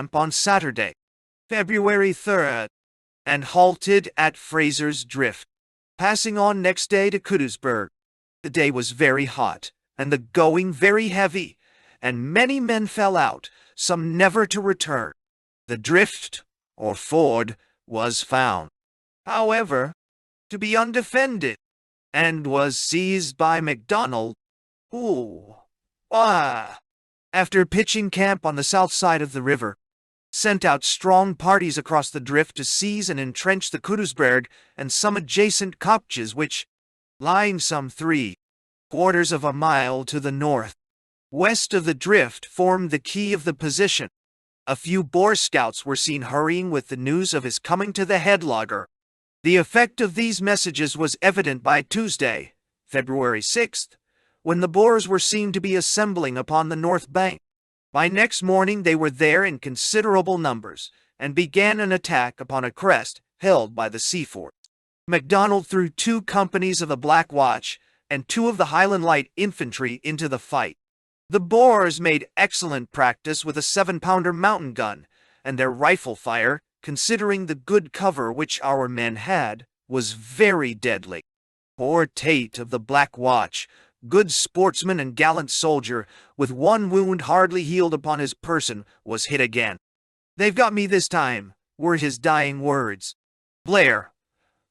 camp on Saturday, February 3rd, and halted at Fraser's Drift, passing on next day to Kudusberg. The day was very hot, and the going very heavy, and many men fell out, some never to return. The drift, or ford, was found, however, to be undefended, and was seized by MacDonald, who, after pitching camp on the south side of the river, sent out strong parties across the drift to seize and entrench the Kudusberg and some adjacent kopjes which, lying some 3/4 of a mile to the north-west of the drift, formed the key of the position. A few Boer scouts were seen hurrying with the news of his coming to the headlogger. The effect of these messages was evident by Tuesday, February 6th, when the Boers were seen to be assembling upon the north bank. By next morning they were there in considerable numbers, and began an attack upon a crest held by the Seaforth. MacDonald threw 2 companies of the Black Watch and 2 of the Highland Light Infantry into the fight. The Boers made excellent practice with a 7-pounder mountain gun, and their rifle fire, considering the good cover which our men had, was very deadly. Poor Tate of the Black Watch, good sportsman and gallant soldier, with 1 wound hardly healed upon his person, was hit again. "They've got me this time," were his dying words. Blair,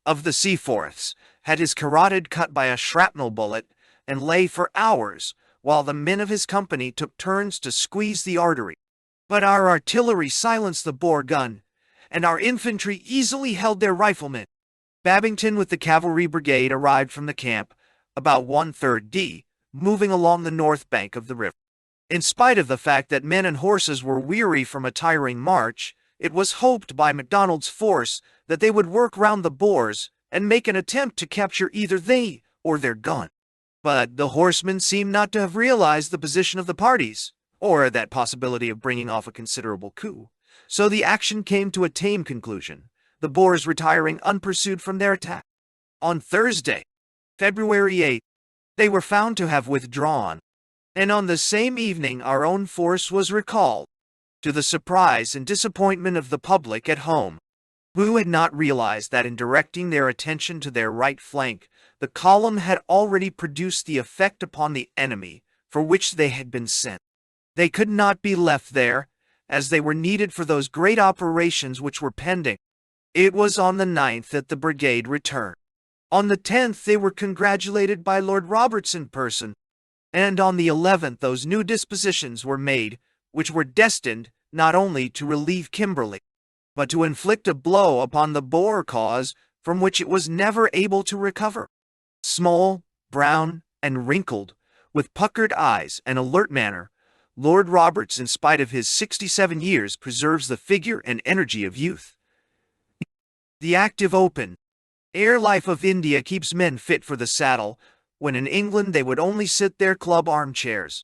of the Seaforths, had his carotid cut by a shrapnel bullet, and lay for hours, while the men of his company took turns to squeeze the artery. But our artillery silenced the Boer gun, and our infantry easily held their riflemen. Babington with the cavalry brigade arrived from the camp, about 1/3 D, moving along the north bank of the river. In spite of the fact that men and horses were weary from a tiring march, it was hoped by MacDonald's force that they would work round the Boers and make an attempt to capture either they or their gun. But the horsemen seemed not to have realized the position of the parties, or that possibility of bringing off a considerable coup, so the action came to a tame conclusion, the Boers retiring unpursued from their attack. On Thursday, February 8th, they were found to have withdrawn, and on the same evening our own force was recalled, to the surprise and disappointment of the public at home, who had not realized that in directing their attention to their right flank, the column had already produced the effect upon the enemy for which they had been sent. They could not be left there, as they were needed for those great operations which were pending. It was on the 9th that the brigade returned. On the 10th they were congratulated by Lord Roberts in person, and on the 11th those new dispositions were made which were destined not only to relieve Kimberley, but to inflict a blow upon the Boer cause from which it was never able to recover. Small, brown, and wrinkled, with puckered eyes and alert manner, Lord Roberts, in spite of his 67 years, preserves the figure and energy of youth. The active open air life of India keeps men fit for the saddle, when in England they would only sit their club armchairs.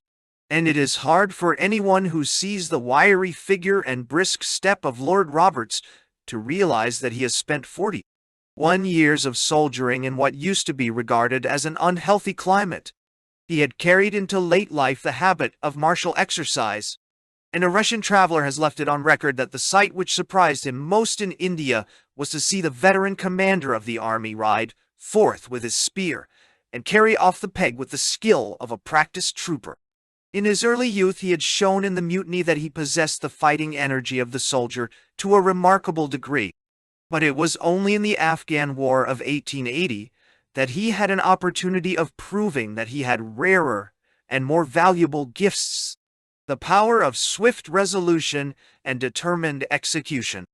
And it is hard for anyone who sees the wiry figure and brisk step of Lord Roberts to realize that he has spent 41 years of soldiering in what used to be regarded as an unhealthy climate. He had carried into late life the habit of martial exercise, and a Russian traveler has left it on record that the sight which surprised him most in India was to see the veteran commander of the army ride forth with his spear and carry off the peg with the skill of a practiced trooper. In his early youth he had shown in the mutiny that he possessed the fighting energy of the soldier to a remarkable degree, but it was only in the Afghan War of 1880 that he had an opportunity of proving that he had rarer and more valuable gifts, the power of swift resolution and determined execution.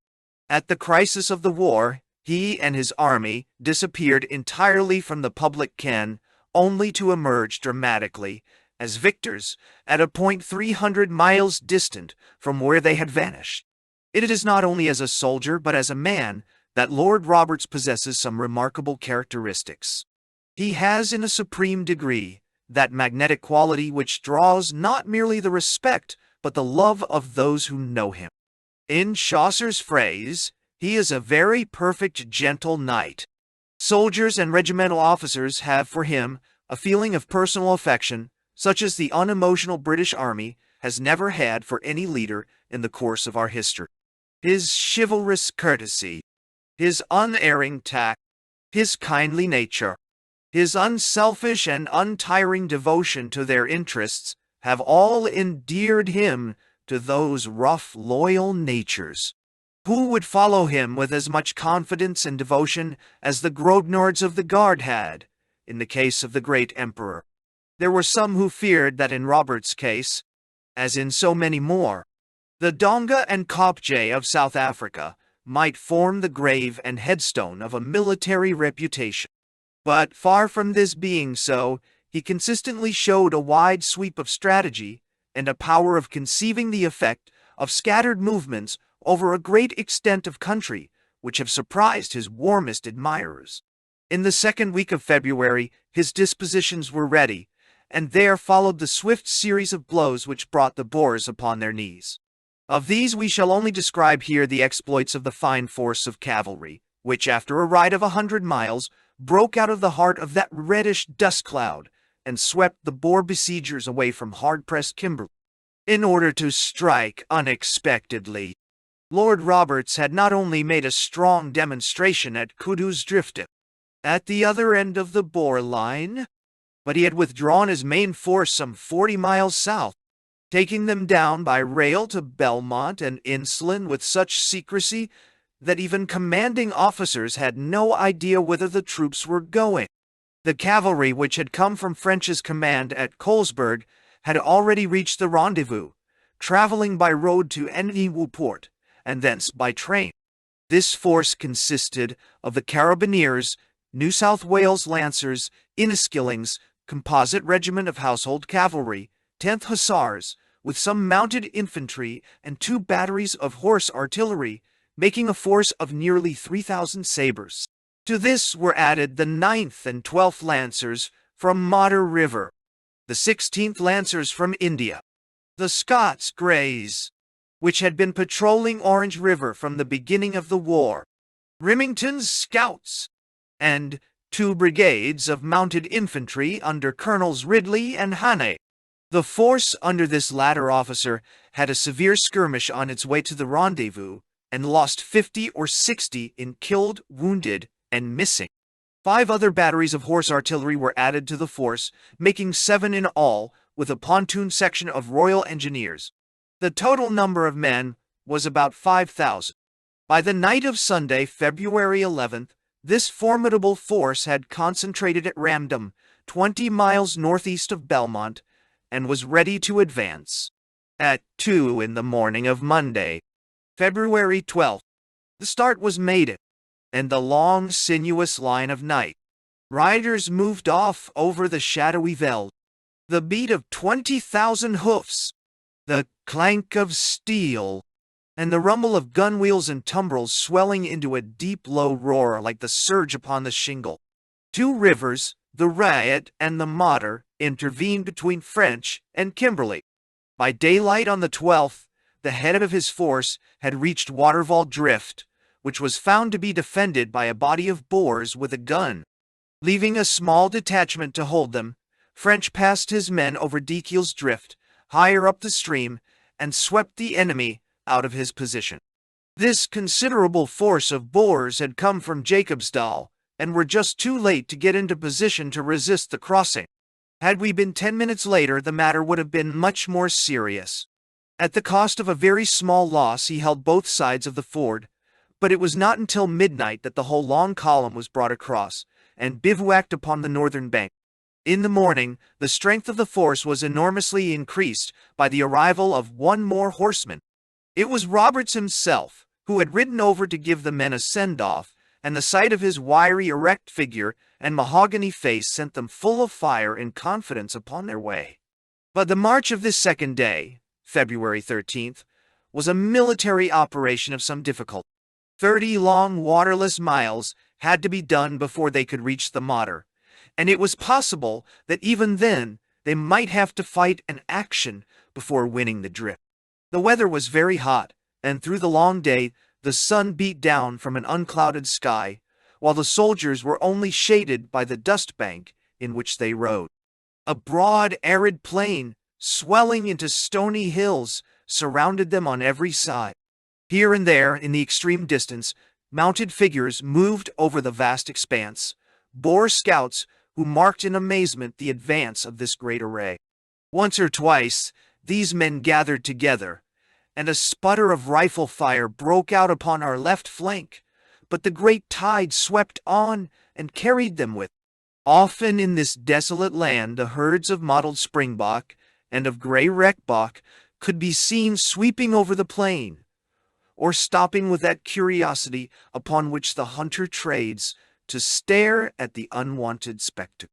At the crisis of the war, he and his army disappeared entirely from the public ken, only to emerge dramatically as victors at a point 300 miles distant from where they had vanished. It is not only as a soldier but as a man that Lord Roberts possesses some remarkable characteristics. He has in a supreme degree that magnetic quality which draws not merely the respect but the love of those who know him. In Chaucer's phrase, he is a very perfect gentle knight. Soldiers and regimental officers have for him a feeling of personal affection, such as the unemotional British Army has never had for any leader in the course of our history. His chivalrous courtesy, his unerring tact, his kindly nature, his unselfish and untiring devotion to their interests have all endeared him to those rough, loyal natures who would follow him with as much confidence and devotion as the Grodnords of the Guard had, in the case of the great emperor. There were some who feared that in Robert's case, as in so many more, the Donga and Kopje of South Africa might form the grave and headstone of a military reputation. But far from this being so, he consistently showed a wide sweep of strategy and a power of conceiving the effect of scattered movements over a great extent of country, which have surprised his warmest admirers. In the second week of February, his dispositions were ready, and there followed the swift series of blows which brought the Boers upon their knees. Of these we shall only describe here the exploits of the fine force of cavalry, which, after a ride of 100 miles, broke out of the heart of that reddish dust cloud, and swept the Boer besiegers away from hard-pressed Kimberley. In order to strike unexpectedly, Lord Roberts had not only made a strong demonstration at Kudusdrift, at the other end of the Boer line, but he had withdrawn his main force some 40 miles south, taking them down by rail to Belmont and Insulan with such secrecy that even commanding officers had no idea whither the troops were going. The cavalry which had come from French's command at Colesberg had already reached the rendezvous, traveling by road to Nieuwpoort, and thence by train. This force consisted of the Carabineers, New South Wales Lancers, Inniskillings, Composite Regiment of Household Cavalry, 10th Hussars, with some mounted infantry and 2 batteries of horse artillery, making a force of nearly 3,000 sabres. To this were added the 9th and 12th Lancers from Modder River, the 16th Lancers from India, the Scots Greys, which had been patrolling Orange River from the beginning of the war, Remington's Scouts, and 2 brigades of mounted infantry under Colonels Ridley and Hannay. The force under this latter officer had a severe skirmish on its way to the rendezvous, and lost 50 or 60 in killed, wounded, and missing. 5 other batteries of horse artillery were added to the force, making 7 in all, with a pontoon section of Royal Engineers. The total number of men was about 5,000. By the night of Sunday, February 11th, this formidable force had concentrated at Ramdam, 20 miles northeast of Belmont, and was ready to advance. At 2 in the morning of Monday, February 12th, the start was made, and the long, sinuous line of night riders moved off over the shadowy veld. The beat of 20,000 hoofs, the clank of steel, and the rumble of gun wheels and tumbrils swelling into a deep low roar like the surge upon the shingle. 2 rivers, the Riot and the Modder, intervened between French and Kimberley. By daylight on the 12th, the head of his force had reached Waterval Drift, which was found to be defended by a body of Boers with a gun. Leaving a small detachment to hold them, French passed his men over Dekiel's Drift, higher up the stream, and swept the enemy out of his position. This considerable force of Boers had come from Jacobsdal, and were just too late to get into position to resist the crossing. Had we been 10 minutes later, the matter would have been much more serious. At the cost of a very small loss, he held both sides of the ford, but it was not until midnight that the whole long column was brought across, and bivouacked upon the northern bank. In the morning, the strength of the force was enormously increased by the arrival of 1 more horseman. It was Roberts himself, who had ridden over to give the men a send-off, and the sight of his wiry, erect figure and mahogany face sent them full of fire and confidence upon their way. But the march of this second day, February 13th, was a military operation of some difficulty. 30 long waterless miles had to be done before they could reach the Modder, and it was possible that even then they might have to fight an action before winning the drift. The weather was very hot, and through the long day the sun beat down from an unclouded sky, while the soldiers were only shaded by the dust bank in which they rode. A broad, arid plain, swelling into stony hills, surrounded them on every side. Here and there, in the extreme distance, mounted figures moved over the vast expanse, Boer scouts who marked in amazement the advance of this great array. Once or twice, these men gathered together, and a sputter of rifle fire broke out upon our left flank, but the great tide swept on and carried them with it. Often in this desolate land the herds of mottled springbok and of grey reckbok could be seen sweeping over the plain, or stopping with that curiosity upon which the hunter trades to stare at the unwanted spectacle.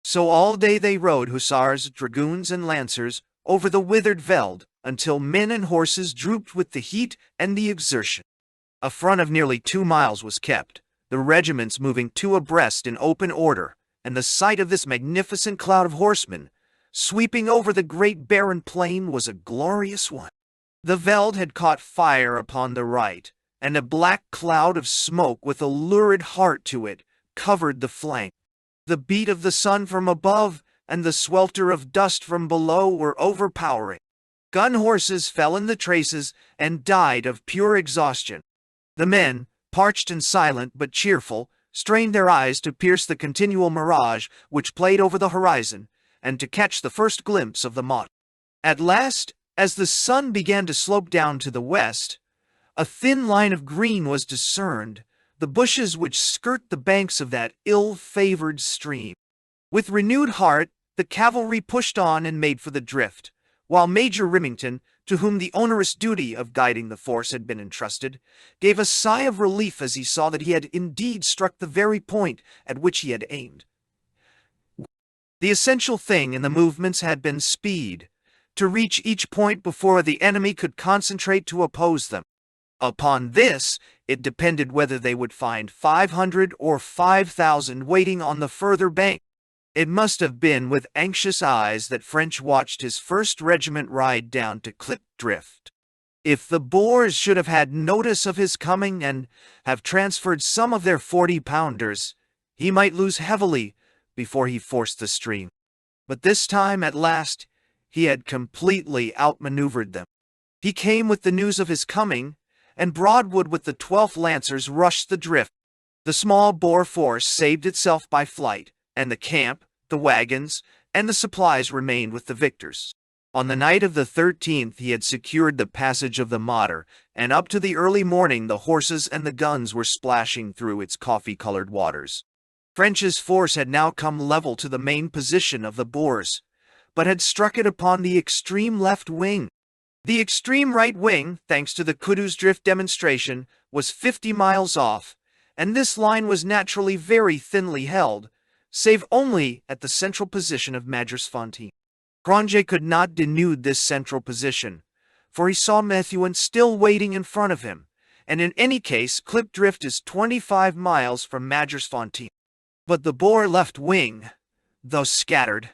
So all day they rode, hussars, dragoons, and lancers, over the withered veld, until men and horses drooped with the heat and the exertion. A front of nearly 2 miles was kept, the regiments moving two abreast in open order, and the sight of this magnificent cloud of horsemen, sweeping over the great barren plain, was a glorious one. The veld had caught fire upon the right, and a black cloud of smoke with a lurid heart to it covered the flank. The beat of the sun from above and the swelter of dust from below were overpowering. Gun horses fell in the traces and died of pure exhaustion. The men, parched and silent but cheerful, strained their eyes to pierce the continual mirage which played over the horizon, and to catch the first glimpse of the mott. At last, as the sun began to slope down to the west, a thin line of green was discerned, the bushes which skirt the banks of that ill-favored stream. With renewed heart, the cavalry pushed on and made for the drift, while Major Remington, to whom the onerous duty of guiding the force had been entrusted, gave a sigh of relief as he saw that he had indeed struck the very point at which he had aimed. The essential thing in the movements had been speed, to reach each point before the enemy could concentrate to oppose them. Upon this, it depended whether they would find 500 or 5,000 waiting on the further bank. It must have been with anxious eyes that French watched his first regiment ride down to Klipdrift. If the Boers should have had notice of his coming and have transferred some of their 40-pounders, he might lose heavily before he forced the stream. But this time, at last, he had completely outmaneuvered them. He came with the news of his coming, and Broadwood with the 12th Lancers rushed the drift. The small Boer force saved itself by flight, and the camp, the wagons, and the supplies remained with the victors. On the night of the 13th he had secured the passage of the Modder, and up to the early morning the horses and the guns were splashing through its coffee-colored waters. French's force had now come level to the main position of the Boers, but had struck it upon the extreme left wing. The extreme right wing, thanks to the Kudusdrift demonstration, was 50 miles off, and this line was naturally very thinly held, save only at the central position of Magersfontein. Cronje could not denude this central position, for he saw Methuen still waiting in front of him, and in any case Klipdrift is 25 miles from Magersfontein. But the Boer left wing, though scattered,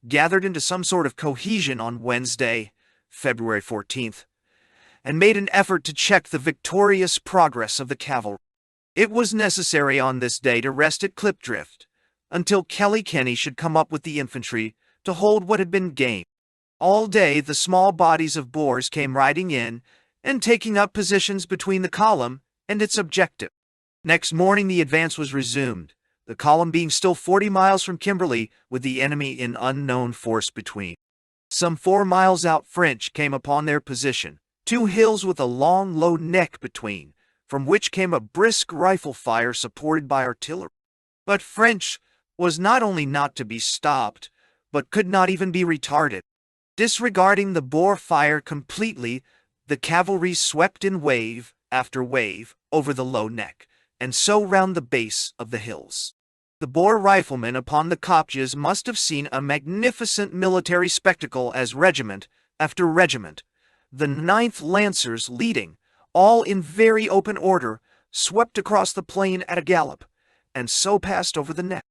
gathered into some sort of cohesion on Wednesday, February 14th, and made an effort to check the victorious progress of the cavalry. It was necessary on this day to rest at Klipdrift, until Kilkenny should come up with the infantry to hold what had been gained. All day the small bodies of Boers came riding in and taking up positions between the column and its objective. Next morning the advance was resumed, the column being still 40 miles from Kimberley, with the enemy in unknown force between. Some 4 miles out French came upon their position, 2 hills with a long low neck between, from which came a brisk rifle fire supported by artillery. But French was not only not to be stopped, but could not even be retarded. Disregarding the Boer fire completely, the cavalry swept in wave after wave over the low neck, and so round the base of the hills. The Boer riflemen upon the kopjes must have seen a magnificent military spectacle as regiment after regiment, the 9th Lancers leading, all in very open order, swept across the plain at a gallop, and so passed over the neck.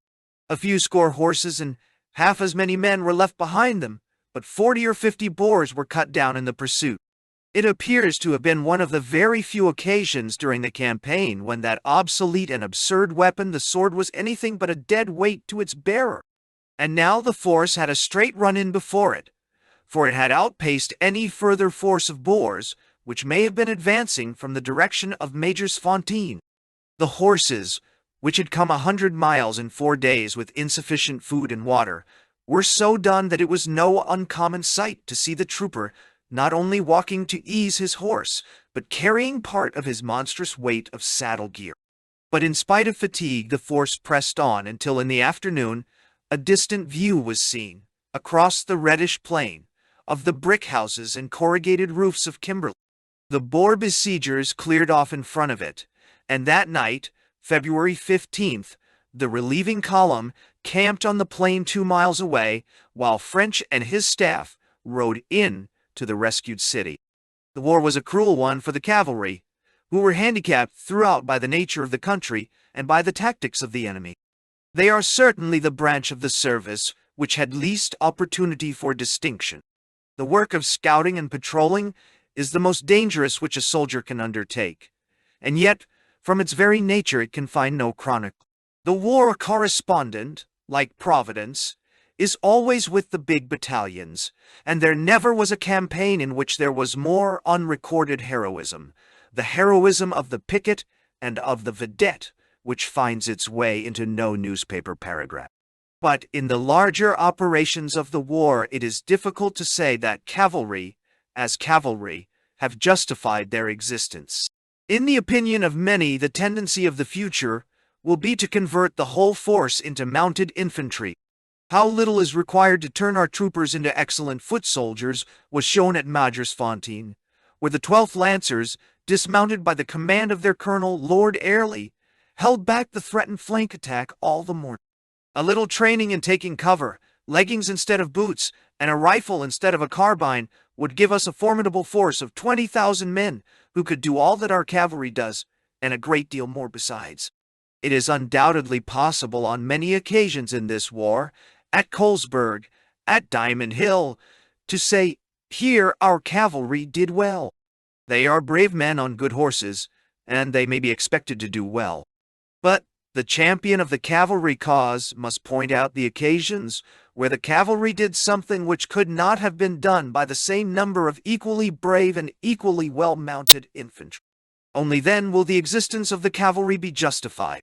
A few score horses and half as many men were left behind them, but 40 or 50 Boers were cut down in the pursuit. It appears to have been one of the very few occasions during the campaign when that obsolete and absurd weapon, the sword, was anything but a dead weight to its bearer. And now the force had a straight run in before it, for it had outpaced any further force of Boers, which may have been advancing from the direction of Majorsfontein. The horses, which had come 100 miles in 4 days with insufficient food and water, were so done that it was no uncommon sight to see the trooper not only walking to ease his horse, but carrying part of his monstrous weight of saddle gear. But in spite of fatigue, the force pressed on until in the afternoon a distant view was seen, across the reddish plain, of the brick houses and corrugated roofs of Kimberley. The Boer besiegers cleared off in front of it, and that night, February 15th, the relieving column camped on the plain 2 miles away, while French and his staff rode in to the rescued city. The war was a cruel one for the cavalry, who were handicapped throughout by the nature of the country and by the tactics of the enemy. They are certainly the branch of the service which had least opportunity for distinction. The work of scouting and patrolling is the most dangerous which a soldier can undertake, and yet, from its very nature, it can find no chronicle. The war correspondent, like Providence, is always with the big battalions, and there never was a campaign in which there was more unrecorded heroism, the heroism of the picket and of the vedette, which finds its way into no newspaper paragraph. But in the larger operations of the war, it is difficult to say that cavalry, as cavalry, have justified their existence. In the opinion of many, the tendency of the future will be to convert the whole force into mounted infantry. How little is required to turn our troopers into excellent foot soldiers was shown at Majorsfontein, where the 12th Lancers, dismounted by the command of their colonel, Lord Airlie, held back the threatened flank attack all the morning. A little training in taking cover, leggings instead of boots, and a rifle instead of a carbine would give us a formidable force of 20,000 men who could do all that our cavalry does, and a great deal more besides. It is undoubtedly possible on many occasions in this war, at Colesburg, at Diamond Hill, to say, "Here our cavalry did well." They are brave men on good horses, and they may be expected to do well. But the champion of the cavalry cause must point out the occasions where the cavalry did something which could not have been done by the same number of equally brave and equally well-mounted infantry. Only then will the existence of the cavalry be justified.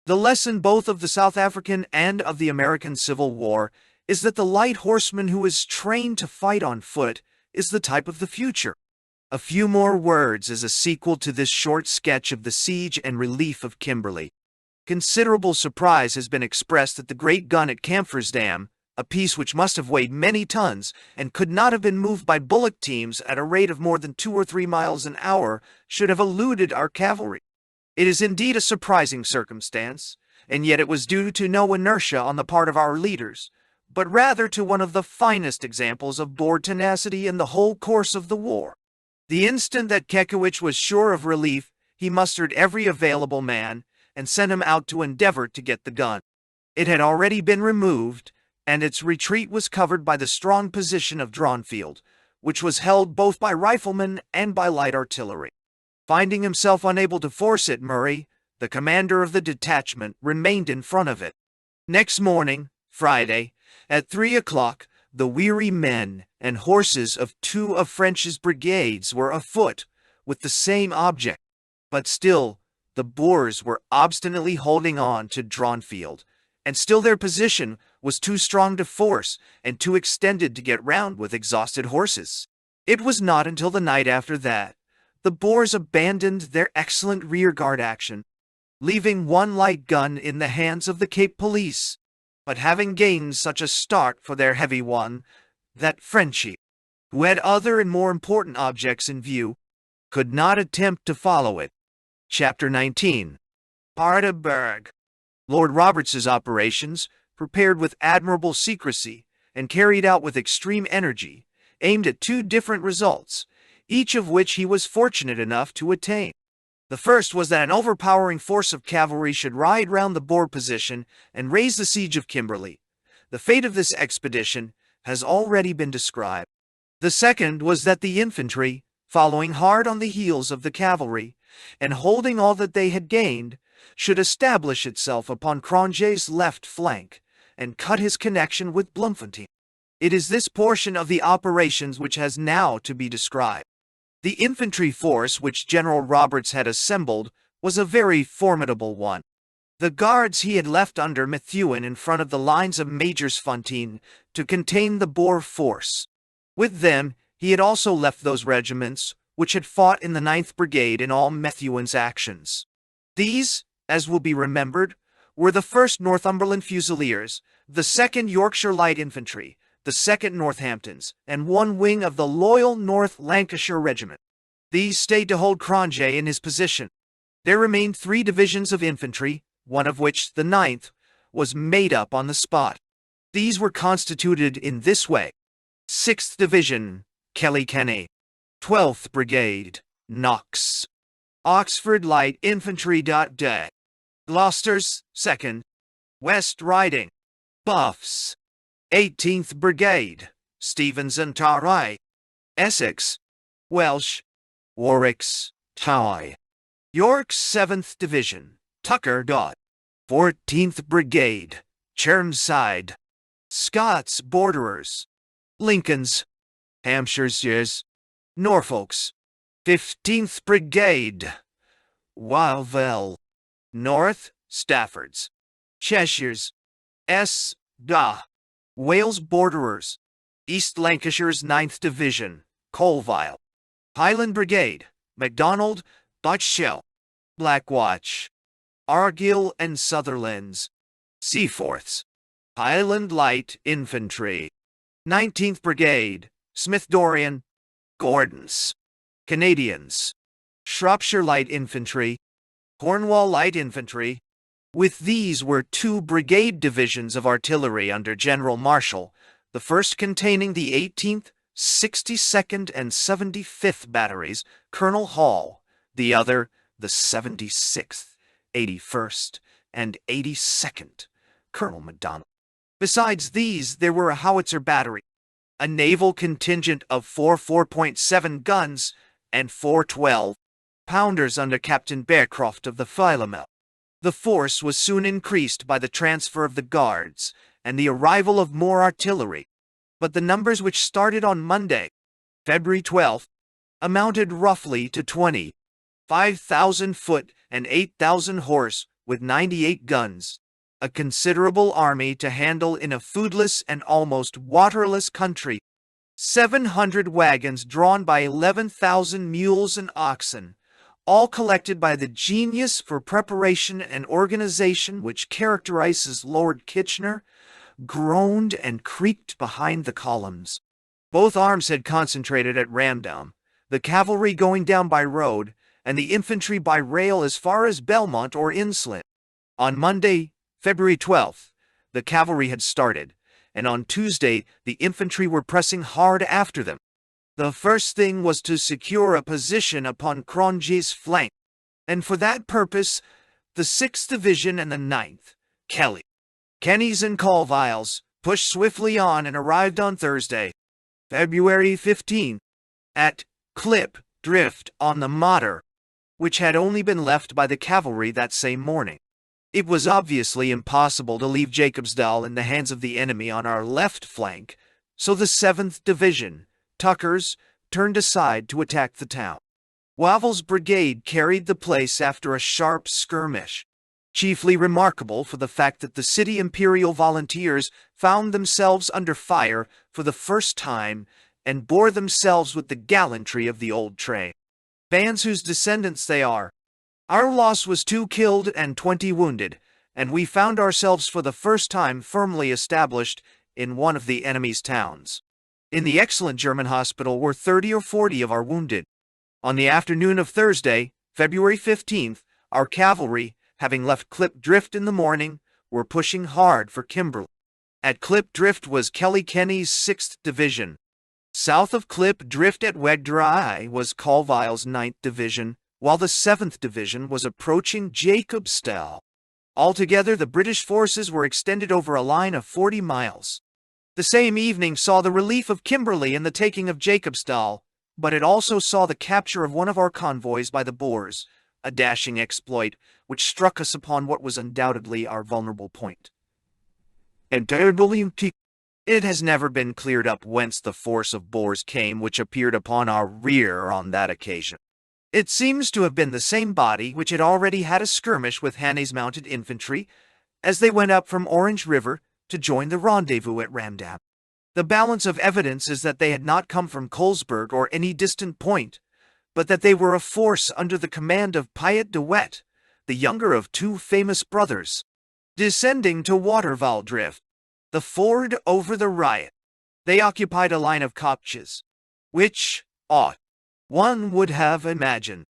The lesson both of the South African and of the American Civil War is that the light horseman who is trained to fight on foot is the type of the future. A few more words as a sequel to this short sketch of the siege and relief of Kimberley. Considerable surprise has been expressed that the great gun at Camphor's, a piece which must have weighed many tons and could not have been moved by bullock teams at a rate of more than 2 or 3 miles an hour, should have eluded our cavalry. It is indeed a surprising circumstance, and yet it was due to no inertia on the part of our leaders, but rather to one of the finest examples of Boer tenacity in the whole course of the war. The instant that Kekewich was sure of relief, he mustered every available man and sent him out to endeavor to get the gun. It had already been removed, and its retreat was covered by the strong position of Dronfield, which was held both by riflemen and by light artillery. Finding himself unable to force it, Murray, the commander of the detachment, remained in front of it. Next morning, Friday, at 3 o'clock, the weary men and horses of 2 of French's brigades were afoot with the same object. But still, the Boers were obstinately holding on to Dronfield, and still their position was too strong to force and too extended to get round with exhausted horses. It was not until the night after that the Boers abandoned their excellent rearguard action, leaving one light gun in the hands of the Cape Police, but having gained such a start for their heavy one, that Frenchy, who had other and more important objects in view, could not attempt to follow it. Chapter 19. Paardeberg. Lord Roberts's operations, prepared with admirable secrecy and carried out with extreme energy, aimed at 2 different results, each of which he was fortunate enough to attain. The first was that an overpowering force of cavalry should ride round the Boer position and raise the siege of Kimberley. The fate of this expedition has already been described. The second was that the infantry, following hard on the heels of the cavalry, and holding all that they had gained, should establish itself upon Cronje's left flank, and cut his connection with Bloemfontein. It is this portion of the operations which has now to be described. The infantry force which General Roberts had assembled was a very formidable one. The guards he had left under Methuen in front of the lines of Majorsfontein to contain the Boer force. With them, he had also left those regiments which had fought in the 9th Brigade in all Methuen's actions. These, as will be remembered, were the 1st Northumberland Fusiliers, the 2nd Yorkshire Light Infantry, the 2nd Northamptons, and one wing of the loyal North Lancashire Regiment. These stayed to hold Cronje in his position. There remained 3 divisions of infantry, one of which, the 9th, was made up on the spot. These were constituted in this way: 6th Division, Kilkenny; 12th Brigade, Knox; Oxford Light Infantry. Gloucester's 2nd, West Riding, Buffs; 18th Brigade, Stevens and Tarrai; Essex, Welsh; Warwick's, Tye; York's 7th Division, Tucker. 14th Brigade, Chermside; Scots Borderers, Lincoln's; Hampshire's, Norfolk's; 15th Brigade, Wavell; North, Stafford's; Cheshire's, Wales Borderers; East Lancashire's 9th Division, Colville; Highland Brigade, MacDonald, Butchell; Blackwatch, Argyll and Sutherland's; Seaforth's; Highland Light Infantry; 19th Brigade, Smith Dorrien; Gordon's; Canadians; Shropshire Light Infantry; Cornwall Light Infantry. With these were 2 brigade divisions of artillery under General Marshall, the first containing the 18th, 62nd, and 75th batteries, Colonel Hall; the other, the 76th, 81st, and 82nd, Colonel MacDonald. Besides these, there were a howitzer battery, a naval contingent of 4 4.7 guns, and 4 12-pounders under Captain Bearcroft of the Philomel. The force was soon increased by the transfer of the guards and the arrival of more artillery, but the numbers which started on Monday, February 12th, amounted roughly to 5,000 foot and 8,000 horse with 98 guns, a considerable army to handle in a foodless and almost waterless country. 700 wagons drawn by 11,000 mules and oxen, all collected by the genius for preparation and organization which characterizes Lord Kitchener, groaned and creaked behind the columns. Both arms had concentrated at Ramdam, the cavalry going down by road, and the infantry by rail as far as Belmont or Inslin. On Monday, February 12th, the cavalry had started, and on Tuesday the infantry were pressing hard after them. The first thing was to secure a position upon Cronje's flank, and for that purpose the 6th Division and the 9th, Kenny's and Colville's, pushed swiftly on and arrived on Thursday, February 15th, at Clip Drift on the Modder, which had only been left by the cavalry that same morning. It was obviously impossible to leave Jacobsdal in the hands of the enemy on our left flank, so the 7th Division, Tucker's, turned aside to attack the town. Wavell's brigade carried the place after a sharp skirmish, chiefly remarkable for the fact that the City Imperial Volunteers found themselves under fire for the first time and bore themselves with the gallantry of the old train. Bands whose descendants they are. Our loss was 2 killed and 20 wounded, and we found ourselves for the first time firmly established in one of the enemy's towns. In the excellent German hospital were 30 or 40 of our wounded. On the afternoon of Thursday, February 15th, our cavalry, having left Clip Drift in the morning, were pushing hard for Kimberley. At Clip Drift was Kenny's 6th Division. South of Clip Drift at Wegdry was Colville's 9th Division, while the 7th Division was approaching Jacobsdal. Altogether, the British forces were extended over a line of 40 miles. The same evening saw the relief of Kimberley and the taking of Jacobsdal, but it also saw the capture of one of our convoys by the Boers, a dashing exploit which struck us upon what was undoubtedly our vulnerable point. And It has never been cleared up whence the force of Boers came which appeared upon our rear on that occasion. It seems to have been the same body which had already had a skirmish with Hanne's mounted infantry as they went up from Orange River to join the rendezvous at Ramdam. The balance of evidence is that they had not come from Colesberg or any distant point, but that they were a force under the command of Piet de Wet, the younger of two famous brothers. Descending to Waterval Drift, the ford over the riot, they occupied a line of kopjes, which one would have imagined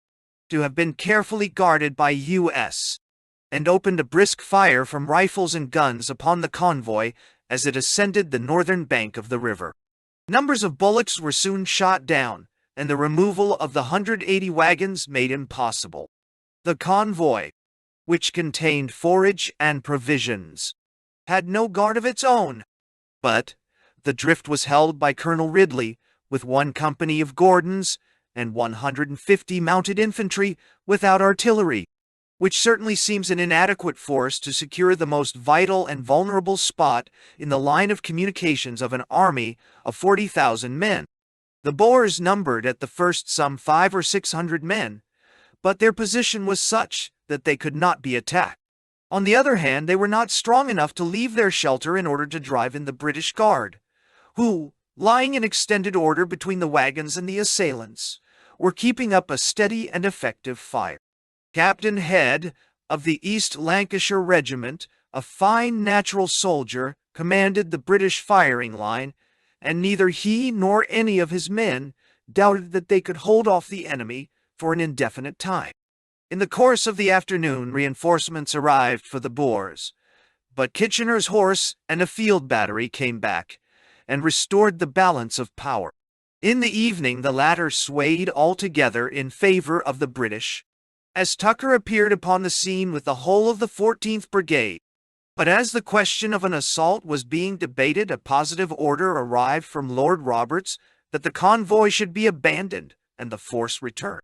to have been carefully guarded by U.S., and opened a brisk fire from rifles and guns upon the convoy as it ascended the northern bank of the river. Numbers of bullocks were soon shot down, and the removal of the 180 wagons made impossible. The convoy, which contained forage and provisions, had no guard of its own, but the drift was held by Colonel Ridley with 1 company of Gordons and 150 mounted infantry without artillery, which certainly seems an inadequate force to secure the most vital and vulnerable spot in the line of communications of an army of 40,000 men. The Boers numbered at the first some 500 or 600 men, but their position was such that they could not be attacked. On the other hand, they were not strong enough to leave their shelter in order to drive in the British Guard, who, lying in extended order between the wagons and the assailants, were keeping up a steady and effective fire. Captain Head of the East Lancashire Regiment, a fine natural soldier, commanded the British firing line, and neither he nor any of his men doubted that they could hold off the enemy for an indefinite time. In the course of the afternoon, reinforcements arrived for the Boers, but Kitchener's horse and a field battery came back and restored the balance of power. In the evening, the latter swayed altogether in favor of the British, as Tucker appeared upon the scene with the whole of the 14th Brigade. But as the question of an assault was being debated, a positive order arrived from Lord Roberts that the convoy should be abandoned and the force returned.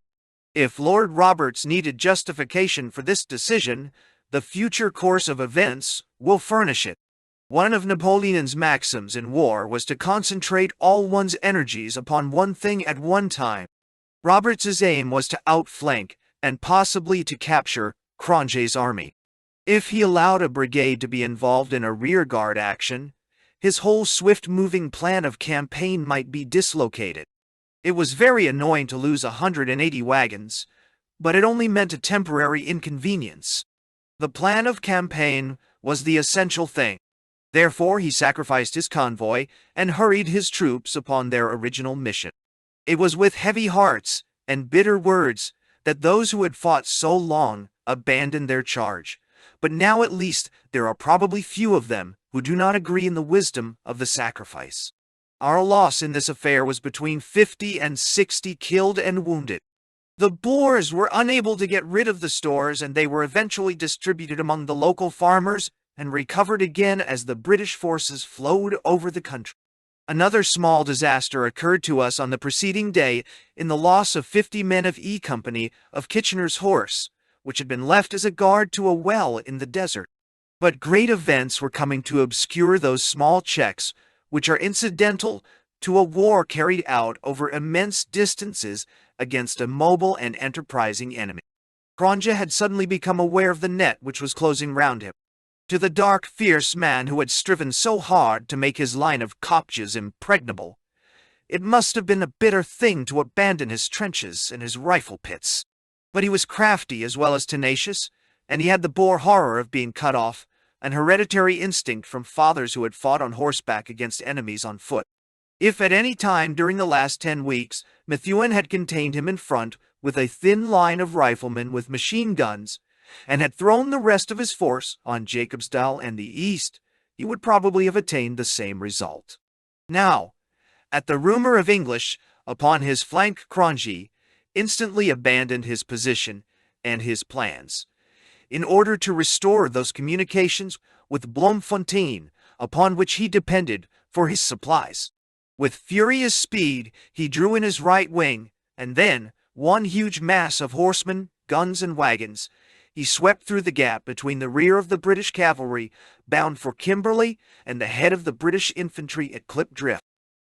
If Lord Roberts needed justification for this decision, the future course of events will furnish it. One of Napoleon's maxims in war was to concentrate all one's energies upon one thing at one time. Roberts's aim was to outflank and possibly to capture Cronje's army. If he allowed a brigade to be involved in a rearguard action, his whole swift-moving plan of campaign might be dislocated. It was very annoying to lose 180 wagons, but it only meant a temporary inconvenience. The plan of campaign was the essential thing. Therefore, he sacrificed his convoy and hurried his troops upon their original mission. It was with heavy hearts and bitter words that those who had fought so long abandoned their charge, but now at least there are probably few of them who do not agree in the wisdom of the sacrifice. Our loss in this affair was between 50 and 60 killed and wounded. The Boers were unable to get rid of the stores, and they were eventually distributed among the local farmers and recovered again as the British forces flowed over the country. Another small disaster occurred to us on the preceding day in the loss of 50 men of E Company of Kitchener's horse, which had been left as a guard to a well in the desert. But great events were coming to obscure those small checks which are incidental to a war carried out over immense distances against a mobile and enterprising enemy. Cronje had suddenly become aware of the net which was closing round him. To the dark, fierce man who had striven so hard to make his line of kopjes impregnable, it must have been a bitter thing to abandon his trenches and his rifle pits. But he was crafty as well as tenacious, and he had the Boer horror of being cut off, an hereditary instinct from fathers who had fought on horseback against enemies on foot. If at any time during the last 10 weeks Methuen had contained him in front with a thin line of riflemen with machine guns, and had thrown the rest of his force on Jacobsdal and the east, he would probably have attained the same result. Now, at the rumor of English upon his flank, Cronje instantly abandoned his position and his plans, in order to restore those communications with Bloemfontein upon which he depended for his supplies. With furious speed, he drew in his right wing, and then, one huge mass of horsemen, guns, and wagons, He swept through the gap between the rear of the British cavalry, bound for Kimberley, and the head of the British infantry at Clip Drift.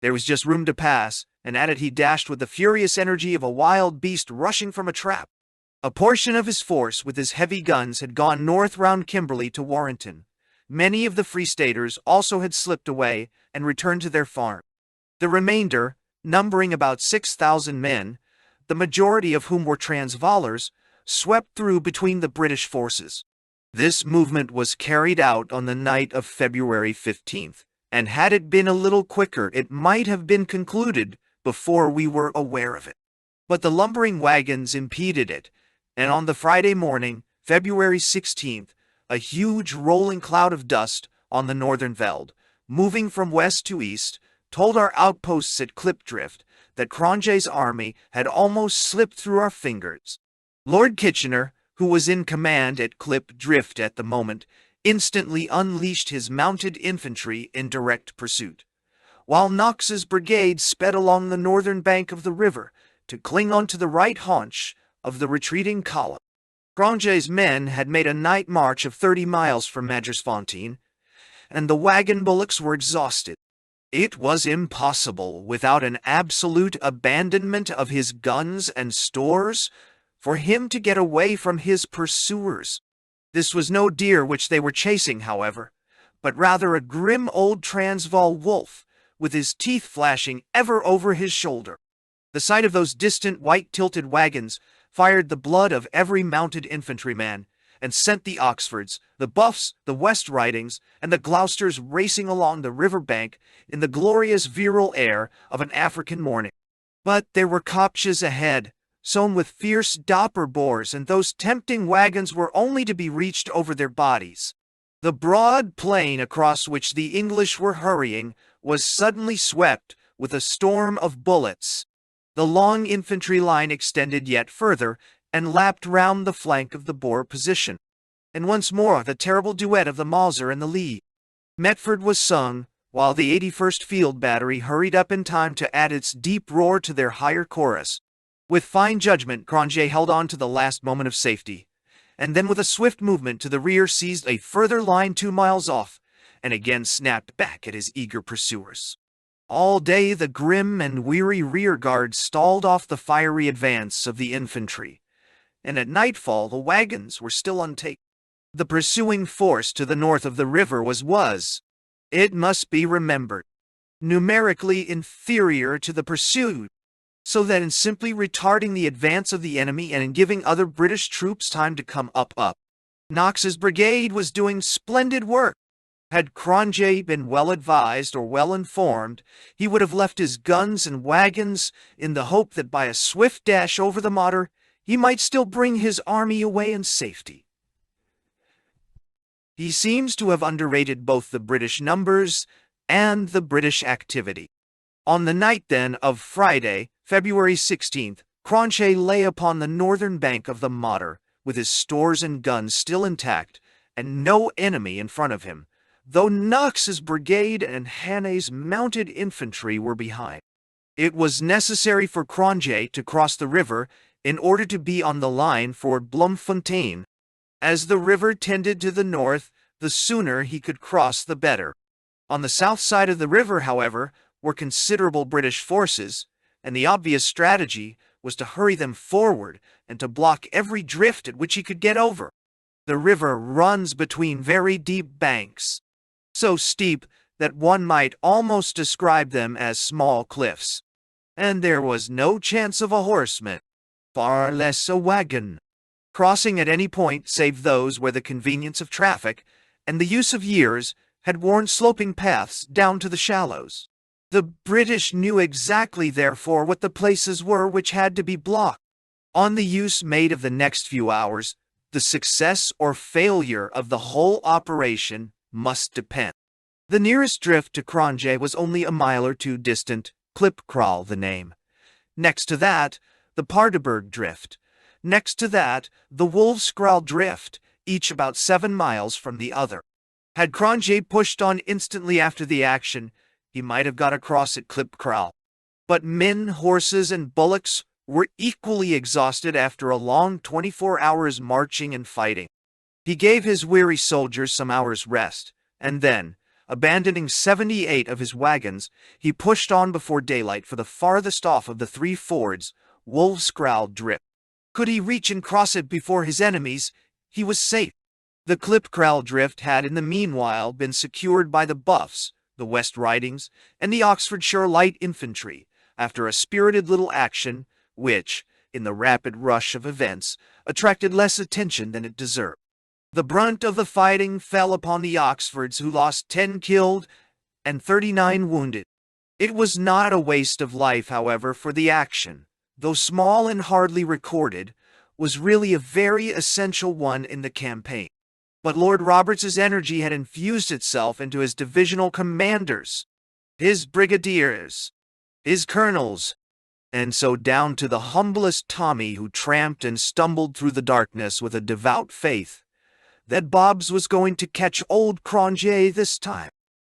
There was just room to pass, and at it he dashed with the furious energy of a wild beast rushing from a trap. A portion of his force with his heavy guns had gone north round Kimberley to Warrenton. Many of the Free Staters also had slipped away and returned to their farm. The remainder, numbering about 6,000 men, the majority of whom were Transvaalers, swept through between the British forces. This movement was carried out on the night of February 15th, and had it been a little quicker it might have been concluded before we were aware of it. But the lumbering wagons impeded it, and on the Friday morning, February 16th, a huge rolling cloud of dust on the northern veld, moving from west to east, told our outposts at Klipdrift that Cronje's army had almost slipped through our fingers. Lord Kitchener, who was in command at Klipdrift at the moment, instantly unleashed his mounted infantry in direct pursuit, while Knox's brigade sped along the northern bank of the river to cling on to the right haunch of the retreating column. Cronje's men had made a night march of 30 miles from Magersfontein, and the wagon bullocks were exhausted. It was impossible, without an absolute abandonment of his guns and stores, for him to get away from his pursuers. This was no deer which they were chasing, however, but rather a grim old Transvaal wolf, with his teeth flashing ever over his shoulder. The sight of those distant white-tilted wagons fired the blood of every mounted infantryman, and sent the Oxfords, the Buffs, the West Ridings, and the Gloucesters racing along the river bank in the glorious virile air of an African morning. But there were kopjes ahead, sown with fierce dapper Boers, and those tempting wagons were only to be reached over their bodies. The broad plain across which the English were hurrying was suddenly swept with a storm of bullets. The long infantry line extended yet further, and lapped round the flank of the Boer position. And once more the terrible duet of the Mauser and the Lee. Metford was sung, while the 81st Field Battery hurried up in time to add its deep roar to their higher chorus. With fine judgment, Cronje held on to the last moment of safety, and then with a swift movement to the rear seized a further line 2 miles off, and again snapped back at his eager pursuers. All day the grim and weary rearguard stalled off the fiery advance of the infantry, and at nightfall the wagons were still untaken. The pursuing force to the north of the river was, it must be remembered, numerically inferior to the pursued, so that in simply retarding the advance of the enemy and in giving other British troops time to come up, Knox's brigade was doing splendid work. Had Cronje been well advised or well informed, he would have left his guns and wagons in the hope that by a swift dash over the Modder he might still bring his army away in safety. He seems to have underrated both the British numbers and the British activity. On the night, then, of Friday, February 16th, Cronje lay upon the northern bank of the Modder, with his stores and guns still intact, and no enemy in front of him, though Knox's brigade and Hannay's mounted infantry were behind. It was necessary for Cronje to cross the river in order to be on the line for Bloemfontein. As the river tended to the north, the sooner he could cross the better. On the south side of the river, however, were considerable British forces, and the obvious strategy was to hurry them forward and to block every drift at which he could get over. The river runs between very deep banks, so steep that one might almost describe them as small cliffs, and there was no chance of a horseman, far less a wagon, crossing at any point save those where the convenience of traffic and the use of years had worn sloping paths down to the shallows. The British knew exactly, therefore, what the places were which had to be blocked. On the use made of the next few hours, the success or failure of the whole operation must depend. The nearest drift to Cronje was only a mile or two distant, Klipkraal the name. Next to that, the Paardeberg drift. Next to that, the Wolfskraal drift, each about 7 miles from the other. Had Cronje pushed on instantly after the action, he might have got across at Klipkraal. But men, horses, and bullocks were equally exhausted after a long 24 hours marching and fighting. He gave his weary soldiers some hours' rest, and then, abandoning 78 of his wagons, he pushed on before daylight for the farthest off of the 3 fords, Wolfskraal Drift. Could he reach and cross it before his enemies, he was safe. The Klipkraal Drift had in the meanwhile been secured by the Buffs, the West Ridings, and the Oxfordshire Light Infantry, after a spirited little action, which, in the rapid rush of events, attracted less attention than it deserved. The brunt of the fighting fell upon the Oxfords, who lost 10 killed and 39 wounded. It was not a waste of life, however, for the action, though small and hardly recorded, was really a very essential one in the campaign. But Lord Roberts's energy had infused itself into his divisional commanders, his brigadiers, his colonels, and so down to the humblest Tommy who tramped and stumbled through the darkness with a devout faith that Bobs was going to catch old Cronje this time.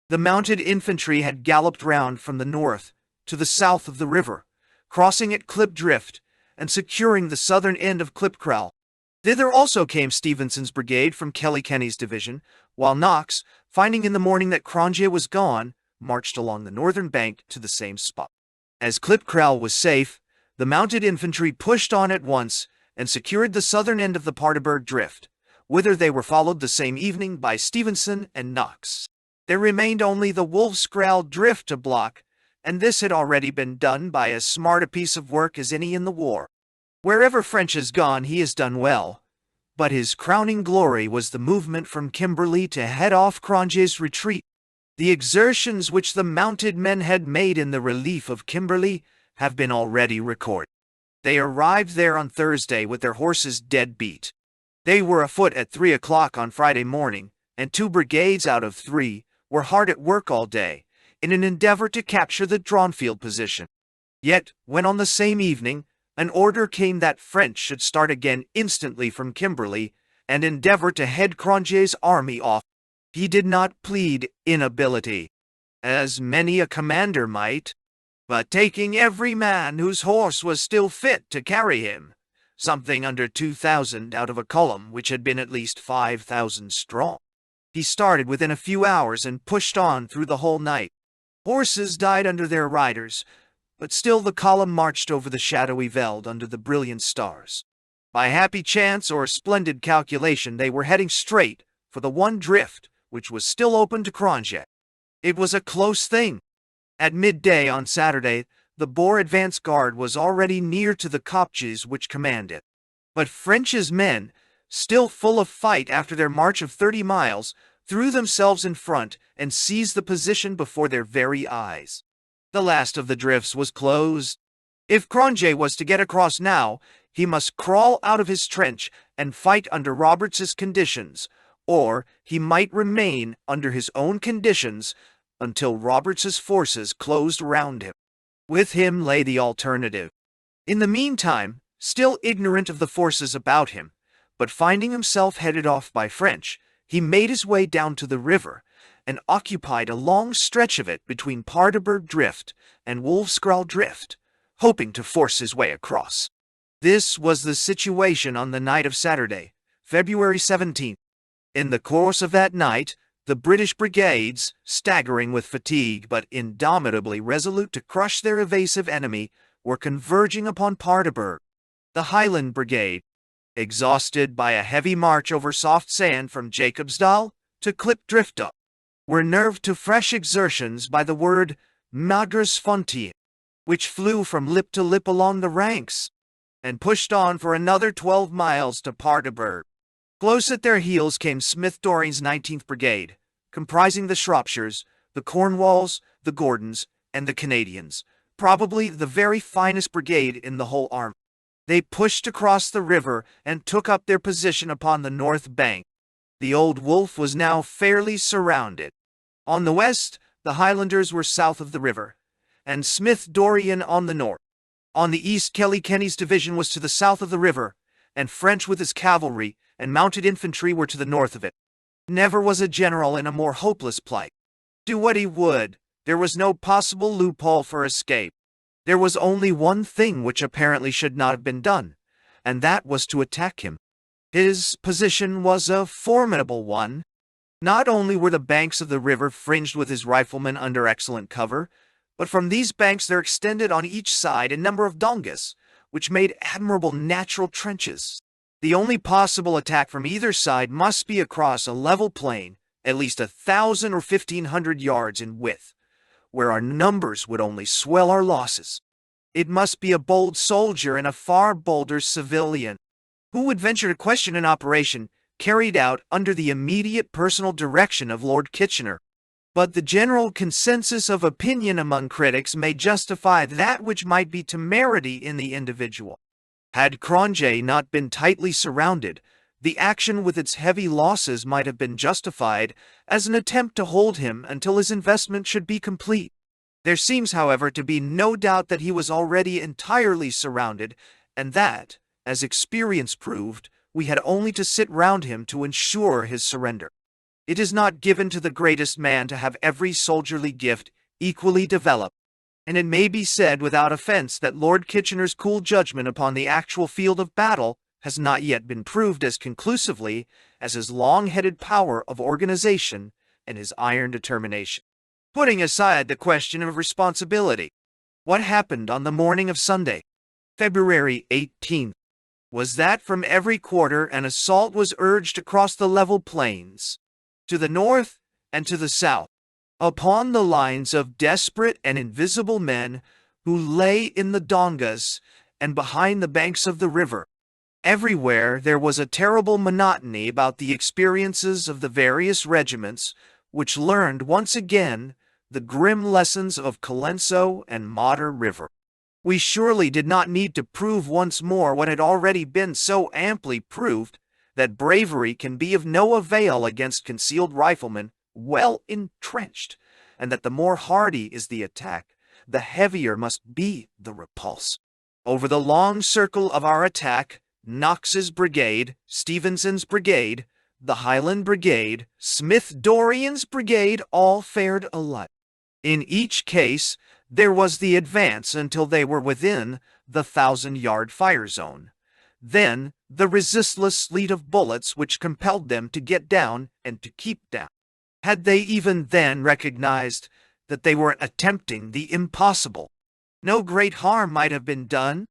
The mounted infantry had galloped round from the north to the south of the river, crossing at Clip Drift and securing the southern end of Klipkraal. Thither also came Stevenson's brigade from Kilkenny's division, while Knox, finding in the morning that Cronje was gone, marched along the northern bank to the same spot. As Klipkraal was safe, the mounted infantry pushed on at once and secured the southern end of the Paardeberg Drift, whither they were followed the same evening by Stevenson and Knox. There remained only the Wolfskraal Drift to block, and this had already been done by as smart a piece of work as any in the war. Wherever French has gone, he has done well, but his crowning glory was the movement from Kimberley to head off Cronje's retreat. The exertions which the mounted men had made in the relief of Kimberley have been already recorded. They arrived there on Thursday with their horses dead beat. They were afoot at 3 o'clock on Friday morning, and 2 brigades out of 3 were hard at work all day, in an endeavor to capture the Dronfield position. Yet, when on the same evening, an order came that French should start again instantly from Kimberley and endeavor to head Cronje's army off, he did not plead inability, as many a commander might, but taking every man whose horse was still fit to carry him, something under 2,000 out of a column which had been at least 5,000 strong. He started within a few hours and pushed on through the whole night. Horses died under their riders, but still the column marched over the shadowy veld under the brilliant stars. By happy chance or splendid calculation, they were heading straight for the one drift which was still open to Cronje. It was a close thing. At midday on Saturday, the Boer advance guard was already near to the kopjes which command it. But French's men, still full of fight after their march of 30 miles, threw themselves in front and seized the position before their very eyes. The last of the drifts was closed. If Cronje was to get across now, he must crawl out of his trench and fight under Roberts's conditions, or he might remain under his own conditions until Roberts's forces closed round him. With him lay the alternative. In the meantime, still ignorant of the forces about him, but finding himself headed off by French, he made his way down to the river and occupied a long stretch of it between Paardeberg Drift and Wolfskraal Drift, hoping to force his way across. This was the situation on the night of Saturday, February 17th. In the course of that night, the British brigades, staggering with fatigue but indomitably resolute to crush their evasive enemy, were converging upon Paardeberg. The Highland Brigade, exhausted by a heavy march over soft sand from Jacobsdal to Klip Driftup, were nerved to fresh exertions by the word Madras Fontier, which flew from lip to lip along the ranks, and pushed on for another 12 miles to Paardeberg. Close at their heels came Smith Dorring's 19th Brigade, comprising the Shropshires, the Cornwalls, the Gordons, and the Canadians, probably the very finest brigade in the whole army. They pushed across the river and took up their position upon the north bank. The Old Wolf was now fairly surrounded. On the west, the Highlanders were south of the river, and Smith Dorrien on the north. On the east, Kilkenny's division was to the south of the river, and French with his cavalry and mounted infantry were to the north of it. Never was a general in a more hopeless plight. Do what he would, there was no possible loophole for escape. There was only one thing which apparently should not have been done, and that was to attack him. His position was a formidable one. Not only were the banks of the river fringed with his riflemen under excellent cover, but from these banks there extended on each side a number of dongas, which made admirable natural trenches. The only possible attack from either side must be across a level plain, at least 1,000 or 1,500 yards in width, where our numbers would only swell our losses. It must be a bold soldier and a far bolder civilian who would venture to question an operation carried out under the immediate personal direction of Lord Kitchener. But the general consensus of opinion among critics may justify that which might be temerity in the individual. Had Cronje not been tightly surrounded, the action with its heavy losses might have been justified as an attempt to hold him until his investment should be complete. There seems, however, to be no doubt that he was already entirely surrounded, and that, as experience proved, we had only to sit round him to ensure his surrender. It is not given to the greatest man to have every soldierly gift equally developed, and it may be said without offense that Lord Kitchener's cool judgment upon the actual field of battle has not yet been proved as conclusively as his long-headed power of organization and his iron determination. Putting aside the question of responsibility, what happened on the morning of Sunday, February 18th, was that from every quarter an assault was urged across the level plains, to the north and to the south, upon the lines of desperate and invisible men who lay in the dongas and behind the banks of the river. Everywhere there was a terrible monotony about the experiences of the various regiments, which learned once again the grim lessons of Colenso and Modder River. We surely did not need to prove once more what had already been so amply proved, that bravery can be of no avail against concealed riflemen well entrenched, and that the more hardy is the attack, the heavier must be the repulse. Over the long circle of our attack, Knox's brigade, Stevenson's brigade, the Highland brigade, Smith-Dorrian's brigade all fared alike. In each case, there was the advance until they were within the 1,000-yard fire zone. Then, the resistless sleet of bullets which compelled them to get down and to keep down. Had they even then recognized that they were attempting the impossible, no great harm might have been done,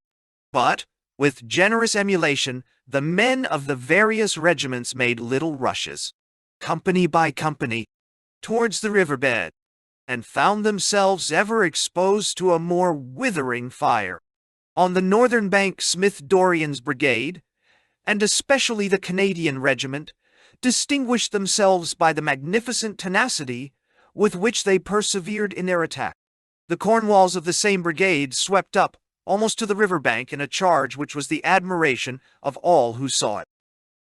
but, with generous emulation, the men of the various regiments made little rushes, company by company, towards the riverbed, and found themselves ever exposed to a more withering fire. On the northern bank, Smith-Dorrian's brigade, and especially the Canadian regiment, distinguished themselves by the magnificent tenacity with which they persevered in their attack. The Cornwalls of the same brigade swept up almost to the riverbank in a charge which was the admiration of all who saw it.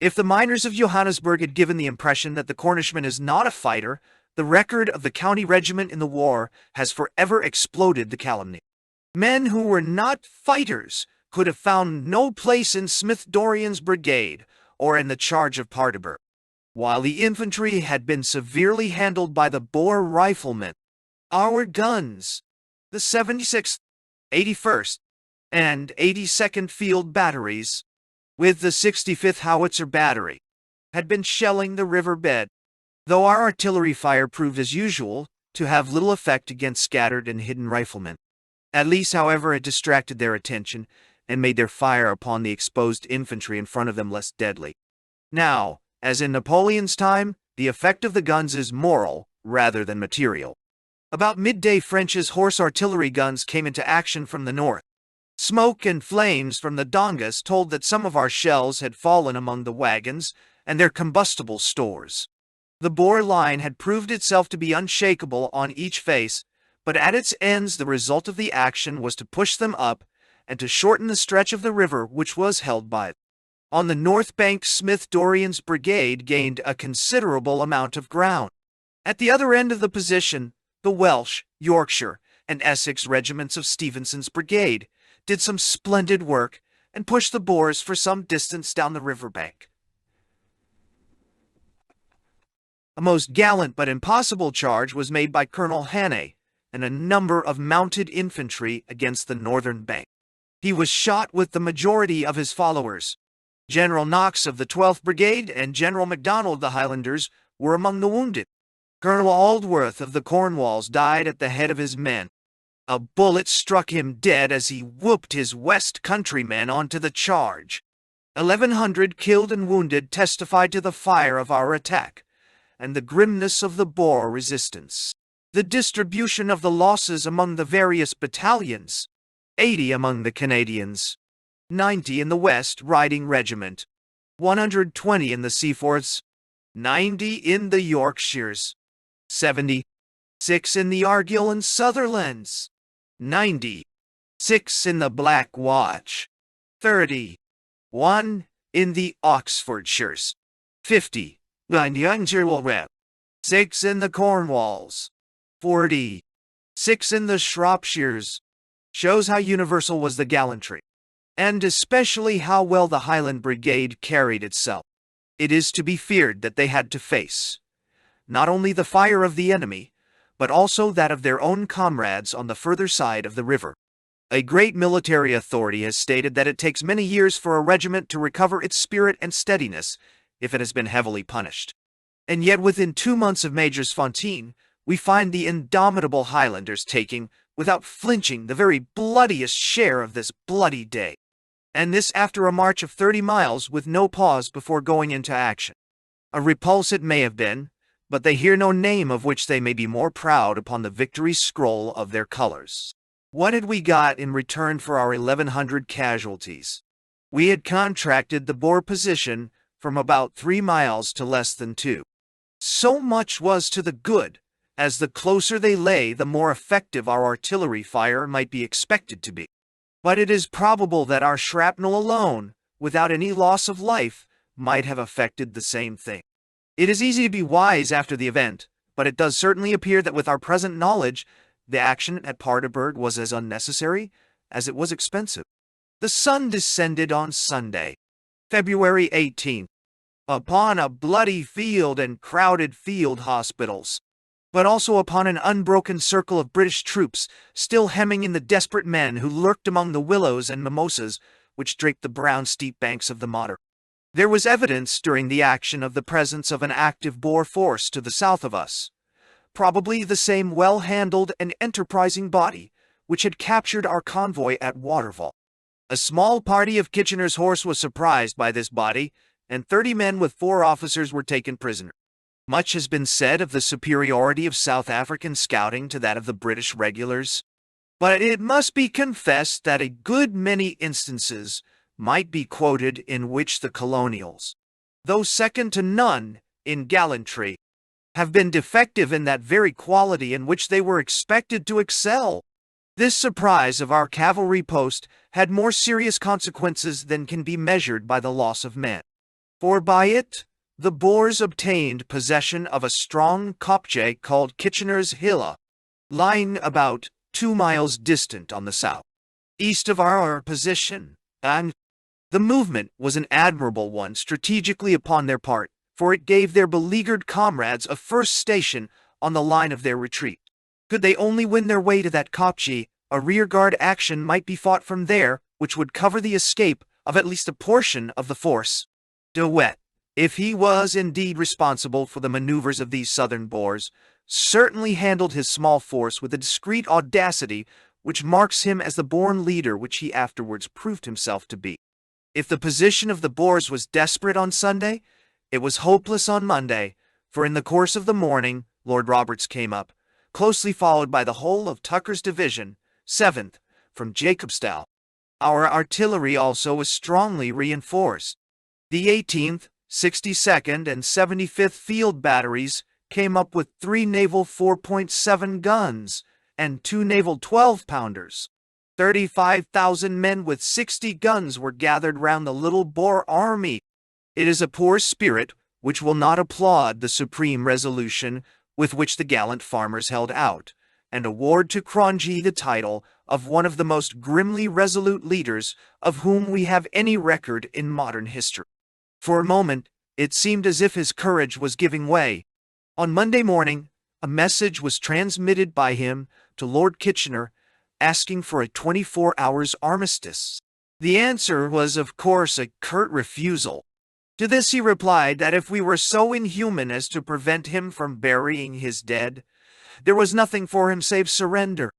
If the miners of Johannesburg had given the impression that the Cornishman is not a fighter, the record of the county regiment in the war has forever exploded the calumny. Men who were not fighters could have found no place in Smith-Dorrian's brigade or in the charge of Paardeberg, while the infantry had been severely handled by the Boer riflemen. Our guns, the 76th, 81st, and 82nd Field Batteries, with the 65th Howitzer Battery, had been shelling the riverbed, though our artillery fire proved as usual to have little effect against scattered and hidden riflemen. At least, however, it distracted their attention and made their fire upon the exposed infantry in front of them less deadly. Now, as in Napoleon's time, the effect of the guns is moral rather than material. About midday, French's horse artillery guns came into action from the north. Smoke and flames from the dongas told that some of our shells had fallen among the wagons and their combustible stores. The Boer line had proved itself to be unshakable on each face, but at its ends the result of the action was to push them up and to shorten the stretch of the river which was held by it. On the north bank, Smith-Dorrian's brigade gained a considerable amount of ground. At the other end of the position, the Welsh, Yorkshire, and Essex regiments of Stevenson's brigade did some splendid work and pushed the Boers for some distance down the riverbank. A most gallant but impossible charge was made by Colonel Hannay, and a number of mounted infantry against the northern bank. He was shot with the majority of his followers. General Knox of the 12th Brigade and General MacDonald of the Highlanders were among the wounded. Colonel Aldworth of the Cornwalls died at the head of his men. A bullet struck him dead as he whooped his West countrymen onto the charge. 1,100 killed and wounded testified to the fire of our attack and the grimness of the Boer resistance. The distribution of the losses among the various battalions: 80 among the Canadians, 90 in the West Riding Regiment, 120 in the Seaforths, 90 in the Yorkshires, 76 in the Argyll and Sutherlands, 96 in the Black Watch, 31 in the Oxfordshires, 50 in the Underwell, 6 in the Cornwalls, 46 in the Shropshires. Shows how universal was the gallantry, and especially how well the Highland Brigade carried itself. It is to be feared that they had to face not only the fire of the enemy, but also that of their own comrades on the further side of the river. A great military authority has stated that it takes many years for a regiment to recover its spirit and steadiness if it has been heavily punished. And yet within 2 months of Major's Fontaine, we find the indomitable Highlanders taking, without flinching, the very bloodiest share of this bloody day. And this after a march of 30 miles with no pause before going into action. A repulse it may have been, but they hear no name of which they may be more proud upon the victory scroll of their colors. What had we got in return for our 1,100 casualties? We had contracted the Boer position from about 3 miles to less than 2. So much was to the good, as the closer they lay, the more effective our artillery fire might be expected to be. But it is probable that our shrapnel alone, without any loss of life, might have effected the same thing. It is easy to be wise after the event, but it does certainly appear that with our present knowledge, the action at Paardeberg was as unnecessary as it was expensive. The sun descended on Sunday, February 18th, upon a bloody field and crowded field hospitals, but also upon an unbroken circle of British troops still hemming in the desperate men who lurked among the willows and mimosas which draped the brown steep banks of the Modder. There was evidence during the action of the presence of an active Boer force to the south of us, probably the same well-handled and enterprising body which had captured our convoy at Waterval. A small party of Kitchener's horse was surprised by this body, and 30 men with 4 officers were taken prisoner. Much has been said of the superiority of South African scouting to that of the British regulars, but it must be confessed that a good many instances might be quoted in which the colonials, though second to none in gallantry, have been defective in that very quality in which they were expected to excel. This surprise of our cavalry post had more serious consequences than can be measured by the loss of men, for by it the Boers obtained possession of a strong kopje called Kitchener's Hilla, lying about 2 miles distant on the south, east of our position, and the movement was an admirable one strategically upon their part, for it gave their beleaguered comrades a first station on the line of their retreat. Could they only win their way to that kopje, a rearguard action might be fought from there, which would cover the escape of at least a portion of the force. De Wet, if he was indeed responsible for the maneuvers of these southern Boers, certainly handled his small force with a discreet audacity which marks him as the born leader which he afterwards proved himself to be. If the position of the Boers was desperate on Sunday, it was hopeless on Monday, for in the course of the morning Lord Roberts came up, closely followed by the whole of Tucker's division, 7th, from Jacobstown. Our artillery also was strongly reinforced. The 18th, 62nd, and 75th Field Batteries came up with 3 naval 4.7 guns and 2 naval 12-pounders. 35,000 men with 60 guns were gathered round the little Boer army. It is a poor spirit which will not applaud the supreme resolution with which the gallant farmers held out, and award to Cronje the title of one of the most grimly resolute leaders of whom we have any record in modern history. For a moment, it seemed as if his courage was giving way. On Monday morning, a message was transmitted by him to Lord Kitchener, asking for a 24 hours armistice. The answer was, of course, a curt refusal. To this he replied that if we were so inhuman as to prevent him from burying his dead, there was nothing for him save surrender.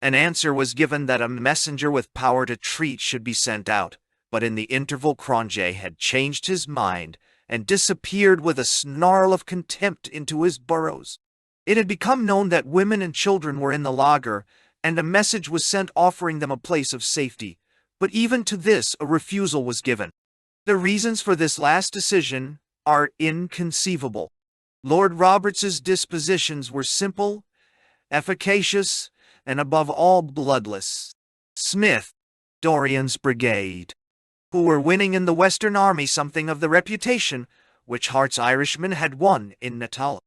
An answer was given that a messenger with power to treat should be sent out, but in the interval Cronje had changed his mind and disappeared with a snarl of contempt into his burrows. It had become known that women and children were in the lager, and a message was sent offering them a place of safety, but even to this a refusal was given. The reasons for this last decision are inconceivable. Lord Roberts's dispositions were simple, efficacious, and above all bloodless. Smith, Dorrian's brigade, who were winning in the Western Army something of the reputation which Hart's Irishmen had won in Natal,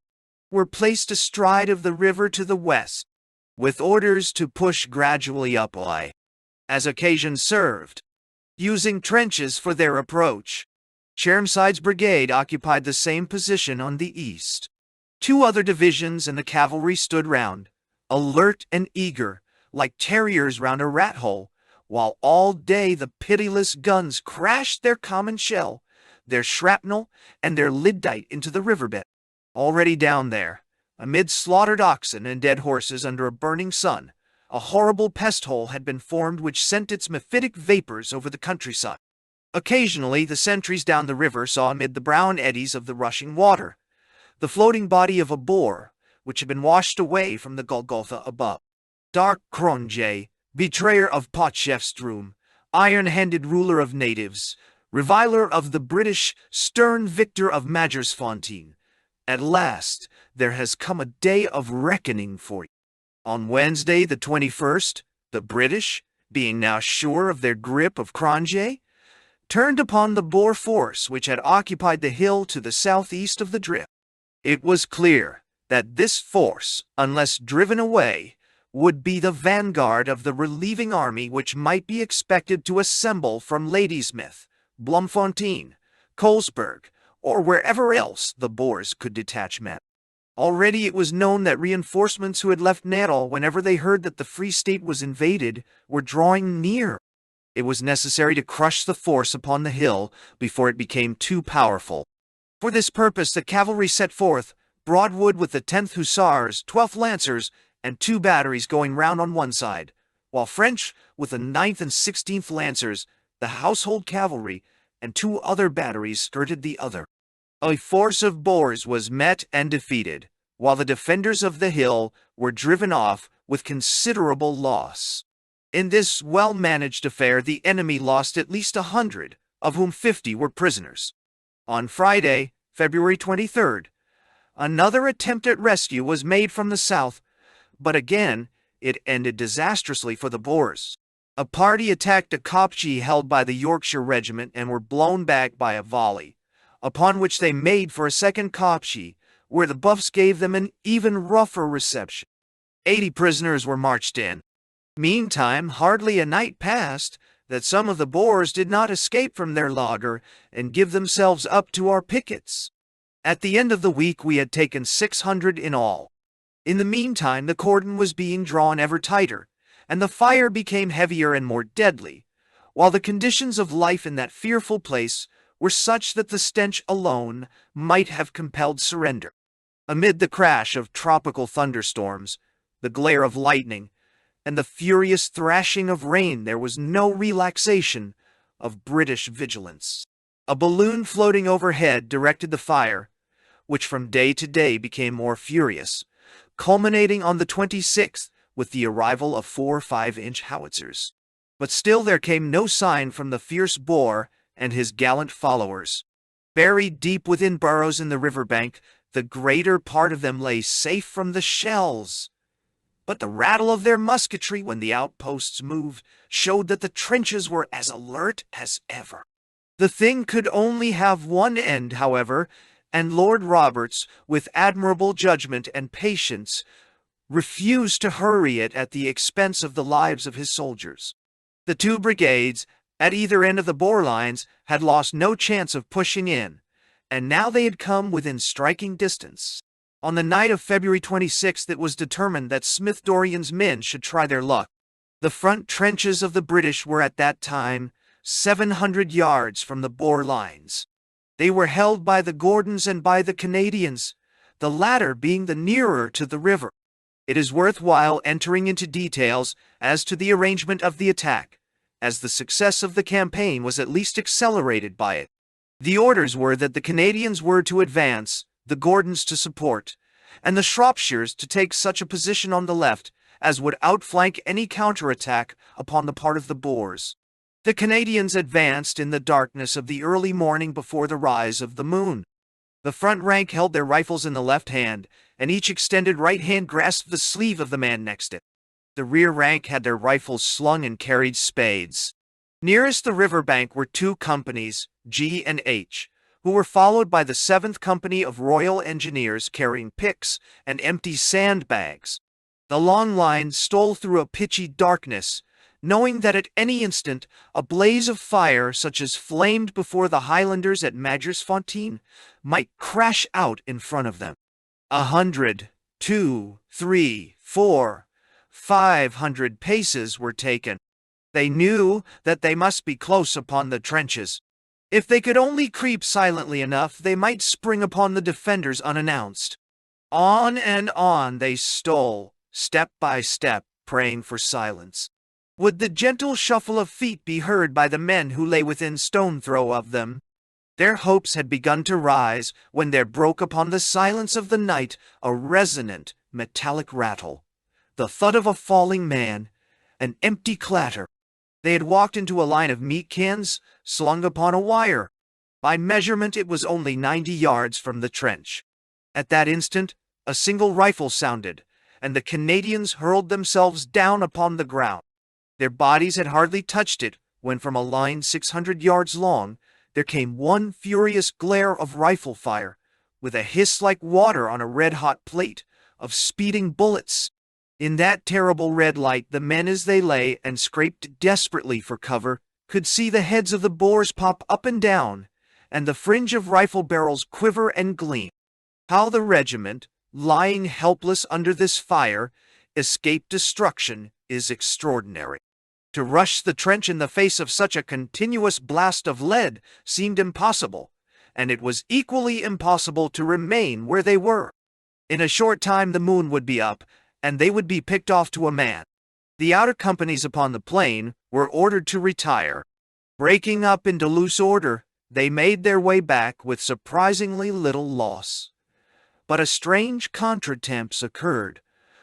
were placed astride of the river to the west, with orders to push gradually up as occasion served, using trenches for their approach. Chermside's brigade occupied the same position on the east. 2 other divisions and the cavalry stood round, alert and eager, like terriers round a rat hole, while all day the pitiless guns crashed their common shell, their shrapnel, and their lyddite into the riverbed. Already down there, amid slaughtered oxen and dead horses under a burning sun, a horrible pest hole had been formed which sent its mephitic vapors over the countryside. Occasionally the sentries down the river saw amid the brown eddies of the rushing water the floating body of a Boer, which had been washed away from the Golgotha above. Dark Cronje, betrayer of Potchefstroom, iron-handed ruler of natives, reviler of the British, stern victor of Magersfontein. At last there has come a day of reckoning for you. On Wednesday the 21st, the British, being now sure of their grip of Cronje, turned upon the Boer force which had occupied the hill to the southeast of the drift. It was clear that this force, unless driven away, would be the vanguard of the relieving army which might be expected to assemble from Ladysmith, Bloemfontein, Colesberg, or wherever else the Boers could detach men. Already it was known that reinforcements who had left Natal whenever they heard that the Free State was invaded were drawing near. It was necessary to crush the force upon the hill before it became too powerful. For this purpose the cavalry set forth, Broadwood with the 10th Hussars, 12th Lancers, and 2 batteries going round on one side, while French with the 9th and 16th Lancers, the household cavalry, and 2 other batteries skirted the other. A force of Boers was met and defeated, while the defenders of the hill were driven off with considerable loss. In this well-managed affair the enemy lost at least 100, of whom 50 were prisoners. On Friday, February 23rd, another attempt at rescue was made from the south, but again it ended disastrously for the Boers. A party attacked a kopje held by the Yorkshire Regiment and were blown back by a volley, upon which they made for a second kopje, where the Buffs gave them an even rougher reception. 80 prisoners were marched in. Meantime, hardly a night passed that some of the Boers did not escape from their lager and give themselves up to our pickets. At the end of the week we had taken 600 in all. In the meantime the cordon was being drawn ever tighter, and the fire became heavier and more deadly, while the conditions of life in that fearful place were such that the stench alone might have compelled surrender. Amid the crash of tropical thunderstorms, the glare of lightning, and the furious thrashing of rain there was no relaxation of British vigilance. A balloon floating overhead directed the fire, which from day to day became more furious, culminating on the 26th with the arrival of 4 5-inch howitzers. But still there came no sign from the fierce Boer and his gallant followers. Buried deep within burrows in the riverbank, the greater part of them lay safe from the shells. But the rattle of their musketry when the outposts moved showed that the trenches were as alert as ever. The thing could only have one end, however, and Lord Roberts, with admirable judgment and patience, refused to hurry it at the expense of the lives of his soldiers. The 2 brigades, at either end of the Boer lines, had lost no chance of pushing in, and now they had come within striking distance. On the night of February 26th, it was determined that Smith Dorrien's men should try their luck. The front trenches of the British were at that time 700 yards from the Boer lines. They were held by the Gordons and by the Canadians, the latter being the nearer to the river. It is worthwhile entering into details as to the arrangement of the attack, as the success of the campaign was at least accelerated by it. The orders were that the Canadians were to advance, the Gordons to support, and the Shropshires to take such a position on the left as would outflank any counterattack upon the part of the Boers. The Canadians advanced in the darkness of the early morning before the rise of the moon. The front rank held their rifles in the left hand, and each extended right hand grasped the sleeve of the man next it. The rear rank had their rifles slung and carried spades. Nearest the river bank were 2 companies, G and H, who were followed by the 7th Company of Royal Engineers carrying picks and empty sandbags. The long line stole through a pitchy darkness, knowing that at any instant a blaze of fire such as flamed before the Highlanders at Magersfontein might crash out in front of them. 100, 2, 3, 4, 500 paces were taken. They knew that they must be close upon the trenches. If they could only creep silently enough, they might spring upon the defenders unannounced. On and on they stole, step by step, praying for silence. Would the gentle shuffle of feet be heard by the men who lay within stone throw of them? Their hopes had begun to rise when there broke upon the silence of the night a resonant, metallic rattle, the thud of a falling man, an empty clatter. They had walked into a line of meat cans slung upon a wire. By measurement, it was only 90 yards from the trench. At that instant, a single rifle sounded, and the Canadians hurled themselves down upon the ground. Their bodies had hardly touched it when from a line 600 yards long there came one furious glare of rifle fire, with a hiss like water on a red-hot plate, of speeding bullets. In that terrible red light, the men as they lay and scraped desperately for cover could see the heads of the Boers pop up and down, and the fringe of rifle barrels quiver and gleam. How the regiment, lying helpless under this fire, escaped destruction is extraordinary. To rush the trench in the face of such a continuous blast of lead seemed impossible, and it was equally impossible to remain where they were. In a short time the moon would be up, and they would be picked off to a man. The outer companies upon the plain were ordered to retire. Breaking up into loose order, they made their way back with surprisingly little loss. But a strange contretemps occurred,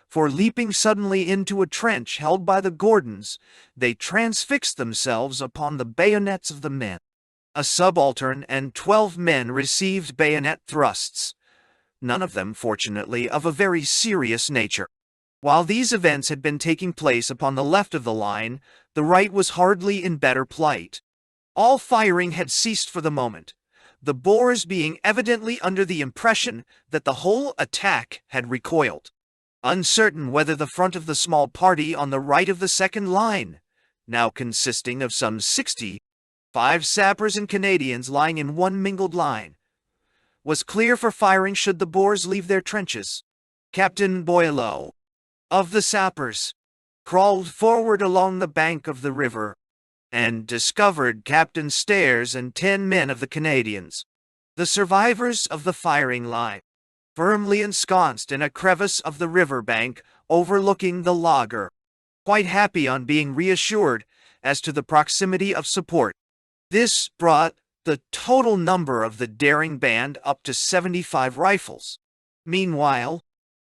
for leaping suddenly into a trench held by the Gordons, they transfixed themselves upon the bayonets of the men. A subaltern and 12 men received bayonet thrusts, none of them, fortunately, of a very serious nature. While these events had been taking place upon the left of the line, the right was hardly in better plight. All firing had ceased for the moment, the Boers being evidently under the impression that the whole attack had recoiled. Uncertain whether the front of the small party on the right of the second line, now consisting of some 60, 5 sappers and Canadians lying in one mingled line, was clear for firing should the Boers leave their trenches. Captain Doyle, of the sappers, crawled forward along the bank of the river, and discovered Captain Stairs and 10 men of the Canadians, the survivors of the firing line, firmly ensconced in a crevice of the river bank overlooking the lager, quite happy on being reassured as to the proximity of support. This brought the total number of the daring band up to 75 rifles. Meanwhile,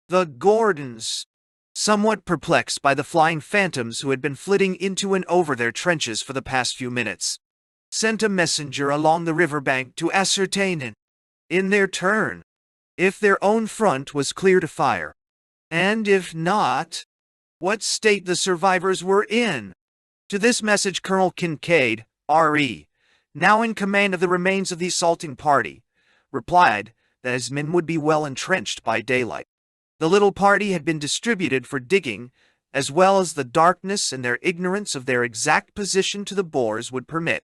the Gordons, somewhat perplexed by the flying phantoms who had been flitting into and over their trenches for the past few minutes, sent a messenger along the river bank to ascertain in their turn, if their own front was clear to fire, and if not, what state the survivors were in. To this message Colonel Kincaid, R.E., now in command of the remains of the assaulting party, replied that his men would be well entrenched by daylight. The little party had been distributed for digging, as well as the darkness and their ignorance of their exact position to the Boers would permit.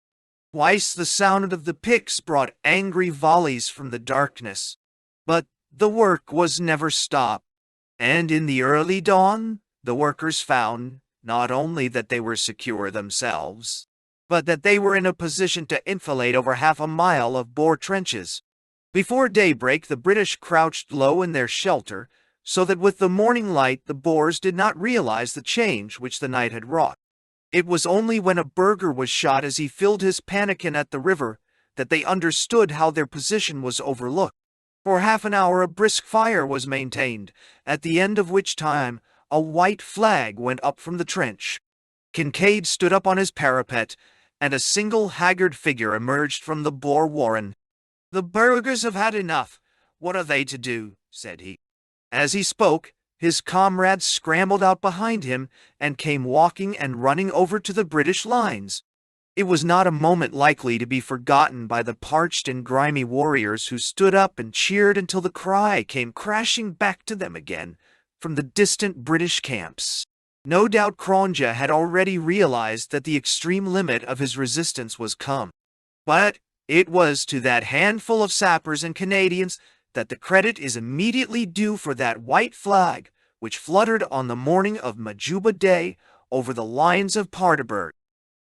Twice the sound of the picks brought angry volleys from the darkness, but The work was never stopped, and in the early dawn, the workers found not only that they were secure themselves, but that they were in a position to enfilade over half a mile of Boer trenches. Before daybreak, the British crouched low in their shelter, so that with the morning light the Boers did not realize the change which the night had wrought. It was only when a burgher was shot as he filled his pannikin at the river that they understood how their position was overlooked. For half an hour a brisk fire was maintained, at the end of which time a white flag went up from the trench. Kincaid stood up on his parapet, and a single haggard figure emerged from the Boer warren. "The burghers have had enough. What are they to do?" said he. As he spoke, his comrades scrambled out behind him and came walking and running over to the British lines. It was not a moment likely to be forgotten by the parched and grimy warriors who stood up and cheered until the cry came crashing back to them again from the distant British camps. No doubt Cronje had already realized that the extreme limit of his resistance was come. But it was to that handful of sappers and Canadians that the credit is immediately due for that white flag which fluttered on the morning of Majuba Day over the lines of Paardeberg.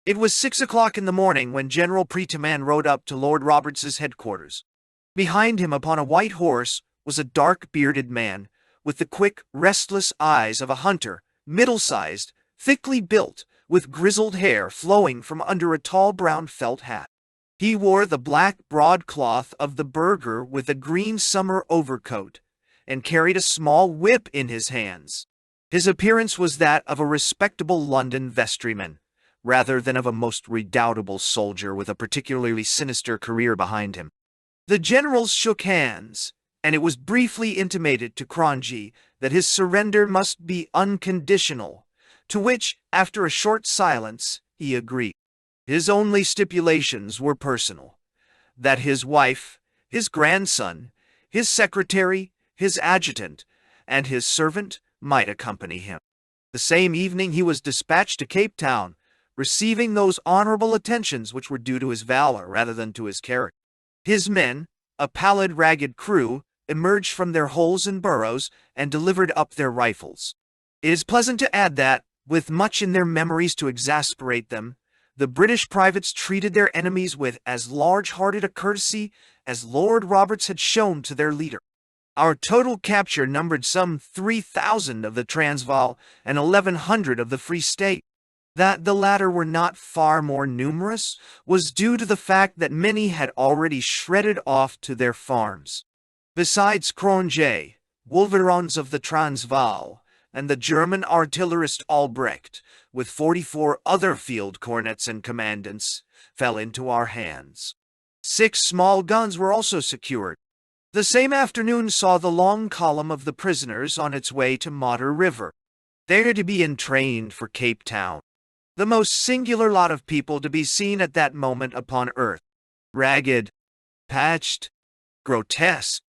It was 6 o'clock in the morning when General Preeteman rode up to Lord Roberts's headquarters. Behind him upon a white horse was a dark-bearded man, with the quick, restless eyes of a hunter, middle-sized, thickly built, with grizzled hair flowing from under a tall brown felt hat. He wore the black broadcloth of the burgher with a green summer overcoat, and carried a small whip in his hands. His appearance was that of a respectable London vestryman, rather than of a most redoubtable soldier with a particularly sinister career behind him. The generals shook hands, and it was briefly intimated to Cronje that his surrender must be unconditional, to which, after a short silence, he agreed. His only stipulations were personal: that his wife, his grandson, his secretary, his adjutant, and his servant might accompany him. The same evening he was dispatched to Cape Town, receiving those honorable attentions which were due to his valor rather than to his character. His men, a pallid, ragged crew, emerged from their holes and burrows and delivered up their rifles. It is pleasant to add that, with much in their memories to exasperate them, the British privates treated their enemies with as large-hearted a courtesy as Lord Roberts had shown to their leader. Our total capture numbered some 3,000 of the Transvaal and 1,100 of the Free State. That the latter were not far more numerous was due to the fact that many had already shredded off to their farms. Besides Cronje, Wolverons of the Transvaal, and the German artillerist Albrecht, with 44 other field cornets and commandants, fell into our hands. 6 small guns were also secured. The same afternoon saw the long column of the prisoners on its way to Modder River, there to be entrained for Cape Town. The most singular lot of people to be seen at that moment upon earth. Ragged, patched, grotesque,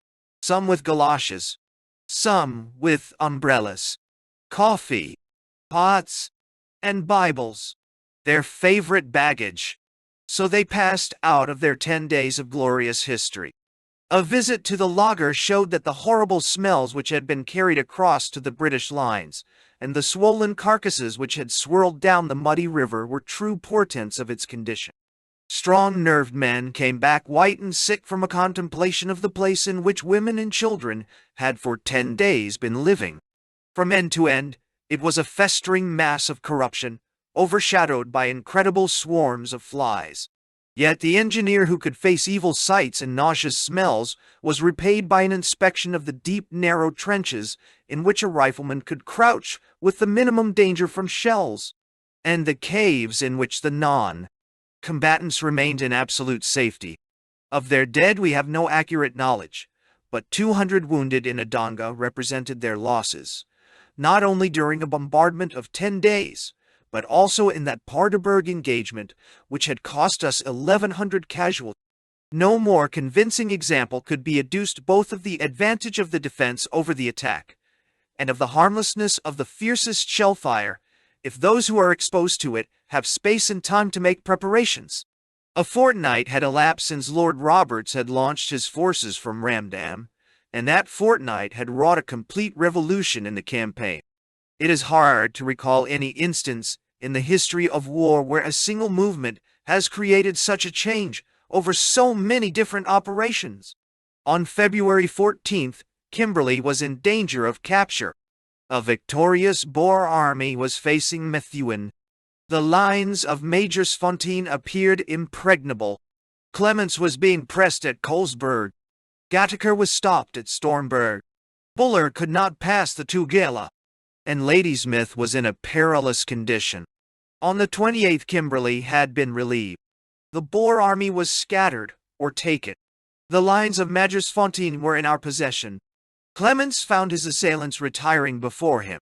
some with galoshes, some with umbrellas, coffee, pots, and Bibles, their favorite baggage. So they passed out of their 10 days of glorious history. A visit to the lager showed that the horrible smells which had been carried across to the British lines, and the swollen carcasses which had swirled down the muddy river were true portents of its condition. Strong-nerved men came back white and sick from a contemplation of the place in which women and children had for 10 days been living. From end to end, it was a festering mass of corruption, overshadowed by incredible swarms of flies. Yet the engineer who could face evil sights and nauseous smells was repaid by an inspection of the deep, narrow trenches in which a rifleman could crouch with the minimum danger from shells, and the caves in which the non-combatants remained in absolute safety. Of their dead we have no accurate knowledge, but 200 wounded in Adonga represented their losses, not only during a bombardment of 10 days, but also in that Paardeberg engagement, which had cost us 1,100 casualties. No more convincing example could be adduced both of the advantage of the defense over the attack, and of the harmlessness of the fiercest shell fire, if those who are exposed to it have space and time to make preparations. A fortnight had elapsed since Lord Roberts had launched his forces from Ramdam, and that fortnight had wrought a complete revolution in the campaign. It is hard to recall any instance in the history of war where a single movement has created such a change over so many different operations. On February 14th, Kimberley was in danger of capture. A victorious Boer army was facing Methuen. The lines of Majorsfontein appeared impregnable. Clements was being pressed at Colesberg. Gattaker was stopped at Stormberg. Buller could not pass the Tugela, and Ladysmith was in a perilous condition. On the 28th, Kimberley had been relieved. The Boer army was scattered or taken. The lines of Majorsfontein were in our possession. Clements found his assailants retiring before him.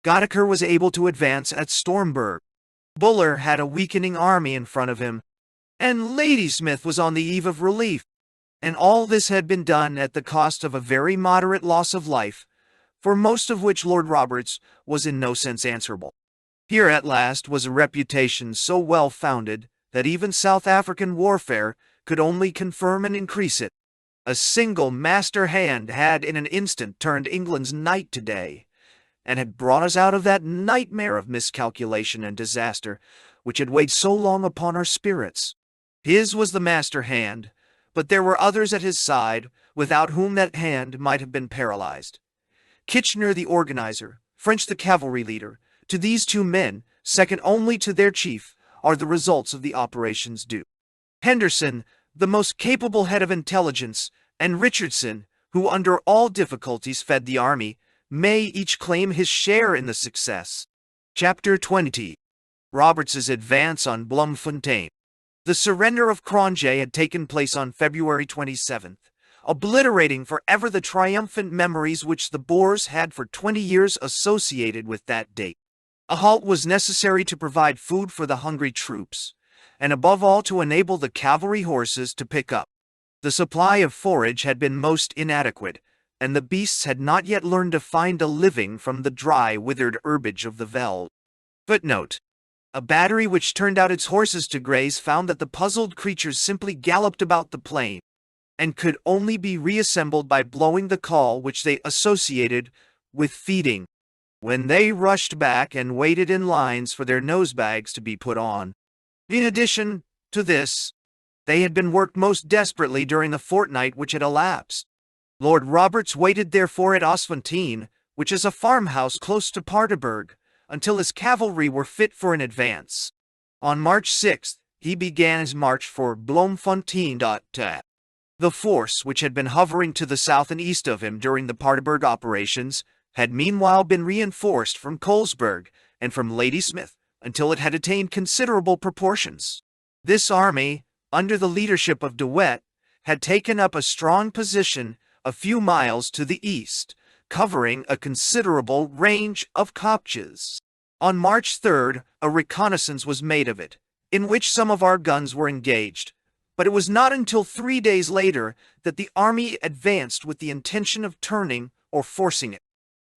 Gattaker was able to advance at Stormberg. Buller had a weakening army in front of him, and Ladysmith was on the eve of relief. And all this had been done at the cost of a very moderate loss of life, for most of which Lord Roberts was in no sense answerable. Here at last was a reputation so well founded that even South African warfare could only confirm and increase it. A single master hand had in an instant turned England's night to day, and had brought us out of that nightmare of miscalculation and disaster which had weighed so long upon our spirits. His was the master hand, but there were others at his side without whom that hand might have been paralyzed. Kitchener the organizer, French the cavalry leader, to these two men, second only to their chief, are the results of the operations due. Henderson, the most capable head of intelligence, and Richardson, who under all difficulties fed the army, may each claim his share in the success. Chapter 20. Roberts's advance on Bloemfontein. The surrender of Cronje had taken place on February 27th, obliterating forever the triumphant memories which the Boers had for 20 years associated with that date. A halt was necessary to provide food for the hungry troops, and above all to enable the cavalry horses to pick up. The supply of forage had been most inadequate, and the beasts had not yet learned to find a living from the dry, withered herbage of the veld. Footnote: a battery which turned out its horses to graze found that the puzzled creatures simply galloped about the plain, and could only be reassembled by blowing the call which they associated with feeding, when they rushed back and waited in lines for their nosebags to be put on. In addition to this, they had been worked most desperately during the fortnight which had elapsed. Lord Roberts waited therefore at Osfontein, which is a farmhouse close to Paardeberg, until his cavalry were fit for an advance. On March 6th, he began his march for Bloemfontein. The force, which had been hovering to the south and east of him during the Paardeberg operations, had meanwhile been reinforced from Colesberg and from Ladysmith until it had attained considerable proportions. This army, under the leadership of De Wet, had taken up a strong position a few miles to the east, covering a considerable range of kopjes. On March 3rd, a reconnaissance was made of it, in which some of our guns were engaged, but it was not until 3 days later that the army advanced with the intention of turning or forcing it.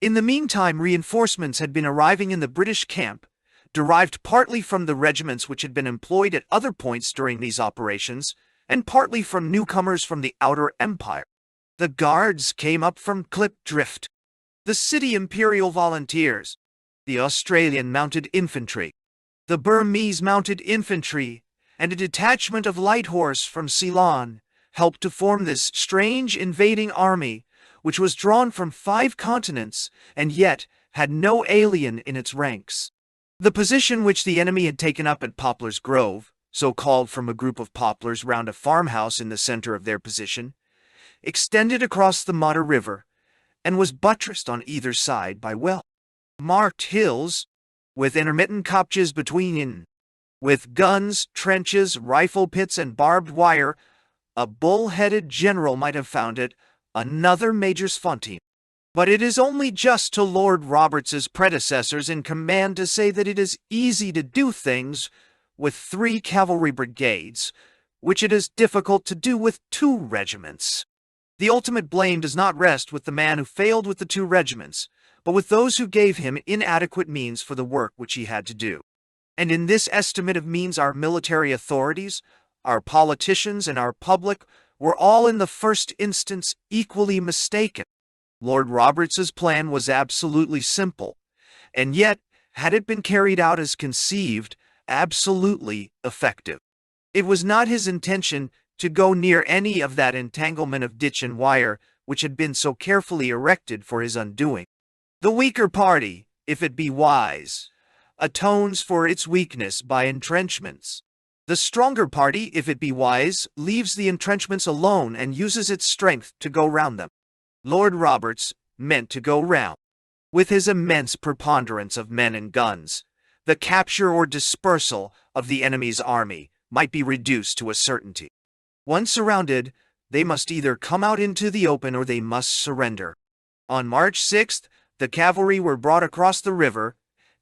In the meantime, reinforcements had been arriving in the British camp, derived partly from the regiments which had been employed at other points during these operations, and partly from newcomers from the Outer Empire. The Guards came up from Klipdrift, the City Imperial Volunteers, the Australian Mounted Infantry, the Burmese Mounted Infantry, and a detachment of light horse from Ceylon helped to form this strange invading army, which was drawn from 5 continents and yet had no alien in its ranks. The position which the enemy had taken up at Poplar's Grove, so called from a group of poplars round a farmhouse in the center of their position, extended across the Modder River, and was buttressed on either side by well-marked hills, with intermittent kopjes between. With guns, trenches, rifle pits, and barbed wire, a bull-headed general might have found it another Majorsfontein. But it is only just to Lord Roberts's predecessors in command to say that it is easy to do things with 3 cavalry brigades, which it is difficult to do with 2 regiments. The ultimate blame does not rest with the man who failed with the 2 regiments, but with those who gave him inadequate means for the work which he had to do. And in this estimate of means our military authorities, our politicians, and our public were all in the first instance equally mistaken. Lord Roberts's plan was absolutely simple, and yet, had it been carried out as conceived, absolutely effective. It was not his intention to go near any of that entanglement of ditch and wire which had been so carefully erected for his undoing. The weaker party, if it be wise, atones for its weakness by entrenchments. The stronger party, if it be wise, leaves the entrenchments alone and uses its strength to go round them. Lord Roberts meant to go round. With his immense preponderance of men and guns, the capture or dispersal of the enemy's army might be reduced to a certainty. Once surrounded, they must either come out into the open or they must surrender. On March 6th, the cavalry were brought across the river,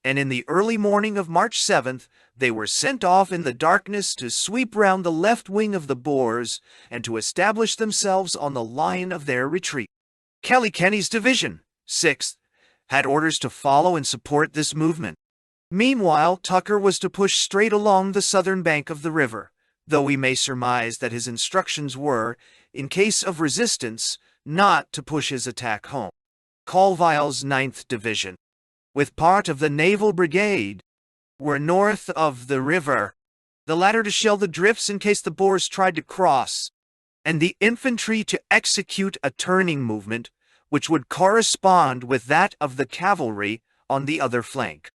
and in the early morning of March 7th, they were sent off in the darkness to sweep round the left wing of the Boers and to establish themselves on the line of their retreat. Kelly-Kenny's division, 6th, had orders to follow and support this movement. Meanwhile, Tucker was to push straight along the southern bank of the river, though we may surmise that his instructions were, in case of resistance, not to push his attack home. Colville's 9th Division, with part of the Naval Brigade, were north of the river, the latter to shell the drifts in case the Boers tried to cross, and the infantry to execute a turning movement which would correspond with that of the cavalry on the other flank.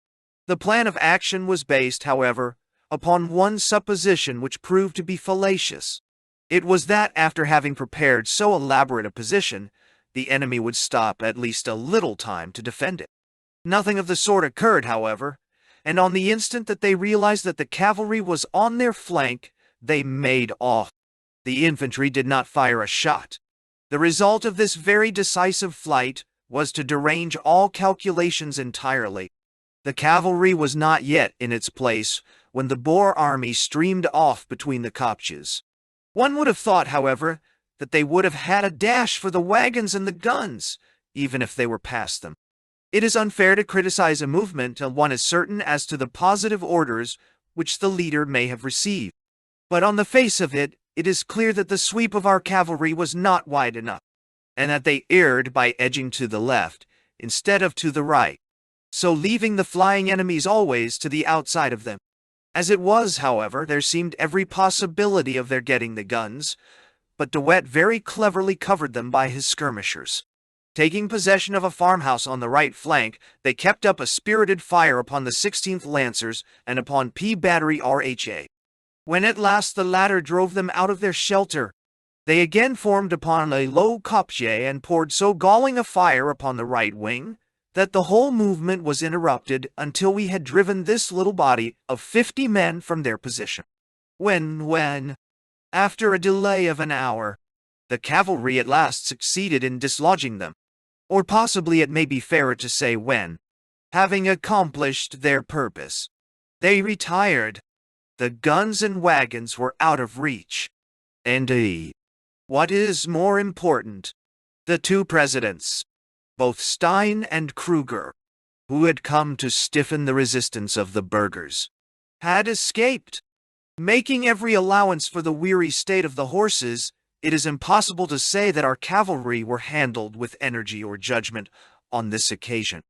The plan of action was based, however, upon one supposition which proved to be fallacious. It was that after having prepared so elaborate a position, the enemy would stop at least a little time to defend it. Nothing of the sort occurred, however, and on the instant that they realized that the cavalry was on their flank, they made off. The infantry did not fire a shot. The result of this very decisive flight was to derange all calculations entirely. The cavalry was not yet in its place when the Boer army streamed off between the kopjes. One would have thought, however, that they would have had a dash for the wagons and the guns, even if they were past them. It is unfair to criticize a movement till one is certain as to the positive orders which the leader may have received. But on the face of it, it is clear that the sweep of our cavalry was not wide enough, and that they erred by edging to the left instead of to the right, so leaving the flying enemies always to the outside of them. As it was, however, there seemed every possibility of their getting the guns, but De Wet very cleverly covered them by his skirmishers. Taking possession of a farmhouse on the right flank, they kept up a spirited fire upon the 16th Lancers and upon P Battery RHA. When at last the latter drove them out of their shelter, they again formed upon a low kopje and poured so galling a fire upon the right wing that the whole movement was interrupted until we had driven this little body of 50 men from their position. When, after a delay of an hour, the cavalry at last succeeded in dislodging them, or possibly it may be fairer to say when, having accomplished their purpose, they retired. The guns and wagons were out of reach. Indeed, what is more important, the two presidents, both Stein and Kruger, who had come to stiffen the resistance of the burghers, had escaped. Making every allowance for the weary state of the horses, it is impossible to say that our cavalry were handled with energy or judgment on this occasion.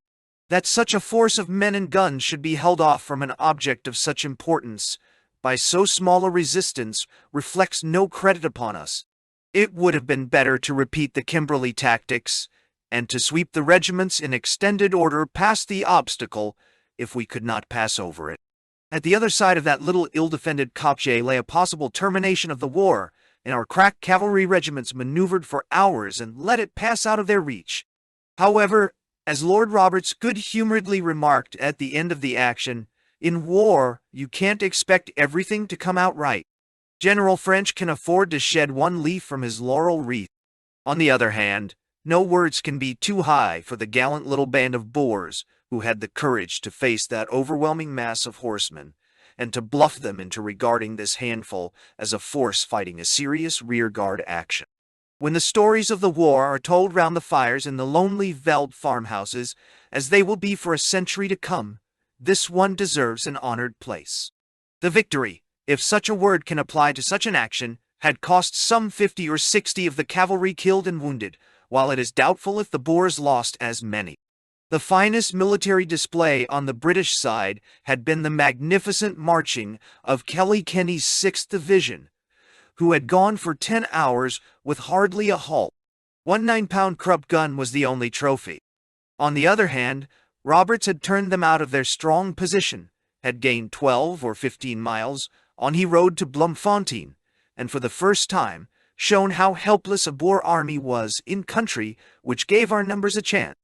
That such a force of men and guns should be held off from an object of such importance by so small a resistance reflects no credit upon us. It would have been better to repeat the Kimberley tactics and to sweep the regiments in extended order past the obstacle if we could not pass over it. At the other side of that little ill-defended kopje lay a possible termination of the war, and our crack cavalry regiments maneuvered for hours and let it pass out of their reach. However, as Lord Roberts good-humoredly remarked at the end of the action, in war, you can't expect everything to come out right. General French can afford to shed one leaf from his laurel wreath. On the other hand, no words can be too high for the gallant little band of Boers who had the courage to face that overwhelming mass of horsemen, and to bluff them into regarding this handful as a force fighting a serious rearguard action. When the stories of the war are told round the fires in the lonely Veld farmhouses, as they will be for a century to come, this one deserves an honored place. The victory, if such a word can apply to such an action, had cost some 50 or 60 of the cavalry killed and wounded, while it is doubtful if the Boers lost as many. The finest military display on the British side had been the magnificent marching of Kenny's 6th Division, who had gone for 10 hours with hardly a halt. One 9-pound Krupp gun was the only trophy. On the other hand, Roberts had turned them out of their strong position, had gained 12 or 15 miles on he rode to Bloemfontein, and for the first time shown how helpless a Boer army was in country which gave our numbers a chance.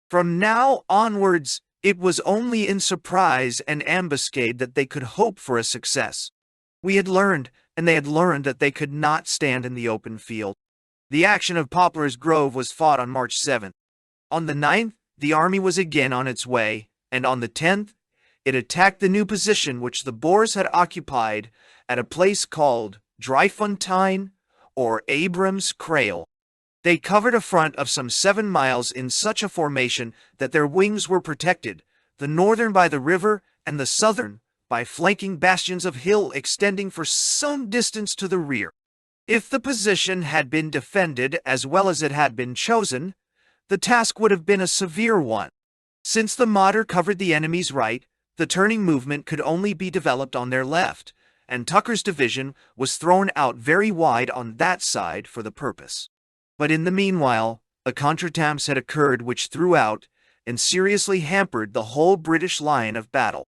From now onwards, it was only in surprise and ambuscade that they could hope for a success. We had learned, and they had learned, that they could not stand in the open field. The action of Poplar's Grove was fought on March 7th. On the 9th, the army was again on its way, and on the 10th, it attacked the new position which the Boers had occupied at a place called Dryfontein or Abrams Kraal. They covered a front of some 7 miles in such a formation that their wings were protected, the northern by the river and the southern by flanking bastions of hill extending for some distance to the rear. If the position had been defended as well as it had been chosen, the task would have been a severe one. Since the Modder covered the enemy's right, the turning movement could only be developed on their left, and Tucker's division was thrown out very wide on that side for the purpose. But in the meanwhile, a contretemps had occurred which threw out and seriously hampered the whole British line of battle.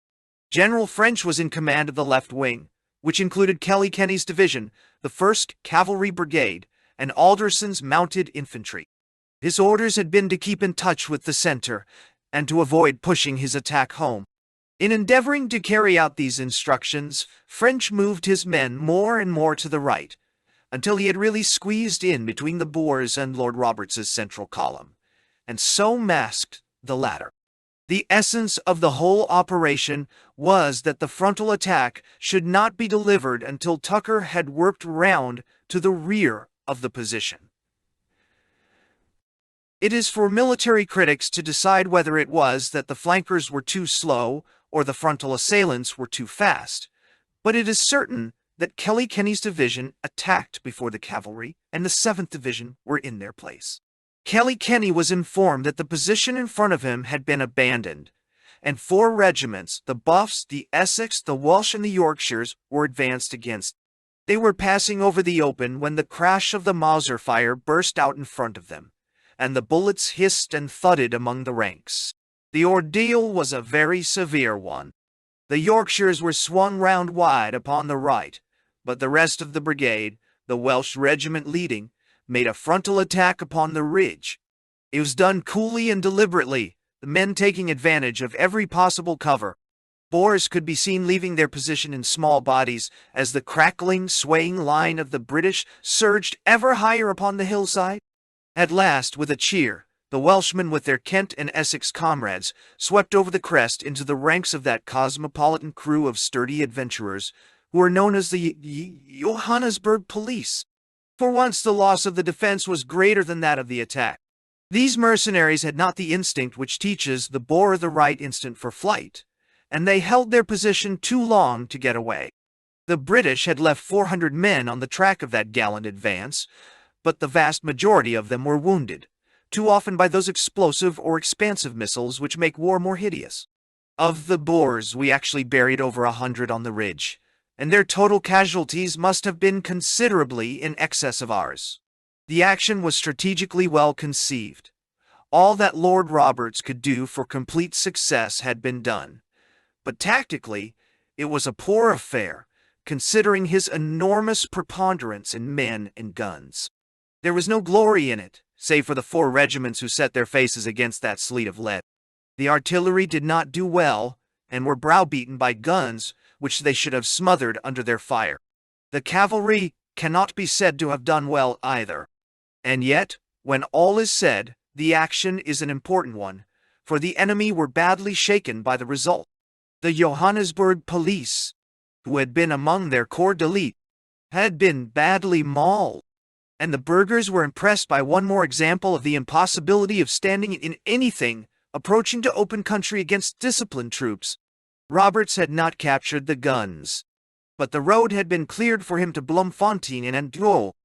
General French was in command of the left wing, which included Kenny's division, the 1st Cavalry Brigade, and Alderson's mounted infantry. His orders had been to keep in touch with the center and to avoid pushing his attack home. In endeavoring to carry out these instructions, French moved his men more and more to the right, until he had really squeezed in between the Boers and Lord Roberts's central column, and so masked the latter. The essence of the whole operation was that the frontal attack should not be delivered until Tucker had worked round to the rear of the position. It is for military critics to decide whether it was that the flankers were too slow or the frontal assailants were too fast, but it is certain that Kenny's division attacked before the cavalry and the 7th Division were in their place. Kenny was informed that the position in front of him had been abandoned, and 4 regiments, the Buffs, the Essex, the Welsh, and the Yorkshires, were advanced against. They were passing over the open when the crash of the Mauser fire burst out in front of them, and the bullets hissed and thudded among the ranks. The ordeal was a very severe one. The Yorkshires were swung round wide upon the right, but the rest of the brigade, the Welsh regiment leading, made a frontal attack upon the ridge. It was done coolly and deliberately, the men taking advantage of every possible cover. Boers could be seen leaving their position in small bodies as the crackling, swaying line of the British surged ever higher upon the hillside. At last, with a cheer, the Welshmen with their Kent and Essex comrades swept over the crest into the ranks of that cosmopolitan crew of sturdy adventurers who were known as the Johannesburg Police. For once the loss of the defense was greater than that of the attack. These mercenaries had not the instinct which teaches the Boer the right instant for flight, and they held their position too long to get away. The British had left 400 men on the track of that gallant advance, but the vast majority of them were wounded, too often by those explosive or expansive missiles which make war more hideous. Of the Boers, we actually buried over 100 on the ridge, and their total casualties must have been considerably in excess of ours. The action was strategically well conceived. All that Lord Roberts could do for complete success had been done, but tactically, it was a poor affair, considering his enormous preponderance in men and guns. There was no glory in it, save for the 4 regiments who set their faces against that sleet of lead. The artillery did not do well, and were browbeaten by guns which they should have smothered under their fire. The cavalry cannot be said to have done well either. And yet, when all is said, the action is an important one, for the enemy were badly shaken by the result. The Johannesburg Police, who had been among their corps d'élite, had been badly mauled, and the burghers were impressed by one more example of the impossibility of standing in anything approaching to open country against disciplined troops. Roberts had not captured the guns, but the road had been cleared for him to Bloemfontein and Doyle.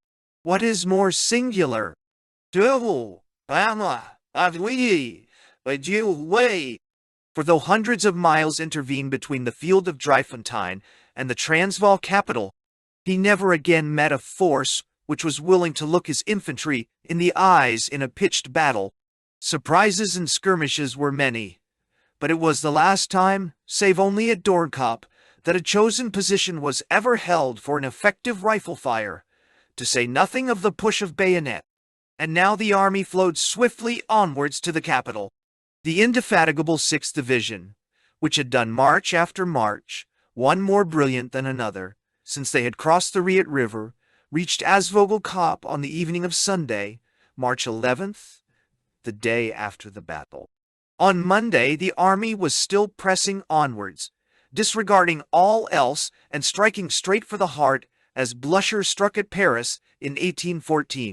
What is more singular? Doyle, for though hundreds of miles intervened between the field of Driefontein and the Transvaal capital, he never again met a force which was willing to look his infantry in the eyes in a pitched battle. Surprises and skirmishes were many, but it was the last time, save only at Doornkop, that a chosen position was ever held for an effective rifle fire, to say nothing of the push of bayonet. And now the army flowed swiftly onwards to the capital. The indefatigable 6th Division, which had done march after march, one more brilliant than another, since they had crossed the Riet River, reached Asvogelkop on the evening of Sunday, March 11th, the day after the battle. On Monday, the army was still pressing onwards, disregarding all else and striking straight for the heart as Blucher struck at Paris in 1814.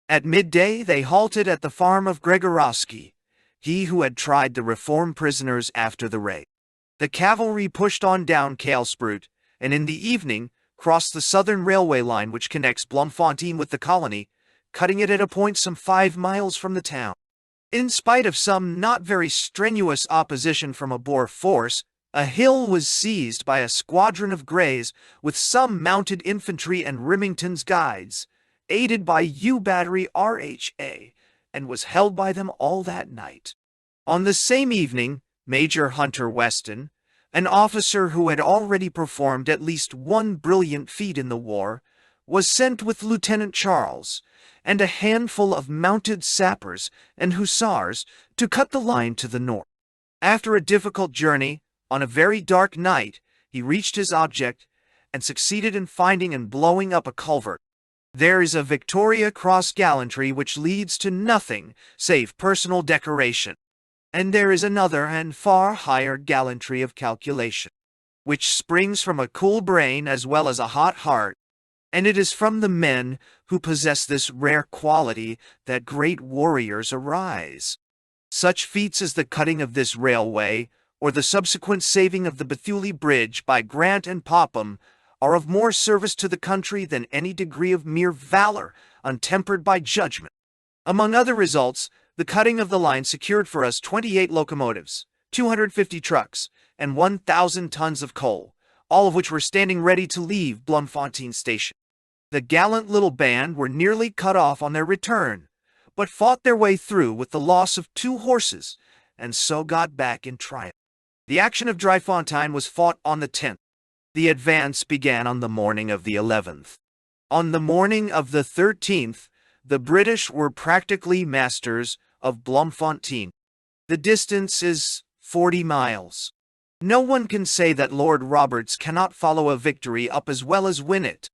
At midday, they halted at the farm of Gregorowski, he who had tried the reform prisoners after the raid. The cavalry pushed on down Kalsproot, and in the evening crossed the southern railway line which connects Bloemfontein with the colony, cutting it at a point some 5 miles from the town. In spite of some not very strenuous opposition from a Boer force, a hill was seized by a squadron of Greys with some mounted infantry and Remington's guides, aided by U Battery RHA, and was held by them all that night. On the same evening, Major Hunter Weston, an officer who had already performed at least one brilliant feat in the war, was sent with Lieutenant Charles and a handful of mounted sappers and hussars to cut the line to the north. After a difficult journey, on a very dark night, he reached his object and succeeded in finding and blowing up a culvert. There is a Victoria Cross gallantry which leads to nothing save personal decoration. And there is another and far higher gallantry of calculation, which springs from a cool brain as well as a hot heart, and it is from the men who possess this rare quality that great warriors arise. Such feats as the cutting of this railway, or the subsequent saving of the Bethune Bridge by Grant and Popham, are of more service to the country than any degree of mere valor untempered by judgment. Among other results, the cutting of the line secured for us 28 locomotives, 250 trucks, and 1,000 tons of coal, all of which were standing ready to leave Bloemfontein Station. The gallant little band were nearly cut off on their return, but fought their way through with the loss of 2 horses, and so got back in triumph. The action of Driefontein was fought on the 10th. The advance began on the morning of the 11th. On the morning of the 13th, the British were practically masters of Bloemfontein. The distance is 40 miles. No one can say that Lord Roberts cannot follow a victory up as well as win it.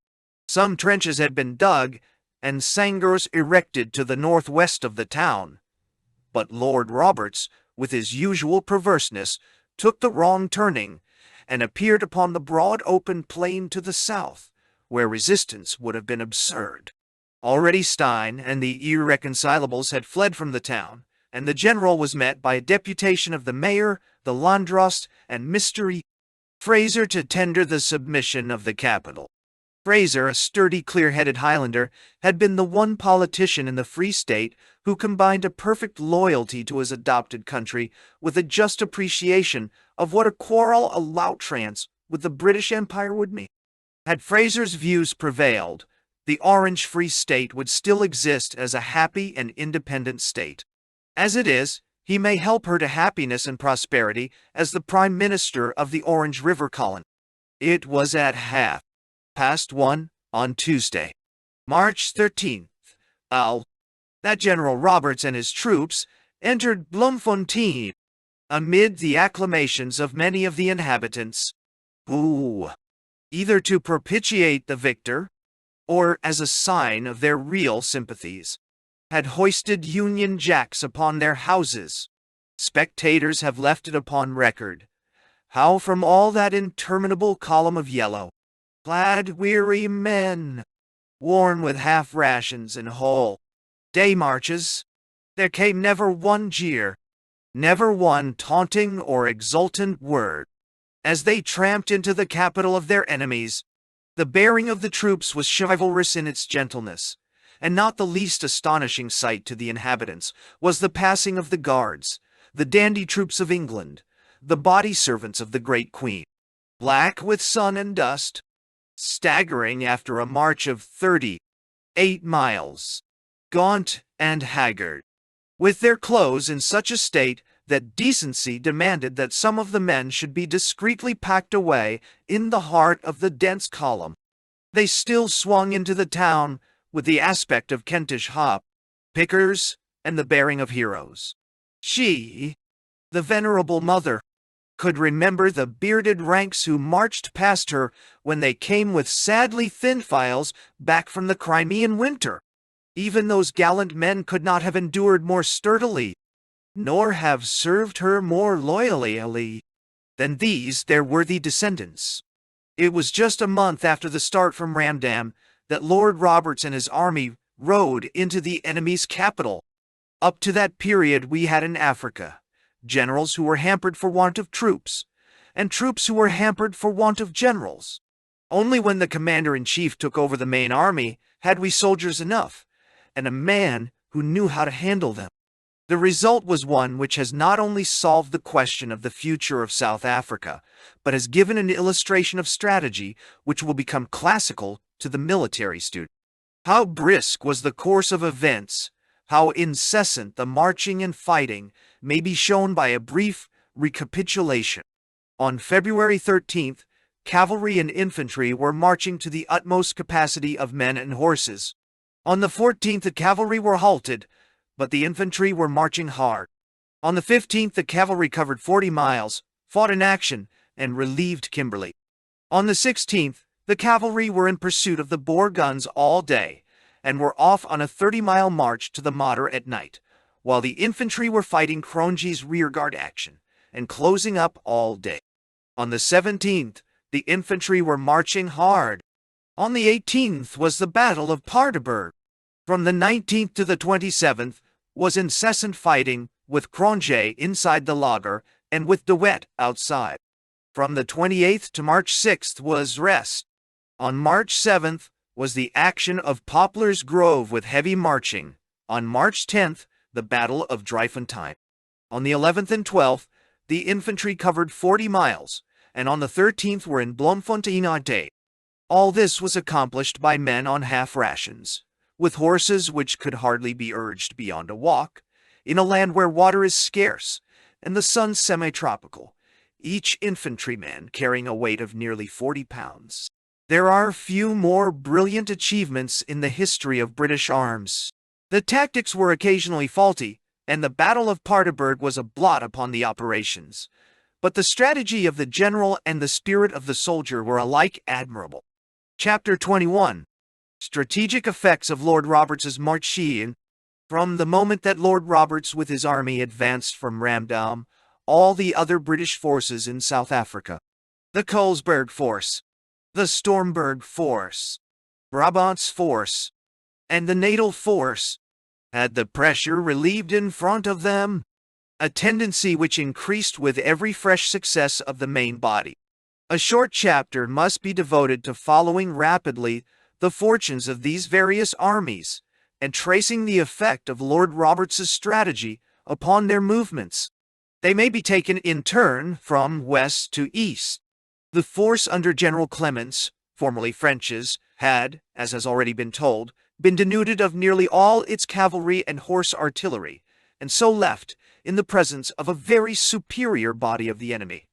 Some trenches had been dug and sangars erected to the northwest of the town. But Lord Roberts, with his usual perverseness, took the wrong turning and appeared upon the broad open plain to the south, where resistance would have been absurd. Already Stein and the irreconcilables had fled from the town, and the general was met by a deputation of the mayor, the Landdrost, and Mr. Fraser to tender the submission of the capital. Fraser, a sturdy, clear-headed Highlander, had been the one politician in the Free State who combined a perfect loyalty to his adopted country with a just appreciation of what a quarrel a l'outrance with the British Empire would mean. Had Fraser's views prevailed, the Orange Free State would still exist as a happy and independent state. As it is, he may help her to happiness and prosperity as the Prime Minister of the Orange River colony. It was at 1:30 on Tuesday, March 13th, that General Roberts and his troops entered Bloemfontein amid the acclamations of many of the inhabitants, who, either to propitiate the victor, or as a sign of their real sympathies, had hoisted Union Jacks upon their houses. Spectators have left it upon record how from all that interminable column of yellow, clad weary men, worn with half rations and whole day marches, there came never one jeer, never one taunting or exultant word, as they tramped into the capital of their enemies, The bearing of the troops was chivalrous in its gentleness, and not the least astonishing sight to the inhabitants was the passing of the guards, the dandy troops of England, the body servants of the great Queen, black with sun and dust, staggering after a march of 38 miles, gaunt and haggard, with their clothes in such a state that decency demanded that some of the men should be discreetly packed away in the heart of the dense column. They still swung into the town with the aspect of Kentish hop pickers and the bearing of heroes. She, the venerable mother, could remember the bearded ranks who marched past her when they came with sadly thin files back from the Crimean winter. Even those gallant men could not have endured more sturdily, nor have served her more loyally than these their worthy descendants. It was just a month after the start from Ramdam that Lord Roberts and his army rode into the enemy's capital. Up to that period we had in Africa generals who were hampered for want of troops, and troops who were hampered for want of generals. Only when the commander-in-chief took over the main army had we soldiers enough, and a man who knew how to handle them. The result was one which has not only solved the question of the future of South Africa, but has given an illustration of strategy which will become classical to the military student. How brisk was the course of events, how incessant the marching and fighting, may be shown by a brief recapitulation. On February 13th, cavalry and infantry were marching to the utmost capacity of men and horses. On the 14th, the cavalry were halted, but the infantry were marching hard. On the 15th, the cavalry covered 40 miles, fought in action, and relieved Kimberley. On the 16th, the cavalry were in pursuit of the Boer guns all day, and were off on a 30-mile march to the Modder at night, while the infantry were fighting Cronje's rearguard action, and closing up all day. On the 17th, the infantry were marching hard. On the 18th was the Battle of Paardeberg. From the 19th to the 27th was incessant fighting, with Cronje inside the laager and with De Wet outside. From the 28th to March 6th was rest. On March 7th was the action of Poplar's Grove with heavy marching. On March 10th, the Battle of Driefontein. On the 11th and 12th, the infantry covered 40 miles, and on the 13th were in Bloemfontein. All this was accomplished by men on half rations, with horses which could hardly be urged beyond a walk, in a land where water is scarce, and the sun semi-tropical, each infantryman carrying a weight of nearly 40 pounds. There are few more brilliant achievements in the history of British arms. The tactics were occasionally faulty, and the Battle of Paardeberg was a blot upon the operations. But the strategy of the general and the spirit of the soldier were alike admirable. Chapter 21. Strategic Effects of Lord Roberts's March. From the moment that Lord Roberts with his army advanced from Ramdam, all the other British forces in South Africa, the Colesberg Force, the Stormberg Force, Brabant's Force, and the Natal Force, had the pressure relieved in front of them, a tendency which increased with every fresh success of the main body. A short chapter must be devoted to following rapidly the fortunes of these various armies, and tracing the effect of Lord Roberts's strategy upon their movements. They may be taken in turn from west to east. The force under General Clements, formerly French's, had, as has already been told, been denuded of nearly all its cavalry and horse artillery, and so left in the presence of a very superior body of the enemy.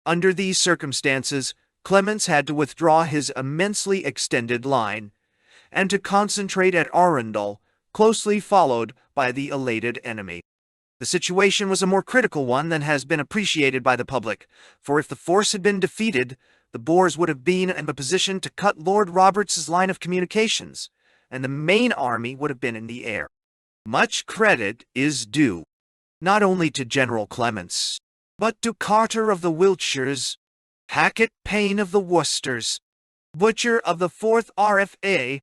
Under these circumstances, Clements had to withdraw his immensely extended line, and to concentrate at Arundel, closely followed by the elated enemy. The situation was a more critical one than has been appreciated by the public, for if the force had been defeated, the Boers would have been in a position to cut Lord Roberts's line of communications, and the main army would have been in the air. Much credit is due, not only to General Clements, but to Carter of the Wiltshires, Hackett Payne of the Worcesters, Butcher of the 4th RFA,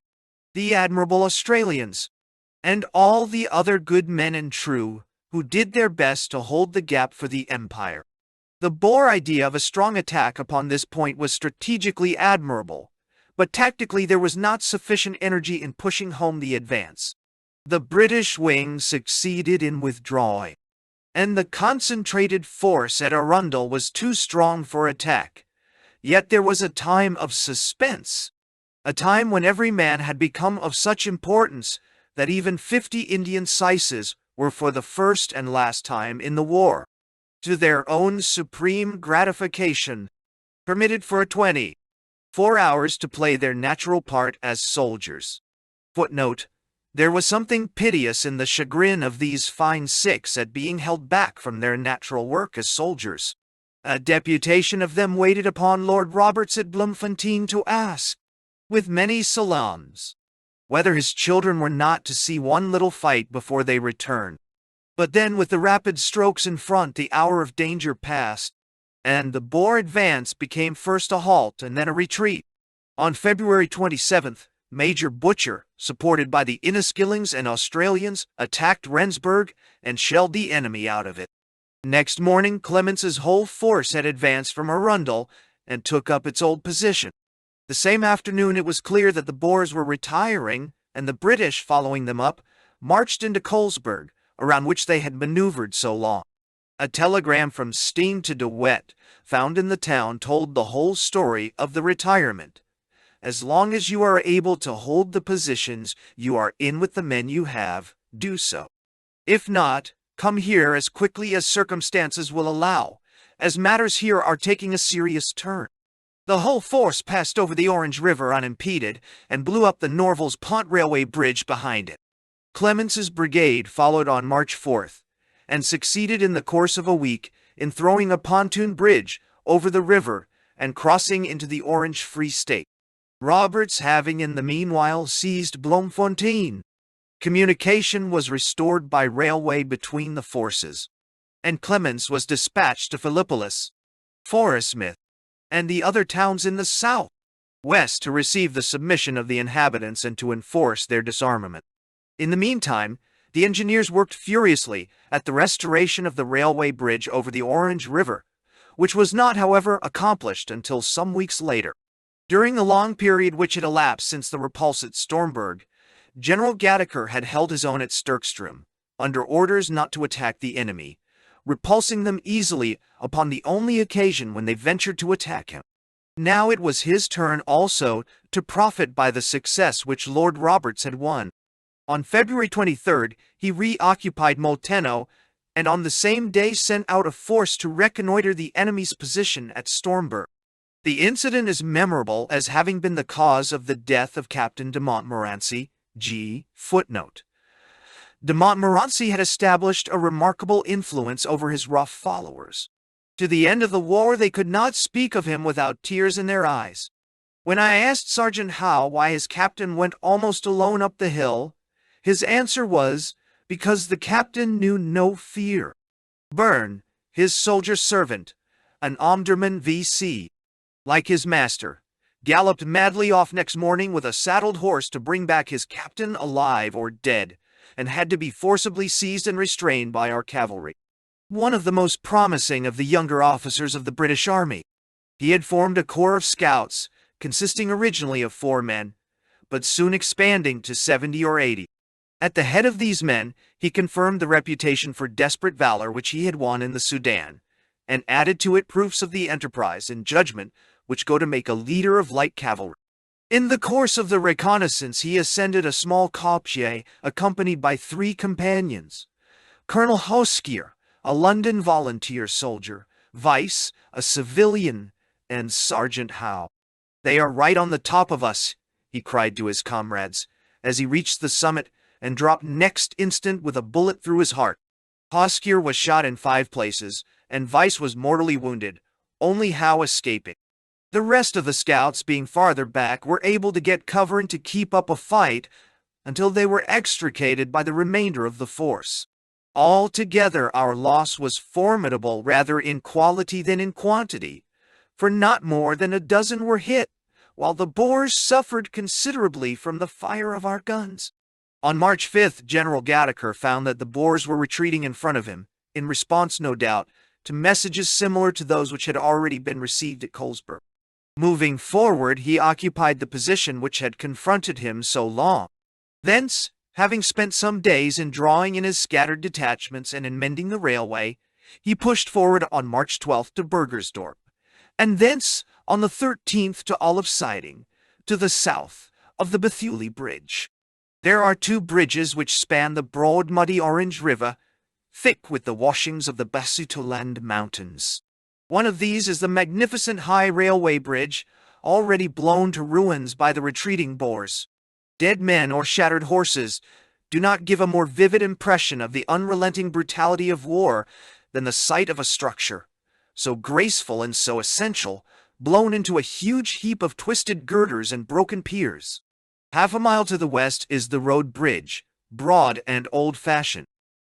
the admirable Australians, and all the other good men and true, who did their best to hold the gap for the Empire. The Boer idea of a strong attack upon this point was strategically admirable, but tactically there was not sufficient energy in pushing home the advance. The British wing succeeded in withdrawing, and the concentrated force at Arundel was too strong for attack. Yet there was a time of suspense, a time when every man had become of such importance that even 50 Indian saises were for the first and last time in the war, to their own supreme gratification, permitted for 24 hours to play their natural part as soldiers. Footnote: there was something piteous in the chagrin of these fine Sikhs at being held back from their natural work as soldiers. A deputation of them waited upon Lord Roberts at Bloemfontein to ask, with many salams, whether his children were not to see one little fight before they returned. But then, with the rapid strokes in front, the hour of danger passed, and the Boer advance became first a halt and then a retreat. On February 27th, Major Butcher, supported by the Inniskillings and Australians, attacked Rensburg and shelled the enemy out of it. Next morning, Clemens's whole force had advanced from Arundel and took up its old position. The same afternoon it was clear that the Boers were retiring, and the British, following them up, marched into Colesberg, around which they had maneuvered so long. A telegram from Steen to De Wet, found in the town, told the whole story of the retirement. As long as you are able to hold the positions you are in with the men you have, do so. If not, come here as quickly as circumstances will allow, as matters here are taking a serious turn. The whole force passed over the Orange River unimpeded and blew up the Norval's Pont Railway bridge behind it. Clemens's brigade followed on March 4th, and succeeded in the course of a week in throwing a pontoon bridge over the river and crossing into the Orange Free State, Roberts having in the meanwhile seized Bloemfontein. Communication was restored by railway between the forces, and Clemens was dispatched to Philippolis, Forest-Smith, and the other towns in the south west to receive the submission of the inhabitants and to enforce their disarmament. In the meantime, the engineers worked furiously at the restoration of the railway bridge over the Orange River, which was not, however, accomplished until some weeks later. During the long period which had elapsed since the repulse at Stormberg, General Gattaker had held his own at Sturkstrom, under orders not to attack the enemy, repulsing them easily upon the only occasion when they ventured to attack him. Now it was his turn also to profit by the success which Lord Roberts had won. On February 23rd, he reoccupied Molteno, and on the same day sent out a force to reconnoiter the enemy's position at Stormberg. The incident is memorable as having been the cause of the death of Captain de Montmorency. Footnote: de Montmorency had established a remarkable influence over his rough followers. To the end of the war they could not speak of him without tears in their eyes. When I asked Sergeant Howe why his captain went almost alone up the hill, his answer was, because the captain knew no fear. Byrne, his soldier servant, an Omdurman V.C., like his master, galloped madly off next morning with a saddled horse to bring back his captain alive or dead, and had to be forcibly seized and restrained by our cavalry. One of the most promising of the younger officers of the British Army. He had formed a corps of scouts, consisting originally of 4 men, but soon expanding to 70 or 80. At the head of these men, he confirmed the reputation for desperate valor which he had won in the Sudan, and added to it proofs of the enterprise and judgment which go to make a leader of light cavalry. In the course of the reconnaissance he ascended a small kopje accompanied by 3 companions: Colonel Hoskier, a London volunteer soldier, Weiss, a civilian, and Sergeant Howe. "They are right on the top of us," he cried to his comrades, as he reached the summit and dropped next instant with a bullet through his heart. Hoskier was shot in 5 places, and Weiss was mortally wounded, only Howe escaping. The rest of the scouts, being farther back, were able to get cover and to keep up a fight until they were extricated by the remainder of the force. Altogether, our loss was formidable rather in quality than in quantity, for not more than a dozen were hit, while the Boers suffered considerably from the fire of our guns. On March 5th, General Gadaker found that the Boers were retreating in front of him, in response, no doubt, to messages similar to those which had already been received at Colesburg. Moving forward, he occupied the position which had confronted him so long. Thence, having spent some days in drawing in his scattered detachments and in mending the railway, he pushed forward on March 12th to Burgersdorp, and thence on the 13th to Olive Siding, to the south of the Bethune Bridge. There are two bridges which span the broad muddy Orange River, thick with the washings of the Basutoland Mountains. One of these is the magnificent high railway bridge, already blown to ruins by the retreating Boers. Dead men or shattered horses do not give a more vivid impression of the unrelenting brutality of war than the sight of a structure, so graceful and so essential, blown into a huge heap of twisted girders and broken piers. Half a mile to the west is the road bridge, broad and old-fashioned.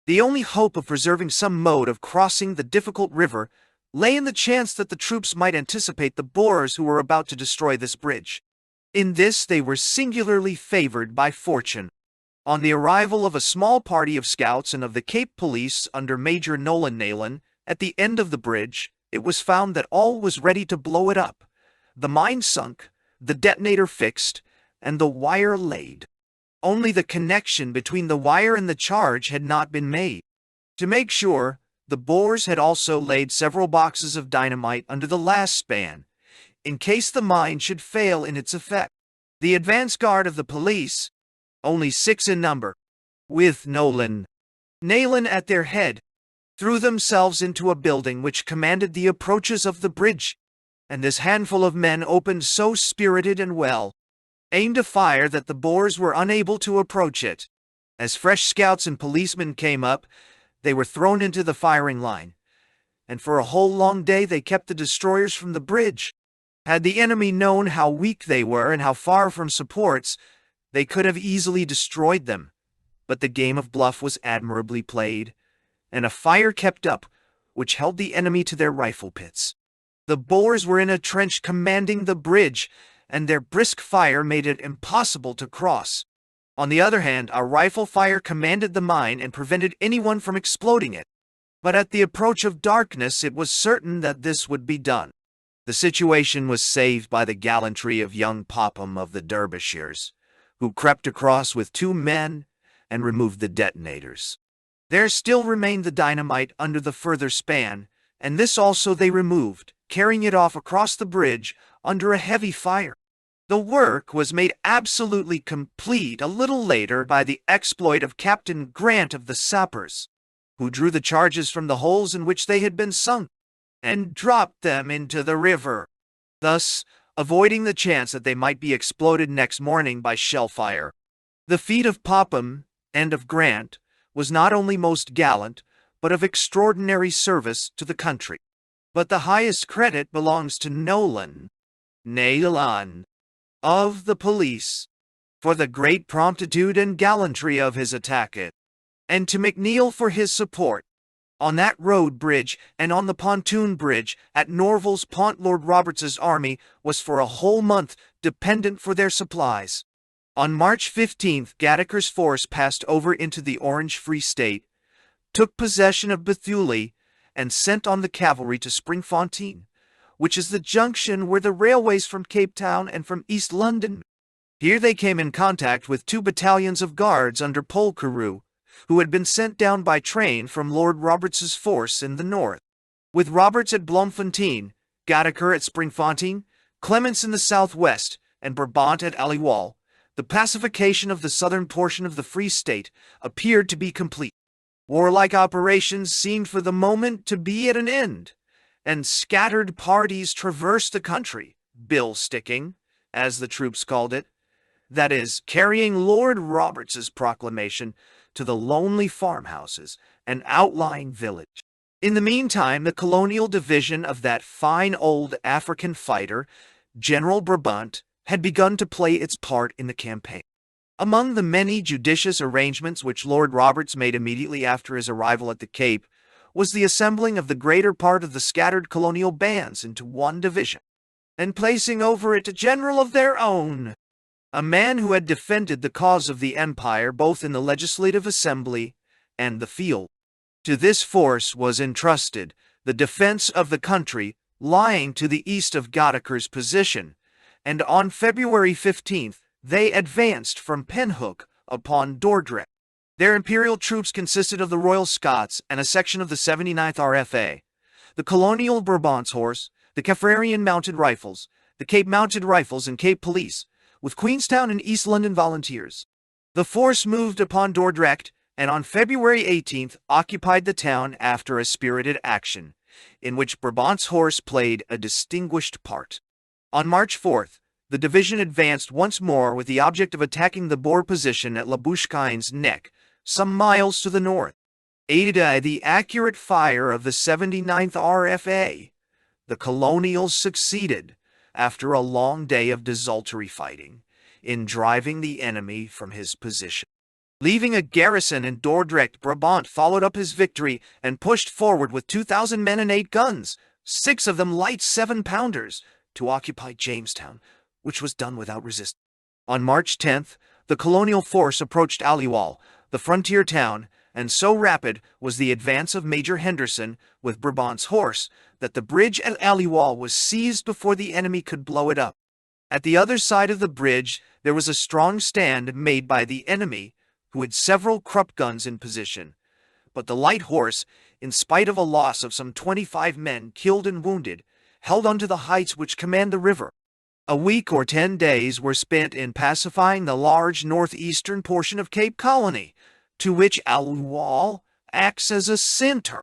The only hope of preserving some mode of crossing the difficult river lay in the chance that the troops might anticipate the Boers who were about to destroy this bridge. In this they were singularly favored by fortune. On the arrival of a small party of scouts and of the Cape Police under Major Nolan Nayland at the end of the bridge, it was found that all was ready to blow it up, the mine sunk, the detonator fixed, and the wire laid. Only the connection between the wire and the charge had not been made. To make sure, the Boers had also laid several boxes of dynamite under the last span, in case the mine should fail in its effect. The advance guard of the police, only 6 in number, with Nolan Nayland at their head, threw themselves into a building which commanded the approaches of the bridge, and this handful of men opened so spirited and well, aimed a fire that the Boers were unable to approach it. As fresh scouts and policemen came up, they were thrown into the firing line, and for a whole long day they kept the destroyers from the bridge. Had the enemy known how weak they were and how far from supports, they could have easily destroyed them. But the game of bluff was admirably played, and a fire kept up which held the enemy to their rifle pits. The Boers were in a trench commanding the bridge, and their brisk fire made it impossible to cross. On the other hand, our rifle fire commanded the mine and prevented anyone from exploding it. But at the approach of darkness it was certain that this would be done. The situation was saved by the gallantry of young Popham of the Derbyshires, who crept across with 2 men and removed the detonators. There still remained the dynamite under the further span, and this also they removed, carrying it off across the bridge under a heavy fire. The work was made absolutely complete a little later by the exploit of Captain Grant of the sappers, who drew the charges from the holes in which they had been sunk, and dropped them into the river, thus avoiding the chance that they might be exploded next morning by shell fire. The feat of Popham and of Grant was not only most gallant, but of extraordinary service to the country. But the highest credit belongs to Nolan Nayland of the police, for the great promptitude and gallantry of his attack it, and to McNeil for his support. On that road bridge and on the pontoon bridge at Norval's Pont, Lord Roberts's army was for a whole month dependent for their supplies. On March 15th, Gadaker's force passed over into the Orange Free State, took possession of Bethune, and sent on the cavalry to Springfontein, which is the junction where the railways from Cape Town and from East London. Here they came in contact with 2 battalions of guards under Polkaroo, who had been sent down by train from Lord Roberts's force in the north. With Roberts at Bloemfontein, Gadaker at Springfontein, Clements in the southwest, and Brabant at Aliwal, the pacification of the southern portion of the Free State appeared to be complete. Warlike operations seemed for the moment to be at an end, and scattered parties traversed the country, bill-sticking, as the troops called it, that is, carrying Lord Roberts's proclamation to the lonely farmhouses and outlying village. In the meantime, the colonial division of that fine old African fighter, General Brabant, had begun to play its part in the campaign. Among the many judicious arrangements which Lord Roberts made immediately after his arrival at the Cape was the assembling of the greater part of the scattered colonial bands into one division, and placing over it a general of their own, a man who had defended the cause of the empire both in the legislative assembly and the field. To this force was entrusted the defense of the country lying to the east of Gadiker's position, and on February 15th they advanced from Pinhook upon Dordrecht. Their imperial troops consisted of the Royal Scots and a section of the 79th RFA, the Colonial Brabant's Horse, the Kaffrarian Mounted Rifles, the Cape Mounted Rifles and Cape Police, with Queenstown and East London Volunteers. The force moved upon Dordrecht and on February 18th occupied the town after a spirited action, in which Brabant's Horse played a distinguished part. On March 4th, the division advanced once more with the object of attacking the Boer position at Labuschkine's Neck, some miles to the north. Aided by the accurate fire of the 79th RFA, the Colonials succeeded, after a long day of desultory fighting, in driving the enemy from his position. Leaving a garrison in Dordrecht, Brabant followed up his victory and pushed forward with 2,000 men and 8 guns, 6 of them light 7-pounders, to occupy Jamestown, which was done without resistance. On March 10th, the colonial force approached Aliwal, the frontier town, and so rapid was the advance of Major Henderson with Brabant's Horse that the bridge at Aliwal was seized before the enemy could blow it up. At the other side of the bridge there was a strong stand made by the enemy, who had several Krupp guns in position, but the light horse, in spite of a loss of some 25 men killed and wounded, held on to the heights which command the river. A week or 10 days were spent in pacifying the large northeastern portion of Cape Colony, to which Aliwal acts as a center.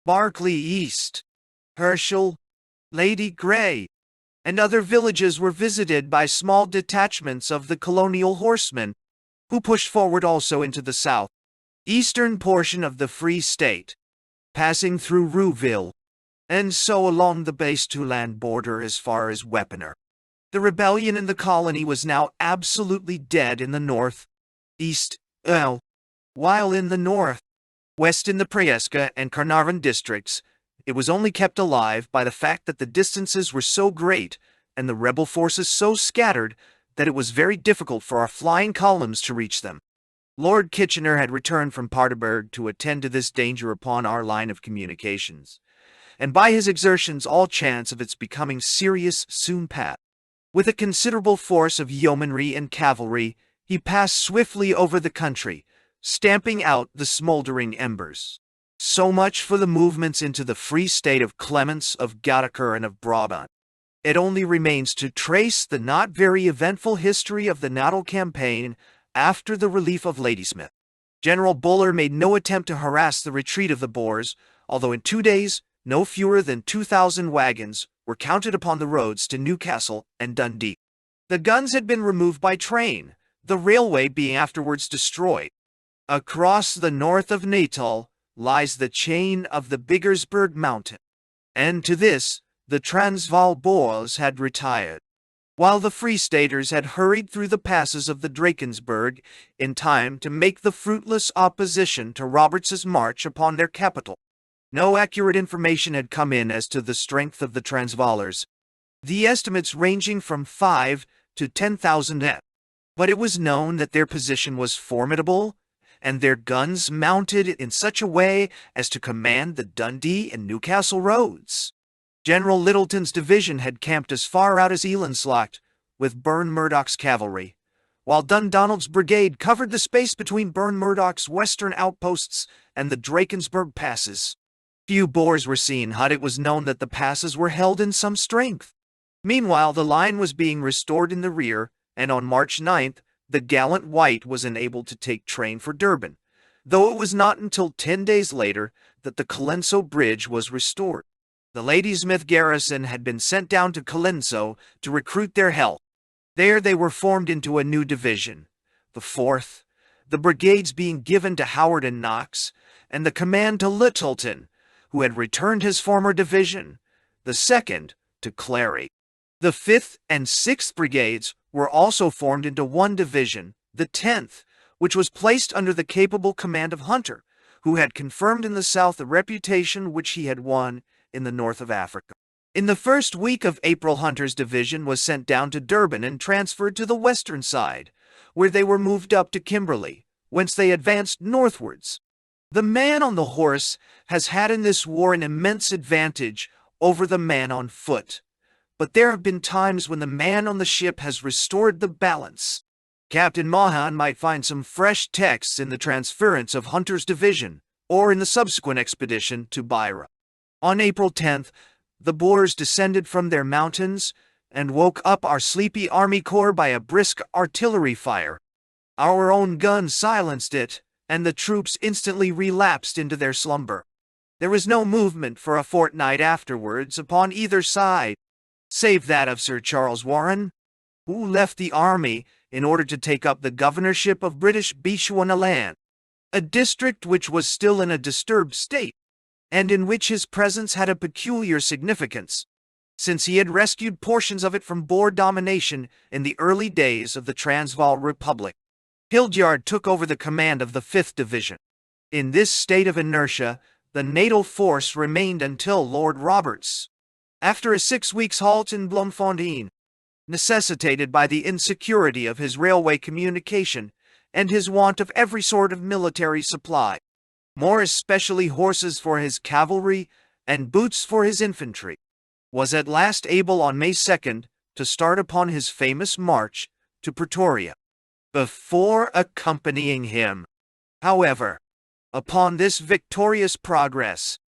Barclay East, Herschel, Lady Grey, and other villages were visited by small detachments of the colonial horsemen, who pushed forward also into the south eastern portion of the Free State, passing through Rouville, and so along the Base-to-land border as far as Wepener. The rebellion in the colony was now absolutely dead in the north, east, while in the north, west in the Prieska and Carnarvon districts, it was only kept alive by the fact that the distances were so great and the rebel forces so scattered that it was very difficult for our flying columns to reach them. Lord Kitchener had returned from Paardeberg to attend to this danger upon our line of communications, and by his exertions all chance of its becoming serious soon passed. With a considerable force of yeomanry and cavalry, he passed swiftly over the country, stamping out the smoldering embers. So much for the movements into the Free State of Clements, of Gadiker, and of Brabant. It only remains to trace the not very eventful history of the Natal campaign after the relief of Ladysmith. General Boer made no attempt to harass the retreat of the Boers, although in 2 days no fewer than 2,000 wagons were counted upon the roads to Newcastle and Dundee. The guns had been removed by train, the railway being afterwards destroyed. Across the north of Natal lies the chain of the Biggersberg Mountain, and to this the Transvaal Boers had retired, while the Free Staters had hurried through the passes of the Drakensberg in time to make the fruitless opposition to Roberts's march upon their capital. No accurate information had come in as to the strength of the Transvaalers, the estimates ranging from 5 to 10,000 men, but it was known that their position was formidable and their guns mounted in such a way as to command the Dundee and Newcastle roads. General Littleton's division had camped as far out as Elandslacht with Burn Murdoch's cavalry, while Dundonald's brigade covered the space between Burn Murdoch's western outposts and the Drakensberg passes. Few Boers were seen, but it was known that the passes were held in some strength. Meanwhile, the line was being restored in the rear, and on March 9th, the gallant White was enabled to take train for Durban, though it was not until 10 days later that the Colenso Bridge was restored. The Ladysmith garrison had been sent down to Colenso to recruit their help. There they were formed into a new division, the 4th, the brigades being given to Howard and Knox, and the command to Littleton, who had returned his former division, the 2nd to Clary. The 5th and 6th brigades were also formed into one division, the 10th, which was placed under the capable command of Hunter, who had confirmed in the south the reputation which he had won in the north of Africa. In the first week of April, Hunter's division was sent down to Durban and transferred to the western side, where they were moved up to Kimberley, whence they advanced northwards. The man on the horse has had in this war an immense advantage over the man on foot, but there have been times when the man on the ship has restored the balance. Captain Mahan might find some fresh texts in the transference of Hunter's division, or in the subsequent expedition to Beira. On April 10th, the Boers descended from their mountains and woke up our sleepy army corps by a brisk artillery fire. Our own guns silenced it, and the troops instantly relapsed into their slumber. There was no movement for a fortnight afterwards upon either side, save that of Sir Charles Warren, who left the army in order to take up the governorship of British Bechuanaland, a district which was still in a disturbed state, and in which his presence had a peculiar significance, since he had rescued portions of it from Boer domination in the early days of the Transvaal Republic. Hildyard took over the command of the 5th Division. In this state of inertia, the natal force remained until Lord Roberts, after a 6 weeks' halt in Bloemfontein, necessitated by the insecurity of his railway communication and his want of every sort of military supply, more especially horses for his cavalry and boots for his infantry, was at last able on May 2nd to start upon his famous march to Pretoria. Before accompanying him, however, upon this victorious progress,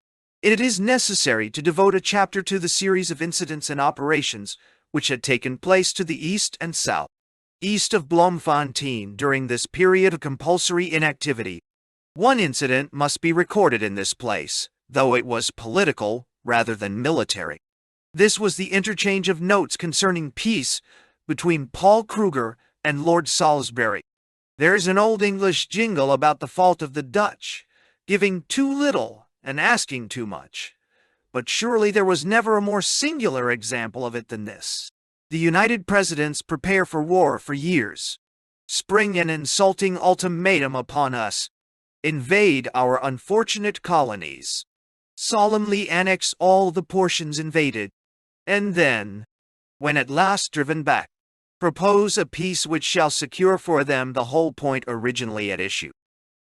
it is necessary to devote a chapter to the series of incidents and operations which had taken place to the east and south, east of Bloemfontein during this period of compulsory inactivity. One incident must be recorded in this place, though it was political rather than military. This was the interchange of notes concerning peace between Paul Kruger and Lord Salisbury. There is an old English jingle about the fault of the Dutch, giving too little and asking too much. But surely there was never a more singular example of it than this. The United Presidents prepare for war for years, spring an insulting ultimatum upon us, invade our unfortunate colonies, solemnly annex all the portions invaded, and then, when at last driven back, propose a peace which shall secure for them the whole point originally at issue.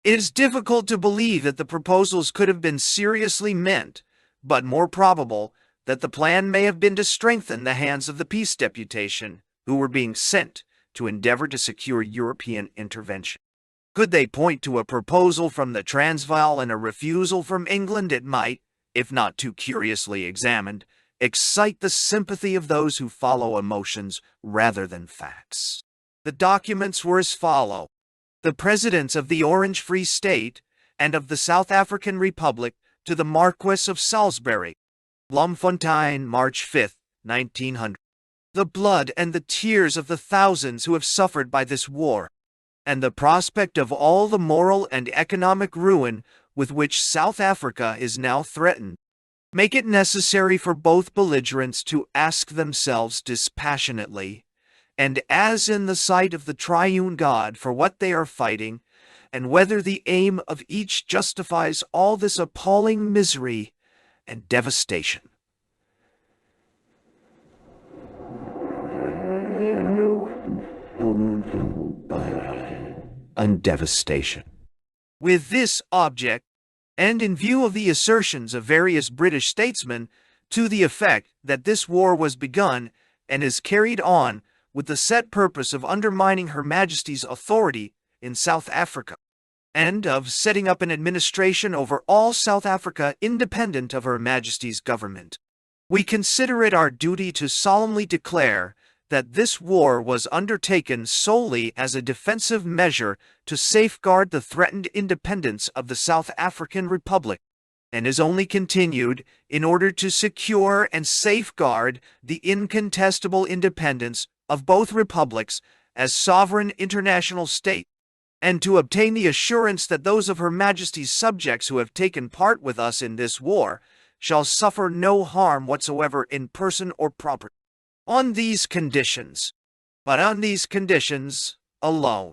It is difficult to believe that the proposals could have been seriously meant, but more probable that the plan may have been to strengthen the hands of the peace deputation who were being sent to endeavor to secure European intervention. Could they point to a proposal from the Transvaal and a refusal from England, it might, if not too curiously examined, excite the sympathy of those who follow emotions rather than facts. The documents were as follow. The Presidents of the Orange Free State and of the South African Republic to the Marquess of Salisbury, Bloemfontein, March 5, 1900. The blood and the tears of the thousands who have suffered by this war, and the prospect of all the moral and economic ruin with which South Africa is now threatened, make it necessary for both belligerents to ask themselves dispassionately, and as in the sight of the triune God, for what they are fighting, and whether the aim of each justifies all this appalling misery and devastation. And devastation. With this object, and in view of the assertions of various British statesmen to the effect that this war was begun and is carried on with the set purpose of undermining Her Majesty's authority in South Africa, and of setting up an administration over all South Africa independent of Her Majesty's government, we consider it our duty to solemnly declare that this war was undertaken solely as a defensive measure to safeguard the threatened independence of the South African Republic, and is only continued in order to secure and safeguard the incontestable independence of both republics as sovereign international state, and to obtain the assurance that those of Her Majesty's subjects who have taken part with us in this war shall suffer no harm whatsoever in person or property. On these conditions, but on these conditions alone,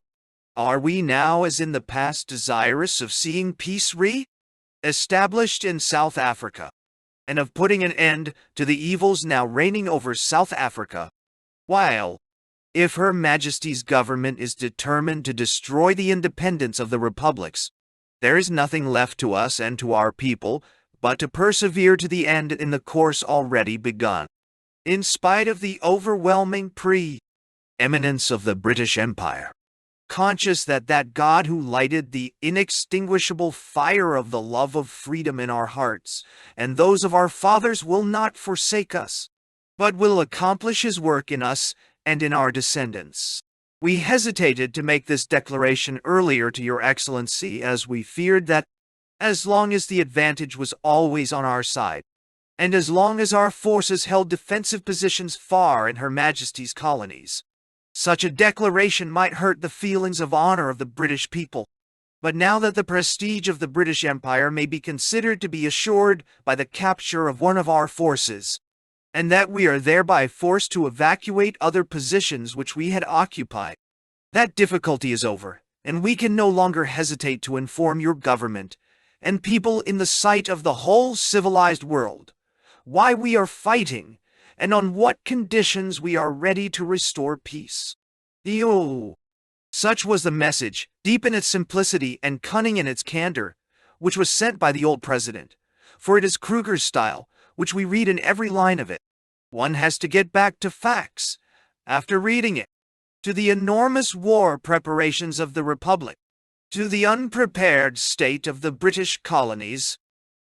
are we now, as in the past, desirous of seeing peace re-established in South Africa. and of putting an end to the evils now reigning over South Africa. While, if Her Majesty's government is determined to destroy the independence of the republics, there is nothing left to us and to our people but to persevere to the end in the course already begun. In spite of the overwhelming pre-eminence of the British Empire, conscious that God who lighted the inextinguishable fire of the love of freedom in our hearts and those of our fathers will not forsake us, but will accomplish his work in us and in our descendants. We hesitated to make this declaration earlier to your Excellency, as we feared that, as long as the advantage was always on our side, and as long as our forces held defensive positions far in Her Majesty's colonies, such a declaration might hurt the feelings of honor of the British people. But now that the prestige of the British Empire may be considered to be assured by the capture of one of our forces, and that we are thereby forced to evacuate other positions which we had occupied, that difficulty is over, and we can no longer hesitate to inform your government and people in the sight of the whole civilized world why we are fighting and on what conditions we are ready to restore peace. Such was the message, deep in its simplicity and cunning in its candor, which was sent by the old president, for it is Kruger's style, which we read in every line of it. One has to get back to facts, after reading it, to the enormous war preparations of the Republic, to the unprepared state of the British colonies,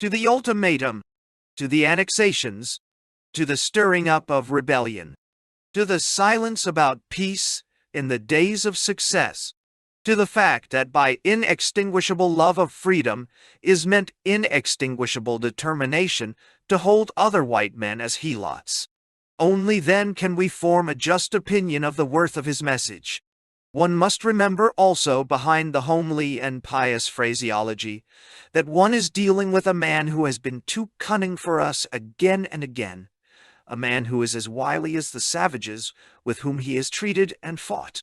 to the ultimatum, to the annexations, to the stirring up of rebellion, to the silence about peace in the days of success, to the fact that by inextinguishable love of freedom is meant inextinguishable determination to hold other white men as helots. Only then can we form a just opinion of the worth of his message. One must remember also, behind the homely and pious phraseology, that one is dealing with a man who has been too cunning for us again and again, a man who is as wily as the savages with whom he has treated and fought.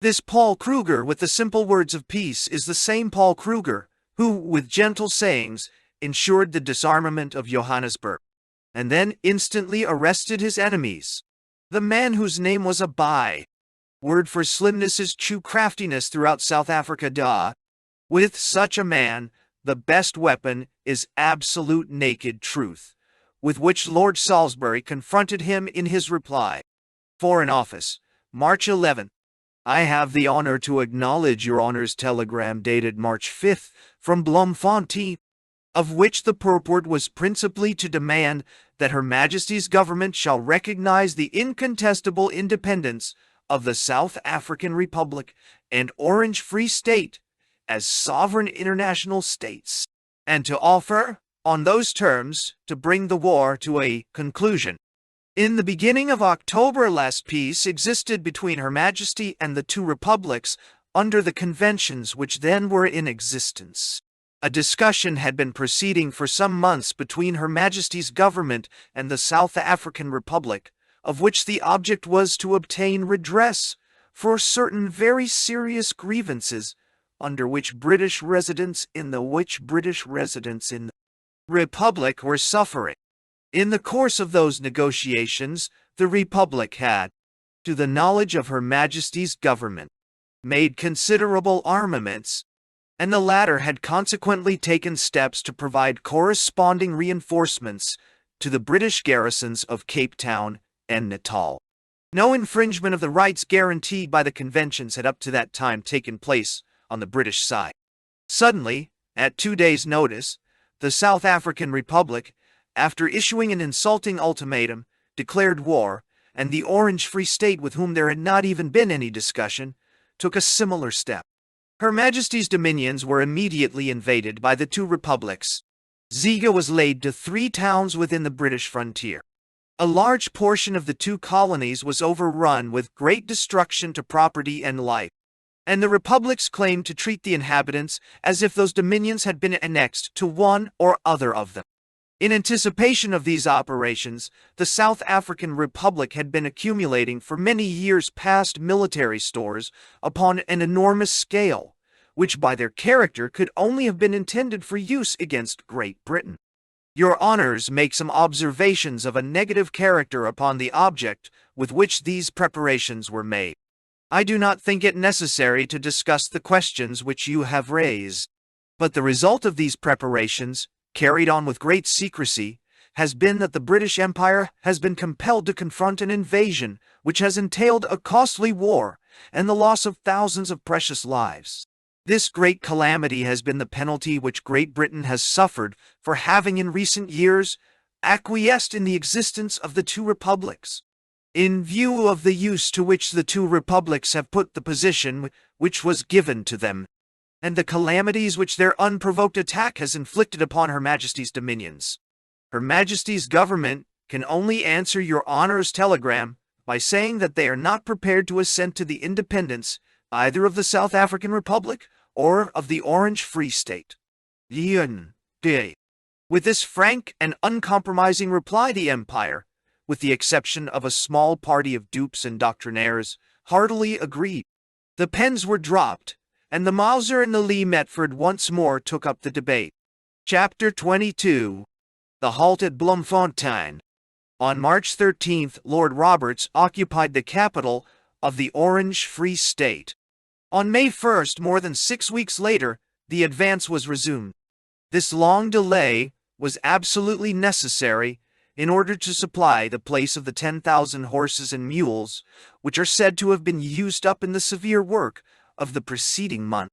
This Paul Kruger with the simple words of peace is the same Paul Kruger who, with gentle sayings, ensured the disarmament of Johannesburg, and then instantly arrested his enemies. The man whose name was a by-word for slimness is true craftiness throughout South Africa. With such a man, the best weapon is absolute naked truth, with which Lord Salisbury confronted him in his reply. Foreign Office, March 11. I have the honor to acknowledge your honor's telegram dated March 5 from Bloemfontein, of which the purport was principally to demand that Her Majesty's government shall recognize the incontestable independence of the South African Republic and Orange Free State as sovereign international states, and to offer, on those terms, to bring the war to a conclusion. In the beginning of October last, peace existed between Her Majesty and the two republics under the conventions which then were in existence. A discussion had been proceeding for some months between Her Majesty's government and the South African Republic, of which the object was to obtain redress for certain very serious grievances under which British residents in the Republic were suffering. In the course of those negotiations, the Republic had, to the knowledge of Her Majesty's government, made considerable armaments, and the latter had consequently taken steps to provide corresponding reinforcements to the British garrisons of Cape Town and Natal. No infringement of the rights guaranteed by the conventions had up to that time taken place on the British side. Suddenly, at 2 days' notice, the South African Republic, after issuing an insulting ultimatum, declared war, and the Orange Free State, with whom there had not even been any discussion, took a similar step. Her Majesty's dominions were immediately invaded by the two republics. Ziga was laid to 3 towns within the British frontier. A large portion of the 2 colonies was overrun with great destruction to property and life, and the republics claimed to treat the inhabitants as if those dominions had been annexed to one or other of them. In anticipation of these operations, the South African Republic had been accumulating for many years past military stores upon an enormous scale, which by their character could only have been intended for use against Great Britain. Your honors make some observations of a negative character upon the object with which these preparations were made. I do not think it necessary to discuss the questions which you have raised. But the result of these preparations, carried on with great secrecy, has been that the British Empire has been compelled to confront an invasion which has entailed a costly war and the loss of thousands of precious lives. This great calamity has been the penalty which Great Britain has suffered for having in recent years acquiesced in the existence of the two republics. In view of the use to which the two republics have put the position which was given to them, and the calamities which their unprovoked attack has inflicted upon Her Majesty's dominions, Her Majesty's government can only answer your honor's telegram by saying that they are not prepared to assent to the independence either of the South African Republic or of the Orange Free State. With this frank and uncompromising reply, the Empire, with the exception of a small party of dupes and doctrinaires, heartily agreed. The pens were dropped, and the Mauser and the Lee Metford once more took up the debate. Chapter 22. The Halt at Bloemfontein. On March 13th, Lord Roberts occupied the capital of the Orange Free State. On May 1st, more than 6 weeks later, the advance was resumed. This long delay was absolutely necessary in order to supply the place of the 10,000 horses and mules which are said to have been used up in the severe work of the preceding month.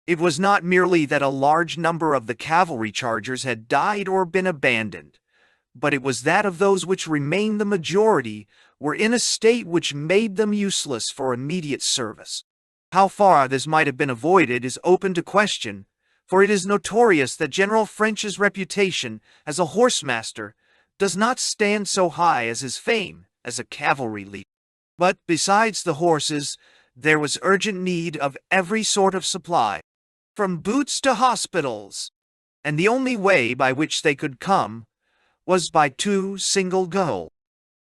It was not merely that a large number of the cavalry chargers had died or been abandoned, but it was that of those which remained the majority were in a state which made them useless for immediate service. How far this might have been avoided is open to question, for it is notorious that General French's reputation as a horsemaster does not stand so high as his fame as a cavalry leader. But besides the horses, there was urgent need of every sort of supply, from boots to hospitals, and the only way by which they could come was by two single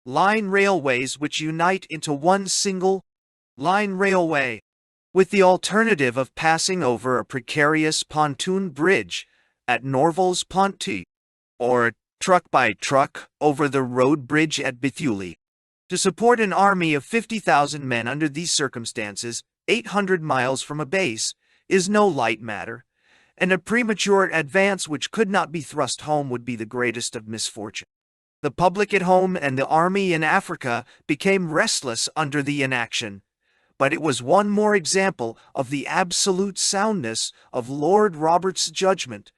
line railways which unite into one single line railway, with the alternative of passing over a precarious pontoon bridge at Norval's Ponty, or truck by truck over the road bridge at Bethune. To support an army of 50,000 men under these circumstances, 800 miles from a base, is no light matter, and a premature advance which could not be thrust home would be the greatest of misfortune. The public at home and the army in Africa became restless under the inaction, but it was one more example of the absolute soundness of Lord Roberts' judgment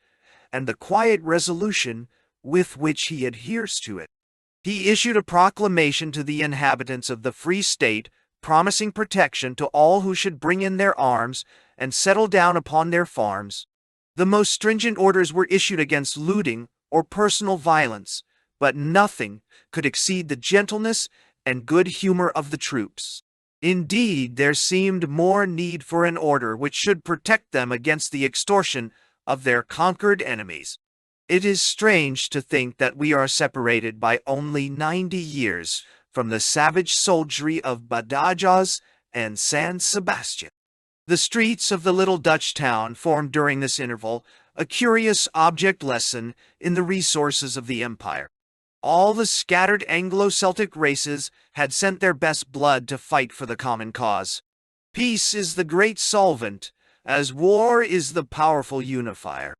and the quiet resolution with which he adheres to it. He issued a proclamation to the inhabitants of the Free State, promising protection to all who should bring in their arms and settle down upon their farms. The most stringent orders were issued against looting or personal violence, but nothing could exceed the gentleness and good humor of the troops. Indeed, there seemed more need for an order which should protect them against the extortion of their conquered enemies. It is strange to think that we are separated by only 90 years from the savage soldiery of Badajoz and San Sebastian. The streets of the little Dutch town formed during this interval a curious object lesson in the resources of the empire. All the scattered Anglo-Celtic races had sent their best blood to fight for the common cause. Peace is the great solvent, as war is the powerful unifier.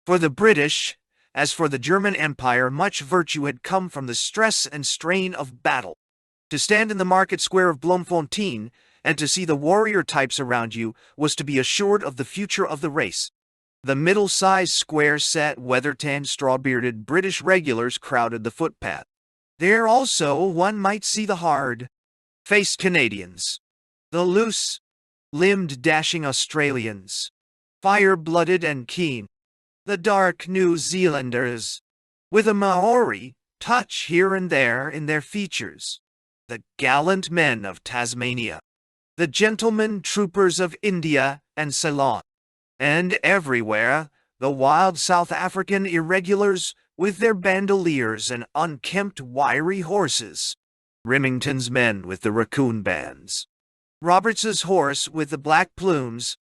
For the British, as for the German Empire, much virtue had come from the stress and strain of battle. To stand in the market square of Bloemfontein and to see the warrior types around you was to be assured of the future of the race. The middle-sized, square-set, weather-tanned, straw-bearded British regulars crowded the footpath. There also one might see the hard-faced Canadians, the loose-limbed, dashing Australians, fire-blooded and keen, the dark New Zealanders, with a Maori touch here and there in their features, the gallant men of Tasmania, the gentlemen troopers of India and Ceylon, and everywhere the wild South African irregulars with their bandoliers and unkempt wiry horses, Remington's men with the raccoon bands, Roberts's horse with the black plumes,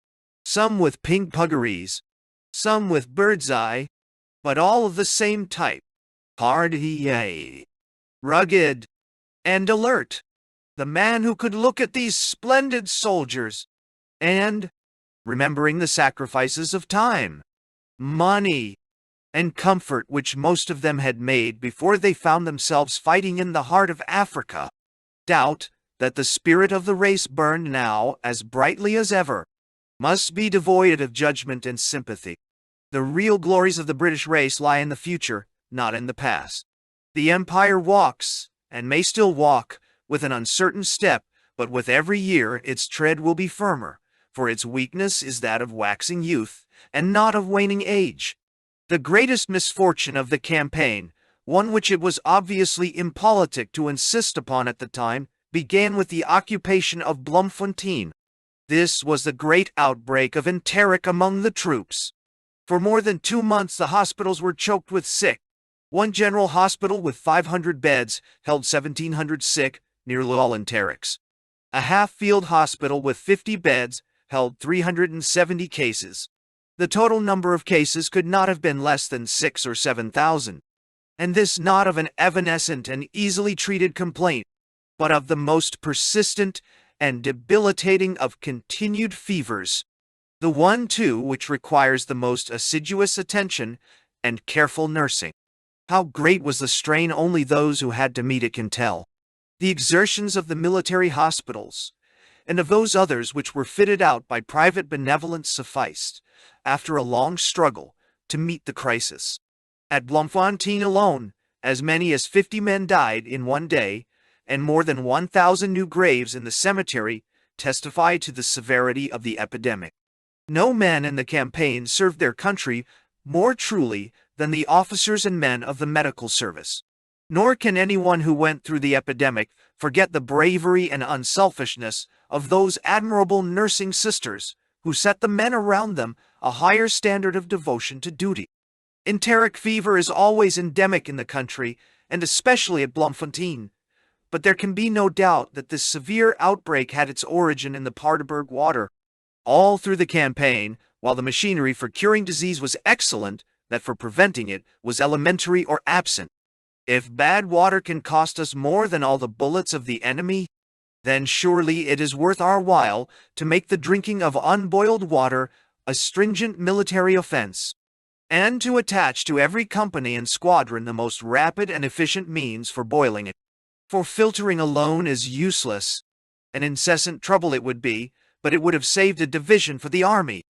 some with pink puggarees, some with bird's eye, but all of the same type, Hardy, rugged, and alert. The man who could look at these splendid soldiers and, remembering the sacrifices of time, money, and comfort which most of them had made before they found themselves fighting in the heart of Africa, doubt that the spirit of the race burned now as brightly as ever, must be devoid of judgment and sympathy. The real glories of the British race lie in the future, not in the past. The Empire walks, and may still walk, with an uncertain step, but with every year its tread will be firmer, for its weakness is that of waxing youth, and not of waning age. The greatest misfortune of the campaign, one which it was obviously impolitic to insist upon at the time, began with the occupation of Bloemfontein. This was the great outbreak of enteric among the troops. For more than 2 months the hospitals were choked with sick. One general hospital with 500 beds held 1,700 sick, nearly all enterics. A half-field hospital with 50 beds held 370 cases. The total number of cases could not have been less than 6,000 or 7,000. And this not of an evanescent and easily treated complaint, but of the most persistent and debilitating of continued fevers. The one, too, which requires the most assiduous attention and careful nursing. How great was the strain only those who had to meet it can tell. The exertions of the military hospitals, and of those others which were fitted out by private benevolence sufficed, after a long struggle, to meet the crisis. At Bloemfontein alone, as many as 50 men died in one day, and more than 1,000 new graves in the cemetery testify to the severity of the epidemic. No men in the campaign served their country more truly than the officers and men of the medical service. Nor can anyone who went through the epidemic forget the bravery and unselfishness of those admirable nursing sisters who set the men around them a higher standard of devotion to duty. Enteric fever is always endemic in the country, and especially at Bloemfontein, but there can be no doubt that this severe outbreak had its origin in the Paardeberg water. All through the campaign, while the machinery for curing disease was excellent, that for preventing it was elementary or absent. If bad water can cost us more than all the bullets of the enemy, then surely it is worth our while to make the drinking of unboiled water a stringent military offense, and to attach to every company and squadron the most rapid and efficient means for boiling it. For filtering alone is useless. An incessant trouble it would be, but it would have saved a division for the army.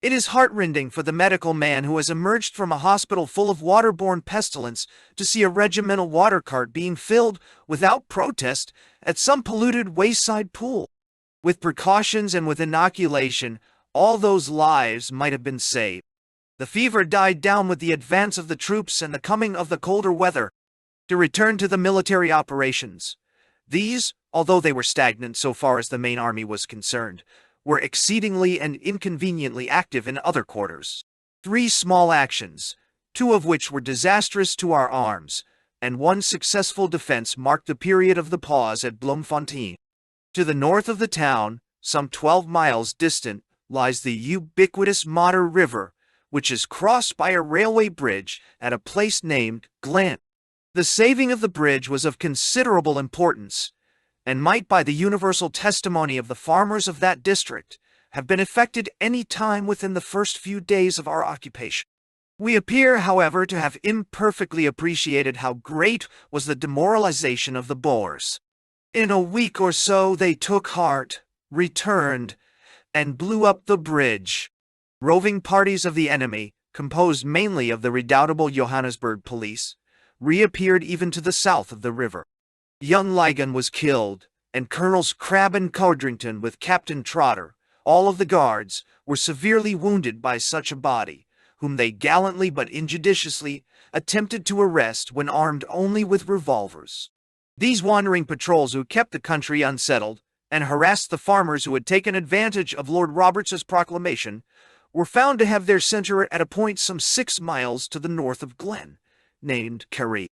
It is heartrending for the medical man who has emerged from a hospital full of waterborne pestilence to see a regimental water cart being filled, without protest, at some polluted wayside pool. With precautions and with inoculation, all those lives might have been saved. The fever died down with the advance of the troops and the coming of the colder weather. To return to the military operations, these, although they were stagnant so far as the main army was concerned, were exceedingly and inconveniently active in other quarters. 3 small actions, 2 of which were disastrous to our arms, and 1 successful defense marked the period of the pause at Bloemfontein. To the north of the town, some 12 miles distant, lies the ubiquitous Modder River, which is crossed by a railway bridge at a place named Glen. The saving of the bridge was of considerable importance, and might, by the universal testimony of the farmers of that district, have been effected any time within the first few days of our occupation. We appear, however, to have imperfectly appreciated how great was the demoralization of the Boers. In a week or so they took heart, returned, and blew up the bridge. Roving parties of the enemy, composed mainly of the redoubtable Johannesburg police, reappeared even to the south of the river. Young Ligon was killed, and Colonels Crabbe and Codrington with Captain Trotter, all of the guards, were severely wounded by such a body, whom they gallantly but injudiciously attempted to arrest when armed only with revolvers. These wandering patrols who kept the country unsettled, and harassed the farmers who had taken advantage of Lord Roberts's proclamation, were found to have their centre at a point some 6 miles to the north of Glen, named Carrie.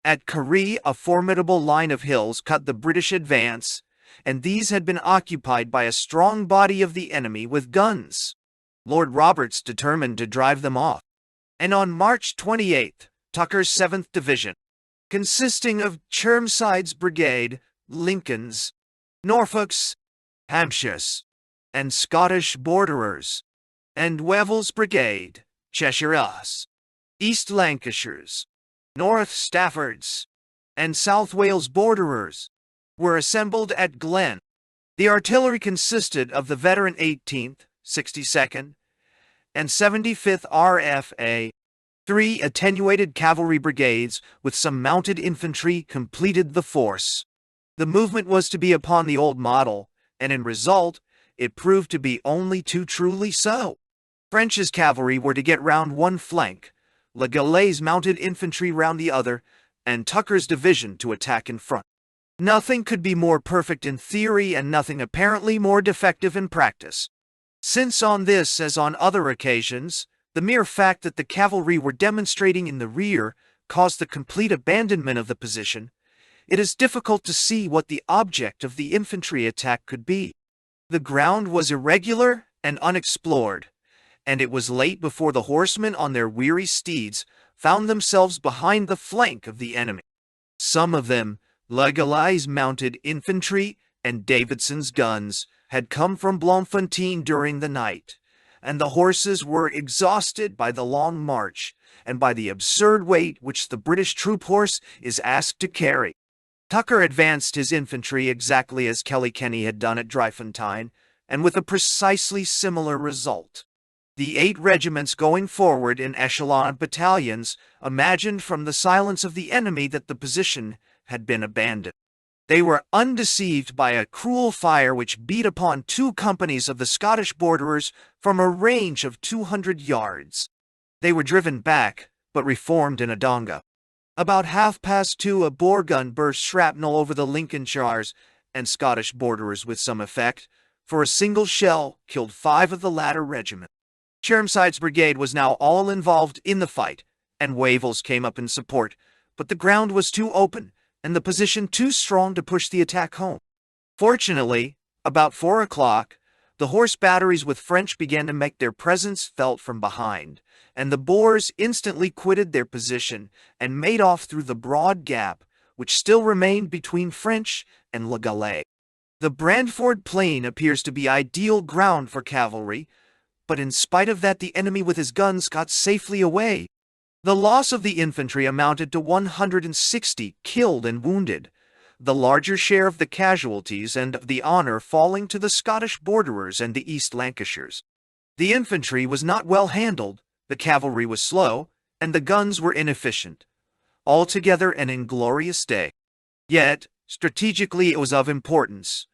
At Carrie, a formidable line of hills cut the British advance, and these had been occupied by a strong body of the enemy with guns. Lord Roberts determined to drive them off, and on March 28th, Tucker's 7th Division, consisting of Chermside's Brigade, Lincoln's, Norfolk's, Hampshire's, and Scottish Borderers, and Weville's Brigade, Cheshire's, East Lancashire's, North Stafford's, and South Wales Borderers, were assembled at Glen. The artillery consisted of the veteran 18th, 62nd, and 75th RFA. 3 attenuated cavalry brigades with some mounted infantry completed the force. The movement was to be upon the old model, and in result, it proved to be only too truly so. French's cavalry were to get round one flank, Le Galay's mounted infantry round the other, and Tucker's division to attack in front. Nothing could be more perfect in theory and nothing apparently more defective in practice. Since on this, as on other occasions, the mere fact that the cavalry were demonstrating in the rear caused the complete abandonment of the position, it is difficult to see what the object of the infantry attack could be. The ground was irregular and unexplored, and it was late before the horsemen on their weary steeds found themselves behind the flank of the enemy. Some of them, Le Galay's mounted infantry and Davidson's guns, had come from Bloemfontein during the night, and the horses were exhausted by the long march and by the absurd weight which the British troop horse is asked to carry. Tucker advanced his infantry exactly as Kilkenny had done at Dryfontein, and with a precisely similar result. The 8 regiments going forward in echelon battalions imagined from the silence of the enemy that the position had been abandoned. They were undeceived by a cruel fire which beat upon 2 companies of the Scottish Borderers from a range of 200 yards. They were driven back, but reformed in a donga. About 2:30 a Boer gun burst shrapnel over the Lincolnshires and Scottish Borderers with some effect, for a single shell killed 5 of the latter regiment. Chermside's brigade was now all involved in the fight, and Wavell's came up in support, but the ground was too open, and the position too strong to push the attack home. Fortunately, about 4 o'clock, the horse batteries with French began to make their presence felt from behind, and the Boers instantly quitted their position and made off through the broad gap which still remained between French and Le Galay. The Brandford Plain appears to be ideal ground for cavalry, but in spite of that the enemy with his guns got safely away. The loss of the infantry amounted to 160 killed and wounded, the larger share of the casualties and of the honor falling to the Scottish Borderers and the East Lancashires. The infantry was not well handled, the cavalry was slow, and the guns were inefficient. Altogether an inglorious day. Yet, strategically it was of importance,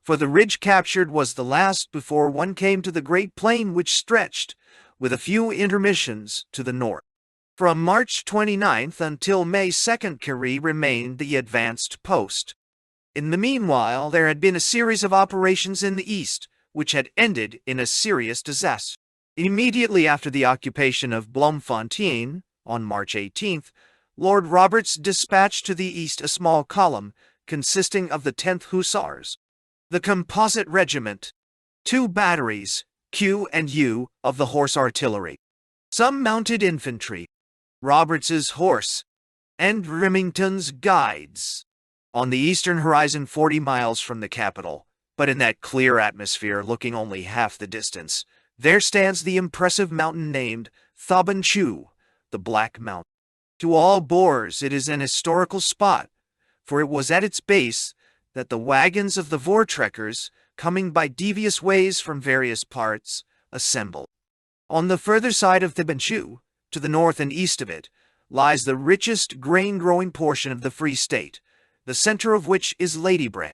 for the ridge captured was the last before one came to the great plain which stretched, with a few intermissions, to the north. From March 29th until May 2nd Carey remained the advanced post. In the meanwhile there had been a series of operations in the east, which had ended in a serious disaster. Immediately after the occupation of Bloemfontein, on March 18th, Lord Roberts dispatched to the east a small column, consisting of the 10th Hussars, the Composite Regiment, 2 batteries, Q and U, of the Horse Artillery, some mounted infantry, Roberts's horse, and Remington's guides. On the eastern horizon 40 miles from the capital, but in that clear atmosphere looking only half the distance, there stands the impressive mountain named Thobunchu, the Black Mountain. To all Boers it is an historical spot, for it was at its base that the wagons of the Voortrekkers, coming by devious ways from various parts, assembled. On the further side of Thobunchu, to the north and east of it, lies the richest grain-growing portion of the Free State, the center of which is Ladybrand.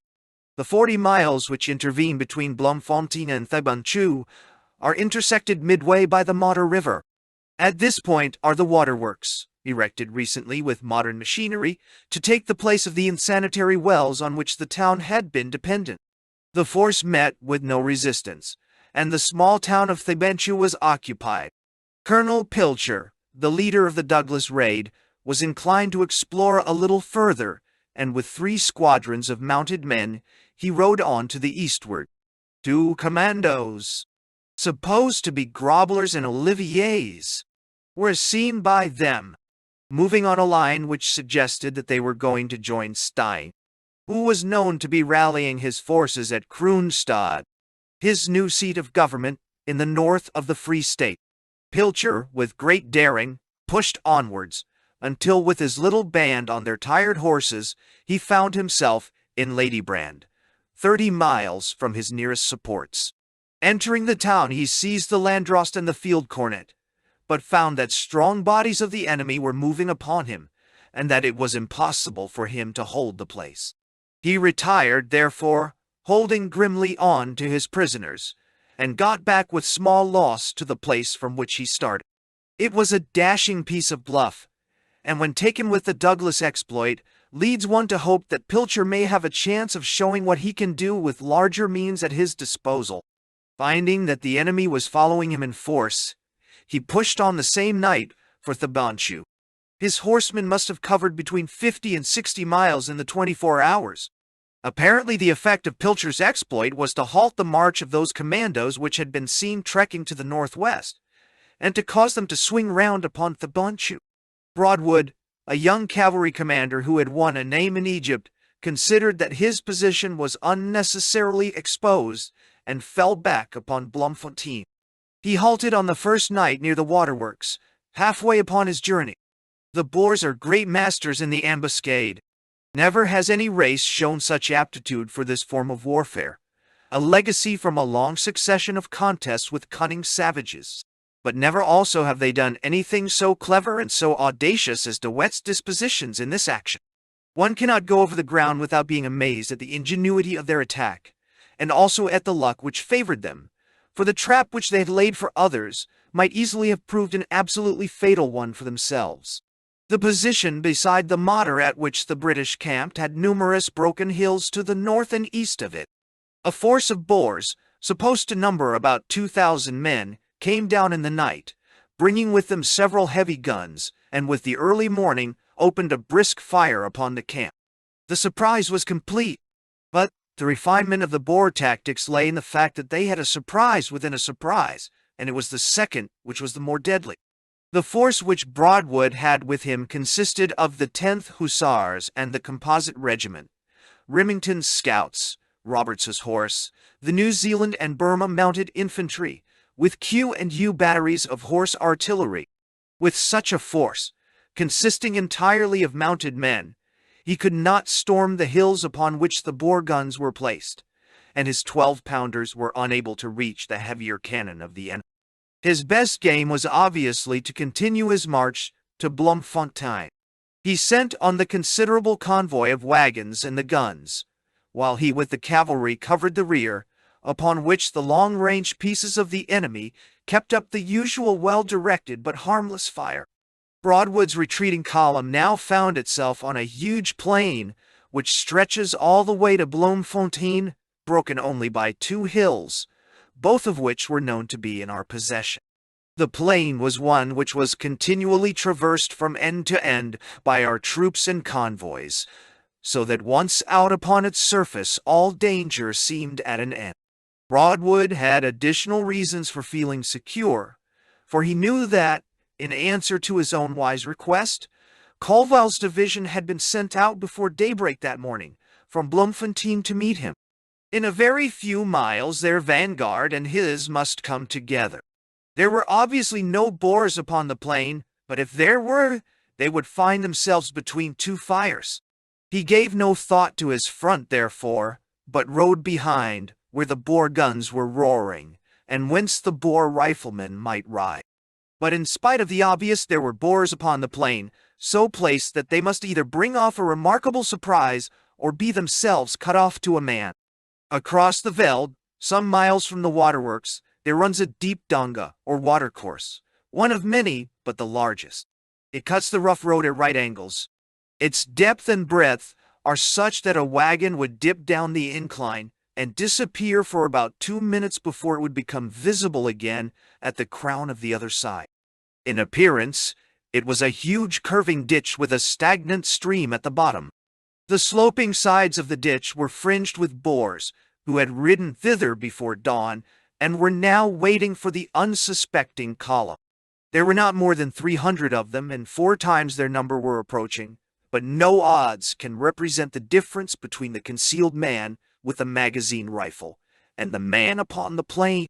The 40 miles which intervene between Bloemfontein and Thobunchu are intersected midway by the Modder River. At this point are the waterworks, erected recently with modern machinery, to take the place of the insanitary wells on which the town had been dependent. The force met with no resistance, and the small town of Thobunchu was occupied. Colonel Pilcher, the leader of the Douglas raid, was inclined to explore a little further, and with 3 squadrons of mounted men, he rode on to the eastward. 2 commandos, supposed to be Grobblers and Oliviers, were seen by them. moving on a line which suggested that they were going to join Stein, who was known to be rallying his forces at Kroonstad, his new seat of government in the north of the Free State. Pilcher, with great daring, pushed onwards, until with his little band on their tired horses, he found himself in Ladybrand, 30 miles from his nearest supports. Entering the town, he seized the Landrost and the field cornet, but found that strong bodies of the enemy were moving upon him, and that it was impossible for him to hold the place. He retired, therefore, holding grimly on to his prisoners, and got back with small loss to the place from which he started. It was a dashing piece of bluff, and when taken with the Douglas exploit, leads one to hope that Pilcher may have a chance of showing what he can do with larger means at his disposal. Finding that the enemy was following him in force, he pushed on the same night for Thabanchu. His horsemen must have covered between 50 and 60 miles in the 24 hours. Apparently the effect of Pilcher's exploit was to halt the march of those commandos which had been seen trekking to the northwest, and to cause them to swing round upon Thabanchu. Broadwood, a young cavalry commander who had won a name in Egypt, considered that his position was unnecessarily exposed and fell back upon Bloemfontein. He halted on the first night near the waterworks, halfway upon his journey. The Boers are great masters in the ambuscade. Never has any race shown such aptitude for this form of warfare, a legacy from a long succession of contests with cunning savages. But never also have they done anything so clever and so audacious as De Wet's dispositions in this action. One cannot go over the ground without being amazed at the ingenuity of their attack, and also at the luck which favored them, for the trap which they had laid for others might easily have proved an absolutely fatal one for themselves. The position beside the Modder at which the British camped had numerous broken hills to the north and east of it. A force of Boers, supposed to number about 2,000 men, came down in the night, bringing with them several heavy guns, and with the early morning opened a brisk fire upon the camp. The surprise was complete, but the refinement of the Boer tactics lay in the fact that they had a surprise within a surprise, and it was the second which was the more deadly. The force which Broadwood had with him consisted of the 10th Hussars and the Composite Regiment, Remington's Scouts, Roberts's Horse, the New Zealand and Burma Mounted Infantry, with Q and U batteries of horse artillery. With such a force, consisting entirely of mounted men, he could not storm the hills upon which the Boer guns were placed, and his 12-pounders were unable to reach the heavier cannon of the enemy. His best game was obviously to continue his march to Bloemfontein. He sent on the considerable convoy of wagons and the guns, while he with the cavalry covered the rear, upon which the long-range pieces of the enemy kept up the usual well-directed but harmless fire. Broadwood's retreating column now found itself on a huge plain which stretches all the way to Bloemfontein, broken only by 2 hills, both of which were known to be in our possession. The plain was one which was continually traversed from end to end by our troops and convoys, so that once out upon its surface all danger seemed at an end. Broadwood had additional reasons for feeling secure, for he knew that, in answer to his own wise request, Colville's division had been sent out before daybreak that morning from Bloemfontein to meet him. In a very few miles their vanguard and his must come together. There were obviously no Boers upon the plain, but if there were, they would find themselves between 2 fires. He gave no thought to his front, therefore, but rode behind, where the Boer guns were roaring, and whence the Boer riflemen might ride. But in spite of the obvious, there were Boers upon the plain, so placed that they must either bring off a remarkable surprise or be themselves cut off to a man. Across the veld, some miles from the waterworks, there runs a deep donga, or watercourse, one of many, but the largest. It cuts the rough road at right angles. Its depth and breadth are such that a wagon would dip down the incline and disappear for about 2 minutes before it would become visible again at the crown of the other side. In appearance, it was a huge curving ditch with a stagnant stream at the bottom. The sloping sides of the ditch were fringed with Boers, who had ridden thither before dawn, and were now waiting for the unsuspecting column. There were not more than 300 of them, and 4 times their number were approaching, but no odds can represent the difference between the concealed man with a magazine rifle and the man upon the plain.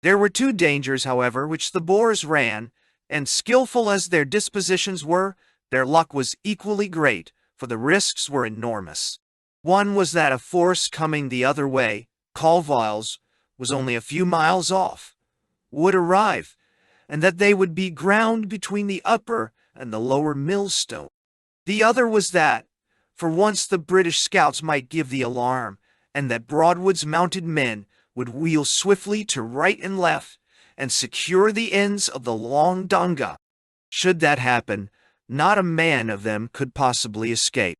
There were 2 dangers, however, which the Boers ran, and skillful as their dispositions were, their luck was equally great, for the risks were enormous. One was that a force coming the other way, Colville's, was only a few miles off, would arrive, and that they would be ground between the upper and the lower millstone. The other was that, for once the British scouts might give the alarm, and that Broadwood's mounted men would wheel swiftly to right and left and secure the ends of the long donga. Should that happen, not a man of them could possibly escape.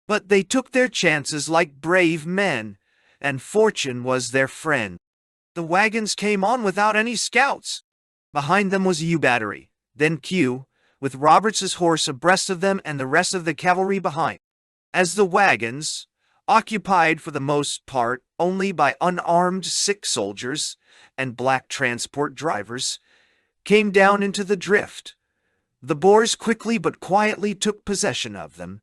But they took their chances like brave men, and fortune was their friend. The wagons came on without any scouts. Behind them was U Battery, then Q, with Roberts's horse abreast of them and the rest of the cavalry behind. As the wagons, occupied for the most part only by unarmed sick soldiers and black transport drivers, came down into the drift, the Boers quickly but quietly took possession of them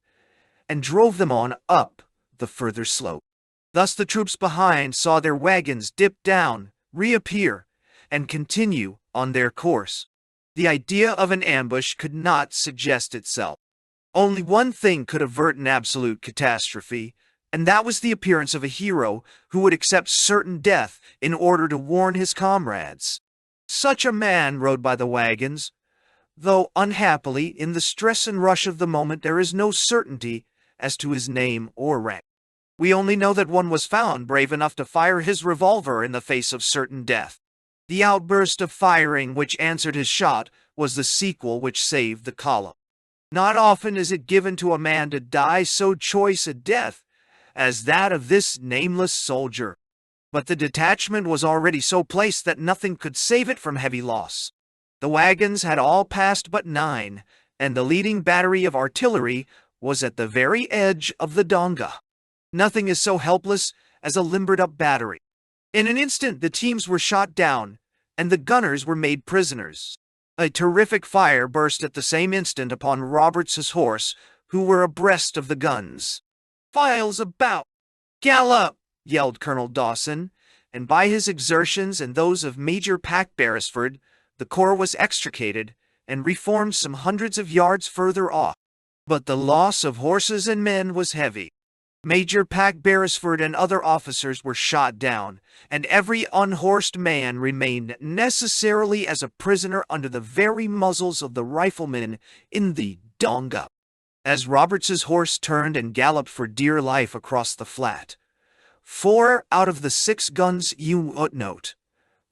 and drove them on up the further slope. Thus the troops behind saw their wagons dip down, reappear, and continue on their course. The idea of an ambush could not suggest itself. Only one thing could avert an absolute catastrophe, and that was the appearance of a hero who would accept certain death in order to warn his comrades. Such a man rode by the wagons, though unhappily in the stress and rush of the moment there is no certainty as to his name or rank. We only know that one was found brave enough to fire his revolver in the face of certain death. The outburst of firing which answered his shot was the sequel which saved the column. Not often is it given to a man to die so choice a death as that of this nameless soldier. But the detachment was already so placed that nothing could save it from heavy loss. The wagons had all passed but 9, and the leading battery of artillery was at the very edge of the donga. Nothing is so helpless as a limbered-up battery. In an instant the teams were shot down, and the gunners were made prisoners. A terrific fire burst at the same instant upon Roberts's horse, who were abreast of the guns. "Files about! Gallop!" yelled Colonel Dawson, and by his exertions and those of Major Pack Beresford, the corps was extricated and reformed some hundreds of yards further off. But the loss of horses and men was heavy. Major Pack Beresford and other officers were shot down, and every unhorsed man remained necessarily as a prisoner under the very muzzles of the riflemen in the donga. As Roberts's horse turned and galloped for dear life across the flat, 4 out of the 6 guns note.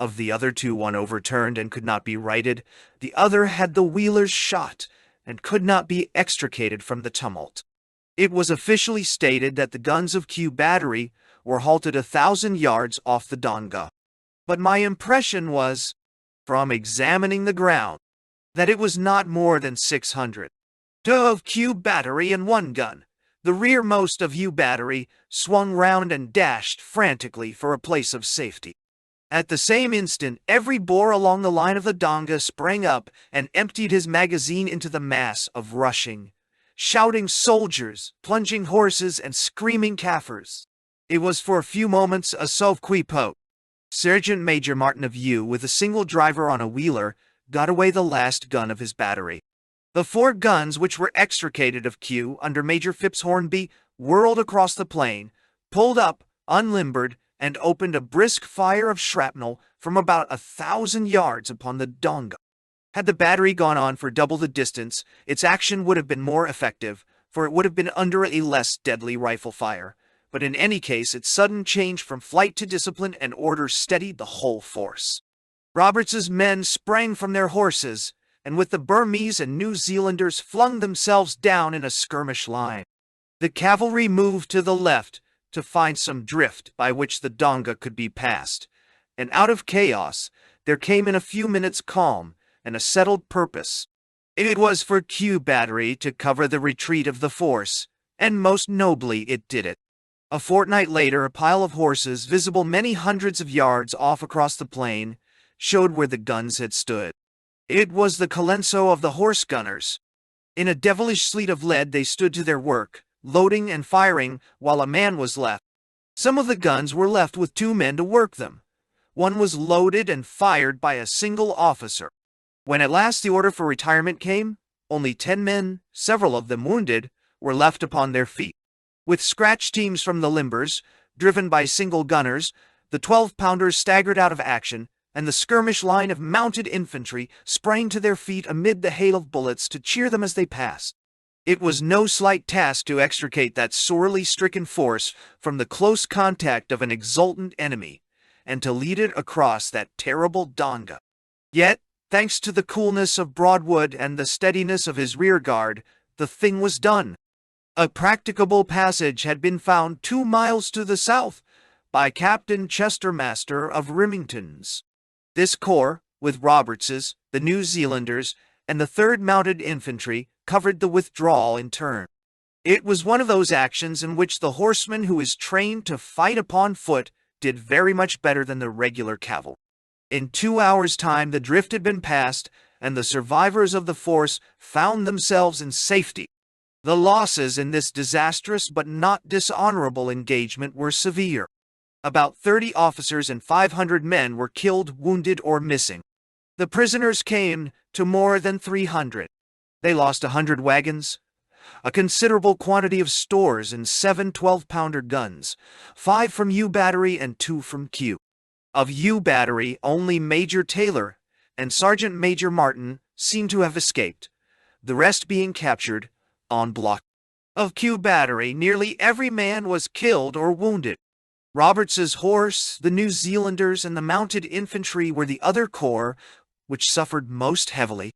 Of the other 2, one overturned and could not be righted, the other had the wheelers shot and could not be extricated from the tumult. It was officially stated that the guns of Q Battery were halted 1,000 yards off the donga. But my impression was, from examining the ground, that it was not more than 600. 2 of Q Battery and 1 gun, the rearmost of U Battery, swung round and dashed frantically for a place of safety. At the same instant, every Boer along the line of the donga sprang up and emptied his magazine into the mass of rushing, shouting soldiers, plunging horses, and screaming Kaffirs. It was for a few moments a sauve-qui-peut. Sergeant Major Martin of U, with a single driver on a wheeler, got away the last gun of his battery. The 4 guns which were extricated of Q under Major Phipps Hornby whirled across the plain, pulled up, unlimbered, and opened a brisk fire of shrapnel from about 1,000 yards upon the donga. Had the battery gone on for double the distance, its action would have been more effective, for it would have been under a less deadly rifle fire. But in any case, its sudden change from flight to discipline and order steadied the whole force. Roberts's men sprang from their horses, and with the Burmese and New Zealanders flung themselves down in a skirmish line. The cavalry moved to the left to find some drift by which the donga could be passed, and out of chaos there came in a few minutes calm and a settled purpose. It was for Q Battery to cover the retreat of the force, and most nobly it did it. A fortnight later, a pile of horses, visible many hundreds of yards off across the plain, showed where the guns had stood. It was the Colenso of the horse gunners. In a devilish sleet of lead they stood to their work, loading and firing, while a man was left. Some of the guns were left with 2 men to work them. One was loaded and fired by a single officer. When at last the order for retirement came, only 10 men, several of them wounded, were left upon their feet. With scratch teams from the limbers, driven by single gunners, the 12-pounders staggered out of action, and the skirmish line of mounted infantry sprang to their feet amid the hail of bullets to cheer them as they passed. It was no slight task to extricate that sorely stricken force from the close contact of an exultant enemy, and to lead it across that terrible donga. Yet, thanks to the coolness of Broadwood and the steadiness of his rear guard, the thing was done. A practicable passage had been found 2 miles to the south by Captain Chestermaster of Remington's. This corps, with Roberts's, the New Zealanders, and the 3rd Mounted Infantry, covered the withdrawal in turn. It was one of those actions in which the horseman who is trained to fight upon foot did very much better than the regular cavalry. In 2 hours' time the drift had been passed, and the survivors of the force found themselves in safety. The losses in this disastrous but not dishonorable engagement were severe. About 30 officers and 500 men were killed, wounded, or missing. The prisoners came to more than 300. They lost 100 wagons, a considerable quantity of stores, and 7 12-pounder guns, 5 from U Battery and 2 from Q. Of U Battery, only Major Taylor and Sergeant Major Martin seemed to have escaped, the rest being captured en bloc. Of Q Battery, nearly every man was killed or wounded. Roberts's horse, the New Zealanders, and the mounted infantry were the other corps which suffered most heavily.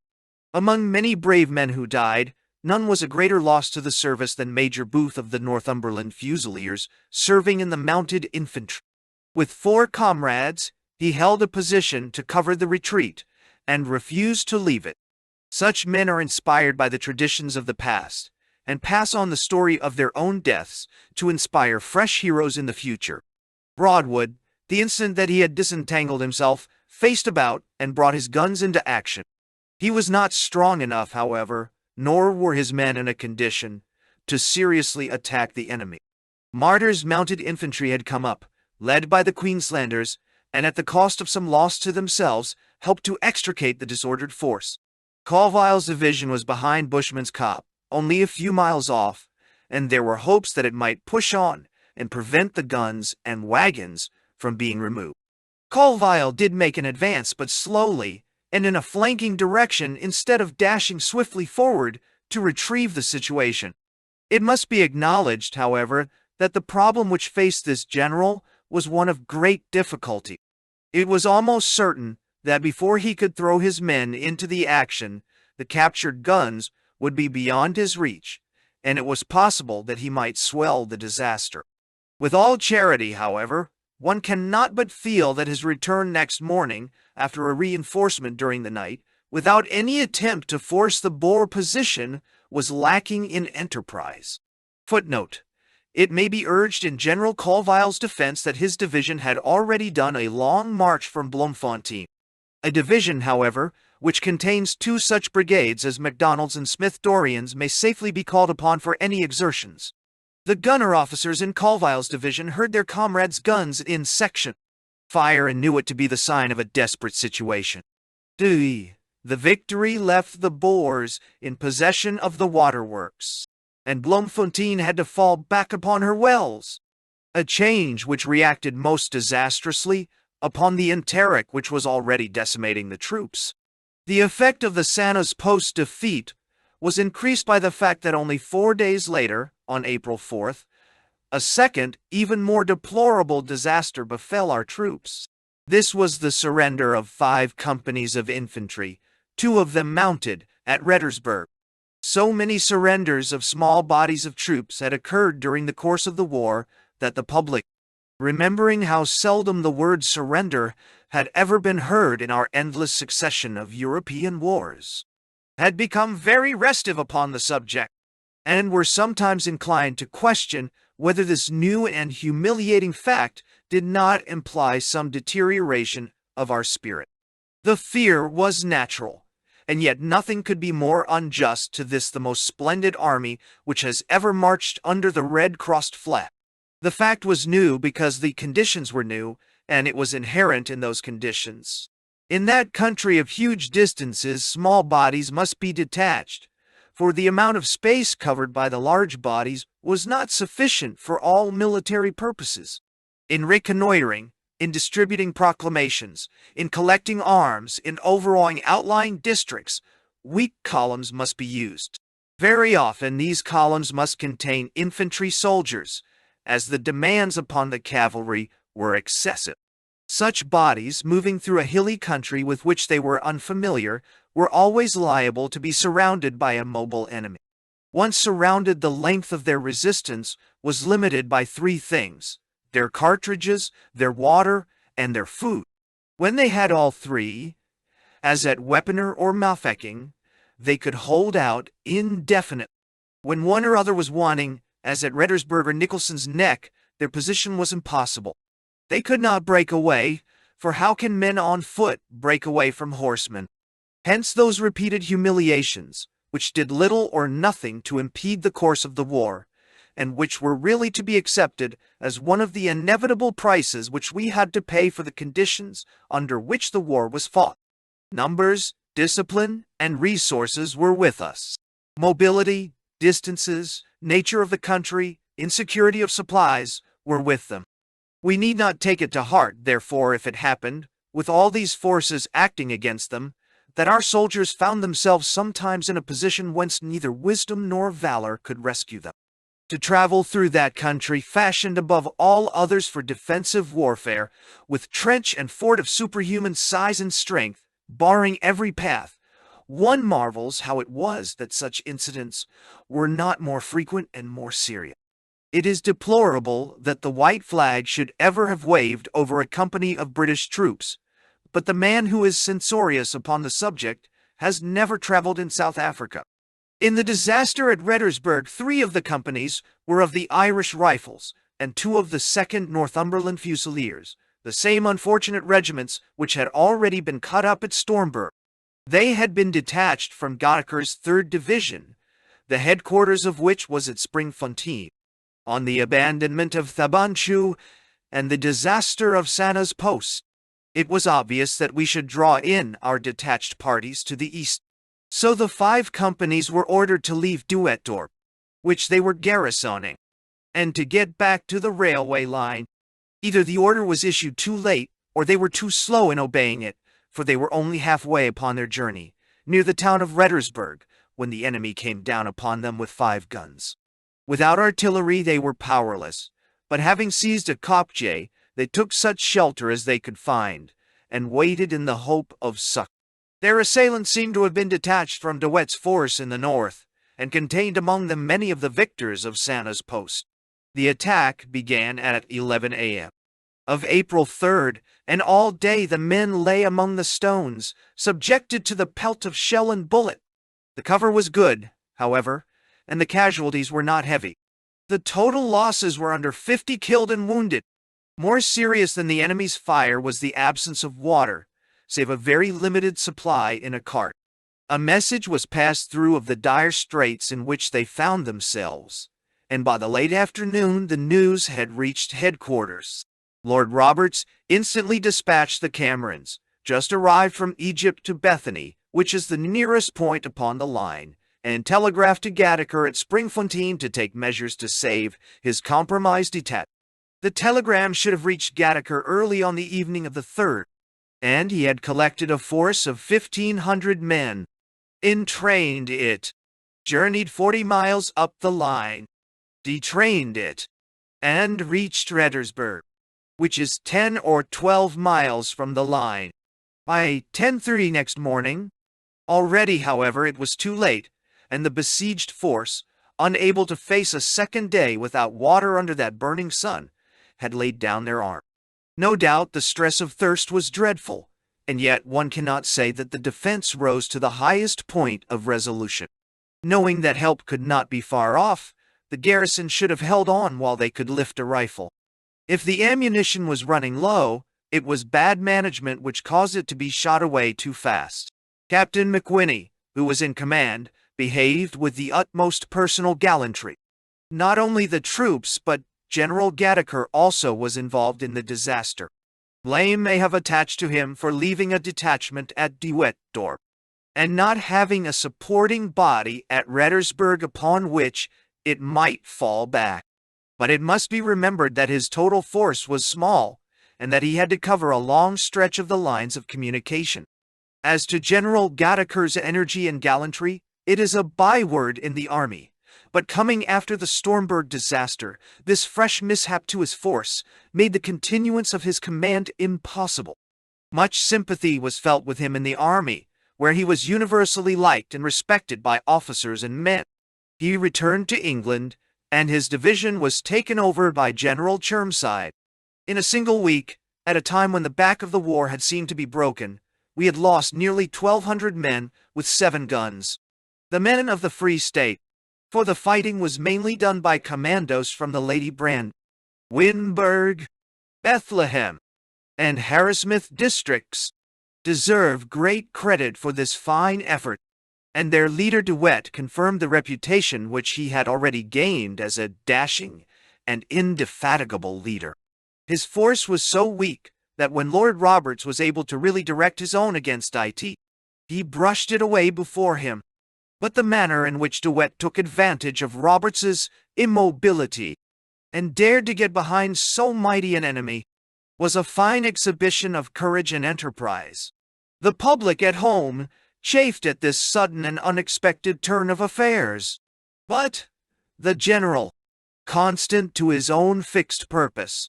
Among many brave men who died, none was a greater loss to the service than Major Booth of the Northumberland Fusiliers, serving in the mounted infantry. With 4 comrades, he held a position to cover the retreat, and refused to leave it. Such men are inspired by the traditions of the past, and pass on the story of their own deaths to inspire fresh heroes in the future. Broadwood, the instant that he had disentangled himself, faced about and brought his guns into action. He was not strong enough, however, nor were his men in a condition to seriously attack the enemy. Martyr's mounted infantry had come up, led by the Queenslanders, and at the cost of some loss to themselves, helped to extricate the disordered force. Colville's division was behind Bushman's Cop, only a few miles off, and there were hopes that it might push on and prevent the guns and wagons from being removed. Colville did make an advance, but slowly, and in a flanking direction instead of dashing swiftly forward to retrieve the situation. It must be acknowledged, however, that the problem which faced this general was one of great difficulty. It was almost certain that before he could throw his men into the action, the captured guns would be beyond his reach, and it was possible that he might swell the disaster. With all charity, however, one cannot but feel that his return next morning, after a reinforcement during the night, without any attempt to force the Boer position, was lacking in enterprise. Footnote: it may be urged in General Colville's defense that his division had already done a long march from Bloemfontein. A division, however, which contains 2 such brigades as MacDonald's and Smith-Dorrian's may safely be called upon for any exertions. The gunner officers in Colville's division heard their comrades' guns in section fire and knew it to be the sign of a desperate situation. The victory left the Boers in possession of the waterworks, and Bloemfontein had to fall back upon her wells, a change which reacted most disastrously upon the enteric which was already decimating the troops. The effect of the Sanna's Post defeat was increased by the fact that only 4 days later, on April 4th, a second, even more deplorable disaster befell our troops. This was the surrender of 5 companies of infantry, 2 of them mounted, at Reddersburg. So many surrenders of small bodies of troops had occurred during the course of the war that the public, remembering how seldom the word surrender had ever been heard in our endless succession of European wars, had become very restive upon the subject, and were sometimes inclined to question whether this new and humiliating fact did not imply some deterioration of our spirit. The fear was natural, and yet nothing could be more unjust to this the most splendid army which has ever marched under the red-crossed flag. The fact was new because the conditions were new, and it was inherent in those conditions. In that country of huge distances, small bodies must be detached, for the amount of space covered by the large bodies was not sufficient for all military purposes. In reconnoitering, in distributing proclamations, in collecting arms, in overawing outlying districts, weak columns must be used. Very often these columns must contain infantry soldiers, as the demands upon the cavalry were excessive. Such bodies, moving through a hilly country with which they were unfamiliar, were always liable to be surrounded by a mobile enemy. Once surrounded, the length of their resistance was limited by three things: their cartridges, their water, and their food. When they had all three, as at Wepener or Mafeking, they could hold out indefinitely. When one or other was wanting, as at Rettersburg or Nicholson's Neck, their position was impossible. They could not break away, for how can men on foot break away from horsemen? Hence those repeated humiliations, which did little or nothing to impede the course of the war, and which were really to be accepted as one of the inevitable prices which we had to pay for the conditions under which the war was fought. Numbers, discipline, and resources were with us. Mobility, distances, nature of the country, insecurity of supplies were with them. We need not take it to heart, therefore, if it happened, with all these forces acting against them, that our soldiers found themselves sometimes in a position whence neither wisdom nor valor could rescue them. To travel through that country, fashioned above all others for defensive warfare, with trench and fort of superhuman size and strength, barring every path, one marvels how it was that such incidents were not more frequent and more serious. It is deplorable that the white flag should ever have waved over a company of British troops, but the man who is censorious upon the subject has never traveled in South Africa. In the disaster at Rettersburg, 3 of the companies were of the Irish Rifles, and 2 of the 2nd Northumberland Fusiliers, the same unfortunate regiments which had already been cut up at Stormberg. They had been detached from Gottaker's 3rd Division, the headquarters of which was at Springfontein. On the abandonment of Thabanchu and the disaster of Sana's Post, it was obvious that we should draw in our detached parties to the east. So the 5 companies were ordered to leave Duetdorp, which they were garrisoning, and to get back to the railway line. Either the order was issued too late, or they were too slow in obeying it, for they were only halfway upon their journey, near the town of Rettersburg, when the enemy came down upon them with 5 guns. Without artillery they were powerless, but having seized a kopje, they took such shelter as they could find, and waited in the hope of succor. Their assailants seem to have been detached from De Wet's force in the north, and contained among them many of the victors of Sana's Post. The attack began at 11 a.m. of April 3rd, and all day the men lay among the stones, subjected to the pelt of shell and bullet. The cover was good, however, and the casualties were not heavy. The total losses were under 50 killed and wounded. More serious than the enemy's fire was the absence of water, save a very limited supply in a cart. A message was passed through of the dire straits in which they found themselves, and by the late afternoon the news had reached headquarters. Lord Roberts instantly dispatched the Camerons, just arrived from Egypt, to Bethany, which is the nearest point upon the line, and telegraphed to Gottaker at Springfontein to take measures to save his compromised detachment. The telegram should have reached Gottaker early on the evening of the 3rd, and he had collected a force of 1,500 men, entrained it, journeyed 40 miles up the line, detrained it, and reached Rettersburg, which is 10 or 12 miles from the line, by 10:30 next morning. Already, however, it was too late, and the besieged force, unable to face a second day without water under that burning sun, had laid down their arms. No doubt the stress of thirst was dreadful, and yet one cannot say that the defense rose to the highest point of resolution. Knowing that help could not be far off, the garrison should have held on while they could lift a rifle. If the ammunition was running low, it was bad management which caused it to be shot away too fast. Captain McWhinney, who was in command, behaved with the utmost personal gallantry. Not only the troops, but General Gadiker also was involved in the disaster. Blame may have attached to him for leaving a detachment at De Wetdorp, and not having a supporting body at Reddersburg upon which it might fall back. But it must be remembered that his total force was small, and that he had to cover a long stretch of the lines of communication. As to General Gadiker's energy and gallantry, it is a byword in the army. But coming after the Stormberg disaster, this fresh mishap to his force made the continuance of his command impossible. Much sympathy was felt with him in the army, where he was universally liked and respected by officers and men. He returned to England, and his division was taken over by General Chermside. In a single week, at a time when the back of the war had seemed to be broken, we had lost nearly 1,200 men with 7 guns. The men of the Free State, for the fighting was mainly done by commandos from the Lady Brand, Wynberg, Bethlehem, and Harrismith districts, deserve great credit for this fine effort, and their leader De Wet confirmed the reputation which he had already gained as a dashing and indefatigable leader. His force was so weak that when Lord Roberts was able to really direct his own against it, he brushed it away before him. But the manner in which De Wet took advantage of Roberts's immobility and dared to get behind so mighty an enemy was a fine exhibition of courage and enterprise. The public at home chafed at this sudden and unexpected turn of affairs. But the general, constant to his own fixed purpose,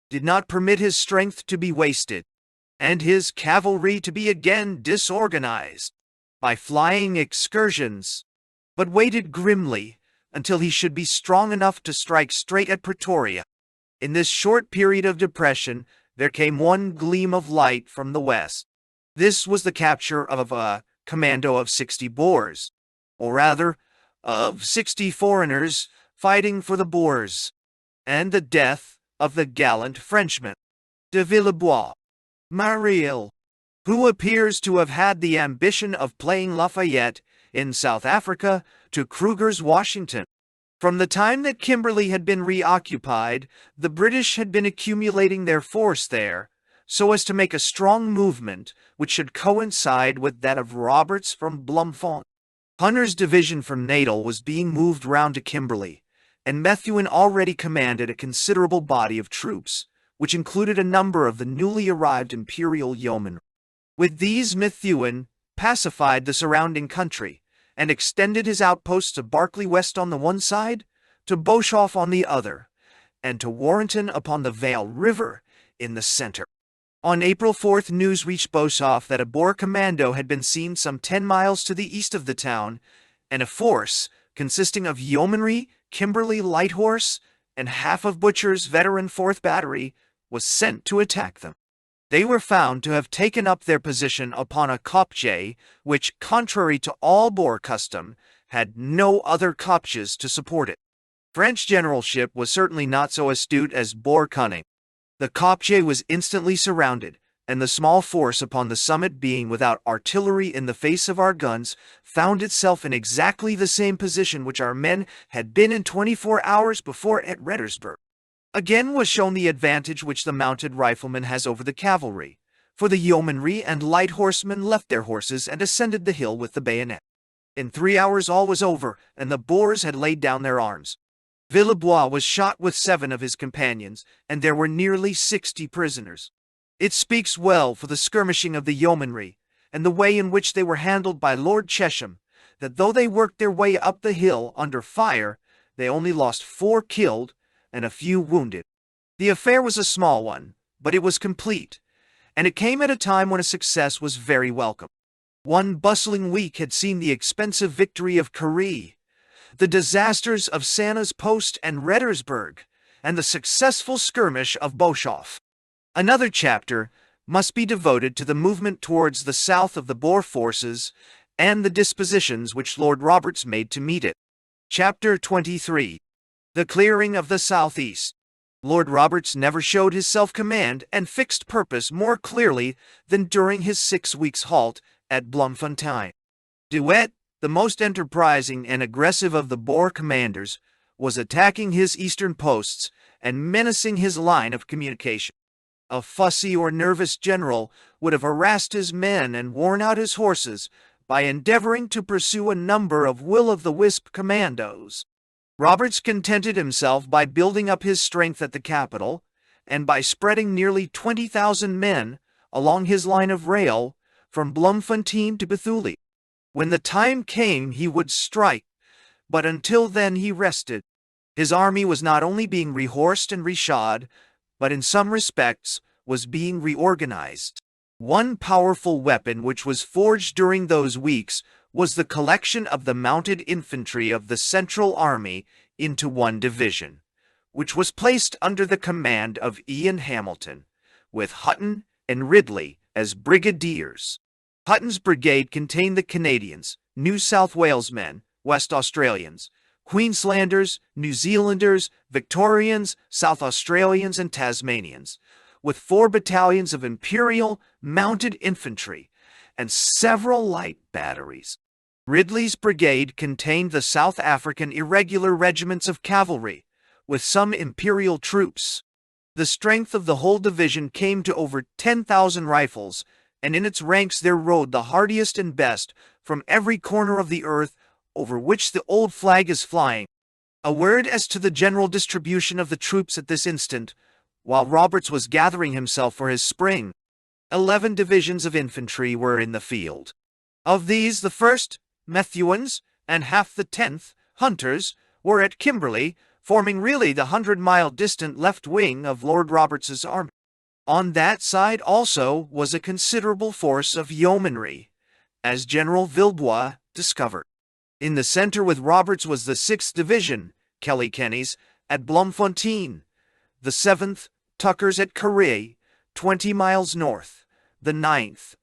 did not permit his strength to be wasted, and his cavalry to be again disorganized by flying excursions, but waited grimly until he should be strong enough to strike straight at Pretoria. In this short period of depression, there came one gleam of light from the west. This was the capture of a commando of 60 Boers, or rather, of 60 foreigners fighting for the Boers, and the death of the gallant Frenchman, de Villebois Mareuil, who appears to have had the ambition of playing Lafayette in South Africa to Kruger's Washington. From the time that Kimberley had been reoccupied, the British had been accumulating their force there, so as to make a strong movement which should coincide with that of Roberts from Bloemfontein. Hunter's division from Natal was being moved round to Kimberley, and Methuen already commanded a considerable body of troops, which included a number of the newly arrived Imperial yeomanry. With these Methuen pacified the surrounding country, and extended his outposts to Barkley West on the one side, to Boshoff on the other, and to Warrenton upon the Vale River in the center. On April 4th, news reached Boshoff that a Boer commando had been seen some 10 miles to the east of the town, and a force consisting of yeomanry, Kimberley light horse, and half of Butcher's veteran 4th Battery was sent to attack them. They were found to have taken up their position upon a kopje, which, contrary to all Boer custom, had no other kopjes to support it. French generalship was certainly not so astute as Boer cunning. The kopje was instantly surrounded, and the small force upon the summit, being without artillery in the face of our guns, found itself in exactly the same position which our men had been in 24 hours before at Reddersburg. Again was shown the advantage which the mounted rifleman has over the cavalry, for the yeomanry and light horsemen left their horses and ascended the hill with the bayonet. In 3 hours all was over, and the Boers had laid down their arms. Villebois was shot with 7 of his companions, and there were nearly 60 prisoners. It speaks well for the skirmishing of the yeomanry, and the way in which they were handled by Lord Chesham, that though they worked their way up the hill under fire, they only lost 4 killed and a few wounded. The affair was a small one, but it was complete, and it came at a time when a success was very welcome. One bustling week had seen the expensive victory of Carré, the disasters of Sanna's Post and Reddersburg, and the successful skirmish of Boshoff. Another chapter must be devoted to the movement towards the south of the Boer forces and the dispositions which Lord Roberts made to meet it. Chapter 23. The clearing of the southeast. Lord Roberts never showed his self-command and fixed purpose more clearly than during his 6 weeks' halt at Bloemfontein. Doyle, the most enterprising and aggressive of the Boer commanders, was attacking his eastern posts and menacing his line of communication. A fussy or nervous general would have harassed his men and worn out his horses by endeavoring to pursue a number of will-o'-the-wisp commandos. Roberts contented himself by building up his strength at the capital and by spreading nearly 20,000 men along his line of rail from Bloemfontein to Bethune. When the time came, he would strike, but until then he rested. His army was not only being rehorsed and reshod, but in some respects was being reorganized. One powerful weapon which was forged during those weeks was the collection of the mounted infantry of the Central Army into one division, which was placed under the command of Ian Hamilton, with Hutton and Ridley as brigadiers. Hutton's brigade contained the Canadians, New South Wales men, West Australians, Queenslanders, New Zealanders, Victorians, South Australians, and Tasmanians, with 4 battalions of Imperial Mounted Infantry and several light batteries. Ridley's brigade contained the South African irregular regiments of cavalry, with some Imperial troops. The strength of the whole division came to over 10,000 rifles, and in its ranks there rode the hardiest and best from every corner of the earth over which the old flag is flying. A word as to the general distribution of the troops at this instant, while Roberts was gathering himself for his spring. 11 divisions of infantry were in the field. Of these, the 1st, Methuen, and half the 10th, Hunters, were at Kimberley, forming really the 100-mile distant left wing of Lord Roberts's army. On that side also was a considerable force of yeomanry, as General Villebois discovered. In the center with Roberts was the 6th Division, Kelly-Kenny's, at Bloemfontein, the 7th, Tucker's at Carré, 20 miles north, the 9th,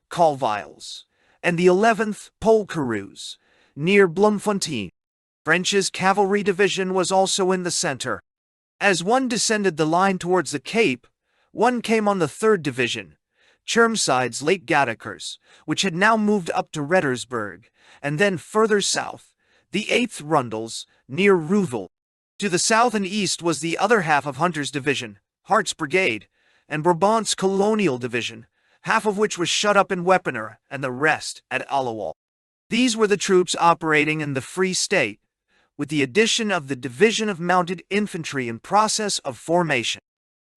Colville's, and the 11th, Polkeroes, near Bloemfontein. French's cavalry division was also in the center. As one descended the line towards the Cape, one came on the 3rd Division, Chermside's late Gatakers, which had now moved up to Reddersburg, and then further south, the 8th Rundles, near Rouville. To the south and east was the other half of Hunter's division, Hart's brigade, and Brabant's colonial division, half of which was shut up in Wepener and the rest at Aliwal. These were the troops operating in the Free State, with the addition of the Division of Mounted Infantry in process of formation.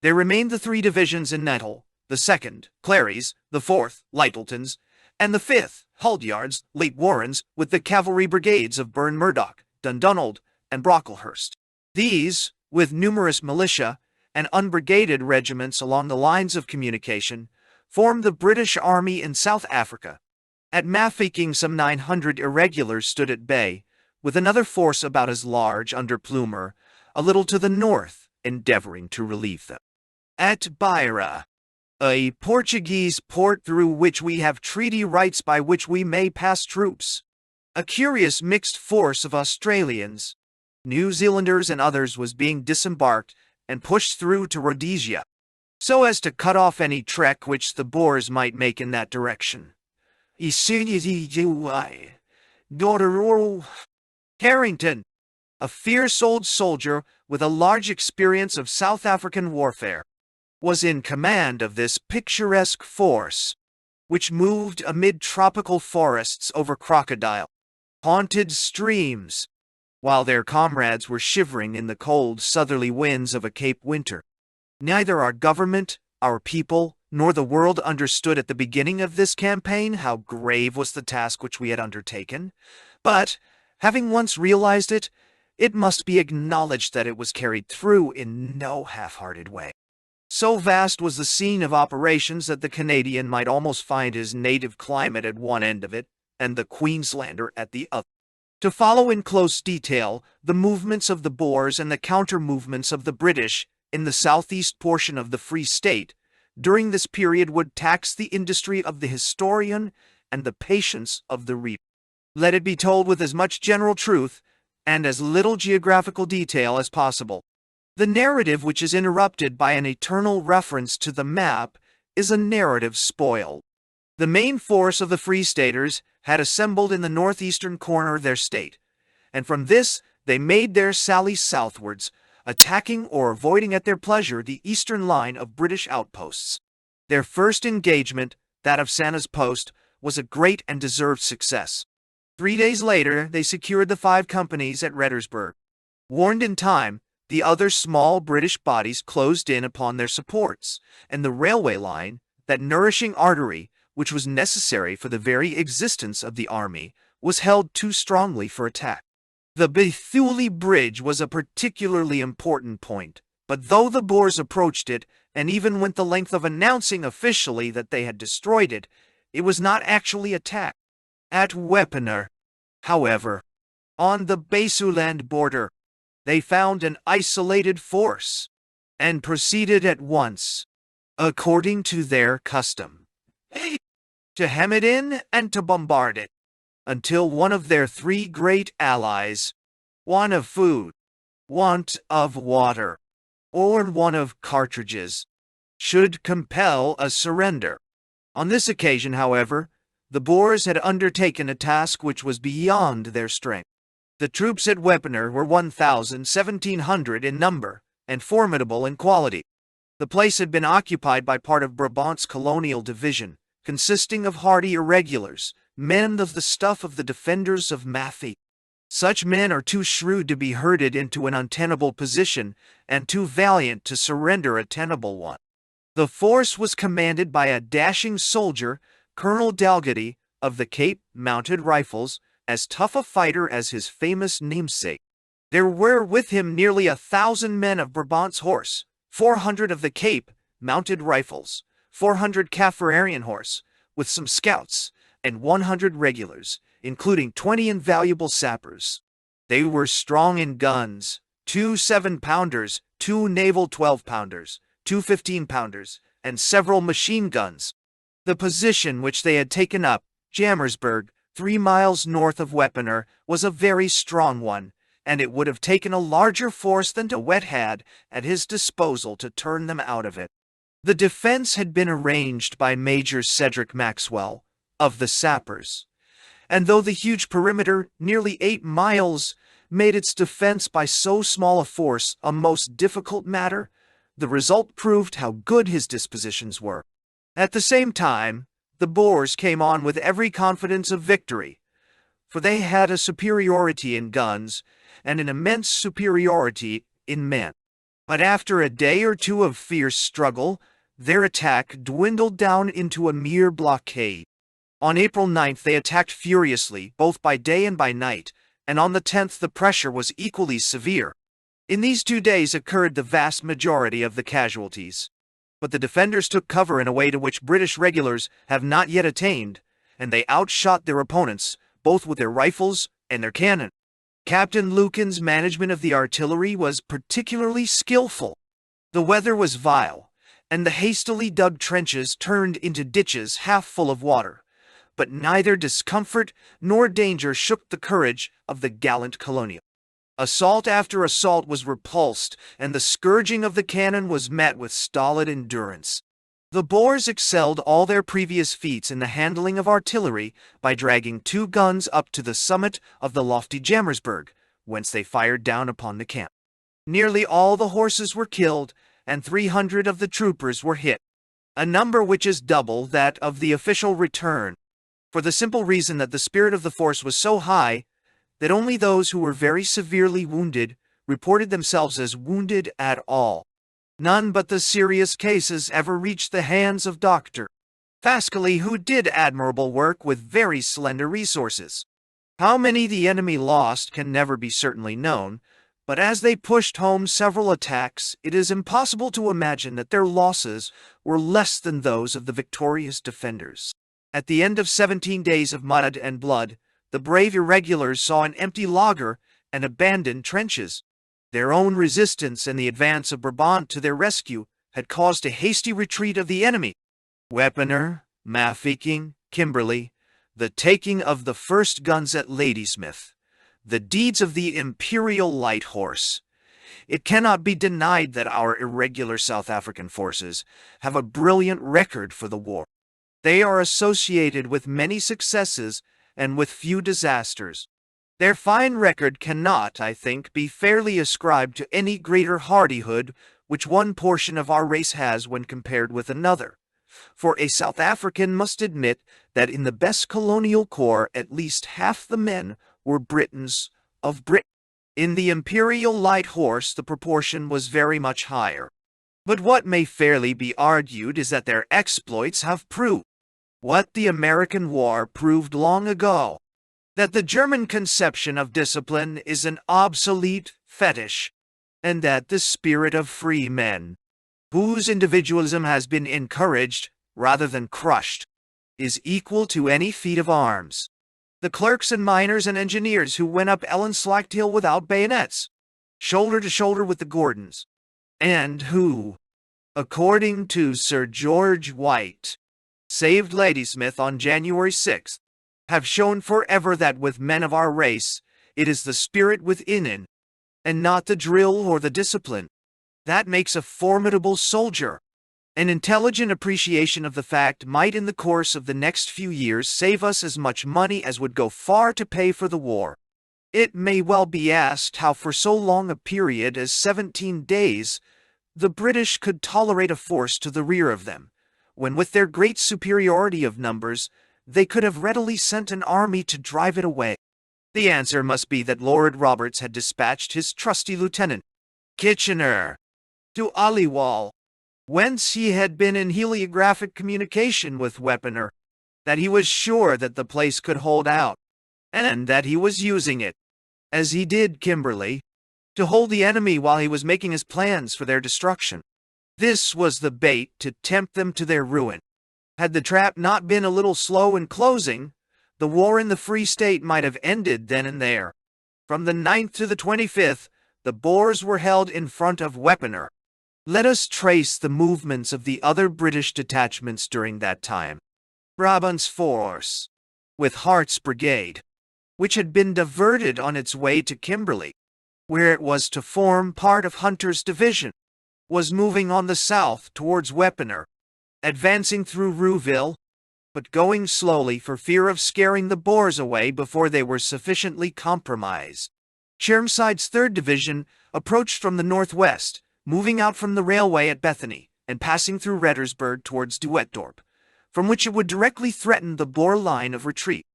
There remained the 3 divisions in Nettle, the 2nd, Clary's, the 4th, Lyttelton's, and the 5th, Huldyard's, late Warren's, with the cavalry brigades of Burn Murdoch, Dundonald, and Brocklehurst. These, with numerous militia and unbrigaded regiments along the lines of communication, formed the British Army in South Africa. At Mafeking some 900 irregulars stood at bay, with another force about as large under Plumer, a little to the north, endeavoring to relieve them. At Beira, a Portuguese port through which we have treaty rights by which we may pass troops, a curious mixed force of Australians, New Zealanders and others was being disembarked and pushed through to Rhodesia, so as to cut off any trek which the Boers might make in that direction. Carrington, a fierce old soldier with a large experience of South African warfare, was in command of this picturesque force, which moved amid tropical forests over crocodile-haunted streams, while their comrades were shivering in the cold southerly winds of a Cape winter. Neither our government, our people, nor the world understood at the beginning of this campaign how grave was the task which we had undertaken, but, having once realized it, it must be acknowledged that it was carried through in no half-hearted way. So vast was the scene of operations that the Canadian might almost find his native climate at one end of it, and the Queenslander at the other. To follow in close detail the movements of the Boers and the counter-movements of the British in the southeast portion of the Free State during this period would tax the industry of the historian and the patience of the reader. Let it be told with as much general truth and as little geographical detail as possible. The narrative which is interrupted by an eternal reference to the map is a narrative spoiled. The main force of the Free Staters had assembled in the northeastern corner of their state, and from this they made their sally southwards, attacking or avoiding at their pleasure the eastern line of British outposts. Their first engagement, that of Santa's Post, was a great and deserved success. 3 days later, they secured the 5 companies at Reddersburg. Warned in time, the other small British bodies closed in upon their supports, and the railway line, that nourishing artery, which was necessary for the very existence of the army, was held too strongly for attack. The Bethune Bridge was a particularly important point, but though the Boers approached it, and even went the length of announcing officially that they had destroyed it, it was not actually attacked. At Wepener, however, on the Basuland border, they found an isolated force, and proceeded at once, according to their custom, to hem it in and to bombard it, until one of their 3 great allies, want of food, want of water, or want of cartridges, should compel a surrender. On this occasion, however, the Boers had undertaken a task which was beyond their strength. The troops at Wepener were 1,700 in number, and formidable in quality. The place had been occupied by part of Brabant's colonial division, consisting of hardy irregulars, men of the stuff of the defenders of Maffei. Such men are too shrewd to be herded into an untenable position, and too valiant to surrender a tenable one. The force was commanded by a dashing soldier, Colonel Dalgety, of the Cape Mounted Rifles, as tough a fighter as his famous namesake. There were with him nearly 1,000 men of Brabant's horse, 400 of the Cape Mounted Rifles, 400 Kaffrarian horse, with some scouts, and 100 regulars, including 20 invaluable sappers. They were strong in guns, 2 7-pounders, 2 naval 12-pounders, 2 15-pounders, and several machine guns. The position which they had taken up, Jammersburg, 3 miles north of Wepener, was a very strong one, and it would have taken a larger force than De Wet had at his disposal to turn them out of it. The defense had been arranged by Major Cedric Maxwell, of the sappers, and though the huge perimeter, nearly 8 miles, made its defense by so small a force a most difficult matter, the result proved how good his dispositions were. At the same time, the Boers came on with every confidence of victory, for they had a superiority in guns and an immense superiority in men. But after a day or 2 of fierce struggle, their attack dwindled down into a mere blockade. On April 9th they attacked furiously, both by day and by night, and on the 10th the pressure was equally severe. In these 2 days occurred the vast majority of the casualties. But the defenders took cover in a way to which British regulars have not yet attained, and they outshot their opponents, both with their rifles and their cannon. Captain Lucan's management of the artillery was particularly skillful. The weather was vile, and the hastily dug trenches turned into ditches half full of water, but neither discomfort nor danger shook the courage of the gallant colonial. Assault after assault was repulsed, and the scourging of the cannon was met with stolid endurance. The Boers excelled all their previous feats in the handling of artillery by dragging 2 guns up to the summit of the lofty Jammersburg, whence they fired down upon the camp. Nearly all the horses were killed, and 300 of the troopers were hit, a number which is double that of the official return, for the simple reason that the spirit of the force was so high that only those who were very severely wounded reported themselves as wounded at all. None but the serious cases ever reached the hands of Dr. Fascally, who did admirable work with very slender resources. How many the enemy lost can never be certainly known, but as they pushed home several attacks, it is impossible to imagine that their losses were less than those of the victorious defenders. At the end of 17 days of mud and blood, the brave irregulars saw an empty laager and abandoned trenches. Their own resistance and the advance of Brabant to their rescue had caused a hasty retreat of the enemy. Wepener, Mafeking, Kimberley, the taking of the first guns at Ladysmith, the deeds of the Imperial Light Horse. It cannot be denied that our irregular South African forces have a brilliant record for the war. They are associated with many successes and with few disasters. Their fine record cannot, I think, be fairly ascribed to any greater hardihood which one portion of our race has when compared with another. For a South African must admit that in the best colonial corps at least half the men were Britons of Britain. In the Imperial Light Horse the proportion was very much higher. But what may fairly be argued is that their exploits have proved what the American War proved long ago, that the German conception of discipline is an obsolete fetish, and that the spirit of free men, whose individualism has been encouraged rather than crushed, is equal to any feat of arms. The clerks and miners and engineers who went up Ellenslacht Hill without bayonets, shoulder to shoulder with the Gordons, and who, according to Sir George White, saved Ladysmith on January 6th, have shown forever that with men of our race, it is the spirit within, and not the drill or the discipline, that makes a formidable soldier. An intelligent appreciation of the fact might in the course of the next few years save us as much money as would go far to pay for the war. It may well be asked how for so long a period as 17 days the British could tolerate a force to the rear of them, when with their great superiority of numbers they could have readily sent an army to drive it away. The answer must be that Lord Roberts had dispatched his trusty lieutenant, Kitchener, to Aliwal, whence he had been in heliographic communication with Weaponer, that he was sure that the place could hold out, and that he was using it, as he did Kimberley, to hold the enemy while he was making his plans for their destruction. This was the bait to tempt them to their ruin. Had the trap not been a little slow in closing, the war in the Free State might have ended then and there. From the 9th to the 25th, the Boers were held in front of Weaponer. Let us trace the movements of the other British detachments during that time. Brabant's force, with Hart's brigade, which had been diverted on its way to Kimberley, where it was to form part of Hunter's division, was moving on the south towards Weaponer, advancing through Rouville, but going slowly for fear of scaring the Boers away before they were sufficiently compromised. Chermside's 3rd Division approached from the northwest, moving out from the railway at Bethany and passing through Reddersburg towards Duetdorp, from which it would directly threaten the Boer line of retreat.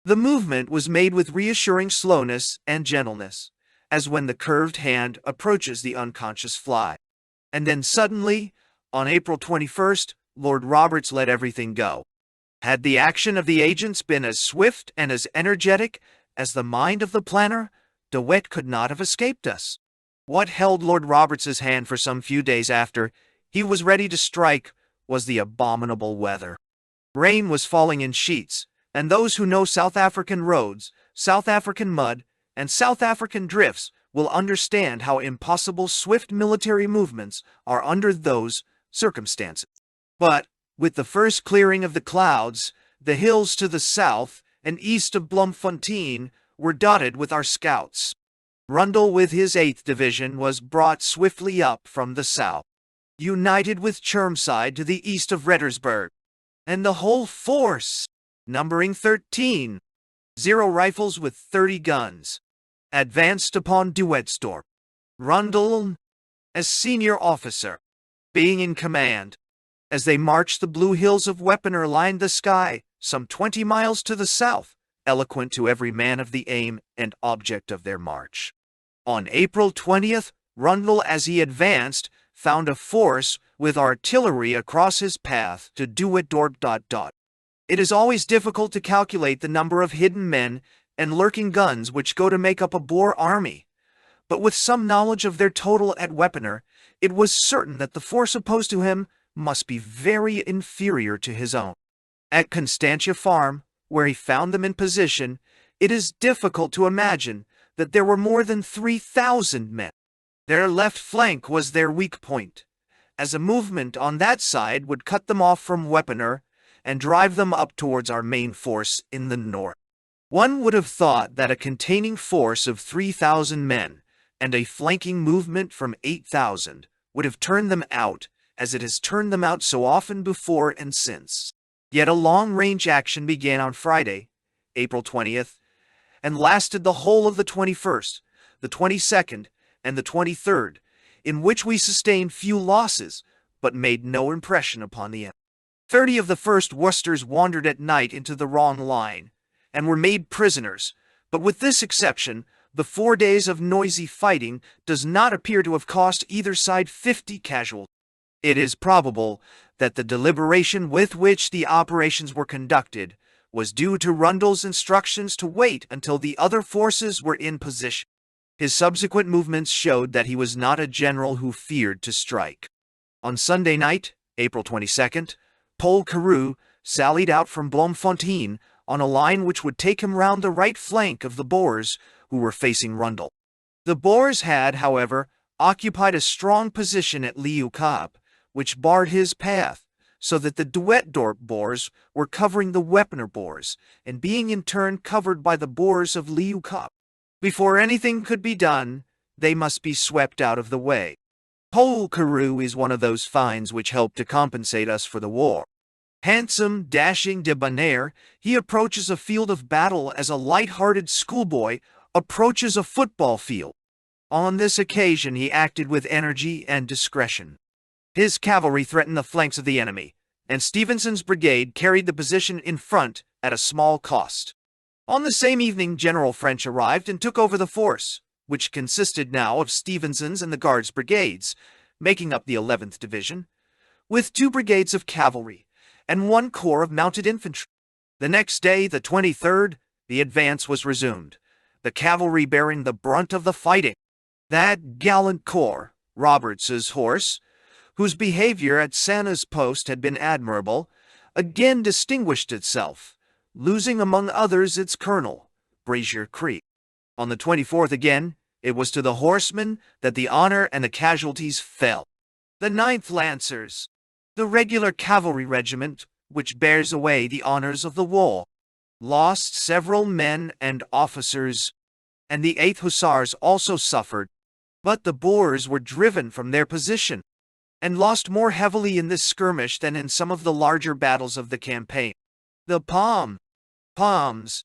The movement was made with reassuring slowness and gentleness, as when the curved hand approaches the unconscious fly. And then suddenly, on April 21st, Lord Roberts let everything go. Had the action of the agents been as swift and as energetic as the mind of the planner, De Wet could not have escaped us. What held Lord Roberts's hand for some few days after he was ready to strike was the abominable weather. Rain was falling in sheets, and those who know South African roads, South African mud, and South African drifts will understand how impossible swift military movements are under those circumstances. But, with the first clearing of the clouds, the hills to the south and east of Bloemfontein were dotted with our scouts. Rundle with his 8th Division was brought swiftly up from the south, united with Chermside to the east of Reddersburg, and the whole force, numbering 13, 0 rifles with 30 guns, advanced upon Duetdorp. Rundle, as senior officer, being in command. As they marched, the blue hills of Weaponer lined the sky, some 20 miles to the south, eloquent to every man of the aim and object of their march. On April 20th, Rundle, as he advanced, found a force with artillery across his path to Duetdorp. It is always difficult to calculate the number of hidden men and lurking guns which go to make up a Boer army, but with some knowledge of their total at Weaponer, it was certain that the force opposed to him must be very inferior to his own. At Constantia Farm, where he found them in position, it is difficult to imagine that there were more than 3,000 men. Their left flank was their weak point, as a movement on that side would cut them off from Weaponer and drive them up towards our main force in the north. One would have thought that a containing force of 3,000 men and a flanking movement from 8,000 would have turned them out, as it has turned them out so often before and since. Yet a long-range action began on Friday, April 20th, and lasted the whole of the 21st, the 22nd, and the 23rd, in which we sustained few losses, but made no impression upon the enemy. 30 of the 1st Worcesters wandered at night into the wrong line, and were made prisoners, but with this exception, the 4 days of noisy fighting does not appear to have cost either side 50 casualties. It is probable that the deliberation with which the operations were conducted was due to Rundle's instructions to wait until the other forces were in position. His subsequent movements showed that he was not a general who feared to strike. On Sunday night, April 22nd, Paul Carew sallied out from Bloemfontein on a line which would take him round the right flank of the Boers who were facing Rundle. The Boers had, however, occupied a strong position at Leeuwkop, which barred his path, so that the De Wetdorp Boers were covering the Wepener Boers, and being in turn covered by the Boers of Leeuwkop. Before anything could be done, they must be swept out of the way. Paul Carew is one of those finds which help to compensate us for the war. Handsome, dashing, debonair, he approaches a field of battle as a light-hearted schoolboy approaches a football field. On this occasion he acted with energy and discretion. His cavalry threatened the flanks of the enemy, and Stevenson's brigade carried the position in front at a small cost. On the same evening General French arrived and took over the force, which consisted now of Stevenson's and the Guards brigades, making up the 11th Division, with 2 brigades of cavalry and 1 corps of mounted infantry. The next day, the 23rd, the advance was resumed, the cavalry bearing the brunt of the fighting. That gallant corps, Roberts's horse, whose behavior at Santa's Post had been admirable, again distinguished itself, losing among others its colonel, Brazier Creek. On the 24th again, it was to the horsemen that the honor and the casualties fell. The 9th Lancers, the regular cavalry regiment which bears away the honors of the war, lost several men and officers, and the 8th Hussars also suffered, but the Boers were driven from their position, and lost more heavily in this skirmish than in some of the larger battles of the campaign. The palms,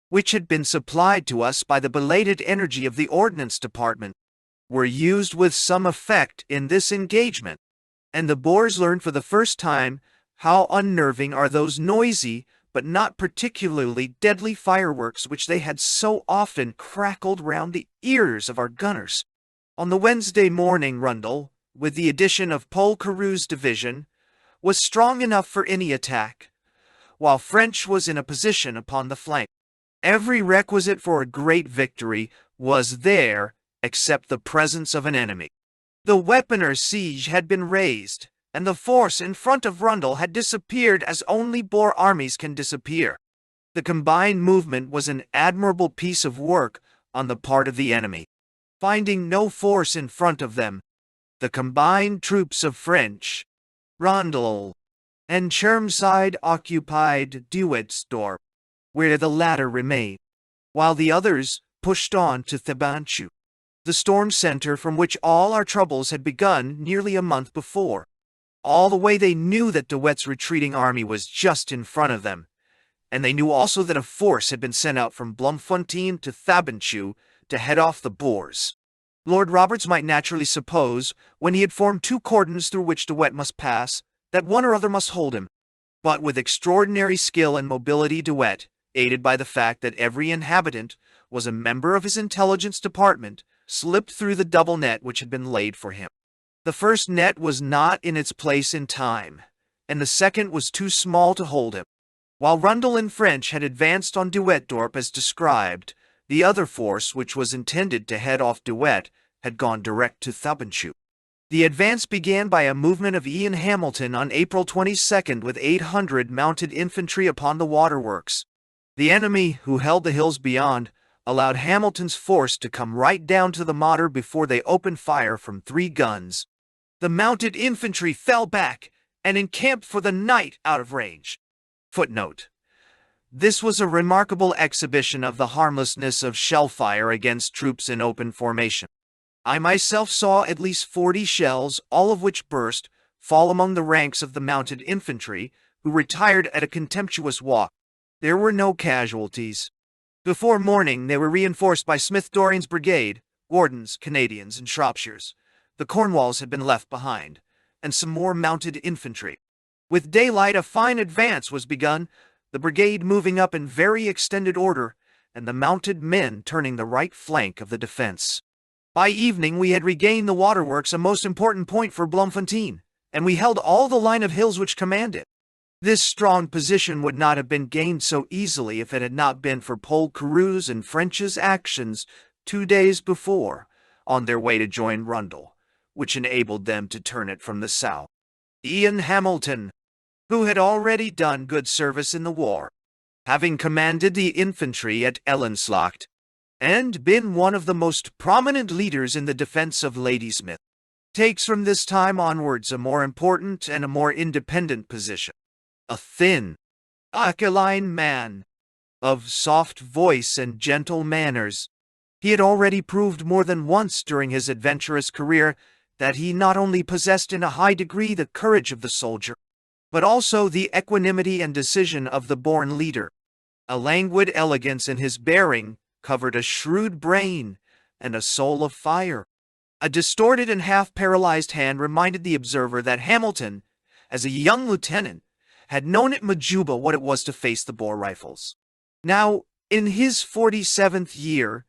which had been supplied to us by the belated energy of the Ordnance Department, were used with some effect in this engagement, and the Boers learned for the first time how unnerving are those noisy but not particularly deadly fireworks which they had so often crackled round the ears of our gunners. On the Wednesday morning Rundle, with the addition of Paul Carew's division, was strong enough for any attack, while French was in a position upon the flank. Every requisite for a great victory was there except the presence of an enemy. The Wepener siege had been raised, and the force in front of Rundle had disappeared as only Boer armies can disappear. The combined movement was an admirable piece of work on the part of the enemy. Finding no force in front of them, the combined troops of French, Rundle, and Chermside occupied De Wetdorp, where the latter remained, while the others pushed on to Thabanchu, the storm center from which all our troubles had begun nearly a month before. All the way they knew that De Wet's retreating army was just in front of them, and they knew also that a force had been sent out from Bloemfontein to Thabanchu to head off the Boers. Lord Roberts might naturally suppose, when he had formed 2 cordons through which De Wet must pass, that one or other must hold him. But with extraordinary skill and mobility De Wet, aided by the fact that every inhabitant was a member of his intelligence department, slipped through the double net which had been laid for him. The first net was not in its place in time, and the second was too small to hold him. While Rundle and French had advanced on De Wetdorp as described, the other force, which was intended to head off De Wet, had gone direct to Thabanchu. The advance began by a movement of Ian Hamilton on April 22nd with 800 mounted infantry upon the waterworks. The enemy, who held the hills beyond, allowed Hamilton's force to come right down to the Modder before they opened fire from 3 guns. The mounted infantry fell back and encamped for the night out of range. Footnote: this was a remarkable exhibition of the harmlessness of shell fire against troops in open formation. I myself saw at least 40 shells, all of which burst, fall among the ranks of the mounted infantry, who retired at a contemptuous walk. There were no casualties. Before morning, they were reinforced by Smith Dorrion's brigade, Gordon's, Canadians, and Shropshire's. The Cornwalls had been left behind, and some more mounted infantry. With daylight, a fine advance was begun, the brigade moving up in very extended order, and the mounted men turning the right flank of the defense. By evening, we had regained the waterworks, a most important point for Bloemfontein, and we held all the line of hills which command it. This strong position would not have been gained so easily if it had not been for Paul Carewe's and French's actions 2 days before, on their way to join Rundle, which enabled them to turn it from the south. Ian Hamilton, who had already done good service in the war, having commanded the infantry at Ellenslacht, and been one of the most prominent leaders in the defense of Ladysmith, takes from this time onwards a more important and a more independent position. A thin, aquiline man, of soft voice and gentle manners, he had already proved more than once during his adventurous career that he not only possessed in a high degree the courage of the soldier, but also the equanimity and decision of the born leader. A languid elegance in his bearing covered a shrewd brain and a soul of fire. A distorted and half-paralyzed hand reminded the observer that Hamilton, as a young lieutenant, had known at Majuba what it was to face the Boer rifles. Now, in his 47th year,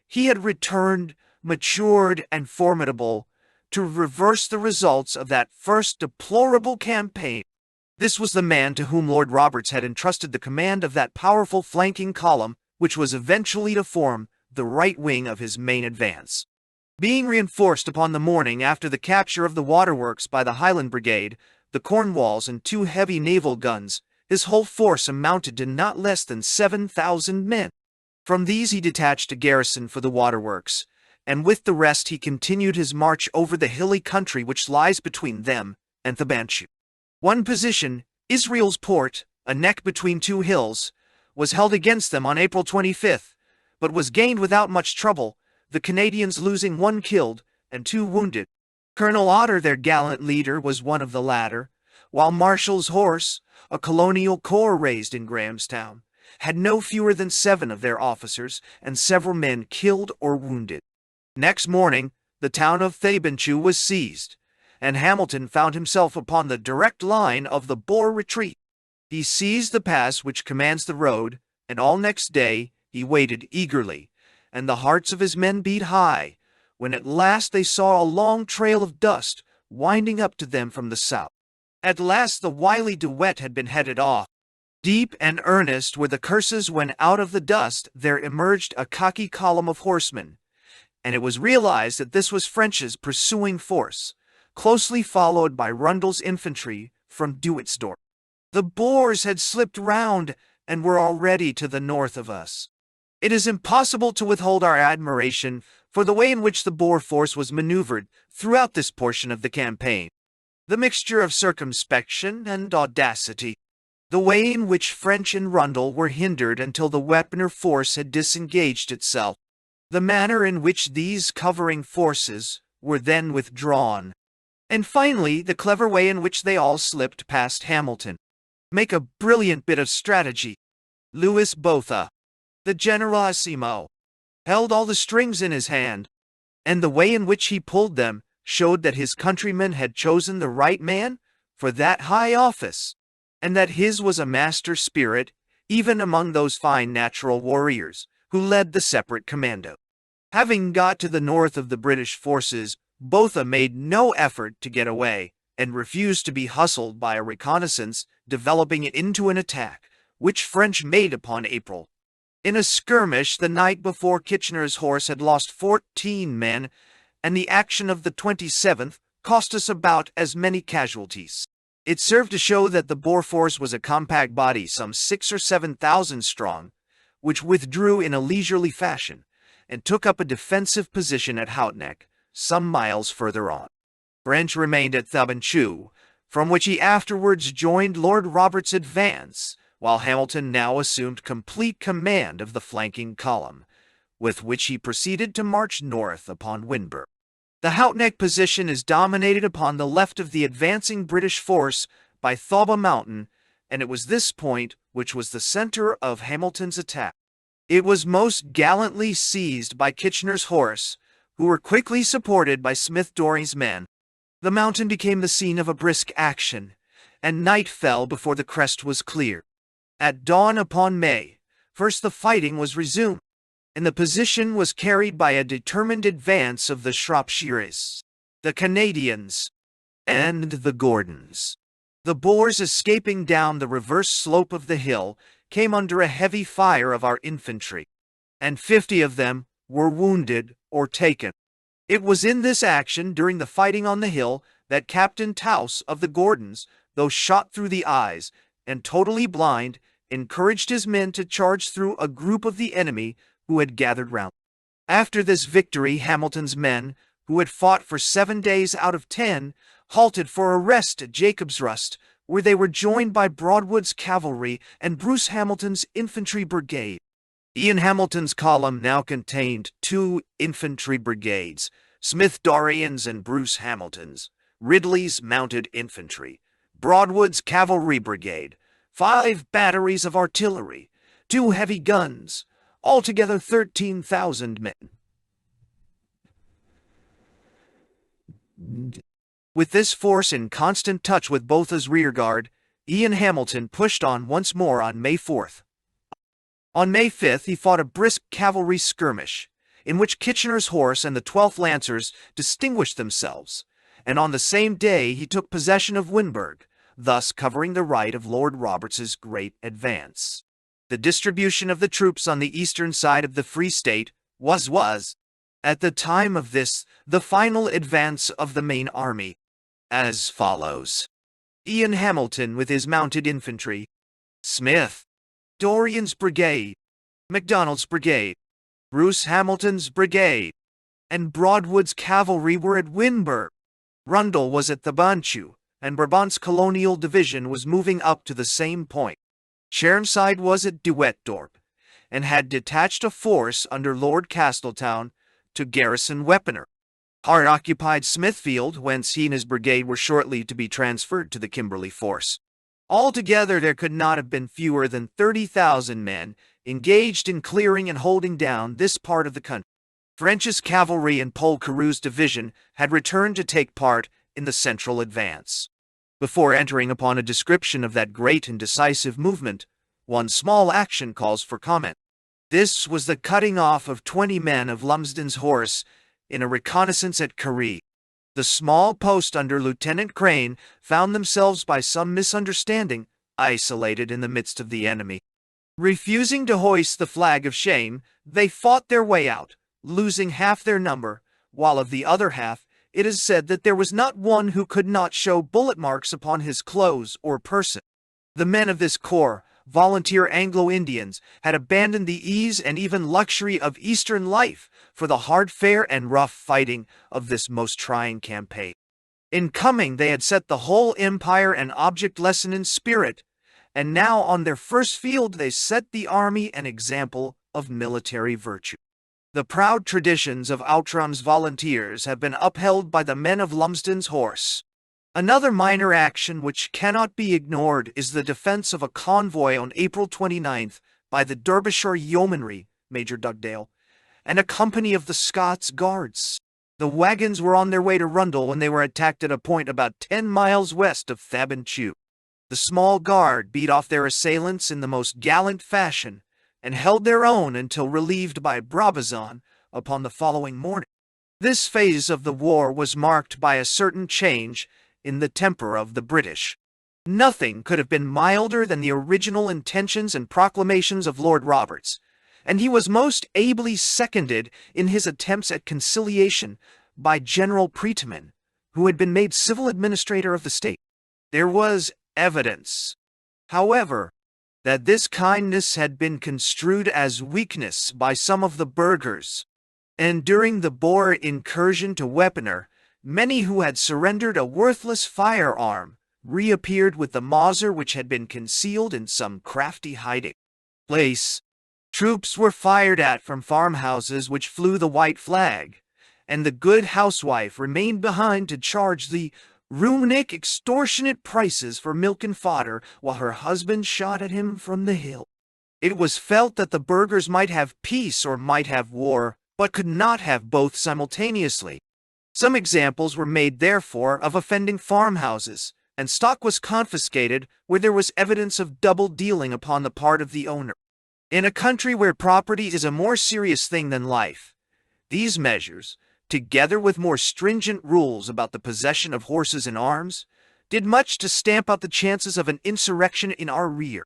he had returned, matured and formidable, to reverse the results of that first deplorable campaign. This was the man to whom Lord Roberts had entrusted the command of that powerful flanking column, which was eventually to form the right wing of his main advance. Being reinforced upon the morning after the capture of the waterworks by the Highland Brigade, the Cornwalls, and 2 heavy naval guns, his whole force amounted to not less than 7,000 men. From these he detached a garrison for the waterworks, and with the rest he continued his march over the hilly country which lies between them and the Banchu. One position, Israel's Port, a neck between 2 hills, was held against them on April 25th, but was gained without much trouble, the Canadians losing 1 killed and 2 wounded. Colonel Otter, their gallant leader, was one of the latter, while Marshall's horse, a colonial corps raised in Grahamstown, had no fewer than 7 of their officers and several men killed or wounded. Next morning, the town of Thabanchu was seized, and Hamilton found himself upon the direct line of the Boer retreat. He seized the pass which commands the road, and all next day he waited eagerly, and the hearts of his men beat high, when at last they saw a long trail of dust winding up to them from the south. At last the wily De Wet had been headed off. Deep and earnest were the curses when out of the dust there emerged a khaki column of horsemen, and it was realized that this was French's pursuing force, closely followed by Rundle's infantry from Duitsdorp. The Boers had slipped round and were already to the north of us. It is impossible to withhold our admiration for the way in which the Boer force was maneuvered throughout this portion of the campaign. The mixture of circumspection and audacity, the way in which French and Rundle were hindered until the Weppener force had disengaged itself, the manner in which these covering forces were then withdrawn, and finally the clever way in which they all slipped past Hamilton, make a brilliant bit of strategy. Louis Botha, the generalissimo, held all the strings in his hand, and the way in which he pulled them showed that his countrymen had chosen the right man for that high office, and that his was a master spirit even among those fine natural warriors who led the separate commando. Having got to the north of the British forces, Botha made no effort to get away, and refused to be hustled by a reconnaissance developing it into an attack, which French made upon April. In a skirmish the night before, Kitchener's horse had lost 14 men, and the action of the 27th cost us about as many casualties. It served to show that the Boer force was a compact body, some 6,000 or 7,000 strong, which withdrew in a leisurely fashion, and took up a defensive position at Houtneck, some miles further on. French remained at Thabanchu, from which he afterwards joined Lord Roberts' advance, while Hamilton now assumed complete command of the flanking column, with which he proceeded to march north upon Winburg. The Houtneck position is dominated upon the left of the advancing British force by Thoba Mountain and it was this point which was the center of Hamilton's attack. It was most gallantly seized by Kitchener's horse, who were quickly supported by Smith Dorrie's men. The mountain became the scene of a brisk action, and night fell before the crest was clear. At dawn upon May 1st the fighting was resumed, and the position was carried by a determined advance of the Shropshires, the Canadians, and the Gordons. The Boers, escaping down the reverse slope of the hill, came under a heavy fire of our infantry, and 50 of them were wounded or taken. It was in this action, during the fighting on the hill, that Captain Towse of the Gordons, though shot through the eyes and totally blind, encouraged his men to charge through a group of the enemy who had gathered round. After this victory, Hamilton's men, who had fought for 7 days out of 10, halted for a rest at Jacob's Rust, where they were joined by Broadwood's cavalry and Bruce Hamilton's infantry brigade. Ian Hamilton's column now contained 2 infantry brigades, Smith Dorrien's and Bruce Hamilton's, Ridley's mounted infantry, Broadwood's cavalry brigade, 5 batteries of artillery, 2 heavy guns, altogether 13,000 men. With this force in constant touch with both his rearguard, Ian Hamilton pushed on once more on May 4th. On May 5th he fought a brisk cavalry skirmish, in which Kitchener's horse and the 12th Lancers distinguished themselves, and on the same day he took possession of Winburg, thus covering the right of Lord Roberts's great advance. The distribution of the troops on the eastern side of the Free State was, at the time of this, the final advance of the main army, as follows. Ian Hamilton with his mounted infantry, Smith Dorrien's brigade, MacDonald's brigade, Bruce Hamilton's brigade, and Broadwood's cavalry were at Winburg. Rundle was at Thabanchu, and Brabant's colonial division was moving up to the same point. Chermside was at De Wetdorp, and had detached a force under Lord Castletown to garrison Weaponer. Hart occupied Smithfield, whence he and his brigade were shortly to be transferred to the Kimberley force. Altogether there could not have been fewer than 30,000 men engaged in clearing and holding down this part of the country. French's cavalry and Paul Carew's division had returned to take part in the central advance. Before entering upon a description of that great and decisive movement, one small action calls for comment. This was the cutting off of 20 men of Lumsden's horse in a reconnaissance at Carey. The small post under Lieutenant Crane found themselves by some misunderstanding isolated in the midst of the enemy. Refusing to hoist the flag of shame, they fought their way out, losing half their number, while of the other half it is said that there was not one who could not show bullet marks upon his clothes or person. The men of this corps, volunteer Anglo-Indians, had abandoned the ease and even luxury of Eastern life for the hard fare and rough fighting of this most trying campaign. In coming they had set the whole empire an object lesson in spirit, and now on their first field they set the army an example of military virtue. The proud traditions of Outram's volunteers have been upheld by the men of Lumsden's horse. Another minor action which cannot be ignored is the defense of a convoy on April 29th by the Derbyshire Yeomanry, Major Dugdale, and a company of the Scots Guards. The wagons were on their way to Rundle when they were attacked at a point about 10 miles west of Thabanchu. The small guard beat off their assailants in the most gallant fashion, and held their own until relieved by Brabazon upon the following morning. This phase of the war was marked by a certain change in the temper of the British. Nothing could have been milder than the original intentions and proclamations of Lord Roberts, and he was most ably seconded in his attempts at conciliation by General Preteman, who had been made civil administrator of the state. There was evidence, however, that this kindness had been construed as weakness by some of the burghers, and during the Boer incursion to Weaponer, many who had surrendered a worthless firearm reappeared with the Mauser which had been concealed in some crafty hiding place. Troops were fired at from farmhouses which flew the white flag, and the good housewife remained behind to charge the runic extortionate prices for milk and fodder, while her husband shot at him from the hill. It was felt that the burghers might have peace or might have war, but could not have both simultaneously. Some examples were made, therefore, of offending farmhouses, and stock was confiscated where there was evidence of double dealing upon the part of the owner. In a country where property is a more serious thing than life, these measures, together with more stringent rules about the possession of horses and arms, did much to stamp out the chances of an insurrection in our rear.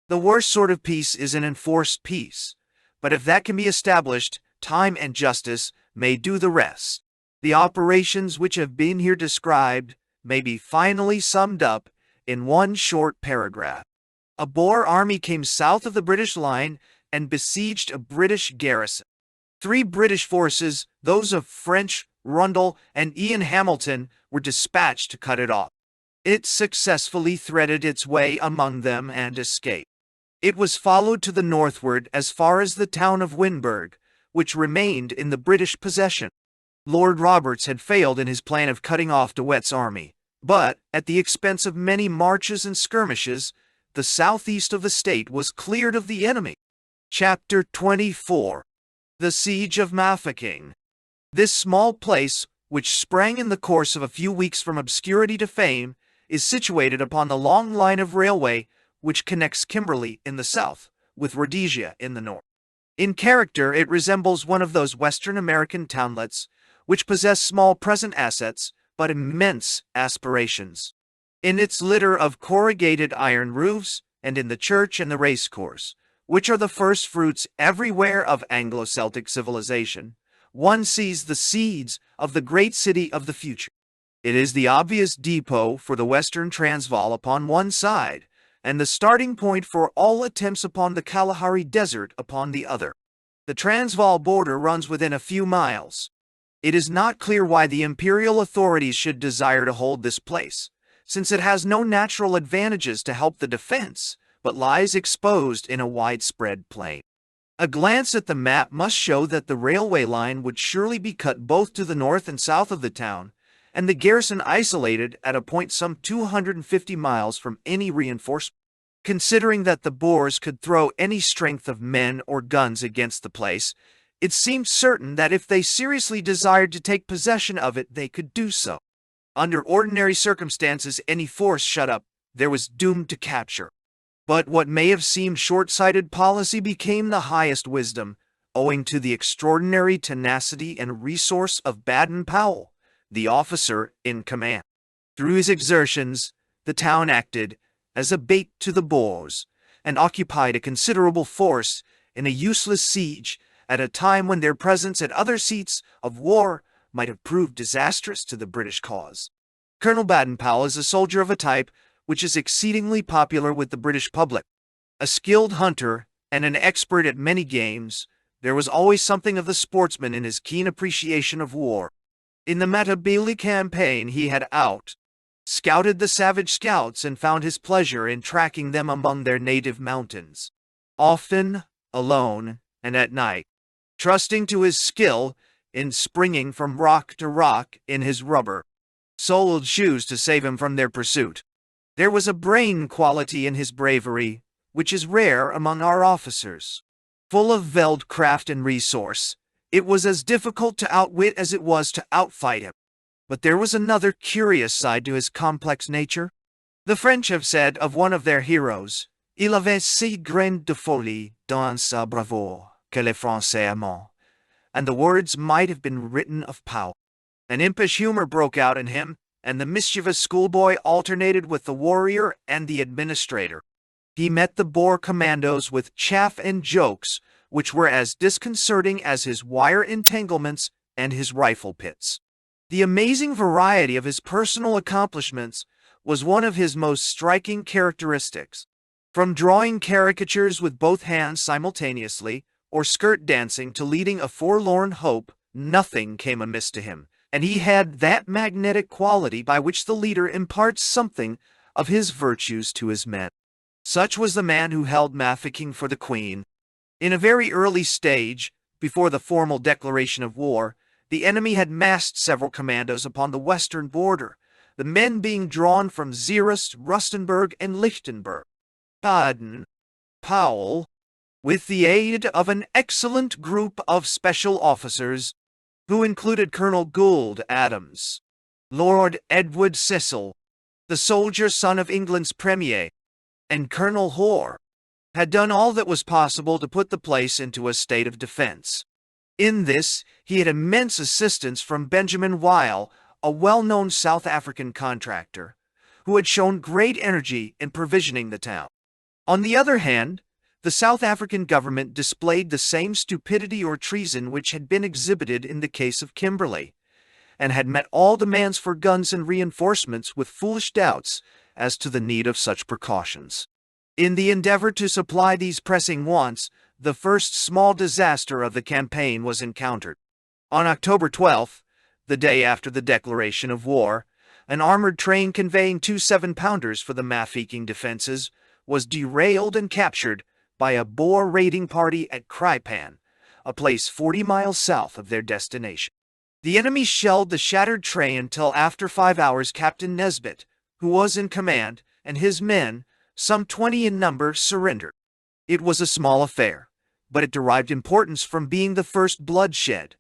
The worst sort of peace is an enforced peace, but if that can be established, time and justice may do the rest. The operations which have been here described may be finally summed up in one short paragraph. A Boer army came south of the British line and besieged a British garrison. 3 British forces, those of French, Rundle, and Ian Hamilton, were dispatched to cut it off. It successfully threaded its way among them and escaped. It was followed to the northward as far as the town of Winburg, which remained in the British possession. Lord Roberts had failed in his plan of cutting off De Wet's army, but, at the expense of many marches and skirmishes, the southeast of the state was cleared of the enemy. Chapter 24. The Siege of Mafeking. This small place, which sprang in the course of a few weeks from obscurity to fame, is situated upon the long line of railway which connects Kimberley in the south with Rhodesia in the north. In character, it resembles one of those Western American townlets which possess small present assets but immense aspirations. In its litter of corrugated iron roofs, and in the church and the racecourse, which are the first fruits everywhere of Anglo-Celtic civilization, one sees the seeds of the great city of the future. It is the obvious depot for the Western Transvaal upon one side, and the starting point for all attempts upon the Kalahari Desert upon the other. The Transvaal border runs within a few miles. It is not clear why the imperial authorities should desire to hold this place, since it has no natural advantages to help the defense, but lies exposed in a widespread plain. A glance at the map must show that the railway line would surely be cut both to the north and south of the town, and the garrison isolated at a point some 250 miles from any reinforcement. Considering that the Boers could throw any strength of men or guns against the place, it seemed certain that if they seriously desired to take possession of it, they could do so. Under ordinary circumstances, any force shut up there was doomed to capture. But what may have seemed short-sighted policy became the highest wisdom, owing to the extraordinary tenacity and resource of Baden-Powell, the officer in command. Through his exertions, the town acted as a bait to the Boers, and occupied a considerable force in a useless siege at a time when their presence at other seats of war might have proved disastrous to the British cause. Colonel Baden-Powell is a soldier of a type which is exceedingly popular with the British public. A skilled hunter and an expert at many games, there was always something of the sportsman in his keen appreciation of war. In the Matabele campaign he had scouted the savage scouts and found his pleasure in tracking them among their native mountains, often alone and at night, trusting to his skill in springing from rock to rock in his rubber-soled shoes to save him from their pursuit. There was a brain quality in his bravery, which is rare among our officers. Full of veldcraft and resource, it was as difficult to outwit as it was to outfight him. But there was another curious side to his complex nature. The French have said of one of their heroes, "Il avait si grain de folie dans sa bravoure que les Français aiment," and the words might have been written of Powell. An impish humor broke out in him, and the mischievous schoolboy alternated with the warrior and the administrator. He met the Boer commandos with chaff and jokes, which were as disconcerting as his wire entanglements and his rifle pits. The amazing variety of his personal accomplishments was one of his most striking characteristics. From drawing caricatures with both hands simultaneously, or skirt dancing to leading a forlorn hope, nothing came amiss to him, and he had that magnetic quality by which the leader imparts something of his virtues to his men. Such was the man who held Mafeking for the Queen. In a very early stage, before the formal declaration of war, the enemy had massed several commandos upon the western border, the men being drawn from Zeerust, Rustenburg, and Lichtenberg. Baden Powell, with the aid of an excellent group of special officers, who included Colonel Gould Adams, Lord Edward Cecil, the soldier son of England's premier, and Colonel Hoare, had done all that was possible to put the place into a state of defense. In this, he had immense assistance from Benjamin Weil, a well-known South African contractor, who had shown great energy in provisioning the town. On the other hand, the South African government displayed the same stupidity or treason which had been exhibited in the case of Kimberley, and had met all demands for guns and reinforcements with foolish doubts as to the need of such precautions. In the endeavor to supply these pressing wants, the first small disaster of the campaign was encountered. On October 12th, the day after the declaration of war, an armored train conveying 2 7-pounders for the Mafeking defenses was derailed and captured by a Boer raiding party at Krypan, a place 40 miles south of their destination. The enemy shelled the shattered train until after 5 hours Captain Nesbitt, who was in command, and his men, some 20 in number, surrendered. It was a small affair, but it derived importance from being the first bloodshed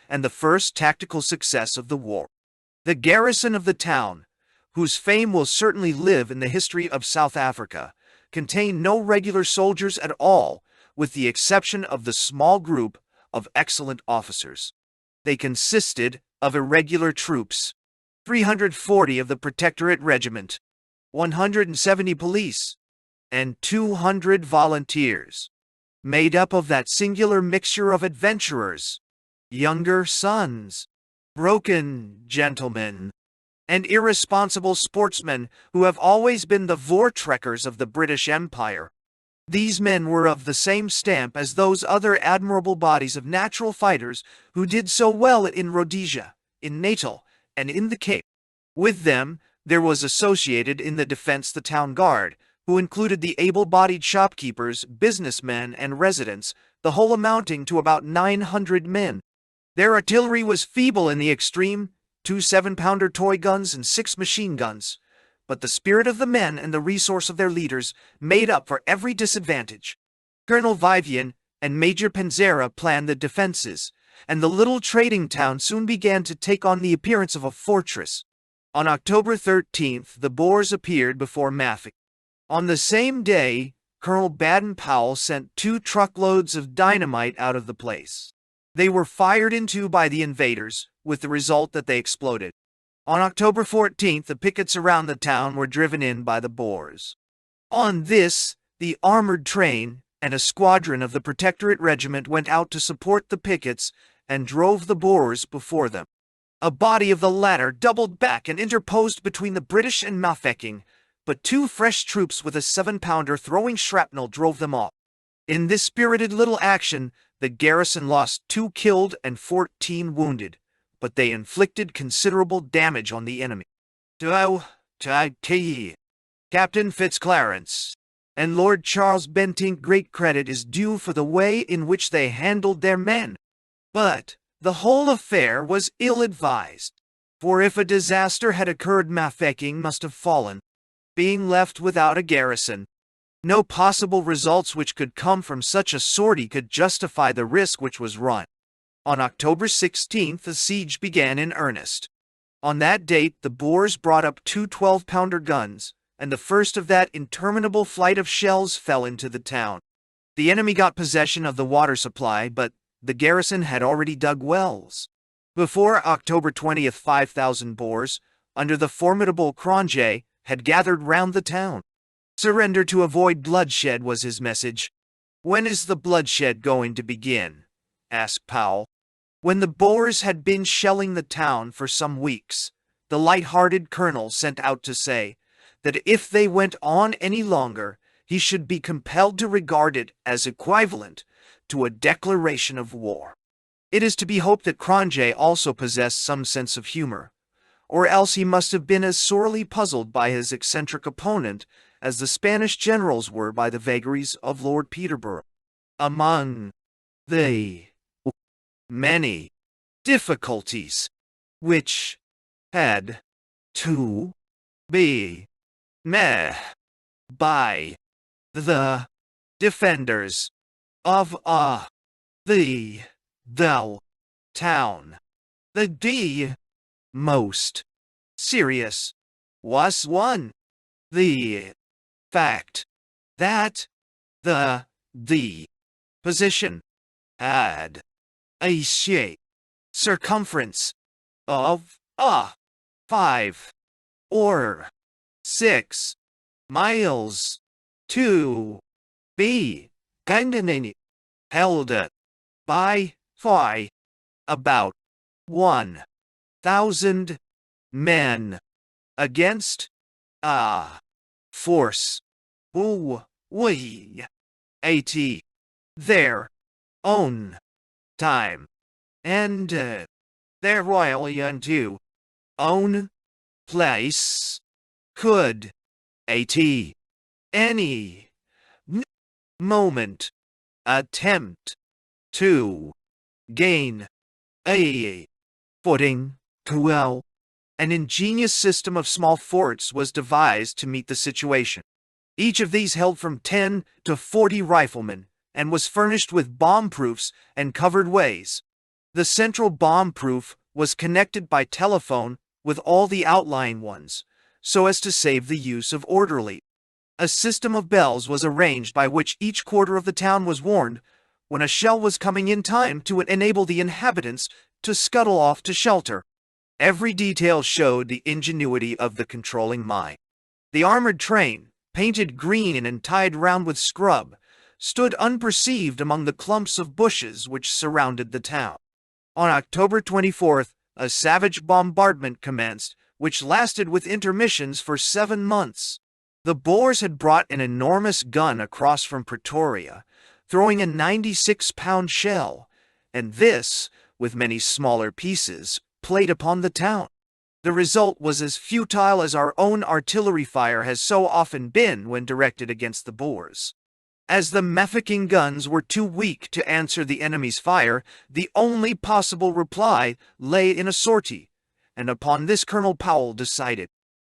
and the first tactical success of the war. The garrison of the town, whose fame will certainly live in the history of South Africa, contained no regular soldiers at all, with the exception of the small group of excellent officers. They consisted of irregular troops, 340 of the Protectorate Regiment, 170 police, and 200 volunteers, made up of that singular mixture of adventurers, younger sons, broken gentlemen, and irresponsible sportsmen who have always been the voortrekkers of the British Empire. These men were of the same stamp as those other admirable bodies of natural fighters who did so well in Rhodesia, in Natal, and in the Cape. With them, there was associated in the defense the town guard, who included the able-bodied shopkeepers, businessmen, and residents, the whole amounting to about 900 men. Their artillery was feeble in the extreme, 2 7-pounder toy guns and 6 machine guns, but the spirit of the men and the resource of their leaders made up for every disadvantage. Colonel Vivian and Major Panzera planned the defenses, and the little trading town soon began to take on the appearance of a fortress. On October 13th, the Boers appeared before Mafeking. On the same day, Colonel Baden-Powell sent 2 truckloads of dynamite out of the place. They were fired into by the invaders, with the result that they exploded. On October 14th, the pickets around the town were driven in by the Boers. On this, the armored train and a squadron of the Protectorate Regiment went out to support the pickets and drove the Boers before them. A body of the latter doubled back and interposed between the British and Mafeking, but 2 fresh troops with a 7-pounder throwing shrapnel drove them off. In this spirited little action, the garrison lost 2 killed and 14 wounded, but they inflicted considerable damage on the enemy. Captain Fitzclarence and Lord Charles Bentinck great credit is due for the way in which they handled their men. But the whole affair was ill-advised, for if a disaster had occurred, Mafeking must have fallen, being left without a garrison. No possible results which could come from such a sortie could justify the risk which was run. On October 16th, the siege began in earnest. On that date, the Boers brought up 2 12-pounder guns, and the first of that interminable flight of shells fell into the town. The enemy got possession of the water supply, but the garrison had already dug wells. Before October 20th, 5,000 Boers, under the formidable Cronje, had gathered round the town. Surrender to avoid bloodshed was his message. "When is the bloodshed going to begin?" asked Powell. When the Boers had been shelling the town for some weeks, the light-hearted colonel sent out to say that if they went on any longer, he should be compelled to regard it as equivalent to a declaration of war. It is to be hoped that Cronje also possessed some sense of humor, or else he must have been as sorely puzzled by his eccentric opponent as the Spanish generals were by the vagaries of Lord Peterborough. Among the many difficulties which had to be met by the defenders of the Doyle town. The most serious was one, the fact that the position had a shape circumference of 5 or 6 miles to be held by about 1,000 men against a force who we at their own time and their royally unto own place could at any moment attempt to gain a footing. Well, an ingenious system of small forts was devised to meet the situation. Each of these held from 10 to 40 riflemen and was furnished with bomb-proofs and covered ways. The central bomb-proof was connected by telephone with all the outlying ones, so as to save the use of orderly. A system of bells was arranged by which each quarter of the town was warned when a shell was coming in time to enable the inhabitants to scuttle off to shelter. Every detail showed the ingenuity of the controlling mind. The armored train, painted green and tied round with scrub, stood unperceived among the clumps of bushes which surrounded the town. On October 24th, a savage bombardment commenced, which lasted with intermissions for 7 months. The Boers had brought an enormous gun across from Pretoria, throwing a 96-pound shell, and this, with many smaller pieces, played upon the town. The result was as futile as our own artillery fire has so often been when directed against the Boers. As the Mafeking guns were too weak to answer the enemy's fire, the only possible reply lay in a sortie, and upon this Colonel Powell decided.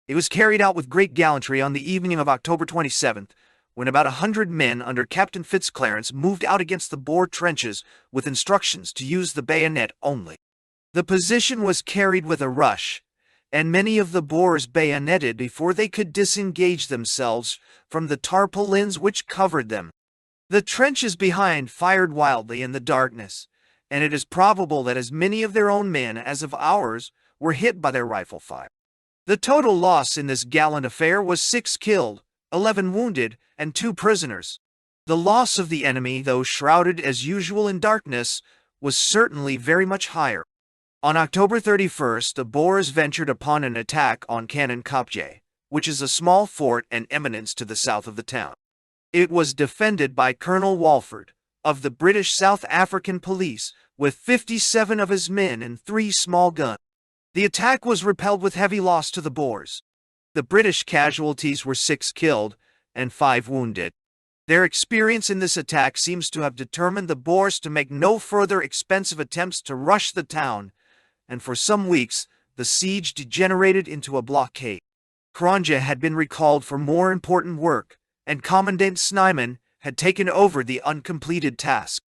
It was carried out with great gallantry on the evening of October 27th, when about 100 men under Captain Fitzclarence moved out against the Boer trenches with instructions to use the bayonet only. The position was carried with a rush, and many of the Boers bayoneted before they could disengage themselves from the tarpaulins which covered them. The trenches behind fired wildly in the darkness, and it is probable that as many of their own men as of ours were hit by their rifle fire. The total loss in this gallant affair was 6 killed, 11 wounded, and 2 prisoners. The loss of the enemy, though shrouded as usual in darkness, was certainly very much higher. On October 31st, the Boers ventured upon an attack on Conan, which is a small fort and eminence to the south of the town. It was defended by Colonel Walford, of the British South African Police, with 57 of his men and 3 small guns. The attack was repelled with heavy loss to the Boers. The British casualties were 6 killed and 5 wounded. Their experience in this attack seems to have determined the Boers to make no further expensive attempts to rush the town, and for some weeks the siege degenerated into a blockade. Cronje had been recalled for more important work, and Commandant Snyman had taken over the uncompleted task.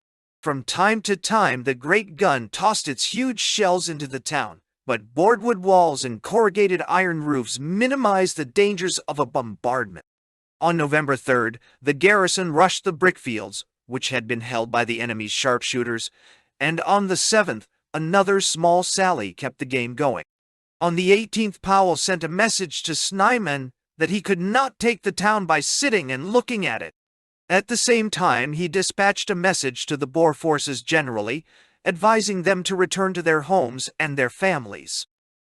From time to time the great gun tossed its huge shells into the town, but boardwood walls and corrugated iron roofs minimized the dangers of a bombardment. On November 3rd, the garrison rushed the brickfields, which had been held by the enemy's sharpshooters, and on the 7th, another small sally kept the game going. On the 18th, Powell sent a message to Snyman that he could not take the town by sitting and looking at it. At the same time, he dispatched a message to the Boer forces generally, advising them to return to their homes and their families.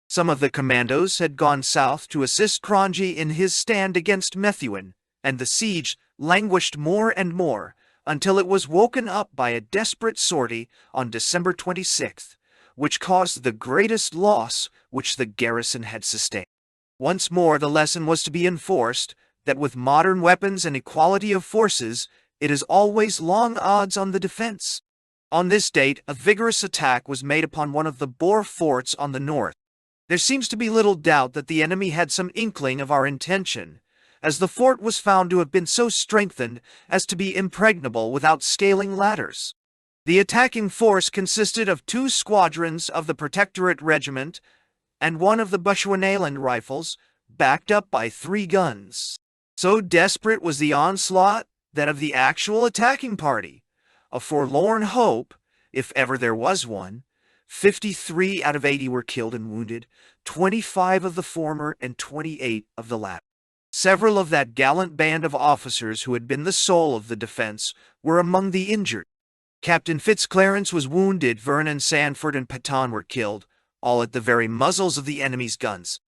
Some of the commandos had gone south to assist Cronje in his stand against Methuen, and the siege languished more and more until it was woken up by a desperate sortie on December 26th, which caused the greatest loss which the garrison had sustained. Once more the lesson was to be enforced that with modern weapons and equality of forces, it is always long odds on the defense. On this date, a vigorous attack was made upon one of the Boer forts on the north. There seems to be little doubt that the enemy had some inkling of our intention, as the fort was found to have been so strengthened as to be impregnable without scaling ladders. The attacking force consisted of 2 squadrons of the Protectorate Regiment and 1 of the Bechuanaland Rifles, backed up by 3 guns. So desperate was the onslaught that of the actual attacking party, a forlorn hope, if ever there was one, 53 out of 80 were killed and wounded, 25 of the former and 28 of the latter. Several of that gallant band of officers who had been the soul of the defense were among the injured. Captain Fitzclarence was wounded, Vernon, Sanford, and Patton were killed, all at the very muzzles of the enemy's guns.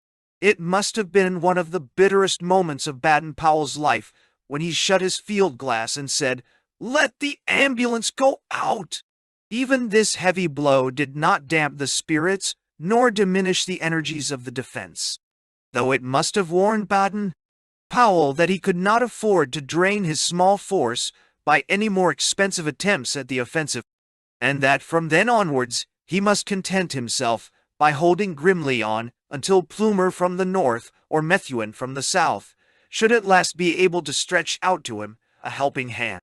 It must have been one of the bitterest moments of Baden-Powell's life when he shut his field glass and said, "Let the ambulance go out!" Even this heavy blow did not damp the spirits nor diminish the energies of the defense, though it must have warned Baden-Powell that he could not afford to drain his small force by any more expensive attempts at the offensive, and that from then onwards he must content himself by holding grimly on until Plumer from the north or Methuen from the south should at last be able to stretch out to him a helping hand.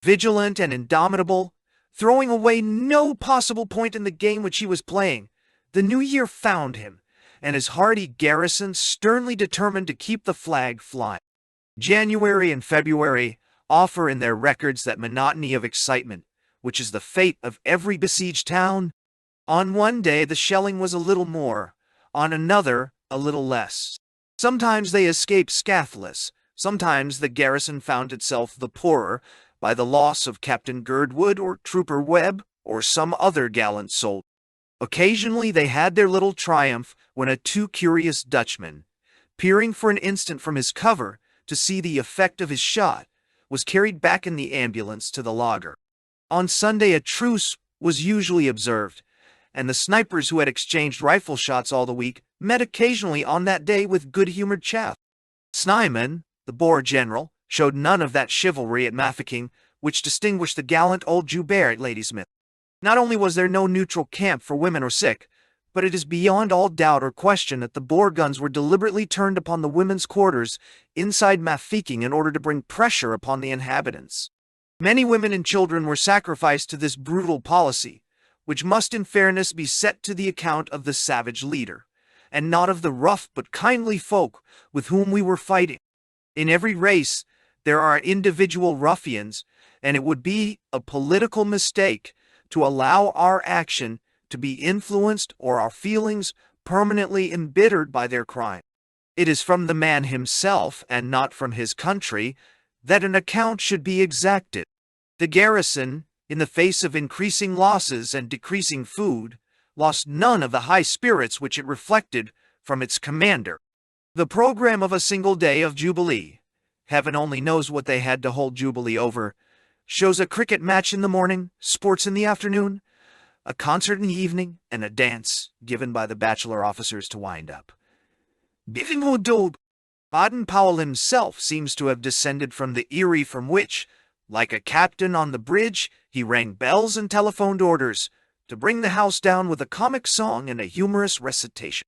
Vigilant and indomitable, throwing away no possible point in the game which he was playing, the new year found him, and his hardy garrison sternly determined to keep the flag flying. January and February offer in their records that monotony of excitement, which is the fate of every besieged town. On one day the shelling was a little more, on another a little less. Sometimes they escaped scathless, sometimes the garrison found itself the poorer by the loss of Captain Girdwood or Trooper Webb or some other gallant soldier. Occasionally they had their little triumph when a too curious Dutchman, peering for an instant from his cover to see the effect of his shot, was carried back in the ambulance to the laager. On Sunday a truce was usually observed, and the snipers who had exchanged rifle shots all the week met occasionally on that day with good-humored chaff. Snyman, the Boer general, showed none of that chivalry at Mafeking which distinguished the gallant old Joubert at Ladysmith. Not only was there no neutral camp for women or sick, but it is beyond all doubt or question that the Boer guns were deliberately turned upon the women's quarters inside Mafeking in order to bring pressure upon the inhabitants. Many women and children were sacrificed to this brutal policy, which must in fairness be set to the account of the savage leader, and not of the rough but kindly folk with whom we were fighting. In every race there are individual ruffians, and it would be a political mistake to allow our action to be influenced or our feelings permanently embittered by their crime. It is from the man himself, and not from his country, that an account should be exacted. The garrison, in the face of increasing losses and decreasing food, lost none of the high spirits which it reflected from its commander. The program of a single day of Jubilee, heaven only knows what they had to hold Jubilee over, shows a cricket match in the morning, sports in the afternoon, a concert in the evening, and a dance given by the bachelor officers to wind up. Baden-Powell himself seems to have descended from the eyrie from which, like a captain on the bridge, he rang bells and telephoned orders to bring the house down with a comic song and a humorous recitation.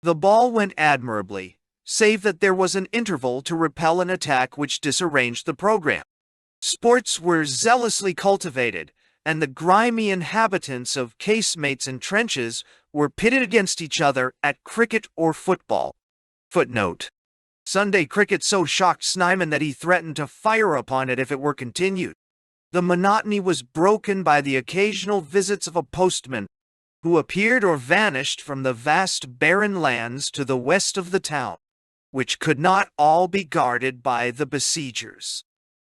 The ball went admirably, save that there was an interval to repel an attack which disarranged the program. Sports were zealously cultivated, and the grimy inhabitants of casemates and trenches were pitted against each other at cricket or football. Footnote: Sunday cricket so shocked Snyman that he threatened to fire upon it if it were continued. The monotony was broken by the occasional visits of a postman, who appeared or vanished from the vast barren lands to the west of the town, which could not all be guarded by the besiegers.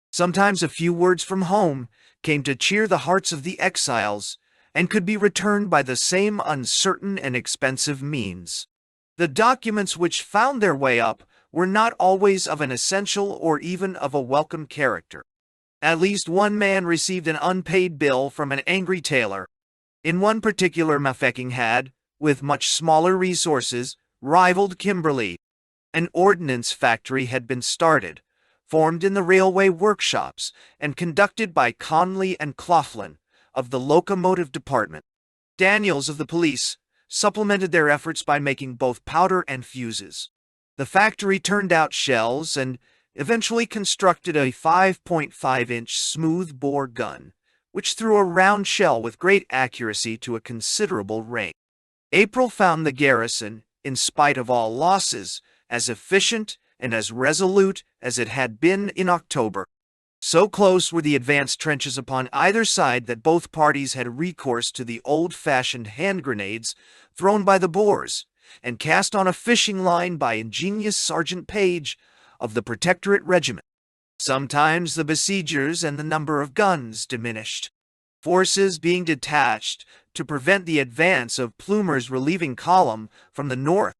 Sometimes a few words from home came to cheer the hearts of the exiles, and could be returned by the same uncertain and expensive means. The documents which found their way up were not always of an essential or even of a welcome character. At least one man received an unpaid bill from an angry tailor. In one particular, Mafeking had, with much smaller resources, rivaled Kimberley. An ordnance factory had been started, formed in the railway workshops, and conducted by Conley and Cloughlin of the locomotive department. Daniels of the police, supplemented their efforts by making both powder and fuses. The factory turned out shells and eventually constructed a 5.5-inch smooth-bore gun, which threw a round shell with great accuracy to a considerable range. April found the garrison, in spite of all losses, as efficient and as resolute as it had been in October. So close were the advanced trenches upon either side that both parties had recourse to the old-fashioned hand grenades thrown by the Boers and cast on a fishing line by ingenious Sergeant Page of the Protectorate Regiment. Sometimes the besiegers and the number of guns diminished, forces being detached to prevent the advance of Plumer's relieving column from the north.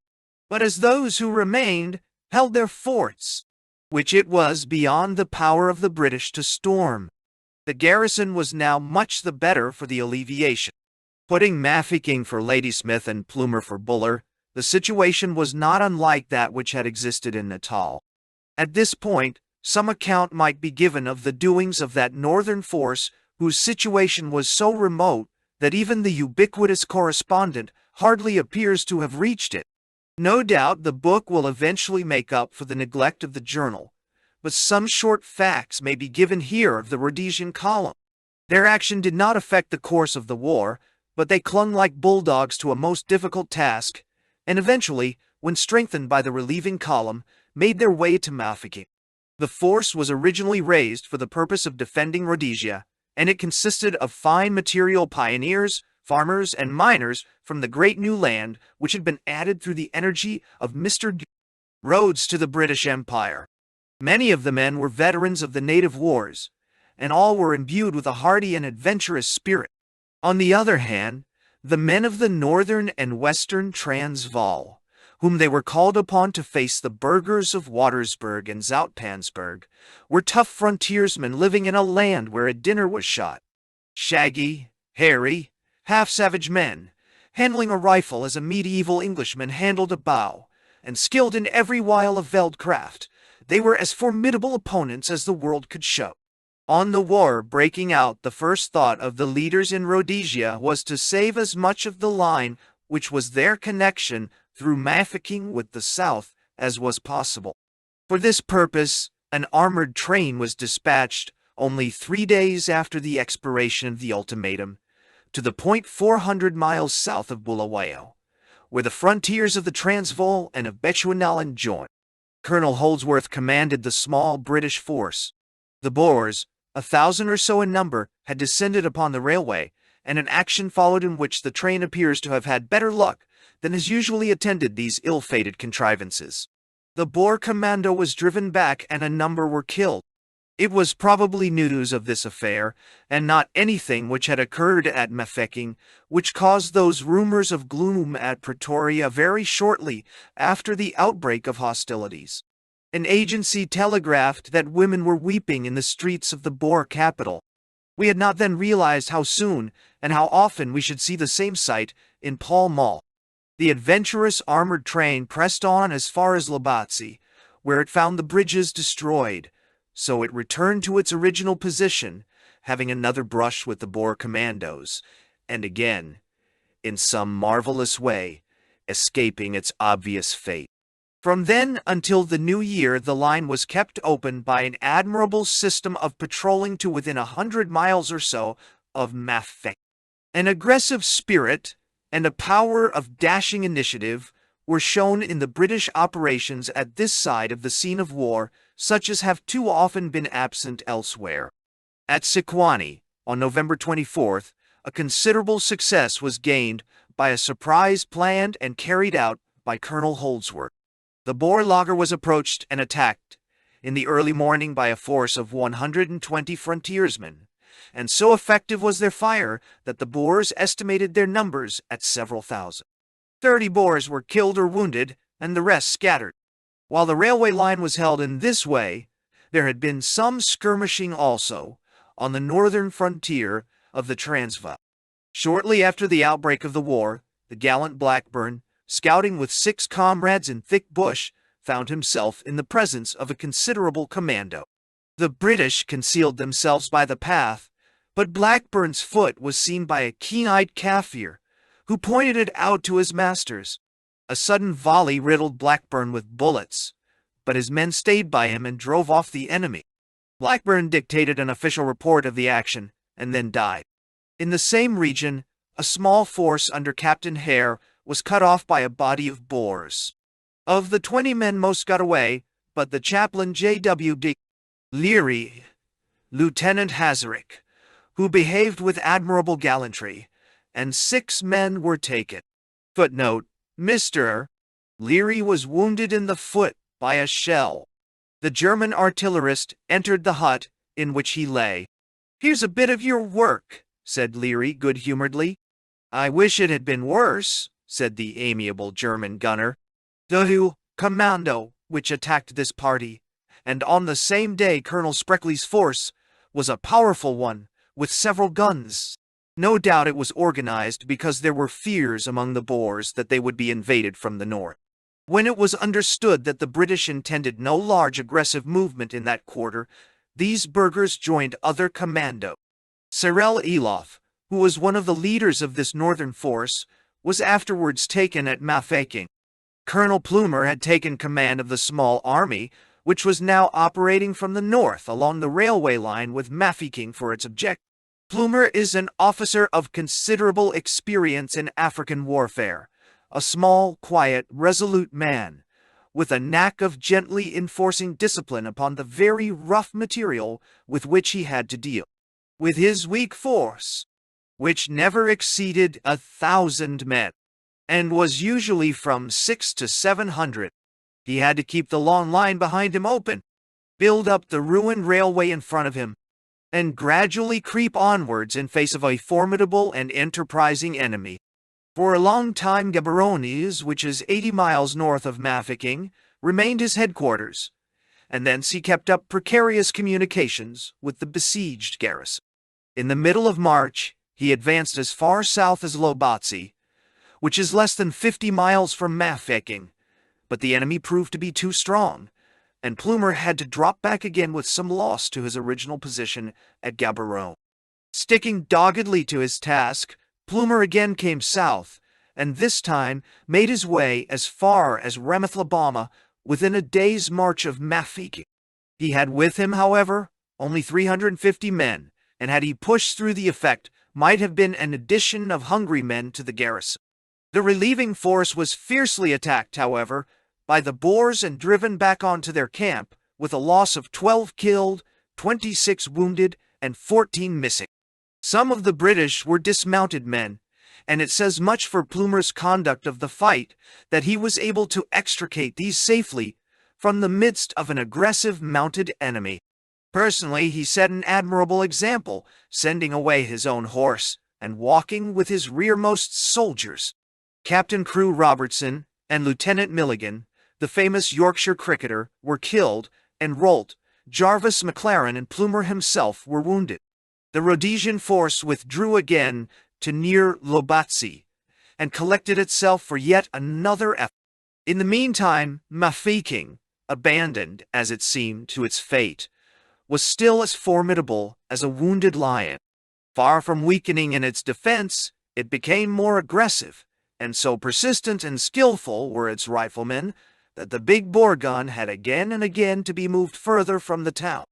But as those who remained held their forts, which it was beyond the power of the British to storm, the garrison was now much the better for the alleviation. Putting Mafeking for Ladysmith and Plumer for Buller, the situation was not unlike that which had existed in Natal. At this point, some account might be given of the doings of that northern force whose situation was so remote that even the ubiquitous correspondent hardly appears to have reached it. No doubt the book will eventually make up for the neglect of the journal, but some short facts may be given here of the Rhodesian column. Their action did not affect the course of the war, but they clung like bulldogs to a most difficult task, and eventually, when strengthened by the relieving column, made their way to Mafeking. The force was originally raised for the purpose of defending Rhodesia, and it consisted of fine material pioneers, farmers, and miners from the great new land which had been added through the energy of Mr. Rhodes to the British Empire. Many of the men were veterans of the native wars, and all were imbued with a hardy and adventurous spirit. On the other hand, the men of the northern and western Transvaal, whom they were called upon to face the burghers of Watersburg and Zoutpansberg, were tough frontiersmen living in a land where a dinner was shot. Shaggy, hairy, half-savage men, handling a rifle as a medieval Englishman handled a bow, and skilled in every wile of veldcraft, they were as formidable opponents as the world could show. On the war breaking out, the first thought of the leaders in Rhodesia was to save as much of the line which was their connection through Mafeking with the south as was possible. For this purpose, an armored train was dispatched only 3 days after the expiration of the ultimatum to the point 400 miles south of Bulawayo, where the frontiers of the Transvaal and of Bechuanaland joined. Colonel Holdsworth commanded the small British force. The Boers, 1,000 or so in number, had descended upon the railway, and an action followed in which the train appears to have had better luck than has usually attended these ill-fated contrivances. The Boer commando was driven back and a number were killed. It was probably news of this affair, and not anything which had occurred at Mafeking, which caused those rumors of gloom at Pretoria very shortly after the outbreak of hostilities. An agency telegraphed that women were weeping in the streets of the Boer capital. We had not then realized how soon and how often we should see the same sight in Pall Mall. The adventurous armored train pressed on as far as Labatsi, where it found the bridges destroyed, so it returned to its original position, having another brush with the Boer commandos, and again, in some marvelous way, escaping its obvious fate. From then until the new year, the line was kept open by an admirable system of patrolling to within 100 miles or so of Mafeking. An aggressive spirit and a power of dashing initiative were shown in the British operations at this side of the scene of war, such as have too often been absent elsewhere. At Sequani, on November 24th, a considerable success was gained by a surprise planned and carried out by Colonel Holdsworth. The Boer laager was approached and attacked in the early morning by a force of 120 frontiersmen, and so effective was their fire that the Boers estimated their numbers at several thousand. 30 Boers were killed or wounded, and the rest scattered. While the railway line was held in this way, there had been some skirmishing also on the northern frontier of the Transvaal. Shortly after the outbreak of the war, the gallant Blackburn, scouting with 6 comrades in thick bush, found himself in the presence of a considerable commando. The British concealed themselves by the path, but Blackburn's foot was seen by a keen-eyed Kaffir, who pointed it out to his masters. A sudden volley riddled Blackburn with bullets, but his men stayed by him and drove off the enemy. Blackburn dictated an official report of the action and then died. In the same region, a small force under Captain Hare was cut off by a body of Boers. Of the 20 men, most got away, but the chaplain J.W.D. Leary, Lieutenant Hazarick, who behaved with admirable gallantry, and 6 men were taken. Footnote: Mr. Leary was wounded in the foot by a shell. The German artillerist entered the hut in which he lay. "Here's a bit of your work," said Leary good-humoredly. "I wish it had been worse," said the amiable German gunner. "The commando which attacked this party, and on the same day Colonel Spreckley's force, was a powerful one, with several guns. No doubt it was organized because there were fears among the Boers that they would be invaded from the north. When it was understood that the British intended no large aggressive movement in that quarter, these burghers joined other commando. Cyril Eloff, who was one of the leaders of this northern force, was afterwards taken at Mafeking. Colonel Plumer had taken command of the small army, which was now operating from the north along the railway line with Mafeking for its objective. Plumer is an officer of considerable experience in African warfare, a small, quiet, resolute man, with a knack of gently enforcing discipline upon the very rough material with which he had to deal. With his weak force, which never exceeded 1,000 men, and was usually from 600 to 700, he had to keep the long line behind him open, build up the ruined railway in front of him, and gradually creep onwards in face of a formidable and enterprising enemy. For a long time Gaborone, which is 80 miles north of Mafeking, remained his headquarters, and thence he kept up precarious communications with the besieged garrison. In the middle of March, he advanced as far south as Lobatse, which is less than 50 miles from Mafeking, but the enemy proved to be too strong, and Plumer had to drop back again with some loss to his original position at Gaborone. Sticking doggedly to his task, Plumer again came south, and this time made his way as far as Ramathlabama, within a day's march of Mafeking. He had with him, however, only 350 men, and had he pushed through the effect might have been an addition of hungry men to the garrison. The relieving force was fiercely attacked, however, by the Boers and driven back onto their camp, with a loss of 12 killed, 26 wounded, and 14 missing. Some of the British were dismounted men, and it says much for Plumer's conduct of the fight that he was able to extricate these safely from the midst of an aggressive mounted enemy. Personally, he set an admirable example, sending away his own horse and walking with his rearmost soldiers. Captain Crewe Robertson and Lieutenant Milligan, the famous Yorkshire cricketer, were killed, and Rolt, Jarvis McLaren and Plumer himself were wounded. The Rhodesian force withdrew again to near Lobatse, and collected itself for yet another effort. In the meantime, Mafeking, abandoned, as it seemed, to its fate, was still as formidable as a wounded lion. Far from weakening in its defense, it became more aggressive, and so persistent and skillful were its riflemen that the big bore gun had again and again to be moved further from the town.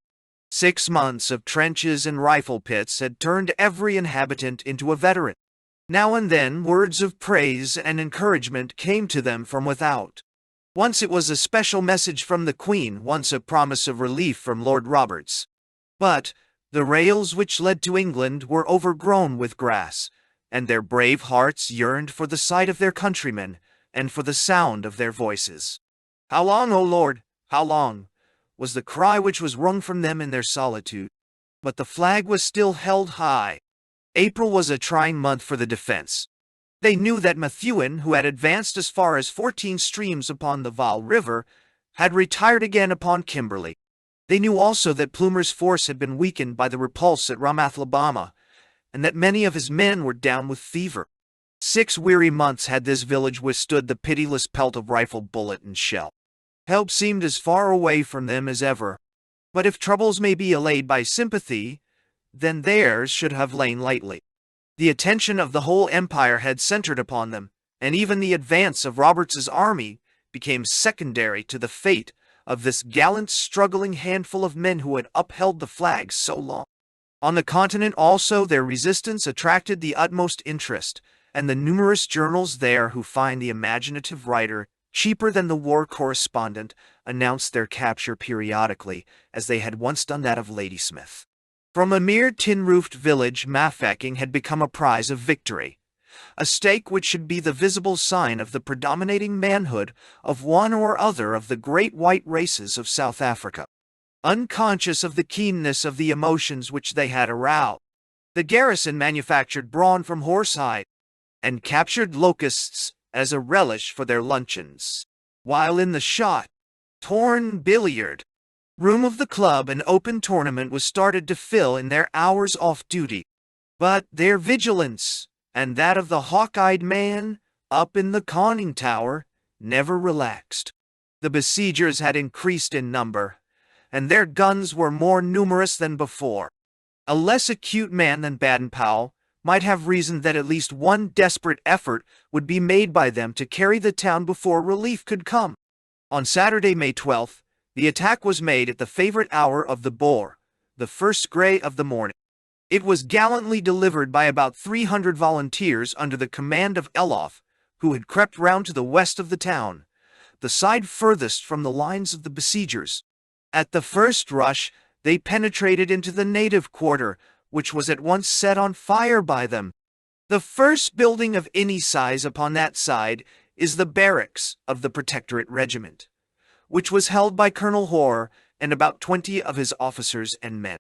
6 months of trenches and rifle pits had turned every inhabitant into a veteran. Now and then words of praise and encouragement came to them from without. Once it was a special message from the Queen, once a promise of relief from Lord Roberts. But the rails which led to England were overgrown with grass, and their brave hearts yearned for the sight of their countrymen and for the sound of their voices. "How long, O Lord, how long?" was the cry which was wrung from them in their solitude. But the flag was still held high. April was a trying month for the defense. They knew that Methuen, who had advanced as far as 14 streams upon the Vaal River, had retired again upon Kimberley. They knew also that Plumer's force had been weakened by the repulse at Ramathlabama, and that many of his men were down with fever. 6 weary months had this village withstood the pitiless pelt of rifle, bullet, and shell. Help seemed as far away from them as ever. But if troubles may be allayed by sympathy, then theirs should have lain lightly. The attention of the whole empire had centered upon them, and even the advance of Roberts's army became secondary to the fate of this gallant struggling handful of men who had upheld the flag so long. On the continent also their resistance attracted the utmost interest, and the numerous journals there who find the imaginative writer cheaper than the war correspondent announced their capture periodically, as they had once done that of Ladysmith. From a mere tin-roofed village, Mafeking had become a prize of victory, a stake which should be the visible sign of the predominating manhood of one or other of the great white races of South Africa. Unconscious of the keenness of the emotions which they had aroused, the garrison manufactured brawn from horsehide, and captured locusts as a relish for their luncheons, while in the shot-torn billiard room of the club an open tournament was started to fill in their hours off duty. But their vigilance, and that of the hawk-eyed man up in the conning tower, never relaxed. The besiegers had increased in number, and their guns were more numerous than before. A less acute man than Baden-Powell might have reasoned that at least one desperate effort would be made by them to carry the town before relief could come. On Saturday, May 12th, the attack was made at the favorite hour of the Boer, the first grey of the morning. It was gallantly delivered by about 300 volunteers under the command of Eloff, who had crept round to the west of the town, the side furthest from the lines of the besiegers. At the first rush, they penetrated into the native quarter, which was at once set on fire by them. The first building of any size upon that side is the barracks of the Protectorate Regiment, which was held by Colonel Hoare and about 20 of his officers and men.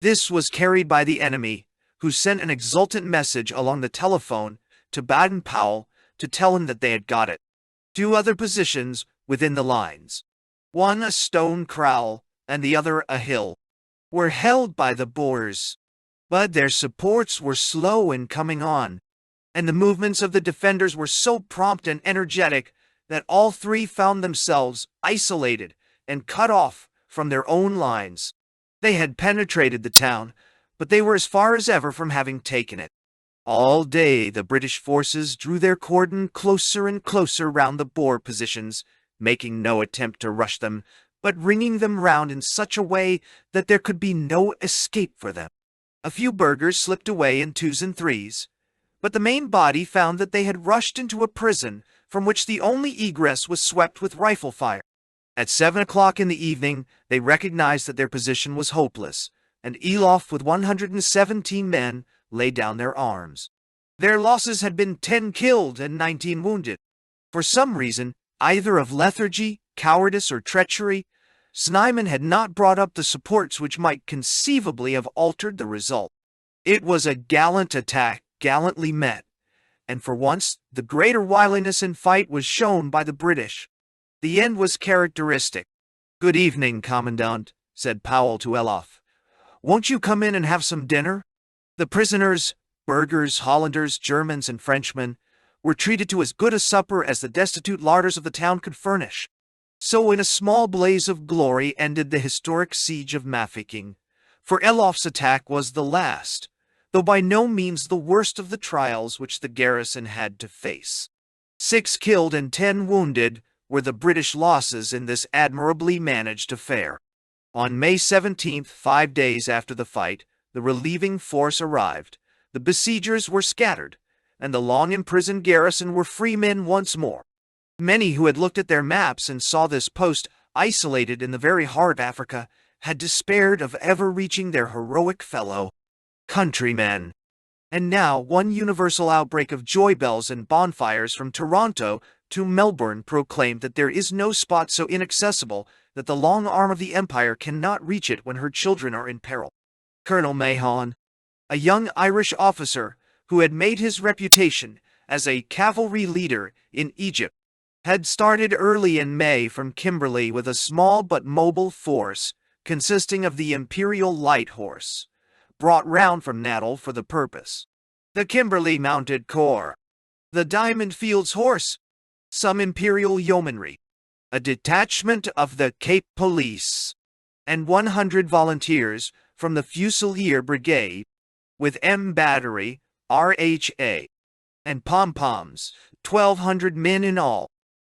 This was carried by the enemy, who sent an exultant message along the telephone to Baden-Powell to tell him that they had got it. Two other positions within the lines, one a stone kraal and the other a hill, were held by the Boers, but their supports were slow in coming on, and the movements of the defenders were so prompt and energetic that all three found themselves isolated and cut off from their own lines. They had penetrated the town, but they were as far as ever from having taken it. All day the British forces drew their cordon closer and closer round the Boer positions, making no attempt to rush them, but ringing them round in such a way that there could be no escape for them. A few burghers slipped away in twos and threes, but the main body found that they had rushed into a prison from which the only egress was swept with rifle fire. At 7 o'clock in the evening, they recognized that their position was hopeless, and Eloff with 117 men laid down their arms. Their losses had been 10 killed and 19 wounded. For some reason, either of lethargy, cowardice, or treachery, Snyman had not brought up the supports which might conceivably have altered the result. It was a gallant attack, gallantly met, and for once the greater wiliness in fight was shown by the British. The end was characteristic. "Good evening, Commandant," said Powell to Eloff. "Won't you come in and have some dinner?" The prisoners, burghers, Hollanders, Germans, and Frenchmen, were treated to as good a supper as the destitute larders of the town could furnish. So in a small blaze of glory ended the historic siege of Mafeking, for Eloff's attack was the last, though by no means the worst of the trials which the garrison had to face. 6 killed and 10 wounded were the British losses in this admirably managed affair. On May 17th, 5 days after the fight, the relieving force arrived, the besiegers were scattered, and the long-imprisoned garrison were free men once more. Many who had looked at their maps and saw this post isolated in the very heart of Africa had despaired of ever reaching their heroic fellow countrymen. And now one universal outbreak of joy bells and bonfires from Toronto to Melbourne proclaimed that there is no spot so inaccessible that the long arm of the Empire cannot reach it when her children are in peril. Colonel Mahon, a young Irish officer who had made his reputation as a cavalry leader in Egypt, had started early in May from Kimberley with a small but mobile force consisting of the Imperial Light Horse, brought round from Natal for the purpose, the Kimberley Mounted Corps, the Diamond Fields Horse, some Imperial Yeomanry, a detachment of the Cape Police, and 100 volunteers from the Fusilier Brigade, with M Battery, RHA, and pom-poms, 1,200 men in all.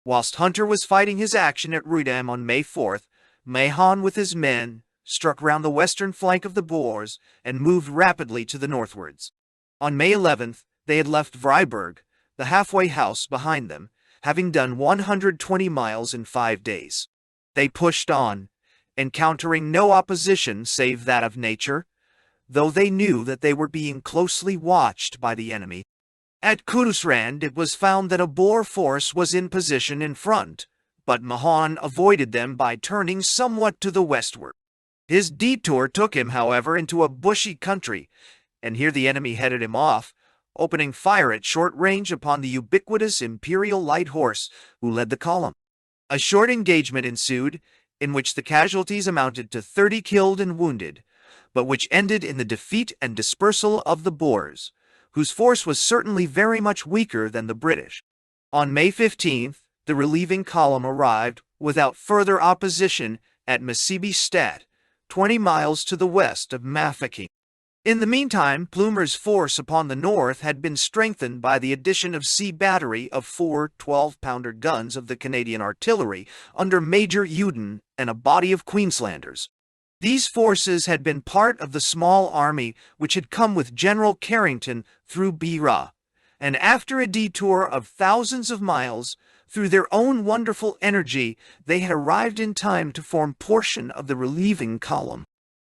Whilst Hunter was fighting his action at Rudam on May 4th, Mahon with his men struck round the western flank of the Boers and moved rapidly to the northwards. On May 11th, they had left Vryburg, the halfway house, behind them, having done 120 miles in 5 days. They pushed on, encountering no opposition save that of nature, though they knew that they were being closely watched by the enemy. At Kudusrand it was found that a Boer force was in position in front, but Mahon avoided them by turning somewhat to the westward. His detour took him, however, into a bushy country, and here the enemy headed him off, opening fire at short range upon the ubiquitous Imperial Light Horse, who led the column. A short engagement ensued, in which the casualties amounted to 30 killed and wounded, but which ended in the defeat and dispersal of the Boers, whose force was certainly very much weaker than the British. On May 15th, the relieving column arrived without further opposition at Masibi Stadt, 20 miles to the west of Mafeking. In the meantime, Plumer's force upon the north had been strengthened by the addition of C Battery of 4 12-pounder guns of the Canadian artillery under Major Uden and a body of Queenslanders. These forces had been part of the small army which had come with General Carrington through Beerah, and after a detour of thousands of miles, through their own wonderful energy, they had arrived in time to form portion of the relieving column.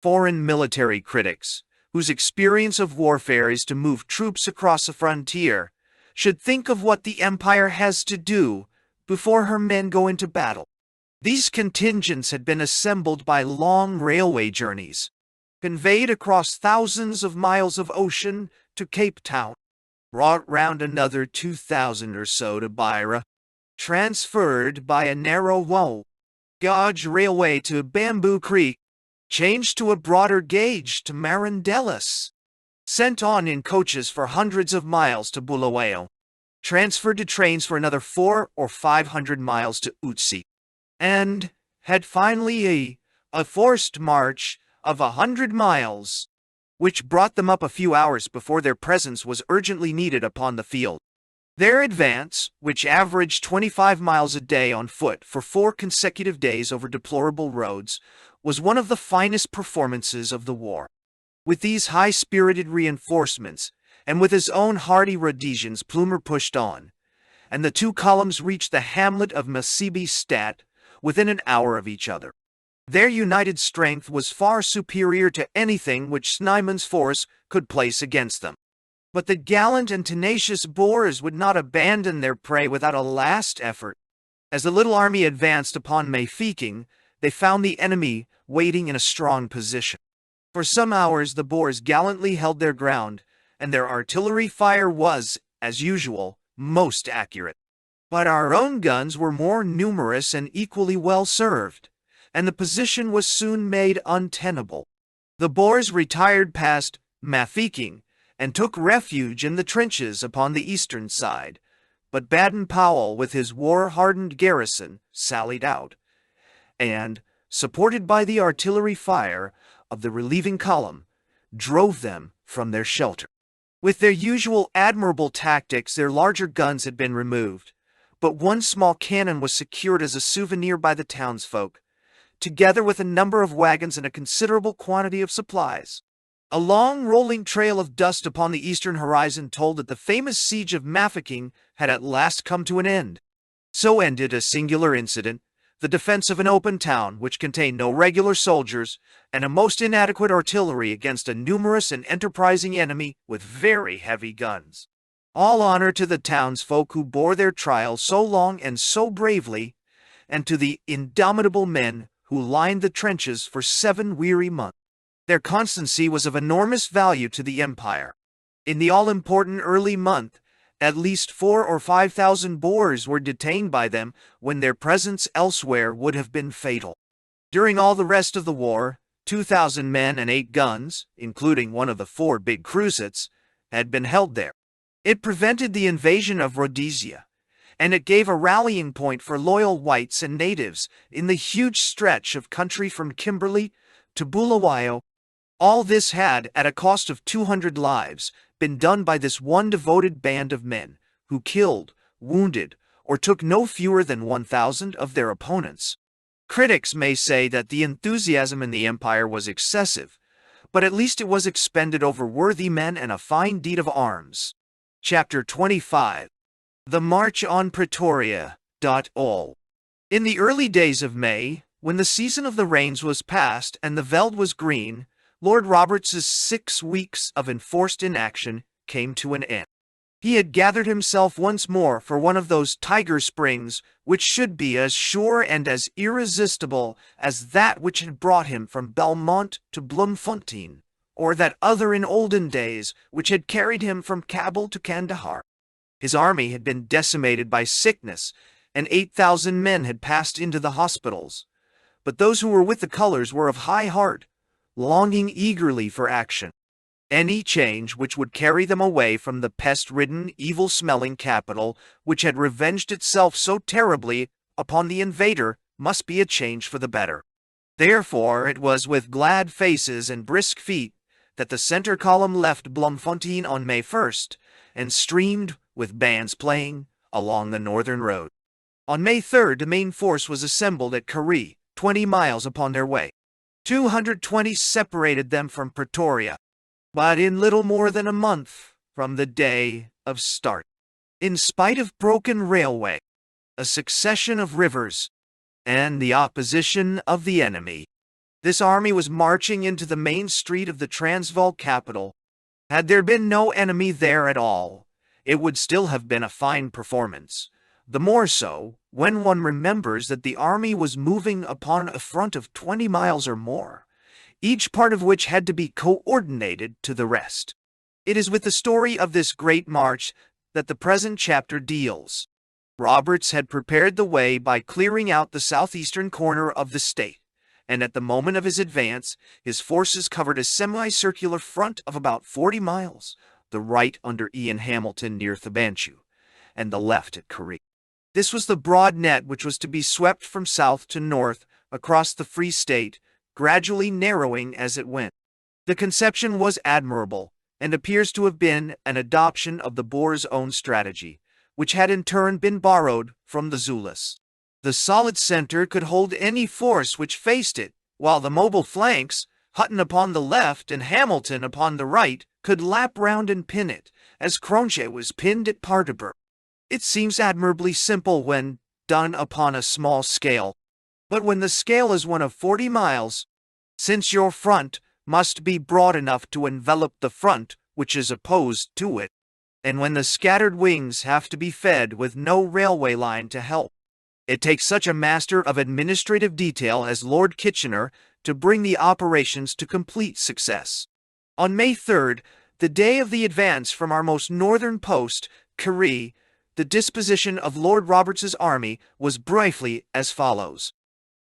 Foreign military critics, whose experience of warfare is to move troops across a frontier, should think of what the Empire has to do before her men go into battle. These contingents had been assembled by long railway journeys, conveyed across thousands of miles of ocean to Cape Town, brought round another 2,000 or so to Beira, transferred by a narrow gauge railway to Bamboo Creek, changed to a broader gauge to Marandellas, sent on in coaches for hundreds of miles to Bulawayo, transferred to trains for another 400 or 500 miles to Utsi, and had finally a forced march of 100 miles, which brought them up a few hours before their presence was urgently needed upon the field. Their advance, which averaged 25 miles a day on foot for 4 consecutive days over deplorable roads, was one of the finest performances of the war. With these high-spirited reinforcements, and with his own hardy Rhodesians, Plumer pushed on, and the two columns reached the hamlet of Masibi Stadt within an hour of each other. Their united strength was far superior to anything which Snyman's force could place against them. But the gallant and tenacious Boers would not abandon their prey without a last effort. As the little army advanced upon Mafeking, they found the enemy waiting in a strong position. For some hours the Boers gallantly held their ground, and their artillery fire was, as usual, most accurate. But our own guns were more numerous and equally well served, and the position was soon made untenable. The Boers retired past Mafeking and took refuge in the trenches upon the eastern side, but Baden-Powell with his war-hardened garrison sallied out, and, supported by the artillery fire of the relieving column, drove them from their shelter. With their usual admirable tactics, their larger guns had been removed, but one small cannon was secured as a souvenir by the townsfolk, together with a number of wagons and a considerable quantity of supplies. A long rolling trail of dust upon the eastern horizon told that the famous siege of Mafeking had at last come to an end. So ended a singular incident, the defense of an open town which contained no regular soldiers and a most inadequate artillery against a numerous and enterprising enemy with very heavy guns. All honor to the townsfolk who bore their trial so long and so bravely, and to the indomitable men who lined the trenches for 7 weary months. Their constancy was of enormous value to the Empire. In the all-important early month, at least 4,000 or 5,000 Boers were detained by them when their presence elsewhere would have been fatal. During all the rest of the war, 2,000 men and 8 guns, including one of the 4 big cruisets, had been held there. It prevented the invasion of Rhodesia, and it gave a rallying point for loyal whites and natives in the huge stretch of country from Kimberley to Bulawayo. All this had, at a cost of 200 lives, been done by this one devoted band of men, who killed, wounded, or took no fewer than 1,000 of their opponents. Critics may say that the enthusiasm in the empire was excessive, but at least it was expended over worthy men and a fine deed of arms. Chapter 25. The March on Pretoria. Doyle. In the early days of May, when the season of the rains was past and the veld was green, Lord Roberts's 6 weeks of enforced inaction came to an end. He had gathered himself once more for one of those tiger springs which should be as sure and as irresistible as that which had brought him from Belmont to Bloemfontein, or that other in olden days which had carried him from Kabul to Kandahar. His army had been decimated by sickness, and 8,000 men had passed into the hospitals. But those who were with the colors were of high heart, longing eagerly for action. Any change which would carry them away from the pest-ridden, evil-smelling capital which had revenged itself so terribly upon the invader must be a change for the better. Therefore it was with glad faces and brisk feet that the center column left Bloemfontein on May 1st and streamed, with bands playing, along the northern road. On May 3rd the main force was assembled at Carrie, 20 miles upon their way. 220 separated them from Pretoria, but in little more than a month from the day of start. In spite of broken railway, a succession of rivers, and the opposition of the enemy, this army was marching into the main street of the Transvaal capital. Had there been no enemy there at all, it would still have been a fine performance. The more so, when one remembers that the army was moving upon a front of 20 miles or more, each part of which had to be coordinated to the rest. It is with the story of this great march that the present chapter deals. Roberts had prepared the way by clearing out the southeastern corner of the state, and at the moment of his advance, his forces covered a semicircular front of about 40 miles, the right under Ian Hamilton near Thabanchu, and the left at Carrie. This was the broad net which was to be swept from south to north across the Free State, gradually narrowing as it went. The conception was admirable, and appears to have been an adoption of the Boer's own strategy, which had in turn been borrowed from the Zulus. The solid center could hold any force which faced it, while the mobile flanks, Hutton upon the left and Hamilton upon the right, could lap round and pin it, as Cronje was pinned at Paardeberg. It seems admirably simple when done upon a small scale, but when the scale is one of 40 miles, since your front must be broad enough to envelop the front which is opposed to it, and when the scattered wings have to be fed with no railway line to help, it takes such a master of administrative detail as Lord Kitchener to bring the operations to complete success. On May 3rd, the day of the advance from our most northern post, Carrie, the disposition of Lord Roberts's army was briefly as follows.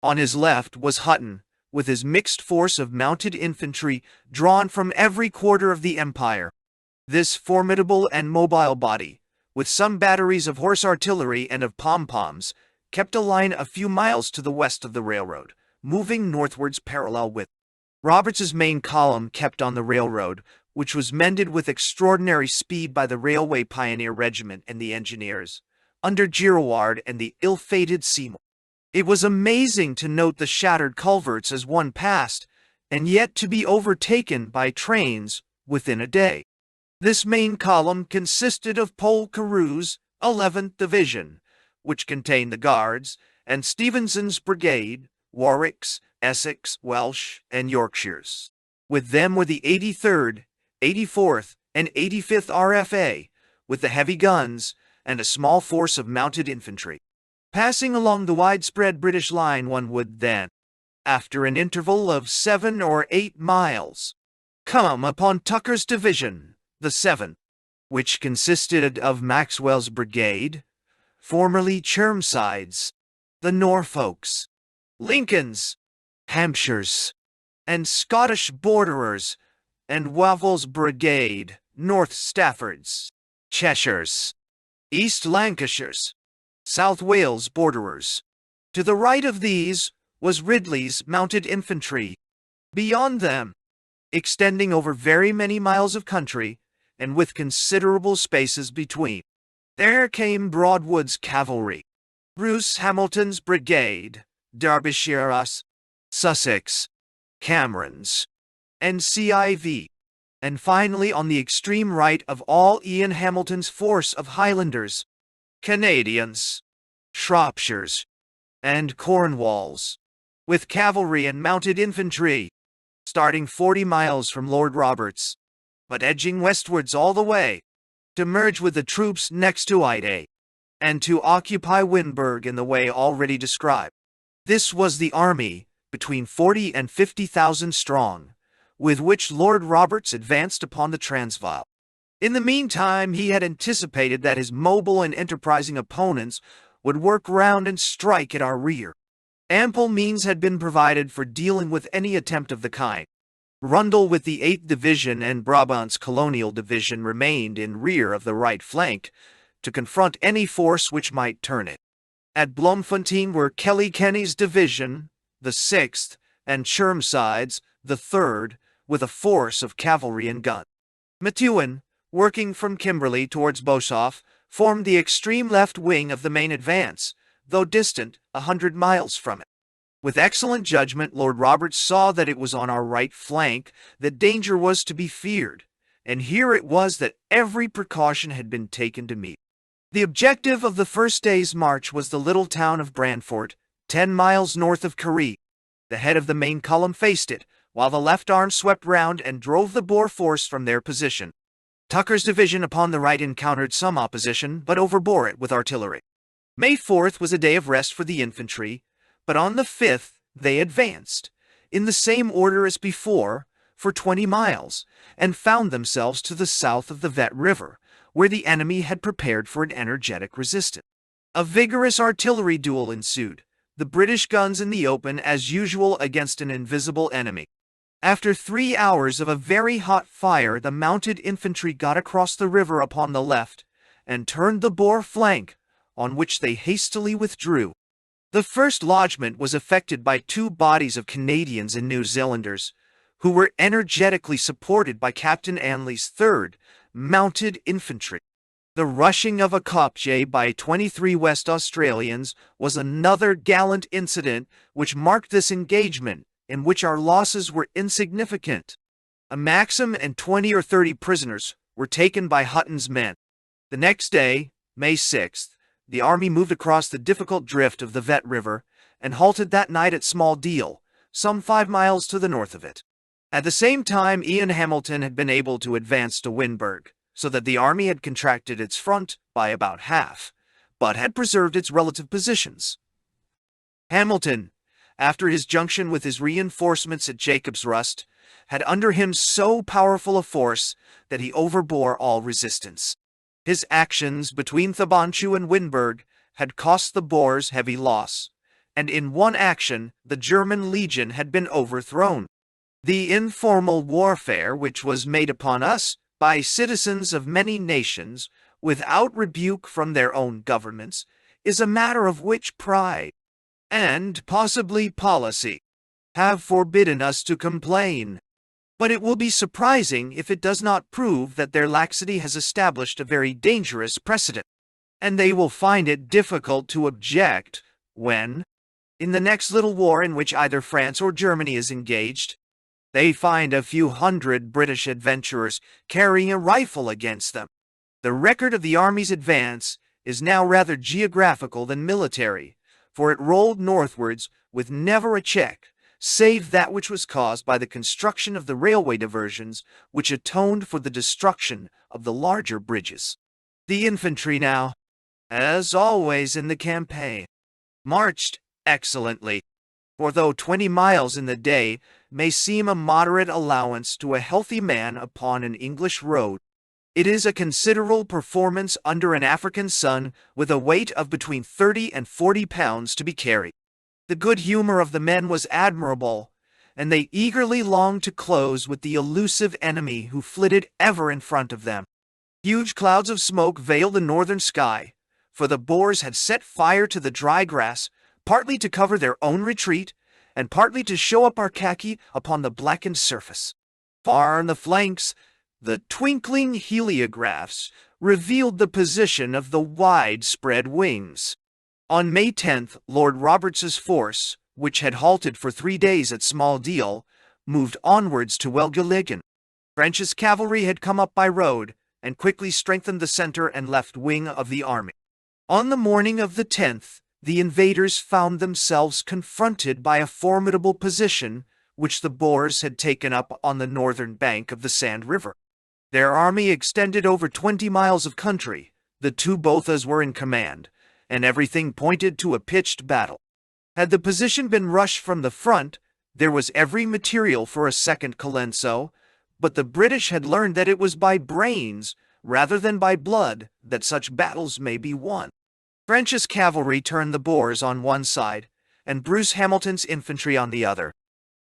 On his left was Hutton, with his mixed force of mounted infantry drawn from every quarter of the empire. This formidable and mobile body, with some batteries of horse artillery and of pom-poms, kept a line a few miles to the west of the railroad, moving northwards parallel with. Roberts's main column kept on the railroad, which was mended with extraordinary speed by the Railway Pioneer Regiment and the engineers, under Girouard and the ill-fated Seymour. It was amazing to note the shattered culverts as one passed, and yet to be overtaken by trains within a day. This main column consisted of Paul Carew's 11th Division, which contained the Guards, and Stevenson's brigade, Warwick's, Essex, Welsh, and Yorkshire's. With them were the 83rd, 84th, and 85th RFA, with the heavy guns, and a small force of mounted infantry. Passing along the widespread British line, one would then, after an interval of 7 or 8 miles, come upon Tucker's division, the 7th, which consisted of Maxwell's brigade, formerly Chermside's, the Norfolks, Lincoln's, Hampshire's, and Scottish Borderers, and Wavell's brigade, North Stafford's, Cheshire's, East Lancashire's, South Wales Borderers. To the right of these was Ridley's mounted infantry. Beyond them, extending over very many miles of country, and with considerable spaces between. There came Broadwood's cavalry, Bruce Hamilton's brigade, Derbyshire's, Sussex, Cameron's, and CIV, and finally on the extreme right of all Ian Hamilton's force of Highlanders, Canadians, Shropshires, and Cornwalls, with cavalry and mounted infantry, starting 40 miles from Lord Roberts, but edging westwards all the way, to merge with the troops next to Ide, and to occupy Wynberg in the way already described. This was the army, between 40 and 50,000 strong, with which Lord Roberts advanced upon the Transvaal. In the meantime, he had anticipated that his mobile and enterprising opponents would work round and strike at our rear. Ample means had been provided for dealing with any attempt of the kind. Rundle with the 8th Division and Brabant's Colonial Division remained in rear of the right flank to confront any force which might turn it. At Bloemfontein were Kelly-Kenny's division, the 6th, and Chermside's, the 3rd, with a force of cavalry and guns. Methuen, working from Kimberley towards Boshoff, formed the extreme left wing of the main advance, though distant 100 miles from it. With excellent judgment, Lord Roberts saw that it was on our right flank that danger was to be feared, and here it was that every precaution had been taken to meet. The objective of the first day's march was the little town of Brantford, 10 miles north of Carrie. The head of the main column faced it, while the left arm swept round and drove the Boer force from their position. Tucker's division upon the right encountered some opposition, but overbore it with artillery. May 4th was a day of rest for the infantry, but on the 5th they advanced, in the same order as before, for 20 miles, and found themselves to the south of the Vet River, where the enemy had prepared for an energetic resistance. A vigorous artillery duel ensued, the British guns in the open as usual against an invisible enemy. After 3 hours of a very hot fire, the mounted infantry got across the river upon the left, and turned the Boer flank, on which they hastily withdrew. The first lodgment was effected by 2 bodies of Canadians and New Zealanders, who were energetically supported by Captain Anley's 3rd Mounted Infantry. The rushing of a Kopje by 23 West Australians was another gallant incident which marked this engagement, in which our losses were insignificant. A Maxim and 20 or 30 prisoners were taken by Hutton's men. The next day, May 6th, the army moved across the difficult drift of the Vet River and halted that night at Small Deal, some 5 miles to the north of it. At the same time, Ian Hamilton had been able to advance to Wynberg, so that the army had contracted its front by about half, but had preserved its relative positions. Hamilton, after his junction with his reinforcements at Jacob's Rust, had under him so powerful a force that he overbore all resistance. His actions between Thabanchu and Wynberg had cost the Boers heavy loss, and in one action the German legion had been overthrown. The informal warfare which was made upon us by citizens of many nations, without rebuke from their own governments, is a matter of which pride, and possibly policy, have forbidden us to complain. But it will be surprising if it does not prove that their laxity has established a very dangerous precedent, and they will find it difficult to object when, in the next little war in which either France or Germany is engaged, they find a few hundred British adventurers carrying a rifle against them. The record of the army's advance is now rather geographical than military, for it rolled northwards with never a check, save that which was caused by the construction of the railway diversions which atoned for the destruction of the larger bridges. The infantry now, as always in the campaign, marched excellently, for though 20 miles in the day may seem a moderate allowance to a healthy man upon an English road, it is a considerable performance under an African sun with a weight of between 30 and 40 pounds to be carried. The good humor of the men was admirable, and they eagerly longed to close with the elusive enemy who flitted ever in front of them. Huge clouds of smoke veiled the northern sky, for the Boers had set fire to the dry grass, partly to cover their own retreat, and partly to show up our khaki upon the blackened surface. Far on the flanks, The twinkling heliographs revealed the position of the widespread wings. On May 10th, Lord Roberts's force, which had halted for 3 days at Small Deal, moved onwards to Welgeligen. French's cavalry had come up by road and quickly strengthened the center and left wing of the army. On the morning of the 10th, the invaders found themselves confronted by a formidable position which the Boers had taken up on the northern bank of the Sand River. Their army extended over 20 miles of country, the two Bothas were in command, and everything pointed to a pitched battle. Had the position been rushed from the front, there was every material for a second Colenso, but the British had learned that it was by brains, rather than by blood, that such battles may be won. French's cavalry turned the Boers on one side, and Bruce Hamilton's infantry on the other.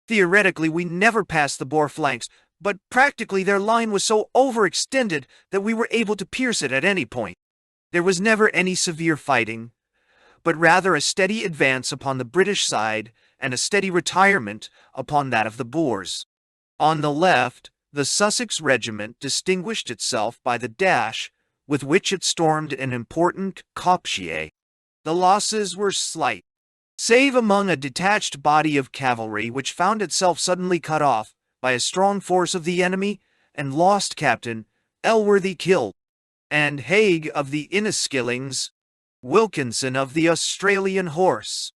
Theoretically, we never passed the Boer flanks, but practically their line was so overextended that we were able to pierce it at any point. There was never any severe fighting, but rather a steady advance upon the British side and a steady retirement upon that of the Boers. On the left, the Sussex Regiment distinguished itself by the dash with which it stormed an important Kopje. The losses were slight, save among a detached body of cavalry which found itself suddenly cut off by a strong force of the enemy and lost Captain Elworthy killed, and Haig of the Inniskillings, Wilkinson of the Australian Horse,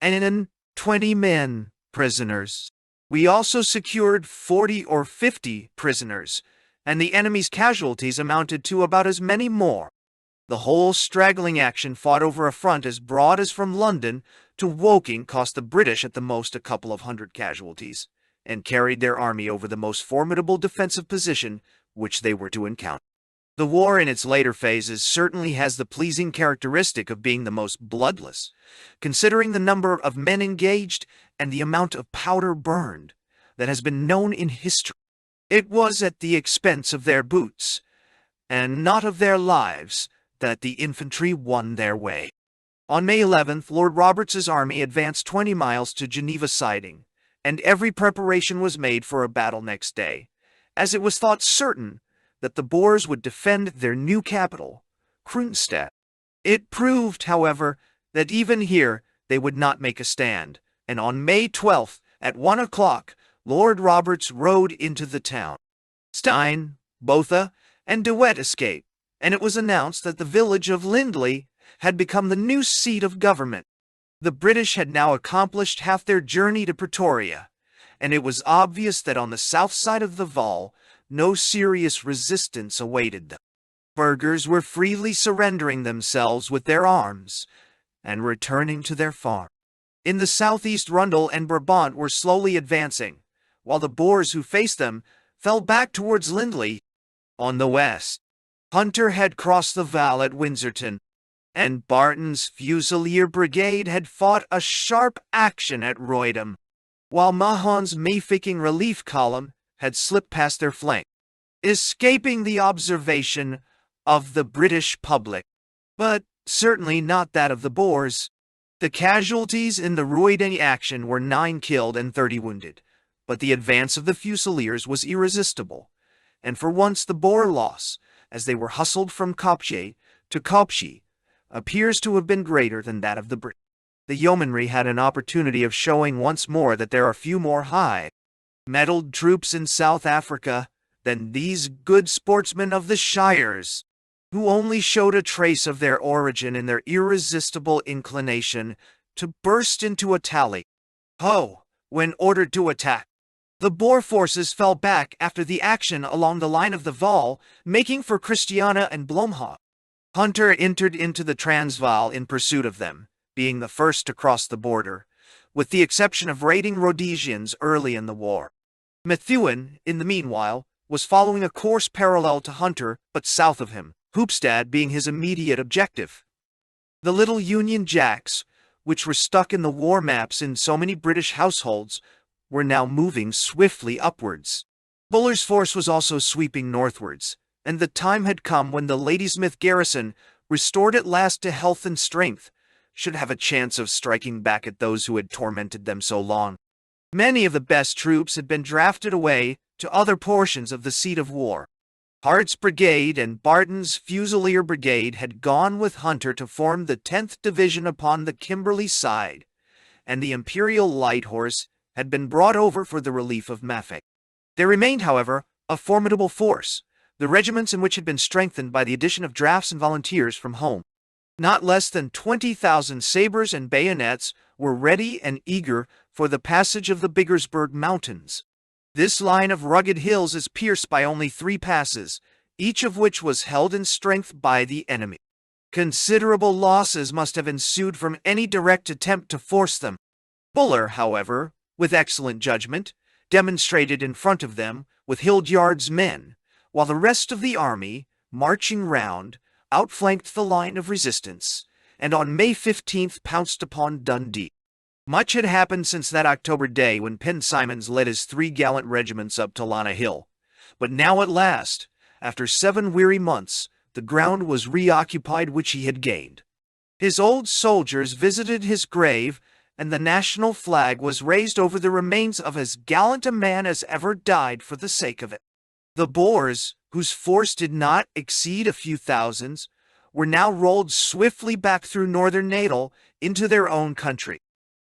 and 20 men prisoners. We also secured 40 or 50 prisoners, and the enemy's casualties amounted to about as many more. The whole straggling action fought over a front as broad as from London to Woking cost the British at the most a couple of hundred casualties, and carried their army over the most formidable defensive position which they were to encounter. The war in its later phases certainly has the pleasing characteristic of being the most bloodless, considering the number of men engaged and the amount of powder burned that has been known in history. It was at the expense of their boots, and not of their lives, that the infantry won their way. On May 11th, Lord Roberts's army advanced 20 miles to Geneva Siding, and every preparation was made for a battle next day, as it was thought certain that the Boers would defend their new capital, Kroonstad. It proved, however, that even here they would not make a stand, and on May 12th, at 1 o'clock, Lord Roberts rode into the town. Stein, Botha, and De Wet escaped, and it was announced that the village of Lindley had become the new seat of government. The British had now accomplished half their journey to Pretoria, and it was obvious that on the south side of the Vaal, no serious resistance awaited them. Burghers were freely surrendering themselves with their arms and returning to their farm. In the southeast, Rundle and Brabant were slowly advancing, while the Boers who faced them fell back towards Lindley. On the west, Hunter had crossed the Vaal at Windsorton, and Barton's Fusilier Brigade had fought a sharp action at Roydam, while Mahon's Mayficking Relief Column had slipped past their flank, escaping the observation of the British public, but certainly not that of the Boers. The casualties in the Roydam action were 9 killed and 30 wounded, but the advance of the Fusiliers was irresistible, and for once the Boer loss, as they were hustled from Kopje to Kopje, appears to have been greater than that of the British. The yeomanry had an opportunity of showing once more that there are few more high-mettled troops in South Africa than these good sportsmen of the Shires, who only showed a trace of their origin in their irresistible inclination to burst into a tally-ho when ordered to attack. The Boer forces fell back after the action along the line of the Vaal, making for Christiana and Blomhoek. Hunter entered into the Transvaal in pursuit of them, being the first to cross the border, with the exception of raiding Rhodesians early in the war. Methuen, in the meanwhile, was following a course parallel to Hunter but south of him, Hoopstad being his immediate objective. The little Union Jacks, which were stuck in the war maps in so many British households, were now moving swiftly upwards. Buller's force was also sweeping northwards, and the time had come when the Ladysmith garrison, restored at last to health and strength, should have a chance of striking back at those who had tormented them so long. Many of the best troops had been drafted away to other portions of the seat of war, Hart's Brigade and Barton's Fusilier Brigade had gone with Hunter to form the 10th Division upon the Kimberley side, and the Imperial Light Horse had been brought over for the relief of Mafeking. There remained, however, a formidable force, the regiments in which had been strengthened by the addition of drafts and volunteers from home. Not less than 20,000 sabers and bayonets were ready and eager for the passage of the Biggersberg Mountains. This line of rugged hills is pierced by only 3 passes, each of which was held in strength by the enemy. Considerable losses must have ensued from any direct attempt to force them. Buller, however, with excellent judgment, demonstrated in front of them with Hildyard's men, while the rest of the army, marching round, outflanked the line of resistance, and on May 15th pounced upon Dundee. Much had happened since that October day when Penn Simons led his 3 gallant regiments up to Lana Hill. But now at last, after 7 weary months, the ground was reoccupied which he had gained. His old soldiers visited his grave, and the national flag was raised over the remains of as gallant a man as ever died for the sake of it. The Boers, whose force did not exceed a few thousands, were now rolled swiftly back through northern Natal into their own country.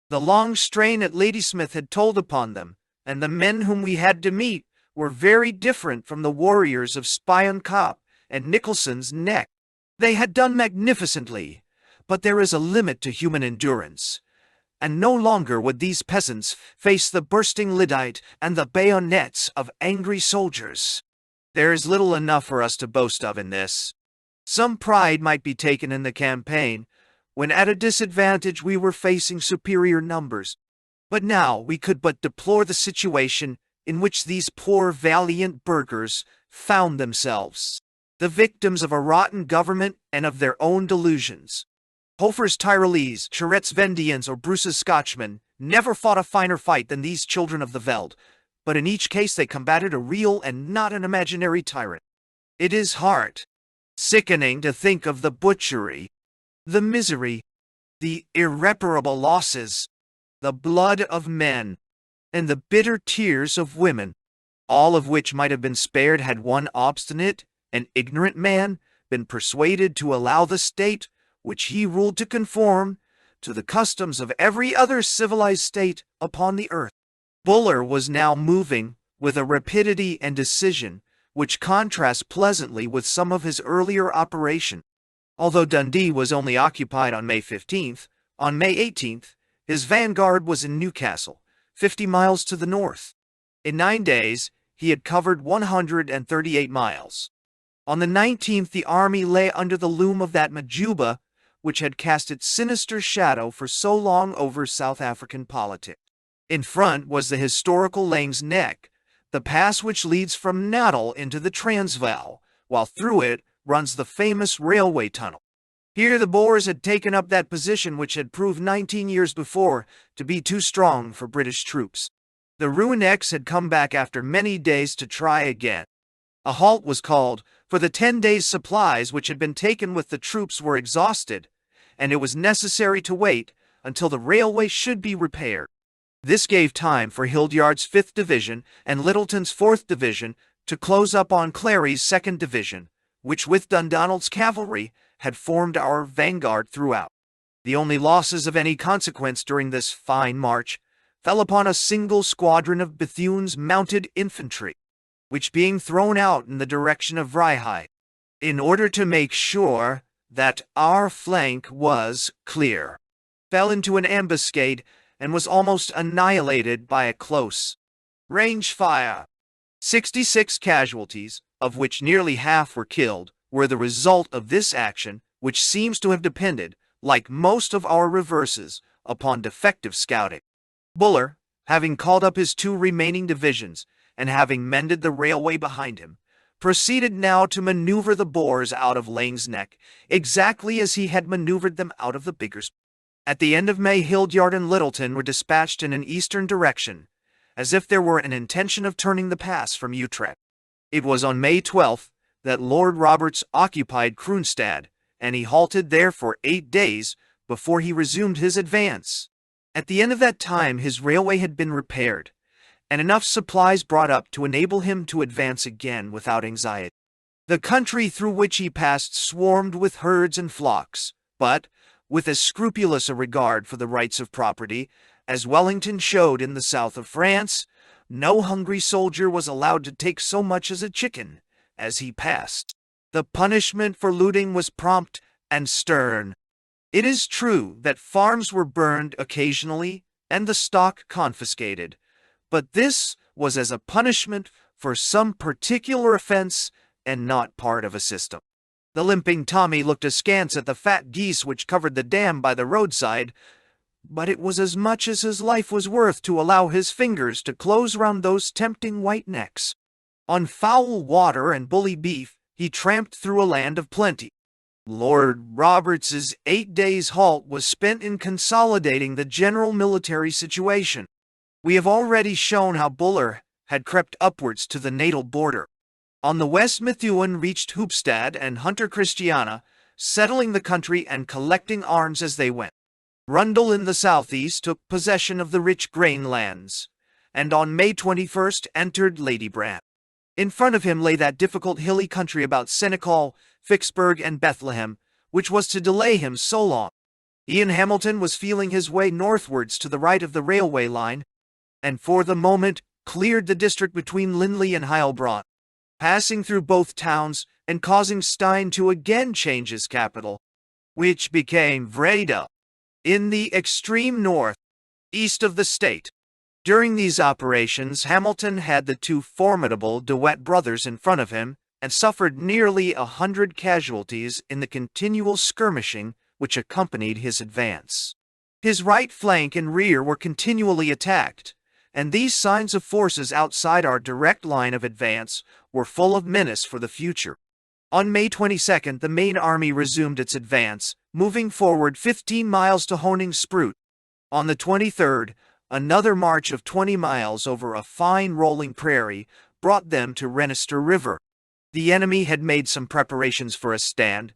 The long strain at Ladysmith had told upon them, and the men whom we had to meet were very different from the warriors of Spion Kop and Nicholson's Neck. They had done magnificently, but there is a limit to human endurance, and no longer would these peasants face the bursting lyddite and the bayonets of angry soldiers. There is little enough for us to boast of in this. Some pride might be taken in the campaign, when at a disadvantage we were facing superior numbers. But now we could but deplore the situation in which these poor valiant burghers found themselves, the victims of a rotten government and of their own delusions. Hofer's Tyrolese, Charette's Vendians, or Bruce's Scotchmen never fought a finer fight than these children of the veld, but in each case they combated a real and not an imaginary tyrant. It is heart-sickening to think of the butchery, the misery, the irreparable losses, the blood of men, and the bitter tears of women, all of which might have been spared had one obstinate and ignorant man been persuaded to allow the state which he ruled to conform to the customs of every other civilized state upon the earth. Buller was now moving with a rapidity and decision which contrasts pleasantly with some of his earlier operation. Although Dundee was only occupied on May 15th, on May 18th, his vanguard was in Newcastle, 50 miles to the north. In 9 days, he had covered 138 miles. On the 19th, the army lay under the loom of that Majuba which had cast its sinister shadow for so long over South African politics. In front was the historical Laing's Neck, the pass which leads from Natal into the Transvaal, while through it runs the famous railway tunnel. Here the Boers had taken up that position which had proved 19 years before to be too strong for British troops. The Rouennecks had come back after many days to try again. A halt was called, for the 10 days' supplies which had been taken with the troops were exhausted, and it was necessary to wait until the railway should be repaired. This gave time for Hildyard's 5th Division and Littleton's 4th Division to close up on Clary's 2nd Division, which with Dundonald's cavalry had formed our vanguard throughout. The only losses of any consequence during this fine march fell upon a single squadron of Bethune's mounted infantry, which being thrown out in the direction of Vryheid, in order to make sure that our flank was clear, fell into an ambuscade and was almost annihilated by a close range fire. 66 casualties, of which nearly half were killed, were the result of this action, which seems to have depended, like most of our reverses, upon defective scouting. Buller, having called up his 2 remaining divisions, and having mended the railway behind him, proceeded now to maneuver the Boers out of Laing's Neck, exactly as he had maneuvered them out of the Biggersberg. At the end of May, Hildyard and Littleton were dispatched in an eastern direction, as if there were an intention of turning the pass from Utrecht. It was on May 12th that Lord Roberts occupied Kroonstad, and he halted there for 8 days before he resumed his advance. At the end of that time his railway had been repaired, and enough supplies brought up to enable him to advance again without anxiety. The country through which he passed swarmed with herds and flocks, but, with as scrupulous a regard for the rights of property as Wellington showed in the south of France, no hungry soldier was allowed to take so much as a chicken as he passed. The punishment for looting was prompt and stern. It is true that farms were burned occasionally and the stock confiscated, but this was as a punishment for some particular offense and not part of a system. The limping Tommy looked askance at the fat geese which covered the dam by the roadside, but it was as much as his life was worth to allow his fingers to close round those tempting white necks. On foul water and bully beef, he tramped through a land of plenty. Lord Roberts's 8 days' halt was spent in consolidating the general military situation. We have already shown how Boer had crept upwards to the natal border. On the west, Methuen reached Hoopstad and Hunter Christiana, settling the country and collecting arms as they went. Rundle in the southeast took possession of the rich grain lands, and on May 21st entered Ladybrand. In front of him lay that difficult hilly country about Senecal, Vicksburg, and Bethlehem, which was to delay him so long. Ian Hamilton was feeling his way northwards to the right of the railway line, and for the moment cleared the district between Lindley and Heilbronn, passing through both towns and causing Stein to again change his capital, which became Vreda, in the extreme north, east of the state. During these operations, Hamilton had the two formidable De Wet brothers in front of him and suffered nearly 100 casualties in the continual skirmishing which accompanied his advance. His right flank and rear were continually attacked, and these signs of forces outside our direct line of advance were full of menace for the future. On May 22nd, the main army resumed its advance, moving forward 15 miles to Honingsproot. On the 23rd, another march of 20 miles over a fine rolling prairie brought them to Renister River. The enemy had made some preparations for a stand,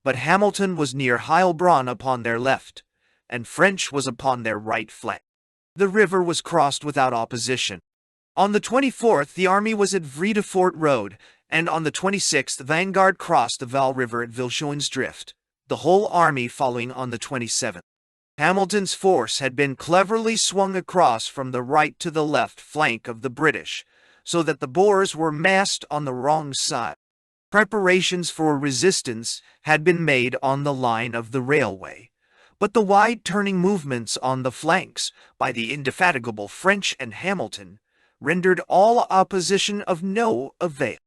but Hamilton was near Heilbronn upon their left, and French was upon their right flank. The river was crossed without opposition. On the 24th, the army was at Vreda Fort Road, and on the 26th, the vanguard crossed the Val River at Viljoensdrift, the whole army following on the 27th. Hamilton's force had been cleverly swung across from the right to the left flank of the British, so that the Boers were massed on the wrong side. Preparations for resistance had been made on the line of the railway, but the wide turning movements on the flanks by the indefatigable French and Hamilton rendered all opposition of no avail.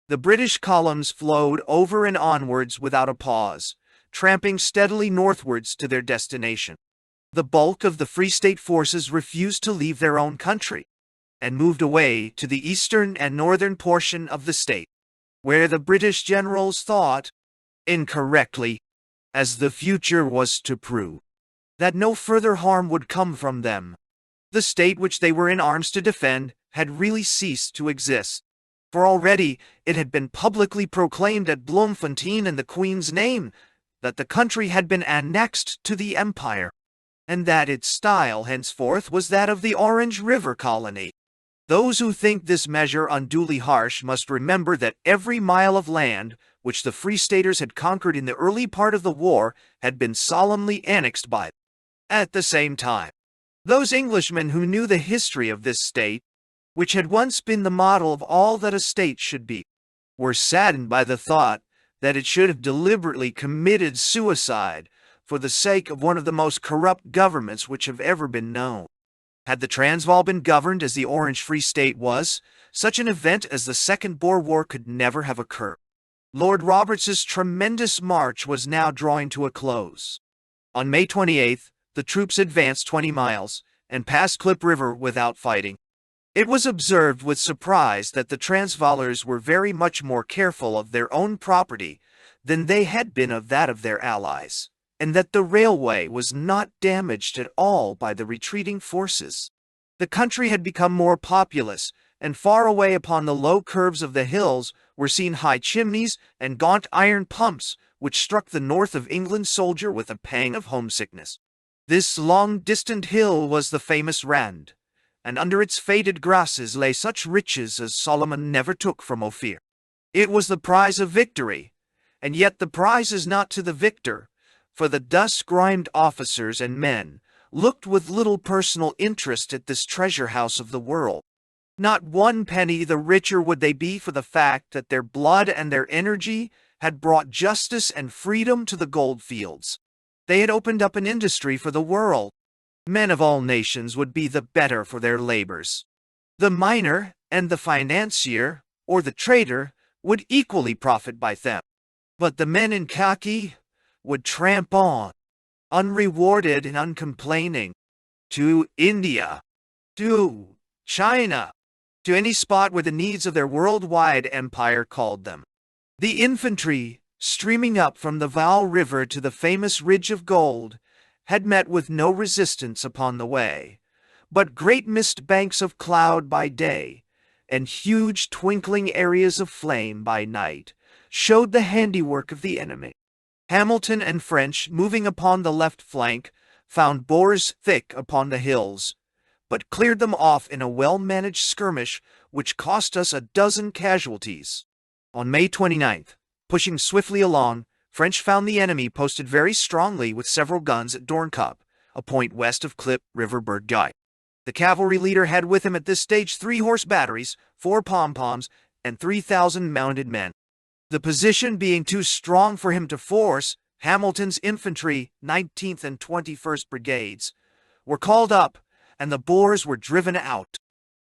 The British columns flowed over and onwards without a pause, tramping steadily northwards to their destination. The bulk of the Free State forces refused to leave their own country, and moved away to the eastern and northern portion of the state, where the British generals thought, incorrectly, as the future was to prove, that no further harm would come from them. The state which they were in arms to defend had really ceased to exist, for already it had been publicly proclaimed at Bloemfontein in the Queen's name that the country had been annexed to the Empire, and that its style henceforth was that of the Orange River Colony. Those who think this measure unduly harsh must remember that every mile of land which the Free Staters had conquered in the early part of the war had been solemnly annexed by them. At the same time, those Englishmen who knew the history of this state, which had once been the model of all that a state should be, were saddened by the thought that it should have deliberately committed suicide for the sake of one of the most corrupt governments which have ever been known. Had the Transvaal been governed as the Orange Free State was, such an event as the Second Boer War could never have occurred. Lord Roberts's tremendous march was now drawing to a close. On May 28th, the troops advanced 20 miles and passed Klip River without fighting. It was observed with surprise that the Transvaalers were very much more careful of their own property than they had been of that of their allies, and that the railway was not damaged at all by the retreating forces. The country had become more populous, and far away upon the low curves of the hills were seen high chimneys and gaunt iron pumps, which struck the north of England soldier with a pang of homesickness. This long-distant hill was the famous Rand, and under its faded grasses lay such riches as Solomon never took from Ophir. It was the prize of victory, and yet the prize is not to the victor, for the dust-grimed officers and men looked with little personal interest at this treasure house of the world. Not one penny the richer would they be for the fact that their blood and their energy had brought justice and freedom to the goldfields. They had opened up an industry for the world. Men of all nations would be the better for their labors. The miner and the financier, or the trader, would equally profit by them. But the men in khaki would tramp on, unrewarded and uncomplaining, to India, to China, to any spot where the needs of their worldwide empire called them. The infantry, streaming up from the Vaal River to the famous Ridge of Gold, had met with no resistance upon the way, but great mist banks of cloud by day, and huge twinkling areas of flame by night, showed the handiwork of the enemy. Hamilton and French, moving upon the left flank, found Boers thick upon the hills, but cleared them off in a well-managed skirmish which cost us a dozen casualties. On May 29th, pushing swiftly along, French found the enemy posted very strongly with several guns at Doornkop, a point west of Klip River Bergdijk. The cavalry leader had with him at this stage 3 horse batteries, 4 pom-poms, and 3,000 mounted men. The position being too strong for him to force, Hamilton's infantry, 19th and 21st Brigades, were called up, and the Boers were driven out.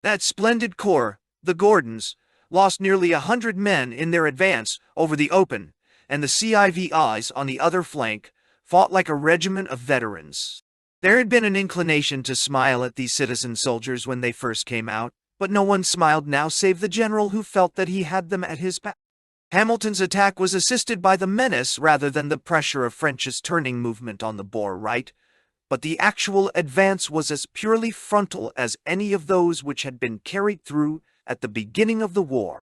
That splendid corps, the Gordons, lost nearly 100 men in their advance over the open, and the CIVIs on the other flank fought like a regiment of veterans. There had been an inclination to smile at these citizen soldiers when they first came out, but no one smiled now save the general, who felt that he had them at his back. Hamilton's attack was assisted by the menace rather than the pressure of French's turning movement on the Boer right, but the actual advance was as purely frontal as any of those which had been carried through at the beginning of the war.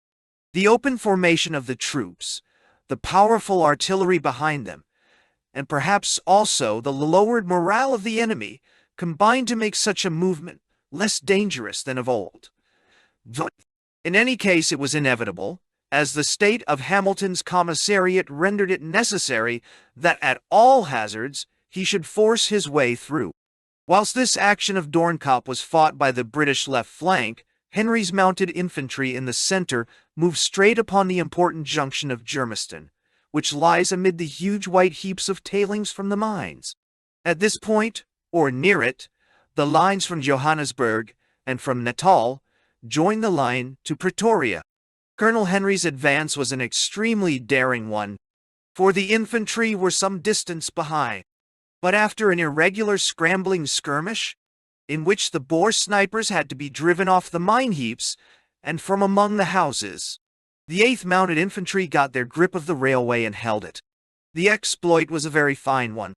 The open formation of the troops, the powerful artillery behind them, and perhaps also the lowered morale of the enemy, combined to make such a movement less dangerous than of old. In any case, it was inevitable, as the state of Hamilton's commissariat rendered it necessary that at all hazards he should force his way through. Whilst this action of Doornkop was fought by the British left flank, Henry's mounted infantry in the center moved straight upon the important junction of Germiston, which lies amid the huge white heaps of tailings from the mines. At this point, or near it, the lines from Johannesburg and from Natal joined the line to Pretoria. Colonel Henry's advance was an extremely daring one, for the infantry were some distance behind. But after an irregular scrambling skirmish, in which the Boer snipers had to be driven off the mine heaps and from among the houses, the 8th Mounted Infantry got their grip of the railway and held it. The exploit was a very fine one,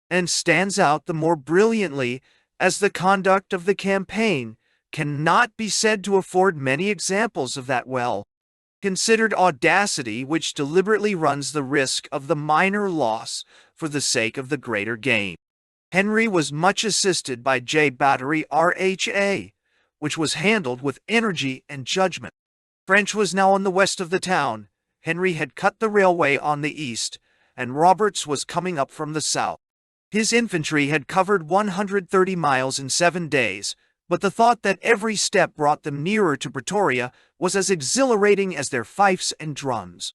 and stands out the more brilliantly as the conduct of the campaign cannot be said to afford many examples of that well-considered audacity which deliberately runs the risk of the minor loss for the sake of the greater gain. Henry was much assisted by J Battery RHA, which was handled with energy and judgment. French was now on the west of the town, Henry had cut the railway on the east, and Roberts was coming up from the south. His infantry had covered 130 miles in 7 days, but the thought that every step brought them nearer to Pretoria was as exhilarating as their fifes and drums.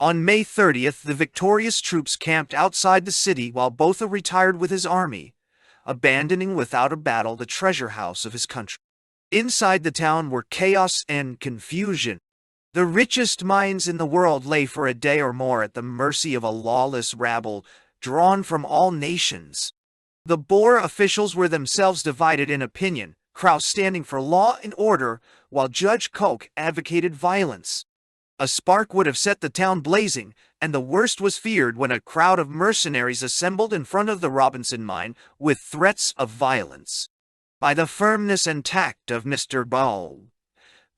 On May 30th, the victorious troops camped outside the city while Botha retired with his army, abandoning without a battle the treasure house of his country. Inside the town were chaos and confusion. The richest mines in the world lay for a day or more at the mercy of a lawless rabble drawn from all nations. The Boer officials were themselves divided in opinion, Kraus standing for law and order, while Judge Koch advocated violence. A spark would have set the town blazing, and the worst was feared when a crowd of mercenaries assembled in front of the Robinson mine with threats of violence. By the firmness and tact of Mr. Ball,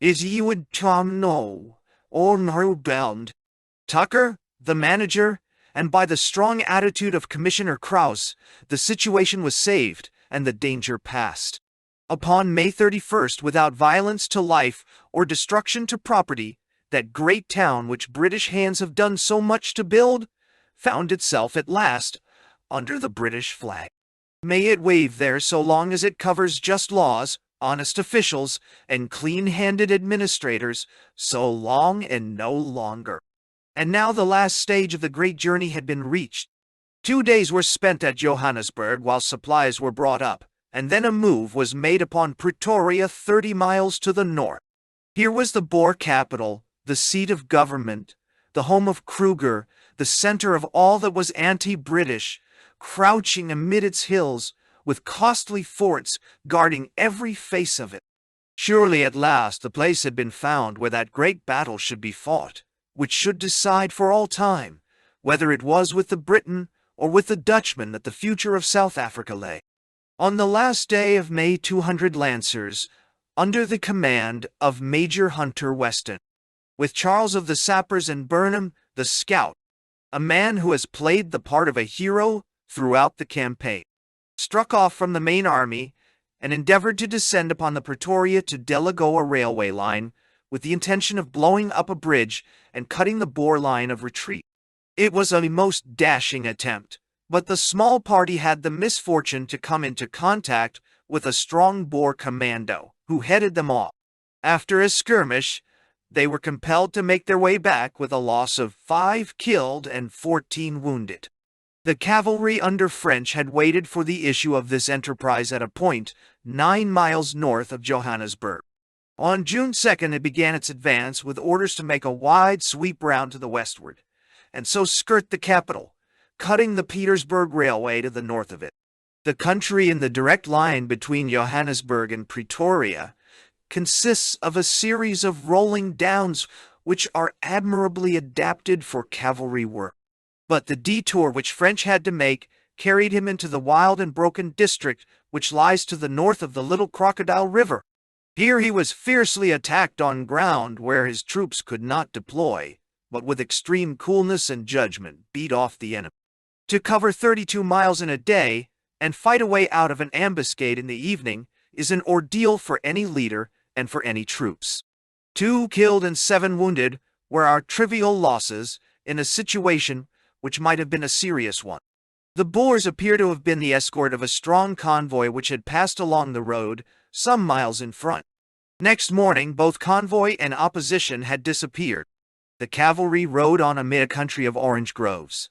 is ye would Tom know, or no bound, Tucker, the manager, and by the strong attitude of Commissioner Kraus, the situation was saved and the danger passed. Upon May 31st, without violence to life or destruction to property, that great town which British hands have done so much to build, found itself at last under the British flag. May it wave there so long as it covers just laws, honest officials, and clean-handed administrators, so long and no longer. And now the last stage of the great journey had been reached. 2 days were spent at Johannesburg while supplies were brought up, and then a move was made upon Pretoria 30 miles to the north. Here was the Boer capital, the seat of government, the home of Kruger, the center of all that was anti-British, crouching amid its hills, with costly forts guarding every face of it. Surely at last the place had been found where that great battle should be fought, which should decide for all time whether it was with the Briton or with the Dutchman that the future of South Africa lay. On the last day of May, 200 Lancers, under the command of Major Hunter Weston, with Charles of the Sappers and Burnham, the scout, a man who has played the part of a hero throughout the campaign, struck off from the main army and endeavored to descend upon the Pretoria to Delagoa railway line with the intention of blowing up a bridge and cutting the Boer line of retreat. It was a most dashing attempt, but the small party had the misfortune to come into contact with a strong Boer commando, who headed them off. After a skirmish, they were compelled to make their way back with a loss of 5 killed and 14 wounded. The cavalry under French had waited for the issue of this enterprise at a point 9 miles north of Johannesburg. On June 2nd it began its advance with orders to make a wide sweep round to the westward, and so skirt the capital, cutting the Pietersburg Railway to the north of it. The country in the direct line between Johannesburg and Pretoria consists of a series of rolling downs which are admirably adapted for cavalry work. But the detour which French had to make carried him into the wild and broken district which lies to the north of the Little Crocodile River. Here he was fiercely attacked on ground where his troops could not deploy, but with extreme coolness and judgment beat off the enemy. To cover 32 miles in a day and fight a way out of an ambuscade in the evening is an ordeal for any leader and for any troops. 2 killed and 7 wounded were our trivial losses in a situation which might have been a serious one. The Boers appear to have been the escort of a strong convoy which had passed along the road some miles in front. Next morning, both convoy and opposition had disappeared. The cavalry rode on amid a country of orange groves,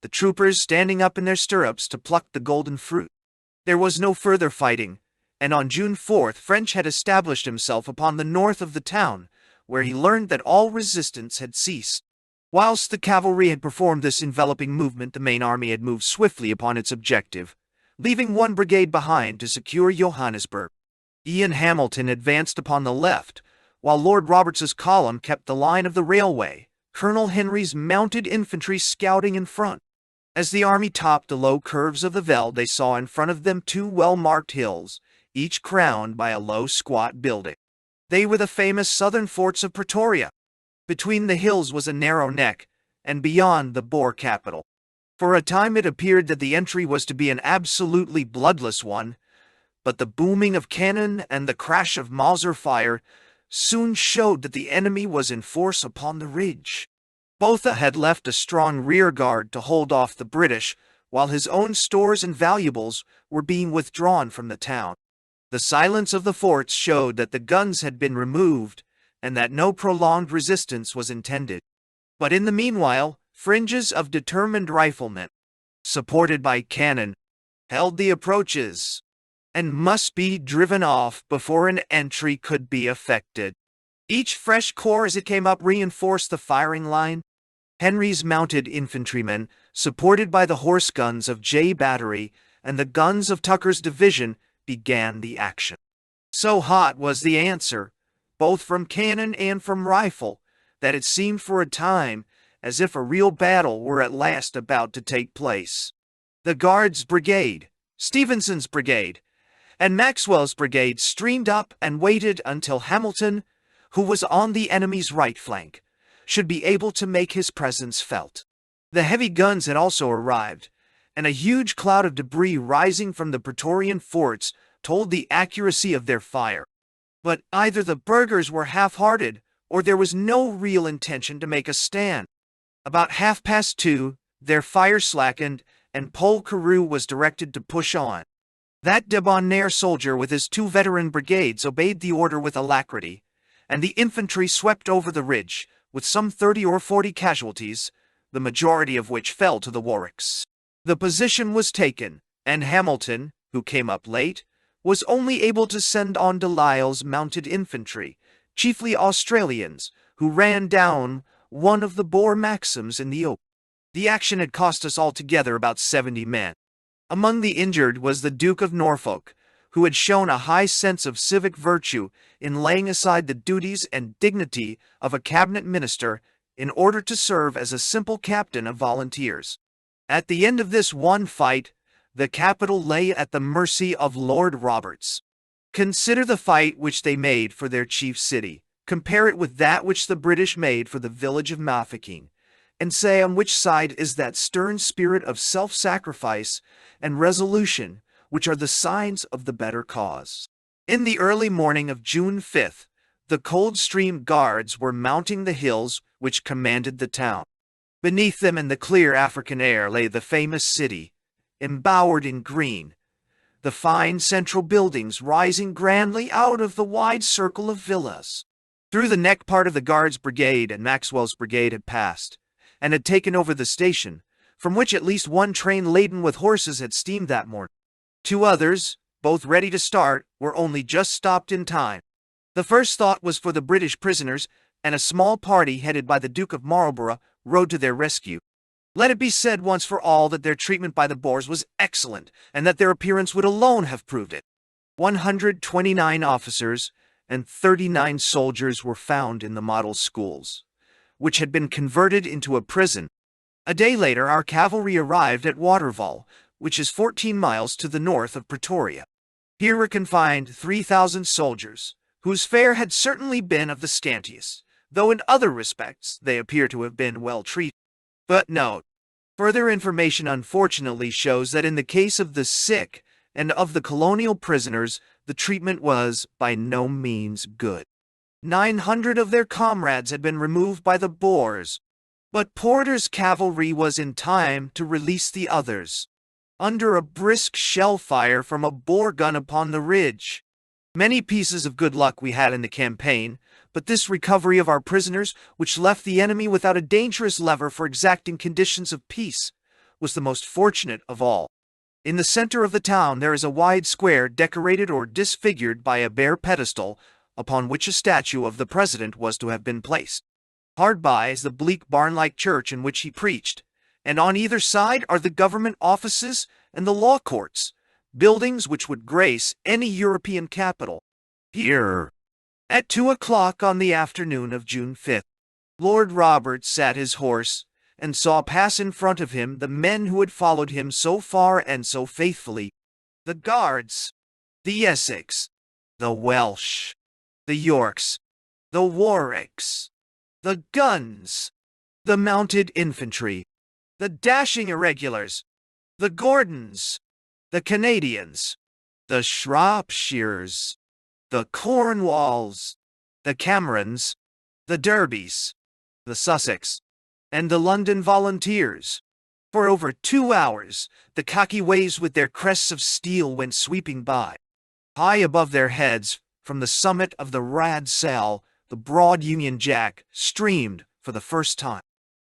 the troopers standing up in their stirrups to pluck the golden fruit. There was no further fighting, and on June 4th French had established himself upon the north of the town, where he learned that all resistance had ceased. Whilst the cavalry had performed this enveloping movement, the main army had moved swiftly upon its objective, leaving 1 brigade behind to secure Johannesburg. Ian Hamilton advanced upon the left, while Lord Roberts's column kept the line of the railway, Colonel Henry's mounted infantry scouting in front. As the army topped the low curves of the veld, they saw in front of them 2 well-marked hills, each crowned by a low, squat building. They were the famous southern forts of Pretoria. Between the hills was a narrow neck, and beyond the Boer capital. For a time it appeared that the entry was to be an absolutely bloodless one, but the booming of cannon and the crash of Mauser fire soon showed that the enemy was in force upon the ridge. Botha had left a strong rear guard to hold off the British, while his own stores and valuables were being withdrawn from the town. The silence of the forts showed that the guns had been removed, and that no prolonged resistance was intended. But in the meanwhile, fringes of determined riflemen, supported by cannon, held the approaches, and must be driven off before an entry could be effected. Each fresh corps as it came up reinforced the firing line. Henry's mounted infantrymen, supported by the horse guns of J Battery and the guns of Tucker's division, began the action. So hot was the answer, both from cannon and from rifle, that it seemed for a time as if a real battle were at last about to take place. The Guards' Brigade, Stevenson's Brigade, and Maxwell's Brigade streamed up and waited until Hamilton, who was on the enemy's right flank, should be able to make his presence felt. The heavy guns had also arrived, and a huge cloud of debris rising from the Praetorian forts told the accuracy of their fire. But either the burghers were half-hearted, or there was no real intention to make a stand. About 2:30, their fire slackened, and Paul Carew was directed to push on. That debonair soldier with his 2 veteran brigades obeyed the order with alacrity, and the infantry swept over the ridge, with some 30 or 40 casualties, the majority of which fell to the Warwicks. The position was taken, and Hamilton, who came up late, was only able to send on Delisle's mounted infantry, chiefly Australians, who ran down one of the Boer Maxims in the open. The action had cost us altogether about 70 men. Among the injured was the Duke of Norfolk, who had shown a high sense of civic virtue in laying aside the duties and dignity of a cabinet minister in order to serve as a simple captain of volunteers. At the end of this one fight, the capital lay at the mercy of Lord Roberts. Consider the fight which they made for their chief city. Compare it with that which the British made for the village of Mafeking, and say on which side is that stern spirit of self-sacrifice and resolution which are the signs of the better cause. In the early morning of June 5th, the Coldstream Guards were mounting the hills which commanded the town. Beneath them in the clear African air lay the famous city, embowered in green, the fine central buildings rising grandly out of the wide circle of villas. Through the neck part of the Guards Brigade and Maxwell's brigade had passed, and had taken over the station, from which at least one train laden with horses had steamed that morning. 2 others, both ready to start, were only just stopped in time. The first thought was for the British prisoners, and a small party headed by the Duke of Marlborough rode to their rescue. Let it be said once for all that their treatment by the Boers was excellent, and that their appearance would alone have proved it. 129 officers and 39 soldiers were found in the model schools, which had been converted into a prison. A day later, our cavalry arrived at Waterval, which is 14 miles to the north of Pretoria. Here were confined 3,000 soldiers, whose fare had certainly been of the scantiest, though in other respects they appear to have been well treated. But note, further information unfortunately shows that in the case of the sick and of the colonial prisoners, the treatment was by no means good. 900 of their comrades had been removed by the Boers, but Porter's cavalry was in time to release the others, under a brisk shell fire from a Boer gun upon the ridge. Many pieces of good luck we had in the campaign, but this recovery of our prisoners, which left the enemy without a dangerous lever for exacting conditions of peace, was the most fortunate of all. In the center of the town there is a wide square decorated or disfigured by a bare pedestal, upon which a statue of the president was to have been placed. Hard by is the bleak barn-like church in which he preached, and on either side are the government offices and the law courts, buildings which would grace any European capital. Here, at 2 o'clock on the afternoon of June 5th, Lord Roberts sat his horse and saw pass in front of him the men who had followed him so far and so faithfully: the Guards, the Essex, the Welsh, the Yorks, the Warwicks, the guns, the mounted infantry, the dashing irregulars, the Gordons, the Canadians, the Shropshires, the Cornwalls, the Camerons, the Derbys, the Sussex, and the London Volunteers. For over 2 hours, the khaki waves with their crests of steel went sweeping by. High above their heads, from the summit of the Rad Sail, the broad Union Jack streamed for the first time.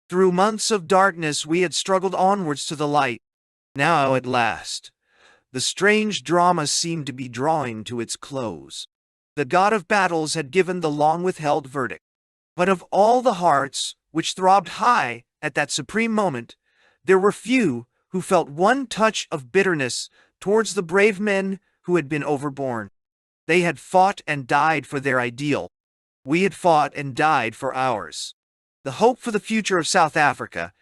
Through months of darkness we had struggled onwards to the light. Now, at last, the strange drama seemed to be drawing to its close. The god of battles had given the long-withheld verdict. But of all the hearts which throbbed high at that supreme moment, there were few who felt one touch of bitterness towards the brave men who had been overborne. They had fought and died for their ideal. We had fought and died for ours. The hope for the future of South Africa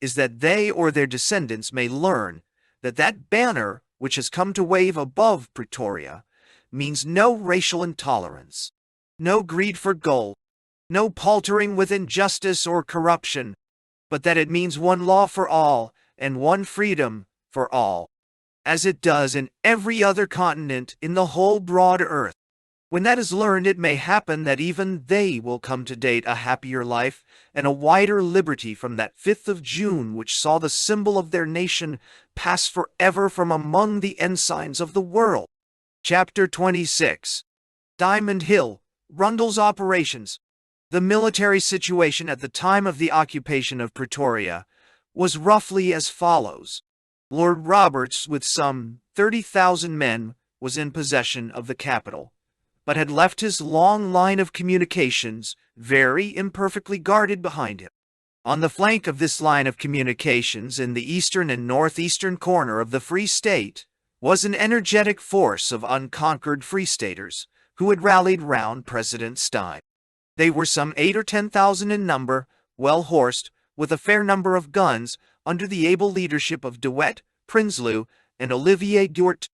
is that they or their descendants may learn that that banner which has come to wave above Pretoria means no racial intolerance, no greed for gold, no paltering with injustice or corruption, but that it means one law for all and one freedom for all, as it does in every other continent in the whole broad earth. When that is learned, it may happen that even they will come to date a happier life and a wider liberty from that 5th of June which saw the symbol of their nation pass forever from among the ensigns of the world. Chapter 26. Diamond Hill, Rundle's Operations. The military situation at the time of the occupation of Pretoria was roughly as follows. Lord Roberts, with some 30,000 men, was in possession of the capital, but had left his long line of communications very imperfectly guarded behind him. On the flank of this line of communications, in the eastern and northeastern corner of the Free State, was an energetic force of unconquered Free Staters who had rallied round President Stein. They were some 8 or 10,000 in number, well horsed, with a fair number of guns, under the able leadership of De Wet, Prinsloo, and Olivier Duart.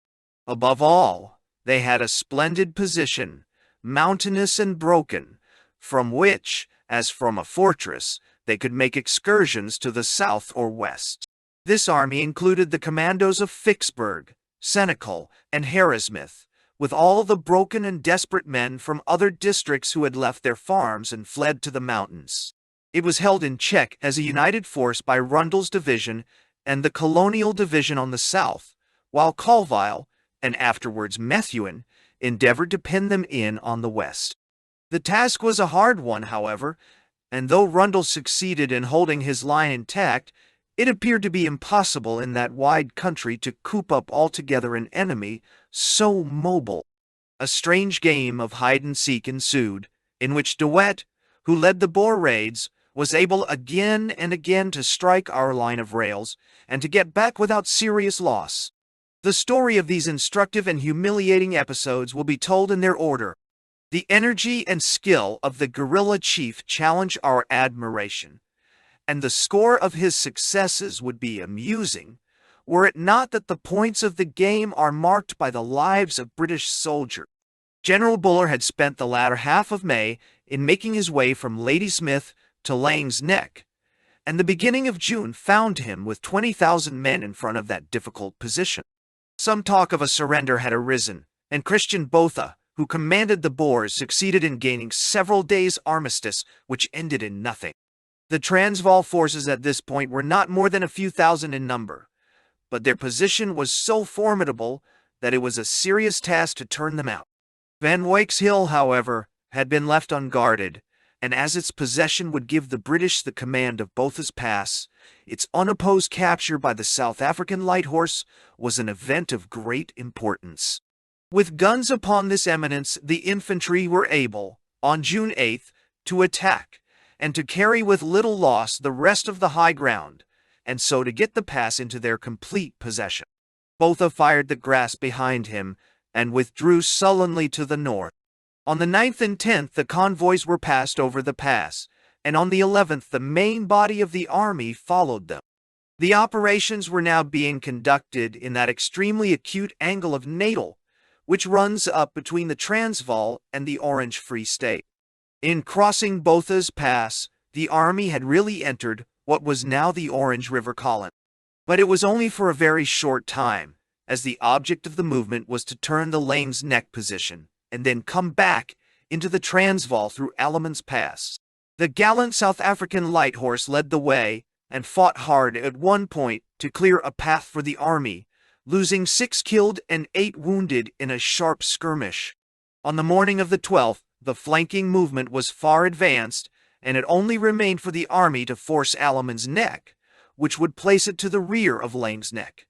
Above all, they had a splendid position, mountainous and broken, from which, as from a fortress, they could make excursions to the south or west. This army included the commandos of Vicksburg, Senecal, and Harrismith, with all the broken and desperate men from other districts who had left their farms and fled to the mountains. It was held in check as a united force by Rundle's division and the Colonial Division on the south, while Colville, and afterwards Methuen, endeavored to pen them in on the west. The task was a hard one, however, and though Rundle succeeded in holding his line intact, it appeared to be impossible in that wide country to coop up altogether an enemy so mobile. A strange game of hide-and-seek ensued, in which De Wet, who led the Boer raids, was able again and again to strike our line of rails and to get back without serious loss. The story of these instructive and humiliating episodes will be told in their order. The energy and skill of the guerrilla chief challenge our admiration, and the score of his successes would be amusing, were it not that the points of the game are marked by the lives of British soldiers. General Buller had spent the latter half of May in making his way from Ladysmith to Laing's Neck, and the beginning of June found him with 20,000 men in front of that difficult position. Some talk of a surrender had arisen, and Christian Botha, who commanded the Boers, succeeded in gaining several days' armistice, which ended in nothing. The Transvaal forces at this point were not more than a few thousand in number, but their position was so formidable that it was a serious task to turn them out. Van Wyck's Hill, however, had been left unguarded, and as its possession would give the British the command of Botha's Pass, its unopposed capture by the South African Light Horse was an event of great importance. With guns upon this eminence, the infantry were able, on June 8th, to attack, and to carry with little loss the rest of the high ground, and so to get the pass into their complete possession. Botha fired the grass behind him, and withdrew sullenly to the north. On the 9th and 10th the convoys were passed over the pass, and on the 11th the main body of the army followed them. The operations were now being conducted in that extremely acute angle of Natal, which runs up between the Transvaal and the Orange Free State. In crossing Botha's Pass, the army had really entered what was now the Orange River column. But it was only for a very short time, as the object of the movement was to turn the Laing's Neck position, and then come back into the Transvaal through Alleman's Pass. The gallant South African Light Horse led the way, and fought hard at one point to clear a path for the army, losing 6 killed and 8 wounded in a sharp skirmish. On the morning of the 12th, the flanking movement was far advanced, and it only remained for the army to force Alleman's Neck, which would place it to the rear of Laing's Neck,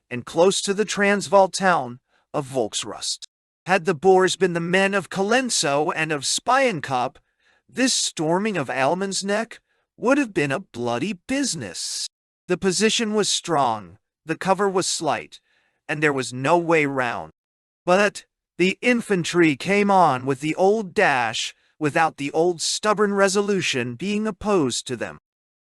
and close to the Transvaal town of Volksrust. Had the Boers been the men of Colenso and of Spienkop, this storming of Alleman's Neck would have been a bloody business. The position was strong, the cover was slight, and there was no way round. But the infantry came on with the old dash, without the old stubborn resolution being opposed to them.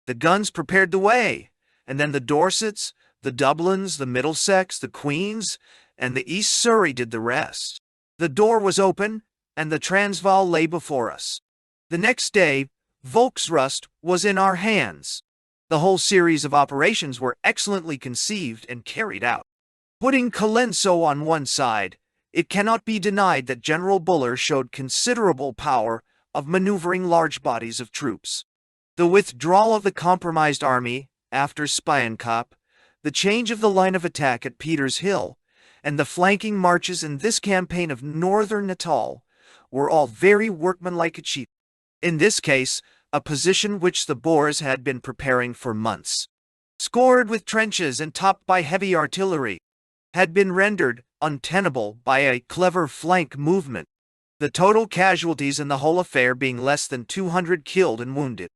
The guns prepared the way, and then the Dorsets, the Dublins, the Middlesex, the Queens, and the East Surrey did the rest. The door was open, and the Transvaal lay before us. The next day, Volksrust was in our hands. The whole series of operations were excellently conceived and carried out. Putting Colenso on one side, it cannot be denied that General Buller showed considerable power of maneuvering large bodies of troops. The withdrawal of the compromised army after Spienkop, the change of the line of attack at Peters Hill, and the flanking marches in this campaign of northern Natal were all very workmanlike achievements. In this case, a position which the Boers had been preparing for months, scored with trenches and topped by heavy artillery, had been rendered untenable by a clever flank movement, the total casualties in the whole affair being less than 200 killed and wounded.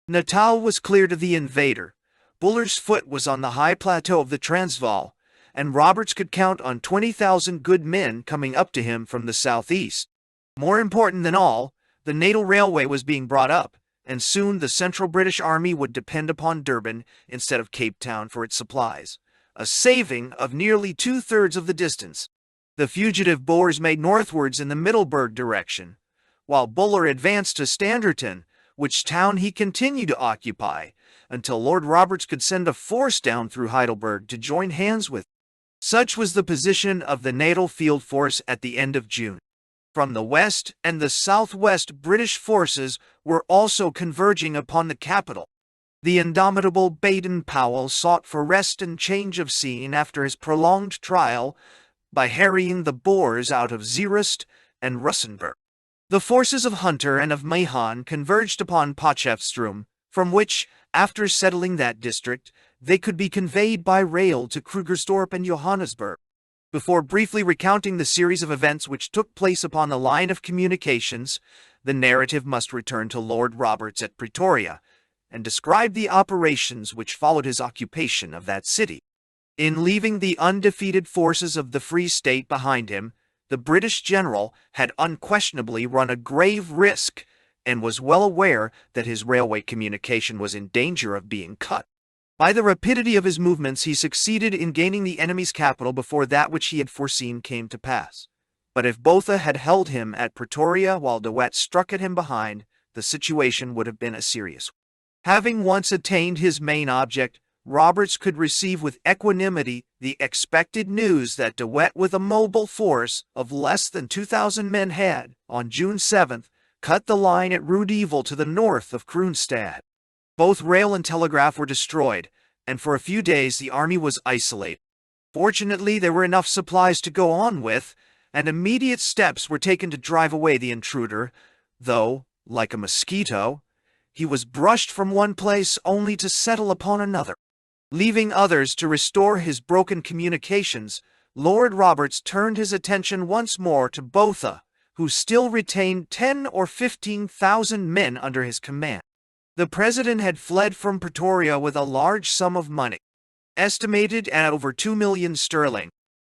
Natal was cleared of the invader. Buller's foot was on the high plateau of the Transvaal, and Roberts could count on 20,000 good men coming up to him from the southeast. More important than all, the Natal Railway was being brought up, and soon the Central British Army would depend upon Durban instead of Cape Town for its supplies, a saving of nearly two-thirds of the distance. The fugitive Boers made northwards in the Middelburg direction, while Buller advanced to Standerton, which town he continued to occupy, until Lord Roberts could send a force down through Heidelberg to join hands with. Such was the position of the Natal Field Force at the end of June. From the west and the southwest, British forces were also converging upon the capital. The indomitable Baden-Powell sought for rest and change of scene after his prolonged trial by harrying the Boers out of Zeerust and Russenburg. The forces of Hunter and of Mahon converged upon Potchefstroom, from which, after settling that district, they could be conveyed by rail to Krugersdorp and Johannesburg. Before briefly recounting the series of events which took place upon the line of communications, the narrative must return to Lord Roberts at Pretoria, and describe the operations which followed his occupation of that city. In leaving the undefeated forces of the Free State behind him, the British general had unquestionably run a grave risk, and was well aware that his railway communication was in danger of being cut. By the rapidity of his movements, he succeeded in gaining the enemy's capital before that which he had foreseen came to pass. But if Botha had held him at Pretoria while De Wet struck at him behind, the situation would have been a serious one. Having once attained his main object, Roberts could receive with equanimity the expected news that De Wet, with a mobile force of less than 2,000 men, had, on June 7th, cut the line at Roodeval to the north of Kroonstad. Both rail and telegraph were destroyed, and for a few days the army was isolated. Fortunately, there were enough supplies to go on with, and immediate steps were taken to drive away the intruder, though, like a mosquito, he was brushed from one place only to settle upon another. Leaving others to restore his broken communications, Lord Roberts turned his attention once more to Botha, who still retained 10 or 15,000 men under his command. The president had fled from Pretoria with a large sum of money, estimated at over 2 million sterling,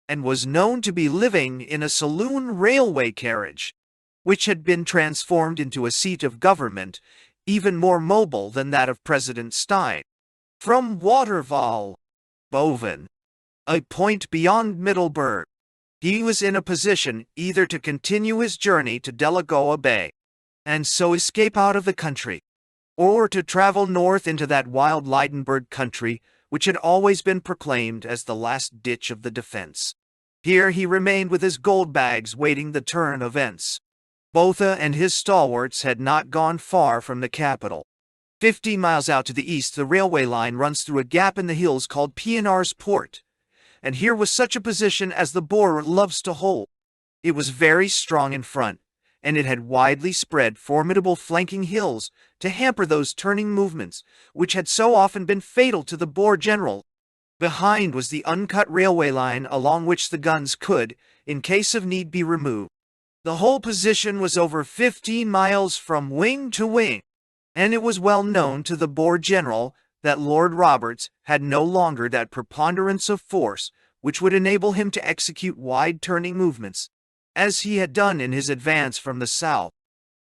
and was known to be living in a saloon railway carriage, which had been transformed into a seat of government, even more mobile than that of President Steyn. From Waterval, Boven, a point beyond Middelburg, he was in a position either to continue his journey to Delagoa Bay, and so escape out of the country, or to travel north into that wild Lydenburg country which had always been proclaimed as the last ditch of the defense. Here he remained with his gold bags, waiting the turn of events. Botha and his stalwarts had not gone far from the capital. 50 miles out to the east, the railway line runs through a gap in the hills called Pienaar's Poort, and here was such a position as the Boer loves to hold. It was very strong in front, and it had widely spread formidable flanking hills to hamper those turning movements which had so often been fatal to the Boer general. Behind was the uncut railway line along which the guns could, in case of need, be removed. The whole position was over 15 miles from wing to wing, and it was well known to the Boer general that Lord Roberts had no longer that preponderance of force which would enable him to execute wide-turning movements, as he had done in his advance from the south.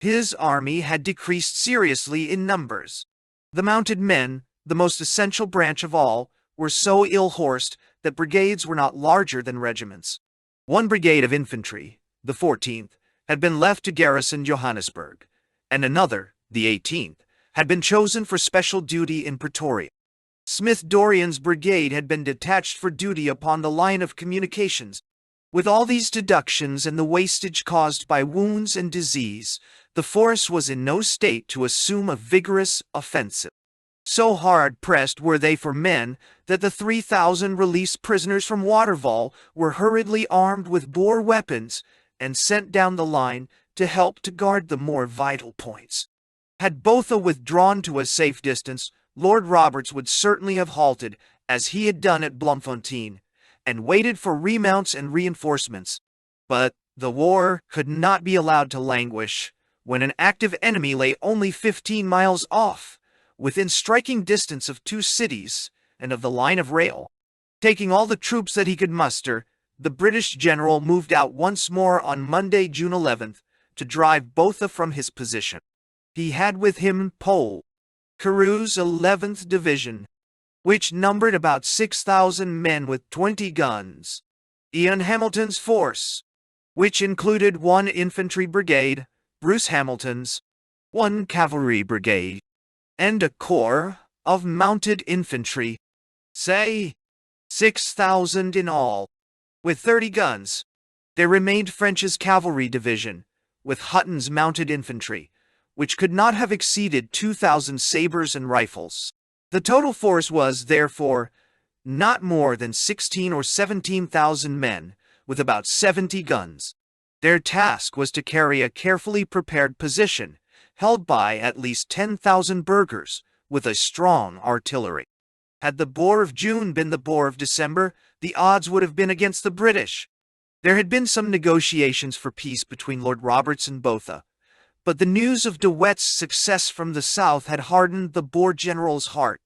His army had decreased seriously in numbers. The mounted men, the most essential branch of all, were so ill-horsed that brigades were not larger than regiments. One brigade of infantry, the 14th, had been left to garrison Johannesburg, and another, the 18th, had been chosen for special duty in Pretoria. Smith Dorrien's brigade had been detached for duty upon the line of communications, With all these deductions and the wastage caused by wounds and disease, the force was in no state to assume a vigorous offensive. So hard-pressed were they for men that the 3,000 released prisoners from Waterval were hurriedly armed with Boer weapons and sent down the line to help to guard the more vital points. Had Botha withdrawn to a safe distance, Lord Roberts would certainly have halted, as he had done at Bloemfontein, and waited for remounts and reinforcements. But the war could not be allowed to languish when an active enemy lay only 15 miles off, within striking distance of 2 cities and of the line of rail. Taking all the troops that he could muster, the British general moved out once more on Monday, June 11th, to drive Botha from his position. He had with him Pole, Carews' 11th Division, which numbered about 6,000 men with 20 guns, Ian Hamilton's force, which included 1 infantry brigade, Bruce Hamilton's, 1 cavalry brigade, and a corps of mounted infantry, say 6,000 in all, with 30 guns. There remained French's cavalry division, with Hutton's mounted infantry, which could not have exceeded 2,000 sabres and rifles. The total force was, therefore, not more than 16 or 17,000 men, with about 70 guns. Their task was to carry a carefully prepared position, held by at least 10,000 burghers, with a strong artillery. Had the Boer of June been the Boer of December, the odds would have been against the British. There had been some negotiations for peace between Lord Roberts and Botha, but the news of De Wet's success from the south had hardened the Boer general's heart,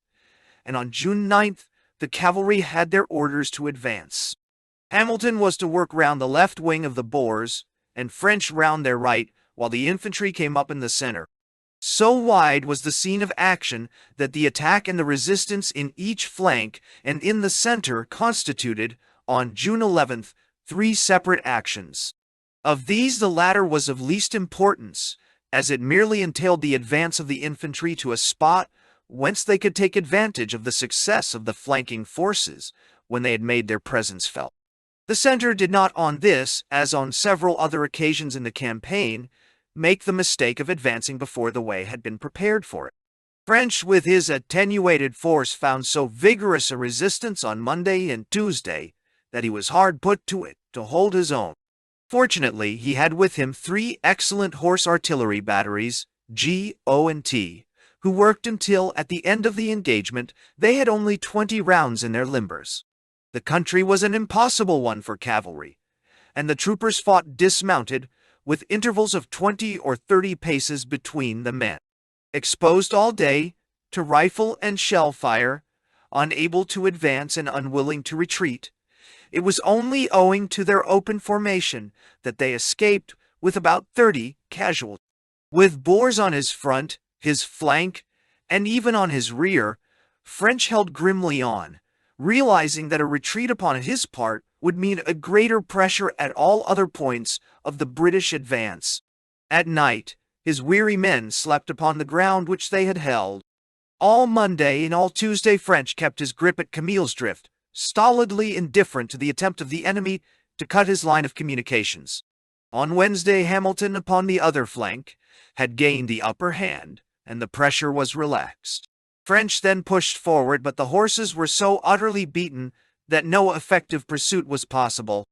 and on June 9th the cavalry had their orders to advance. Hamilton was to work round the left wing of the Boers, and French round their right, while the infantry came up in the center. So wide was the scene of action that the attack and the resistance in each flank and in the center constituted, on June 11th, 3 separate actions. Of these the latter was of least importance, as it merely entailed the advance of the infantry to a spot whence they could take advantage of the success of the flanking forces when they had made their presence felt. The center did not on this, as on several other occasions in the campaign, make the mistake of advancing before the way had been prepared for it. French, with his attenuated force, found so vigorous a resistance on Monday and Tuesday that he was hard put to it to hold his own. Fortunately, he had with him 3 excellent horse artillery batteries, G, O, and T, who worked until, at the end of the engagement, they had only 20 rounds in their limbers. The country was an impossible one for cavalry, and the troopers fought dismounted, with intervals of 20 or 30 paces between the men. Exposed all day to rifle and shell fire, unable to advance and unwilling to retreat, it was only owing to their open formation that they escaped with about 30 casualties. With Boers on his front, his flank, and even on his rear, French held grimly on, realizing that a retreat upon his part would mean a greater pressure at all other points of the British advance. At night, his weary men slept upon the ground which they had held. All Monday and all Tuesday French kept his grip at Camille's Drift, stolidly indifferent to the attempt of the enemy to cut his line of communications. On Wednesday, Hamilton, upon the other flank, had gained the upper hand, and the pressure was relaxed. French then pushed forward, but the horses were so utterly beaten that no effective pursuit was possible.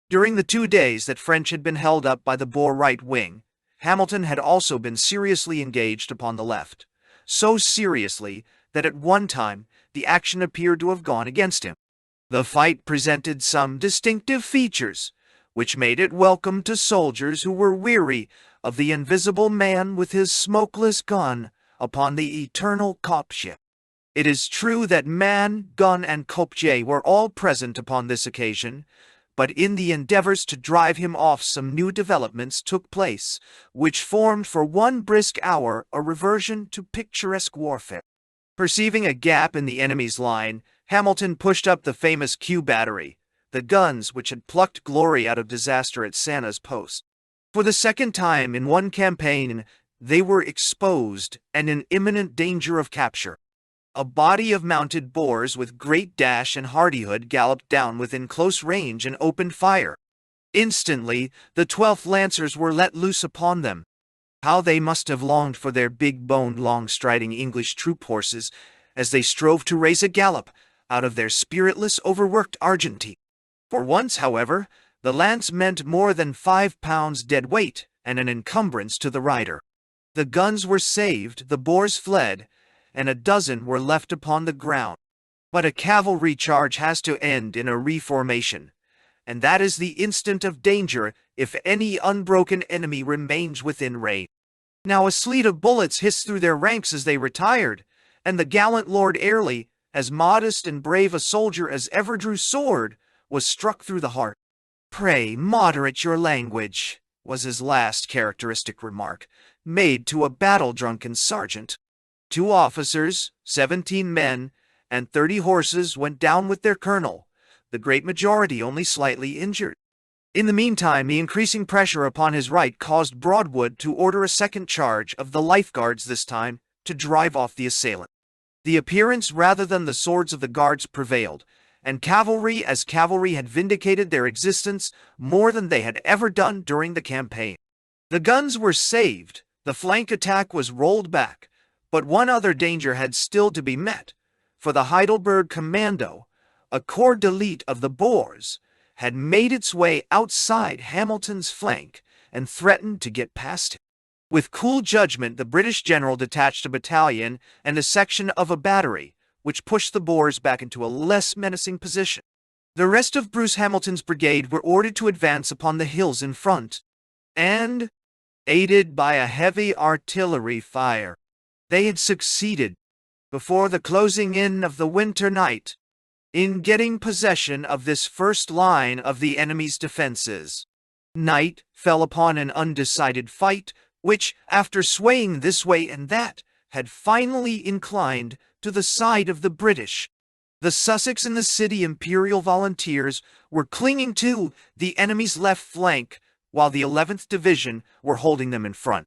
During the 2 days that French had been held up by the Boer right wing, Hamilton had also been seriously engaged upon the left, so seriously that at one time the action appeared to have gone against him. The fight presented some distinctive features, which made it welcome to soldiers who were weary of the invisible man with his smokeless gun upon the eternal Kopje. It is true that man, gun, and Kopje were all present upon this occasion, but in the endeavors to drive him off some new developments took place, which formed for 1 brisk hour a reversion to picturesque warfare. Perceiving a gap in the enemy's line, Hamilton pushed up the famous Q battery, the guns which had plucked glory out of disaster at Sanna's Post. For the second time in one campaign, they were exposed and in imminent danger of capture. A body of mounted Boers with great dash and hardihood galloped down within close range and opened fire. Instantly, the 12th Lancers were let loose upon them. How they must have longed for their big-boned, long-striding English troop horses as they strove to raise a gallop out of their spiritless, overworked Argentine. For once, however, the lance meant more than 5 pounds dead weight and an encumbrance to the rider. The guns were saved, the Boers fled, and a dozen were left upon the ground. But a cavalry charge has to end in a reformation, and that is the instant of danger if any unbroken enemy remains within range. Now a sleet of bullets hissed through their ranks as they retired, and the gallant Lord Airlie, as modest and brave a soldier as ever drew sword, was struck through the heart. "Pray moderate your language," was his last characteristic remark, made to a battle-drunken sergeant. 2 officers, 17 men, and 30 horses went down with their colonel, the great majority only slightly injured. In the meantime, the increasing pressure upon his right caused Broadwood to order a second charge of the Life Guards this time to drive off the assailant. The appearance rather than the swords of the guards prevailed, and cavalry as cavalry had vindicated their existence more than they had ever done during the campaign. The guns were saved, the flank attack was rolled back, but one other danger had still to be met, for the Heidelberg Commando, a corps d'élite of the Boers, had made its way outside Hamilton's flank and threatened to get past him. With cool judgment, the British general detached a battalion and a section of a battery, which pushed the Boers back into a less menacing position. The rest of Bruce Hamilton's brigade were ordered to advance upon the hills in front, and, aided by a heavy artillery fire, they had succeeded, before the closing in of the winter night, in getting possession of this first line of the enemy's defenses. Night fell upon an undecided fight, which, after swaying this way and that, had finally inclined to the side of the British. The Sussex and the City Imperial Volunteers were clinging to the enemy's left flank, while the 11th Division were holding them in front.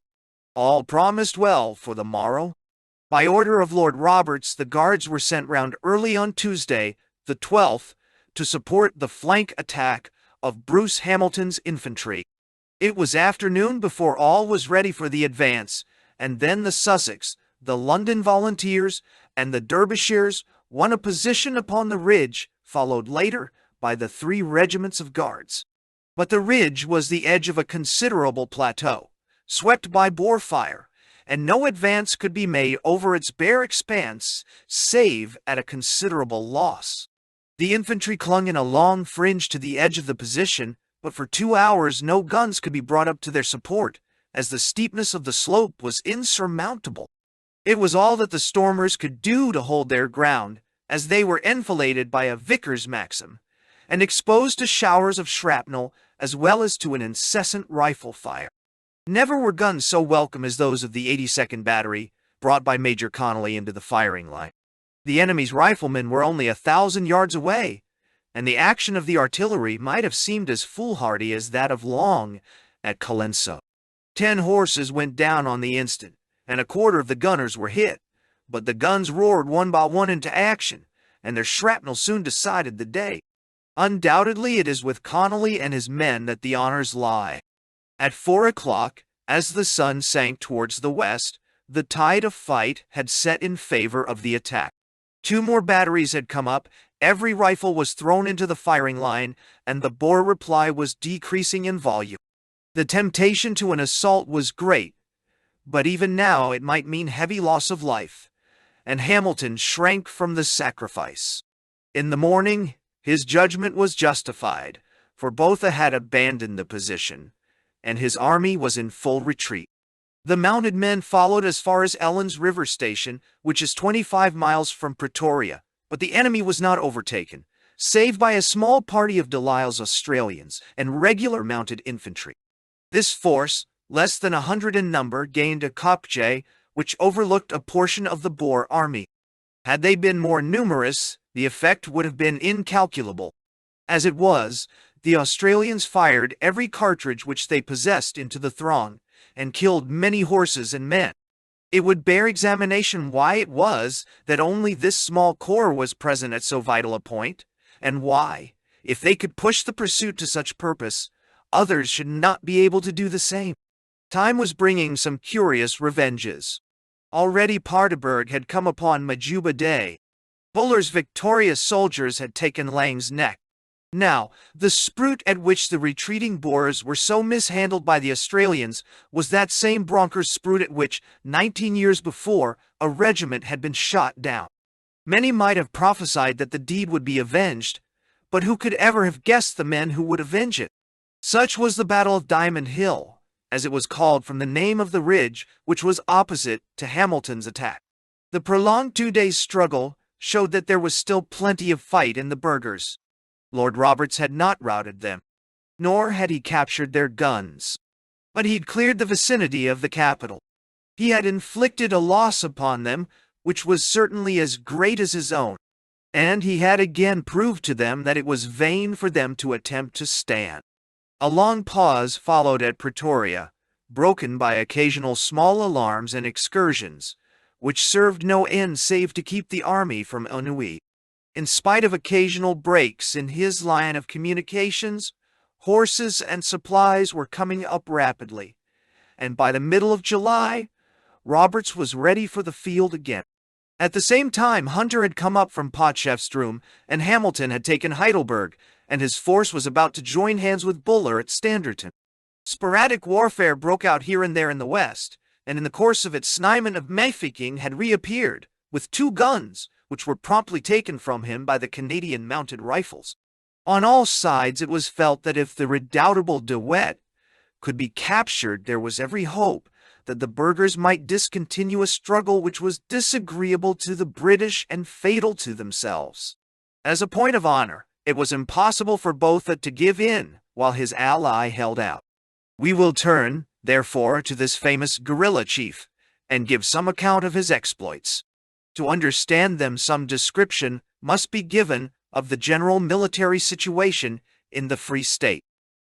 All promised well for the morrow. By order of Lord Roberts, the Guards were sent round early on Tuesday, the 12th, to support the flank attack of Bruce Hamilton's infantry. It was afternoon before all was ready for the advance, and then the Sussex, the London Volunteers, and the Derbyshires won a position upon the ridge, followed later by the 3 regiments of Guards. But the ridge was the edge of a considerable plateau, swept by Boer fire, and no advance could be made over its bare expanse, save at a considerable loss. The infantry clung in a long fringe to the edge of the position, but for 2 hours no guns could be brought up to their support, as the steepness of the slope was insurmountable. It was all that the stormers could do to hold their ground, as they were enfiladed by a Vickers Maxim, and exposed to showers of shrapnel as well as to an incessant rifle fire. Never were guns so welcome as those of the 82nd Battery, brought by Major Connolly into the firing line. The enemy's riflemen were only 1,000 yards away, and the action of the artillery might have seemed as foolhardy as that of Long at Colenso. 10 horses went down on the instant, and a quarter of the gunners were hit, but the guns roared one by one into action, and their shrapnel soon decided the day. Undoubtedly it is with Connolly and his men that the honors lie. At 4 o'clock, as the sun sank towards the west, the tide of fight had set in favor of the attack. 2 more batteries had come up, every rifle was thrown into the firing line, and the Boer reply was decreasing in volume. The temptation to an assault was great, but even now it might mean heavy loss of life, and Hamilton shrank from the sacrifice. In the morning, his judgment was justified, for Botha had abandoned the position, and his army was in full retreat. The mounted men followed as far as Ellen's River Station, which is 25 miles from Pretoria, but the enemy was not overtaken, save by a small party of Delisle's Australians and regular mounted infantry. This force, less than 100 in number, gained a kopje, which overlooked a portion of the Boer army. Had they been more numerous, the effect would have been incalculable. As it was, the Australians fired every cartridge which they possessed into the throng, and killed many horses and men. It would bear examination why it was that only this small corps was present at so vital a point, and why, if they could push the pursuit to such purpose, others should not be able to do the same. Time was bringing some curious revenges. Already Paardeberg had come upon Majuba Day. Buller's victorious soldiers had taken Lang's neck. Now, the spruit at which the retreating Boers were so mishandled by the Australians was that same Bronker's spruit at which, 19 years before, a regiment had been shot down. Many might have prophesied that the deed would be avenged, but who could ever have guessed the men who would avenge it? Such was the Battle of Diamond Hill, as it was called from the name of the ridge which was opposite to Hamilton's attack. The prolonged 2 days' struggle showed that there was still plenty of fight in the burghers. Lord Roberts had not routed them, nor had he captured their guns, but he'd cleared the vicinity of the capital. He had inflicted a loss upon them which was certainly as great as his own, and he had again proved to them that it was vain for them to attempt to stand. A long pause followed at Pretoria, broken by occasional small alarms and excursions, which served no end save to keep the army from ennui. In spite of occasional breaks in his line of communications, horses and supplies were coming up rapidly, and by the middle of July, Roberts was ready for the field again. At the same time, Hunter had come up from Potchefstroom, and Hamilton had taken Heidelberg, and his force was about to join hands with Buller at Standerton. Sporadic warfare broke out here and there in the west, and in the course of it Snyman of Mafeking had reappeared, with 2 guns, which were promptly taken from him by the Canadian Mounted Rifles. On all sides it was felt that if the redoubtable De Wet could be captured, there was every hope that the burghers might discontinue a struggle which was disagreeable to the British and fatal to themselves. As a point of honor, it was impossible for Botha to give in while his ally held out. We will turn, therefore, to this famous guerrilla chief, and give some account of his exploits. To understand them, some description must be given of the general military situation in the Free State.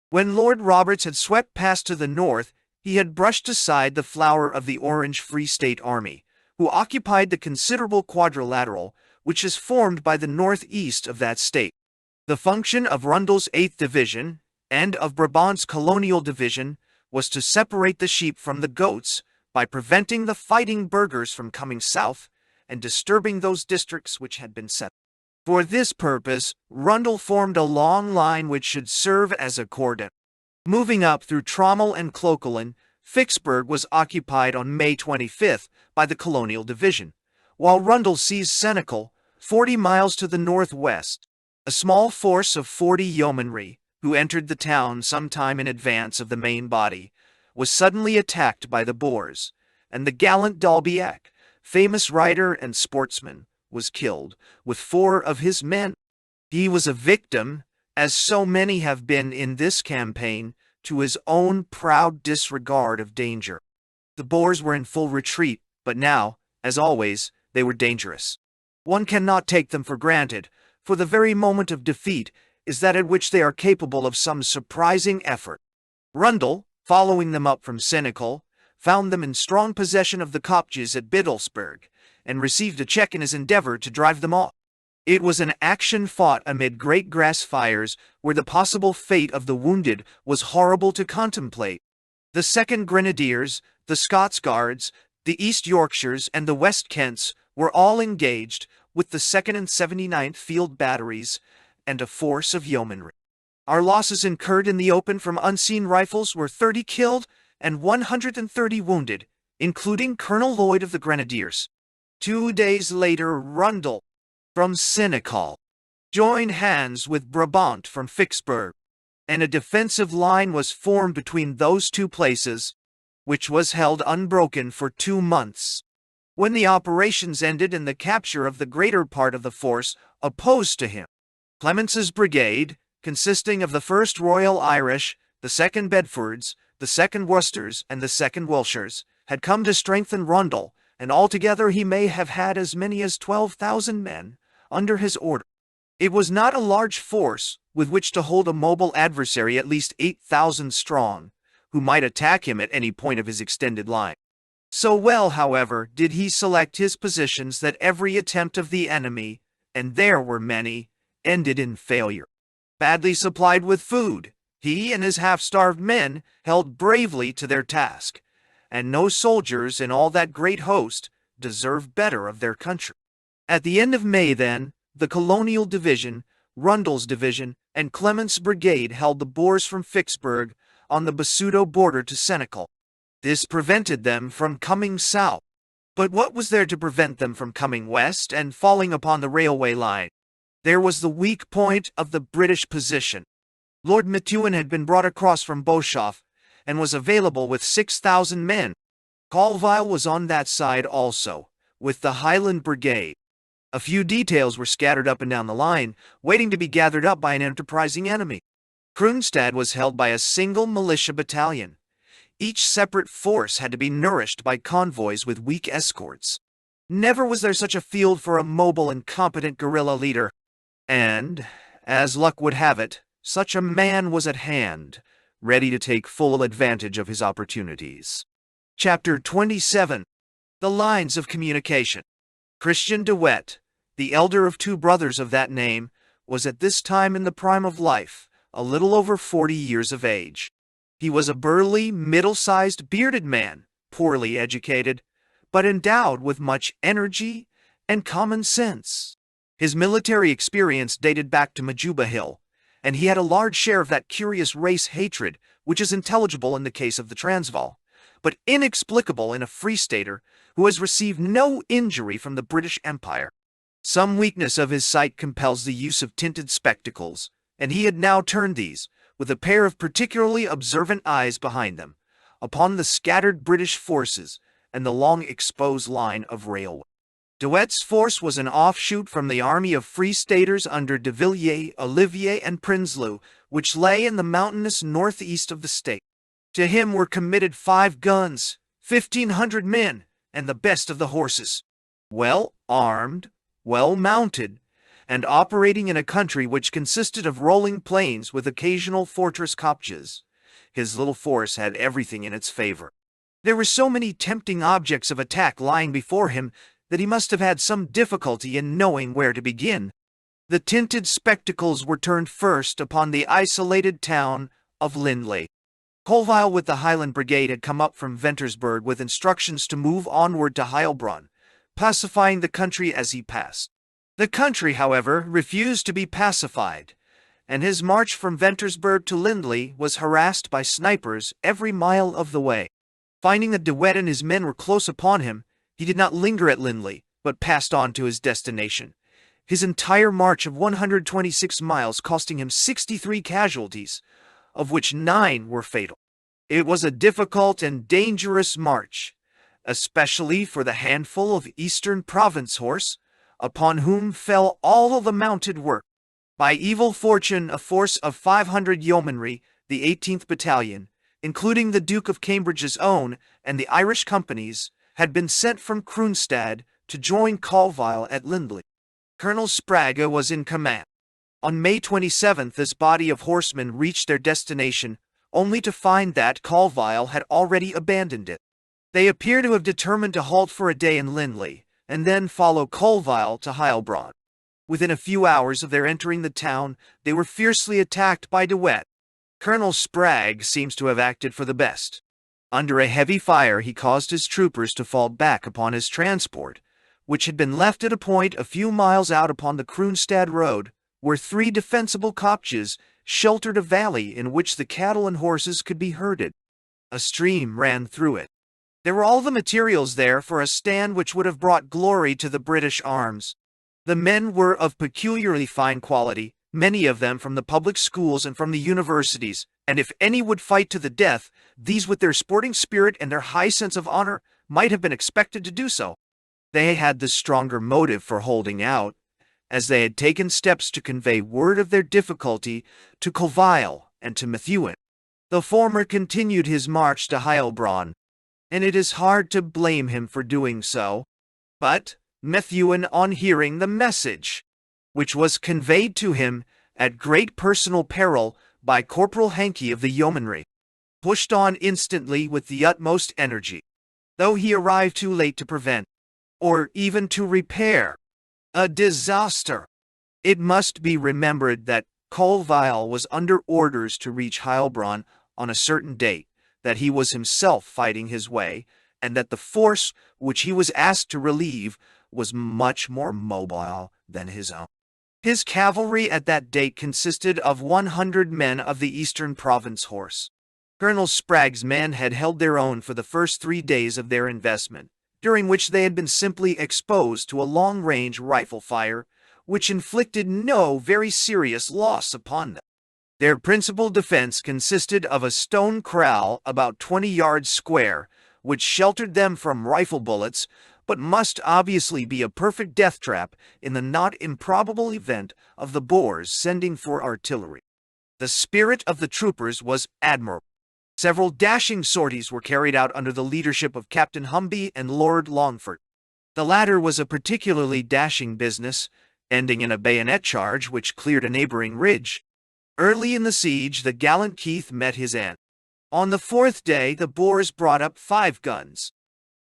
When Lord Roberts had swept past to the north, he had brushed aside the flower of the Orange Free State Army, who occupied the considerable quadrilateral which is formed by the northeast of that state. The function of Rundle's 8th Division and of Brabant's Colonial Division was to separate the sheep from the goats by preventing the fighting burghers from coming south and disturbing those districts which had been settled. For this purpose, Rundle formed a long line which should serve as a cordon. Moving up through Trommel and Clocolan, Vicksburg was occupied on May 25th by the Colonial Division, while Rundle seized Senecal, 40 miles to the northwest. A small force of 40 yeomanry, who entered the town some time in advance of the main body, was suddenly attacked by the Boers, and the gallant Dalbiac, famous rider and sportsman, was killed, with 4 of his men. He was a victim, as so many have been in this campaign, to his own proud disregard of danger. The Boers were in full retreat, but now, as always, they were dangerous. One cannot take them for granted, for the very moment of defeat is that at which they are capable of some surprising effort. Rundle, following them up from Senecal, found them in strong possession of the Kopjes at Biddlesburg, and received a check in his endeavor to drive them off. It was an action fought amid great grass fires, where the possible fate of the wounded was horrible to contemplate. The 2nd Grenadiers, the Scots Guards, the East Yorkshires, and the West Kents were all engaged, with the 2nd and 79th Field Batteries, and a force of yeomanry. Our losses incurred in the open from unseen rifles were 30 killed and 130 wounded, including Colonel Lloyd of the Grenadiers. 2 days later, Rundle, from Senecal, joined hands with Brabant from Vicksburg, and a defensive line was formed between those 2 places, which was held unbroken for 2 months. When the operations ended in the capture of the greater part of the force opposed to him, Clemence's brigade, consisting of the 1st Royal Irish, the 2nd Bedfords, the 2nd Worcesters, and the 2nd Wiltshires, had come to strengthen Rundle, and altogether he may have had as many as 12,000 men under his order. It was not a large force with which to hold a mobile adversary at least 8,000 strong, who might attack him at any point of his extended line. So well, however, did he select his positions that every attempt of the enemy, and there were many, ended in failure. Badly supplied with food, He and his half-starved men held bravely to their task, and no soldiers in all that great host deserved better of their country. At the end of May, then, the Colonial Division, Rundle's Division, and Clement's Brigade held the Boers from Vicksburg on the Basuto border to Senegal. This prevented them from coming south. But what was there to prevent them from coming west and falling upon the railway line? There was the weak point of the British position. Lord Methuen had been brought across from Boshoff and was available with 6,000 men. Colville was on that side also, with the Highland Brigade. A few details were scattered up and down the line, waiting to be gathered up by an enterprising enemy. Kroonstad was held by a single militia battalion. Each separate force had to be nourished by convoys with weak escorts. Never was there such a field for a mobile and competent guerrilla leader. And, as luck would have it, such a man was at hand, ready to take full advantage of his opportunities. Chapter 27. The Lines of Communication. Christian de Wet, the elder of two brothers of that name, was at this time in the prime of life, a little over 40 years of age. He was a burly, middle-sized, bearded man, poorly educated, but endowed with much energy and common sense. His military experience dated back to Majuba Hill, and he had a large share of that curious race hatred which is intelligible in the case of the Transvaal, but inexplicable in a Free Stater who has received no injury from the British Empire. Some weakness of his sight compels the use of tinted spectacles, and he had now turned these, with a pair of particularly observant eyes behind them, upon the scattered British forces and the long exposed line of railway. De Wet's force was an offshoot from the army of Free Staters under de Villiers, Olivier, and Prinsloo, which lay in the mountainous northeast of the state. To him were committed 5 guns, 1,500 men, and the best of the horses. Well armed, well mounted, and operating in a country which consisted of rolling plains with occasional fortress kopjes, his little force had everything in its favor. There were so many tempting objects of attack lying before him that he must have had some difficulty in knowing where to begin. The tinted spectacles were turned first upon the isolated town of Lindley. Colville with the Highland Brigade had come up from Ventersburg with instructions to move onward to Heilbronn, pacifying the country as he passed. The country, however, refused to be pacified, and his march from Ventersburg to Lindley was harassed by snipers every mile of the way. Finding that De Wet and his men were close upon him, he did not linger at Lindley, but passed on to his destination. His entire march of 126 miles costing him 63 casualties, of which 9 were fatal. It was a difficult and dangerous march, especially for the handful of Eastern Province horse, upon whom fell all the mounted work. By evil fortune, a force of 500 yeomanry, the 18th Battalion, including the Duke of Cambridge's own and the Irish companies, had been sent from Kroonstad to join Colville at Lindley. Colonel Sprague was in command. On May 27th, this body of horsemen reached their destination, only to find that Colville had already abandoned it. They appear to have determined to halt for a day in Lindley, and then follow Colville to Heilbronn. Within a few hours of their entering the town, they were fiercely attacked by De Wet. Colonel Sprague seems to have acted for the best. Under a heavy fire, he caused his troopers to fall back upon his transport, which had been left at a point a few miles out upon the Kroonstad road, where 3 defensible kopjes sheltered a valley in which the cattle and horses could be herded. A stream ran through it. There were all the materials there for a stand which would have brought glory to the British arms. The men were of peculiarly fine quality, many of them from the public schools and from the universities, and if any would fight to the death, these with their sporting spirit and their high sense of honor might have been expected to do so. They had the stronger motive for holding out, as they had taken steps to convey word of their difficulty to Colville and to Methuen. The former continued his march to Heilbronn, and it is hard to blame him for doing so. But Methuen, on hearing the message, which was conveyed to him at great personal peril by Corporal Hankey of the Yeomanry, pushed on instantly with the utmost energy, though he arrived too late to prevent, or even to repair, a disaster. It must be remembered that Colville was under orders to reach Heilbronn on a certain date, that he was himself fighting his way, and that the force which he was asked to relieve was much more mobile than his own. His cavalry at that date consisted of 100 men of the Eastern Province Horse. Colonel Sprague's men had held their own for the first 3 days of their investment, during which they had been simply exposed to a long-range rifle fire, which inflicted no very serious loss upon them. Their principal defense consisted of a stone corral about 20 yards square, which sheltered them from rifle bullets, but must obviously be a perfect death trap in the not improbable event of the Boers sending for artillery. The spirit of the troopers was admirable. Several dashing sorties were carried out under the leadership of Captain Humby and Lord Longford. The latter was a particularly dashing business, ending in a bayonet charge which cleared a neighboring ridge. Early in the siege, the gallant Keith met his end. On the 4th day, the Boers brought up 5 guns.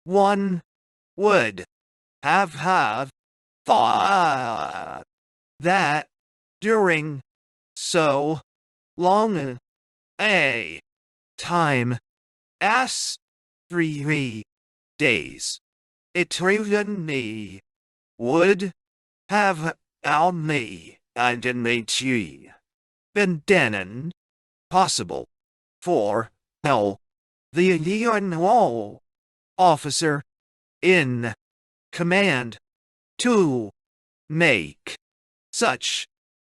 One would have thought that during so long a time as 3 days, eternity would have only ultimately been done possible for the Union officer in command to make such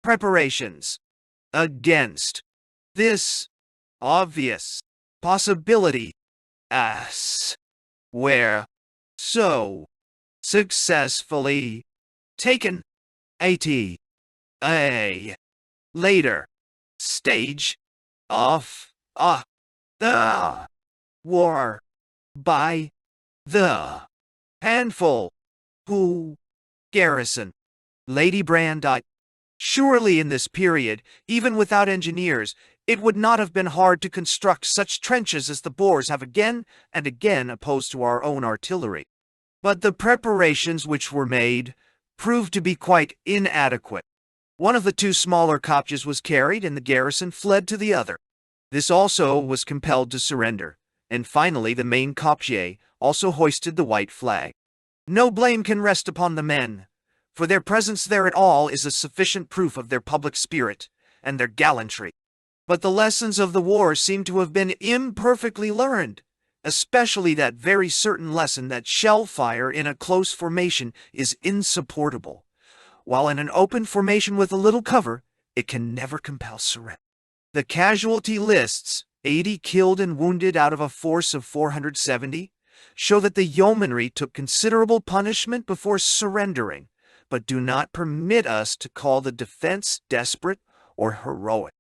preparations against this obvious possibility as were so successfully taken at a later stage of the war by the handful who garrison Lady Brand. Surely in this period, even without engineers, it would not have been hard to construct such trenches as the Boers have again and again opposed to our own artillery. But the preparations which were made proved to be quite inadequate. One of the 2 smaller kopjes was carried, and the garrison fled to the other. This also was compelled to surrender, and finally the main kopje also hoisted the white flag. No blame can rest upon the men, for their presence there at all is a sufficient proof of their public spirit and their gallantry. But the lessons of the war seem to have been imperfectly learned, especially that very certain lesson that shell fire in a close formation is insupportable, while in an open formation with a little cover, it can never compel surrender. The casualty lists, 80 killed and wounded out of a force of 470, show that the yeomanry took considerable punishment before surrendering, but do not permit us to call the defense desperate or heroic.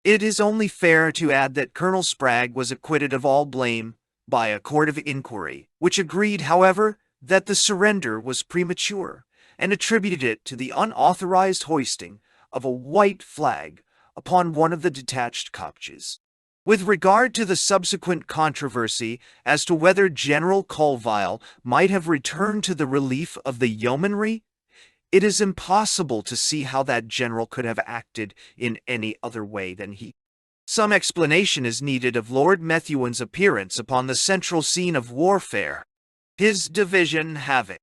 It is only fair to add that Colonel Sprague was acquitted of all blame by a court of inquiry, which agreed, however, that the surrender was premature, and attributed it to the unauthorized hoisting of a white flag upon one of the detached kopjes. With regard to the subsequent controversy as to whether General Colville might have returned to the relief of the yeomanry, it is impossible to see how that general could have acted in any other way than he. Some explanation is needed of Lord Methuen's appearance upon the central scene of warfare. His division having,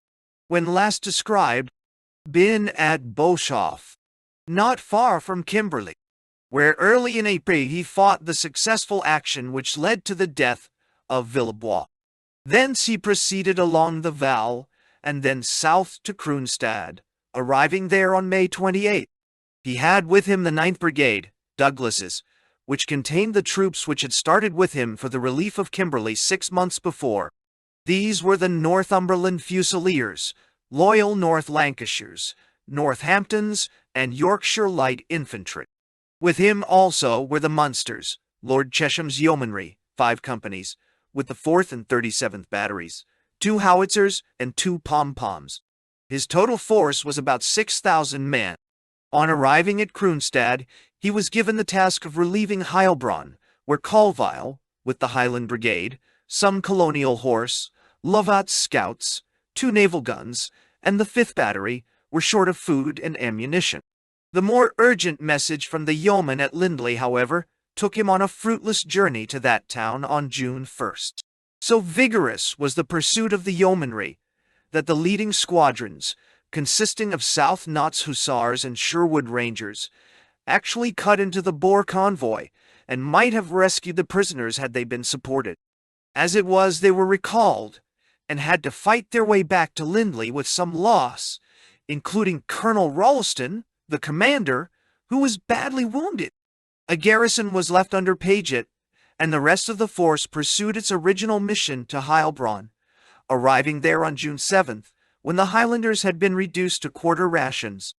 when last described, been at Boshoff, not far from Kimberley, where early in April he fought the successful action which led to the death of Villebois. Thence he proceeded along the Val, and then south to Kroonstad, arriving there on May 28. He had with him the 9th Brigade, Douglas's, which contained the troops which had started with him for the relief of Kimberley 6 months before. These were the Northumberland Fusiliers, Loyal North Lancashires, Northamptons, and Yorkshire Light Infantry. With him also were the Munsters, Lord Chesham's Yeomanry, 5 companies, with the 4th and 37th batteries, 2 howitzers, and 2 pom-poms. His total force was about 6,000 men. On arriving at Kroonstad, he was given the task of relieving Heilbronn, where Colville, with the Highland Brigade, some colonial horse, Lovat's scouts, 2 naval guns, and the 5th battery, were short of food and ammunition. The more urgent message from the yeoman at Lindley, however, took him on a fruitless journey to that town on June 1st. So vigorous was the pursuit of the yeomanry that the leading squadrons, consisting of South Notts Hussars and Sherwood Rangers, actually cut into the Boer convoy and might have rescued the prisoners had they been supported. As it was, they were recalled and had to fight their way back to Lindley with some loss, including Colonel Ralston, the commander, who was badly wounded. A garrison was left under Paget, and the rest of the force pursued its original mission to Heilbronn, arriving there on June 7th, when the Highlanders had been reduced to quarter rations.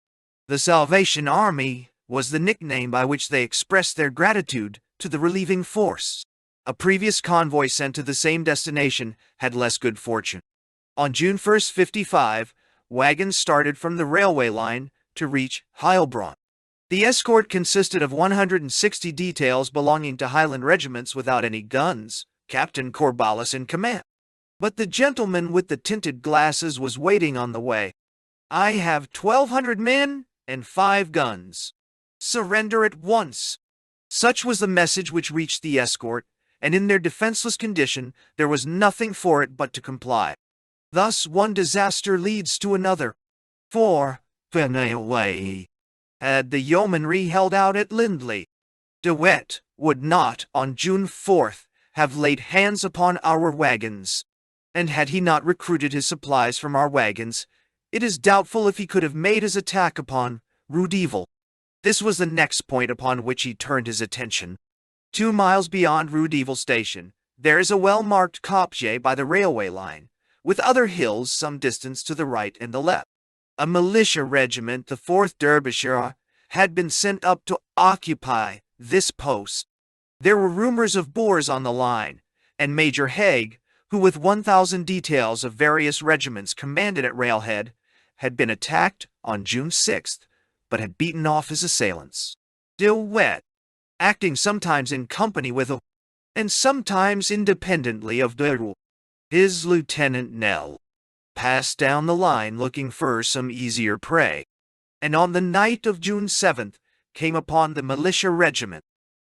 The Salvation Army was the nickname by which they expressed their gratitude to the relieving force. A previous convoy sent to the same destination had less good fortune. On June 1st, 55, wagons started from the railway line to reach Heilbronn. The escort consisted of 160 details belonging to Highland regiments without any guns, Captain Corballis in command. But the gentleman with the tinted glasses was waiting on the way. "I have 1,200 men and 5 guns. Surrender at once." Such was the message which reached the escort, and in their defenseless condition there was nothing for it but to comply. Thus one disaster leads to another. For, away, had the yeomanry held out at Lindley, De Wet would not, on June 4th, have laid hands upon our wagons. And had he not recruited his supplies from our wagons, it is doubtful if he could have made his attack upon Rudeville. This was the next point upon which he turned his attention. 2 miles beyond Rudeville station, there is a well-marked kopje by the railway line, with other hills some distance to the right and the left. A militia regiment, the 4th Derbyshire, had been sent up to occupy this post. There were rumors of Boers on the line, and Major Haig, who with 1,000 details of various regiments commanded at Railhead, had been attacked on June 6th, but had beaten off his assailants. De Wet, acting sometimes in company with and sometimes independently of Doyle, his lieutenant Nell, passed down the line looking for some easier prey, and on the night of June 7th came upon the militia regiment,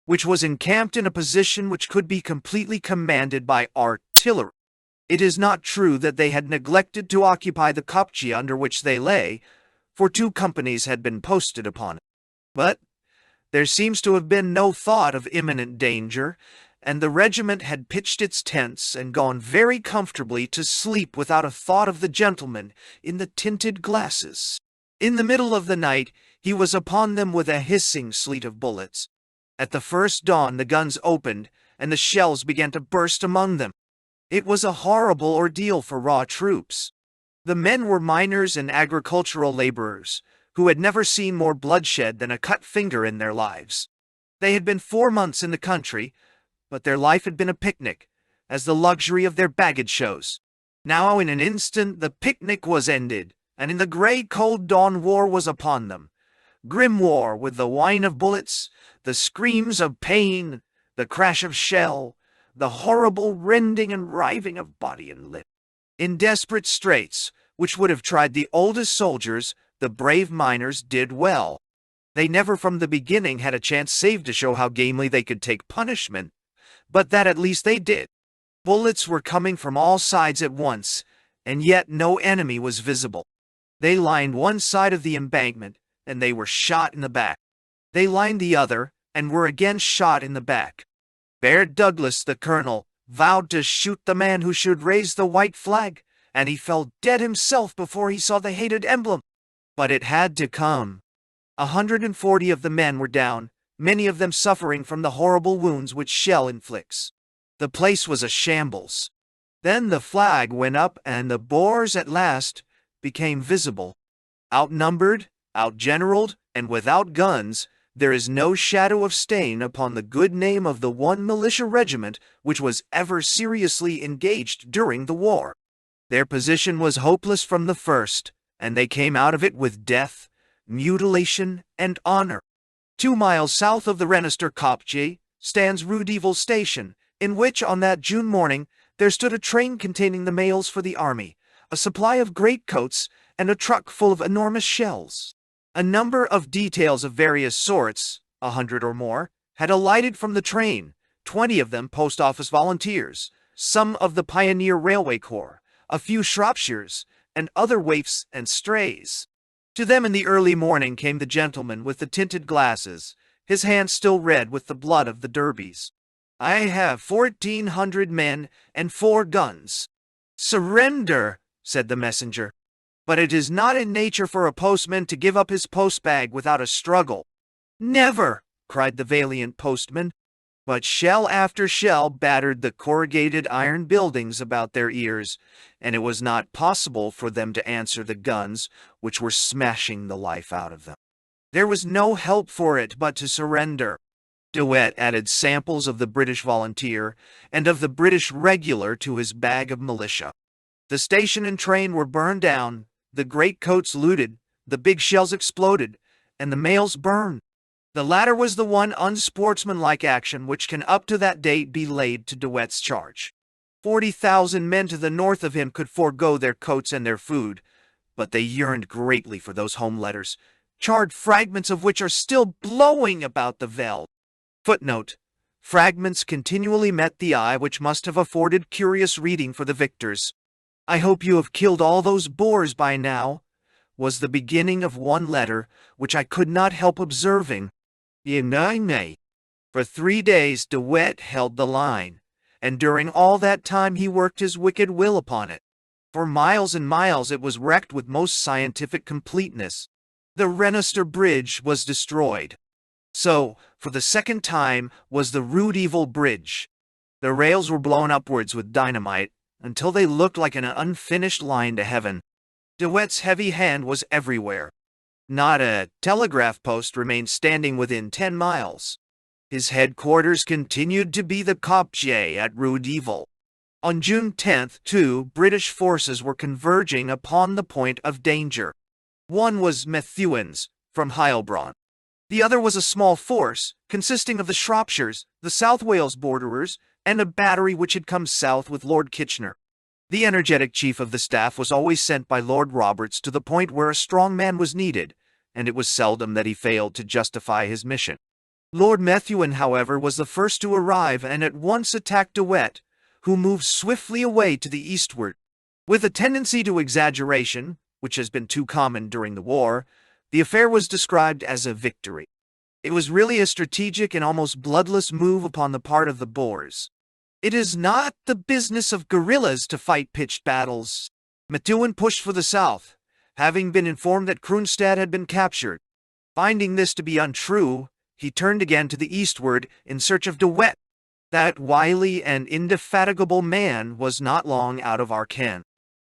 which was encamped in a position which could be completely commanded by artillery. It is not true that they had neglected to occupy the kopje under which they lay, for 2 companies had been posted upon it. But there seems to have been no thought of imminent danger, and the regiment had pitched its tents and gone very comfortably to sleep without a thought of the gentleman in the tinted glasses. In the middle of the night he was upon them with a hissing sleet of bullets. At the first dawn the guns opened, and the shells began to burst among them. It was a horrible ordeal for raw troops. The men were miners and agricultural laborers, who had never seen more bloodshed than a cut finger in their lives. They had been 4 months in the country, but their life had been a picnic, as the luxury of their baggage shows. Now in an instant the picnic was ended, and in the grey cold dawn war was upon them. Grim war, with the whine of bullets, the screams of pain, the crash of shell, the horrible rending and riving of body and lip. In desperate straits, which would have tried the oldest soldiers, the brave miners did well. They never from the beginning had a chance save to show how gamely they could take punishment, but that at least they did. Bullets were coming from all sides at once, and yet no enemy was visible. They lined one side of the embankment, and they were shot in the back. They lined the other, and were again shot in the back. Bear Douglas, the colonel, vowed to shoot the man who should raise the white flag, and he fell dead himself before he saw the hated emblem. But it had to come. 140 of the men were down, many of them suffering from the horrible wounds which shell inflicts. The place was a shambles. Then the flag went up, and the Boers at last became visible. Outnumbered, outgeneraled, and without guns, there is no shadow of stain upon the good name of the one militia regiment which was ever seriously engaged during the war. Their position was hopeless from the first, and they came out of it with death, mutilation, and honor. 2 miles south of the Renister kopje stands Rudeville station, in which on that June morning there stood a train containing the mails for the army, a supply of greatcoats, and a truck full of enormous shells. A number of details of various sorts, 100 or more, had alighted from the train, 20 of them post office volunteers, some of the Pioneer Railway Corps, a few Shropshires, and other waifs and strays. To them in the early morning came the gentleman with the tinted glasses, his hands still red with the blood of the derbies. "I have 1,400 men and 4 guns." "Surrender," said the messenger. "But it is not in nature for a postman to give up his post-bag without a struggle." "Never!" cried the valiant postman. But shell after shell battered the corrugated iron buildings about their ears, and it was not possible for them to answer the guns, which were smashing the life out of them. There was no help for it but to surrender. De Wet added samples of the British Volunteer and of the British Regular to his bag of militia. The station and train were burned down, the greatcoats looted, the big shells exploded, and the mails burned. The latter was the one unsportsmanlike action which can up to that date be laid to De Wet's charge. 40,000 men to the north of him could forego their coats and their food, but they yearned greatly for those home letters, charred fragments of which are still blowing about the veld. Footnote: fragments continually met the eye, which must have afforded curious reading for the victors. "I hope you have killed all those Boers by now," was the beginning of one letter, which I could not help observing. Nay. For 3 days De Wet held the line, and during all that time he worked his wicked will upon it. For miles and miles it was wrecked with most scientific completeness. The Rennister Bridge was destroyed. So, for the second time, was the Rudeville Bridge. The rails were blown upwards with dynamite, until they looked like an unfinished line to heaven. De Wet's heavy hand was everywhere. Not a telegraph post remained standing within 10 miles. His headquarters continued to be the Kopje at Rudeville. On June 10th, 2 British forces were converging upon the point of danger. One was Methuen from Heilbronn. The other was a small force, consisting of the Shropshires, the South Wales borderers, and a battery which had come south with Lord Kitchener. The energetic chief of the staff was always sent by Lord Roberts to the point where a strong man was needed, and it was seldom that he failed to justify his mission. Lord Methuen, however, was the first to arrive and at once attacked De Wet, who moved swiftly away to the eastward. With a tendency to exaggeration, which has been too common during the war, the affair was described as a victory. It was really a strategic and almost bloodless move upon the part of the Boers. It is not the business of guerrillas to fight pitched battles. Methuen pushed for the south, having been informed that Kroonstad had been captured. Finding this to be untrue, he turned again to the eastward in search of De Wet. That wily and indefatigable man was not long out of our ken.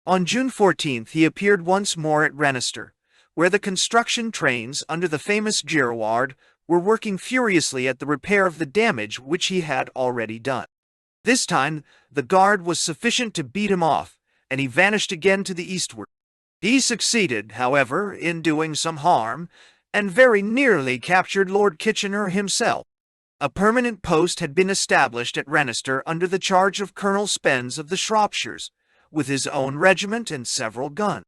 On June 14th he appeared once more at Rennister, where the construction trains under the famous Girouard were working furiously at the repair of the damage which he had already done. This time the guard was sufficient to beat him off, and he vanished again to the eastward. He succeeded, however, in doing some harm, and very nearly captured Lord Kitchener himself. A permanent post had been established at Rennister under the charge of Colonel Spens of the Shropshires, with his own regiment and several guns.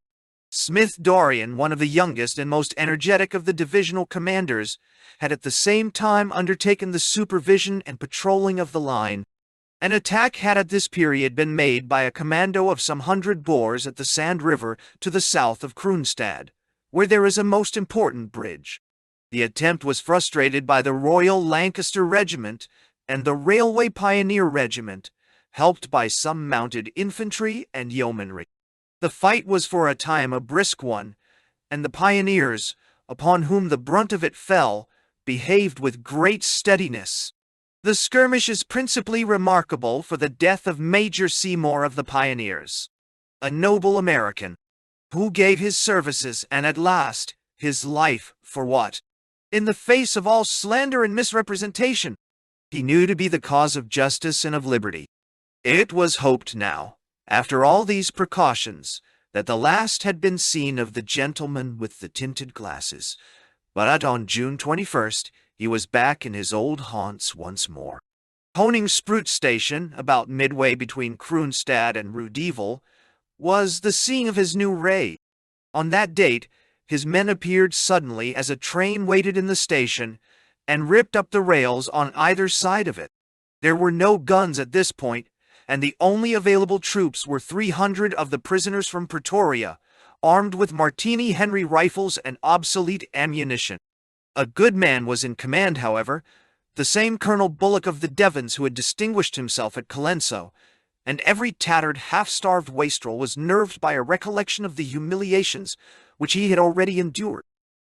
Smith Dorrien, one of the youngest and most energetic of the divisional commanders, had at the same time undertaken the supervision and patrolling of the line. An attack had at this period been made by a commando of some 100 Boers at the Sand River to the south of Kroonstad, where there is a most important bridge. The attempt was frustrated by the Royal Lancaster Regiment and the Railway Pioneer Regiment, helped by some mounted infantry and yeomanry. The fight was for a time a brisk one, and the pioneers, upon whom the brunt of it fell, behaved with great steadiness. The skirmish is principally remarkable for the death of Major Seymour of the Pioneers, a noble American, who gave his services and at last his life for what? In the face of all slander and misrepresentation, he knew to be the cause of justice and of liberty. It was hoped now, after all these precautions, that the last had been seen of the gentleman with the tinted glasses, but on June 21st he was back in his old haunts once more. Koningsspruit Station, about midway between Kroonstad and Rudeville, was the scene of his new raid. On that date, his men appeared suddenly as a train waited in the station and ripped up the rails on either side of it. There were no guns at this point, and the only available troops were 300 of the prisoners from Pretoria, armed with Martini Henry rifles and obsolete ammunition. A good man was in command, however, the same Colonel Bullock of the Devons who had distinguished himself at Colenso, and every tattered, half-starved wastrel was nerved by a recollection of the humiliations which he had already endured.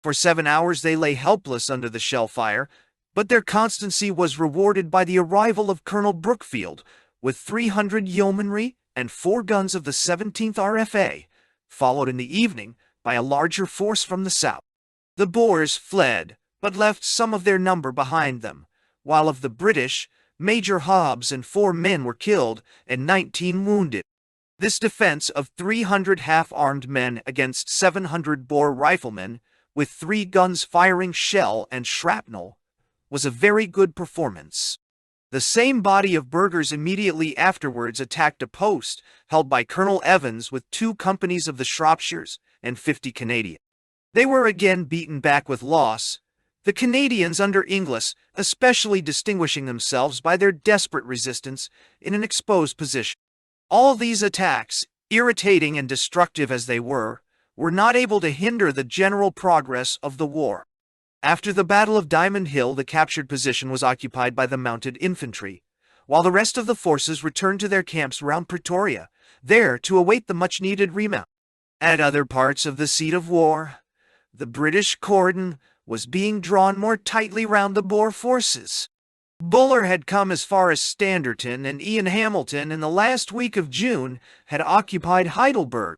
For 7 hours they lay helpless under the shell fire, but their constancy was rewarded by the arrival of Colonel Brookfield, with 300 yeomanry and 4 guns of the 17th RFA, followed in the evening by a larger force from the south. The Boers fled, but left some of their number behind them, while of the British, Major Hobbs and 4 men were killed and 19 wounded. This defense of 300 half-armed men against 700 Boer riflemen, with 3 guns firing shell and shrapnel, was a very good performance. The same body of burghers immediately afterwards attacked a post held by Colonel Evans with 2 companies of the Shropshires and 50 Canadians. They were again beaten back with loss, the Canadians under Inglis especially distinguishing themselves by their desperate resistance in an exposed position. All these attacks, irritating and destructive as they were not able to hinder the general progress of the war. After the Battle of Diamond Hill, the captured position was occupied by the mounted infantry, while the rest of the forces returned to their camps round Pretoria, there to await the much-needed remount. At other parts of the seat of war, the British cordon was being drawn more tightly round the Boer forces. Buller had come as far as Standerton, and Ian Hamilton in the last week of June had occupied Heidelberg.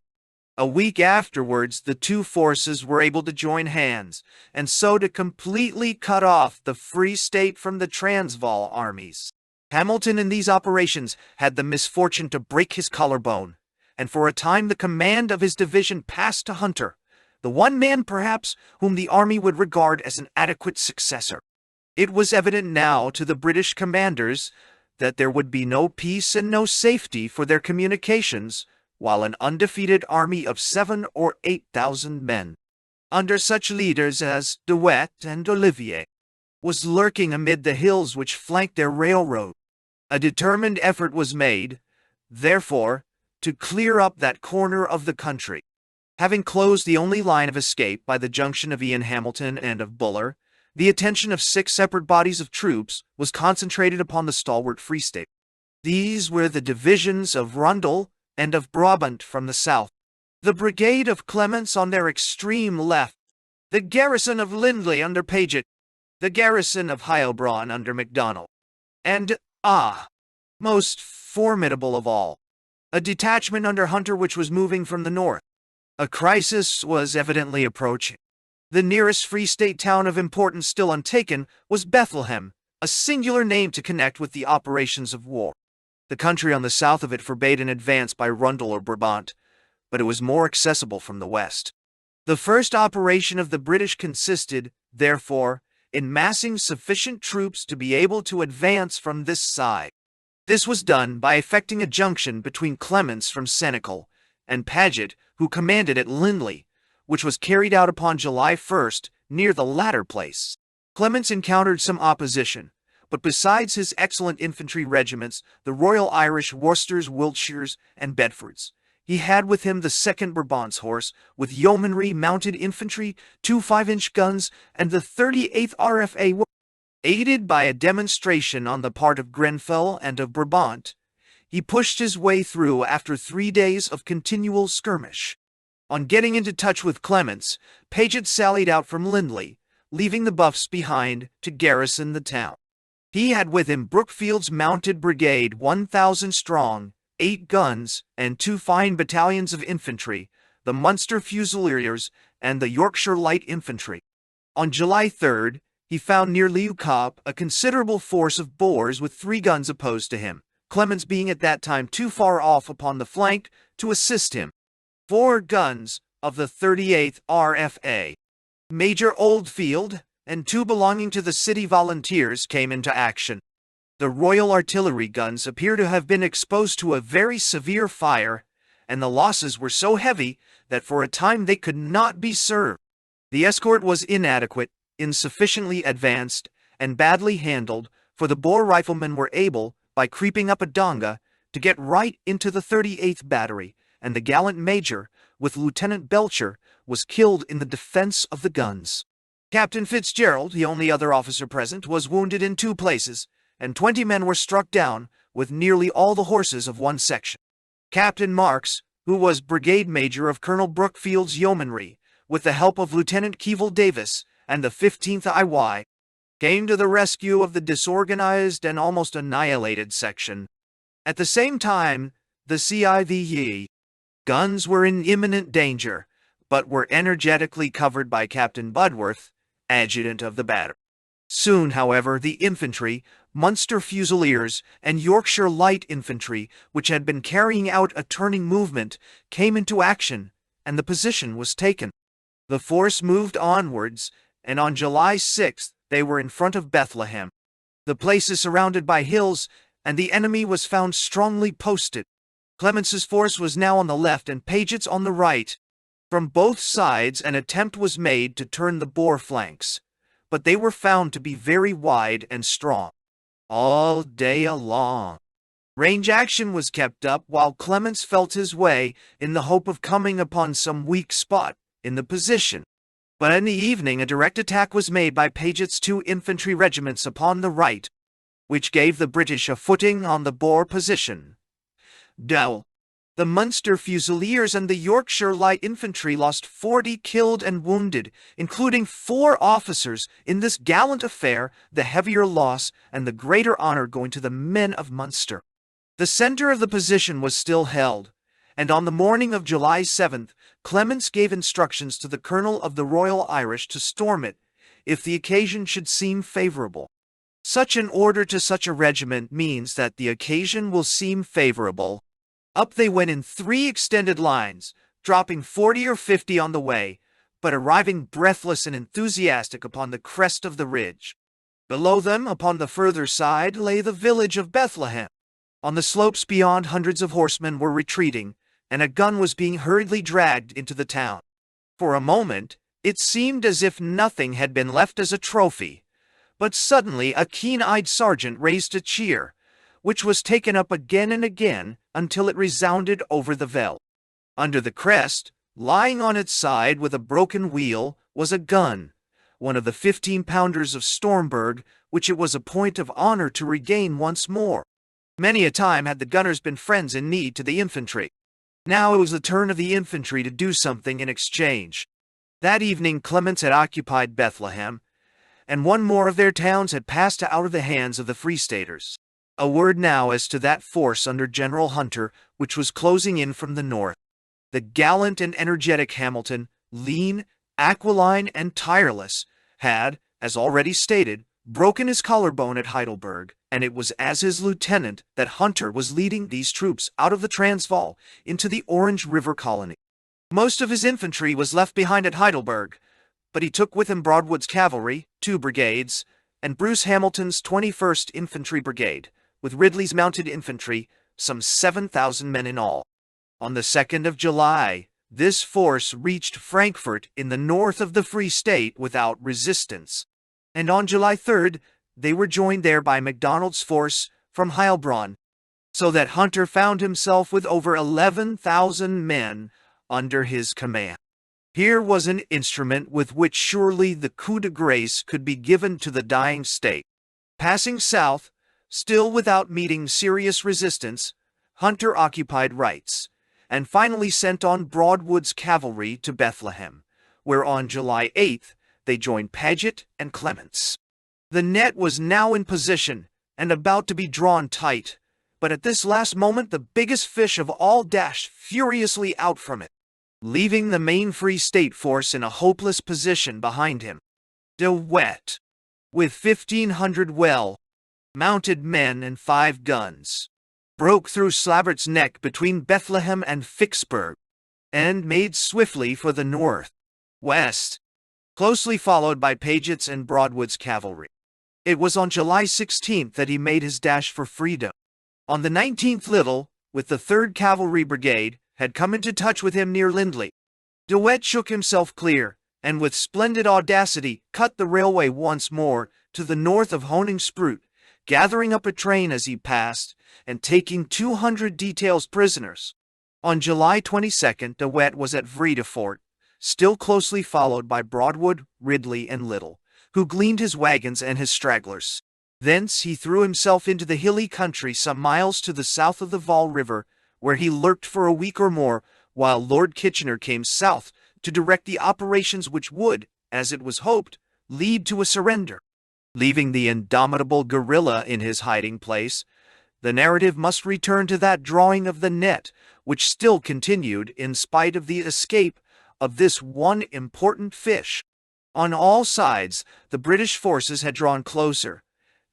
A week afterwards the 2 forces were able to join hands, and so to completely cut off the Free State from the Transvaal armies. Hamilton in these operations had the misfortune to break his collarbone, and for a time the command of his division passed to Hunter, the one man perhaps whom the army would regard as an adequate successor. It was evident now to the British commanders that there would be no peace and no safety for their communications while an undefeated army of 7,000 or 8,000 men, under such leaders as De Wet and Olivier, was lurking amid the hills which flanked their railroad. A determined effort was made, therefore, to clear up that corner of the country. Having closed the only line of escape by the junction of Ian Hamilton and of Buller, the attention of 6 separate bodies of troops was concentrated upon the stalwart Free State. These were the divisions of Rundle and of Brabant from the south, the brigade of Clements on their extreme left, the garrison of Lindley under Paget, the garrison of Heilbronn under MacDonald, and, most formidable of all, a detachment under Hunter which was moving from the north. A crisis was evidently approaching. The nearest Free State town of importance still untaken was Bethlehem, a singular name to connect with the operations of war. The country on the south of it forbade an advance by Rundle or Brabant, but it was more accessible from the west. The first operation of the British consisted, therefore, in massing sufficient troops to be able to advance from this side. This was done by effecting a junction between Clements from Senecal and Paget, who commanded at Lindley, which was carried out upon July 1st near the latter place. Clements encountered some opposition, but besides his excellent infantry regiments, the Royal Irish, Worcesters, Wiltshires, and Bedfords, he had with him the 2nd Brabant's Horse, with yeomanry, mounted infantry, 2 5-inch guns, and the 38th RFA. Aided by a demonstration on the part of Grenfell and of Brabant, he pushed his way through after 3 days of continual skirmish. On getting into touch with Clements, Paget sallied out from Lindley, leaving the Buffs behind to garrison the town. He had with him Brookfield's mounted brigade, 1,000 strong, 8 guns, and 2 fine battalions of infantry, the Munster Fusiliers and the Yorkshire Light Infantry. On July 3rd, he found near Leucop a considerable force of Boers with 3 guns opposed to him, Clements being at that time too far off upon the flank to assist him. 4 guns of the 38th RFA, Major Oldfield, and 2 belonging to the City Volunteers came into action. The Royal Artillery guns appear to have been exposed to a very severe fire, and the losses were so heavy that for a time they could not be served. The escort was inadequate, insufficiently advanced, and badly handled, for the Boer riflemen were able, by creeping up a donga, to get right into the 38th Battery, and the gallant major, with Lieutenant Belcher, was killed in the defense of the guns. Captain Fitzgerald, the only other officer present, was wounded in 2 places, and 20 men were struck down, with nearly all the horses of one section. Captain Marks, who was brigade major of Colonel Brookfield's yeomanry, with the help of Lieutenant Keevil Davis and the 15th IY, came to the rescue of the disorganized and almost annihilated section. At the same time, the CIVE guns were in imminent danger, but were energetically covered by Captain Budworth, adjutant of the battery. Soon, however, the infantry, Munster Fusiliers, and Yorkshire Light Infantry, which had been carrying out a turning movement, came into action, and the position was taken. The force moved onwards, and on July 6th they were in front of Bethlehem. The place is surrounded by hills, and the enemy was found strongly posted. Clemens's force was now on the left and Paget's on the right. From both sides an attempt was made to turn the Boer flanks, but they were found to be very wide and strong. All day long, range action was kept up while Clemens felt his way in the hope of coming upon some weak spot in the position. But in the evening a direct attack was made by Paget's 2 infantry regiments upon the right, which gave the British a footing on the Boer position. Doyle, the Munster Fusiliers and the Yorkshire Light Infantry lost 40 killed and wounded, including 4 officers in this gallant affair, the heavier loss and the greater honor going to the men of Munster. The center of the position was still held, and on the morning of July 7th, Clemens gave instructions to the Colonel of the Royal Irish to storm it, if the occasion should seem favorable. Such an order to such a regiment means that the occasion will seem favorable. Up they went in 3 extended lines, dropping 40 or 50 on the way, but arriving breathless and enthusiastic upon the crest of the ridge. Below them, upon the further side, lay the village of Bethlehem. On the slopes beyond, hundreds of horsemen were retreating, and a gun was being hurriedly dragged into the town. For a moment, it seemed as if nothing had been left as a trophy, but suddenly a keen-eyed sergeant raised a cheer, which was taken up again and again until it resounded over the veld. Under the crest, lying on its side with a broken wheel, was a gun, one of the 15-pounders of Stormberg, which it was a point of honor to regain once more. Many a time had the gunners been friends in need to the infantry. Now it was the turn of the infantry to do something in exchange. That evening Clemens had occupied Bethlehem, and one more of their towns had passed out of the hands of the Free Staters. A word now as to that force under General Hunter, which was closing in from the north. The gallant and energetic Hamilton, lean, aquiline, and tireless, had, as already stated, broken his collarbone at Heidelberg, and it was as his lieutenant that Hunter was leading these troops out of the Transvaal into the Orange River colony. Most of his infantry was left behind at Heidelberg, but he took with him Broadwood's cavalry, 2 brigades, and Bruce Hamilton's 21st Infantry Brigade, with Ridley's mounted infantry, some 7,000 men in all. On the 2nd of July, this force reached Frankfurt in the north of the Free State without resistance, and on July 3rd, they were joined there by MacDonald's force from Heilbronn, so that Hunter found himself with over 11,000 men under his command. Here was an instrument with which surely the coup de grace could be given to the dying state. Passing south, still without meeting serious resistance, Hunter occupied Wright's, and finally sent on Broadwood's cavalry to Bethlehem, where on July 8th they joined Paget and Clements. The net was now in position and about to be drawn tight, but at this last moment the biggest fish of all dashed furiously out from it, leaving the main Free State force in a hopeless position behind him. De Wet, with 1,500 well-mounted men and 5 guns, broke through Slabert's Neck between Bethlehem and Vicksburg, and made swiftly for the north-west, closely followed by Paget's and Broadwood's cavalry. It was on July 16th that he made his dash for freedom. On the 19th Little, with the 3rd Cavalry Brigade, had come into touch with him near Lindley. De Wet shook himself clear, and with splendid audacity cut the railway once more to the north of Honingsproot, gathering up a train as he passed and taking 200 details prisoners. On July 22nd, De Wet was at Vredefort, still closely followed by Broadwood, Ridley, and Little, who gleaned his wagons and his stragglers. Thence he threw himself into the hilly country some miles to the south of the Vaal River, where he lurked for a week or more, while Lord Kitchener came south to direct the operations which would, as it was hoped, lead to a surrender. Leaving the indomitable guerrilla in his hiding place, the narrative must return to that drawing of the net, which still continued in spite of the escape of this one important fish. On all sides, the British forces had drawn closer,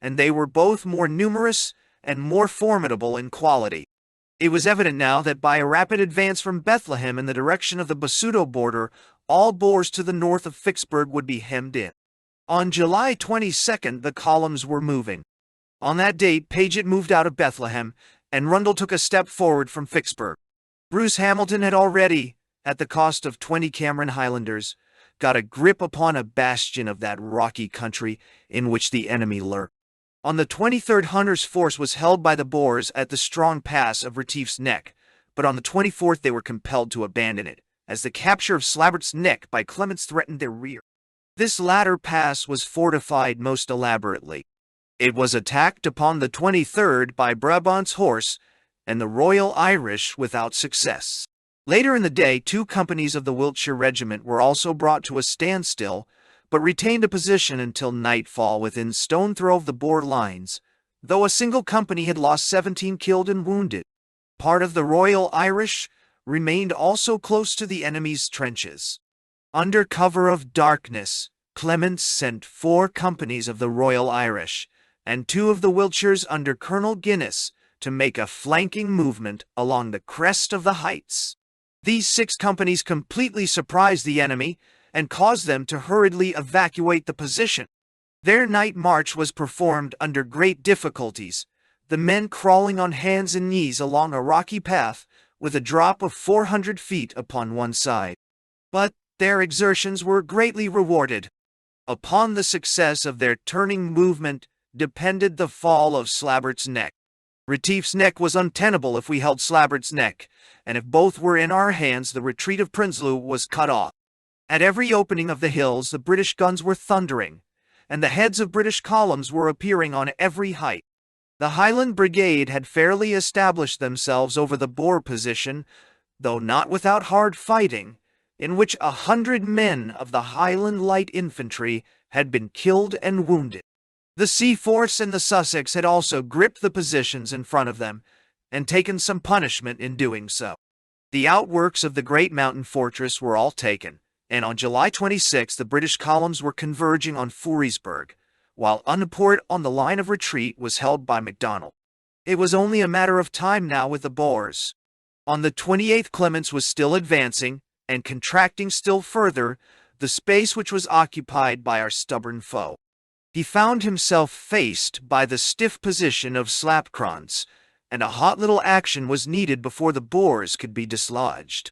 and they were both more numerous and more formidable in quality. It was evident now that by a rapid advance from Bethlehem in the direction of the Basuto border, all Boers to the north of Vicksburg would be hemmed in. On July 22nd, the columns were moving. On that date, Paget moved out of Bethlehem, and Rundle took a step forward from Vicksburg. Bruce Hamilton had already, at the cost of 20 Cameron Highlanders, got a grip upon a bastion of that rocky country in which the enemy lurked. On the 23rd, Hunter's force was held by the Boers at the strong pass of Retief's Neck, but on the 24th they were compelled to abandon it, as the capture of Slabbert's Neck by Clements threatened their rear. This latter pass was fortified most elaborately. It was attacked upon the 23rd by Brabant's Horse and the Royal Irish without success. Later in the day, 2 companies of the Wiltshire Regiment were also brought to a standstill, but retained a position until nightfall within stone throw of the Boer lines, though a single company had lost 17 killed and wounded. Part of the Royal Irish remained also close to the enemy's trenches. Under cover of darkness, Clements sent 4 companies of the Royal Irish and 2 of the Wiltshires under Colonel Guinness to make a flanking movement along the crest of the heights. These 6 companies completely surprised the enemy and caused them to hurriedly evacuate the position. Their night march was performed under great difficulties, the men crawling on hands and knees along a rocky path with a drop of 400 feet upon one side. But their exertions were greatly rewarded. Upon the success of their turning movement depended the fall of Slabbert's Neck. Retief's Neck was untenable if we held Slabbert's Neck, and if both were in our hands the retreat of Prinsloo was cut off. At every opening of the hills the British guns were thundering, and the heads of British columns were appearing on every height. The Highland Brigade had fairly established themselves over the Boer position, though not without hard fighting, in which 100 men of the Highland Light Infantry had been killed and wounded. The Seaforths and the Sussex had also gripped the positions in front of them, and taken some punishment in doing so. The outworks of the great mountain fortress were all taken, and on July 26 the British columns were converging on Foriesburg, while Unnaport on the line of retreat was held by MacDonald. It was only a matter of time now with the Boers. On the 28th Clements was still advancing, and contracting still further the space which was occupied by our stubborn foe. He found himself faced by the stiff position of Slapkrans, and a hot little action was needed before the Boers could be dislodged.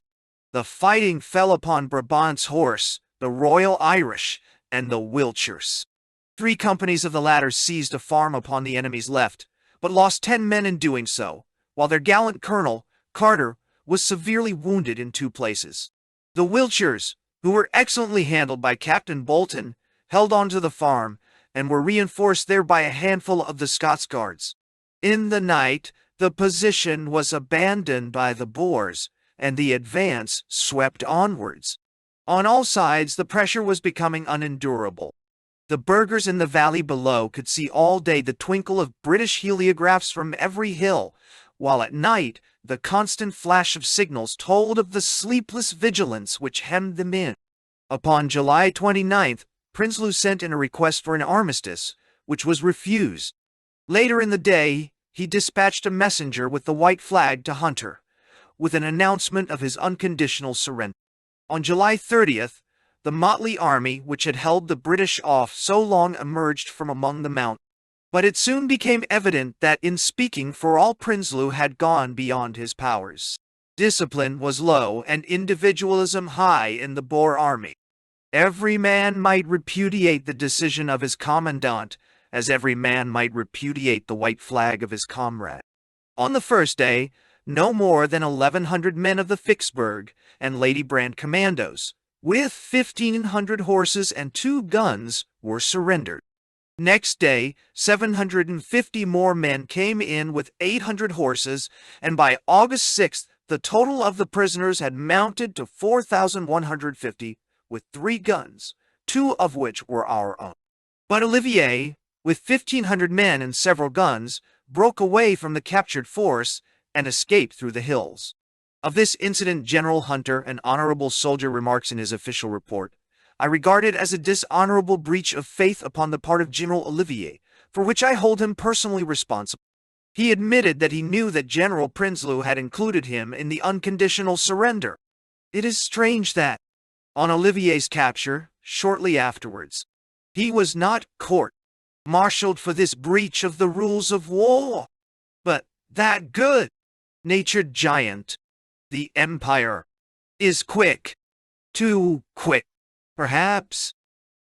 The fighting fell upon Brabant's Horse, the Royal Irish, and the Wiltshires. 3 companies of the latter seized a farm upon the enemy's left, but lost 10 men in doing so, while their gallant colonel, Carter, was severely wounded in 2 places. The Wiltshires, who were excellently handled by Captain Bolton, held on to the farm, and were reinforced there by a handful of the Scots Guards. In the night, the position was abandoned by the Boers, and the advance swept onwards. On all sides the pressure was becoming unendurable. The burghers in the valley below could see all day the twinkle of British heliographs from every hill, while at night the constant flash of signals told of the sleepless vigilance which hemmed them in. Upon July 29th, Prinsloo sent in a request for an armistice, which was refused. Later in the day, he dispatched a messenger with the white flag to Hunter, with an announcement of his unconditional surrender. On July 30th, the motley army which had held the British off so long emerged from among the mountains. But it soon became evident that in speaking for all Prinsloo had gone beyond his powers. Discipline was low and individualism high in the Boer army. Every man might repudiate the decision of his commandant, as every man might repudiate the white flag of his comrade. On the first day, no more than 1,100 men of the Vicksburg and Lady Brand commandos, with 1,500 horses and 2 guns, were surrendered. Next day, 750 more men came in with 800 horses, and by August 6th, the total of the prisoners had mounted to 4,150, with 3 guns, 2 of which were our own. But Olivier, with 1,500 men and several guns, broke away from the captured force and escaped through the hills. Of this incident, General Hunter, an honorable soldier, remarks in his official report, "I regard it as a dishonorable breach of faith upon the part of General Olivier, for which I hold him personally responsible." He admitted that he knew that General Prinsloo had included him in the unconditional surrender. It is strange that, on Olivier's capture, shortly afterwards, he was not court-martialed for this breach of the rules of war, but that good-natured giant, the Empire, is quick, too quick, perhaps,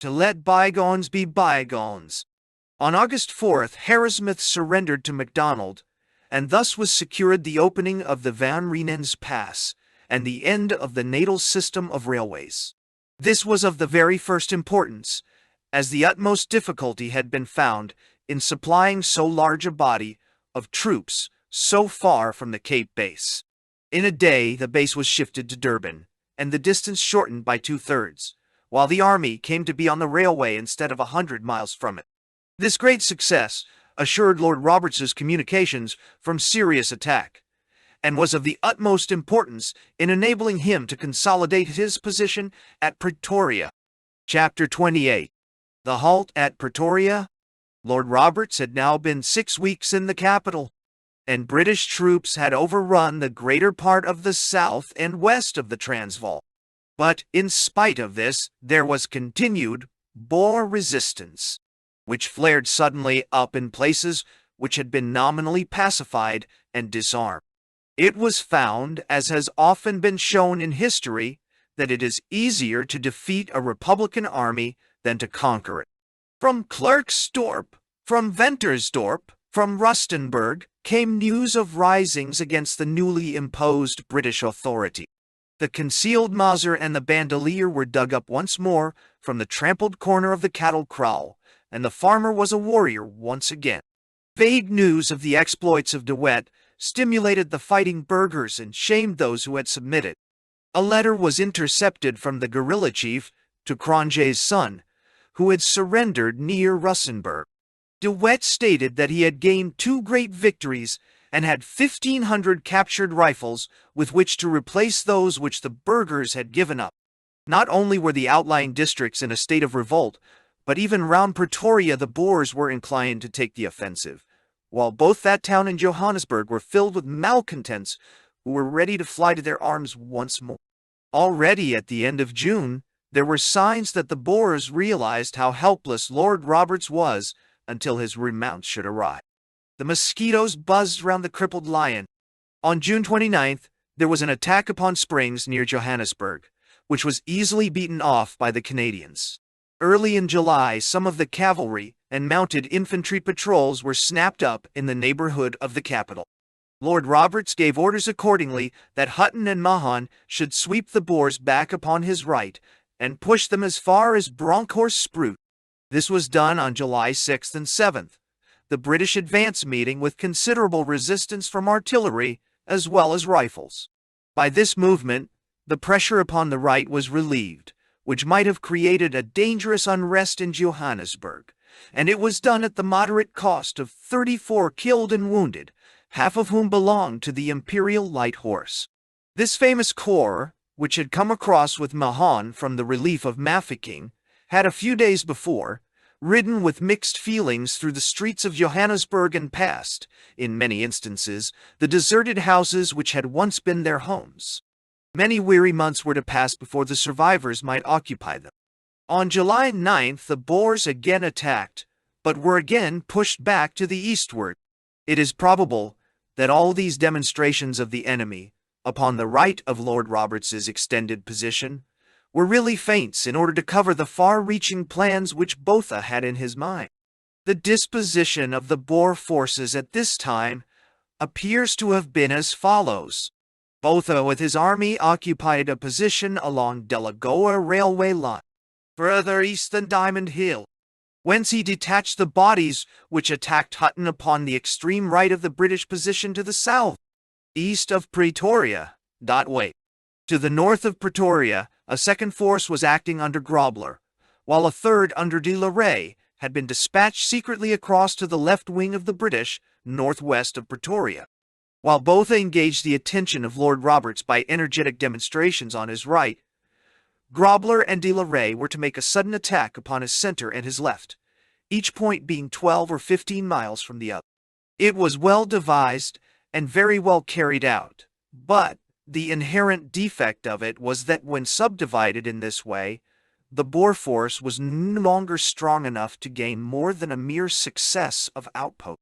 to let bygones be bygones. On August 4th, Harrismith surrendered to MacDonald, and thus was secured the opening of the Van Riemen's Pass and the end of the Natal system of railways. This was of the very first importance, as the utmost difficulty had been found in supplying so large a body of troops so far from the Cape base. In a day, the base was shifted to Durban, and the distance shortened by 2/3, while the army came to be on the railway instead of 100 miles from it. This great success assured Lord Roberts's communications from serious attack, and was of the utmost importance in enabling him to consolidate his position at Pretoria. Chapter 28. The halt at Pretoria. Lord Roberts had now been 6 weeks in the capital, and British troops had overrun the greater part of the south and west of the Transvaal. But in spite of this, there was continued Boer resistance, which flared suddenly up in places which had been nominally pacified and disarmed. It was found, as has often been shown in history, that it is easier to defeat a Republican army than to conquer it. From Klerksdorp, from Ventersdorp, from Rustenburg, came news of risings against the newly imposed British authority. The concealed Mauser and the bandolier were dug up once more from the trampled corner of the cattle kraal, and the farmer was a warrior once again. Vague news of the exploits of De Wet stimulated the fighting burghers and shamed those who had submitted. A letter was intercepted from the guerrilla chief to Cronje's son, who had surrendered near Rustenburg. De Wet stated that he had gained 2 great victories and had 1,500 captured rifles with which to replace those which the burghers had given up. Not only were the outlying districts in a state of revolt, but even round Pretoria the Boers were inclined to take the offensive, while both that town and Johannesburg were filled with malcontents who were ready to fly to their arms once more. Already at the end of June, there were signs that the Boers realized how helpless Lord Roberts was until his remount should arrive. The mosquitoes buzzed round the crippled lion. On June 29th, there was an attack upon Springs near Johannesburg, which was easily beaten off by the Canadians. Early in July, some of the cavalry and mounted infantry patrols were snapped up in the neighborhood of the capital. Lord Roberts gave orders accordingly that Hutton and Mahon should sweep the Boers back upon his right and push them as far as Bronkhorst-Spruit. This was done on July 6th and 7th, the British advance meeting with considerable resistance from artillery as well as rifles. By this movement, the pressure upon the right was relieved, which might have created a dangerous unrest in Johannesburg, and it was done at the moderate cost of 34 killed and wounded, half of whom belonged to the Imperial Light Horse. This famous corps, which had come across with Mahon from the relief of Mafeking, had a few days before ridden with mixed feelings through the streets of Johannesburg and passed, in many instances, the deserted houses which had once been their homes. Many weary months were to pass before the survivors might occupy them. On July 9th, the Boers again attacked, but were again pushed back to the eastward. It is probable that all these demonstrations of the enemy, upon the right of Lord Roberts's extended position, were really feints in order to cover the far-reaching plans which Botha had in his mind. The disposition of the Boer forces at this time appears to have been as follows. Botha with his army occupied a position along Delagoa railway line, further east than Diamond Hill, whence he detached the bodies which attacked Hutton upon the extreme right of the British position to the south, east of Pretoria. To the north of Pretoria, a second force was acting under Grobler, while a third under de la Rey had been dispatched secretly across to the left wing of the British, northwest of Pretoria. While Botha engaged the attention of Lord Roberts by energetic demonstrations on his right, Grobler and de la Rey were to make a sudden attack upon his center and his left, each point being 12 or 15 miles from the other. It was well devised and very well carried out, but the inherent defect of it was that when subdivided in this way, the Boer force was no longer strong enough to gain more than a mere success of outpost.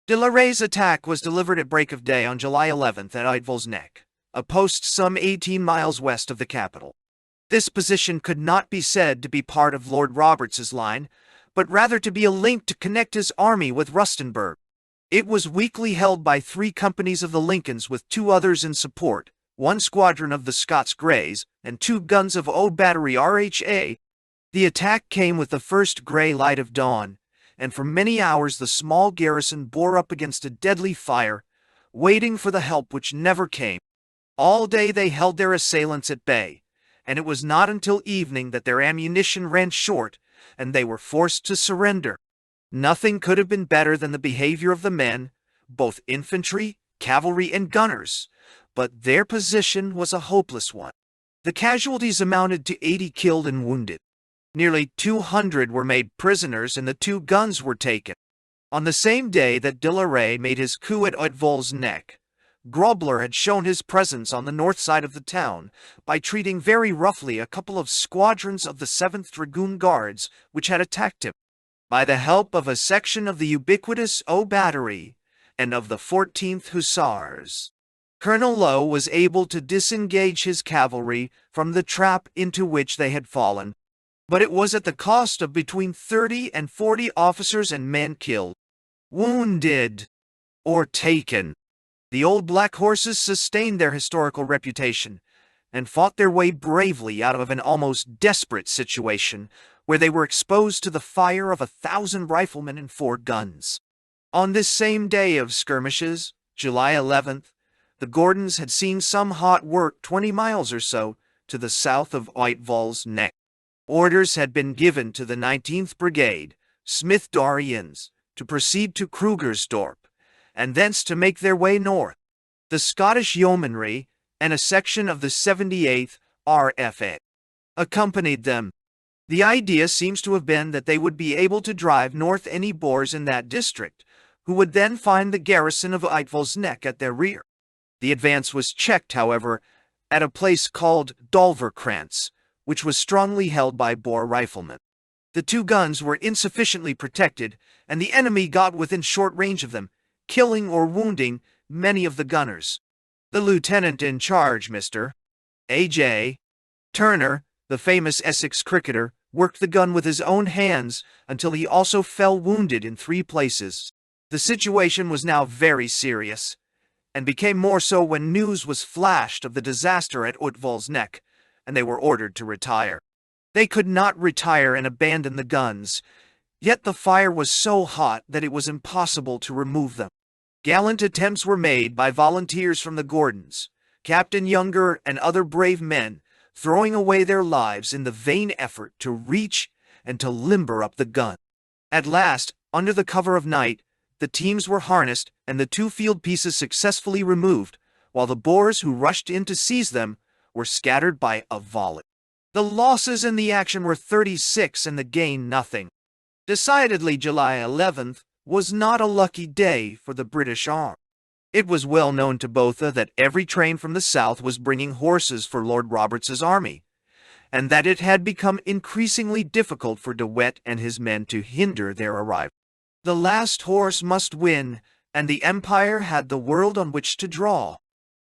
De la Rey's attack was delivered at break of day on July 11th at Uitval's Neck, a post some 18 miles west of the capital. This position could not be said to be part of Lord Roberts's line, but rather to be a link to connect his army with Rustenburg. It was weakly held by 3 companies of the Lincolns with 2 others in support, 1 squadron of the Scots Greys, and 2 guns of O Battery RHA. The attack came with the first grey light of dawn, and for many hours the small garrison bore up against a deadly fire, waiting for the help which never came. All day they held their assailants at bay, and it was not until evening that their ammunition ran short, and they were forced to surrender. Nothing could have been better than the behavior of the men, both infantry, cavalry, and gunners, but their position was a hopeless one. The casualties amounted to 80 killed and wounded. Nearly 200 were made prisoners and the 2 guns were taken. On the same day that de la Rey made his coup at Uitval's Neck, Grobler had shown his presence on the north side of the town by treating very roughly a couple of squadrons of the 7th Dragoon Guards which had attacked him. By the help of a section of the ubiquitous O Battery and of the 14th Hussars, Colonel Lowe was able to disengage his cavalry from the trap into which they had fallen, but it was at the cost of between 30 and 40 officers and men killed, wounded, or taken. The old Black Horses sustained their historical reputation and fought their way bravely out of an almost desperate situation where they were exposed to the fire of 1,000 riflemen and 4 guns. On this same day of skirmishes, July 11th, the Gordons had seen some hot work 20 miles or so to the south of Uitval's Neck. Orders had been given to the 19th Brigade, Smith Dorrians, to proceed to Krugersdorp, and thence to make their way north. The Scottish Yeomanry and a section of the 78th RFA accompanied them. The idea seems to have been that they would be able to drive north any Boers in that district, who would then find the garrison of Uitval's Neck at their rear. The advance was checked, however, at a place called Dolverkrantz, which was strongly held by Boer riflemen. The 2 guns were insufficiently protected, and the enemy got within short range of them, killing or wounding many of the gunners. The lieutenant in charge, Mr. A.J. Turner, the famous Essex cricketer, worked the gun with his own hands until he also fell wounded in 3 places. The situation was now very serious, and became more so when news was flashed of the disaster at Uitval's Neck, and they were ordered to retire. They could not retire and abandon the guns, yet the fire was so hot that it was impossible to remove them. Gallant attempts were made by volunteers from the Gordons, Captain Younger and other brave men, throwing away their lives in the vain effort to reach and to limber up the gun. At last, under the cover of night, the teams were harnessed and the 2 field pieces successfully removed, while the Boers who rushed in to seize them were scattered by a volley. The losses in the action were 36 and the gain nothing. Decidedly, July 11th was not a lucky day for the British army. It was well known to Botha that every train from the south was bringing horses for Lord Roberts's army, and that it had become increasingly difficult for De Wet and his men to hinder their arrival. The last horse must win, and the Empire had the world on which to draw.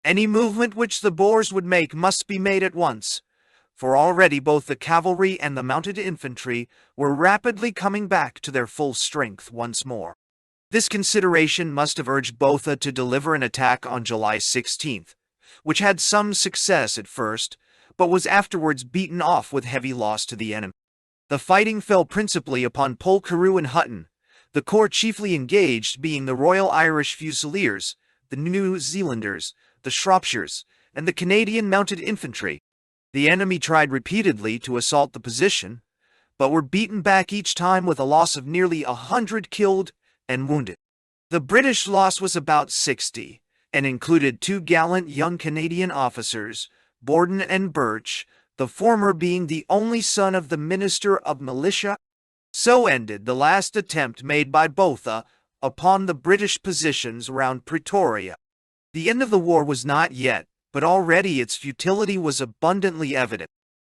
Any movement which the Boers would make must be made at once, for already both the cavalry and the mounted infantry were rapidly coming back to their full strength once more. This consideration must have urged Botha to deliver an attack on July 16th, which had some success at first, but was afterwards beaten off with heavy loss to the enemy. The fighting fell principally upon Pol Carew and Hutton, the corps chiefly engaged being the Royal Irish Fusiliers, the New Zealanders, the Shropshires, and the Canadian Mounted Infantry. The enemy tried repeatedly to assault the position, but were beaten back each time with a loss of nearly 100 killed and wounded. The British loss was about 60, and included 2 gallant young Canadian officers, Borden and Birch, the former being the only son of the Minister of Militia. So ended the last attempt made by Botha upon the British positions around Pretoria. The end of the war was not yet, but already its futility was abundantly evident.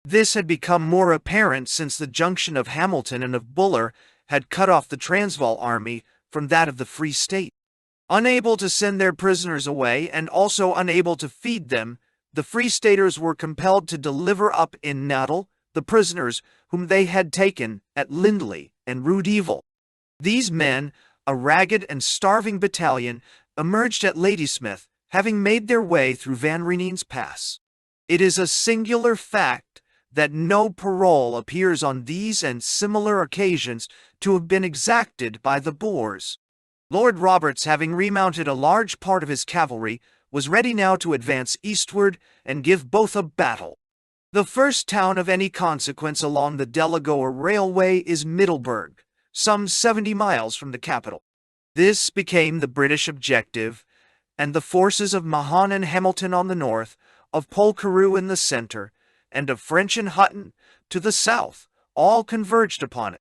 This had become more apparent since the junction of Hamilton and of Buller had cut off the Transvaal army from that of the Free State. Unable to send their prisoners away and also unable to feed them, the Free Staters were compelled to deliver up in Natal the prisoners whom they had taken at Lindley and Rudeville. These men, a ragged and starving battalion, emerged at Ladysmith, having made their way through Van Rienean's Pass. It is a singular fact that no parole appears on these and similar occasions to have been exacted by the Boers. Lord Roberts, having remounted a large part of his cavalry, was ready now to advance eastward and give Botha battle. The first town of any consequence along the Delagoa Railway is Middelburg, some 70 miles from the capital. This became the British objective, and the forces of Mahon and Hamilton on the north, of Pol Carew in the center, and of French and Hutton to the south, all converged upon it.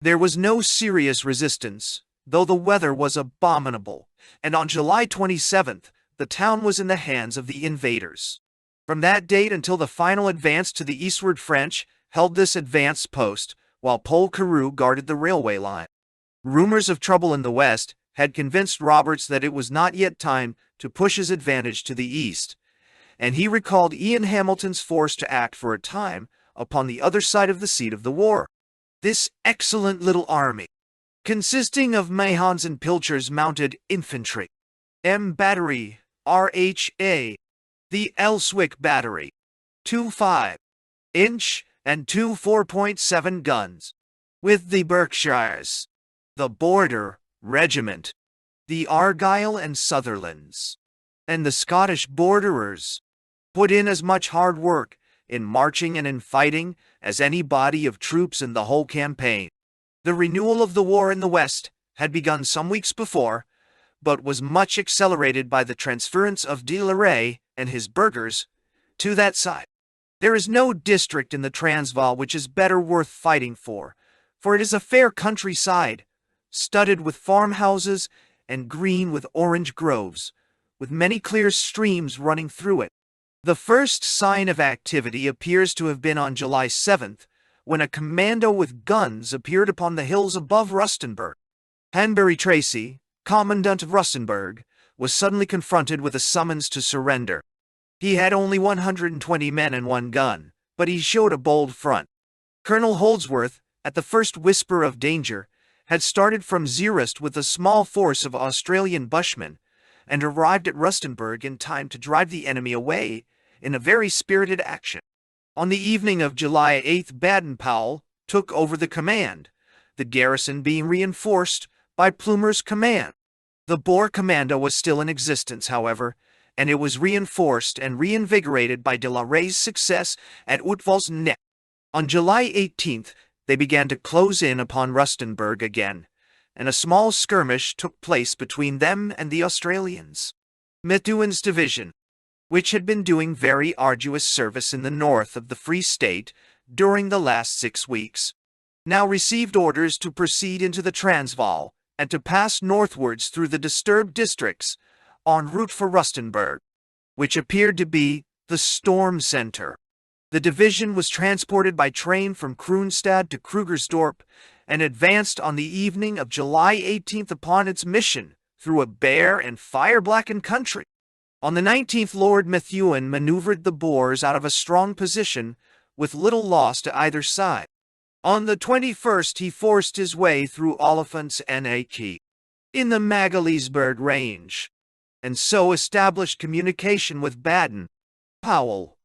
There was no serious resistance, though the weather was abominable, and on July 27th, the town was in the hands of the invaders. From that date until the final advance to the eastward, French held this advanced post, while Pol Carew guarded the railway line. Rumors of trouble in the west had convinced Roberts that it was not yet time to push his advantage to the east, and he recalled Ian Hamilton's force to act for a time upon the other side of the seat of the war. This excellent little army, consisting of Mahon's and Pilcher's mounted infantry, M Battery, RHA, the Elswick Battery, 2 5-inch and 2 4.7 guns, with the Berkshires, the Border Regiment, the Argyll and Sutherlands, and the Scottish Borderers, put in as much hard work in marching and in fighting as any body of troops in the whole campaign. The renewal of the war in the West had begun some weeks before, but was much accelerated by the transference of de la Rey and his burghers to that side. There is no district in the Transvaal which is better worth fighting for it is a fair countryside, studded with farmhouses and green with orange groves, with many clear streams running through it. The first sign of activity appears to have been on July 7th, when a commando with guns appeared upon the hills above Rustenburg. Hanbury Tracy, commandant of Rustenburg, was suddenly confronted with a summons to surrender. He had only 120 men and 1 gun, but he showed a bold front. Colonel Holdsworth, at the first whisper of danger, had started from Zeerust with a small force of Australian bushmen, and arrived at Rustenburg in time to drive the enemy away in a very spirited action. On the evening of July 8th, Baden-Powell took over the command, the garrison being reinforced by Plumer's command. The Boer commando was still in existence, however, and it was reinforced and reinvigorated by de la Rey's success at Uitval's Nek. On July 18th, they began to close in upon Rustenburg again, and a small skirmish took place between them and the Australians. Methuen's division, which had been doing very arduous service in the north of the Free State during the last 6 weeks, now received orders to proceed into the Transvaal and to pass northwards through the disturbed districts en route for Rustenburg, which appeared to be the storm center. The division was transported by train from Kroonstad to Krugersdorp and advanced on the evening of July 18th upon its mission through a bare and fire-blackened country. On the 19th, Lord Methuen maneuvered the Boers out of a strong position with little loss to either side. On the 21st, he forced his way through Oliphants and Aki in the Magaliesberg Range, and so established communication with Baden-Powell,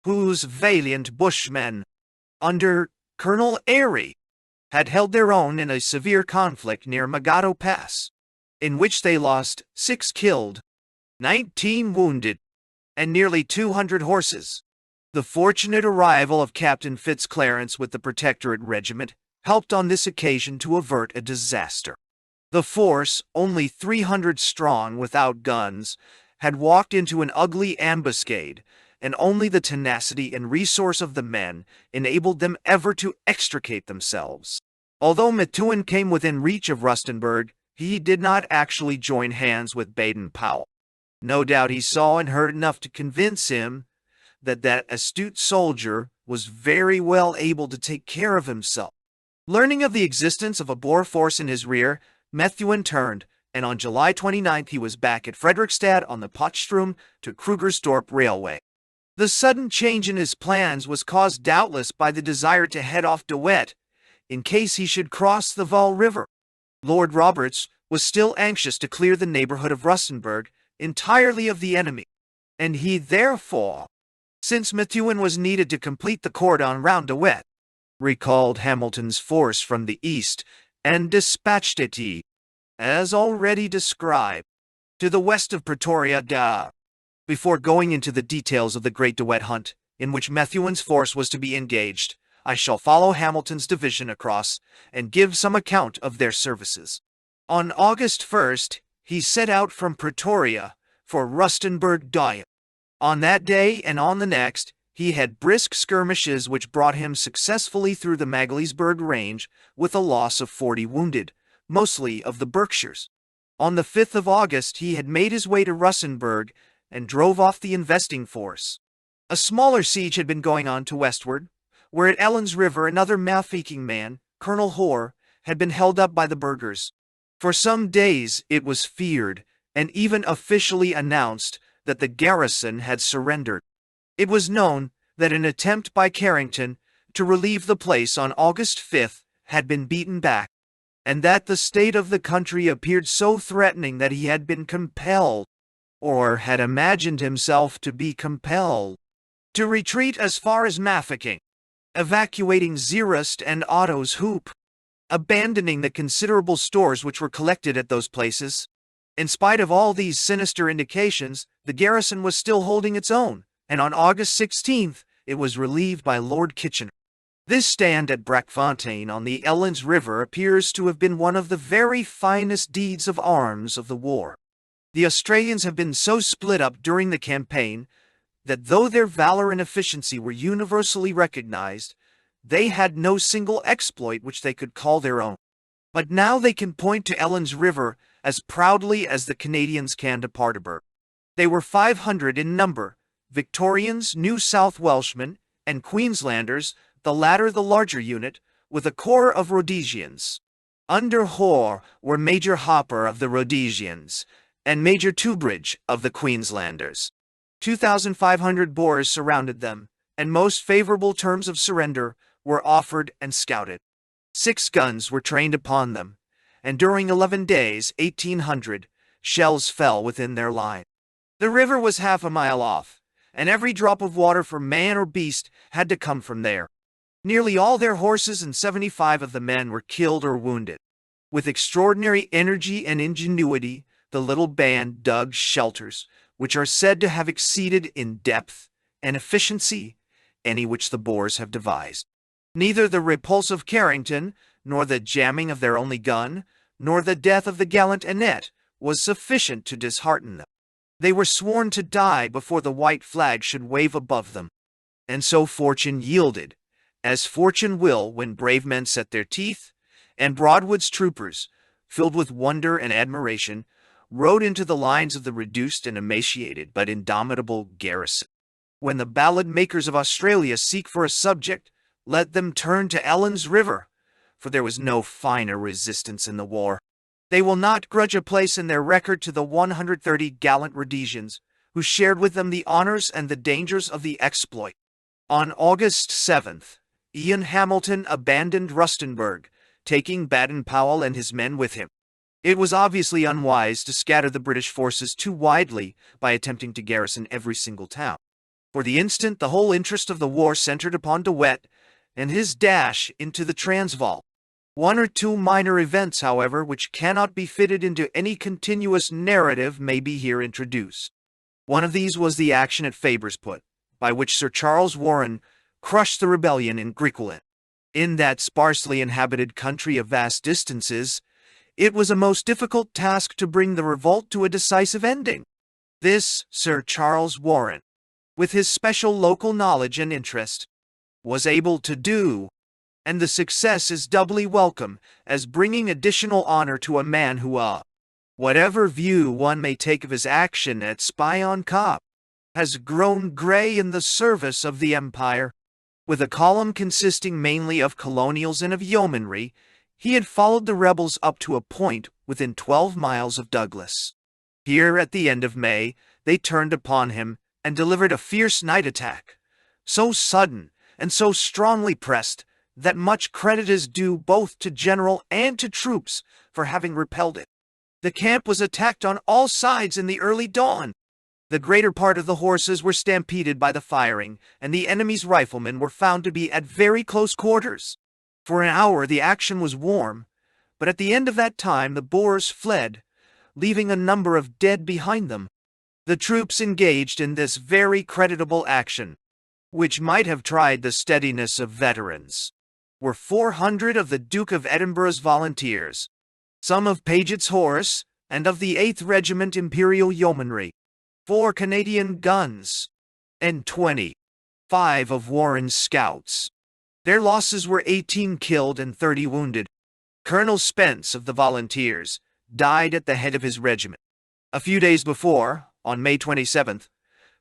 whose valiant bushmen, under Colonel Airy, had held their own in a severe conflict near Magado Pass, in which they lost 6 killed, 19 wounded, and nearly 200 horses. The fortunate arrival of Captain Fitzclarence with the Protectorate Regiment helped on this occasion to avert a disaster. The force, only 300 strong without guns, had walked into an ugly ambuscade, and only the tenacity and resource of the men enabled them ever to extricate themselves. Although Methuen came within reach of Rustenburg, he did not actually join hands with Baden-Powell. No doubt he saw and heard enough to convince him that that astute soldier was very well able to take care of himself. Learning of the existence of a Boer force in his rear, Methuen turned, and on July 29th he was back at Fredrikstad on the Potchstroom to Krugersdorp Railway. The sudden change in his plans was caused doubtless by the desire to head off De Wet, in case he should cross the Vaal River. Lord Roberts was still anxious to clear the neighborhood of Rustenburg entirely of the enemy, and he therefore, since Methuen was needed to complete the cordon round De Wet, recalled Hamilton's force from the east and dispatched it, as already described, to the west of Pretoria. Before going into the details of the Great De Wet Hunt, in which Methuen's force was to be engaged, I shall follow Hamilton's division across and give some account of their services. On August 1st, he set out from Pretoria for Rustenburg Doyle. On that day and on the next, he had brisk skirmishes which brought him successfully through the Magaliesberg Range with a loss of 40 wounded, mostly of the Berkshires. On the 5th of August, he had made his way to Rustenburg and drove off the investing force. A smaller siege had been going on to westward, where at Ellen's River another Mafeking man, Colonel Hoare, had been held up by the burghers. For some days it was feared, and even officially announced, that the garrison had surrendered. It was known that an attempt by Carrington to relieve the place on August 5th had been beaten back, and that the state of the country appeared so threatening that he had been compelled, or had imagined himself to be compelled, to retreat as far as Mafeking, evacuating Zeerust and Otto's Hoop, abandoning the considerable stores which were collected at those places. In spite of all these sinister indications, the garrison was still holding its own, and on August 16th it was relieved by Lord Kitchener. This stand at Brackfontein on the Ellens River appears to have been one of the very finest deeds of arms of the war. The Australians have been so split up during the campaign that though their valor and efficiency were universally recognized, they had no single exploit which they could call their own. But now they can point to Ellens River as proudly as the Canadians can to Paardeberg. They were 500 in number, Victorians, New South Welshmen, and Queenslanders, the latter the larger unit, with a corps of Rhodesians. Under Hoare were Major Hopper of the Rhodesians, and Major Tubridge of the Queenslanders. 2,500 Boers surrounded them, and most favorable terms of surrender were offered and scouted. 6 guns were trained upon them, and during 11 days, 1,800 shells fell within their line. The river was half a mile off, and every drop of water for man or beast had to come from there. Nearly all their horses and 75 of the men were killed or wounded. With extraordinary energy and ingenuity, the little band dug shelters, which are said to have exceeded in depth and efficiency any which the Boers have devised. Neither the repulse of Carrington, nor the jamming of their only gun, nor the death of the gallant Annette was sufficient to dishearten them. They were sworn to die before the white flag should wave above them. And so fortune yielded, as fortune will when brave men set their teeth, and Broadwood's troopers, filled with wonder and admiration, rode into the lines of the reduced and emaciated but indomitable garrison. When the ballad makers of Australia seek for a subject, let them turn to Ellens River, for there was no finer resistance in the war. They will not grudge a place in their record to the 130 gallant Rhodesians, who shared with them the honors and the dangers of the exploit. On August 7th, Ian Hamilton abandoned Rustenburg, taking Baden-Powell and his men with him. It was obviously unwise to scatter the British forces too widely by attempting to garrison every single town. For the instant, the whole interest of the war centered upon De Wet and his dash into the Transvaal. One or two minor events, however, which cannot be fitted into any continuous narrative may be here introduced. One of these was the action at Fabersput, by which Sir Charles Warren crushed the rebellion in Griqualand. In that sparsely inhabited country of vast distances, it was a most difficult task to bring the revolt to a decisive ending. This Sir Charles Warren, with his special local knowledge and interest, was able to do, and the success is doubly welcome as bringing additional honor to a man who, whatever view one may take of his action at Spion Kop, has grown grey in the service of the Empire. With a column consisting mainly of colonials and of yeomanry, he had followed the rebels up to a point within 12 miles of Douglas. Here, at the end of May, they turned upon him and delivered a fierce night attack, so sudden and so strongly pressed that much credit is due both to general and to troops for having repelled it. The camp was attacked on all sides in the early dawn. The greater part of the horses were stampeded by the firing, and the enemy's riflemen were found to be at very close quarters. For an hour the action was warm, but at the end of that time the Boers fled, leaving a number of dead behind them. The troops engaged in this very creditable action, which might have tried the steadiness of veterans, were 400 of the Duke of Edinburgh's volunteers, some of Paget's horse, and of the 8th Regiment Imperial Yeomanry, 4 Canadian guns, and 25 of Warren's scouts. Their losses were 18 killed and 30 wounded. Colonel Spence of the Volunteers died at the head of his regiment. A few days before, on May 27th,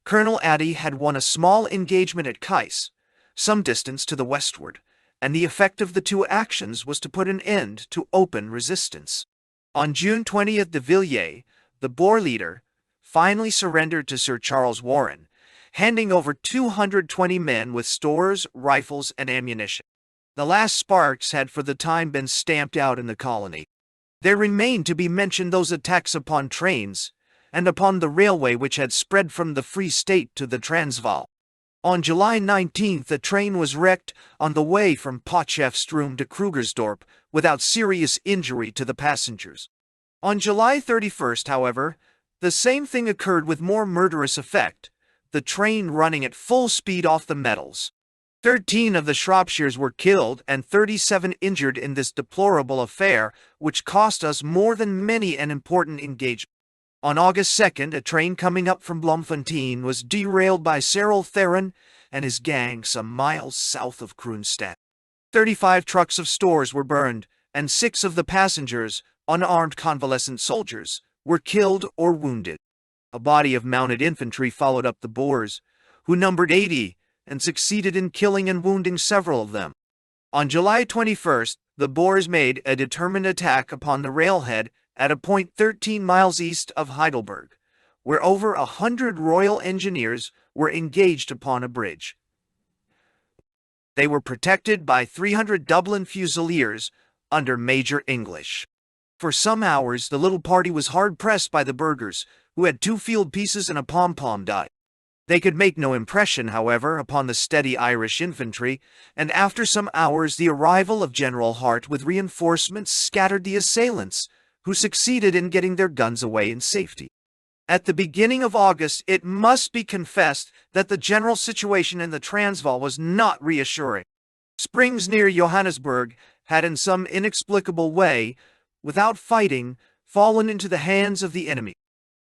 Colonel Addy had won a small engagement at Kais, some distance to the westward, and the effect of the two actions was to put an end to open resistance. On June 20th, de Villiers, the Boer leader, finally surrendered to Sir Charles Warren, handing over 220 men with stores, rifles, and ammunition. The last sparks had for the time been stamped out in the colony. There remained to be mentioned those attacks upon trains, and upon the railway which had spread from the Free State to the Transvaal. On July 19th, a train was wrecked on the way from Potchefstroom to Krugersdorp without serious injury to the passengers. On July 31st, however, the same thing occurred with more murderous effect, the train running at full speed off the metals. 13 of the Shropshires were killed and 37 injured in this deplorable affair, which cost us more than many an important engagement. On August 2nd, a train coming up from Bloemfontein was derailed by Cyril Theron and his gang some miles south of Kroonstad. 35 trucks of stores were burned, and 6 of the passengers, unarmed convalescent soldiers, were killed or wounded. A body of mounted infantry followed up the Boers, who numbered 80, and succeeded in killing and wounding several of them. On July 21st, the Boers made a determined attack upon the railhead at a point 13 miles east of Heidelberg, where over 100 Royal Engineers were engaged upon a bridge. They were protected by 300 Dublin Fusiliers under Major English. For some hours the little party was hard-pressed by the burghers, who had 2 field pieces and a pom-pom die. They could make no impression, however, upon the steady Irish infantry, and after some hours the arrival of General Hart with reinforcements scattered the assailants, who succeeded in getting their guns away in safety. At the beginning of August, it must be confessed that the general situation in the Transvaal was not reassuring. Springs near Johannesburg had in some inexplicable way, without fighting, fallen into the hands of the enemy.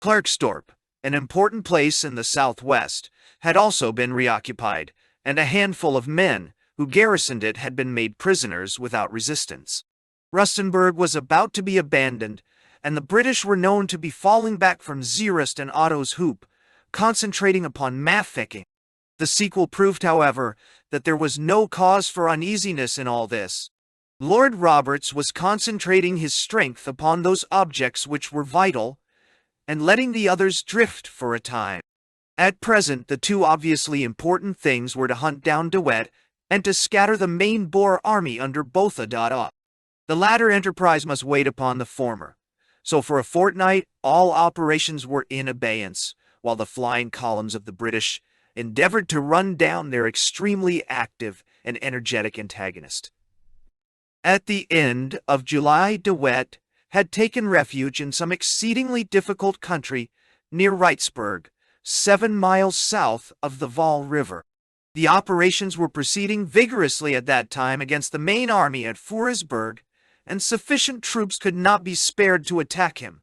Klerksdorp, an important place in the southwest, had also been reoccupied, and a handful of men who garrisoned it had been made prisoners without resistance. Rustenburg was about to be abandoned, and the British were known to be falling back from Zeerust and Otto's Hoop, concentrating upon Mafeking. The sequel proved, however, that there was no cause for uneasiness in all this. Lord Roberts was concentrating his strength upon those objects which were vital, and letting the others drift for a time. At present, the two obviously important things were to hunt down De Wet and to scatter the main Boer army under Botha. The latter enterprise must wait upon the former. So for a fortnight, all operations were in abeyance, while the flying columns of the British endeavored to run down their extremely active and energetic antagonist. At the end of July, De Wet had taken refuge in some exceedingly difficult country near Wrightsburg, 7 miles south of the Vaal River. The operations were proceeding vigorously at that time against the main army at Foresburg, and sufficient troops could not be spared to attack him.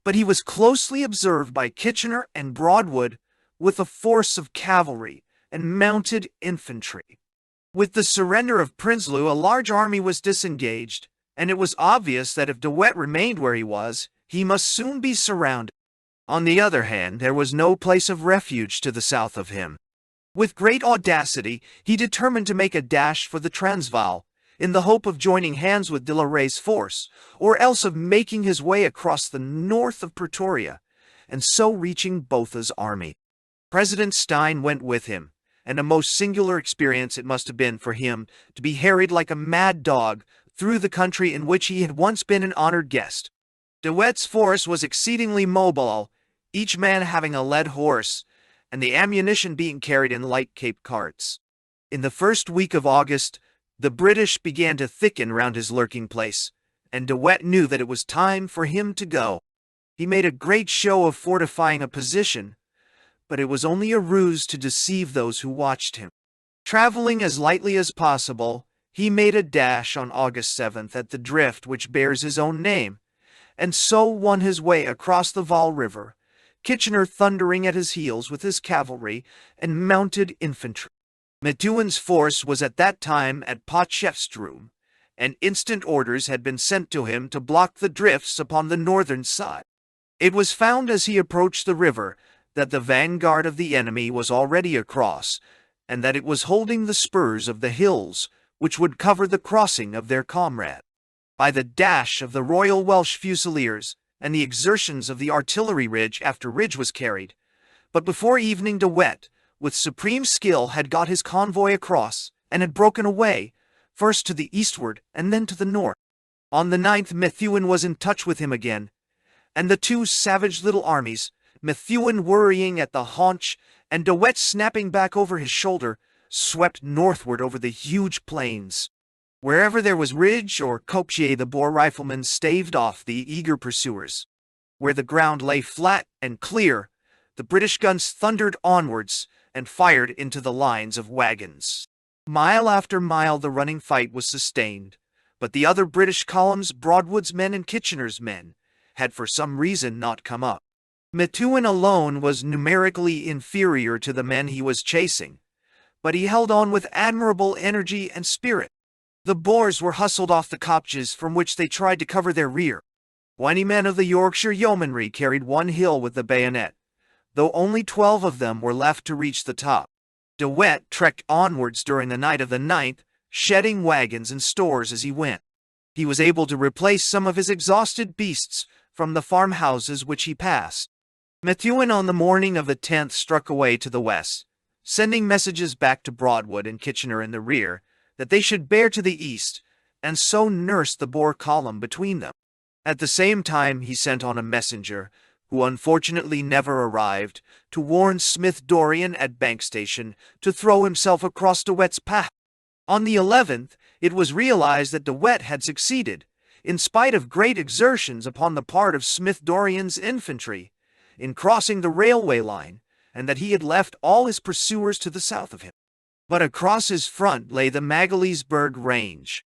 But he was closely observed by Kitchener and Broadwood with a force of cavalry and mounted infantry. With the surrender of Prinsloo, a large army was disengaged, and it was obvious that if De Wet remained where he was, he must soon be surrounded. On the other hand, there was no place of refuge to the south of him. With great audacity, he determined to make a dash for the Transvaal, in the hope of joining hands with de la Rey's force, or else of making his way across the north of Pretoria, and so reaching Botha's army. President Steyn went with him, and a most singular experience it must have been for him to be harried like a mad dog through the country in which he had once been an honored guest. De Wet's force was exceedingly mobile, each man having a led horse, and the ammunition being carried in light Cape carts. In the first week of August, the British began to thicken round his lurking place, and De Wet knew that it was time for him to go. He made a great show of fortifying a position, but it was only a ruse to deceive those who watched him. Traveling as lightly as possible, he made a dash on August 7th at the drift which bears his own name, and so won his way across the Vaal River, Kitchener thundering at his heels with his cavalry and mounted infantry. Methuen's force was at that time at Potchefstroom, and instant orders had been sent to him to block the drifts upon the northern side. It was found as he approached the river that the vanguard of the enemy was already across, and that it was holding the spurs of the hills which would cover the crossing of their comrade. By the dash of the Royal Welsh Fusiliers and the exertions of the artillery ridge after ridge was carried, but before evening De Wet, with supreme skill, had got his convoy across, and had broken away, first to the eastward and then to the north. On the 9th Methuen was in touch with him again, and the two savage little armies, Methuen worrying at the haunch and De Wet snapping back over his shoulder, swept northward over the huge plains. Wherever there was ridge or kopje, the Boer riflemen staved off the eager pursuers. Where the ground lay flat and clear, the British guns thundered onwards and fired into the lines of wagons. Mile after mile the running fight was sustained, but the other British columns, Broadwood's men and Kitchener's men, had for some reason not come up. Methuen alone was numerically inferior to the men he was chasing, but he held on with admirable energy and spirit. The Boers were hustled off the kopjes from which they tried to cover their rear. 20 men of the Yorkshire Yeomanry carried one hill with the bayonet, though only 12 of them were left to reach the top. De Wet trekked onwards during the night of the 9th, shedding wagons and stores as he went. He was able to replace some of his exhausted beasts from the farmhouses which he passed. Methuen on the morning of the 10th struck away to the west, sending messages back to Broadwood and Kitchener in the rear that they should bear to the east, and so nurse the Boer column between them. At the same time he sent on a messenger, who unfortunately never arrived, to warn Smith Dorrien at Bank Station to throw himself across De Wet's path. On the 11th, it was realized that De Wet had succeeded, in spite of great exertions upon the part of Smith Dorrien's infantry, in crossing the railway line, and that he had left all his pursuers to the south of him. But across his front lay the Magaliesberg Range.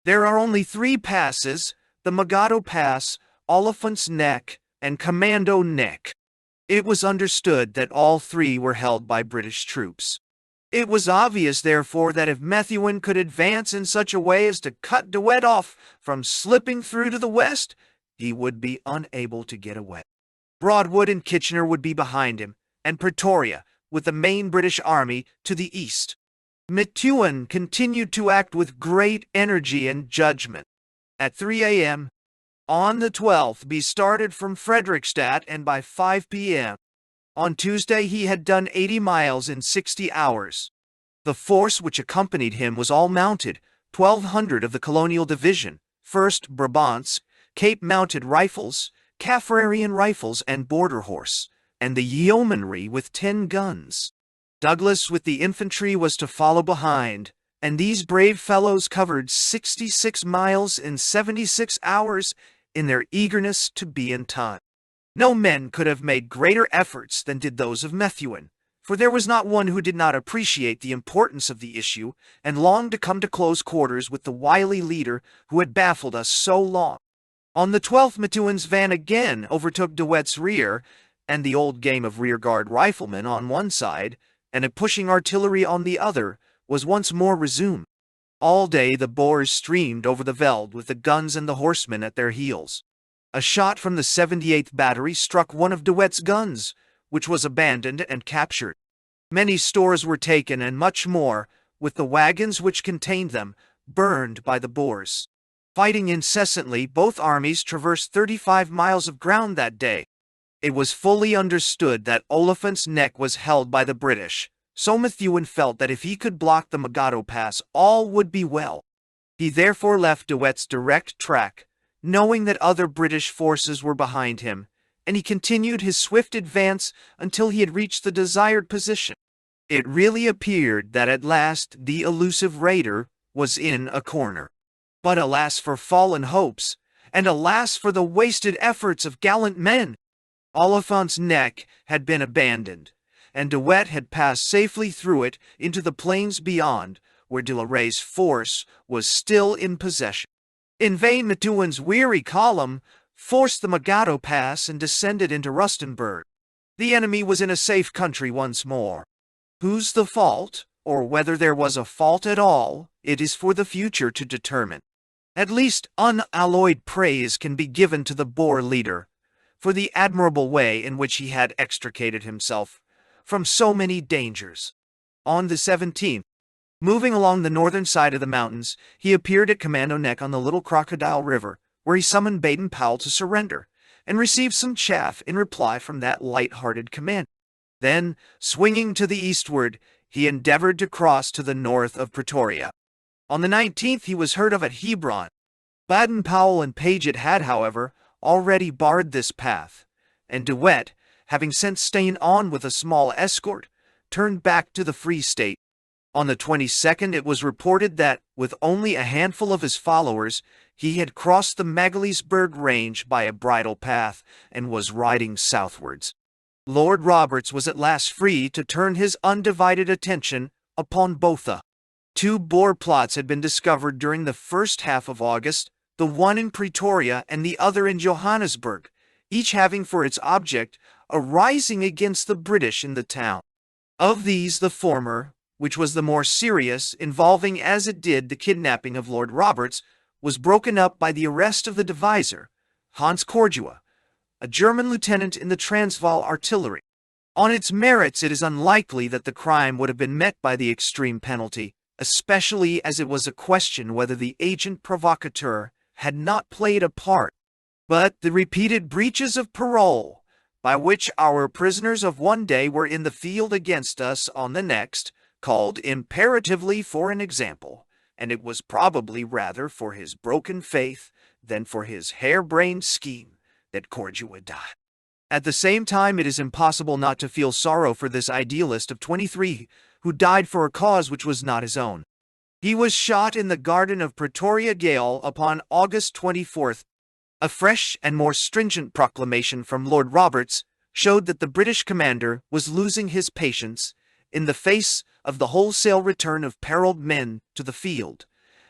There are only 3 passes, the Magado Pass, Oliphant's Neck, and Commando Neck. It was understood that all 3 were held by British troops. It was obvious, therefore, that if Methuen could advance in such a way as to cut De Wet off from slipping through to the west, he would be unable to get away. Broadwood and Kitchener would be behind him, and Pretoria, with the main British army, to the east. Methuen continued to act with great energy and judgment. At 3 a.m., on the 12th, he started from Frederickstadt, and by 5 p.m. On Tuesday he had done 80 miles in 60 hours. The force which accompanied him was all mounted, 1,200 of the Colonial Division, 1st Brabants, Cape-mounted rifles, Kaffrarian rifles and border horse, and the yeomanry with 10 guns. Douglas with the infantry was to follow behind, and these brave fellows covered 66 miles in 76 hours in their eagerness to be in time. No men could have made greater efforts than did those of Methuen, for there was not one who did not appreciate the importance of the issue and longed to come to close quarters with the wily leader who had baffled us so long. On the 12th, Methuen's van again overtook De Wet's rear, and the old game of rearguard riflemen on one side and a pushing artillery on the other was once more resumed. All day the Boers streamed over the veld with the guns and the horsemen at their heels. A shot from the 78th Battery struck one of De Wet's guns, which was abandoned and captured. Many stores were taken and much more, with the wagons which contained them, burned by the Boers. Fighting incessantly, both armies traversed 35 miles of ground that day. It was fully understood that Oliphant's Neck was held by the British, so Methuen felt that if he could block the Magado Pass, all would be well. He therefore left De Wet's direct track, knowing that other British forces were behind him, and he continued his swift advance until he had reached the desired position. It really appeared that at last the elusive raider was in a corner. But alas for fallen hopes, and alas for the wasted efforts of gallant men! Oliphant's Neck had been abandoned, and De Wet had passed safely through it into the plains beyond, where De la Rey's force was still in possession. In vain Methuen's weary column forced the Magado Pass and descended into Rustenburg. The enemy was in a safe country once more. Whose the fault, or whether there was a fault at all, it is for the future to determine. At least unalloyed praise can be given to the Boer leader for the admirable way in which he had extricated himself from so many dangers. On the 17th, moving along the northern side of the mountains, he appeared at Commando Neck on the Little Crocodile River, where he summoned Baden-Powell to surrender, and received some chaff in reply from that light-hearted commander. Then, swinging to the eastward, he endeavored to cross to the north of Pretoria. On the 19th he was heard of at Hebron. Baden-Powell and Paget had, however, already barred this path, and De Wet, having sent Steyn on with a small escort, turned back to the Free State. On the 22nd it was reported that, with only a handful of his followers, he had crossed the Magaliesberg Range by a bridle path and was riding southwards. Lord Roberts was at last free to turn his undivided attention upon Botha. 2 Boer plots had been discovered during the first half of August, the one in Pretoria and the other in Johannesburg, each having for its object a rising against the British in the town. Of these, the former, which was the more serious, involving as it did the kidnapping of Lord Roberts, was broken up by the arrest of the deviser, Hans Cordua, a German lieutenant in the Transvaal artillery. On its merits it is unlikely that the crime would have been met by the extreme penalty, especially as it was a question whether the agent provocateur had not played a part. But the repeated breaches of parole, by which our prisoners of one day were in the field against us on the next, called imperatively for an example, and it was probably rather for his broken faith than for his harebrained scheme that Cordua died. At the same time, it is impossible not to feel sorrow for this idealist of 23 who died for a cause which was not his own. He was shot in the garden of Pretoria Gaol upon August 24th. A fresh and more stringent proclamation from Lord Roberts showed that the British commander was losing his patience in the face of the wholesale return of perilled men to the field,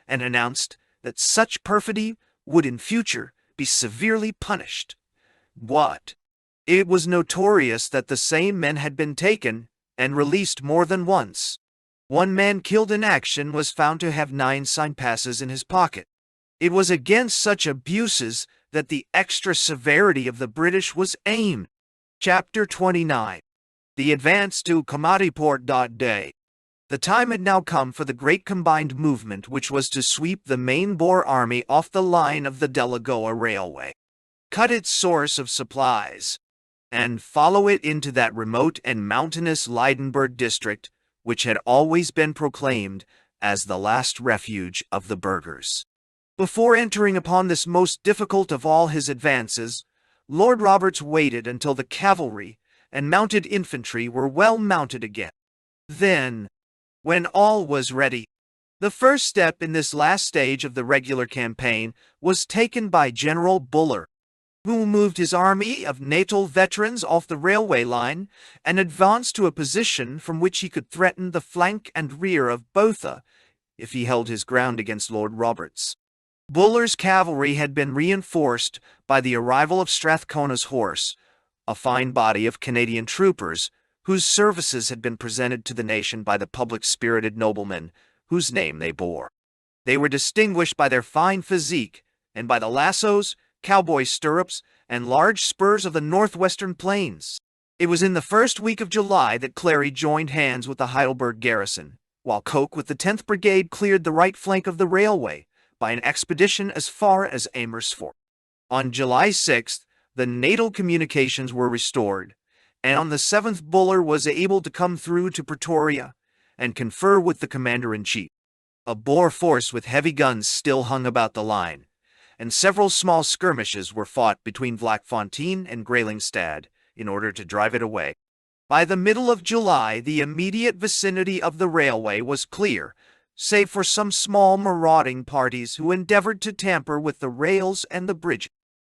and announced that such perfidy would in future be severely punished. What? It was notorious that the same men had been taken and released more than once. One man killed in action was found to have 9 sign passes in his pocket. It was against such abuses that the extra severity of the British was aimed. Chapter 29. The advance to Komatipoort. Day. The time had now come for the great combined movement which was to sweep the main Boer army off the line of the Delagoa Railway, cut its source of supplies, and follow it into that remote and mountainous Leidenburg district, which had always been proclaimed as the last refuge of the burghers. Before entering upon this most difficult of all his advances, Lord Roberts waited until the cavalry and mounted infantry were well mounted again. Then, when all was ready, the first step in this last stage of the regular campaign was taken by General Buller, who moved his army of Natal veterans off the railway line and advanced to a position from which he could threaten the flank and rear of Botha if he held his ground against Lord Roberts. Buller's cavalry had been reinforced by the arrival of Strathcona's horse, a fine body of Canadian troopers whose services had been presented to the nation by the public-spirited noblemen whose name they bore. They were distinguished by their fine physique and by the lassos, cowboy stirrups, and large spurs of the northwestern plains. It was in the first week of July that Clary joined hands with the Heidelberg garrison, while Coke with the 10th Brigade cleared the right flank of the railway by an expedition as far as Amersfoort. On July 6th, the Natal communications were restored, and on the 7th Buller was able to come through to Pretoria and confer with the commander-in-chief. A Boer force with heavy guns still hung about the line, and several small skirmishes were fought between Vlakfontein and Grelingstad in order to drive it away. By the middle of July, the immediate vicinity of the railway was clear, save for some small marauding parties who endeavored to tamper with the rails and the bridges.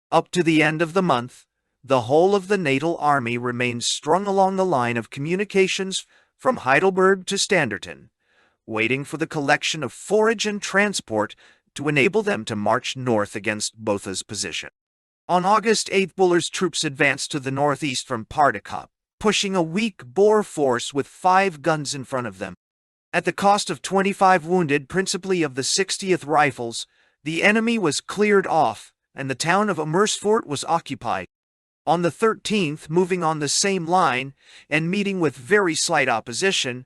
Up to the end of the month, the whole of the Natal army remained strung along the line of communications from Heidelberg to Standerton, waiting for the collection of forage and transport to enable them to march north against Botha's position. On August 8th, Buller's troops advanced to the northeast from Paardekraat, pushing a weak Boer force with 5 guns in front of them. At the cost of 25 wounded, principally of the 60th Rifles, the enemy was cleared off, and the town of Amersfoort was occupied. On the 13th, moving on the same line, and meeting with very slight opposition,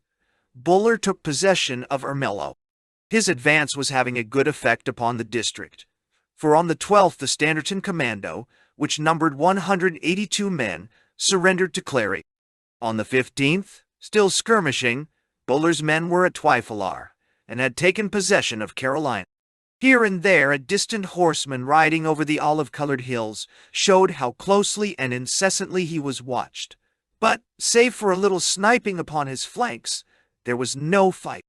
Buller took possession of Ermelo. His advance was having a good effect upon the district, for on the 12th the Standerton Commando, which numbered 182 men, surrendered to Clary. On the 15th, still skirmishing, Buller's men were at Twyfelaar, and had taken possession of Carolina. Here and there a distant horseman riding over the olive-colored hills showed how closely and incessantly he was watched. But, save for a little sniping upon his flanks, there was no fight.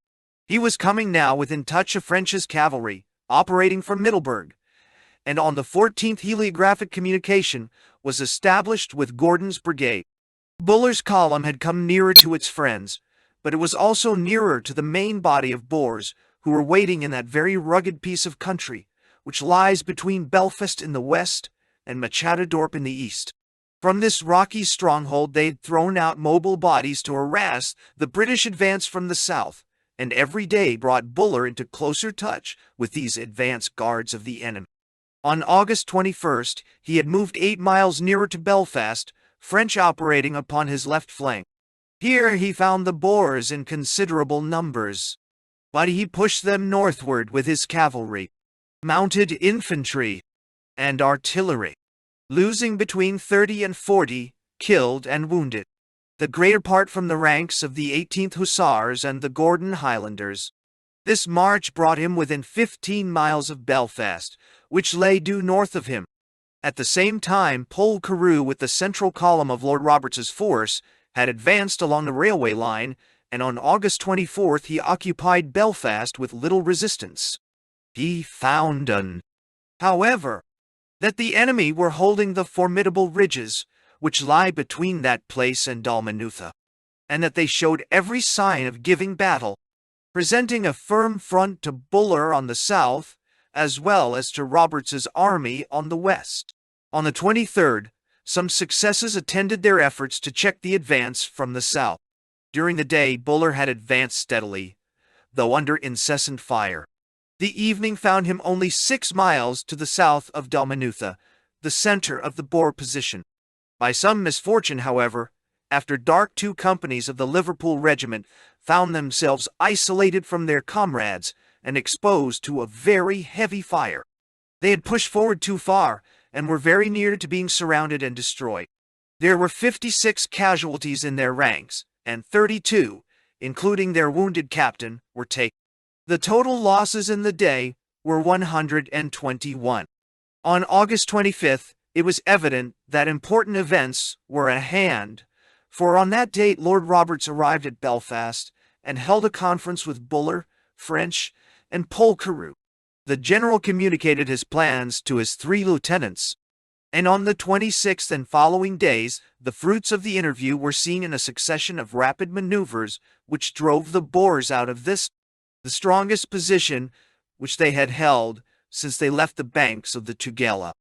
He was coming now within touch of French's cavalry, operating from Middelburg, and on the 14th heliographic communication was established with Gordon's brigade. Buller's column had come nearer to its friends, but it was also nearer to the main body of Boers who were waiting in that very rugged piece of country which lies between Belfast in the west and Machadodorp in the east. From this rocky stronghold they had thrown out mobile bodies to harass the British advance from the south, and every day brought Buller into closer touch with these advance guards of the enemy. On August 21st, he had moved 8 miles nearer to Belfast, French operating upon his left flank. Here he found the Boers in considerable numbers, but he pushed them northward with his cavalry, mounted infantry, and artillery, losing between 30 and 40 killed and wounded, the greater part from the ranks of the 18th Hussars and the Gordon Highlanders. This march brought him within 15 miles of Belfast, which lay due north of him. At the same time, Paul Carew with the central column of Lord Roberts's force had advanced along the railway line, and on August 24th he occupied Belfast with little resistance. He found, however, that the enemy were holding the formidable ridges which lie between that place and Dalmanutha, and that they showed every sign of giving battle, presenting a firm front to Buller on the south, as well as to Roberts's army on the west. On the 23rd, some successes attended their efforts to check the advance from the south. During the day, Buller had advanced steadily, though under incessant fire. The evening found him only 6 miles to the south of Dalmanutha, the center of the Boer position. By some misfortune, however, after dark 2 companies of the Liverpool regiment found themselves isolated from their comrades and exposed to a very heavy fire. They had pushed forward too far and were very near to being surrounded and destroyed. There were 56 casualties in their ranks, and 32, including their wounded captain, were taken. The total losses in the day were 121. On August 25th, it was evident that important events were at hand, for on that date Lord Roberts arrived at Belfast and held a conference with Buller, French, and Carew. The general communicated his plans to his 3 lieutenants, and on the 26th and following days, the fruits of the interview were seen in a succession of rapid maneuvers which drove the Boers out of the strongest position which they had held since they left the banks of the Tugela.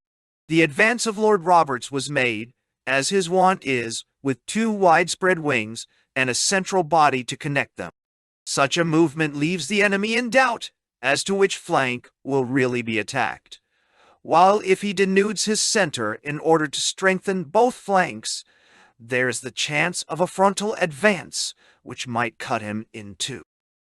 The advance of Lord Roberts was made, as his wont is, with 2 widespread wings and a central body to connect them. Such a movement leaves the enemy in doubt as to which flank will really be attacked, while if he denudes his center in order to strengthen both flanks, there's the chance of a frontal advance which might cut him in 2.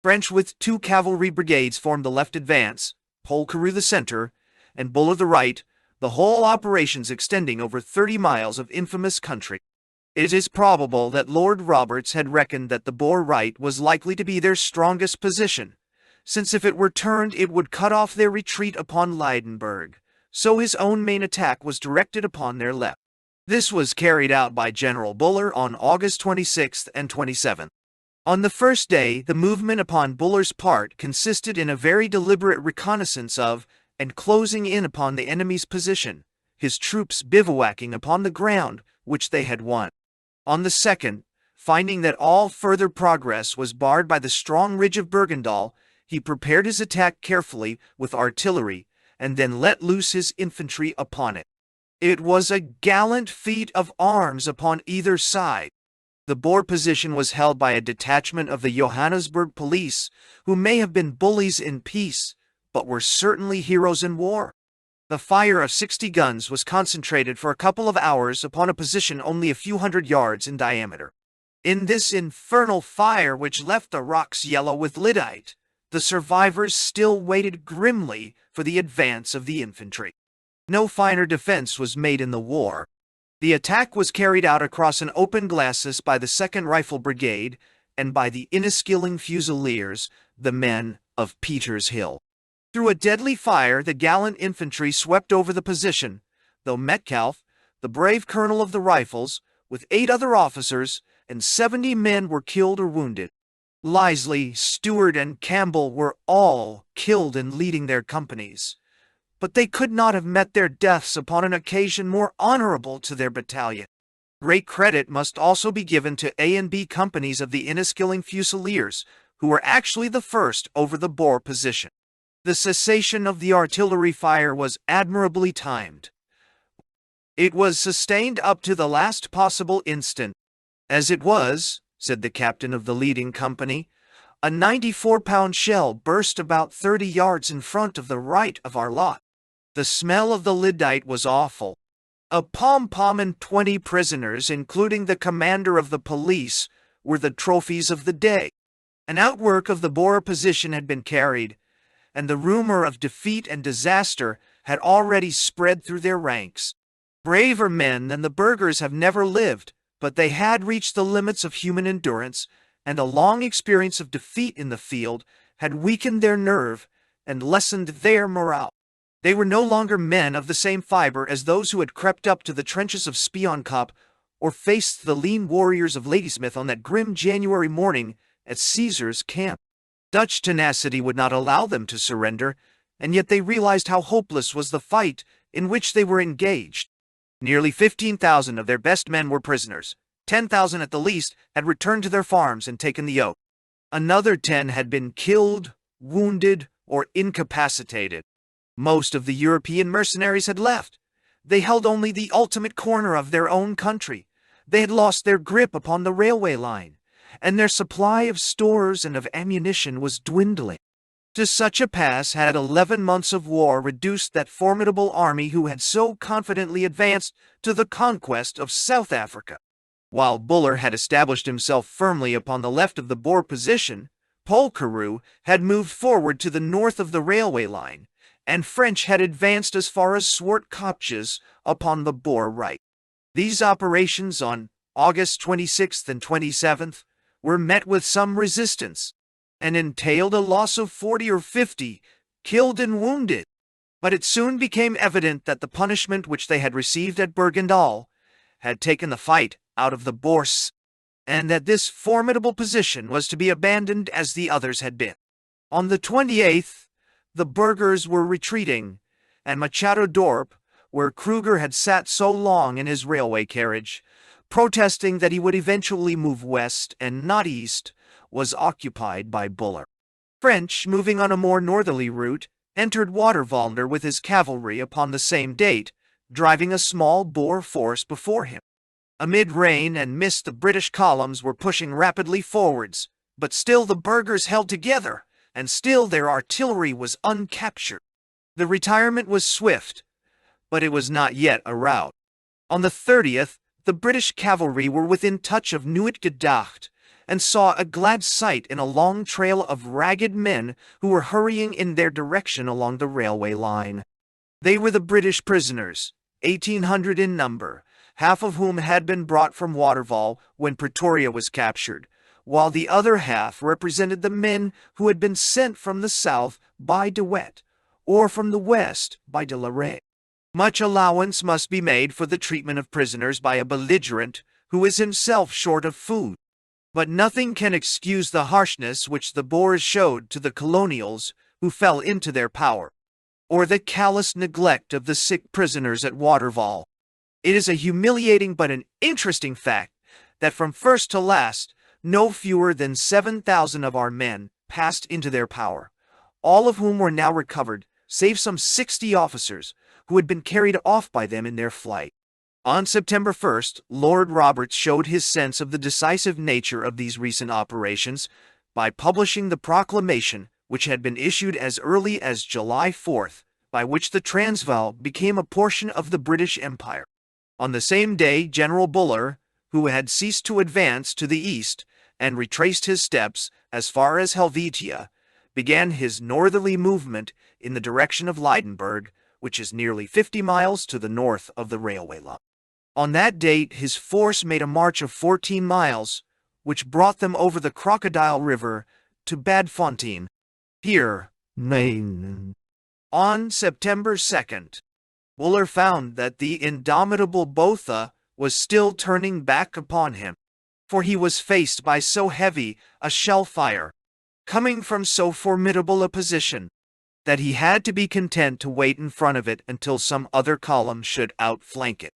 French with 2 cavalry brigades formed the left advance, Carew the center, and Buller the right, the whole operations extending over 30 miles of infamous country. It is probable that Lord Roberts had reckoned that the Boer right was likely to be their strongest position, since if it were turned it would cut off their retreat upon Lydenburg, so his own main attack was directed upon their left. This was carried out by General Buller on August 26th and 27th. On the first day, the movement upon Buller's part consisted in a very deliberate reconnaissance of and closing in upon the enemy's position, his troops bivouacking upon the ground which they had won. On the second, finding that all further progress was barred by the strong ridge of Bergendal, he prepared his attack carefully with artillery, and then let loose his infantry upon it. It was a gallant feat of arms upon either side. The Boer position was held by a detachment of the Johannesburg police, who may have been bullies in peace, but were certainly heroes in war. The fire of 60 guns was concentrated for a couple of hours upon a position only a few hundred yards in diameter. In this infernal fire which left the rocks yellow with lyddite, the survivors still waited grimly for the advance of the infantry. No finer defense was made in the war. The attack was carried out across an open glacis by the 2nd Rifle Brigade and by the Inniskilling Fusiliers, the men of Peter's Hill. Through a deadly fire, the gallant infantry swept over the position, though Metcalfe, the brave colonel of the Rifles, with 8 other officers and 70 men were killed or wounded. Lisley, Stewart, and Campbell were all killed in leading their companies, but they could not have met their deaths upon an occasion more honorable to their battalion. Great credit must also be given to A and B companies of the Inniskilling Fusiliers, who were actually the first over the Boer position. The cessation of the artillery fire was admirably timed. It was sustained up to the last possible instant. As it was, said the captain of the leading company, a 94-pound shell burst about 30 yards in front of the right of our lot. The smell of the lyddite was awful. A pom-pom and 20 prisoners, including the commander of the police, were the trophies of the day. An outwork of the Boer position had been carried, and the rumor of defeat and disaster had already spread through their ranks. Braver men than the burghers have never lived, but they had reached the limits of human endurance, and a long experience of defeat in the field had weakened their nerve and lessened their morale. They were no longer men of the same fiber as those who had crept up to the trenches of Spionkop or faced the lean warriors of Ladysmith on that grim January morning at Caesar's camp. Dutch tenacity would not allow them to surrender, and yet they realized how hopeless was the fight in which they were engaged. Nearly 15,000 of their best men were prisoners. 10,000 at the least had returned to their farms and taken the oath. Another 10 had been killed, wounded, or incapacitated. Most of the European mercenaries had left. They held only the ultimate corner of their own country. They had lost their grip upon the railway line, and their supply of stores and of ammunition was dwindling. To such a pass had 11 months of war reduced that formidable army who had so confidently advanced to the conquest of South Africa. While Buller had established himself firmly upon the left of the Boer position, Carew had moved forward to the north of the railway line, and French had advanced as far as Swart Kopjes upon the Boer right. These operations on August 26th and 27th were met with some resistance and entailed a loss of 40 or 50 killed and wounded. But it soon became evident that the punishment which they had received at Bergendal had taken the fight out of the Boers, and that this formidable position was to be abandoned as the others had been. On the 28th, the burghers were retreating, and Machado Dorp, where Kruger had sat so long in his railway carriage, protesting that he would eventually move west and not east, was occupied by Buller. French, moving on a more northerly route, entered Watervalder with his cavalry upon the same date, driving a small Boer force before him. Amid rain and mist the British columns were pushing rapidly forwards, but still the burghers held together, and still their artillery was uncaptured. The retirement was swift, but it was not yet a rout. On the 30th, the British cavalry were within touch of Nieuwet Gedacht, and saw a glad sight in a long trail of ragged men who were hurrying in their direction along the railway line. They were the British prisoners, 1,800 in number, half of whom had been brought from Waterval when Pretoria was captured, while the other half represented the men who had been sent from the south by De Wet, or from the west by De la Rey. Much allowance must be made for the treatment of prisoners by a belligerent who is himself short of food. But nothing can excuse the harshness which the Boers showed to the colonials who fell into their power, or the callous neglect of the sick prisoners at Waterval. It is a humiliating but an interesting fact that from first to last, no fewer than 7,000 of our men passed into their power, all of whom were now recovered, save some 60 officers who had been carried off by them in their flight. On September 1st, Lord Roberts showed his sense of the decisive nature of these recent operations by publishing the proclamation which had been issued as early as July 4th, by which the Transvaal became a portion of the British Empire. On the same day, General Buller, who had ceased to advance to the east and retraced his steps as far as Helvetia, began his northerly movement in the direction of Lydenburg, which is nearly 50 miles to the north of the railway line. On that date, his force made a march of 14 miles, which brought them over the Crocodile River to Bad Fontein. Here, Maine. On September 2nd, Buller found that the indomitable Botha was still turning back upon him, for he was faced by so heavy a shell fire, coming from so formidable a position, that he had to be content to wait in front of it until some other column should outflank it.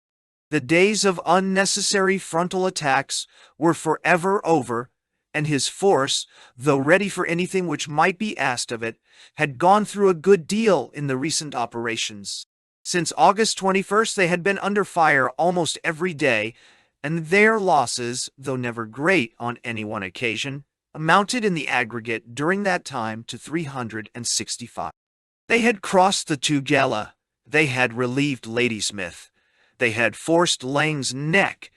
The days of unnecessary frontal attacks were forever over, and his force, though ready for anything which might be asked of it, had gone through a good deal in the recent operations. Since August 21st they had been under fire almost every day, and their losses, though never great on any one occasion, amounted in the aggregate during that time to 365. They had crossed the Tugela, they had relieved Ladysmith, they had forced Laing's Neck,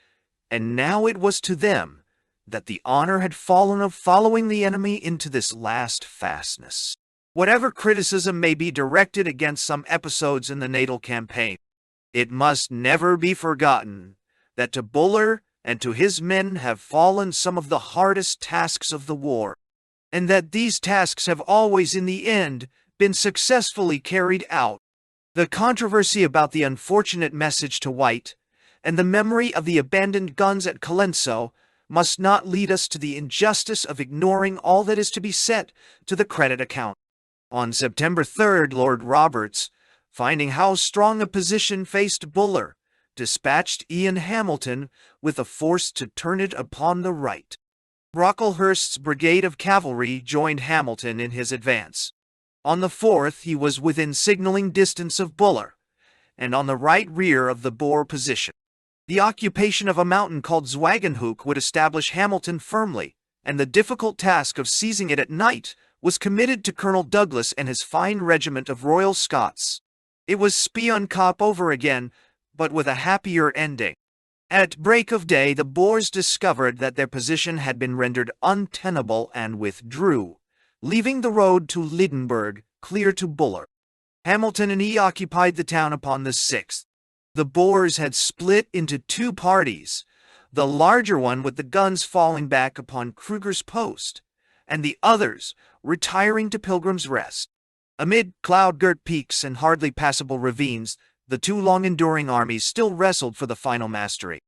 and now it was to them that the honor had fallen of following the enemy into this last fastness. Whatever criticism may be directed against some episodes in the Natal campaign, it must never be forgotten that to Buller and to his men have fallen some of the hardest tasks of the war, and that these tasks have always in the end been successfully carried out. The controversy about the unfortunate message to White and the memory of the abandoned guns at Colenso must not lead us to the injustice of ignoring all that is to be set to the credit account. On September 3rd, Lord Roberts, finding how strong a position faced Buller, dispatched Ian Hamilton with a force to turn it upon the right. Brocklehurst's brigade of cavalry joined Hamilton in his advance. On the 4th he was within signaling distance of Buller, and on the right rear of the Boer position. The occupation of a mountain called Zwagenhoek would establish Hamilton firmly, and the difficult task of seizing it at night was committed to Colonel Douglas and his fine regiment of Royal Scots. It was Spionkop over again, but with a happier ending. At break of day the Boers discovered that their position had been rendered untenable and withdrew, leaving the road to Lydenburg clear to Buller. Hamilton and he occupied the town upon the 6th. The Boers had split into two parties, the larger one with the guns falling back upon Kruger's post, and the others retiring to Pilgrim's Rest. Amid cloud-girt peaks and hardly passable ravines, the two long-enduring armies still wrestled for the final mastery.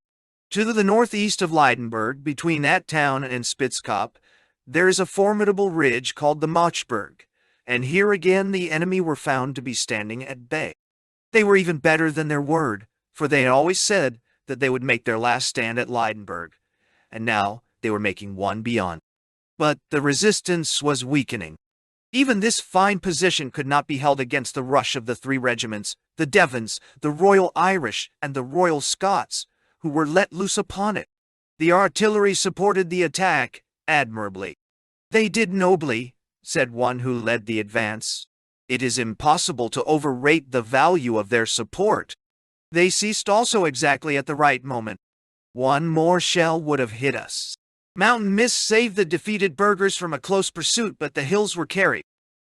To the northeast of Leidenburg, between that town and Spitzkop, there is a formidable ridge called the Machberg, and here again the enemy were found to be standing at bay. They were even better than their word, for they had always said that they would make their last stand at Leidenburg, and now they were making one beyond. But the resistance was weakening. Even this fine position could not be held against the rush of the three regiments, the Devons, the Royal Irish, and the Royal Scots, who were let loose upon it. The artillery supported the attack admirably. "They did nobly," said one who led the advance. "It is impossible to overrate the value of their support." They ceased also exactly at the right moment. One more shell would have hit us. Mountain mist saved the defeated burghers from a close pursuit, but the hills were carried.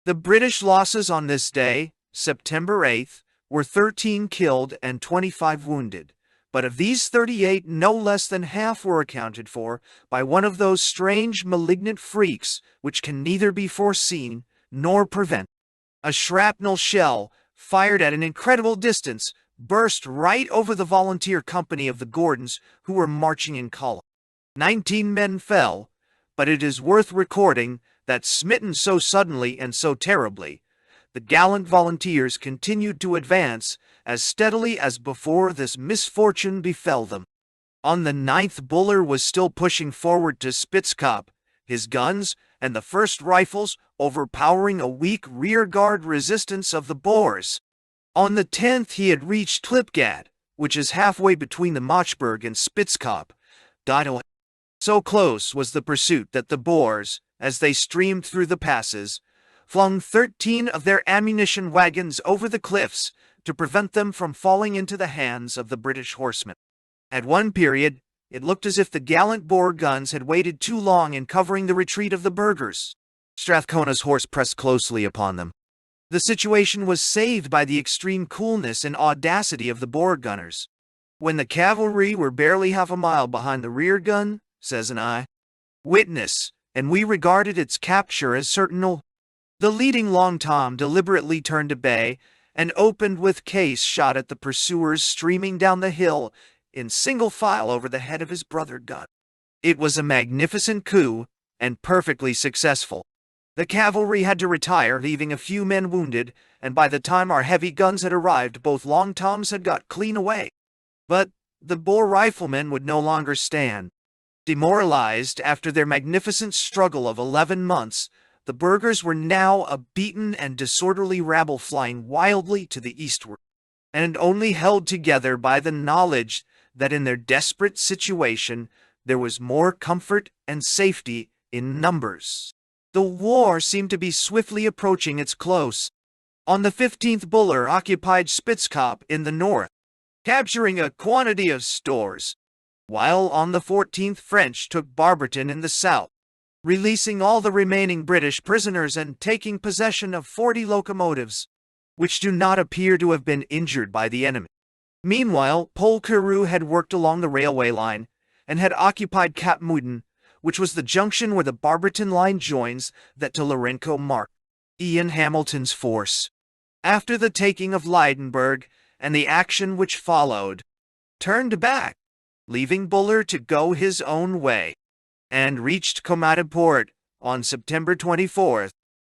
The British losses on this day, September 8th, were 13 killed and 25 wounded, but of these 38 no less than half were accounted for by one of those strange malignant freaks which can neither be foreseen nor prevented. A shrapnel shell, fired at an incredible distance, burst right over the volunteer company of the Gordons, who were marching in column. 19 men fell, but it is worth recording that, smitten so suddenly and so terribly, the gallant volunteers continued to advance as steadily as before this misfortune befell them. On the 9th, Buller was still pushing forward to Spitzkop, his guns and the first rifles overpowering a weak rearguard resistance of the Boers. On the 10th he had reached Klipgad, which is halfway between the Machberg and Spitzkop. Doyle. So close was the pursuit that the Boers, as they streamed through the passes, flung 13 of their ammunition wagons over the cliffs to prevent them from falling into the hands of the British horsemen. At one period, it looked as if the gallant Boer guns had waited too long in covering the retreat of the burghers. Strathcona's horse pressed closely upon them. The situation was saved by the extreme coolness and audacity of the Boer gunners. "When the cavalry were barely half a mile behind the rear gun," says an eye-witness, "and we regarded its capture as certain, the leading Long Tom deliberately turned to bay and opened with case shot at the pursuers streaming down the hill in single file over the head of his brother gun. It was a magnificent coup and perfectly successful. The cavalry had to retire, leaving a few men wounded, and by the time our heavy guns had arrived, both Long Toms had got clean away. But the Boer riflemen would no longer stand. Demoralized after their magnificent struggle of 11 months, the burghers were now a beaten and disorderly rabble flying wildly to the eastward, and only held together by the knowledge that in their desperate situation there was more comfort and safety in numbers. The war seemed to be swiftly approaching its close. On the 15th, Buller occupied Spitzkop in the north, capturing a quantity of stores, while on the 14th French took Barberton in the south, releasing all the remaining British prisoners and taking possession of 40 locomotives, which do not appear to have been injured by the enemy. Meanwhile, Polkeru had worked along the railway line and had occupied Capmuden, which was the junction where the Barberton line joins that to Lourenco Mark. Ian Hamilton's force, after the taking of Leidenburg and the action which followed, turned back, leaving Buller to go his own way, and reached Komatipoort on September 24th,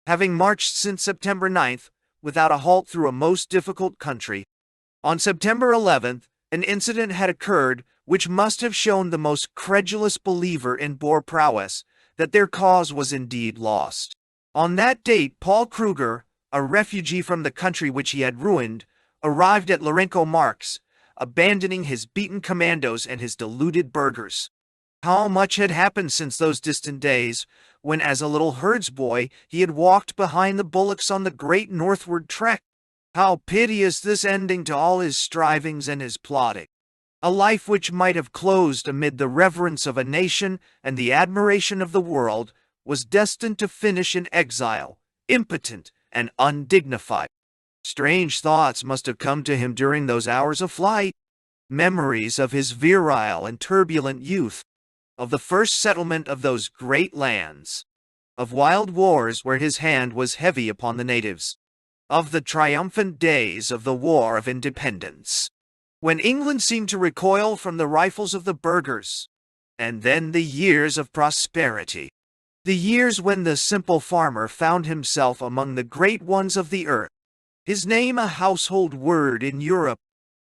having marched since September 9th without a halt through a most difficult country. On September 11th, an incident had occurred which must have shown the most credulous believer in Boer prowess that their cause was indeed lost. On that date, Paul Kruger, a refugee from the country which he had ruined, arrived at Lourenco Marks, abandoning his beaten commandos and his deluded burghers. How much had happened since those distant days, when as a little herdsboy he had walked behind the bullocks on the great northward trek! How piteous this ending to all his strivings and his plotting! A life which might have closed amid the reverence of a nation and the admiration of the world was destined to finish in exile, impotent and undignified. Strange thoughts must have come to him during those hours of flight. Memories of his virile and turbulent youth, of the first settlement of those great lands, of wild wars where his hand was heavy upon the natives, of the triumphant days of the War of Independence, when England seemed to recoil from the rifles of the burghers, and then the years of prosperity, the years when the simple farmer found himself among the great ones of the earth, his name a household word in Europe,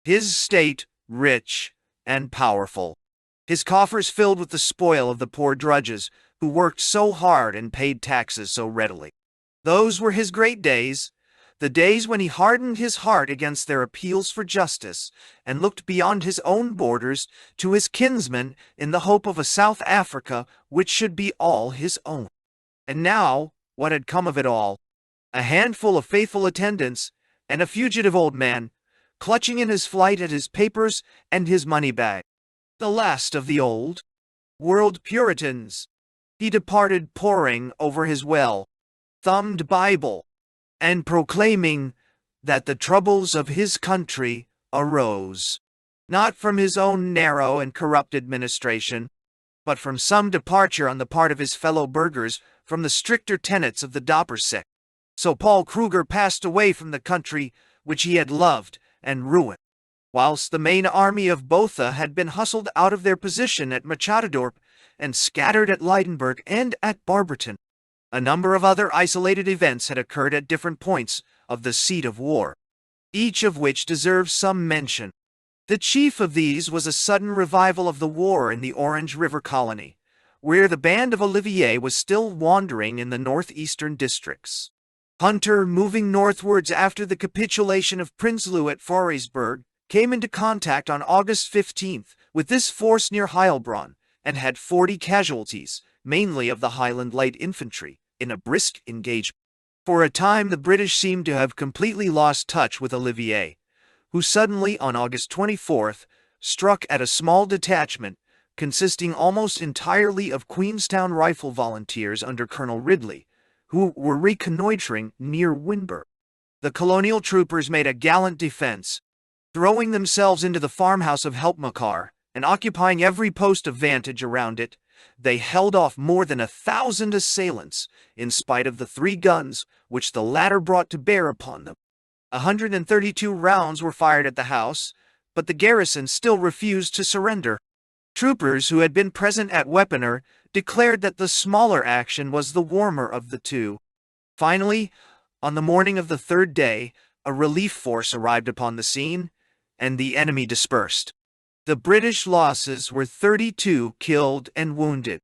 his state rich and powerful, his coffers filled with the spoil of the poor drudges who worked so hard and paid taxes so readily. Those were his great days, the days when he hardened his heart against their appeals for justice and looked beyond his own borders to his kinsmen in the hope of a South Africa which should be all his own. And now, what had come of it all? A handful of faithful attendants and a fugitive old man, clutching in his flight at his papers and his money bag. The last of the old world Puritans. He departed poring over his well-thumbed Bible and proclaiming that the troubles of his country arose, not from his own narrow and corrupt administration, but from some departure on the part of his fellow burghers from the stricter tenets of the Doppersect. So Paul Kruger passed away from the country which he had loved and ruined, whilst the main army of Botha had been hustled out of their position at Machadodorp and scattered at Leidenburg and at Barberton. A number of other isolated events had occurred at different points of the seat of war, each of which deserves some mention. The chief of these was a sudden revival of the war in the Orange River colony, where the band of Olivier was still wandering in the northeastern districts. Hunter, moving northwards after the capitulation of Prinsloo at Forysburg, came into contact on August 15th with this force near Heilbronn and had 40 casualties, mainly of the Highland Light Infantry, in a brisk engagement. For a time the British seemed to have completely lost touch with Olivier, who suddenly, on August 24th, struck at a small detachment consisting almost entirely of Queenstown Rifle volunteers under Colonel Ridley, who were reconnoitering near Winburg. The colonial troopers made a gallant defense, throwing themselves into the farmhouse of Helpmakar and occupying every post of vantage around it. They held off more than 1,000 assailants, in spite of the 3 guns which the latter brought to bear upon them. 132 rounds were fired at the house, but the garrison still refused to surrender. Troopers who had been present at Wepener declared that the smaller action was the warmer of the two. Finally, on the morning of the 3rd day, a relief force arrived upon the scene, and the enemy dispersed. The British losses were 32 killed and wounded.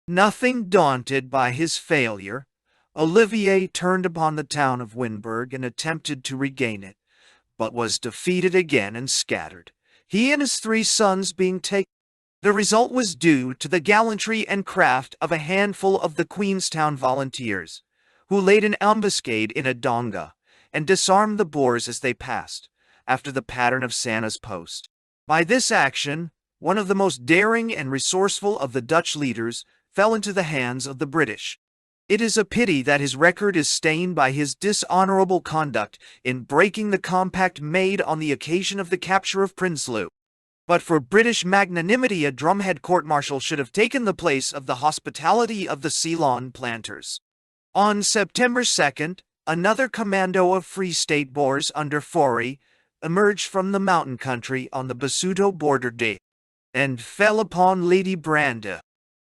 Nothing daunted by his failure, Olivier turned upon the town of Winburg and attempted to regain it, but was defeated again and scattered, he and his 3 sons being taken. The result was due to the gallantry and craft of a handful of the Queenstown volunteers, who laid an ambuscade in a donga and disarmed the Boers as they passed, after the pattern of Santa's post. By this action, one of the most daring and resourceful of the Dutch leaders fell into the hands of the British. It is a pity that his record is stained by his dishonorable conduct in breaking the compact made on the occasion of the capture of Prinsloo. But for British magnanimity, a drumhead court-martial should have taken the place of the hospitality of the Ceylon planters. On September 2nd, another commando of Free State Boers under Forey emerged from the mountain country on the Basuto border and fell upon Lady Brande,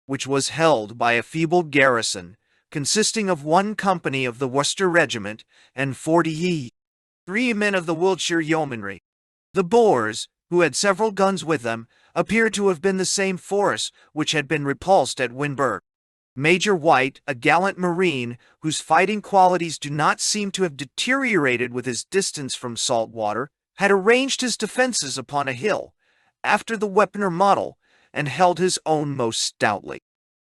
which was held by a feeble garrison consisting of 1 company of the Worcester Regiment and 40 3 men of the Wiltshire Yeomanry. The Boers, who had several guns with them, appeared to have been the same force which had been repulsed at Winburg. Major White, a gallant Marine, whose fighting qualities do not seem to have deteriorated with his distance from salt water, had arranged his defenses upon a hill, after the Wepener model, and held his own most stoutly.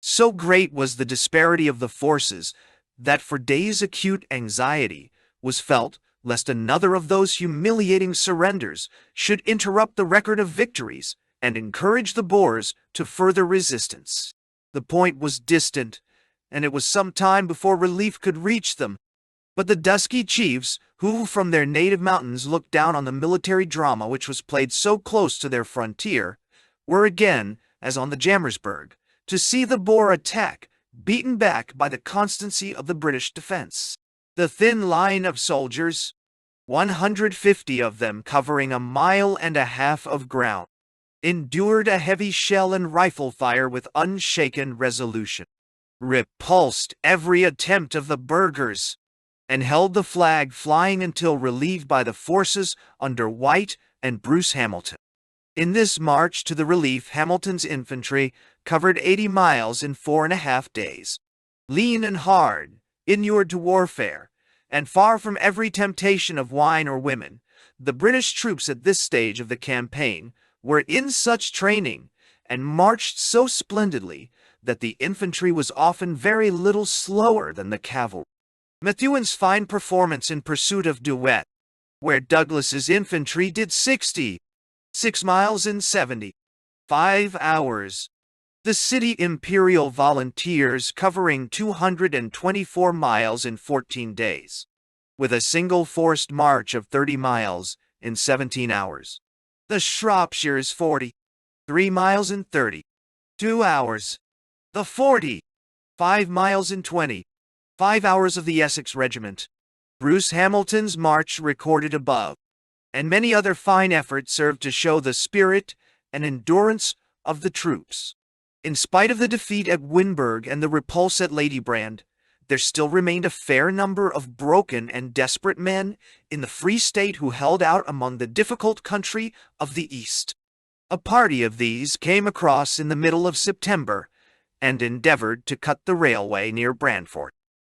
So great was the disparity of the forces that for days acute anxiety was felt lest another of those humiliating surrenders should interrupt the record of victories and encourage the Boers to further resistance. The point was distant, and it was some time before relief could reach them. But the dusky chiefs, who from their native mountains looked down on the military drama which was played so close to their frontier, were again, as on the Jammersburg, to see the Boer attack beaten back by the constancy of the British defense. The thin line of soldiers, 150 of them covering 1.5 miles of ground, endured a heavy shell and rifle fire with unshaken resolution, repulsed every attempt of the burghers, and held the flag flying until relieved by the forces under White and Bruce Hamilton. In this march to the relief, Hamilton's infantry covered 80 miles in 4.5 days. Lean and hard, inured to warfare, and far from every temptation of wine or women, the British troops at this stage of the campaign were in such training and marched so splendidly that the infantry was often very little slower than the cavalry. Methuen's fine performance in pursuit of Doyle, where Douglas's infantry did 6 miles in 75 hours. The City Imperial Volunteers covering 224 miles in 14 days, with a single forced march of 30 miles in 17 hours. The Shropshire's 43 miles in 32 hours. The 45 miles in 25 hours of the Essex Regiment. Bruce Hamilton's march recorded above, and many other fine efforts served to show the spirit and endurance of the troops. In spite of the defeat at Winburg and the repulse at Ladybrand, there still remained a fair number of broken and desperate men in the Free State who held out among the difficult country of the East. A party of these came across in the middle of September and endeavored to cut the railway near Brantford.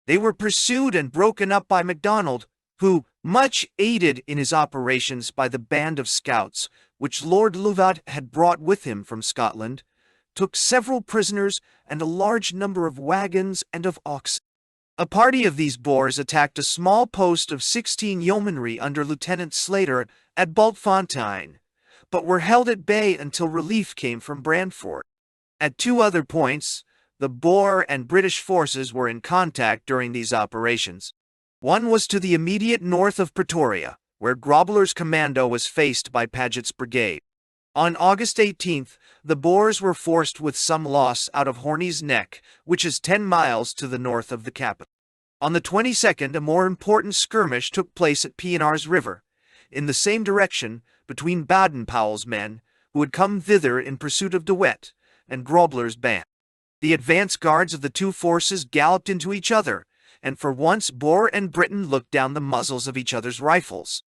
They were pursued and broken up by MacDonald, who, much aided in his operations by the band of scouts which Lord Lovat had brought with him from Scotland, took several prisoners and a large number of wagons and of oxen. A party of these Boers attacked a small post of 16 yeomanry under Lieutenant Slater at Bultfontein, but were held at bay until relief came from Brantford. At 2 other points, the Boer and British forces were in contact during these operations. One was to the immediate north of Pretoria, where Grobler's commando was faced by Paget's brigade. On August 18th, the Boers were forced with some loss out of Hornie's Neck, which is 10 miles to the north of the capital. On the 22nd, a more important skirmish took place at Pienaar's River, in the same direction between Baden-Powell's men, who had come thither in pursuit of De Wet, and Grobler's band. The advance guards of the two forces galloped into each other, and for once Boer and Briton looked down the muzzles of each other's rifles.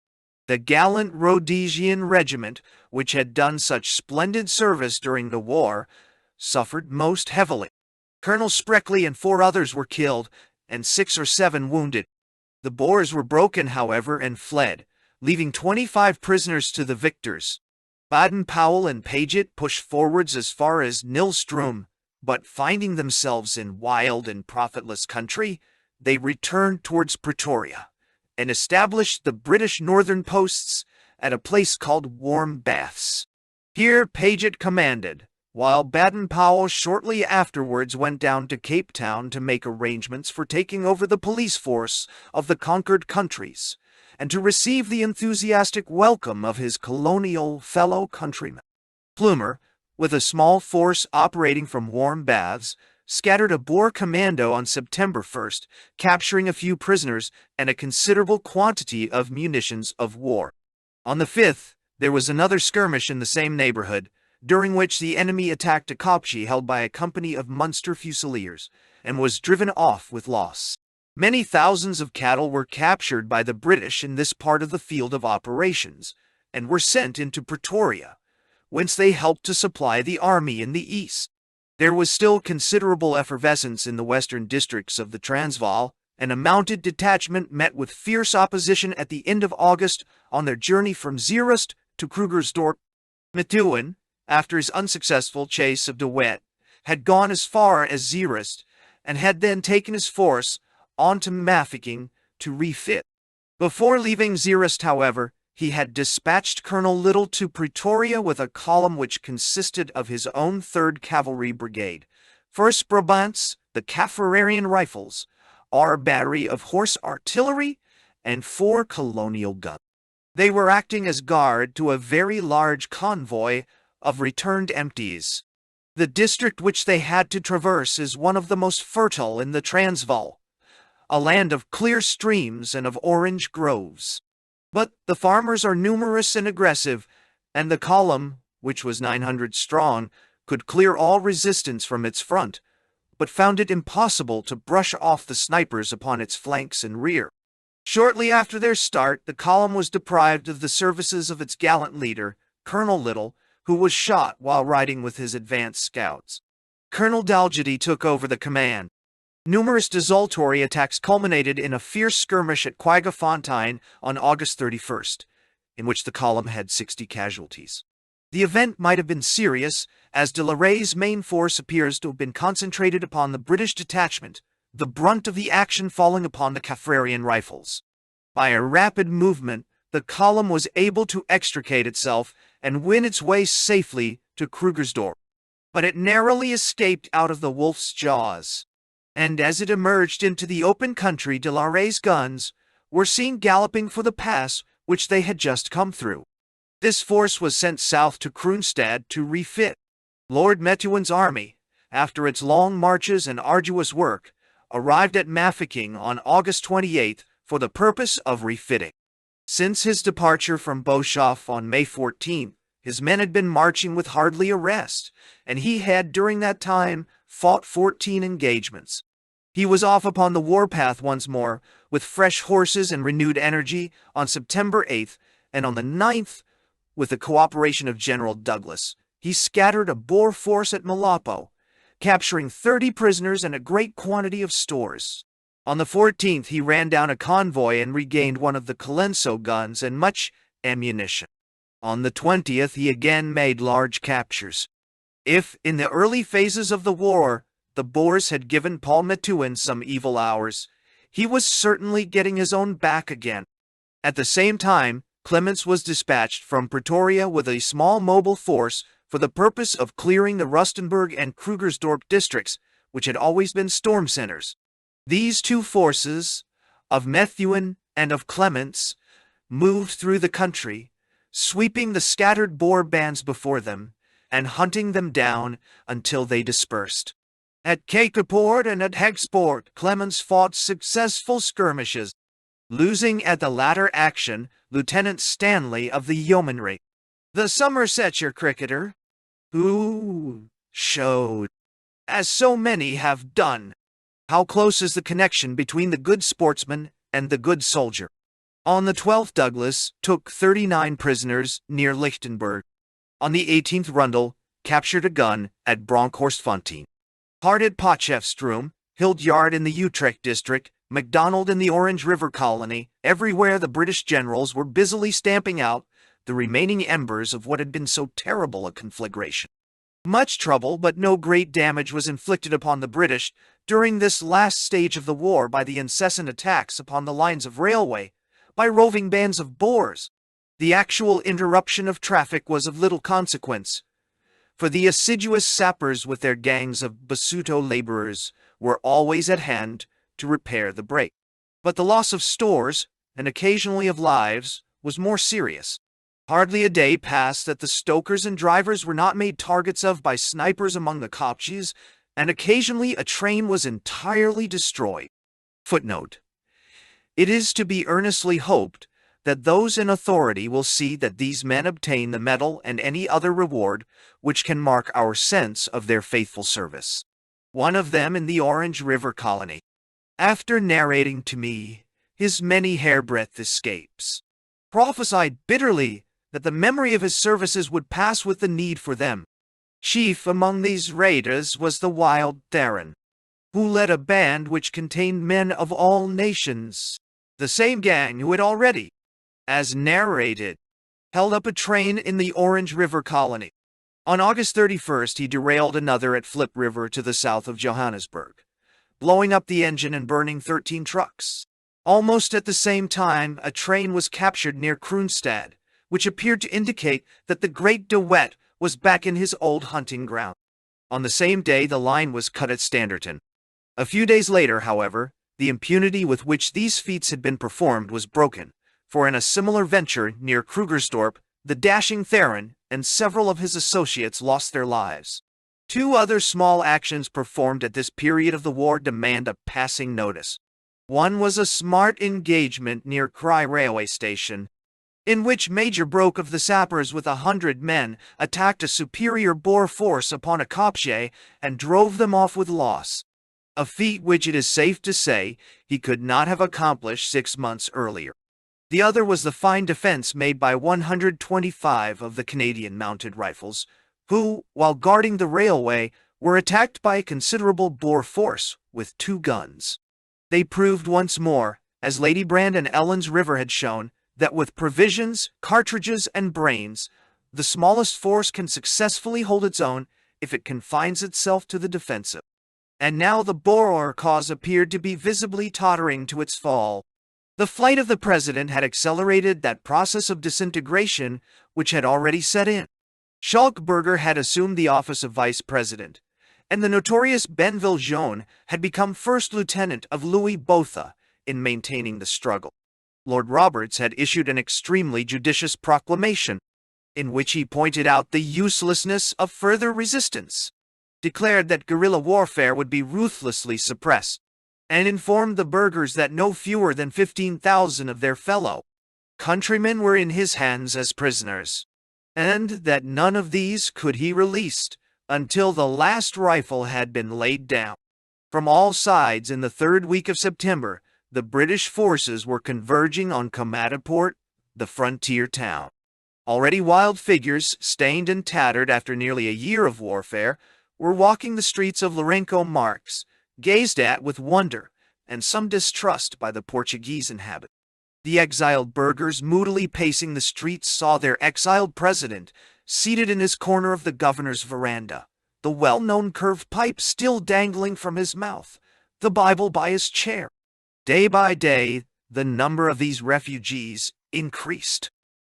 The gallant Rhodesian regiment, which had done such splendid service during the war, suffered most heavily. Colonel Spreckley and 4 others were killed, and 6 or 7 wounded. The Boers were broken, however, and fled, leaving 25 prisoners to the victors. Baden-Powell and Paget pushed forwards as far as Nilstrom, but finding themselves in wild and profitless country, they returned towards Pretoria, and established the British northern posts at a place called Warm Baths. Here Paget commanded, while Baden-Powell shortly afterwards went down to Cape Town to make arrangements for taking over the police force of the conquered countries, and to receive the enthusiastic welcome of his colonial fellow countrymen. Plumer, with a small force operating from Warm Baths, scattered a Boer commando on September 1st, capturing a few prisoners and a considerable quantity of munitions of war. On the 5th, there was another skirmish in the same neighborhood, during which the enemy attacked a kopje held by a company of Munster Fusiliers, and was driven off with loss. Many thousands of cattle were captured by the British in this part of the field of operations, and were sent into Pretoria, whence they helped to supply the army in the east. There was still considerable effervescence in the western districts of the Transvaal, and a mounted detachment met with fierce opposition at the end of August on their journey from Zeerust to Krugersdorp. Methuen, after his unsuccessful chase of De Wet, had gone as far as Zeerust, and had then taken his force on to Mafeking to refit. Before leaving Zeerust, however, he had dispatched Colonel Little to Pretoria with a column which consisted of his own 3rd Cavalry Brigade, 1st Brabants, the Kaffrarian Rifles, our battery of horse artillery, and 4 colonial guns. They were acting as guard to a very large convoy of returned empties. The district which they had to traverse is one of the most fertile in the Transvaal, a land of clear streams and of orange groves. But the farmers are numerous and aggressive, and the column, which was 900 strong, could clear all resistance from its front, but found it impossible to brush off the snipers upon its flanks and rear. Shortly after their start, the column was deprived of the services of its gallant leader, Colonel Little, who was shot while riding with his advance scouts. Colonel Dalgety took over the command. Numerous desultory attacks culminated in a fierce skirmish at Quagga-Fontaine on August 31st, in which the column had 60 casualties. The event might have been serious, as de la Rey's main force appears to have been concentrated upon the British detachment, the brunt of the action falling upon the Kaffrarian rifles. By a rapid movement, the column was able to extricate itself and win its way safely to Krugersdorp. But it narrowly escaped out of the wolf's jaws, and as it emerged into the open country, de la Rey's guns were seen galloping for the pass which they had just come through. This force was sent south to Kroonstad to refit. Lord Methuen army, after its long marches and arduous work, arrived at Mafeking on August 28 for the purpose of refitting. Since his departure from Boshoff on May 14, his men had been marching with hardly a rest, and he had during that time fought 14 engagements. He was off upon the warpath once more, with fresh horses and renewed energy, on September 8th, and on the 9th, with the cooperation of General Douglas, he scattered a Boer force at Malapo, capturing 30 prisoners and a great quantity of stores. On the 14th, he ran down a convoy and regained one of the Colenso guns and much ammunition. On the 20th, he again made large captures. If, in the early phases of the war, the Boers had given Paul Methuen some evil hours, he was certainly getting his own back again. At the same time, Clements was dispatched from Pretoria with a small mobile force for the purpose of clearing the Rustenburg and Krugersdorp districts, which had always been storm centers. These two forces, of Methuen and of Clements, moved through the country, sweeping the scattered Boer bands before them, and hunting them down until they dispersed. At Kykeport and at Hegsport, Clements fought successful skirmishes, losing at the latter action Lieutenant Stanley of the Yeomanry, the Somersetshire cricketer, who showed, as so many have done, how close is the connection between the good sportsman and the good soldier. On the 12th, Douglas took 39 prisoners near Lichtenberg. On the 18th, Rundle captured a gun at Bronkhorstfontein. Hart at Potchefstroom, Hildyard in the Utrecht district, MacDonald in the Orange River colony, everywhere the British generals were busily stamping out the remaining embers of what had been so terrible a conflagration. Much trouble, but no great damage was inflicted upon the British during this last stage of the war by the incessant attacks upon the lines of railway, by roving bands of Boers. The actual interruption of traffic was of little consequence, for the assiduous sappers with their gangs of Basuto laborers were always at hand to repair the break. But the loss of stores, and occasionally of lives, was more serious. Hardly a day passed that the stokers and drivers were not made targets of by snipers among the kopjes, and occasionally a train was entirely destroyed. Footnote: it is to be earnestly hoped that those in authority will see that these men obtain the medal and any other reward which can mark our sense of their faithful service. One of them in the Orange River colony, after narrating to me his many hairbreadth escapes, prophesied bitterly that the memory of his services would pass with the need for them. Chief among these raiders was the wild Theron, who led a band which contained men of all nations, the same gang who had already, as narrated, held up a train in the Orange River colony. On August 31st, he derailed another at Flip River to the south of Johannesburg, blowing up the engine and burning 13 trucks. Almost at the same time, a train was captured near Kroonstad, which appeared to indicate that the great De Wet was back in his old hunting ground. On the same day, the line was cut at Standerton. A few days later, however, The impunity with which these feats had been performed was broken, for in a similar venture near Krugersdorp, the dashing Theron and several of his associates lost their lives. Two other small actions performed at this period of the war demand a passing notice. One was a smart engagement near Krai railway station, in which Major Broke of the sappers with 100 men attacked a superior Boer force upon a kopje and drove them off with loss, a feat which it is safe to say he could not have accomplished 6 months earlier. The other was the fine defense made by 125 of the Canadian mounted rifles, who, while guarding the railway, were attacked by a considerable Boer force with 2 guns. They proved once more, as Lady Brand and Ellen's River had shown, that with provisions, cartridges, and brains, the smallest force can successfully hold its own if it confines itself to the defensive. And now the Boer cause appeared to be visibly tottering to its fall. The flight of the president had accelerated that process of disintegration which had already set in. Schalkberger had assumed the office of vice president, and the notorious Benville Jean had become first lieutenant of Louis Botha in maintaining the struggle. Lord Roberts had issued an extremely judicious proclamation, in which he pointed out the uselessness of further resistance, declared that guerrilla warfare would be ruthlessly suppressed, and informed the burghers that no fewer than 15,000 of their fellow countrymen were in his hands as prisoners, and that none of these could he release until the last rifle had been laid down. From all sides in the 3rd week of September, the British forces were converging on Comataport, the frontier town. Already wild figures, stained and tattered after nearly a year of warfare, were walking the streets of Lourenço Marques, gazed at with wonder and some distrust by the Portuguese inhabitants. The exiled burghers moodily pacing the streets saw their exiled president seated in his corner of the governor's veranda, the well-known curved pipe still dangling from his mouth, the Bible by his chair. Day by day, the number of these refugees increased.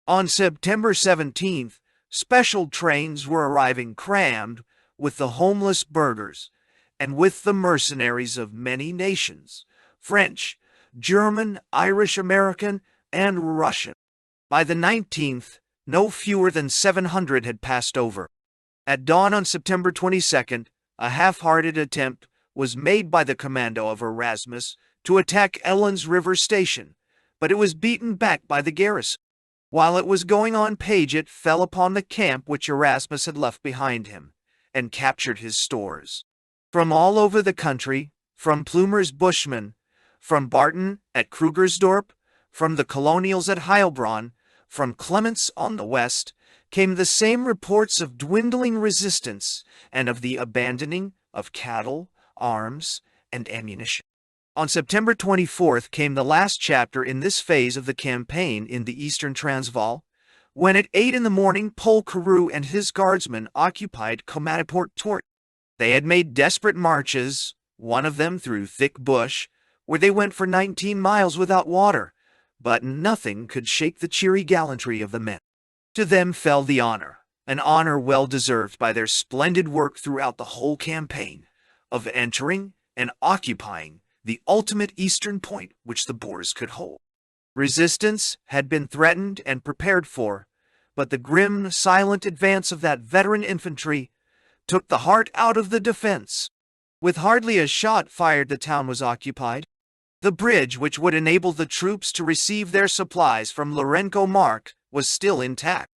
On September 17th, special trains were arriving crammed with the homeless burghers and with the mercenaries of many nations, French, German, Irish, American, and Russian. By the 19th, no fewer than 700 had passed over. At dawn on September 22nd, a half-hearted attempt was made by the commando of Erasmus to attack Ellen's River Station, but it was beaten back by the garrison. While it was going on, Paget fell upon the camp which Erasmus had left behind him, and captured his stores. From all over the country, from Plumer's Bushmen, from Barton at Krugersdorp, from the colonials at Heilbronn, from Clements on the west, came the same reports of dwindling resistance and of the abandoning of cattle, arms, and ammunition. On September 24th came the last chapter in this phase of the campaign in the eastern Transvaal, when at 8 in the morning Paul Carew and his guardsmen occupied Comataport Tort. They had made desperate marches, one of them through thick bush, where they went for 19 miles without water, but nothing could shake the cheery gallantry of the men. To them fell the honor, an honor well deserved by their splendid work throughout the whole campaign, of entering and occupying the ultimate eastern point which the Boers could hold. Resistance had been threatened and prepared for, but the grim, silent advance of that veteran infantry took the heart out of the defense. With hardly a shot fired, the town was occupied. The bridge which would enable the troops to receive their supplies from Lourenço Marques was still intact.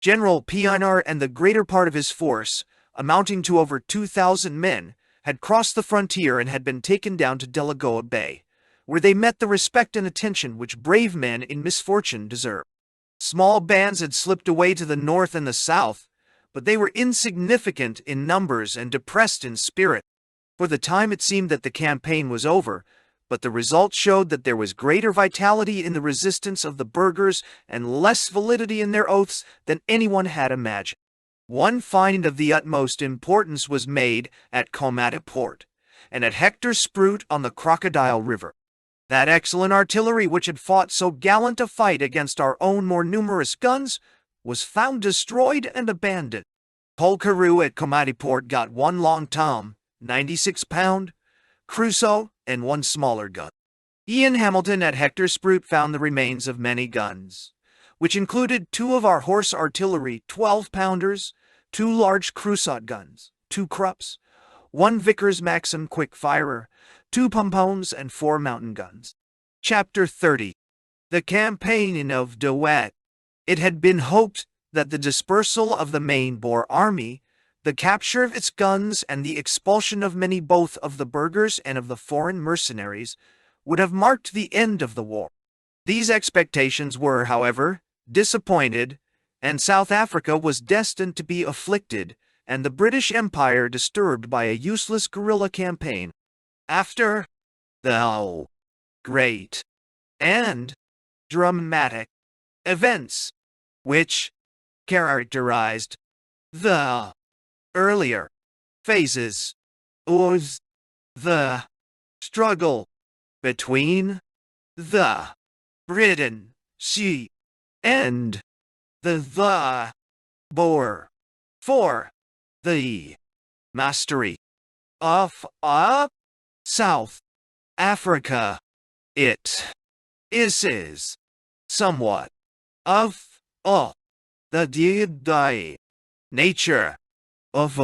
General Pienaar and the greater part of his force, amounting to over 2,000 men, had crossed the frontier and had been taken down to Delagoa Bay, where they met the respect and attention which brave men in misfortune deserve. Small bands had slipped away to the north and the south, but they were insignificant in numbers and depressed in spirit. For the time it seemed that the campaign was over, but the result showed that there was greater vitality in the resistance of the burghers and less validity in their oaths than anyone had imagined. One find of the utmost importance was made at Comataport, and at Hector Sprout on the Crocodile River. That excellent artillery which had fought so gallant a fight against our own more numerous guns was found destroyed and abandoned. Paul Carew at Comataport got one long tom, 96 pound, Crusoe, and one smaller gun. Ian Hamilton at Hector Sprout found the remains of many guns, which included 2 of our horse artillery 12-pounders, 2 large Creusot guns, 2 Krupps, 1 Vickers Maxim quick-firer, 2 pom-poms, and 4 mountain guns. Chapter 30. The Campaign of Doyle. It had been hoped that the dispersal of the main Boer army, the capture of its guns, and the expulsion of many both of the burghers and of the foreign mercenaries would have marked the end of the war. These expectations were, however, disappointed, and South Africa was destined to be afflicted, and the British Empire disturbed by a useless guerrilla campaign. After the great and dramatic events which characterized the earlier phases of the struggle between the Britain and the Boer for the mastery of South Africa, it is somewhat of the nature of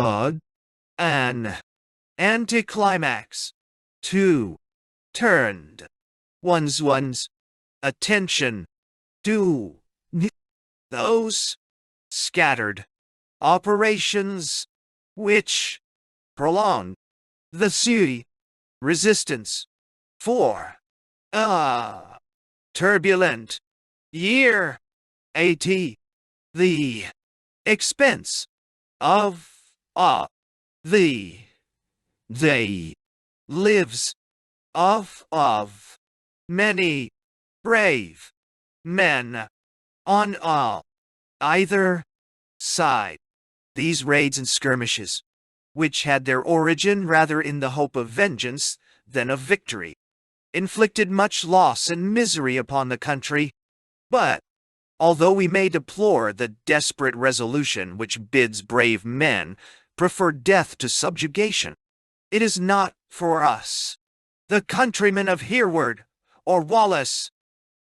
an anticlimax to turn one's attention to those scattered operations which prolonged the resistance for a turbulent year at the expense of the lives of many brave men on either side. These raids and skirmishes, which had their origin rather in the hope of vengeance than of victory, inflicted much loss and misery upon the country. But, although we may deplore the desperate resolution which bids brave men prefer death to subjugation, it is not for us, the countrymen of Hereward or Wallace,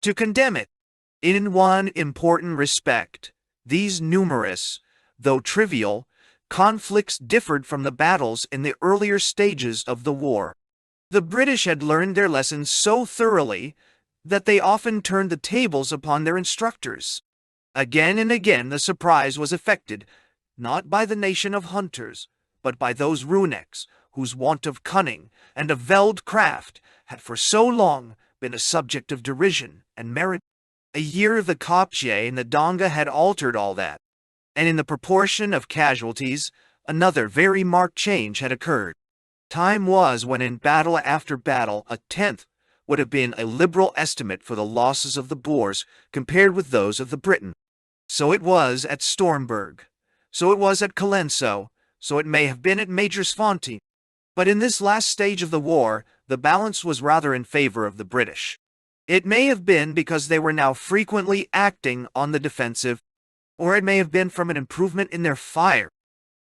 to condemn it. In one important respect, these numerous, though trivial, conflicts differed from the battles in the earlier stages of the war. The British had learned their lessons so thoroughly that they often turned the tables upon their instructors. Again and again the surprise was effected, not by the nation of hunters, but by those Roonecks, whose want of cunning and of veld craft had for so long been a subject of derision and merit. A year of the Kopje and the Donga had altered all that, and in the proportion of casualties, another very marked change had occurred. Time was when in battle after battle a tenth would have been a liberal estimate for the losses of the Boers compared with those of the Briton. So it was at Stormberg, so it was at Colenso, so it may have been at Majorsfontein. But in this last stage of the war, the balance was rather in favor of the British. It may have been because they were now frequently acting on the defensive, or it may have been from an improvement in their fire,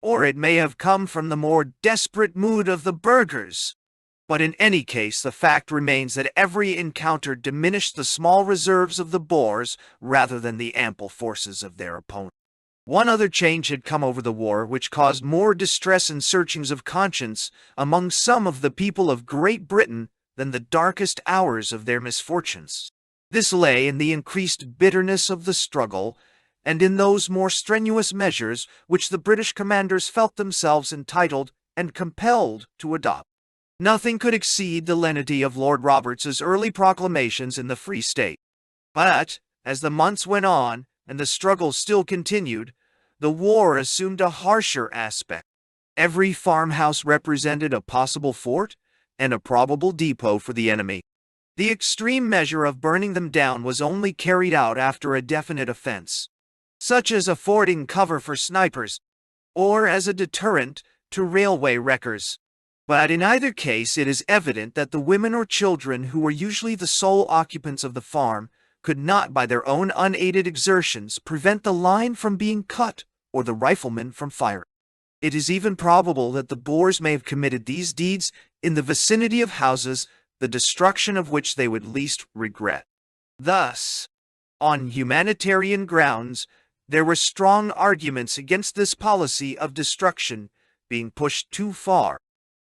or it may have come from the more desperate mood of the burghers. But in any case, the fact remains that every encounter diminished the small reserves of the Boers rather than the ample forces of their opponent. One other change had come over the war which caused more distress and searchings of conscience among some of the people of Great Britain than the darkest hours of their misfortunes. This lay in the increased bitterness of the struggle, and in those more strenuous measures which the British commanders felt themselves entitled and compelled to adopt. Nothing could exceed the lenity of Lord Roberts's early proclamations in the Free State. But, as the months went on, and the struggle still continued, the war assumed a harsher aspect. Every farmhouse represented a possible fort and a probable depot for the enemy. The extreme measure of burning them down was only carried out after a definite offense, such as affording cover for snipers, or as a deterrent to railway wreckers. But in either case it is evident that the women or children who were usually the sole occupants of the farm could not by their own unaided exertions prevent the line from being cut or the riflemen from firing. It is even probable that the Boers may have committed these deeds in the vicinity of houses, the destruction of which they would least regret. Thus, on humanitarian grounds, there were strong arguments against this policy of destruction being pushed too far,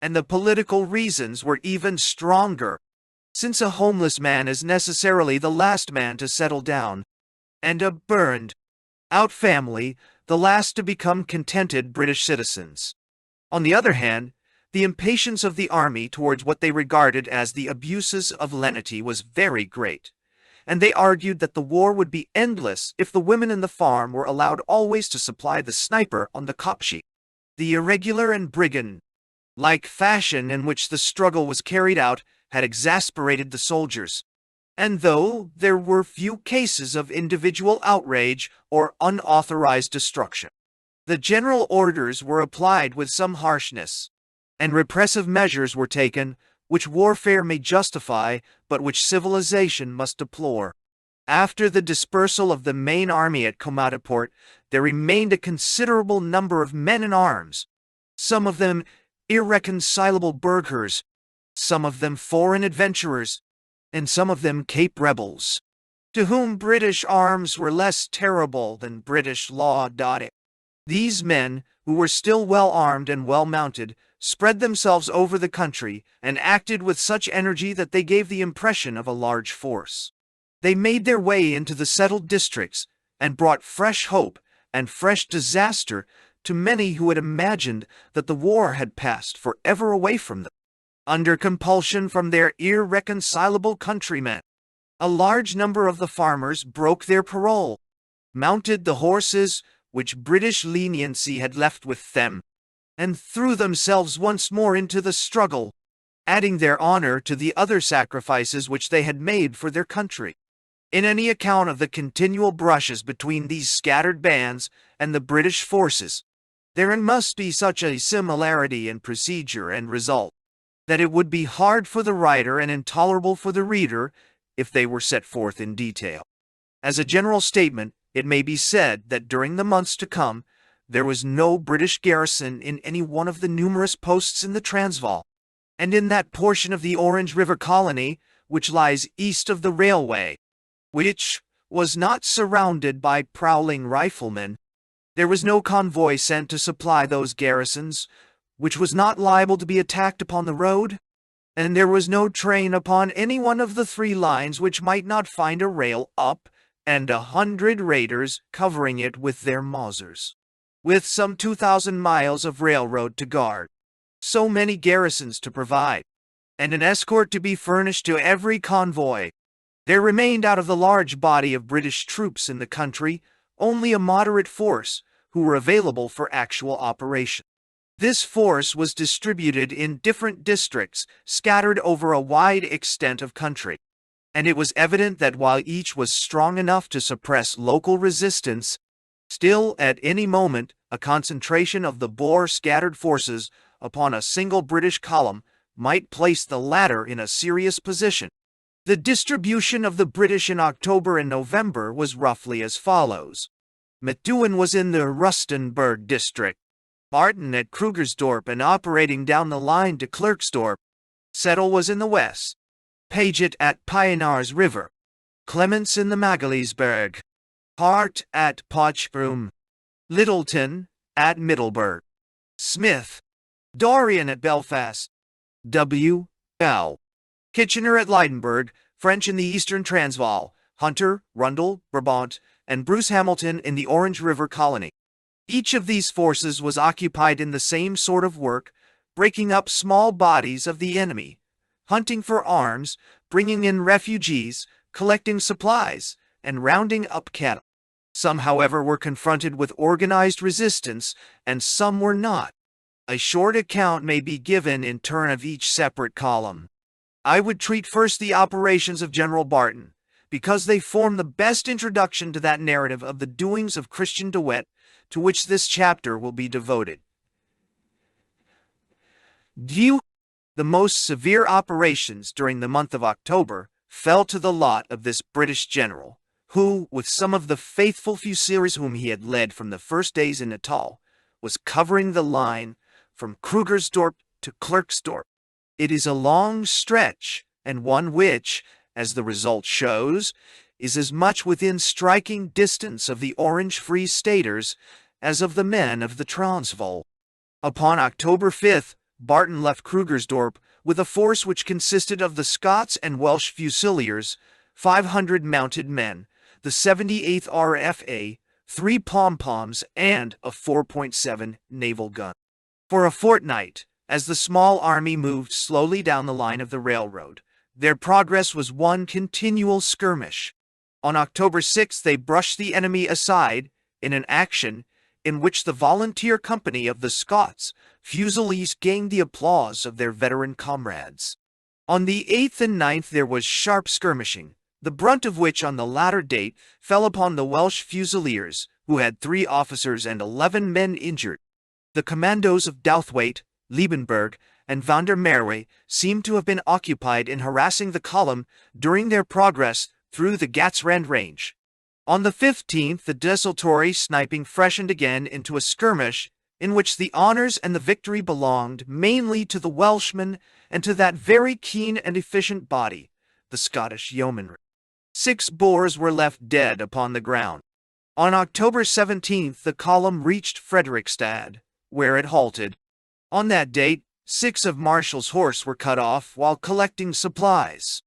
and the political reasons were even stronger, since a homeless man is necessarily the last man to settle down, and a burned-out family the last to become contented British citizens. On the other hand, the impatience of the army towards what they regarded as the abuses of lenity was very great, and they argued that the war would be endless if the women in the farm were allowed always to supply the sniper on the kopje. The irregular and brigand-like fashion in which the struggle was carried out had exasperated the soldiers, and though there were few cases of individual outrage or unauthorized destruction, the general orders were applied with some harshness, and repressive measures were taken, which warfare may justify, but which civilization must deplore. After the dispersal of the main army at Komatipoort, there remained a considerable number of men in arms, some of them irreconcilable burghers, some of them foreign adventurers, and some of them Cape rebels, to whom British arms were less terrible than British law. These men, who were still well armed and well mounted, spread themselves over the country and acted with such energy that they gave the impression of a large force. They made their way into the settled districts and brought fresh hope and fresh disaster to many who had imagined that the war had passed forever away from them. Under compulsion from their irreconcilable countrymen, a large number of the farmers broke their parole, mounted the horses which British leniency had left with them, and threw themselves once more into the struggle, adding their honor to the other sacrifices which they had made for their country. In any account of the continual brushes between these scattered bands and the British forces, there must be such a similarity in procedure and result, that it would be hard for the writer and intolerable for the reader if they were set forth in detail. As a general statement, it may be said that during the months to come, there was no British garrison in any one of the numerous posts in the Transvaal, and in that portion of the Orange River colony which lies east of the railway, which was not surrounded by prowling riflemen, there was no convoy sent to supply those garrisons, which was not liable to be attacked upon the road, and there was no train upon any one of the 3 lines which might not find a rail up and 100 raiders covering it with their Mausers, with some 2,000 miles of railroad to guard, so many garrisons to provide, and an escort to be furnished to every convoy. There remained out of the large body of British troops in the country only a moderate force who were available for actual operation. This force was distributed in different districts scattered over a wide extent of country, and it was evident that while each was strong enough to suppress local resistance, still at any moment a concentration of the Boer scattered forces upon a single British column might place the latter in a serious position. The distribution of the British in October and November was roughly as follows. Methuen was in the Rustenburg district, Barton at Krugersdorp and operating down the line to Klerksdorp. Settle was in the west, Paget at Pienaars River, Clements in the Magaliesberg, Hart at Potchbroom, Littleton at Middleburg, Smith, Dorian at Belfast, W.L. Kitchener at Leidenburg, French in the eastern Transvaal, Hunter, Rundle, Brabant, and Bruce Hamilton in the Orange River colony. Each of these forces was occupied in the same sort of work, breaking up small bodies of the enemy, hunting for arms, bringing in refugees, collecting supplies, and rounding up cattle. Some, however, were confronted with organized resistance, and some were not. A short account may be given in turn of each separate column. I would treat first the operations of General Barton, because they form the best introduction to that narrative of the doings of Christian de Wet to which this chapter will be devoted. The most severe operations during the month of October fell to the lot of this British general, who, with some of the faithful fusiliers whom he had led from the first days in Natal, was covering the line from Krugersdorp to Klerksdorp. It is a long stretch, and one which, as the result shows, is as much within striking distance of the Orange Free Staters as of the men of the Transvaal. Upon October 5th, Barton left Krugersdorp with a force which consisted of the Scots and Welsh Fusiliers, 500 mounted men, the 78th RFA, 3 pom-poms, and a 4.7 naval gun. For a fortnight, as the small army moved slowly down the line of the railroad, their progress was one continual skirmish. On October 6th, they brushed the enemy aside in an action in which the volunteer company of the Scots Fusiliers gained the applause of their veteran comrades. On the 8th and 9th there was sharp skirmishing, the brunt of which on the latter date fell upon the Welsh Fusiliers, who had 3 officers and 11 men injured. The commandos of Douthwaite, Liebenberg, and van der Merwe seemed to have been occupied in harassing the column during their progress through the Gatsrand Range. On the 15th, the desultory sniping freshened again into a skirmish in which the honors and the victory belonged mainly to the Welshmen and to that very keen and efficient body, the Scottish yeomanry. 6 Boers were left dead upon the ground. On October 17th, the column reached Frederickstad, where it halted. On that date, 6 of Marshall's horse were cut off while collecting supplies.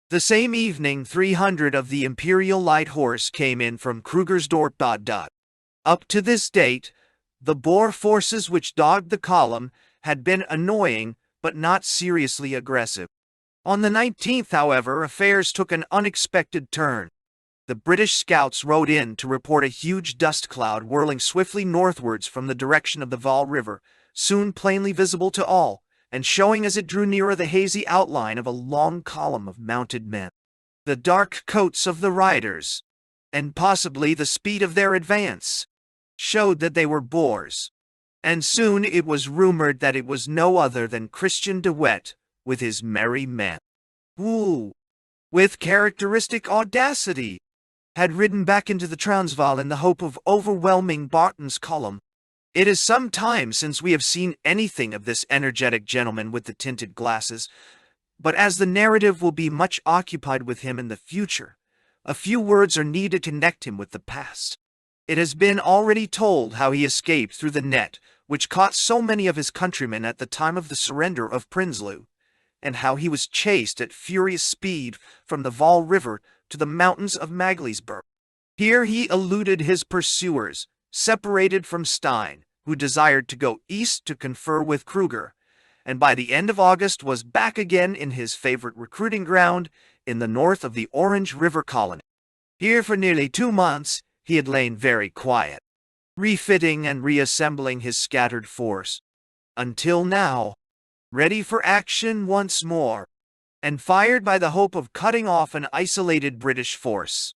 The same evening, 300 of the Imperial Light Horse came in from Krugersdorp. Up to this date, the Boer forces which dogged the column had been annoying but not seriously aggressive. On the 19th, however, affairs took an unexpected turn. The British scouts rode in to report a huge dust cloud whirling swiftly northwards from the direction of the Vaal River, soon plainly visible to all, and showing as it drew nearer the hazy outline of a long column of mounted men. The dark coats of the riders, and possibly the speed of their advance, showed that they were Boers, and soon it was rumored that it was no other than Christian de Wet with his merry men, who, with characteristic audacity, had ridden back into the Transvaal in the hope of overwhelming Barton's column. It is some time since we have seen anything of this energetic gentleman with the tinted glasses, but as the narrative will be much occupied with him in the future, a few words are needed to connect him with the past. It has been already told how he escaped through the net which caught so many of his countrymen at the time of the surrender of Prinsloo, and how he was chased at furious speed from the Vaal River to the mountains of Magaliesburg. Here he eluded his pursuers, separated from Stein, who desired to go east to confer with Kruger, and by the end of August was back again in his favorite recruiting ground in the north of the Orange River colony. Here for nearly 2 months he had lain very quiet, refitting and reassembling his scattered force, until now, ready for action once more, and fired by the hope of cutting off an isolated British force.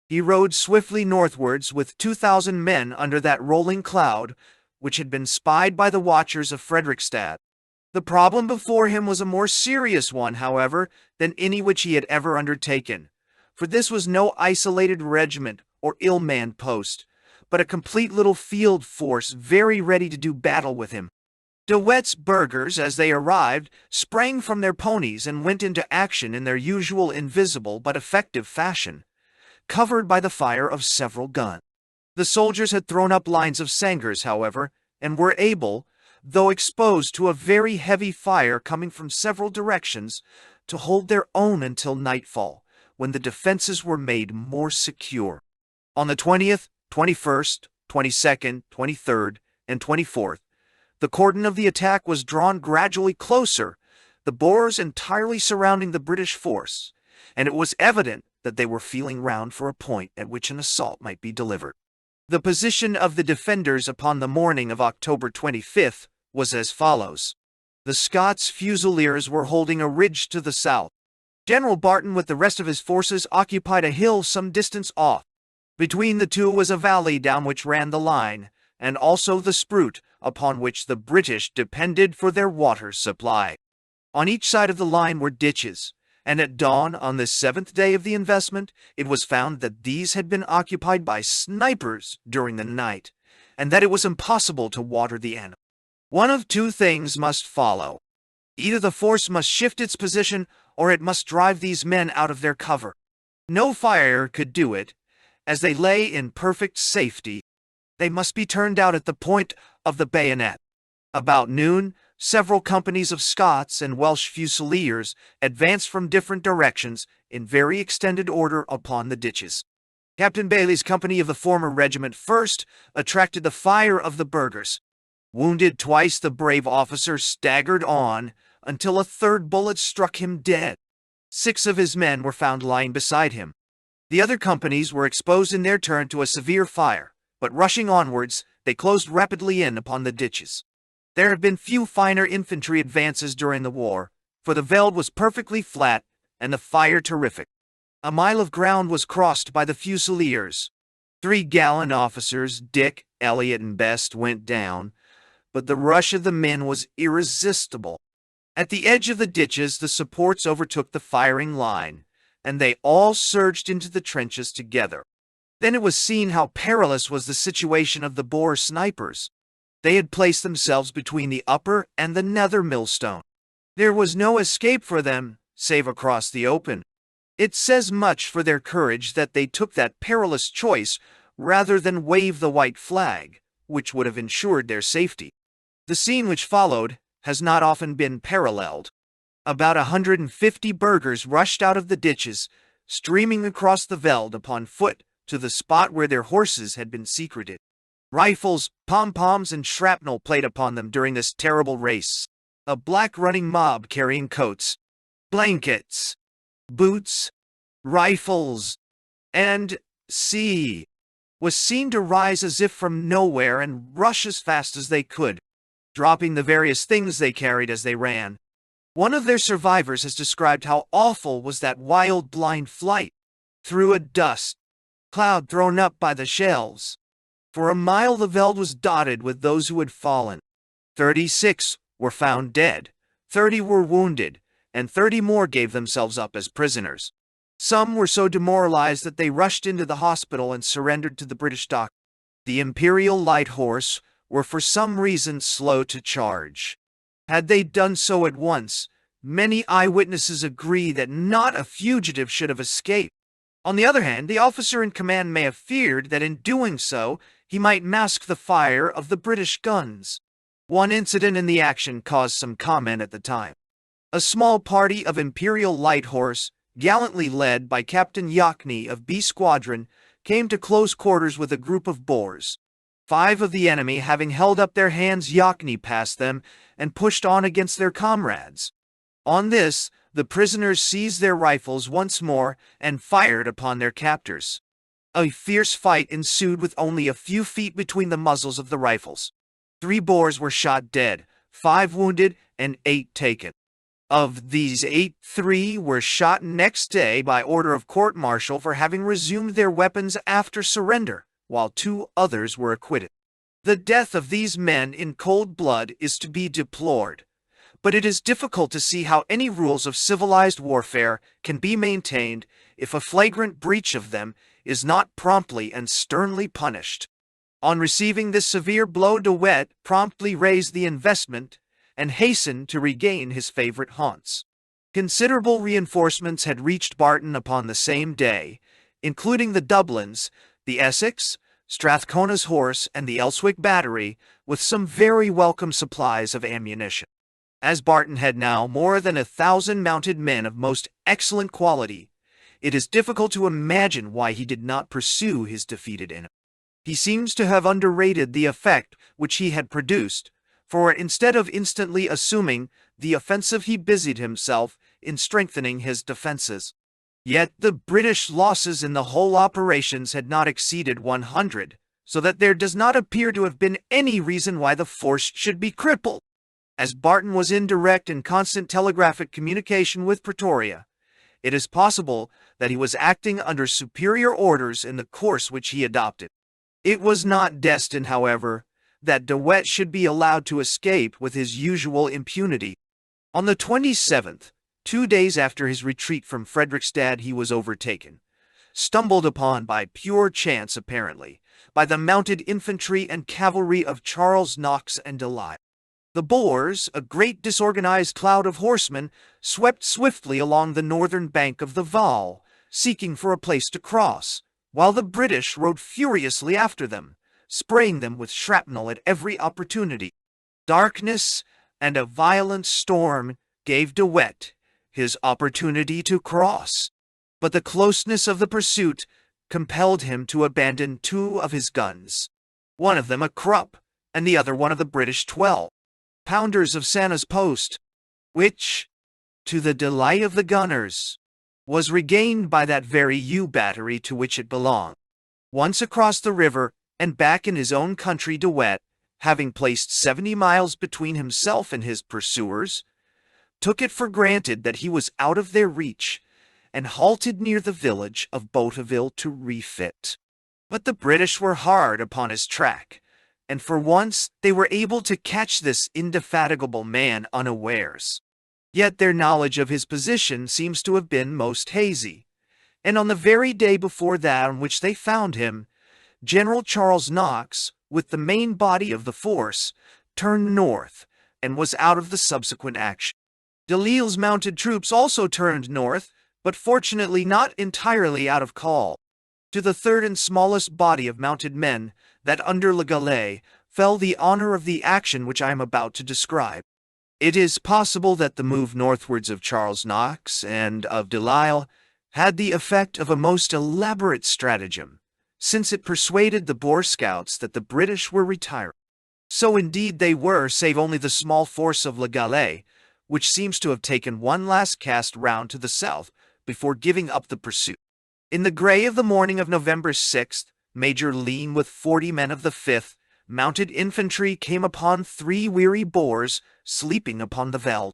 He rode swiftly northwards with 2,000 men under that rolling cloud, which had been spied by the watchers of Frederickstad. The problem before him was a more serious one, however, than any which he had ever undertaken, for this was no isolated regiment or ill-manned post, but a complete little field force very ready to do battle with him. De Wet's burghers, as they arrived, sprang from their ponies and went into action in their usual invisible but effective fashion, covered by the fire of several guns. The soldiers had thrown up lines of sangers, however, and were able, though exposed to a very heavy fire coming from several directions, to hold their own until nightfall, when the defenses were made more secure. On the 20th, 21st, 22nd, 23rd, and 24th, the cordon of the attack was drawn gradually closer, the Boers entirely surrounding the British force, and it was evident that they were feeling round for a point at which an assault might be delivered. The position of the defenders upon the morning of October 25th was as follows. The Scots Fusiliers were holding a ridge to the south. General Barton with the rest of his forces occupied a hill some distance off. Between the two was a valley down which ran the line, and also the Spruit, upon which the British depended for their water supply. On each side of the line were ditches, and at dawn on the 7th day of the investment, it was found that these had been occupied by snipers during the night, and that it was impossible to water the animal. One of two things must follow. Either the force must shift its position, or it must drive these men out of their cover. No fire could do it, as they lay in perfect safety. They must be turned out at the point of the bayonet. About noon, several companies of Scots and Welsh Fusiliers advanced from different directions in very extended order upon the ditches. Captain Bailey's company of the former regiment first attracted the fire of the burghers. Wounded twice, the brave officer staggered on until a third bullet struck him dead. 6 of his men were found lying beside him. The other companies were exposed in their turn to a severe fire, but rushing onwards, they closed rapidly in upon the ditches. There have been few finer infantry advances during the war, for the veld was perfectly flat and the fire terrific. A mile of ground was crossed by the Fusiliers. 3 gallant officers, Dick, Elliot, and Best, went down, but the rush of the men was irresistible. At the edge of the ditches, the supports overtook the firing line, and they all surged into the trenches together. Then it was seen how perilous was the situation of the Boer snipers. They had placed themselves between the upper and the nether millstone. There was no escape for them, save across the open. It says much for their courage that they took that perilous choice rather than wave the white flag, which would have ensured their safety. The scene which followed has not often been paralleled. About 150 burghers rushed out of the ditches, streaming across the veld upon foot to the spot where their horses had been secreted. Rifles, pom-poms, and shrapnel played upon them during this terrible race. A black running mob carrying coats, blankets, boots, rifles, and was seen to rise as if from nowhere and rush as fast as they could, dropping the various things they carried as they ran. One of their survivors has described how awful was that wild blind flight through a dust cloud thrown up by the shells. For a mile the veld was dotted with those who had fallen. 36 were found dead, 30 were wounded, and 30 more gave themselves up as prisoners. Some were so demoralized that they rushed into the hospital and surrendered to the British doctor. The Imperial Light Horse were for some reason slow to charge. Had they done so at once, many eyewitnesses agree that not a fugitive should have escaped. On the other hand, the officer in command may have feared that in doing so, he might mask the fire of the British guns. One incident in the action caused some comment at the time. A small party of Imperial Light Horse, gallantly led by Captain Yachny of B Squadron, came to close quarters with a group of Boers. 5 of the enemy, having held up their hands, Yachny passed them and pushed on against their comrades. On this, the prisoners seized their rifles once more and fired upon their captors. A fierce fight ensued with only a few feet between the muzzles of the rifles. 3 Boers were shot dead, 5 wounded, and 8 taken. Of these 8, 3 were shot next day by order of court-martial for having resumed their weapons after surrender, while 2 others were acquitted. The death of these men in cold blood is to be deplored, but it is difficult to see how any rules of civilized warfare can be maintained if a flagrant breach of them is not promptly and sternly punished. On receiving this severe blow, De Wet promptly raised the investment and hastened to regain his favorite haunts. Considerable reinforcements had reached Barton upon the same day, including the Dublins, the Essex, Strathcona's Horse, and the Elswick Battery, with some very welcome supplies of ammunition. As Barton had now more than 1,000 mounted men of most excellent quality, it is difficult to imagine why he did not pursue his defeated enemy. He seems to have underrated the effect which he had produced, for instead of instantly assuming the offensive, he busied himself in strengthening his defenses. Yet the British losses in the whole operations had not exceeded 100, so that there does not appear to have been any reason why the force should be crippled. As Barton was in direct and constant telegraphic communication with Pretoria, it is possible that he was acting under superior orders in the course which he adopted. It was not destined, however, that De Wet should be allowed to escape with his usual impunity. On the 27th, 2 days after his retreat from Frederickstad, he was overtaken, stumbled upon by pure chance apparently, by the mounted infantry and cavalry of Charles Knox and Doyle. The Boers, a great disorganized cloud of horsemen, swept swiftly along the northern bank of the Vaal, seeking for a place to cross, while the British rode furiously after them, spraying them with shrapnel at every opportunity. Darkness and a violent storm gave De Wet his opportunity to cross, but the closeness of the pursuit compelled him to abandon 2 of his guns, one of them a Krupp, and the other one of the British 12-pounders of Santa's Post, which, to the delight of the gunners, was regained by that very U battery to which it belonged. Once across the river and back in his own country, De Wet, having placed 70 miles between himself and his pursuers, took it for granted that he was out of their reach, and halted near the village of Boteville to refit. But the British were hard upon his track, and for once they were able to catch this indefatigable man unawares. Yet their knowledge of his position seems to have been most hazy, and on the very day before that on which they found him, General Charles Knox, with the main body of the force, turned north and was out of the subsequent action. Delisle's mounted troops also turned north, but fortunately not entirely out of call. To the third and smallest body of mounted men, that under Le Gallais, fell the honor of the action which I am about to describe. It is possible that the move northwards of Charles Knox and of Delisle had the effect of a most elaborate stratagem, since it persuaded the Boer scouts that the British were retiring. So indeed they were, save only the small force of Le Gallais, which seems to have taken one last cast round to the south before giving up the pursuit. In the grey of the morning of November 6th, Major Lean with 40 men of the 5th Mounted Infantry came upon 3 weary Boers sleeping upon the veld.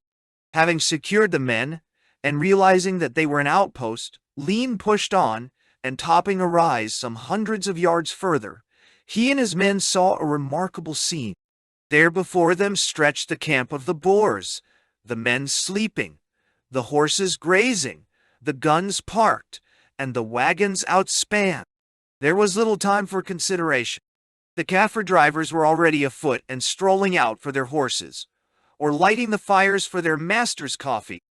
Having secured the men, and realizing that they were an outpost, Lean pushed on, and topping a rise some hundreds of yards further, he and his men saw a remarkable scene. There before them stretched the camp of the Boers, the men sleeping, the horses grazing, the guns parked, and the wagons outspanned. There was little time for consideration. The Kaffir drivers were already afoot and strolling out for their horses, or lighting the fires for their master's coffee.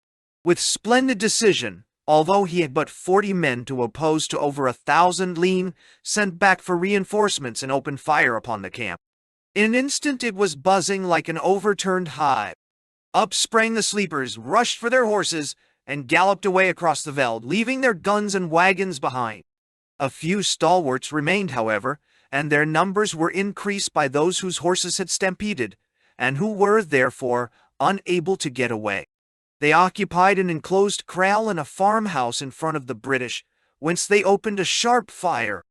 With splendid decision, although he had but 40 men to oppose to over 1,000, Lean sent back for reinforcements and opened fire upon the camp. In an instant it was buzzing like an overturned hive. Up sprang the sleepers, rushed for their horses, and galloped away across the veld, leaving their guns and wagons behind. A few stalwarts remained, however, and their numbers were increased by those whose horses had stampeded, and who were, therefore, unable to get away. They occupied an enclosed kraal and a farmhouse in front of the British, whence they opened a sharp fire.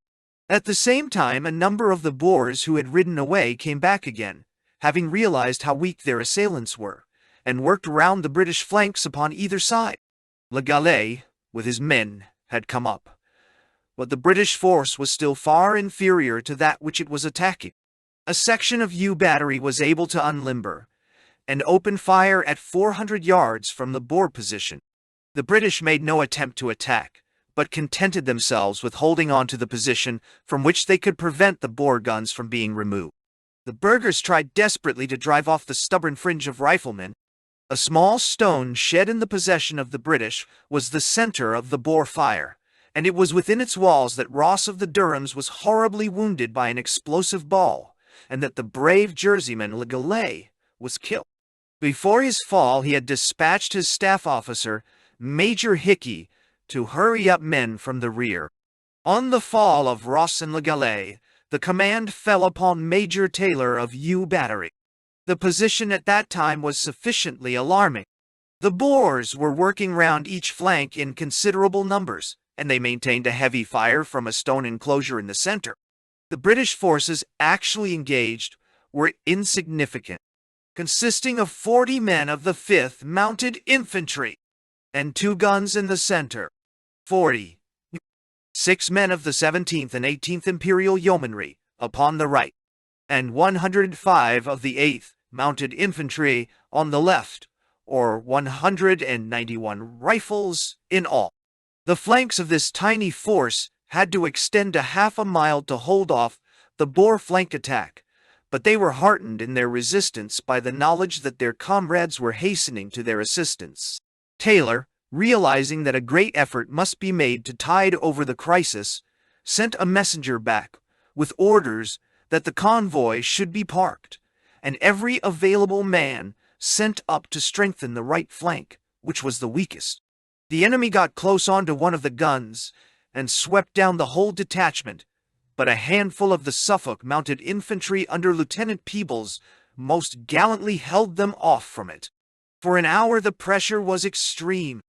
At the same time, a number of the Boers who had ridden away came back again, having realized how weak their assailants were, and worked round the British flanks upon either side. Le Gallais, with his men, had come up, but the British force was still far inferior to that which it was attacking. A section of U battery was able to unlimber, and open fire at 400 yards from the Boer position. The British made no attempt to attack, but contented themselves with holding on to the position from which they could prevent the Boer guns from being removed. The burghers tried desperately to drive off the stubborn fringe of riflemen. A small stone shed in the possession of the British was the center of the Boer fire, and it was within its walls that Ross of the Durhams was horribly wounded by an explosive ball, and that the brave Jerseyman Le Gallais was killed. Before his fall, he had dispatched his staff officer, Major Hickey, to hurry up men from the rear. On the fall of Ross and Le Gallais, the command fell upon Major Taylor of U Battery. The position at that time was sufficiently alarming. The Boers were working round each flank in considerable numbers, and they maintained a heavy fire from a stone enclosure in the center. The British forces actually engaged were insignificant, consisting of 40 men of the 5th Mounted Infantry, and 2 guns in the center, 6 men of the 17th and 18th Imperial Yeomanry upon the right, and 105 of the 8th Mounted Infantry on the left, or 191 rifles in all. The flanks of this tiny force had to extend a half a mile to hold off the Boer flank attack, but they were heartened in their resistance by the knowledge that their comrades were hastening to their assistance. Taylor, realizing that a great effort must be made to tide over the crisis, sent a messenger back with orders that the convoy should be parked, and every available man sent up to strengthen the right flank, which was the weakest. The enemy got close onto one of the guns and swept down the whole detachment, but a handful of the Suffolk mounted infantry under Lieutenant Peebles most gallantly held them off from it. For an hour the pressure was extreme.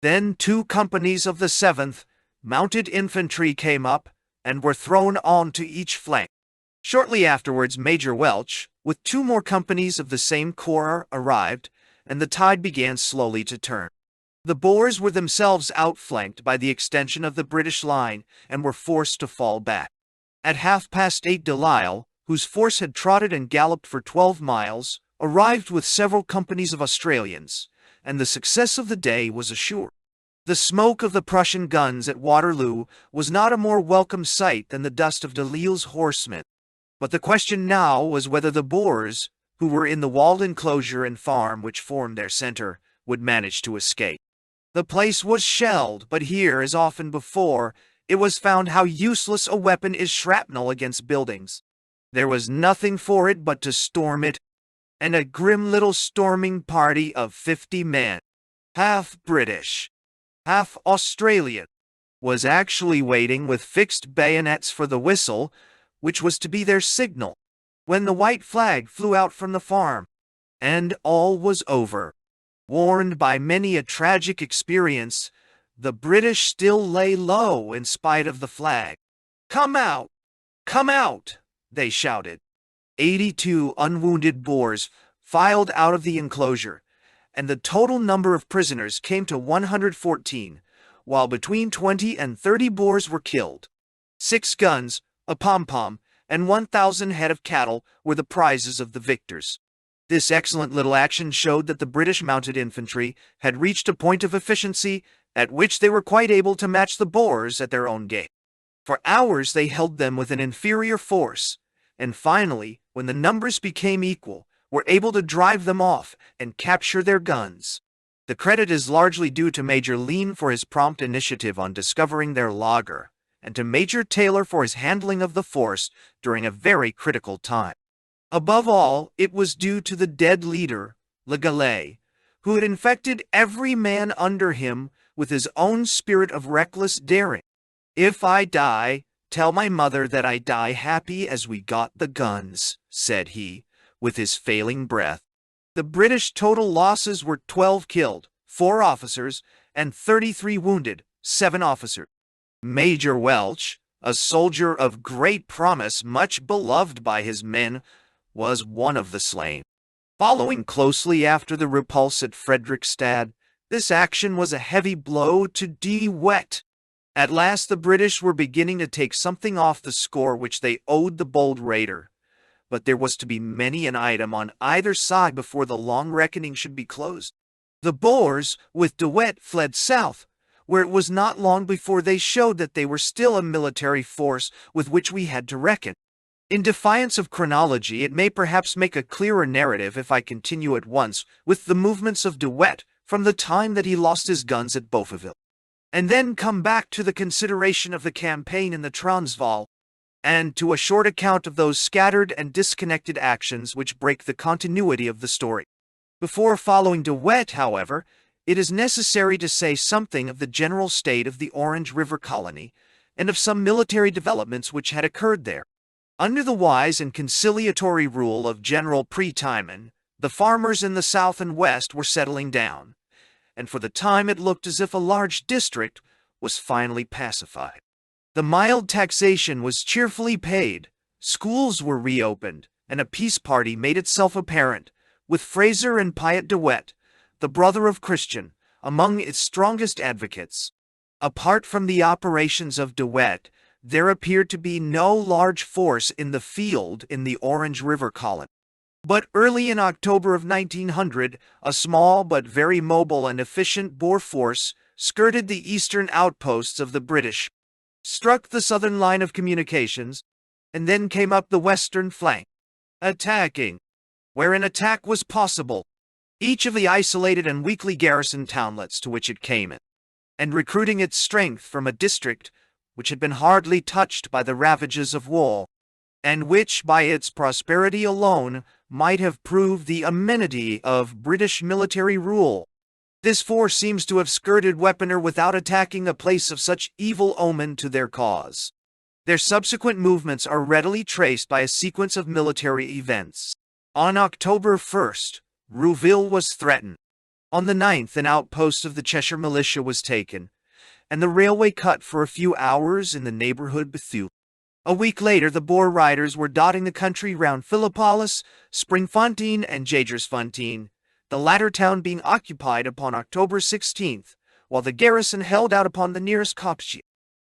Then 2 companies of the 7th mounted infantry came up and were thrown on to each flank. Shortly afterwards Major Welch, with 2 more companies of the same corps, arrived, and the tide began slowly to turn. The Boers were themselves outflanked by the extension of the British line and were forced to fall back. At 8:30 Doyle, whose force had trotted and galloped for 12 miles, arrived with several companies of Australians, and the success of the day was assured. The smoke of the Prussian guns at Waterloo was not a more welcome sight than the dust of Doyle's horsemen. But the question now was whether the Boers, who were in the walled enclosure and farm which formed their center, would manage to escape. The place was shelled, but here, as often before, it was found how useless a weapon is shrapnel against buildings. There was nothing for it but to storm it, and a grim little storming party of 50 men, half British, half Australian, was actually waiting with fixed bayonets for the whistle, which was to be their signal, when the white flag flew out from the farm, and all was over. Warned by many a tragic experience, the British still lay low in spite of the flag. "Come out! Come out!" they shouted. 82 unwounded Boers filed out of the enclosure, and the total number of prisoners came to 114, while between 20 and 30 Boers were killed. 6 guns, a pom-pom, and 1,000 head of cattle were the prizes of the victors. This excellent little action showed that the British mounted infantry had reached a point of efficiency at which they were quite able to match the Boers at their own game. For hours they held them with an inferior force, and finally, when the numbers became equal, were able to drive them off and capture their guns. The credit is largely due to Major Lean for his prompt initiative on discovering their laager, and to Major Taylor for his handling of the force during a very critical time. Above all, it was due to the dead leader, Le Gallais, who had infected every man under him with his own spirit of reckless daring. "If I die, tell my mother that I die happy as we got the guns," said he, with his failing breath. The British total losses were 12 killed, 4 officers, and 33 wounded, 7 officers. Major Welch, a soldier of great promise, much beloved by his men, was one of the slain. Following closely after the repulse at Fredrikstad, this action was a heavy blow to De Wet. At last the British were beginning to take something off the score which they owed the bold raider, but there was to be many an item on either side before the long reckoning should be closed. The Boers, with De Wet, fled south, where it was not long before they showed that they were still a military force with which we had to reckon. In defiance of chronology, it may perhaps make a clearer narrative if I continue at once with the movements of De Wet from the time that he lost his guns at Boveville, and then come back to the consideration of the campaign in the Transvaal, and to a short account of those scattered and disconnected actions which break the continuity of the story. Before following De Wet, however, it is necessary to say something of the general state of the Orange River colony, and of some military developments which had occurred there. Under the wise and conciliatory rule of General Pre-Timon, the farmers in the south and west were settling down, and for the time it looked as if a large district was finally pacified. The mild taxation was cheerfully paid, schools were reopened, and a peace party made itself apparent, with Fraser and Piet de Wet, the brother of Christian, among its strongest advocates. Apart from the operations of De Wet, there appeared to be no large force in the field in the Orange River colony. But early in October of 1900, a small but very mobile and efficient Boer force skirted the eastern outposts of the British, struck the southern line of communications, and then came up the western flank, attacking where an attack was possible, each of the isolated and weakly garrisoned townlets to which it came in, and recruiting its strength from a district which had been hardly touched by the ravages of war, and which by its prosperity alone might have proved the amenity of British military rule. This force seems to have skirted Weaponer without attacking a place of such evil omen to their cause. Their subsequent movements are readily traced by a sequence of military events. On October 1st, Rouville was threatened. On the 9th, an outpost of the Cheshire militia was taken, and the railway cut for a few hours in the neighborhood of Bethune. A week later, the Boer riders were dotting the country round Philippolis, Springfontein, and Jagersfontein, the latter town being occupied upon October 16th, while the garrison held out upon the nearest kopje.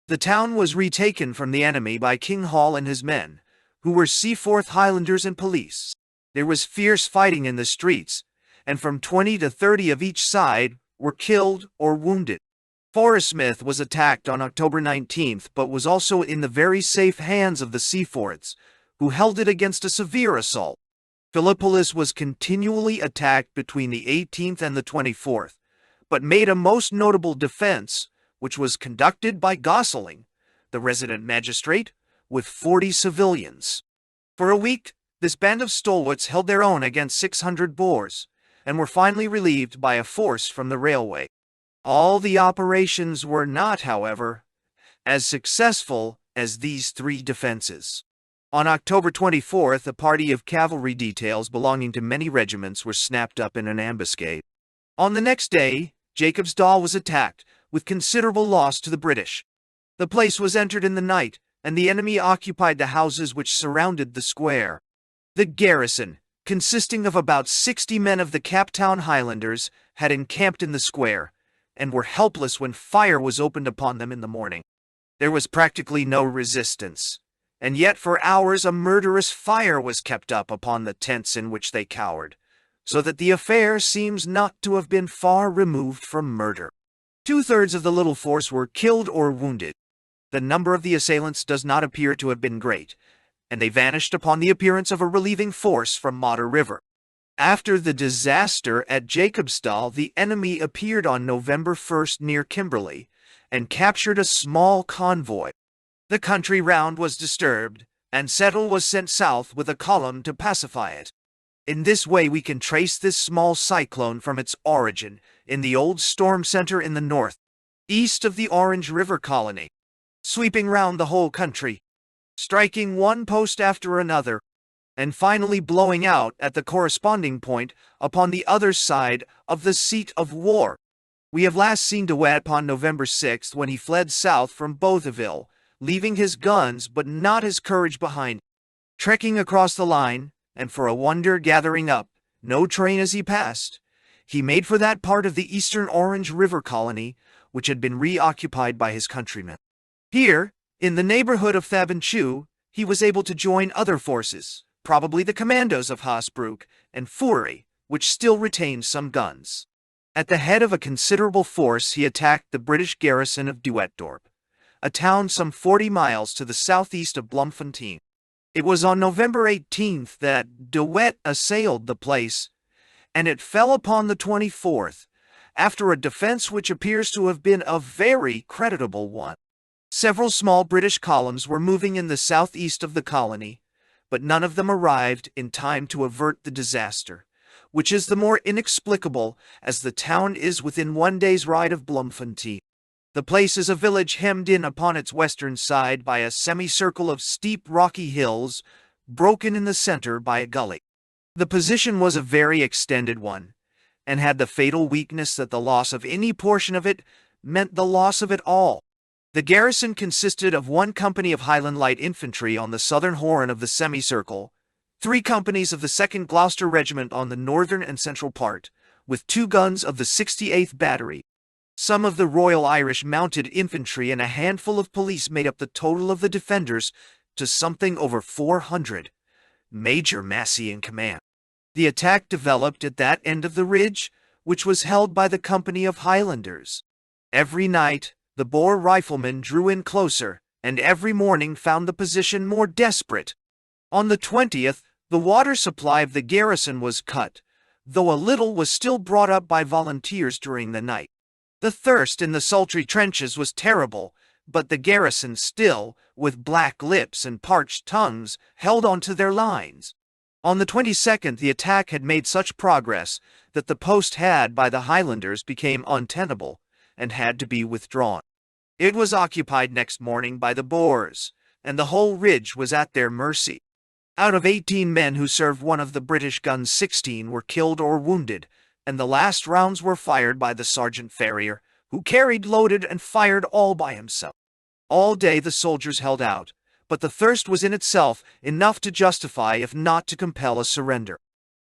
The town was retaken from the enemy by King Hall and his men, who were Seaforth Highlanders and police. There was fierce fighting in the streets, and from 20 to 30 of each side were killed or wounded. Forresmith was attacked on October 19th, but was also in the very safe hands of the Seaforths, who held it against a severe assault. Philippolis was continually attacked between the 18th and the 24th, but made a most notable defense, which was conducted by Gosling, the resident magistrate, with 40 civilians. For a week, this band of stalwarts held their own against 600 Boers, and were finally relieved by a force from the railway. All the operations were not, however, as successful as these three defenses. On October 24th, a party of cavalry details belonging to many regiments were snapped up in an ambuscade. On the next day, Jacobsdal was attacked, with considerable loss to the British. The place was entered in the night, and the enemy occupied the houses which surrounded the square. The garrison, consisting of about 60 men of the Captown Highlanders, had encamped in the square, and were helpless when fire was opened upon them in the morning. There was practically no resistance, and yet for hours a murderous fire was kept up upon the tents in which they cowered, so that the affair seems not to have been far removed from murder. 2/3 of the little force were killed or wounded. The number of the assailants does not appear to have been great, and they vanished upon the appearance of a relieving force from Modder River. After the disaster at Jacobsdal, the enemy appeared on November 1st near Kimberley and captured a small convoy. The country round was disturbed, and Settle was sent south with a column to pacify it. In this way we can trace this small cyclone from its origin in the old storm center in the north, east of the Orange River colony, sweeping round the whole country, striking one post after another, and finally blowing out at the corresponding point upon the other side of the seat of war. We have last seen De Wet upon November 6th when he fled south from Bothaville, leaving his guns but not his courage behind. Trekking across the line, and for a wonder gathering up no train as he passed, he made for that part of the eastern Orange River colony which had been reoccupied by his countrymen. Here, in the neighborhood of Thabanchu, he was able to join other forces, probably the commandos of Hasbrook and Fourie, which still retained some guns. At the head of a considerable force he attacked the British garrison of Duetdorp, a town some 40 miles to the southeast of Bloemfontein. It was on November 18th that De Wet assailed the place, and it fell upon the 24th, after a defense which appears to have been a very creditable one. Several small British columns were moving in the southeast of the colony, but none of them arrived in time to avert the disaster, which is the more inexplicable as the town is within one day's ride of Bloemfontein. The place is a village hemmed in upon its western side by a semicircle of steep rocky hills, broken in the center by a gully. The position was a very extended one, and had the fatal weakness that the loss of any portion of it meant the loss of it all. The garrison consisted of 1 company of Highland Light Infantry on the southern horn of the semicircle, 3 companies of the 2nd Gloucester Regiment on the northern and central part, with 2 guns of the 68th Battery. Some of the Royal Irish Mounted Infantry and a handful of police made up the total of the defenders to something over 400. Major Massey in command. The attack developed at that end of the ridge, which was held by the company of Highlanders. Every night, the Boer riflemen drew in closer, and every morning found the position more desperate. On the 20th, the water supply of the garrison was cut, though a little was still brought up by volunteers during the night. The thirst in the sultry trenches was terrible, but the garrison still, with black lips and parched tongues, held on to their lines. On the 22nd, the attack had made such progress that the post had by the Highlanders became untenable and had to be withdrawn. It was occupied next morning by the Boers, and the whole ridge was at their mercy. Out of 18 men who served one of the British guns, 16 were killed or wounded, and the last rounds were fired by the sergeant farrier, who carried, loaded, and fired all by himself. All day the soldiers held out, but the thirst was in itself enough to justify, if not to compel, a surrender.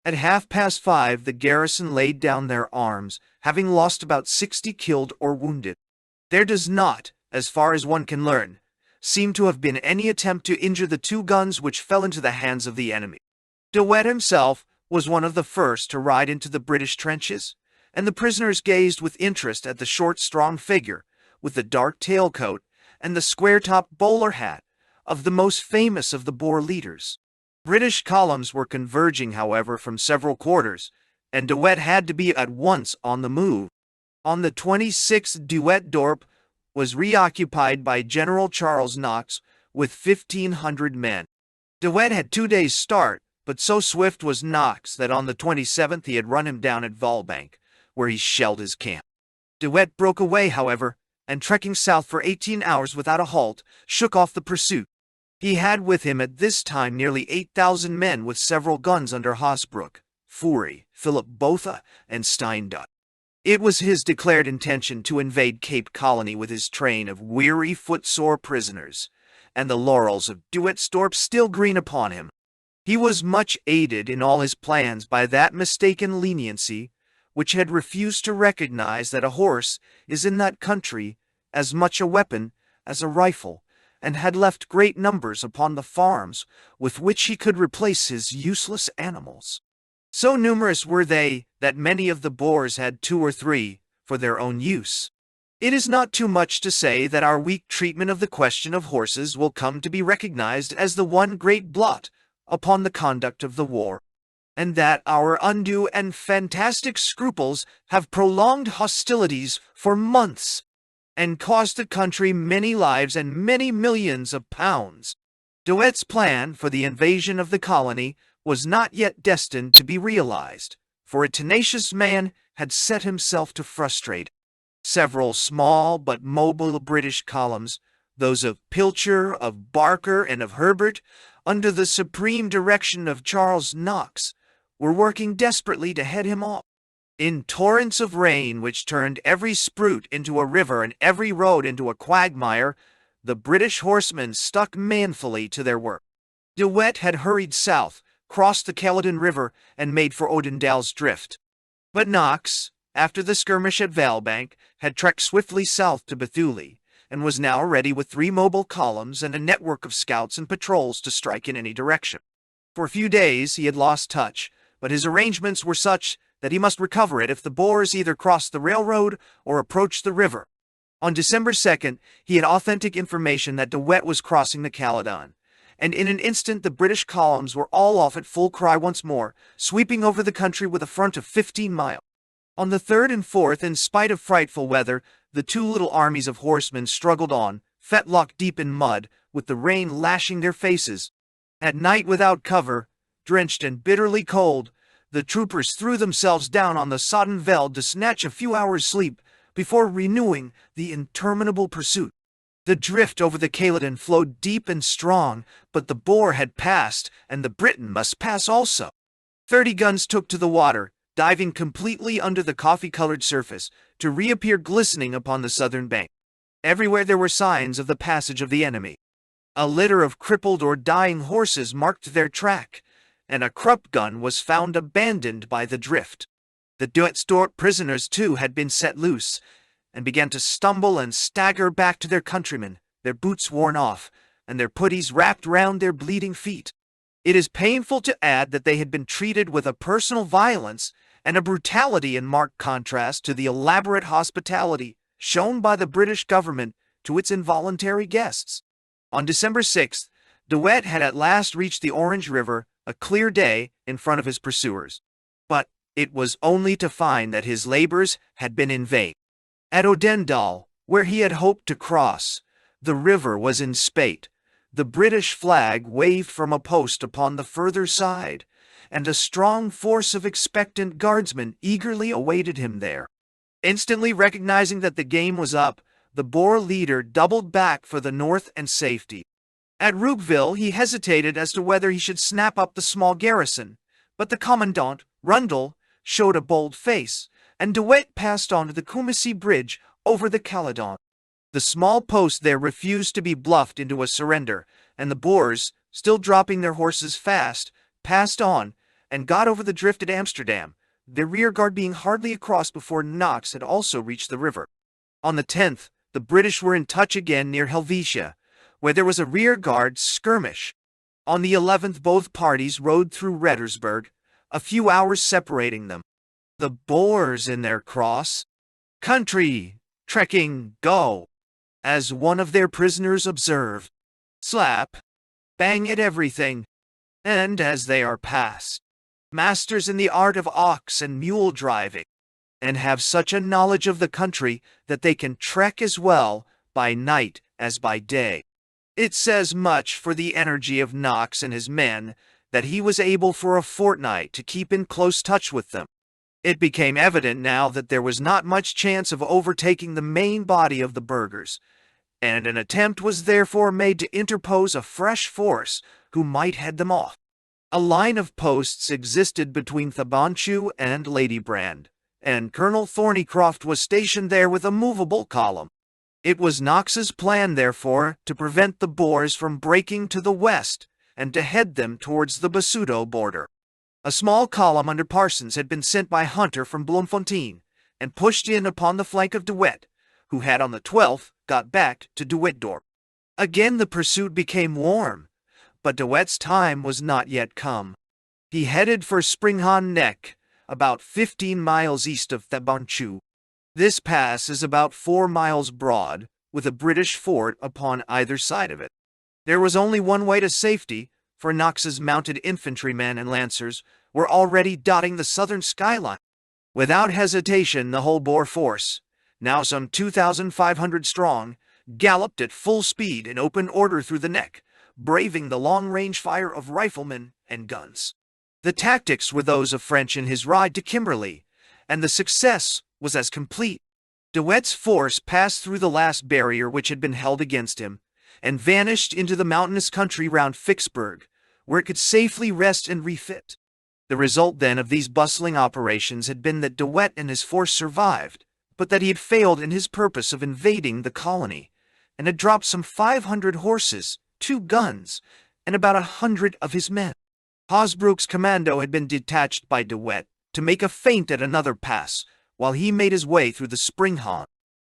At 5:30 the garrison laid down their arms, having lost about 60 killed or wounded. There does not, as far as one can learn, seem to have been any attempt to injure the 2 guns which fell into the hands of the enemy. De Wet himself was one of the first to ride into the British trenches, and the prisoners gazed with interest at the short, strong figure, with the dark tailcoat and the square-topped bowler hat, of the most famous of the Boer leaders. British columns were converging, however, from several quarters, and De Wet had to be at once on the move. On the 26th, De Wet Dorp was reoccupied by General Charles Knox with 1,500 men. De Wet had 2 days' start, but so swift was Knox that on the 27th he had run him down at Valbank, where he shelled his camp. De Wet broke away, however, and trekking south for 18 hours without a halt, shook off the pursuit. He had with him at this time nearly 8,000 men with several guns under Hasbrouck, Fourie, Philip Botha, and Steindut. It was his declared intention to invade Cape Colony with his train of weary, footsore prisoners, and the laurels of De Wet Dorp still green upon him. He was much aided in all his plans by that mistaken leniency which had refused to recognize that a horse is in that country as much a weapon as a rifle, and had left great numbers upon the farms with which he could replace his useless animals. So numerous were they that many of the Boers had 2 or 3 for their own use. It is not too much to say that our weak treatment of the question of horses will come to be recognized as the one great blot upon the conduct of the war, and that our undue and fantastic scruples have prolonged hostilities for months, and cost the country many lives and many millions of pounds. De Wet's plan for the invasion of the colony was not yet destined to be realized, for a tenacious man had set himself to frustrate. Several small but mobile British columns, those of Pilcher, of Barker, and of Herbert, under the supreme direction of Charles Knox, were working desperately to head him off. In torrents of rain which turned every spruit into a river and every road into a quagmire, the British horsemen stuck manfully to their work. De Wet had hurried south, crossed the Caledon River, and made for Odendale's Drift. But Knox, after the skirmish at Valbank, had trekked swiftly south to Bethune, and was now ready with 3 mobile columns and a network of scouts and patrols to strike in any direction. For a few days he had lost touch, but his arrangements were such that he must recover it if the Boers either crossed the railroad or approached the river. On December 2nd, he had authentic information that De Wet was crossing the Caledon, and in an instant the British columns were all off at full cry once more, sweeping over the country with a front of 15 miles. On the 3rd and 4th, in spite of frightful weather, the 2 little armies of horsemen struggled on, fetlock deep in mud, with the rain lashing their faces. At night, without cover, drenched and bitterly cold, the troopers threw themselves down on the sodden veld to snatch a few hours' sleep before renewing the interminable pursuit. The drift over the Caledon flowed deep and strong, but the Boer had passed, and the Briton must pass also. 30 guns took to the water, diving completely under the coffee-colored surface, to reappear glistening upon the southern bank. Everywhere there were signs of the passage of the enemy. A litter of crippled or dying horses marked their track, and a Krupp gun was found abandoned by the drift. The De Wet Dorp prisoners, too, had been set loose, and began to stumble and stagger back to their countrymen, their boots worn off, and their puttees wrapped round their bleeding feet. It is painful to add that they had been treated with a personal violence and a brutality in marked contrast to the elaborate hospitality shown by the British government to its involuntary guests. On December 6th, De Wet had at last reached the Orange River, a clear day in front of his pursuers. But it was only to find that his labors had been in vain. At Odendal, where he had hoped to cross, the river was in spate. The British flag waved from a post upon the further side, and a strong force of expectant guardsmen eagerly awaited him there. Instantly recognizing that the game was up, the Boer leader doubled back for the north and safety. At Rookville he hesitated as to whether he should snap up the small garrison, but the commandant, Rundle, showed a bold face, and De Wet passed on to the Kumasi Bridge over the Caledon. The small post there refused to be bluffed into a surrender, and the Boers, still dropping their horses fast, passed on and got over the drift at Amsterdam, their rearguard being hardly across before Knox had also reached the river. On the 10th, the British were in touch again near Helvetia, where there was a rearguard skirmish. On the 11th, both parties rode through Reddersburg, a few hours separating them. The Boers in their cross country, trekking, go, as one of their prisoners observed, slap, bang at everything, and as they are past, masters in the art of ox and mule driving, and have such a knowledge of the country that they can trek as well by night as by day. It says much for the energy of Knox and his men that he was able for a fortnight to keep in close touch with them. It became evident now that there was not much chance of overtaking the main body of the burghers, and an attempt was therefore made to interpose a fresh force who might head them off. A line of posts existed between Thabanchu and Ladybrand, and Colonel Thornycroft was stationed there with a movable column. It was Knox's plan, therefore, to prevent the Boers from breaking to the west and to head them towards the Basuto border. A small column under Parsons had been sent by Hunter from Bloemfontein and pushed in upon the flank of De Wet, who had on the 12th got back to De Witdorp. Again the pursuit became warm, but De Wet's time was not yet come. He headed for Springhaan Neck, about 15 miles east of Thabanchu. This pass is about 4 miles broad, with a British fort upon either side of it. There was only one way to safety, for Knox's mounted infantrymen and lancers were already dotting the southern skyline. Without hesitation, the whole Boer force, now some 2,500 strong, galloped at full speed in open order through the neck, braving the long-range fire of riflemen and guns. The tactics were those of French in his ride to Kimberley, and the success was as complete. De Wet's force passed through the last barrier which had been held against him, and vanished into the mountainous country round Vicksburg, where it could safely rest and refit. The result then of these bustling operations had been that De Wet and his force survived, but that he had failed in his purpose of invading the colony, and had dropped some 500 horses, 2 guns, and about 100 of his men. Hasbrook's commando had been detached by De Wet to make a feint at another pass, while he made his way through the Springhaan.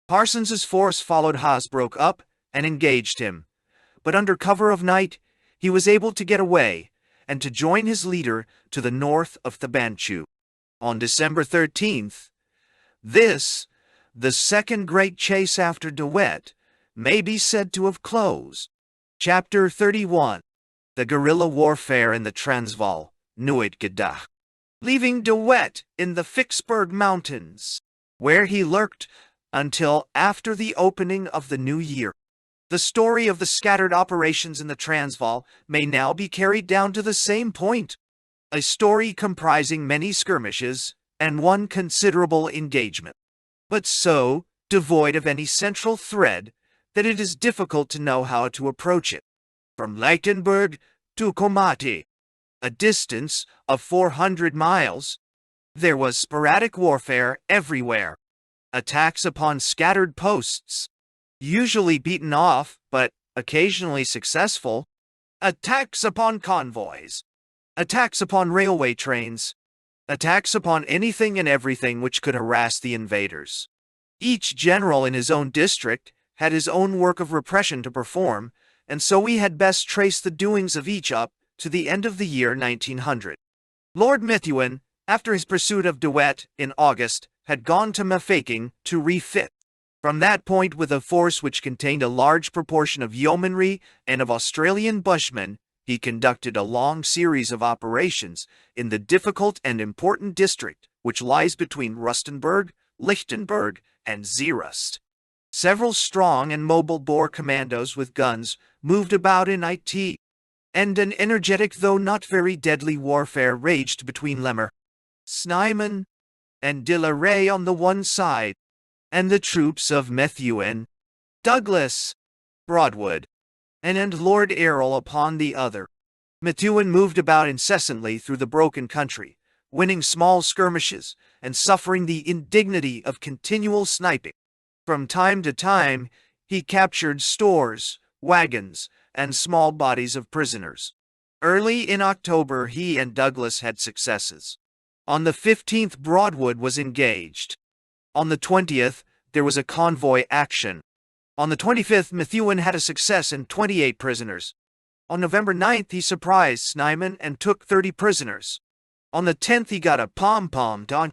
Parsons's force followed Hasbrook up and engaged him, but under cover of night he was able to get away and to join his leader to the north of Thabanchu. On December 13th, this, the second great chase after De Wet, may be said to have closed. Chapter 31. The Guerrilla Warfare in the Transvaal, Nooit Gedag. Leaving De Wet in the Vicksburg Mountains, where he lurked until after the opening of the new year. The story of the scattered operations in the Transvaal may now be carried down to the same point, a story comprising many skirmishes and one considerable engagement, but so devoid of any central thread that it is difficult to know how to approach it. From Lichtenberg to Komati, a distance of 400 miles, there was sporadic warfare everywhere. Attacks upon scattered posts, usually beaten off, but occasionally successful. Attacks upon convoys. Attacks upon railway trains. Attacks upon anything and everything which could harass the invaders. Each general in his own district had his own work of repression to perform, and so we had best trace the doings of each up to the end of the year 1900. Lord Methuen, after his pursuit of De Wet in August, had gone to Mafeking to refit. From that point, with a force which contained a large proportion of yeomanry and of Australian bushmen, he conducted a long series of operations in the difficult and important district which lies between Rustenburg, Lichtenberg, and Zeerust. Several strong and mobile Boer commandos with guns moved about in it, and an energetic though not very deadly warfare raged between Lemmer, Snyman, and De la Rey on the one side, and the troops of Methuen, Douglas, Broadwood, and Lord Errol upon the other. Methuen moved about incessantly through the broken country, winning small skirmishes and suffering the indignity of continual sniping. From time to time, he captured stores, wagons, and small bodies of prisoners. Early in October, he and Douglas had successes. On the 15th, Broadwood was engaged. On the 20th, there was a convoy action. On the 25th, Methuen had a success in 28 prisoners. On November 9th, he surprised Snyman and took 30 prisoners. On the 10th, he got a pom-pom down.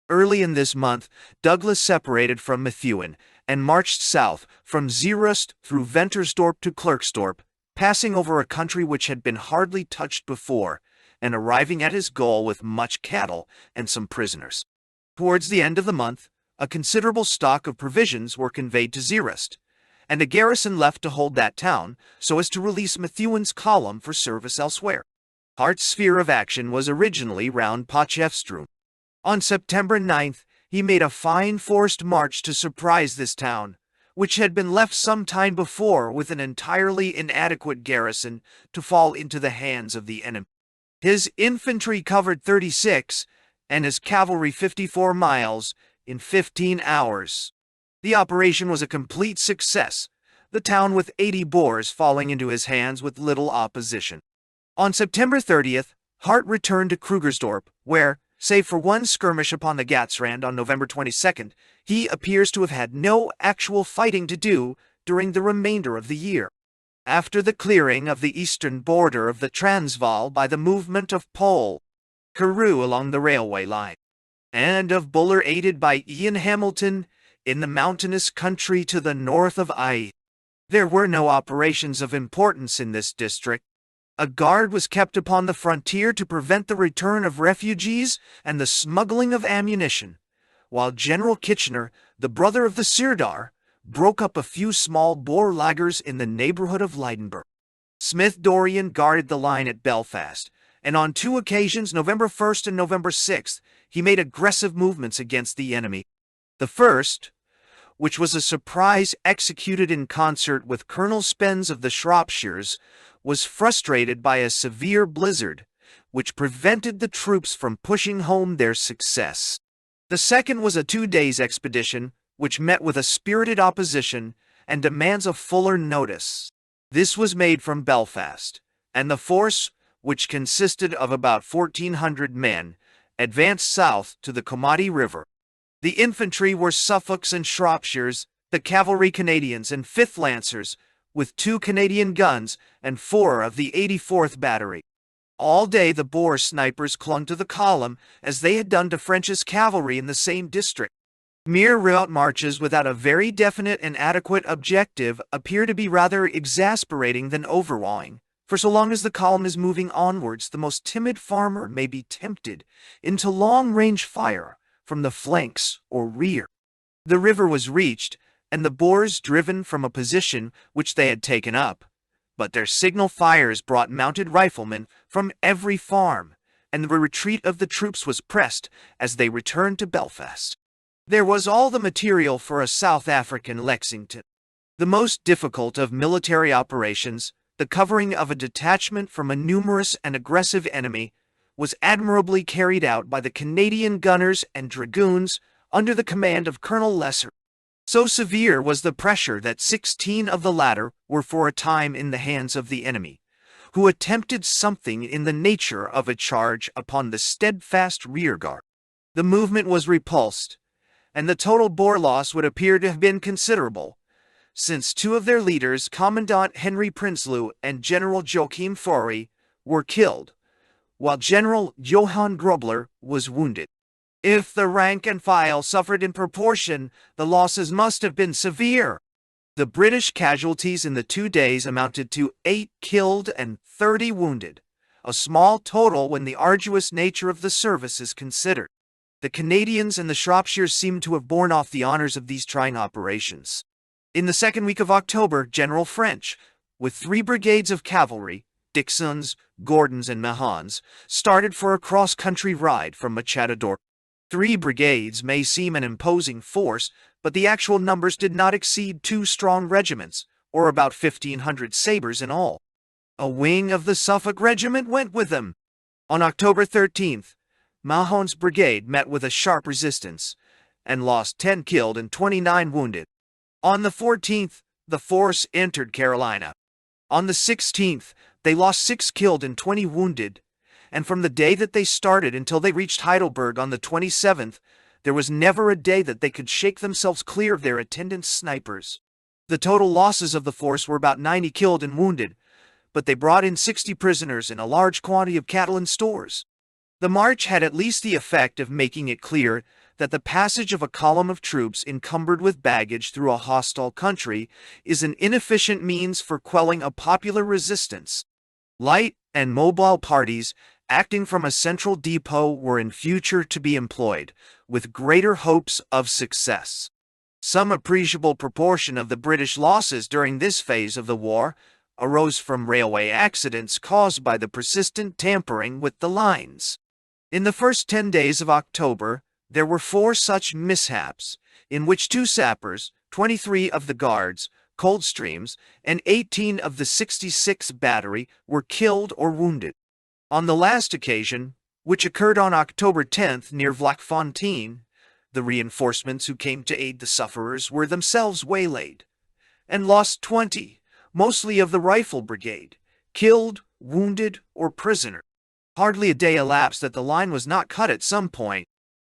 Early in this month, Douglas separated from Methuen and marched south from Zeerust through Ventersdorp to Klerksdorp, passing over a country which had been hardly touched before, and arriving at his goal with much cattle and some prisoners. Towards the end of the month, a considerable stock of provisions were conveyed to Zeerust, and a garrison left to hold that town so as to release Methuen's column for service elsewhere. Hart's sphere of action was originally round Potchefstroom. On September 9th, he made a fine forced march to surprise this town, which had been left some time before with an entirely inadequate garrison to fall into the hands of the enemy. His infantry covered 36, and his cavalry 54 miles in 15 hours. The operation was a complete success, the town with 80 Boers falling into his hands with little opposition. On September 30th, Hart returned to Krugersdorp, where, save for one skirmish upon the Gatsrand on November 22nd, he appears to have had no actual fighting to do during the remainder of the year. After the clearing of the eastern border of the Transvaal by the movement of Pole, Carew along the railway line, and of Buller aided by Ian Hamilton in the mountainous country to the north of Eye, there were no operations of importance in this district. A guard was kept upon the frontier to prevent the return of refugees and the smuggling of ammunition, while General Kitchener, the brother of the Sirdar, broke up a few small Boer lagers in the neighborhood of Leidenburg. Smith Dorrien guarded the line at Belfast, and on two occasions, November 1st and November 6th, he made aggressive movements against the enemy. The first, which was a surprise executed in concert with Colonel Spens of the Shropshires, was frustrated by a severe blizzard, which prevented the troops from pushing home their success. The second was a 2 days expedition, which met with a spirited opposition and demands a fuller notice. This was made from Belfast, and the force, which consisted of about 1,400 men, advanced south to the Comati River. The infantry were Suffolks and Shropshires, the cavalry Canadians and 5th Lancers, with 2 Canadian guns and 4 of the 84th Battery. All day the Boer snipers clung to the column as they had done to French's cavalry in the same district. Mere route marches without a very definite and adequate objective appear to be rather exasperating than overawing, for so long as the column is moving onwards, the most timid farmer may be tempted into long-range fire from the flanks or rear. The river was reached, and the Boers driven from a position which they had taken up, but their signal fires brought mounted riflemen from every farm, and the retreat of the troops was pressed as they returned to Belfast. There was all the material for a South African Lexington. The most difficult of military operations, the covering of a detachment from a numerous and aggressive enemy, was admirably carried out by the Canadian gunners and dragoons under the command of Colonel Lesser. So severe was the pressure that 16 of the latter were for a time in the hands of the enemy, who attempted something in the nature of a charge upon the steadfast rearguard. The movement was repulsed, and the total Boer loss would appear to have been considerable, since 2 of their leaders, Commandant Henry Prinsloo and General Joachim Faury, were killed, while General Johann Grobler was wounded. If the rank and file suffered in proportion, the losses must have been severe. The British casualties in the 2 days amounted to 8 killed and 30 wounded, a small total when the arduous nature of the service is considered. The Canadians and the Shropshires seem to have borne off the honors of these trying operations. In the second week of October, General French, with 3 brigades of cavalry, Dixons, Gordons, and Mahons, started for a cross-country ride from Machadodorp. 3 brigades may seem an imposing force, but the actual numbers did not exceed 2 strong regiments, or about 1,500 sabres in all. A wing of the Suffolk Regiment went with them. On October 13th, Mahon's brigade met with a sharp resistance, and lost 10 killed and 29 wounded. On the 14th, the force entered Carolina. On the 16th, they lost 6 killed and 20 wounded, and from the day that they started until they reached Heidelberg on the 27th, there was never a day that they could shake themselves clear of their attendant snipers. The total losses of the force were about 90 killed and wounded, but they brought in 60 prisoners and a large quantity of cattle and stores. The march had at least the effect of making it clear that the passage of a column of troops encumbered with baggage through a hostile country is an inefficient means for quelling a popular resistance. Light and mobile parties acting from a central depot were in future to be employed, with greater hopes of success. Some appreciable proportion of the British losses during this phase of the war arose from railway accidents caused by the persistent tampering with the lines. In the first 10 days of October, there were 4 such mishaps, in which 2 sappers, 23 of the Guards, Coldstreams, and 18 of the 66th Battery were killed or wounded. On the last occasion, which occurred on October 10th near Vlakfontein, the reinforcements who came to aid the sufferers were themselves waylaid, and lost 20, mostly of the Rifle Brigade, killed, wounded, or prisoner. Hardly a day elapsed that the line was not cut at some point.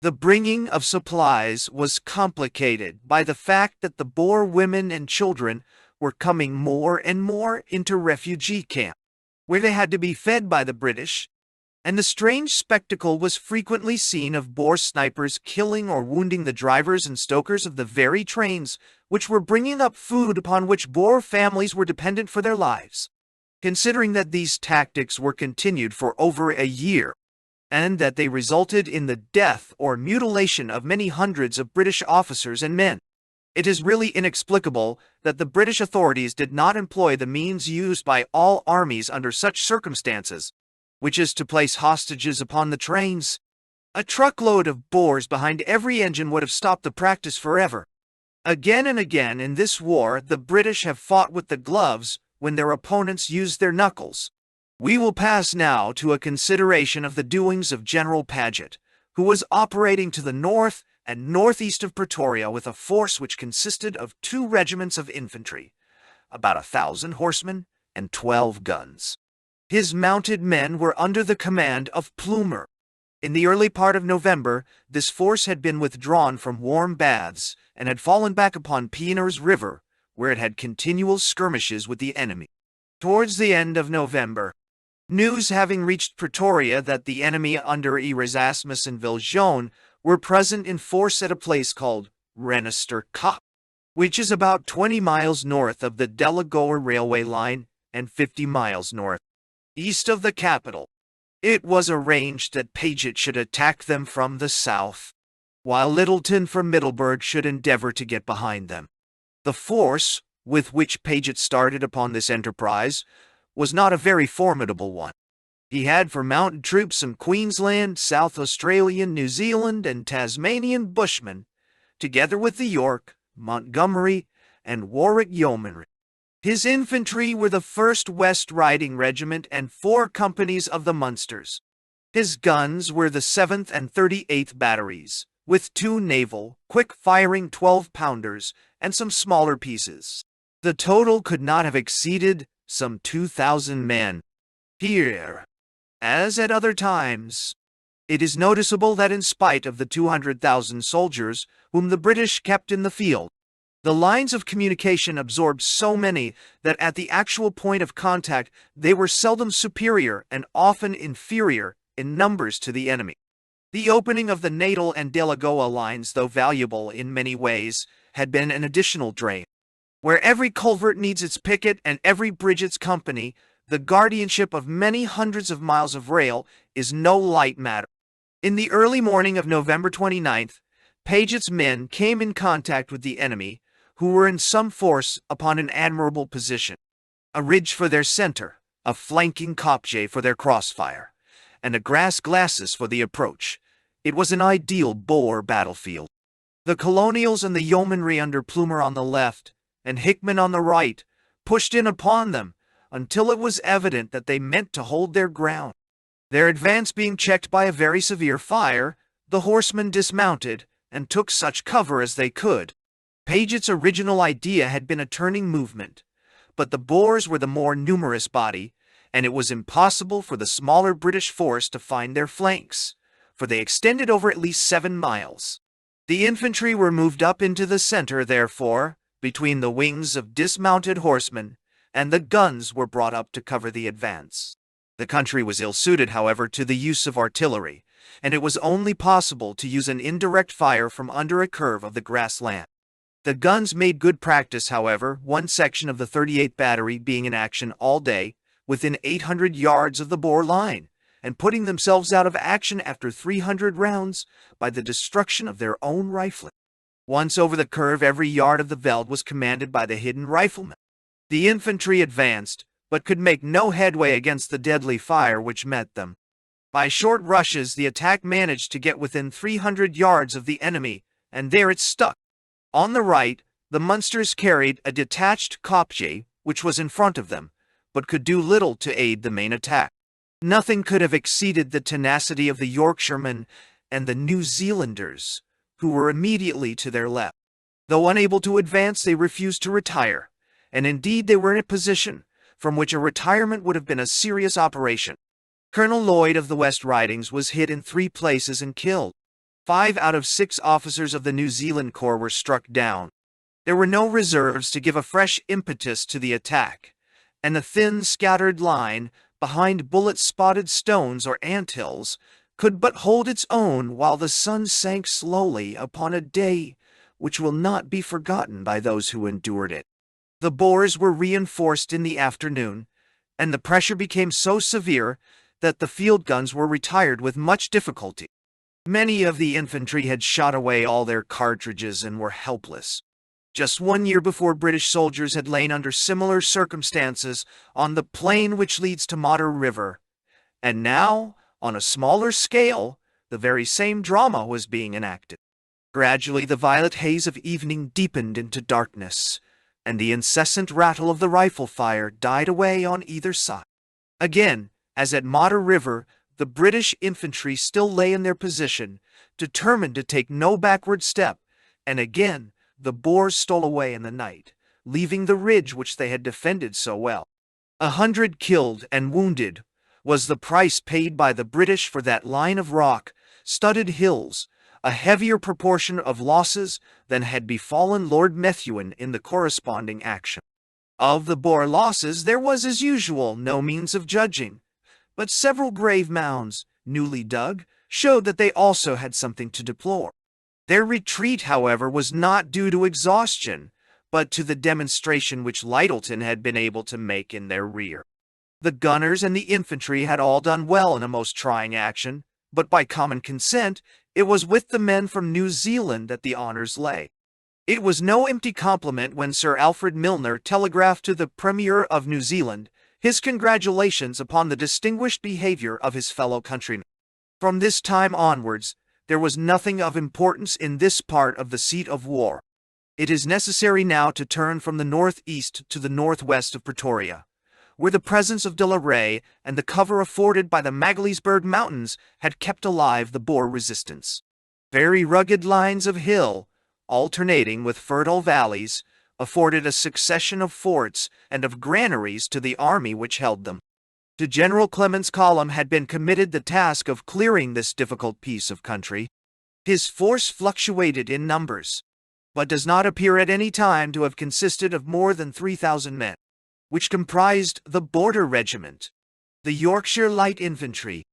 The bringing of supplies was complicated by the fact that the Boer women and children were coming more and more into refugee camp, where they had to be fed by the British, and the strange spectacle was frequently seen of Boer snipers killing or wounding the drivers and stokers of the very trains which were bringing up food upon which Boer families were dependent for their lives. Considering that these tactics were continued for over a year, and that they resulted in the death or mutilation of many hundreds of British officers and men, it is really inexplicable that the British authorities did not employ the means used by all armies under such circumstances, which is to place hostages upon the trains. A truckload of Boers behind every engine would have stopped the practice forever. Again and again in this war, the British have fought with the gloves when their opponents used their knuckles. We will pass now to a consideration of the doings of General Paget, who was operating to the north and northeast of Pretoria with a force which consisted of 2 regiments of infantry, about 1,000 horsemen, and 12 guns. His mounted men were under the command of Plumer. In the early part of November, this force had been withdrawn from Warm Baths and had fallen back upon Pienaar's River, where it had continual skirmishes with the enemy. Towards the end of November, news having reached Pretoria that the enemy under Erasmus and Viljoen were present in force at a place called Renister Kop, which is about 20 miles north of the Delagoa railway line and 50 miles north-east of the capital. It was arranged that Paget should attack them from the south, while Littleton from Middelburg should endeavor to get behind them. The force with which Paget started upon this enterprise was not a very formidable one. He had for mounted troops some Queensland, South Australian, New Zealand, and Tasmanian bushmen, together with the York, Montgomery, and Warwick Yeomanry. His infantry were the 1st West Riding Regiment and 4 companies of the Munsters. His guns were the 7th and 38th Batteries, with 2 naval, quick-firing 12-pounders and some smaller pieces. The total could not have exceeded some 2,000 men. Here, as at other times, it is noticeable that in spite of the 200,000 soldiers whom the British kept in the field, the lines of communication absorbed so many that at the actual point of contact they were seldom superior and often inferior in numbers to the enemy. The opening of the Natal and Delagoa lines, though valuable in many ways, had been an additional drain. Where every culvert needs its picket and every bridge its company, the guardianship of many hundreds of miles of rail is no light matter. In the early morning of November 29th, Paget's men came in contact with the enemy, who were in some force upon an admirable position. A ridge for their center, a flanking kopje for their crossfire, and a grass glacis for the approach. It was an ideal Boer battlefield. The colonials and the yeomanry under Plumer on the left, and Hickman on the right, pushed in upon them, until it was evident that they meant to hold their ground. Their advance being checked by a very severe fire, the horsemen dismounted, and took such cover as they could. Paget's original idea had been a turning movement, but the Boers were the more numerous body, and it was impossible for the smaller British force to find their flanks, for they extended over at least 7 miles. The infantry were moved up into the center, therefore, between the wings of dismounted horsemen, and the guns were brought up to cover the advance. The country was ill-suited, however, to the use of artillery, and it was only possible to use an indirect fire from under a curve of the grassland. The guns made good practice, however, one section of the 38th Battery being in action all day, within 800 yards of the Boer line, and putting themselves out of action after 300 rounds by the destruction of their own rifling. Once over the curve, every yard of the veld was commanded by the hidden riflemen. The infantry advanced, but could make no headway against the deadly fire which met them. By short rushes, the attack managed to get within 300 yards of the enemy, and there it stuck. On the right, the Munsters carried a detached kopje, which was in front of them, but could do little to aid the main attack. Nothing could have exceeded the tenacity of the Yorkshiremen and the New Zealanders, who were immediately to their left. Though unable to advance, they refused to retire, and indeed they were in a position from which a retirement would have been a serious operation. Colonel Lloyd of the West Ridings was hit in 3 places and killed. 5 out of 6 officers of the New Zealand Corps were struck down. There were no reserves to give a fresh impetus to the attack, and the thin, scattered line behind bullet-spotted stones or anthills could but hold its own while the sun sank slowly upon a day which will not be forgotten by those who endured it. The Boers were reinforced in the afternoon, and the pressure became so severe that the field guns were retired with much difficulty. Many of the infantry had shot away all their cartridges and were helpless. Just 1 year before, British soldiers had lain under similar circumstances on the plain which leads to Modder River, and now, on a smaller scale, the very same drama was being enacted. Gradually the violet haze of evening deepened into darkness, and the incessant rattle of the rifle fire died away on either side. Again, as at Modder River, the British infantry still lay in their position, determined to take no backward step, and again the Boers stole away in the night, leaving the ridge which they had defended so well. 100 killed and wounded was the price paid by the British for that line of rock-studded hills, a heavier proportion of losses than had befallen Lord Methuen in the corresponding action. Of the Boer losses there was, as usual, no means of judging, but several grave mounds, newly dug, showed that they also had something to deplore. Their retreat, however, was not due to exhaustion, but to the demonstration which Lyttleton had been able to make in their rear. The gunners and the infantry had all done well in a most trying action, but by common consent it was with the men from New Zealand that the honours lay. It was no empty compliment when Sir Alfred Milner telegraphed to the Premier of New Zealand his congratulations upon the distinguished behaviour of his fellow countrymen. From this time onwards, there was nothing of importance in this part of the seat of war. It is necessary now to turn from the northeast to the northwest of Pretoria, where the presence of De la Rey and the cover afforded by the Magaliesberg Mountains had kept alive the Boer resistance. Very rugged lines of hill, alternating with fertile valleys, afforded a succession of forts and of granaries to the army which held them. To General Clement's column had been committed the task of clearing this difficult piece of country. His force fluctuated in numbers, but does not appear at any time to have consisted of more than 3,000 men, which comprised the Border Regiment, the Yorkshire Light Infantry,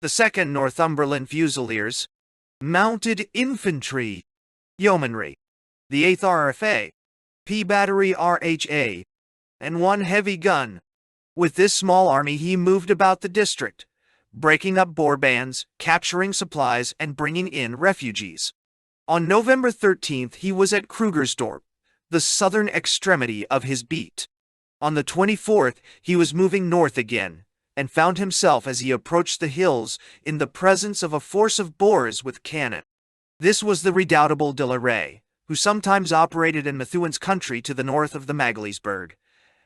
The 2nd Northumberland Fusiliers, Mounted Infantry, Yeomanry, the 8th RFA, P Battery RHA, and 1 heavy gun. With this small army he moved about the district, breaking up Boer bands, capturing supplies, and bringing in refugees. On November 13th he was at Krugersdorp, the southern extremity of his beat. On the 24th he was moving north again, and found himself as he approached the hills in the presence of a force of Boers with cannon. This was the redoubtable de la Rey, who sometimes operated in Methuen's country to the north of the Magaliesberg,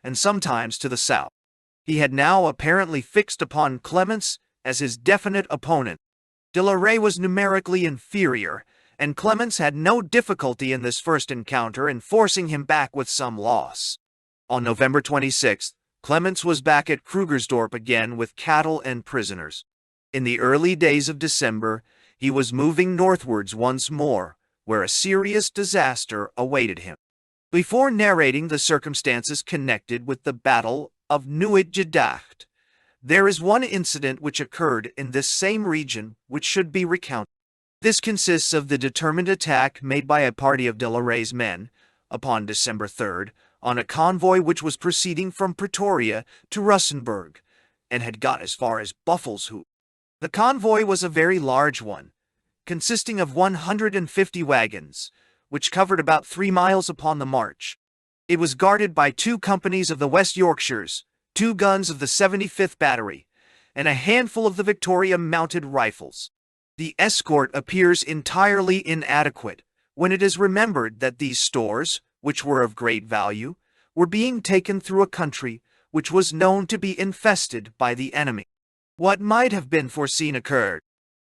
and sometimes to the south. He had now apparently fixed upon Clements as his definite opponent. De la Rey was numerically inferior, and Clements had no difficulty in this first encounter in forcing him back with some loss. On November 26th, Clements was back at Krugersdorp again with cattle and prisoners. In the early days of December, he was moving northwards once more, where a serious disaster awaited him. Before narrating the circumstances connected with the Battle of Nieuwe Gedacht, there is one incident which occurred in this same region which should be recounted. This consists of the determined attack made by a party of de la Rey's men, upon December 3rd, on a convoy which was proceeding from Pretoria to Russenburg, and had got as far as Buffelshoek. The convoy was a very large one, consisting of 150 wagons, which covered about 3 miles upon the march. It was guarded by 2 companies of the West Yorkshires, 2 guns of the 75th Battery, and a handful of the Victoria mounted rifles. The escort appears entirely inadequate when it is remembered that these stores, which were of great value, were being taken through a country which was known to be infested by the enemy. What might have been foreseen occurred.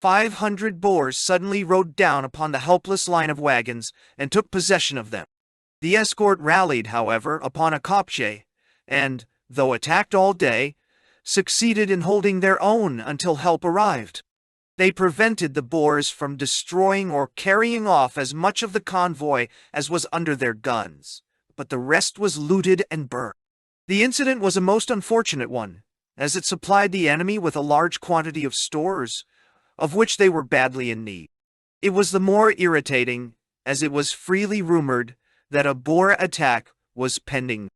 500 Boers suddenly rode down upon the helpless line of wagons and took possession of them. The escort rallied, however, upon a kopje, and, though attacked all day, succeeded in holding their own until help arrived. They prevented the Boers from destroying or carrying off as much of the convoy as was under their guns, but the rest was looted and burned. The incident was a most unfortunate one, as it supplied the enemy with a large quantity of stores, of which they were badly in need. It was the more irritating, as it was freely rumored that a Boer attack was pending,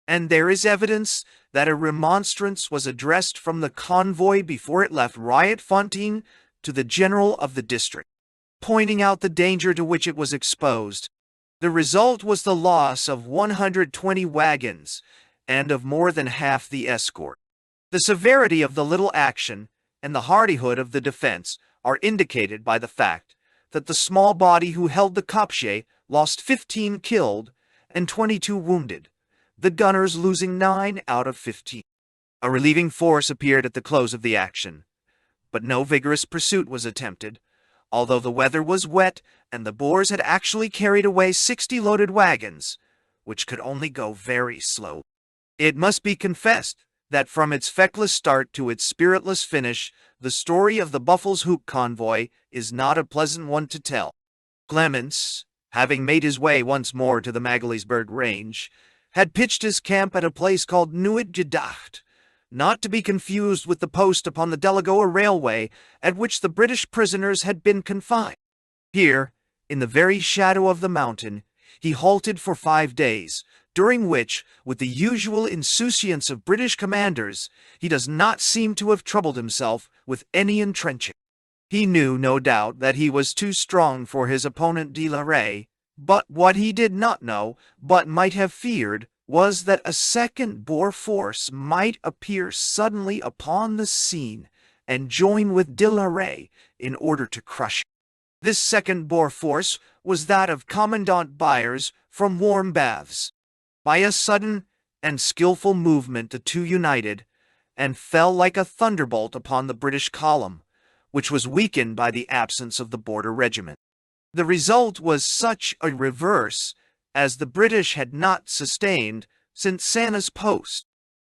and there is evidence that a remonstrance was addressed from the convoy before it left Rietfontein to the general of the district, pointing out the danger to which it was exposed. The result was the loss of 120 wagons and of more than half the escort. The severity of the little action and the hardihood of the defense are indicated by the fact that the small body who held the kopje lost 15 killed and 22 wounded, the gunners losing 9 out of 15. A relieving force appeared at the close of the action, but no vigorous pursuit was attempted, although the weather was wet and the Boers had actually carried away 60 loaded wagons, which could only go very slow. It must be confessed that from its feckless start to its spiritless finish, the story of the Buffelshoek convoy is not a pleasant one to tell. Clements, having made his way once more to the Magaliesberg range, had pitched his camp at a place called Nieuwe Gedacht, not to be confused with the post upon the Delagoa Railway at which the British prisoners had been confined. Here, in the very shadow of the mountain, he halted for 5 days, during which, with the usual insouciance of British commanders, he does not seem to have troubled himself with any entrenching. He knew, no doubt, that he was too strong for his opponent de la Rey, but what he did not know, but might have feared, was that a second Boer force might appear suddenly upon the scene and join with de la Rey in order to crush him. This second Boer force was that of Commandant Byers from Warm Baths. By a sudden and skillful movement the two united, and fell like a thunderbolt upon the British column, which was weakened by the absence of the Border Regiment. The result was such a reverse as the British had not sustained since Sanna's Post,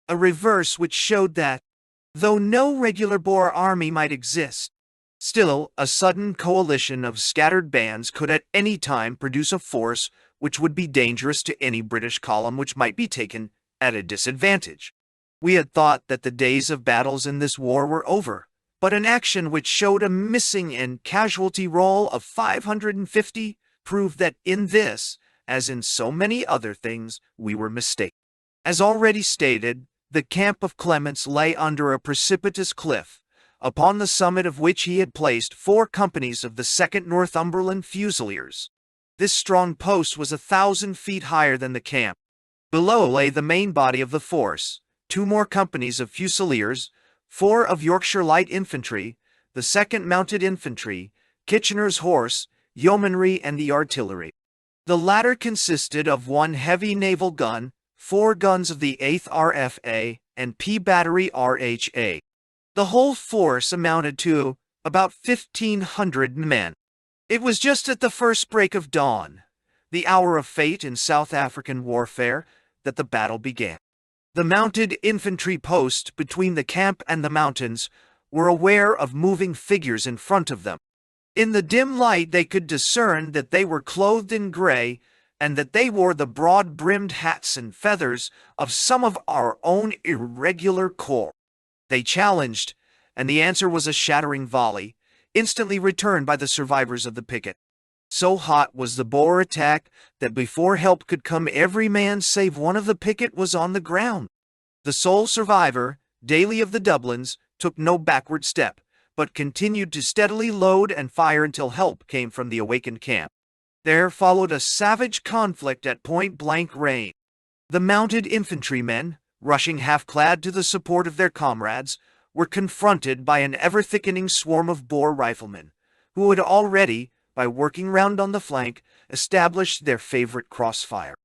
a reverse which showed that, though no regular Boer army might exist, still a sudden coalition of scattered bands could at any time produce a force which would be dangerous to any British column which might be taken at a disadvantage. We had thought that the days of battles in this war were over, but an action which showed a missing and casualty roll of 550 proved that in this, as in so many other things, we were mistaken. As already stated, the camp of Clements lay under a precipitous cliff, upon the summit of which he had placed 4 companies of the 2nd Northumberland Fusiliers. This strong post was 1,000 feet higher than the camp. Below lay the main body of the force, 2 more companies of Fusiliers, 4 of Yorkshire Light Infantry, the 2nd Mounted Infantry, Kitchener's Horse, Yeomanry, and the artillery. The latter consisted of 1 heavy naval gun, 4 guns of the 8th RFA, and P Battery RHA. The whole force amounted to about 1,500 men. It was just at the first break of dawn, the hour of fate in South African warfare, that the battle began. The mounted infantry post between the camp and the mountains were aware of moving figures in front of them. In the dim light they could discern that they were clothed in gray, and that they wore the broad-brimmed hats and feathers of some of our own irregular corps. They challenged, and the answer was a shattering volley, instantly returned by the survivors of the picket. So hot was the Boer attack that before help could come every man save one of the picket was on the ground. The sole survivor, Doyle of the Dublins, took no backward step, but continued to steadily load and fire until help came from the awakened camp. There followed a savage conflict at point-blank range. The mounted infantrymen, rushing half-clad to the support of their comrades, were confronted by an ever-thickening swarm of Boer riflemen, who had already, by working round on the flank, established their favorite crossfire.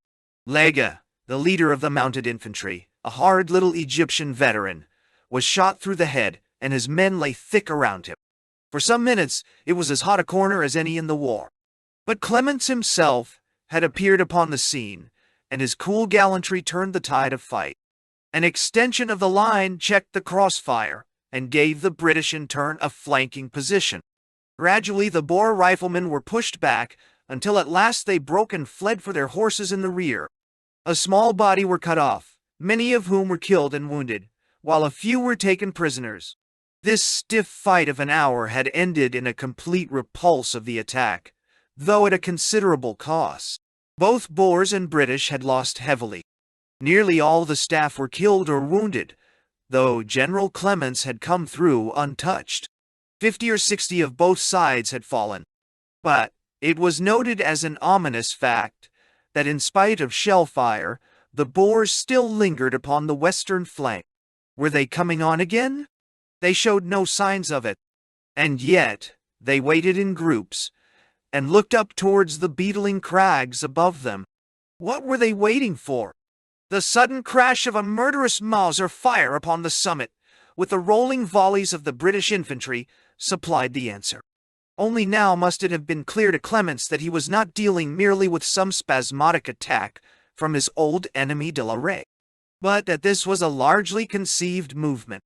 Lega, the leader of the mounted infantry, a hard little Egyptian veteran, was shot through the head, and his men lay thick around him. For some minutes it was as hot a corner as any in the war. But Clements himself had appeared upon the scene, and his cool gallantry turned the tide of fight. An extension of the line checked the crossfire, and gave the British in turn a flanking position. Gradually the Boer riflemen were pushed back, until at last they broke and fled for their horses in the rear. A small body were cut off, many of whom were killed and wounded, while a few were taken prisoners. This stiff fight of an hour had ended in a complete repulse of the attack, though at a considerable cost. Both Boers and British had lost heavily. Nearly all the staff were killed or wounded, though General Clements had come through untouched. 50 or 60 of both sides had fallen. But it was noted as an ominous fact that in spite of shell fire, the Boers still lingered upon the western flank. Were they coming on again? They showed no signs of it. And yet they waited in groups, and looked up towards the beetling crags above them. What were they waiting for? The sudden crash of a murderous Mauser fire upon the summit, with the rolling volleys of the British infantry, supplied the answer. Only now must it have been clear to Clements that he was not dealing merely with some spasmodic attack from his old enemy de la Rey, but that this was a largely conceived movement,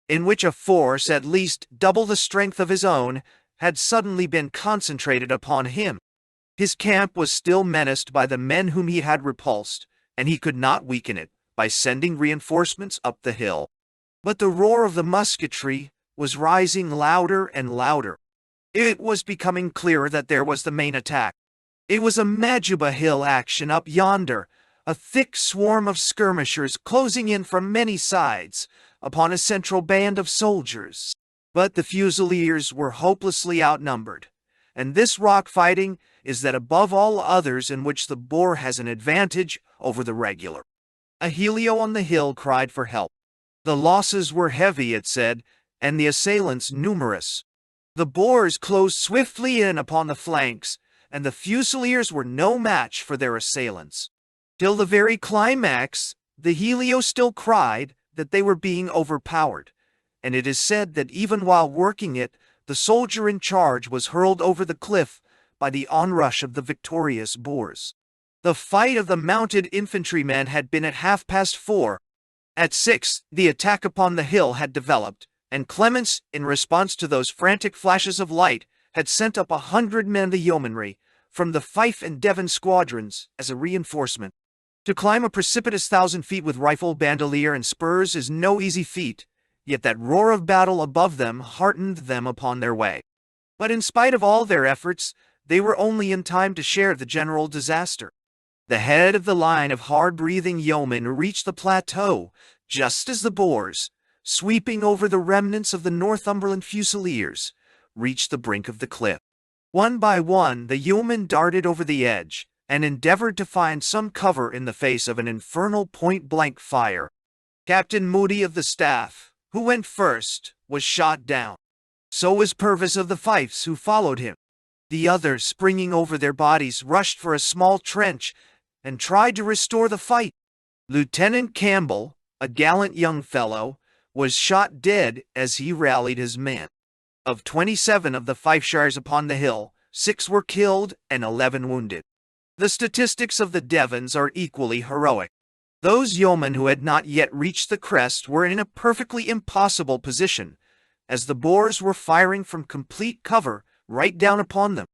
in which a force at least double the strength of his own had suddenly been concentrated upon him. His camp was still menaced by the men whom he had repulsed, and he could not weaken it by sending reinforcements up the hill. But the roar of the musketry was rising louder and louder. It was becoming clearer that there was the main attack. It was a Majuba Hill action up yonder, a thick swarm of skirmishers closing in from many sides upon a central band of soldiers. But the Fusiliers were hopelessly outnumbered, and this rock fighting is that above all others in which the Boer has an advantage over the regular. A helio on the hill cried for help. The losses were heavy, it said, and the assailants numerous. The Boers closed swiftly in upon the flanks, and the Fusiliers were no match for their assailants. Till the very climax, the helio still cried that they were being overpowered, and it is said that even while working it, the soldier in charge was hurled over the cliff by the onrush of the victorious Boers. The fight of the mounted infantrymen had been at 4:30. At 6, the attack upon the hill had developed, and Clements, in response to those frantic flashes of light, had sent up 100 men the yeomanry from the Fife and Devon squadrons as a reinforcement. To climb a precipitous 1,000 feet with rifle, bandolier, and spurs is no easy feat, yet that roar of battle above them heartened them upon their way. But in spite of all their efforts, they were only in time to share the general disaster. The head of the line of hard-breathing yeomen reached the plateau just as the Boers, sweeping over the remnants of the Northumberland Fusiliers, reached the brink of the cliff. One by one, the yeomen darted over the edge and endeavored to find some cover in the face of an infernal point-blank fire. Captain Moody of the staff, who went first, was shot down. So was Purvis of the Fifes, who followed him. The others, springing over their bodies, rushed for a small trench and tried to restore the fight. Lieutenant Campbell, a gallant young fellow, was shot dead as he rallied his men. Of 27 of the Fifeshires upon the hill, 6 were killed and 11 wounded. The statistics of the Devons are equally heroic. Those yeomen who had not yet reached the crest were in a perfectly impossible position, as the Boers were firing from complete cover right down upon them.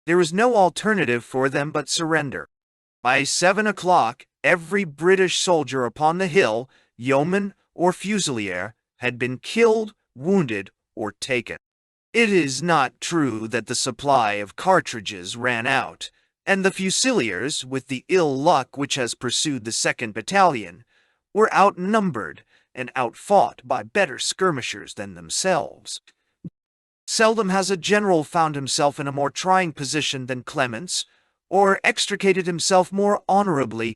There was no alternative for them but surrender. By 7 o'clock, every British soldier upon the hill, yeoman or fusilier, had been killed, wounded, or taken. It is not true that the supply of cartridges ran out, and the Fusiliers, with the ill luck which has pursued the 2nd Battalion, were outnumbered and outfought by better skirmishers than themselves. Seldom has a general found himself in a more trying position than Clements, or extricated himself more honorably.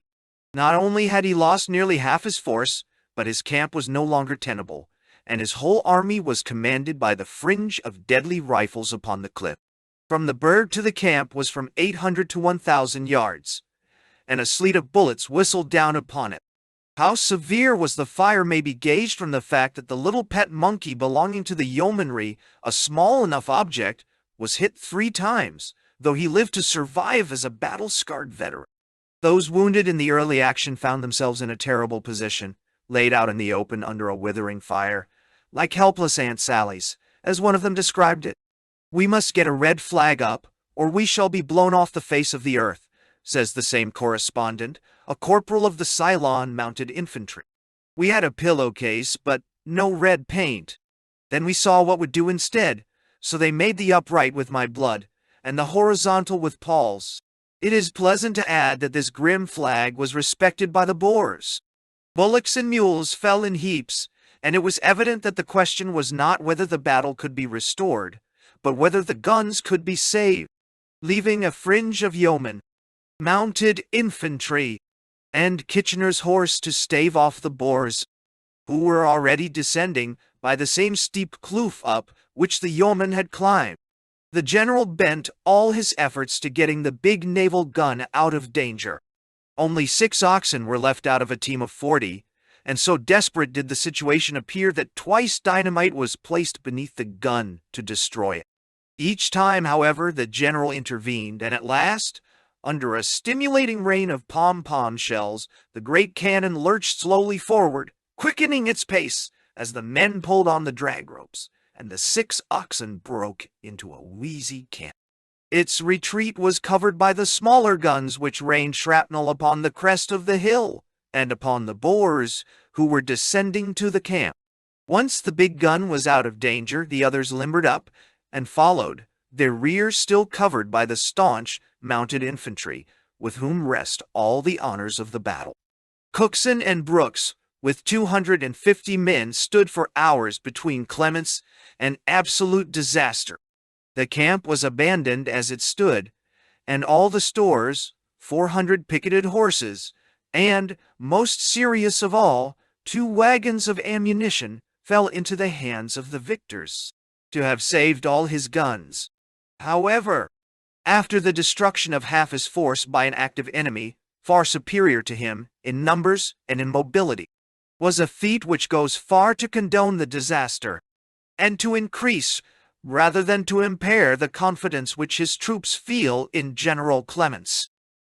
Not only had he lost nearly half his force, but his camp was no longer tenable, and his whole army was commanded by the fringe of deadly rifles upon the cliff. From the berg to the camp was from 800 to 1,000 yards, and a sleet of bullets whistled down upon it. How severe was the fire may be gauged from the fact that the little pet monkey belonging to the yeomanry, a small enough object, was hit 3 times, though he lived to survive as a battle-scarred veteran. Those wounded in the early action found themselves in a terrible position, laid out in the open under a withering fire, like helpless Aunt Sally's, as one of them described it. "We must get a red flag up, or we shall be blown off the face of the earth," says the same correspondent, a corporal of the Ceylon Mounted Infantry. "We had a pillowcase, but no red paint. Then we saw what would do instead, so they made the upright with my blood, and the horizontal with Paul's." It is pleasant to add that this grim flag was respected by the Boers. Bullocks and mules fell in heaps, and it was evident that the question was not whether the battle could be restored, but whether the guns could be saved. Leaving a fringe of yeomen, mounted infantry, and Kitchener's horse to stave off the Boers, who were already descending by the same steep kloof up which the yeomen had climbed, the general bent all his efforts to getting the big naval gun out of danger. Only 6 oxen were left out of a team of 40, and so desperate did the situation appear that twice dynamite was placed beneath the gun to destroy it. Each time, however, the general intervened, and at last, under a stimulating rain of pom-pom shells, the great cannon lurched slowly forward, quickening its pace as the men pulled on the drag ropes, and the 6 oxen broke into a wheezy canter. Its retreat was covered by the smaller guns which rained shrapnel upon the crest of the hill, and upon the Boers who were descending to the camp. Once the big gun was out of danger, the others limbered up and followed, their rear still covered by the staunch mounted infantry, with whom rest all the honors of the battle. Cookson and Brooks, with 250 men, stood for hours between Clements and absolute disaster. The camp was abandoned as it stood, and all the stores, 400 picketed horses, and, most serious of all, 2 wagons of ammunition fell into the hands of the victors, to have saved all his guns. However, after the destruction of half his force by an active enemy, far superior to him in numbers and in mobility, was a feat which goes far to condone the disaster, and to increase, rather than to impair, the confidence which his troops feel in General Clements.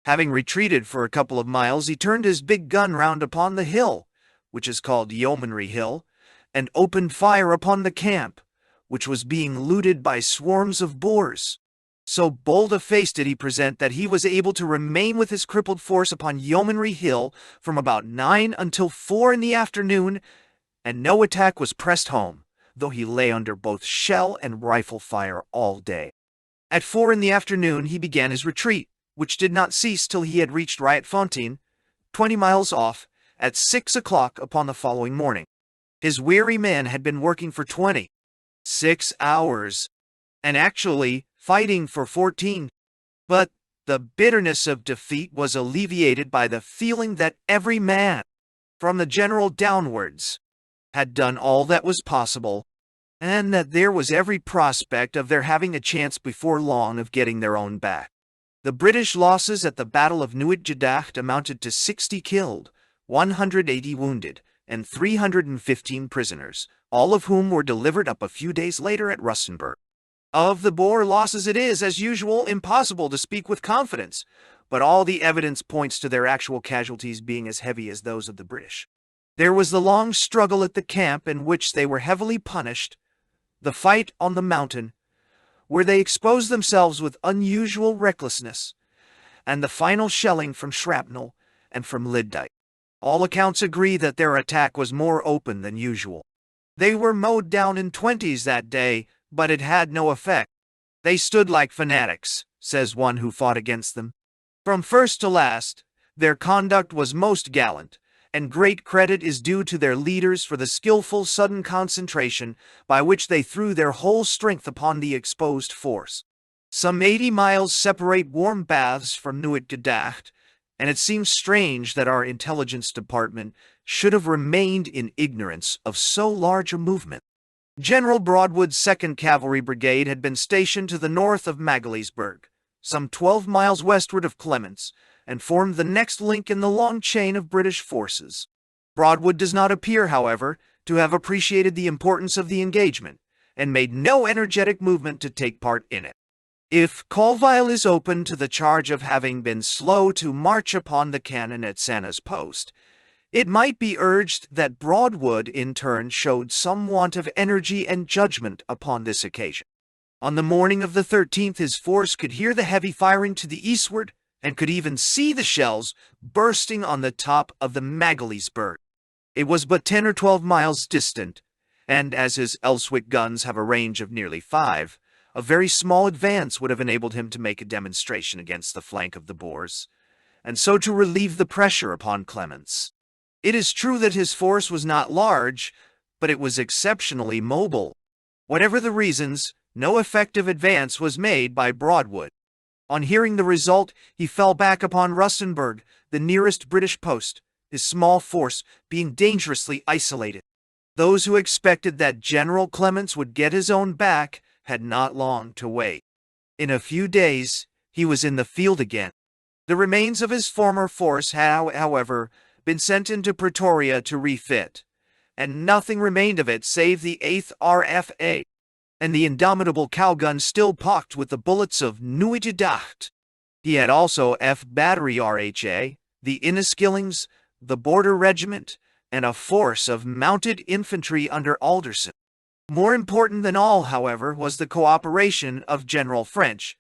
Having retreated for a couple of miles, he turned his big gun round upon the hill, which is called Yeomanry Hill, and opened fire upon the camp, which was being looted by swarms of Boers. So bold a face did he present that he was able to remain with his crippled force upon Yeomanry Hill from about 9 until 4 in the afternoon, and no attack was pressed home, though he lay under both shell and rifle fire all day. At 4 in the afternoon he began his retreat, which did not cease till he had reached Rietfontein, 20 miles off, at 6 o'clock upon the following morning. His weary men had been working for 26 hours, and actually fighting for 14. But the bitterness of defeat was alleviated by the feeling that every man, from the general downwards, had done all that was possible, and that there was every prospect of their having a chance before long of getting their own back. The British losses at the Battle of Nieuwe Gedacht amounted to 60 killed, 180 wounded, and 315 prisoners, all of whom were delivered up a few days later at Rustenburg. Of the Boer losses it is, as usual, impossible to speak with confidence, but all the evidence points to their actual casualties being as heavy as those of the British. There was the long struggle at the camp in which they were heavily punished, the fight on the mountain, where they exposed themselves with unusual recklessness, and the final shelling from shrapnel and from lyddite. All accounts agree that their attack was more open than usual. They were mowed down in 20s that day, but it had no effect. They stood like fanatics, says one who fought against them. From first to last, their conduct was most gallant, and great credit is due to their leaders for the skillful sudden concentration by which they threw their whole strength upon the exposed force. Some 80 miles separate warm baths from Nieuwe Gedacht, and it seems strange that our intelligence department should have remained in ignorance of so large a movement. General Broadwood's 2nd Cavalry Brigade had been stationed to the north of Magaliesburg, some 12 miles westward of Clements, and formed the next link in the long chain of British forces. Broadwood does not appear, however, to have appreciated the importance of the engagement, and made no energetic movement to take part in it. If Colville is open to the charge of having been slow to march upon the cannon at Sanna's Post, it might be urged that Broadwood in turn showed some want of energy and judgment upon this occasion. On the morning of the 13th his force could hear the heavy firing to the eastward, and could even see the shells bursting on the top of the Magaliesburg. It was but 10 or 12 miles distant, and as his Elswick guns have a range of nearly 5, a very small advance would have enabled him to make a demonstration against the flank of the Boers, and so to relieve the pressure upon Clements. It is true that his force was not large, but it was exceptionally mobile. Whatever the reasons, no effective advance was made by Broadwood. On hearing the result, he fell back upon Rustenburg, the nearest British post, his small force being dangerously isolated. Those who expected that General Clements would get his own back had not long to wait. In a few days, he was in the field again. The remains of his former force had, however, been sent into Pretoria to refit, and nothing remained of it save the 8th RFA, and the indomitable cowgun still pocked with the bullets of Nieuwe Gedacht. He had also F Battery RHA, the Inniskillings, the Border Regiment, and a force of mounted infantry under Alderson. More important than all, however, was the cooperation of General French,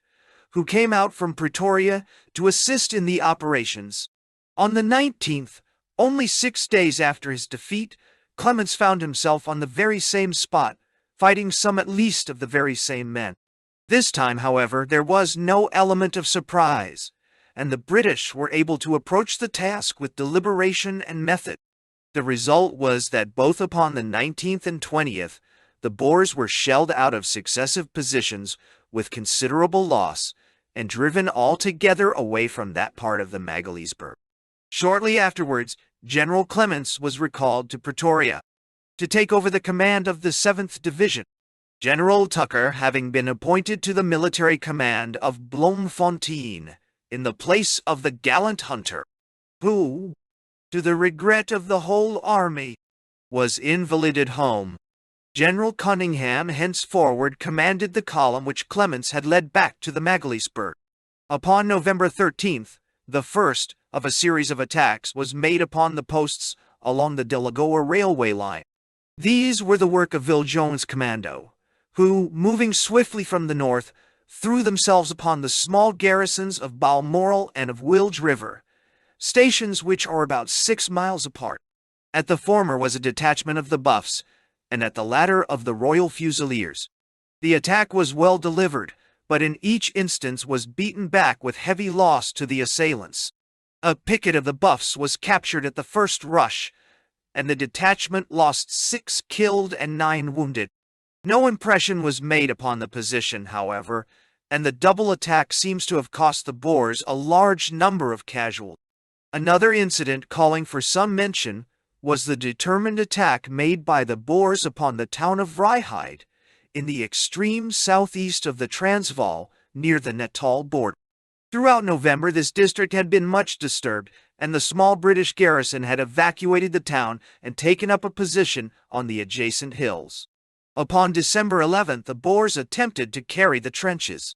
who came out from Pretoria to assist in the operations. On the 19th, only 6 days after his defeat, Clements found himself on the very same spot, fighting some at least of the very same men. This time, however, there was no element of surprise, and the British were able to approach the task with deliberation and method. The result was that both upon the 19th and 20th, the Boers were shelled out of successive positions with considerable loss, and driven altogether away from that part of the Magaliesburg. Shortly afterwards, General Clements was recalled to Pretoria to take over the command of the 7th Division, General Tucker having been appointed to the military command of Bloemfontein in the place of the gallant Hunter, who, to the regret of the whole army, was invalided home. General Cunningham henceforward commanded the column which Clements had led back to the Magaliesburg. Upon November 13th, the first of a series of attacks was made upon the posts along the Delagoa railway line. These were the work of Viljoen's commando, who, moving swiftly from the north, threw themselves upon the small garrisons of Balmoral and of Wilge River, stations which are about 6 miles apart. At the former was a detachment of the Buffs, and at the latter of the Royal Fusiliers. The attack was well delivered, but in each instance was beaten back with heavy loss to the assailants. A picket of the Buffs was captured at the first rush, and the detachment lost 6 killed and 9 wounded. No impression was made upon the position, however, and the double attack seems to have cost the Boers a large number of casualties. Another incident calling for some mention was the determined attack made by the Boers upon the town of Vryheid, in the extreme southeast of the Transvaal, near the Natal border. Throughout November, this district had been much disturbed, and the small British garrison had evacuated the town and taken up a position on the adjacent hills. Upon December 11th, the Boers attempted to carry the trenches.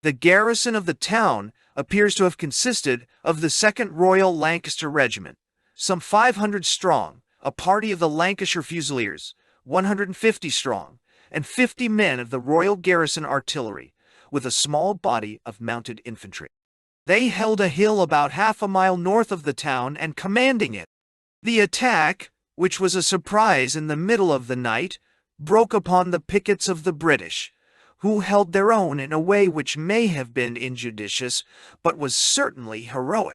The garrison of the town appears to have consisted of the 2nd Royal Lancaster Regiment, some 500 strong, a party of the Lancashire Fusiliers, 150 strong, and 50 men of the Royal Garrison Artillery, with a small body of mounted infantry. They held a hill about half a mile north of the town and commanding it. The attack, which was a surprise in the middle of the night, broke upon the pickets of the British, who held their own in a way which may have been injudicious, but was certainly heroic.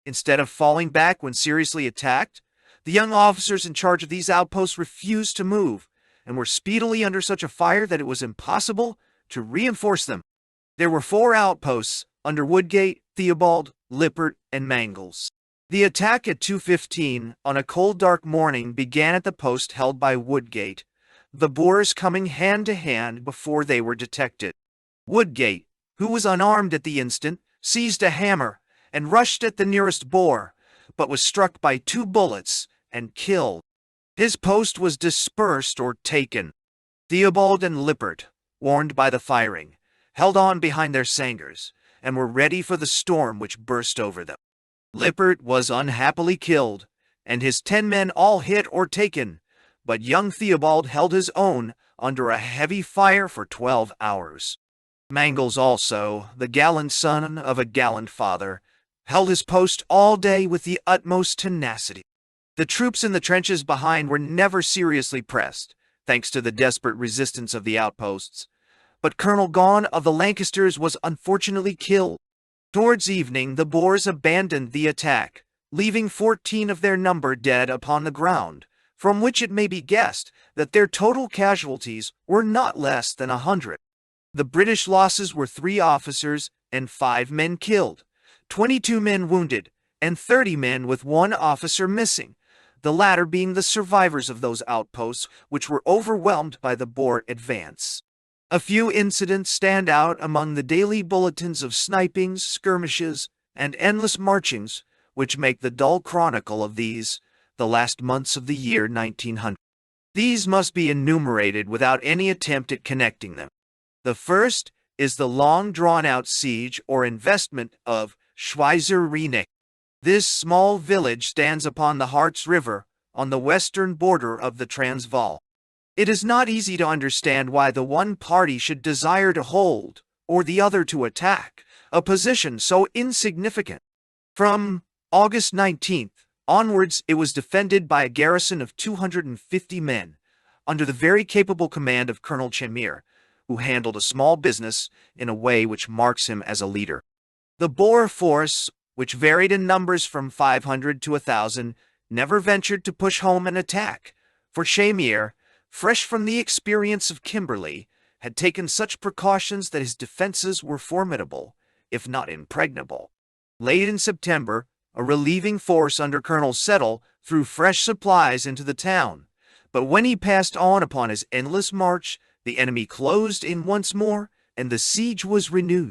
Instead of falling back when seriously attacked, the young officers in charge of these outposts refused to move, and were speedily under such a fire that it was impossible to reinforce them. There were 4 outposts under Woodgate, Theobald, Lippert, and Mangles. The attack at 2:15 on a cold dark morning began at the post held by Woodgate, the Boers coming hand to hand before they were detected. Woodgate, who was unarmed at the instant, seized a hammer and rushed at the nearest Boer, but was struck by 2 bullets and killed. His post was dispersed or taken. Theobald and Lippert, warned by the firing, held on behind their sangers, and were ready for the storm which burst over them. Lippert was unhappily killed, and his 10 men all hit or taken, but young Theobald held his own under a heavy fire for 12 hours. Mangles also, the gallant son of a gallant father, held his post all day with the utmost tenacity. The troops in the trenches behind were never seriously pressed, thanks to the desperate resistance of the outposts, but Colonel Gaughan of the Lancasters was unfortunately killed. Towards evening, the Boers abandoned the attack, leaving 14 of their number dead upon the ground, from which it may be guessed that their total casualties were not less than 100. The British losses were 3 officers and 5 men killed, 22 men wounded, and 30 men with 1 officer missing, the latter being the survivors of those outposts which were overwhelmed by the Boer advance. A few incidents stand out among the daily bulletins of snipings, skirmishes, and endless marchings, which make the dull chronicle of these, the last months of the year 1900. These must be enumerated without any attempt at connecting them. The first is the long-drawn-out siege or investment of Schweizer Rieneck. This small village stands upon the Harz River, on the western border of the Transvaal. It is not easy to understand why the one party should desire to hold, or the other to attack, a position so insignificant. From August 19th onwards, it was defended by a garrison of 250 men, under the very capable command of Colonel Chemir, who handled a small business in a way which marks him as a leader. The Boer force, which varied in numbers from 500 to 1,000, never ventured to push home an attack, for Chemir, fresh from the experience of Kimberley, had taken such precautions that his defenses were formidable, if not impregnable. Late in September, a relieving force under Colonel Settle threw fresh supplies into the town, but when he passed on upon his endless march, the enemy closed in once more, and the siege was renewed.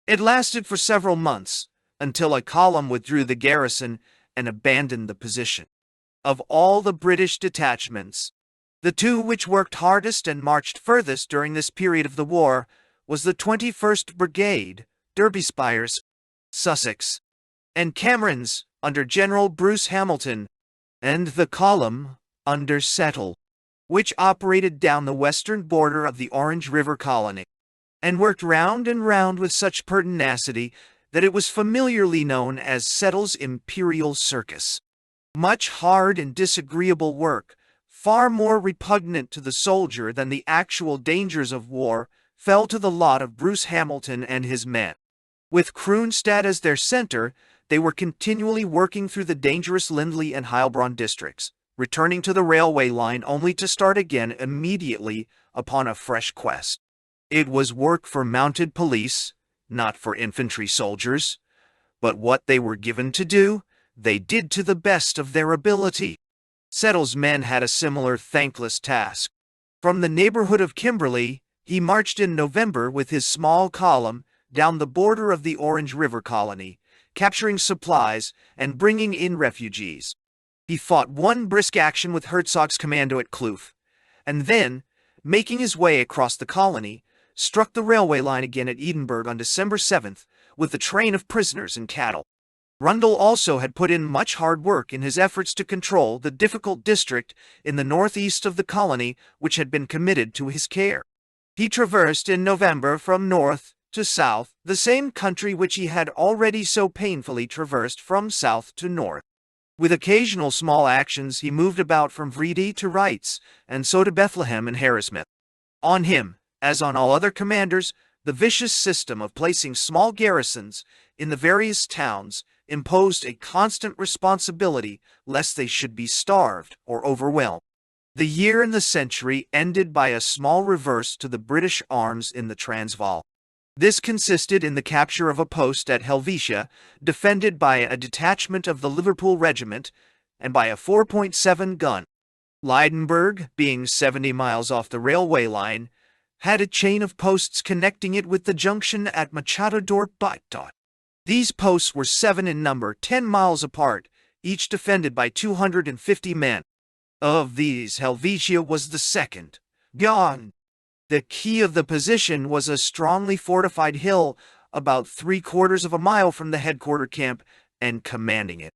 It lasted for several months, until a column withdrew the garrison and abandoned the position. Of all the British detachments, the 2 which worked hardest and marched furthest during this period of the war was the 21st Brigade, Derbyspires, Sussex, and Camerons, under General Bruce Hamilton, and the column, under Settle, which operated down the western border of the Orange River colony, and worked round and round with such pertinacity that it was familiarly known as Settle's Imperial Circus. Much hard and disagreeable work, far more repugnant to the soldier than the actual dangers of war, fell to the lot of Bruce Hamilton and his men. With Kroonstad as their center, they were continually working through the dangerous Lindley and Heilbronn districts, returning to the railway line only to start again immediately upon a fresh quest. It was work for mounted police, not for infantry soldiers, but what they were given to do, they did to the best of their ability. Settle's men had a similar thankless task. From the neighborhood of Kimberley, he marched in November with his small column down the border of the Orange River colony, capturing supplies and bringing in refugees. He fought one brisk action with Herzog's commando at Kloof, and then, making his way across the colony, struck the railway line again at Edinburgh on December 7th with a train of prisoners and cattle. Rundle also had put in much hard work in his efforts to control the difficult district in the northeast of the colony which had been committed to his care. He traversed in November from north to south the same country which he had already so painfully traversed from south to north. With occasional small actions he moved about from Vrede to Reitz, and so to Bethlehem and Harrismith. On him, as on all other commanders, the vicious system of placing small garrisons in the various towns imposed a constant responsibility lest they should be starved or overwhelmed. The year and the century ended by a small reverse to the British arms in the Transvaal. This consisted in the capture of a post at Helvetia, defended by a detachment of the Liverpool Regiment, and by a 4.7 gun. Leidenburg, being 70 miles off the railway line, had a chain of posts connecting it with the junction at Machado Dorp. These posts were 7 in number, 10 miles apart, each defended by 250 men. Of these, Helvetia was the second. Gone. The key of the position was a strongly fortified hill about 3/4 of a mile from the headquarter camp and commanding it.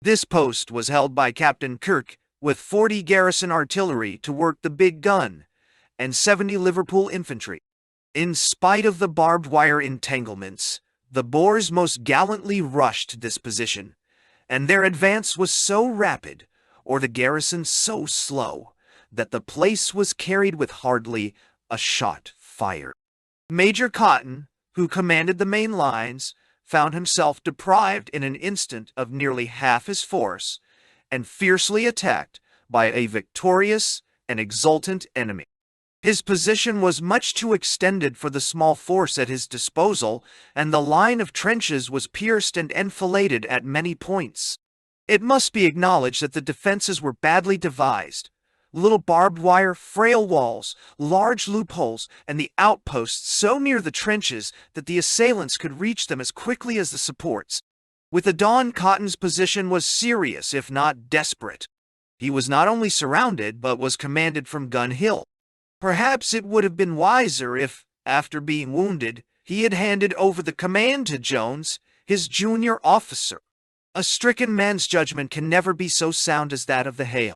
This post was held by Captain Kirk with 40 garrison artillery to work the big gun and 70 Liverpool infantry. In spite of the barbed wire entanglements, the Boers most gallantly rushed this position, and their advance was so rapid, or the garrison so slow, that the place was carried with hardly a shot fired. Major Cotton, who commanded the main lines, found himself deprived in an instant of nearly half his force, and fiercely attacked by a victorious and exultant enemy. His position was much too extended for the small force at his disposal, and the line of trenches was pierced and enfiladed at many points. It must be acknowledged that the defenses were badly devised. Little barbed wire, frail walls, large loopholes, and the outposts so near the trenches that the assailants could reach them as quickly as the supports. With the dawn, Cotton's position was serious, if not desperate. He was not only surrounded, but was commanded from Gun Hill. Perhaps it would have been wiser if, after being wounded, he had handed over the command to Jones, his junior officer. A stricken man's judgment can never be so sound as that of the Hale.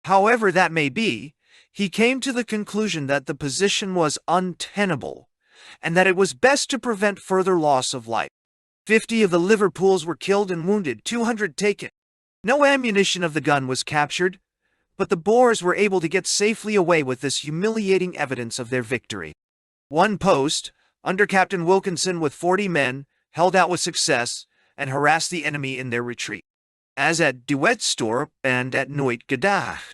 However that may be, he came to the conclusion that the position was untenable, and that it was best to prevent further loss of life. 50 of the Liverpools were killed and wounded, 200 taken. No ammunition of the gun was captured, but the Boers were able to get safely away with this humiliating evidence of their victory. One post, under Captain Wilkinson with 40 men, held out with success and harassed the enemy in their retreat. As at Duetstorp and at Nooit Gedach,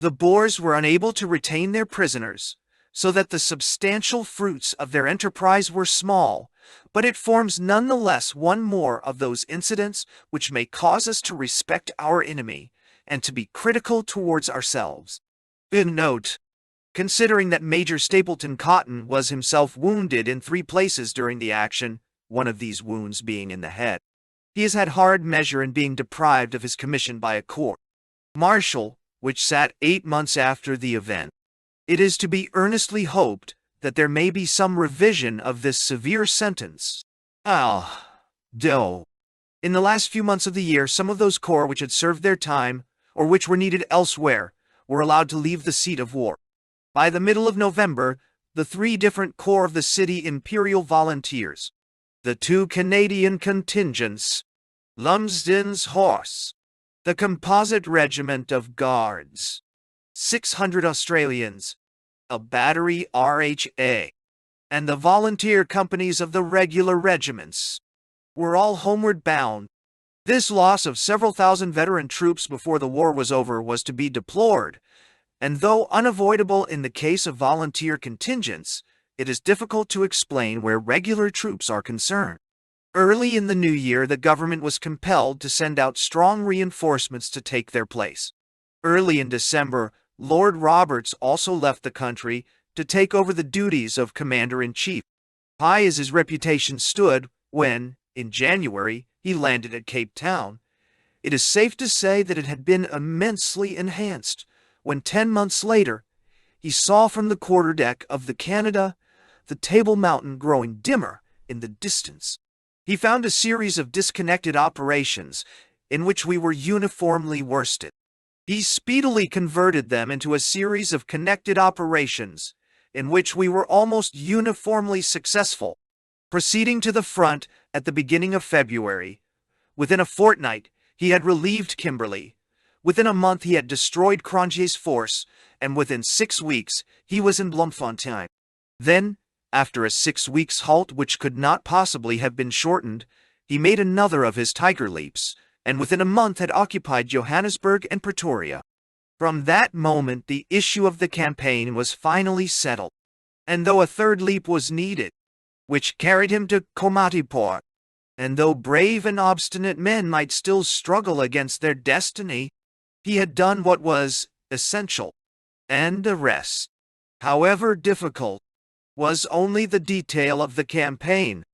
the Boers were unable to retain their prisoners, so that the substantial fruits of their enterprise were small, but it forms nonetheless one more of those incidents which may cause us to respect our enemy and to be critical towards ourselves. In note, considering that Major Stapleton Cotton was himself wounded in 3 places during the action, one of these wounds being in the head, he has had hard measure in being deprived of his commission by a court martial, which sat 8 months after the event. It is to be earnestly hoped that there may be some revision of this severe sentence. Doyle. In the last few months of the year, some of those corps which had served their time, or which were needed elsewhere, were allowed to leave the seat of war. By the middle of November, the 3 different corps of the City Imperial Volunteers, the 2 Canadian contingents, Lumsden's Horse, the Composite Regiment of Guards, 600 Australians, a battery RHA, and the volunteer companies of the regular regiments were all homeward bound. This loss of several thousand veteran troops before the war was over was to be deplored, and though unavoidable in the case of volunteer contingents, it is difficult to explain where regular troops are concerned. Early in the new year, the government was compelled to send out strong reinforcements to take their place. Early in December, Lord Roberts also left the country to take over the duties of Commander-in-Chief. High as his reputation stood when, in January, he landed at Cape Town, it is safe to say that it had been immensely enhanced when 10 months later he saw from the quarterdeck of the Canada the Table Mountain growing dimmer in the distance. He found a series of disconnected operations in which we were uniformly worsted. He speedily converted them into a series of connected operations in which we were almost uniformly successful. Proceeding to the front at the beginning of February, within a fortnight he had relieved Kimberley, within a month he had destroyed Crangier's force, and within 6 weeks he was in Bloemfontein. Then, after a 6 weeks' halt which could not possibly have been shortened, he made another of his tiger leaps, and within a month had occupied Johannesburg and Pretoria. From that moment the issue of the campaign was finally settled, and though a third leap was needed, which carried him to Komatipoort, and though brave and obstinate men might still struggle against their destiny, he had done what was essential, and the rest, however difficult, was only the detail of the campaign.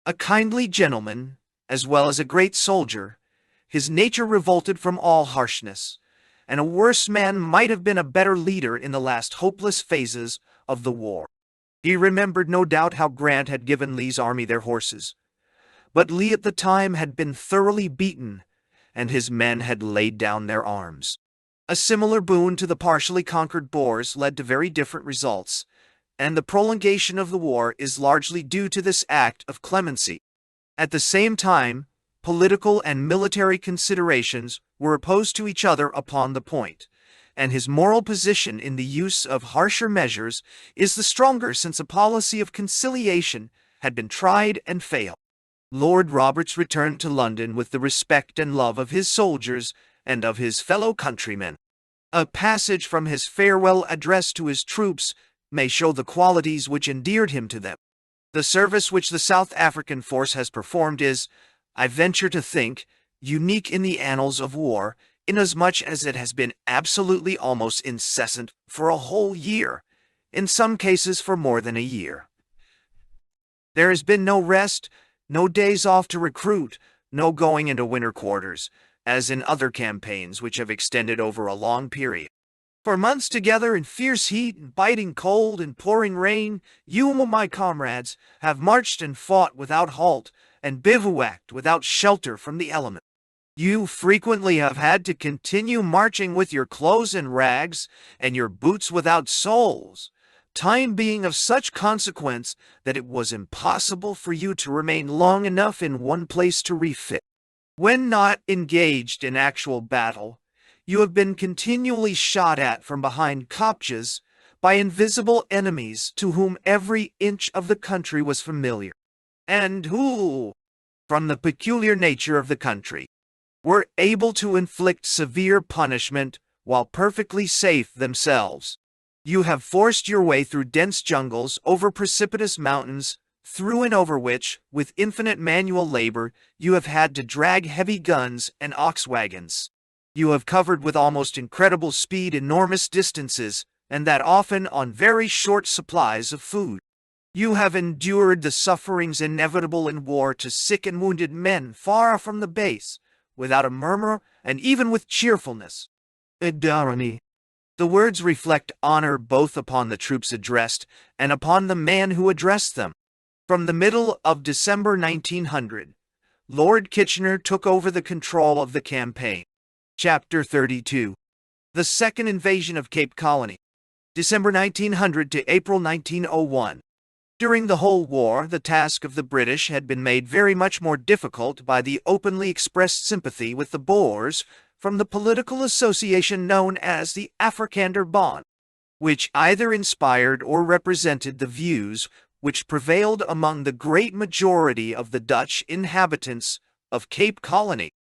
A kindly gentleman, as well as a great soldier, his nature revolted from all harshness, and a worse man might have been a better leader in the last hopeless phases of the war. He remembered no doubt how Grant had given Lee's army their horses, but Lee at the time had been thoroughly beaten, and his men had laid down their arms. A similar boon to the partially conquered Boers led to very different results, and the prolongation of the war is largely due to this act of clemency. At the same time, political and military considerations were opposed to each other upon the point, and his moral position in the use of harsher measures is the stronger since a policy of conciliation had been tried and failed. Lord Roberts returned to London with the respect and love of his soldiers and of his fellow countrymen. A passage from his farewell address to his troops may show the qualities which endeared him to them. The service which the South African force has performed is, I venture to think, unique in the annals of war, inasmuch as it has been absolutely almost incessant for a whole year, in some cases for more than a year. There has been no rest, no days off to recruit, no going into winter quarters, as in other campaigns which have extended over a long period. For months together in fierce heat and biting cold and pouring rain, you, my comrades, have marched and fought without halt, and bivouacked without shelter from the element. You frequently have had to continue marching with your clothes in rags and your boots without soles, time being of such consequence that it was impossible for you to remain long enough in one place to refit. When not engaged in actual battle, you have been continually shot at from behind kopjes by invisible enemies to whom every inch of the country was familiar, and who, from the peculiar nature of the country, were able to inflict severe punishment while perfectly safe themselves. You have forced your way through dense jungles, over precipitous mountains, through and over which, with infinite manual labor, you have had to drag heavy guns and ox wagons. You have covered with almost incredible speed enormous distances, and that often on very short supplies of food. You have endured the sufferings inevitable in war to sick and wounded men far from the base, without a murmur and even with cheerfulness. Idarani. The words reflect honor both upon the troops addressed and upon the man who addressed them. From the middle of December 1900, Lord Kitchener took over the control of the campaign. Chapter 32. The Second Invasion of Cape Colony. December 1900 to April 1901. During the whole war, the task of the British had been made very much more difficult by the openly expressed sympathy with the Boers from the political association known as the Afrikaner Bond, which either inspired or represented the views which prevailed among the great majority of the Dutch inhabitants of Cape Colony.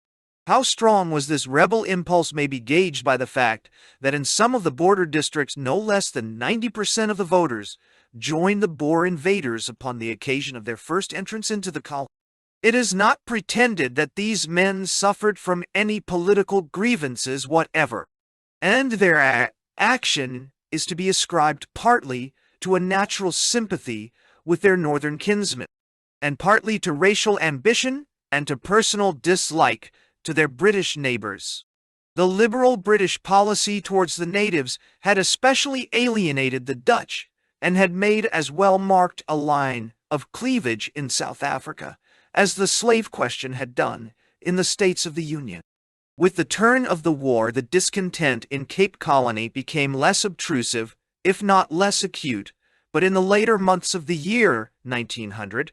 How strong was this rebel impulse may be gauged by the fact that in some of the border districts no less than 90% of the voters joined the Boer invaders upon the occasion of their first entrance into the colony. It is not pretended that these men suffered from any political grievances whatever, and their action is to be ascribed partly to a natural sympathy with their northern kinsmen, and partly to racial ambition and to personal dislike to their British neighbors. The liberal British policy towards the natives had especially alienated the Dutch and had made as well marked a line of cleavage in South Africa as the slave question had done in the States of the Union. With the turn of the war, the discontent in Cape Colony became less obtrusive, if not less acute, but in the later months of the year 1900,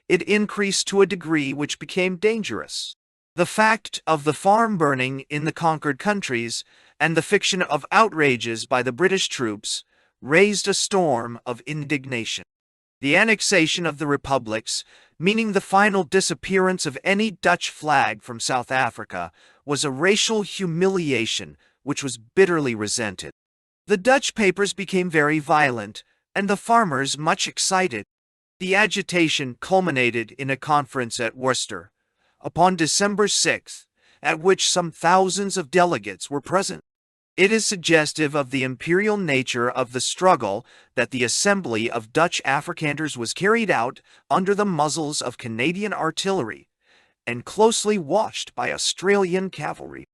it increased to a degree which became dangerous. The fact of the farm burning in the conquered countries and the fiction of outrages by the British troops raised a storm of indignation. The annexation of the republics, meaning the final disappearance of any Dutch flag from South Africa, was a racial humiliation which was bitterly resented. The Dutch papers became very violent, and the farmers much excited. The agitation culminated in a conference at Worcester, upon December 6th, at which some thousands of delegates were present. It is suggestive of the imperial nature of the struggle that the assembly of Dutch Afrikaners was carried out under the muzzles of Canadian artillery and closely watched by Australian cavalry.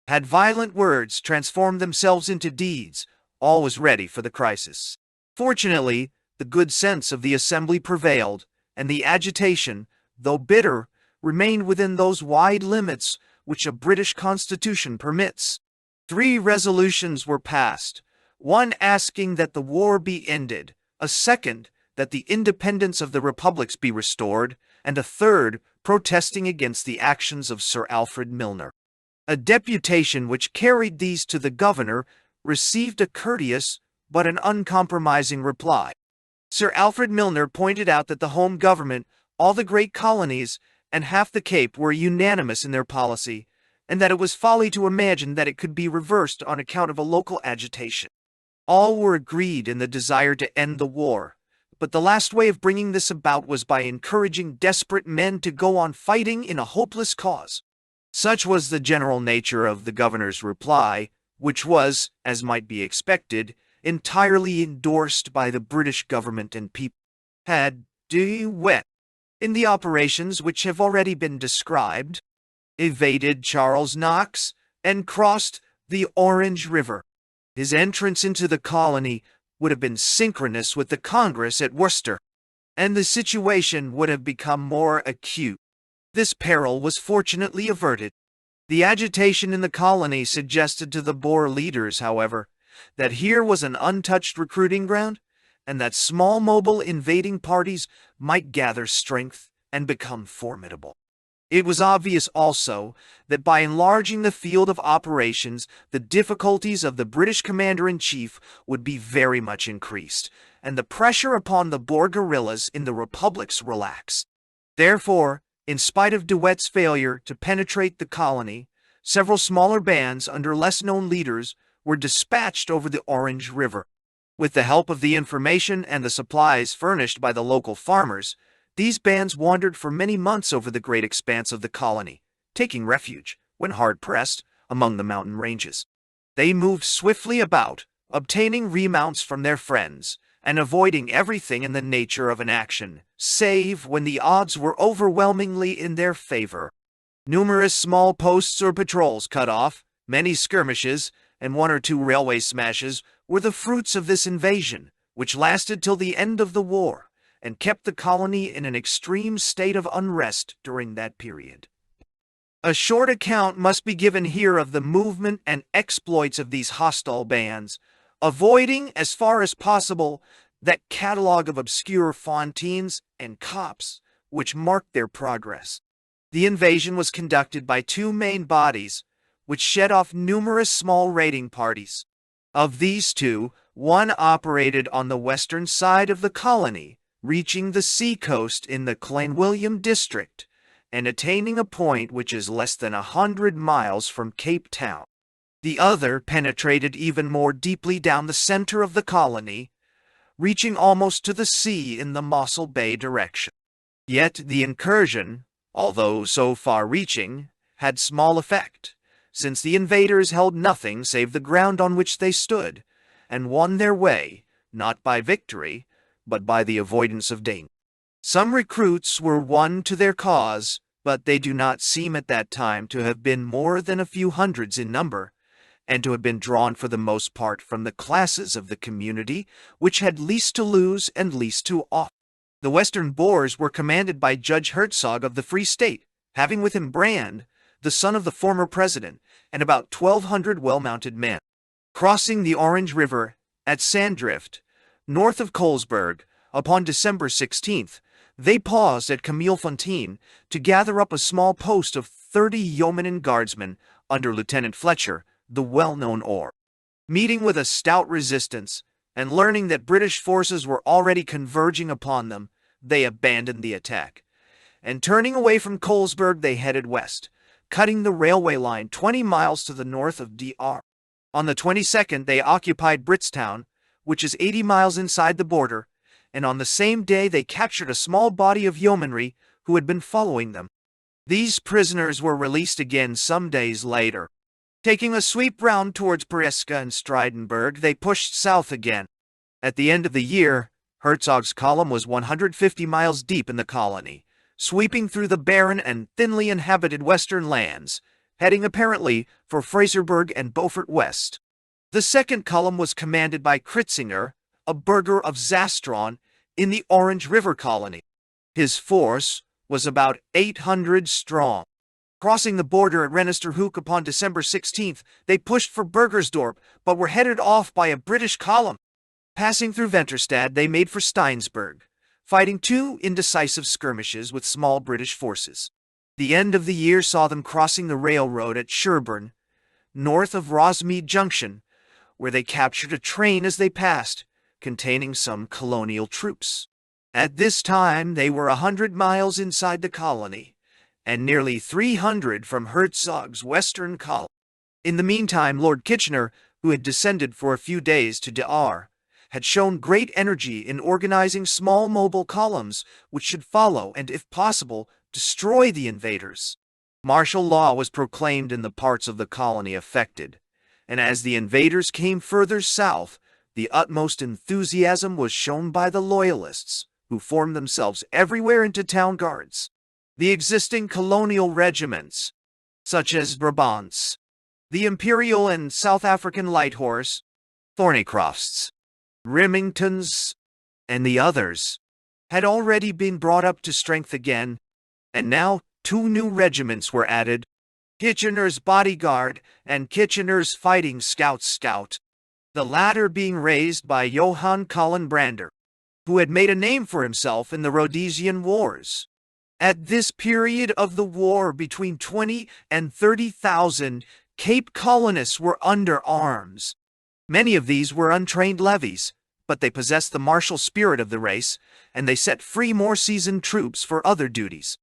Had violent words transformed themselves into deeds, all was ready for the crisis. Fortunately, the good sense of the assembly prevailed, and the agitation, though bitter, remained within those wide limits which a British constitution permits. 3 resolutions were passed, one asking that the war be ended, a second that the independence of the republics be restored, and a third protesting against the actions of Sir Alfred Milner. A deputation which carried these to the governor received a courteous but an uncompromising reply. Sir Alfred Milner pointed out that the home government, all the great colonies, and half the Cape were unanimous in their policy, and that it was folly to imagine that it could be reversed on account of a local agitation. All were agreed in the desire to end the war, but the last way of bringing this about was by encouraging desperate men to go on fighting in a hopeless cause. Such was the general nature of the governor's reply, which was, as might be expected, entirely endorsed by the British government and people. Had Doyle, in the operations which have already been described, evaded Charles Knox and crossed the Orange River, his entrance into the colony would have been synchronous with the Congress at Worcester, and the situation would have become more acute. This peril was fortunately averted. The agitation in the colony suggested to the Boer leaders, however, that here was an untouched recruiting ground, and that small mobile invading parties might gather strength and become formidable. It was obvious also that by enlarging the field of operations, the difficulties of the British commander-in-chief would be very much increased, and the pressure upon the Boer guerrillas in the republics relaxed. Therefore, in spite of De Wet's failure to penetrate the colony, several smaller bands under less-known leaders were dispatched over the Orange River. With the help of the information and the supplies furnished by the local farmers, these bands wandered for many months over the great expanse of the colony, taking refuge, when hard-pressed, among the mountain ranges. They moved swiftly about, obtaining remounts from their friends, and avoiding everything in the nature of an action, save when the odds were overwhelmingly in their favor. Numerous small posts or patrols cut off, many skirmishes, and 1 or 2 railway smashes were the fruits of this invasion, which lasted till the end of the war, and kept the colony in an extreme state of unrest during that period. A short account must be given here of the movement and exploits of these hostile bands, avoiding, as far as possible, that catalogue of obscure Fontines and Cops which marked their progress. The invasion was conducted by 2 main bodies, which shed off numerous small raiding parties. Of these two, one operated on the western side of the colony, reaching the seacoast in the Clanwilliam district, and attaining a point which is less than 100 miles from Cape Town. The other penetrated even more deeply down the center of the colony, reaching almost to the sea in the Mossel Bay direction. Yet the incursion, although so far-reaching, had small effect, since the invaders held nothing save the ground on which they stood, and won their way, not by victory, but by the avoidance of danger. Some recruits were won to their cause, but they do not seem at that time to have been more than a few hundreds in number, and to have been drawn for the most part from the classes of the community which had least to lose and least to offer. The Western Boers were commanded by Judge Herzog of the Free State, having with him Brand, the son of the former president, and about 1,200 well-mounted men. Crossing the Orange River at Sandrift, north of Colesberg, upon December 16th, they paused at Camillefontaine to gather up a small post of 30 yeomen and guardsmen under Lieutenant Fletcher, the well-known Orr. Meeting with a stout resistance, and learning that British forces were already converging upon them, they abandoned the attack. And turning away from Colesberg, they headed west, cutting the railway line 20 miles to the north of Dr. On the 22nd, they occupied Brittstown, which is 80 miles inside the border, and on the same day they captured a small body of yeomanry who had been following them. These prisoners were released again some days later. Taking a sweep round towards Preska and Stridenberg, they pushed south again. At the end of the year, Herzog's column was 150 miles deep in the colony, sweeping through the barren and thinly inhabited western lands, heading apparently for Fraserburg and Beaufort West. The second column was commanded by Kritzinger, a burgher of Zastron in the Orange River colony. His force was about 800 strong. Crossing the border at Renisterhoek upon December 16th, they pushed for Burgersdorp, but were headed off by a British column. Passing through Venterstad, they made for Steinsberg, fighting 2 indecisive skirmishes with small British forces. The end of the year saw them crossing the railroad at Sherburne, north of Rosmead Junction, where they captured a train as they passed, containing some colonial troops. At this time, they were 100 miles inside the colony, and nearly 300 from Herzog's western column. In the meantime, Lord Kitchener, who had descended for a few days to Dr., had shown great energy in organizing small mobile columns which should follow and, if possible, destroy the invaders. Martial law was proclaimed in the parts of the colony affected, and as the invaders came further south, the utmost enthusiasm was shown by the Loyalists, who formed themselves everywhere into town guards. The existing colonial regiments, such as Brabants, the Imperial and South African Light Horse, Thornycrofts, Remingtons, and the others, had already been brought up to strength again, and now 2 new regiments were added, Kitchener's Bodyguard and Kitchener's Fighting Scout, the latter being raised by Johann Colin Brander, who had made a name for himself in the Rhodesian Wars. At this period of the war, between 20 and 30,000 Cape colonists were under arms. Many of these were untrained levies, but they possessed the martial spirit of the race, and they set free more seasoned troops for other duties.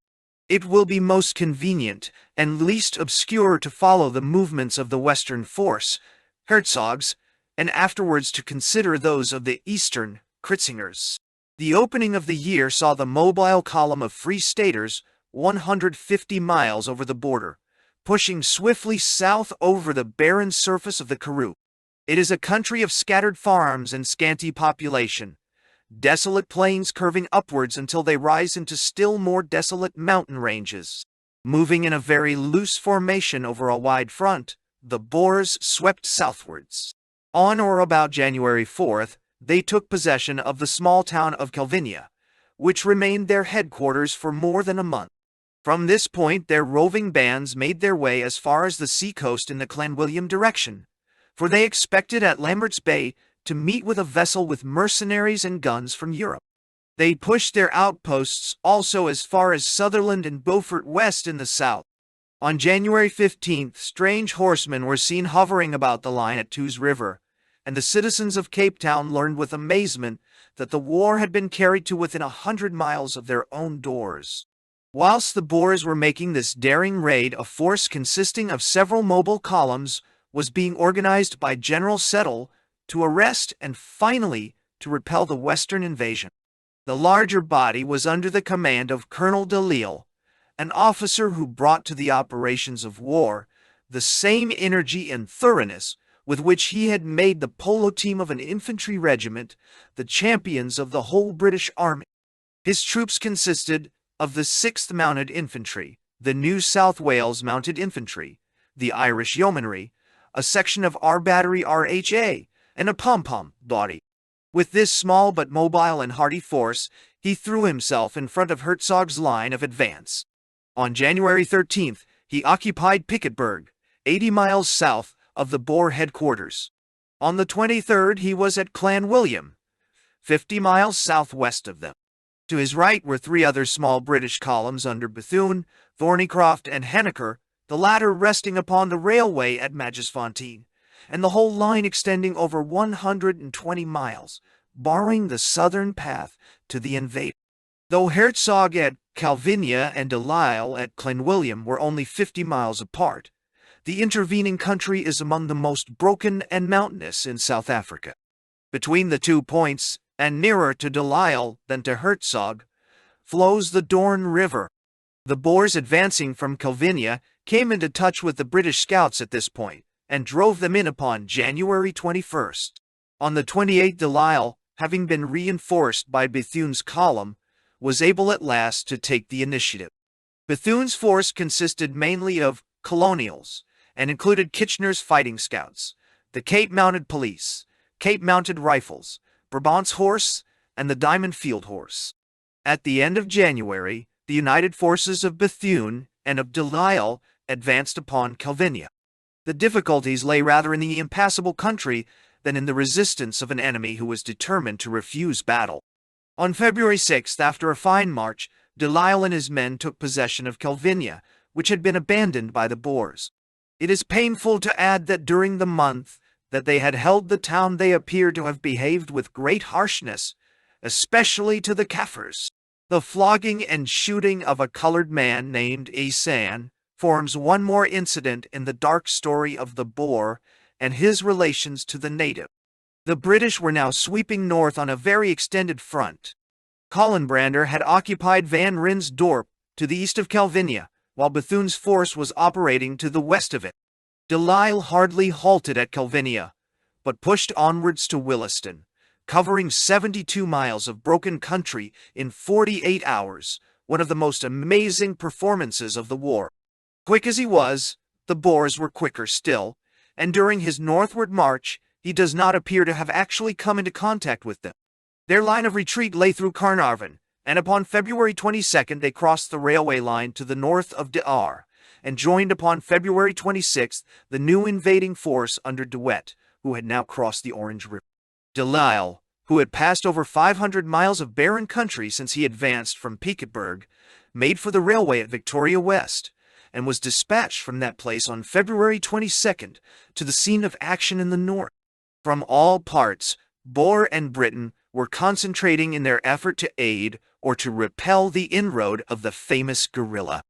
It will be most convenient and least obscure to follow the movements of the western force, Herzog's, and afterwards to consider those of the eastern, Kritzingers. The opening of the year saw the mobile column of Free Staters 150 miles over the border, pushing swiftly south over the barren surface of the Karoo. It is a country of scattered farms and scanty population, desolate plains curving upwards until they rise into still more desolate mountain ranges. Moving in a very loose formation over a wide front, the Boers swept southwards. On or about January 4th, they took possession of the small town of Calvinia, which remained their headquarters for more than a month. From this point, their roving bands made their way as far as the seacoast in the Clanwilliam direction, for they expected at Lambert's Bay to meet with a vessel with mercenaries and guns from Europe. They pushed their outposts also as far as Sutherland and Beaufort West in the south. On January 15th, strange horsemen were seen hovering about the line at Tews River, and the citizens of Cape Town learned with amazement that the war had been carried to within 100 miles of their own doors. Whilst the Boers were making this daring raid, a force consisting of several mobile columns was being organized by General Settle to arrest and finally to repel the Western invasion. The larger body was under the command of Colonel Doyle, an officer who brought to the operations of war the same energy and thoroughness with which he had made the polo team of an infantry regiment the champions of the whole British Army. His troops consisted of the 6th Mounted Infantry, the New South Wales Mounted Infantry, the Irish Yeomanry, a section of our battery RHA, and a pom-pom body. With this small but mobile and hardy force, he threw himself in front of Hertzog's line of advance. On January 13th, he occupied Piketberg, 80 miles south of the Boer headquarters. On the 23rd, he was at Clanwilliam, 50 miles southwest of them. To his right were 3 other small British columns under Bethune, Thornycroft, and Henniker, the latter resting upon the railway at Magisfontein, and the whole line extending over 120 miles, barring the southern path to the invader. Though Hertzog at Calvinia and Doyle at Clanwilliam were only 50 miles apart, the intervening country is among the most broken and mountainous in South Africa. Between the 2 points, and nearer to Doyle than to Hertzog, flows the Dorne River. The Boers advancing from Calvinia came into touch with the British scouts at this point, and drove them in upon January 21st. On the 28th, Doyle, having been reinforced by Bethune's column, was able at last to take the initiative. Bethune's force consisted mainly of colonials, and included Kitchener's Fighting Scouts, the Cape Mounted Police, Cape Mounted Rifles, Brabant's Horse, and the Diamond Field Horse. At the end of January, the united forces of Bethune and of Doyle advanced upon Calvinia. The difficulties lay rather in the impassable country than in the resistance of an enemy who was determined to refuse battle. On February 6th, after a fine march, Doyle and his men took possession of Calvinia, which had been abandoned by the Boers. It is painful to add that during the month that they had held the town they appear to have behaved with great harshness, especially to the Kaffirs. The flogging and shooting of a colored man named Isan forms one more incident in the dark story of the Boer and his relations to the native. The British were now sweeping north on a very extended front. Collenbrander had occupied Van Ryn's Dorp to the east of Calvinia, while Bethune's force was operating to the west of it. Doyle hardly halted at Calvinia, but pushed onwards to Williston, covering 72 miles of broken country in 48 hours, one of the most amazing performances of the war. Quick as he was, the Boers were quicker still, and during his northward march, he does not appear to have actually come into contact with them. Their line of retreat lay through Carnarvon, and upon February 22nd they crossed the railway line to the north of De Aar, and joined upon February 26th the new invading force under De Wet, who had now crossed the Orange River. Doyle, who had passed over 500 miles of barren country since he advanced from Piketberg, made for the railway at Victoria West, and was dispatched from that place on February 22nd to the scene of action in the north. From all parts, Boer and Britain were concentrating in their effort to aid or to repel the inroad of the famous guerrilla.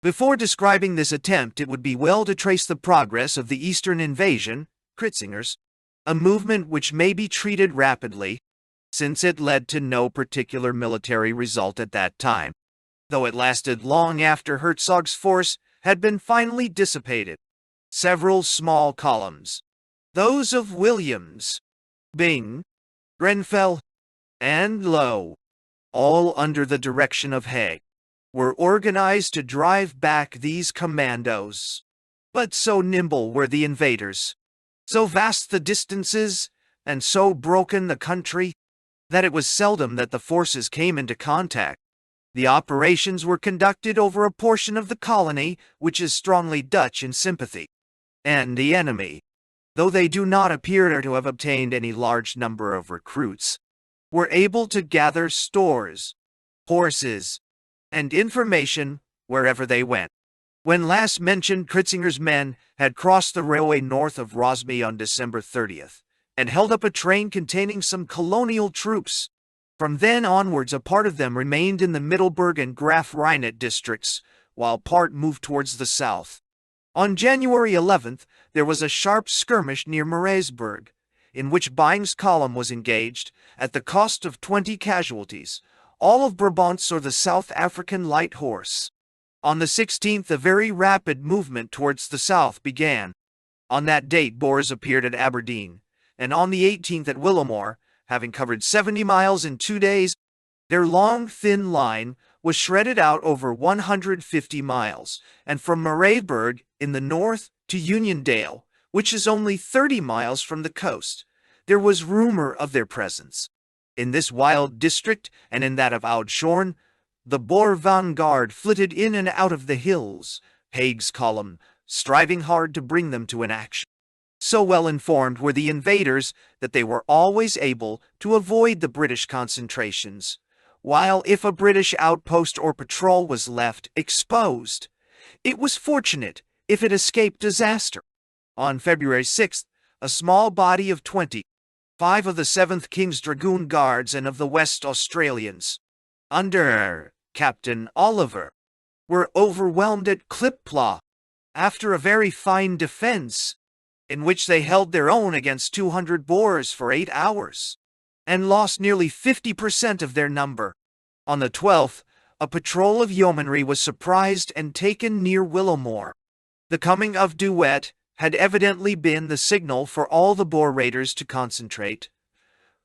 Before describing this attempt, it would be well to trace the progress of the Eastern Invasion, Kritzinger's, a movement which may be treated rapidly, since it led to no particular military result at that time, though it lasted long after Hertzog's force had been finally dissipated. Several small columns, those of Williams, Byng, Grenfell, and Lowe, all under the direction of Haig, were organized to drive back these commandos. But so nimble were the invaders, so vast the distances, and so broken the country, that it was seldom that the forces came into contact. The operations were conducted over a portion of the colony which is strongly Dutch in sympathy, and the enemy, though they do not appear to have obtained any large number of recruits, were able to gather stores, horses, and information wherever they went. When last mentioned, Kritzinger's men had crossed the railway north of Rosmy on December 30th, and held up a train containing some colonial troops. From then onwards, a part of them remained in the Middelburg and Graf Rheinett districts, while part moved towards the south. On January 11th, there was a sharp skirmish near Mareisburg, in which Byng's column was engaged, at the cost of 20 casualties, all of Brabant's or the South African Light Horse. On the 16th, a very rapid movement towards the south began. On that date, Boers appeared at Aberdeen, and on the 18th at Willemore, having covered 70 miles in 2 days. Their long, thin line was shredded out over 150 miles, and from Mareisburg in the north to Uniondale, which is only 30 miles from the coast, there was rumor of their presence. In this wild district, and in that of Oudtshoorn, the Boer vanguard flitted in and out of the hills, Haig's column striving hard to bring them to an action. So well informed were the invaders that they were always able to avoid the British concentrations, while if a British outpost or patrol was left exposed, it was fortunate if it escaped disaster. On February 6th, a small body of 25 of the 7th King's Dragoon Guards and of the West Australians, under Captain Oliver, were overwhelmed at Klipplaw, after a very fine defense, in which they held their own against 200 Boers for 8 hours, and lost nearly 50% of their number. On the 12th, a patrol of yeomanry was surprised and taken near Willemore. The coming of De Wet had evidently been the signal for all the Boer raiders to concentrate,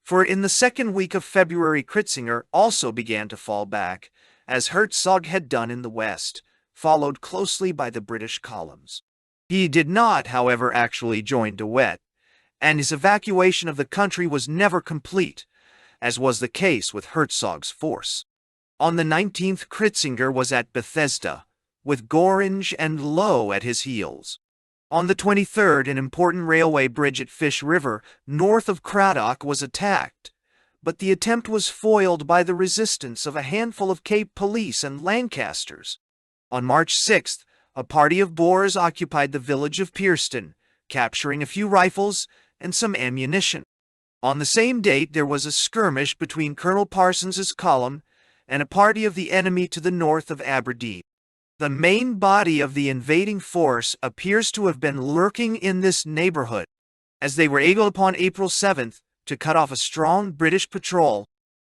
for in the second week of February Kritzinger also began to fall back, as Hertzog had done in the west, followed closely by the British columns. He did not, however, actually join De Wet, and his evacuation of the country was never complete, as was the case with Hertzog's force. On the 19th, Kritzinger was at Bethesda, with Gorringe and Lowe at his heels. On the 23rd, an important railway bridge at Fish River, north of Cradock, was attacked, but the attempt was foiled by the resistance of a handful of Cape Police and Lancasters. On March 6th, a party of Boers occupied the village of Pierston, capturing a few rifles and some ammunition. On the same date, there was a skirmish between Colonel Parsons's column and a party of the enemy to the north of Aberdeen. The main body of the invading force appears to have been lurking in this neighborhood, as they were able upon April 7th to cut off a strong British patrol,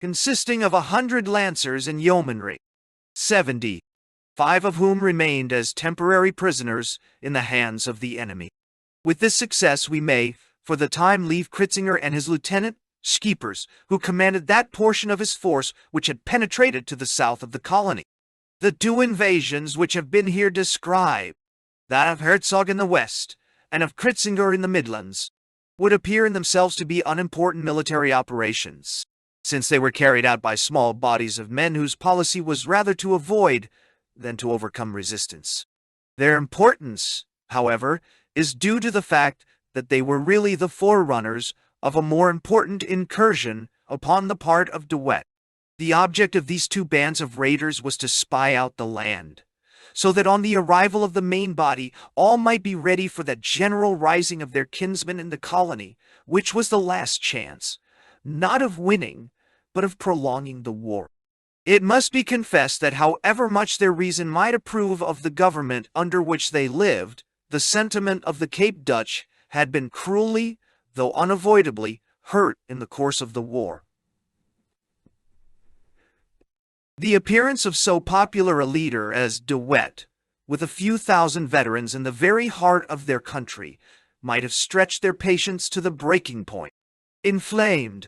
consisting of 100 lancers and yeomanry, 75 of whom remained as temporary prisoners in the hands of the enemy. With this success we may, for the time, leave Kritzinger and his lieutenant, Schiepers, who commanded that portion of his force which had penetrated to the south of the colony. The 2 invasions which have been here described, that of Hertzog in the west, and of Kritzinger in the Midlands, would appear in themselves to be unimportant military operations, since they were carried out by small bodies of men whose policy was rather to avoid than to overcome resistance. Their importance, however, is due to the fact that they were really the forerunners of a more important incursion upon the part of De Wet. The object of these 2 bands of raiders was to spy out the land, so that on the arrival of the main body all might be ready for that general rising of their kinsmen in the colony, which was the last chance, not of winning, but of prolonging the war. It must be confessed that however much their reason might approve of the government under which they lived, the sentiment of the Cape Dutch had been cruelly, though unavoidably, hurt in the course of the war. The appearance of so popular a leader as De Wet, with a few thousand veterans in the very heart of their country, might have stretched their patience to the breaking point. Inflamed,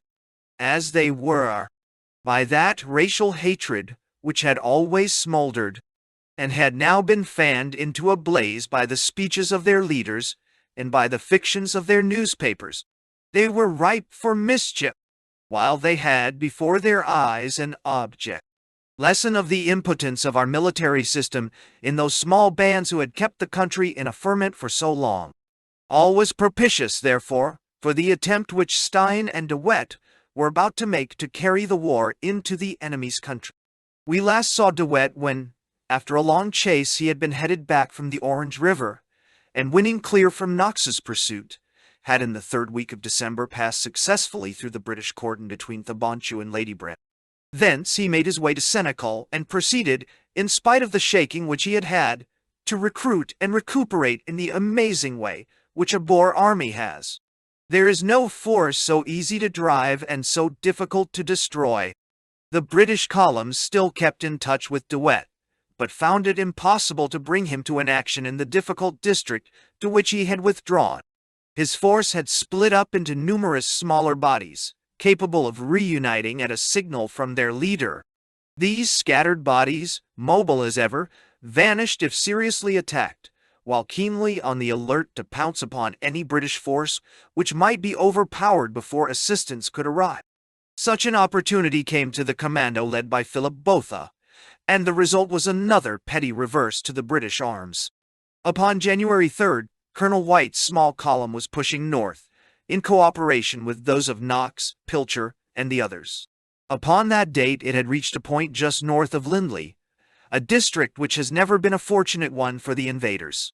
as they were, by that racial hatred which had always smoldered, and had now been fanned into a blaze by the speeches of their leaders and by the fictions of their newspapers, they were ripe for mischief, while they had before their eyes an object. Lesson of the impotence of our military system in those small bands who had kept the country in a ferment for so long. All was propitious, therefore, for the attempt which Stein and De Wet were about to make to carry the war into the enemy's country. We last saw De Wet when, After a long chase, he had been headed back from the Orange River, and winning clear from Knox's pursuit, had in the 3rd week of December passed successfully through the British cordon between Thebonchu and Ladybrook. Thence he made his way to Senecal and proceeded, in spite of the shaking which he had had, to recruit and recuperate in the amazing way which a Boer army has. There is no force so easy to drive and so difficult to destroy. The British columns still kept in touch with Doyle, but found it impossible to bring him to an action in the difficult district to which he had withdrawn. His force had split up into numerous smaller bodies, capable of reuniting at a signal from their leader. These scattered bodies, mobile as ever, vanished if seriously attacked, while keenly on the alert to pounce upon any British force which might be overpowered before assistance could arrive. Such an opportunity came to the commando led by Philip Botha, and the result was another petty reverse to the British arms. Upon January 3rd, Colonel White's small column was pushing north, in cooperation with those of Knox, Pilcher, and the others. Upon that date it had reached a point just north of Lindley, a district which has never been a fortunate one for the invaders.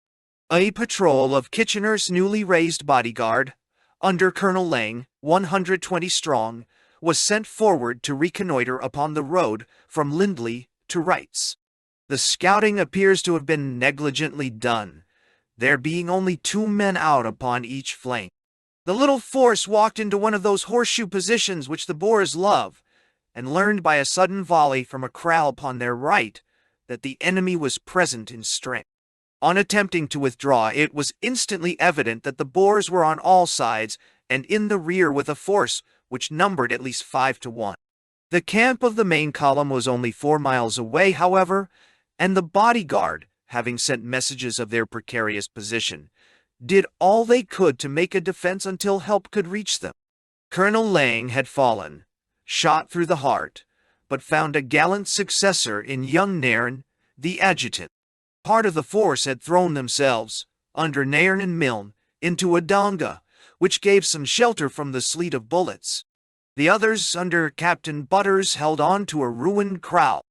A patrol of Kitchener's newly raised bodyguard, under Colonel Lang, 120 strong, was sent forward to reconnoiter upon the road from Lindley to Wright's. The scouting appears to have been negligently done, there being only 2 men out upon each flank. The little force walked into one of those horseshoe positions which the Boers love, and learned by a sudden volley from a kraal upon their right that the enemy was present in strength. On attempting to withdraw, it was instantly evident that the Boers were on all sides and in the rear with a force which numbered at least 5 to 1. The camp of the main column was only 4 miles away, however, and the bodyguard, having sent messages of their precarious position, did all they could to make a defense until help could reach them. Colonel Lang had fallen, shot through the heart, but found a gallant successor in young Nairn, the adjutant. Part of the force had thrown themselves, under Nairn and Milne, into a donga, which gave some shelter from the sleet of bullets. The others, under Captain Butters, held on to a ruined kraal.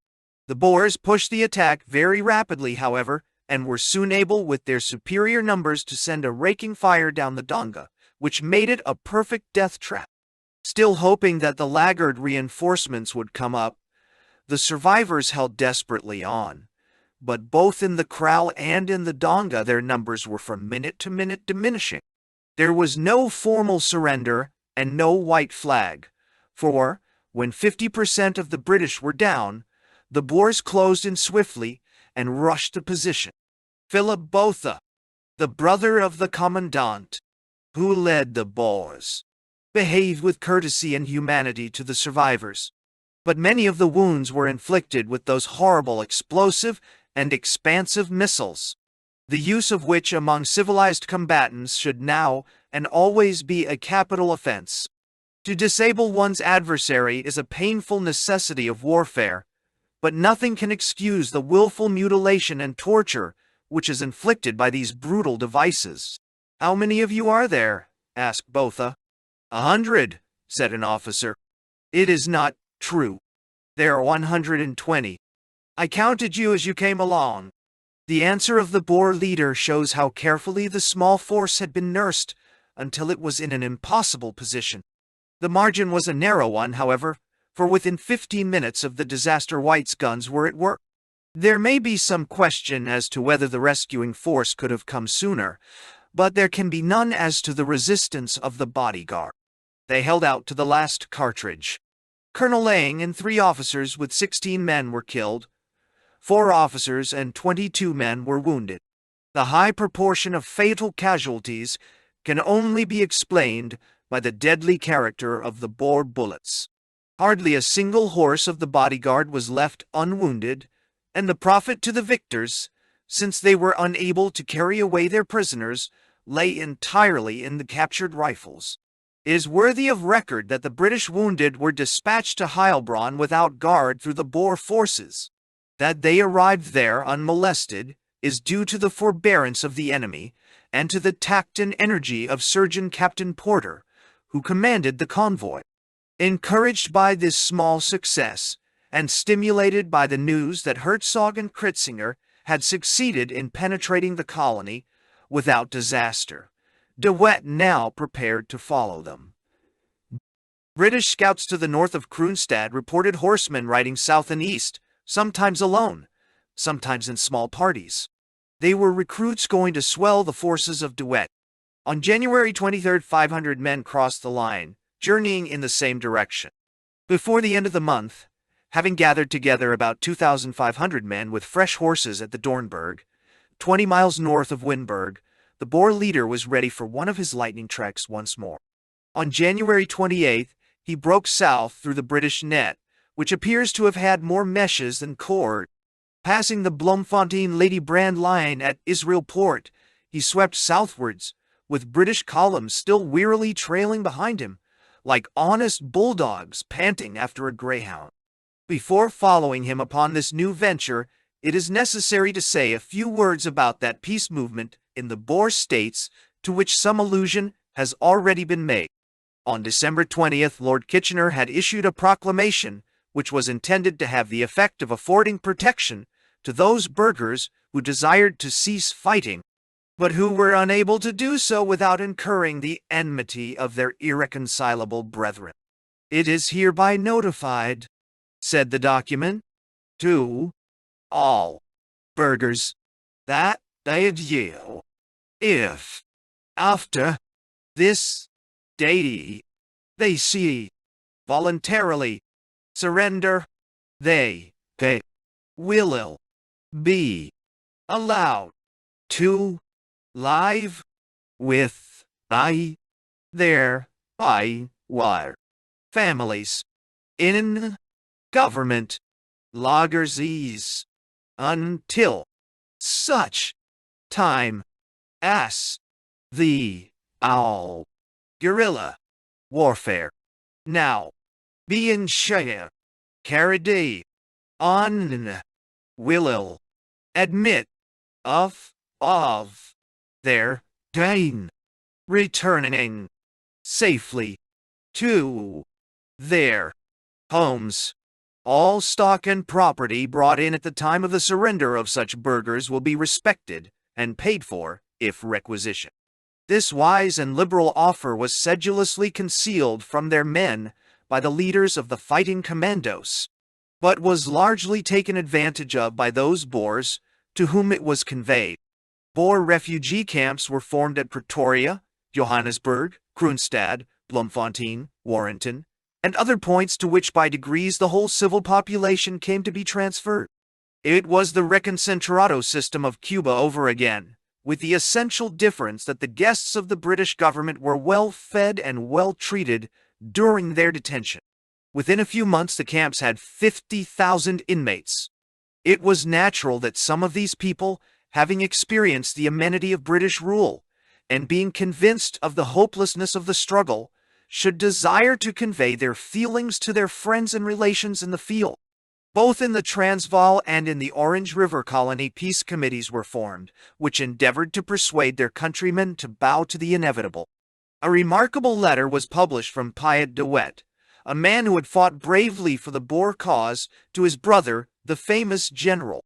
The Boers pushed the attack very rapidly, however, and were soon able with their superior numbers to send a raking fire down the donga, which made it a perfect death trap. Still hoping that the laggard reinforcements would come up, the survivors held desperately on, but both in the kraal and in the donga their numbers were from minute to minute diminishing. There was no formal surrender and no white flag, for, when 50% of the British were down, the Boers closed in swiftly and rushed the position. Philip Botha, the brother of the commandant, who led the Boers, behaved with courtesy and humanity to the survivors, but many of the wounds were inflicted with those horrible explosive and expansive missiles, the use of which among civilized combatants should now and always be a capital offense. To disable one's adversary is a painful necessity of warfare, but nothing can excuse the willful mutilation and torture which is inflicted by these brutal devices. "How many of you are there?" asked Botha. 100, said an officer. "It is not true. There are 120. I counted you as you came along." The answer of the Boer leader shows how carefully the small force had been nursed until it was in an impossible position. The margin was a narrow one, however, for within 15 minutes of the disaster White's guns were at work. There may be some question as to whether the rescuing force could have come sooner, but there can be none as to the resistance of the bodyguard. They held out to the last cartridge. Colonel Lang and 3 officers with 16 men were killed. 4 officers and 22 men were wounded. The high proportion of fatal casualties can only be explained by the deadly character of the Boer bullets. Hardly a single horse of the bodyguard was left unwounded, and the profit to the victors, since they were unable to carry away their prisoners, lay entirely in the captured rifles. It is worthy of record that the British wounded were dispatched to Heilbronn without guard through the Boer forces. That they arrived there unmolested is due to the forbearance of the enemy and to the tact and energy of Surgeon Captain Porter, who commanded the convoy. Encouraged by this small success, and stimulated by the news that Herzog and Kritzinger had succeeded in penetrating the colony without disaster, De Wet now prepared to follow them. British scouts to the north of Kroonstad reported horsemen riding south and east, sometimes alone, sometimes in small parties. They were recruits going to swell the forces of De Wet. On January 23, 500 men crossed the line, journeying in the same direction. Before the end of the month, having gathered together about 2,500 men with fresh horses at the Dornberg, 20 miles north of Winburg, the Boer leader was ready for one of his lightning treks once more. On January 28th, he broke south through the British net, which appears to have had more meshes than cord. Passing the Bloemfontein-Lady Brand line at Israel Port, he swept southwards, with British columns still wearily trailing behind him, like honest bulldogs panting after a greyhound. Before following him upon this new venture, it is necessary to say a few words about that peace movement in the Boer states to which some allusion has already been made. On December 20th, Lord Kitchener had issued a proclamation which was intended to have the effect of affording protection to those burghers who desired to cease fighting, but who were unable to do so without incurring the enmity of their irreconcilable brethren. "It is hereby notified," said the document, "to all burghers that they yield, if, after this date, they see voluntarily surrender, they will be allowed to live with their families in government lagers until such time as the guerrilla warfare now being carried on will admit of their returning safely to their homes. All stock and property brought in at the time of the surrender of such burghers will be respected and paid for if requisitioned." This wise and liberal offer was sedulously concealed from their men by the leaders of the fighting commandos, but was largely taken advantage of by those Boers to whom it was conveyed. Boer refugee camps were formed at Pretoria, Johannesburg, Kroonstad, Bloemfontein, Warrenton, and other points to which by degrees the whole civil population came to be transferred. It was the reconcentrado system of Cuba over again, with the essential difference that the guests of the British government were well fed and well treated during their detention. Within a few months the camps had 50,000 inmates. It was natural that some of these people, having experienced the amenity of British rule, and being convinced of the hopelessness of the struggle, should desire to convey their feelings to their friends and relations in the field. Both in the Transvaal and in the Orange River colony peace committees were formed, which endeavored to persuade their countrymen to bow to the inevitable. A remarkable letter was published from Piet de Wet, a man who had fought bravely for the Boer cause, to his brother, the famous general.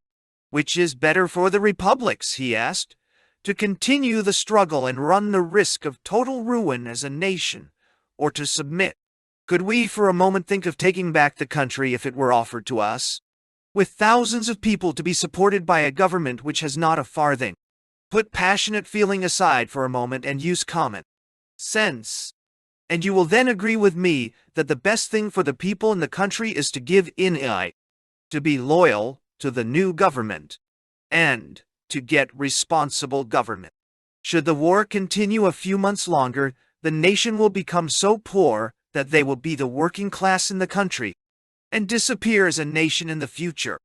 "Which is better for the republics," he asked, "to continue the struggle and run the risk of total ruin as a nation, or to submit? Could we for a moment think of taking back the country if it were offered to us, with thousands of people to be supported by a government which has not a farthing? Put passionate feeling aside for a moment and use common sense, and you will then agree with me that the best thing for the people in the country is to give in, to be loyal to the new government, and to get responsible government. Should the war continue a few months longer, the nation will become so poor that they will be the working class in the country, and disappear as a nation in the future.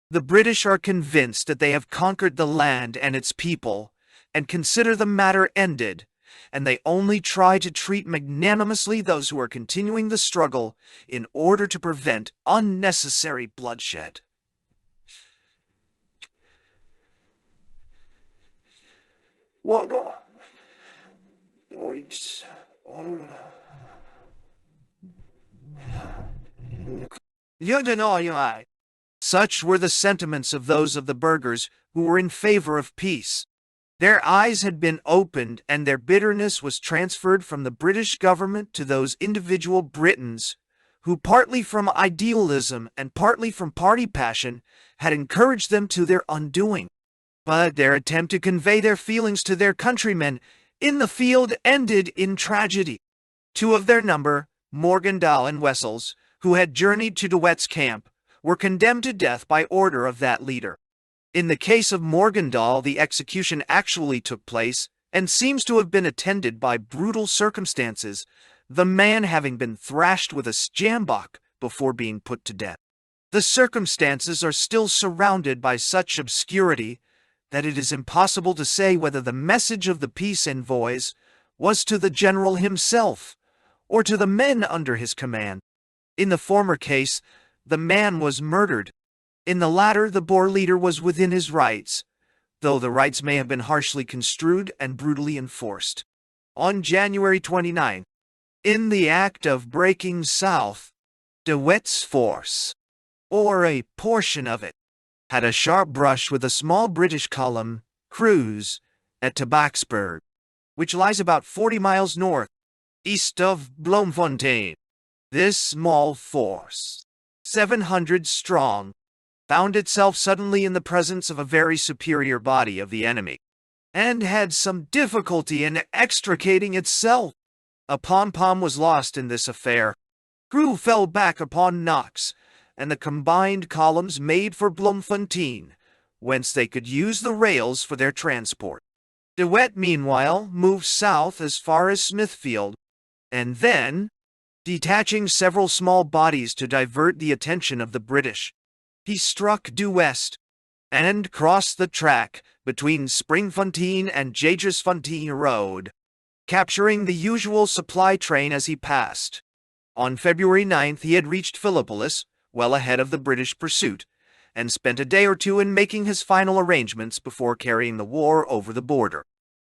The British are convinced that they have conquered the land and its people, and consider the matter ended, and they only try to treat magnanimously those who are continuing the struggle in order to prevent unnecessary bloodshed." What? Such were the sentiments of those of the burghers who were in favor of peace. Their eyes had been opened, and their bitterness was transferred from the British government to those individual Britons who, partly from idealism and partly from party passion, had encouraged them to their undoing. But their attempt to convey their feelings to their countrymen in the field ended in tragedy. Two of their number, Morgendahl and Wessels, who had journeyed to De Wet's camp, were condemned to death by order of that leader. In the case of Morgendahl, the execution actually took place and seems to have been attended by brutal circumstances, the man having been thrashed with a sjambok before being put to death. The circumstances are still surrounded by such obscurity that it is impossible to say whether the message of the peace envoys was to the general himself or to the men under his command. In the former case, the man was murdered. In the latter, the Boer leader was within his rights, though the rights may have been harshly construed and brutally enforced. On January 29, in the act of breaking south, De Wet's force, or a portion of it, had a sharp brush with a small British column, Crews, at Tabaksberg, which lies about 40 miles north-east of Bloemfontein. This small force, 700 strong, found itself suddenly in the presence of a very superior body of the enemy, and had some difficulty in extricating itself. A pom-pom was lost in this affair. Crew fell back upon Knox, and the combined columns made for Bloemfontein, whence they could use the rails for their transport. De Wet, meanwhile, moved south as far as Smithfield, and then, detaching several small bodies to divert the attention of the British, he struck due west and crossed the track between Springfontein and Jagersfontein Road, capturing the usual supply train as he passed. On February 9th he had reached Philippolis, well ahead of the British pursuit, and spent a day or two in making his final arrangements before carrying the war over the border.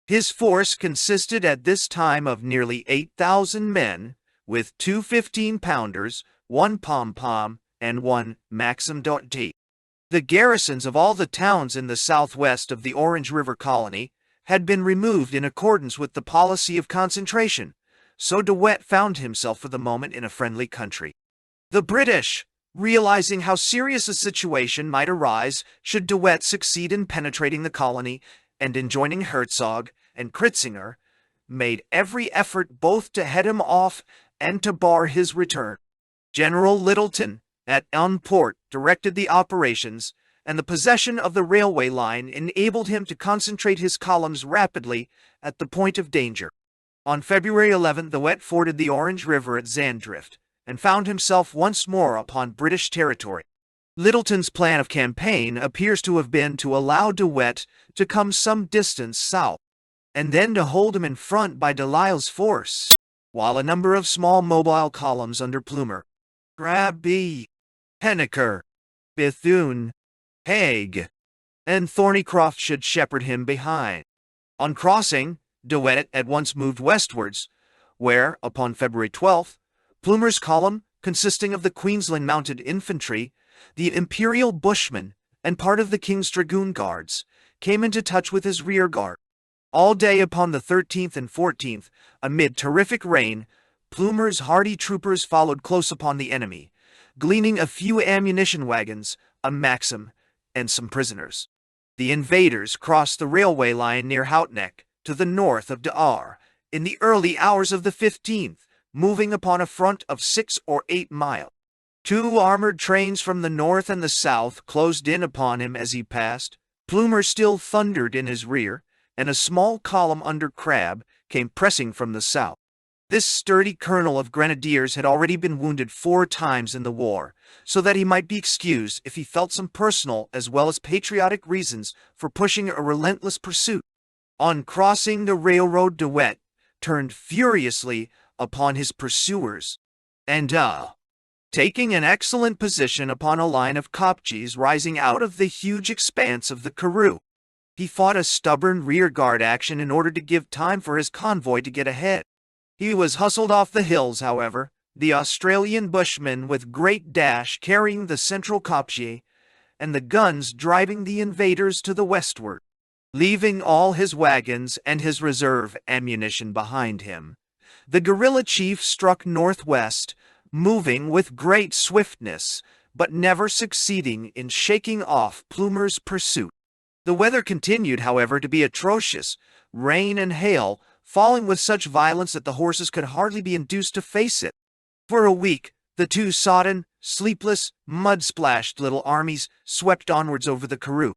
His force consisted at this time of nearly 8,000 men, with 2 15-pounders, 1 pom-pom, and 1 Maxim.T. The garrisons of all the towns in the southwest of the Orange River Colony had been removed in accordance with the policy of concentration, so De Wet found himself for the moment in a friendly country. The British, realizing how serious a situation might arise should De Wet succeed in penetrating the colony and in joining Herzog and Kritzinger, made every effort both to head him off and to bar his return. General Littleton, at Unport, directed the operations, and the possession of the railway line enabled him to concentrate his columns rapidly at the point of danger. On February 11th, De Wet forded the Orange River at Zandrift, and found himself once more upon British territory. Littleton's plan of campaign appears to have been to allow De Wet to come some distance south, and then to hold him in front by Delisle's force, while a number of small mobile columns under Plumer, Grabbe, Henniker, Bethune, Haig, and Thornycroft should shepherd him behind. On crossing, De Wet at once moved westwards, where, upon February 12th, Plumer's column, consisting of the Queensland Mounted Infantry, the Imperial Bushmen, and part of the King's Dragoon Guards, came into touch with his rear guard. All day upon the 13th and 14th, amid terrific rain, Plumer's hardy troopers followed close upon the enemy, gleaning a few ammunition wagons, a Maxim, and some prisoners. The invaders crossed the railway line near Houtneck, to the north of De Aar, in the early hours of the 15th, moving upon a front of 6 or 8 miles. 2 armored trains from the north and the south closed in upon him as he passed. Plumer still thundered in his rear, and a small column under Crabbe came pressing from the south. This sturdy colonel of grenadiers had already been wounded 4 times in the war, so that he might be excused if he felt some personal as well as patriotic reasons for pushing a relentless pursuit. On crossing the railroad, De Wet turned furiously upon his pursuers, and taking an excellent position upon a line of kopjes rising out of the huge expanse of the Karoo, he fought a stubborn rearguard action in order to give time for his convoy to get ahead. He was hustled off the hills, however, the Australian bushmen with great dash carrying the central kopje, and the guns driving the invaders to the westward, leaving all his wagons and his reserve ammunition behind him. The guerrilla chief struck northwest, moving with great swiftness, but never succeeding in shaking off Plumer's pursuit. The weather continued, however, to be atrocious, rain and hail falling with such violence that the horses could hardly be induced to face it. For a week, the two sodden, sleepless, mud-splashed little armies swept onwards over the Karoo.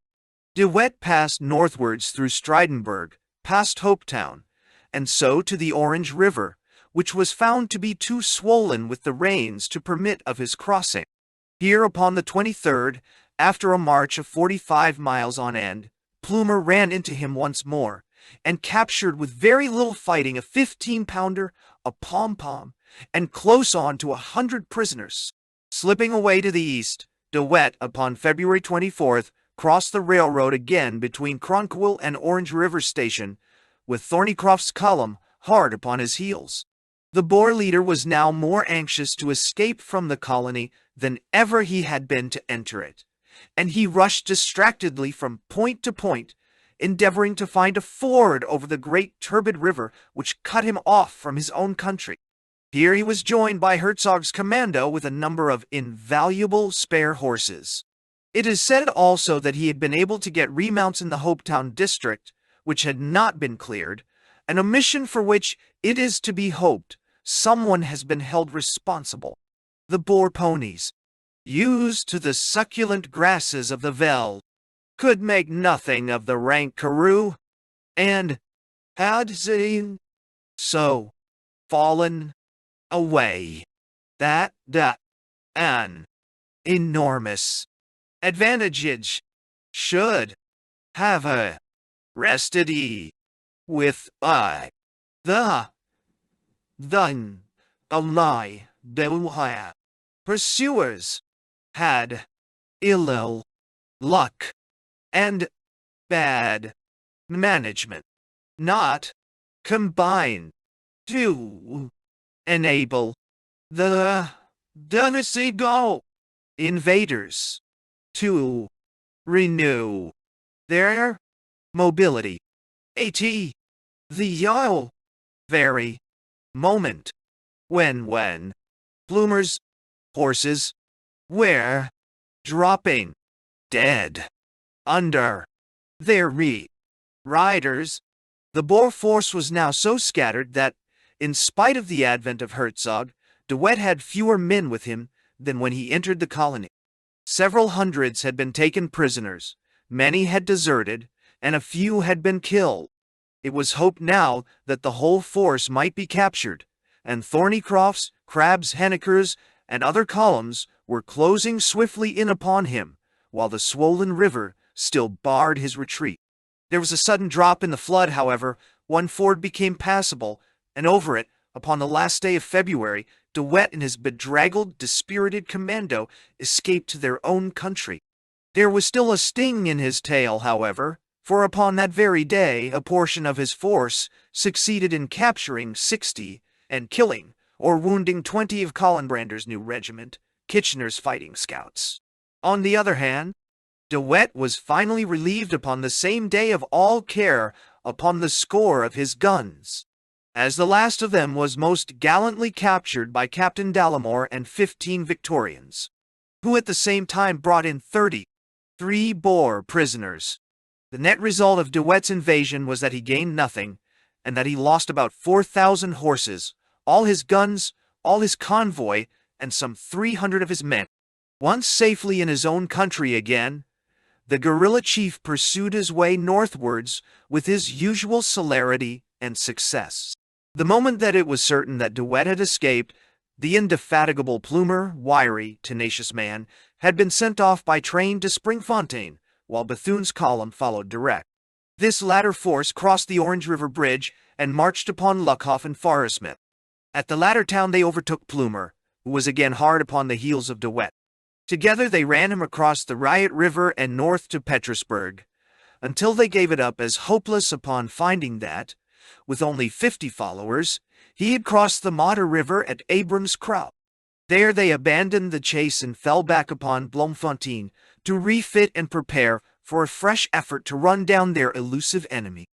De Wet passed northwards through Stridenberg, past Hopetown, and so to the Orange River, which was found to be too swollen with the rains to permit of his crossing. Here upon the 23rd, after a march of 45 miles on end, Plumer ran into him once more, and captured with very little fighting a 15-pounder, a pom-pom, and close on to 100 prisoners. Slipping away to the east, De Wet, upon February 24th, crossed the railroad again between Cronquist and Orange River Station, with Thornycroft's column hard upon his heels. The Boer leader was now more anxious to escape from the colony than ever he had been to enter it, and he rushed distractedly from point to point, endeavoring to find a ford over the great turbid river which cut him off from his own country. Here he was joined by Hertzog's commando with a number of invaluable spare horses. It is said also that he had been able to get remounts in the Hopetown district, which had not been cleared, an omission for which, it is to be hoped, someone has been held responsible. The Boer ponies, used to the succulent grasses of the veld, could make nothing of the rank Karoo, and had so fallen away that an enormous advantage should have rested with the ally Doyle. Pursuers had ill luck and bad management, not combined to enable the Donegal invaders to renew their mobility at the very moment when Plumer's horses were dropping dead under their riders. The Boer force was now so scattered that, in spite of the advent of Herzog, De Wet had fewer men with him than when he entered the colony. Several hundreds had been taken prisoners, many had deserted, and a few had been killed. It was hoped now that the whole force might be captured, and Thornycroft's, Crabbe's, Henniker's, and other columns were closing swiftly in upon him, while the swollen river still barred his retreat. There was a sudden drop in the flood, however. One ford became passable, and over it, upon the last day of February, De Wet and his bedraggled, dispirited commando escaped to their own country. There was still a sting in his tail, however, for upon that very day a portion of his force succeeded in capturing 60 and killing or wounding 20 of Collenbrander's new regiment, Kitchener's fighting scouts. On the other hand, De Wet was finally relieved upon the same day of all care upon the score of his guns, as the last of them was most gallantly captured by Captain Dallimore and 15 Victorians, who at the same time brought in 33 Boer prisoners. The net result of De Wet's invasion was that he gained nothing, and that he lost about 4,000 horses, all his guns, all his convoy, and some 300 of his men. Once safely in his own country again, the guerrilla chief pursued his way northwards with his usual celerity and success. The moment that it was certain that De Wet had escaped, the indefatigable Plumer, wiry, tenacious man, had been sent off by train to Springfontein, while Bethune's column followed direct. This latter force crossed the Orange River Bridge and marched upon Luckhoff and Forresmith. At the latter town they overtook Plumer, who was again hard upon the heels of De Wet. Together they ran him across the Riot River and north to Petersburg, until they gave it up as hopeless upon finding that, with only 50 followers, he had crossed the Modder River at Abram's Kraut. There they abandoned the chase and fell back upon Bloemfontein to refit and prepare for a fresh effort to run down their elusive enemy,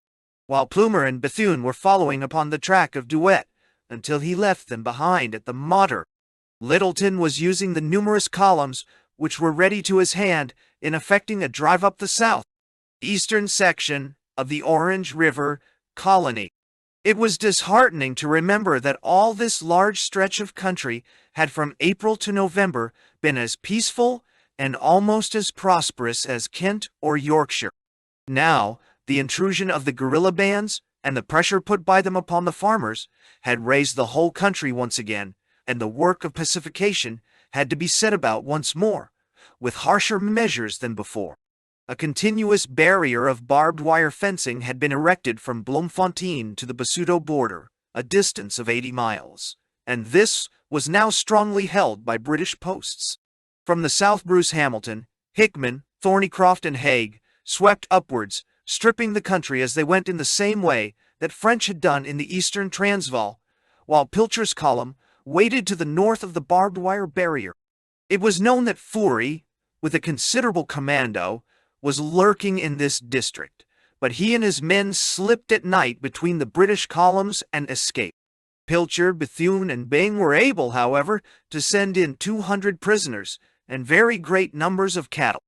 while Plumer and Bethune were following upon the track of Duet until he left them behind at the Modder. Littleton was using the numerous columns which were ready to his hand in effecting a drive up the south eastern section of the Orange River colony. It was disheartening to remember that all this large stretch of country had from April to November been as peaceful and almost as prosperous as Kent or Yorkshire. Now, the intrusion of the guerrilla bands and the pressure put by them upon the farmers had raised the whole country once again, and the work of pacification had to be set about once more, with harsher measures than before. A continuous barrier of barbed wire fencing had been erected from Bloemfontein to the Basuto border, a distance of 80 miles, and this was now strongly held by British posts. From the south, Bruce Hamilton, Hickman, Thornycroft, and Haig swept upwards, stripping the country as they went in the same way that French had done in the eastern Transvaal, while Pilcher's column waited to the north of the barbed wire barrier. It was known that Fourie, with a considerable commando, was lurking in this district, but he and his men slipped at night between the British columns and escaped. Pilcher, Bethune, and Byng were able, however, to send in 200 prisoners and very great numbers of cattle.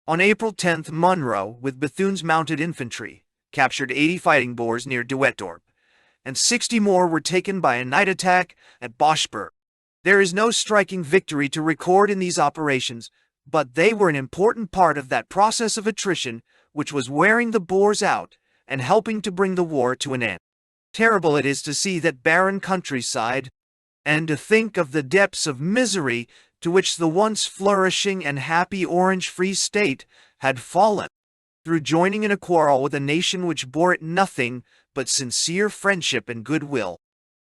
On April 10th, Munro, with Bethune's mounted infantry, captured 80 fighting Boers near Duetdorp, and 60 more were taken by a night attack at Boschberg. There is no striking victory to record in these operations, but they were an important part of that process of attrition which was wearing the Boers out and helping to bring the war to an end. Terrible it is to see that barren countryside, and to think of the depths of misery to which the once flourishing and happy Orange Free State had fallen, through joining in a quarrel with a nation which bore it nothing but sincere friendship and goodwill.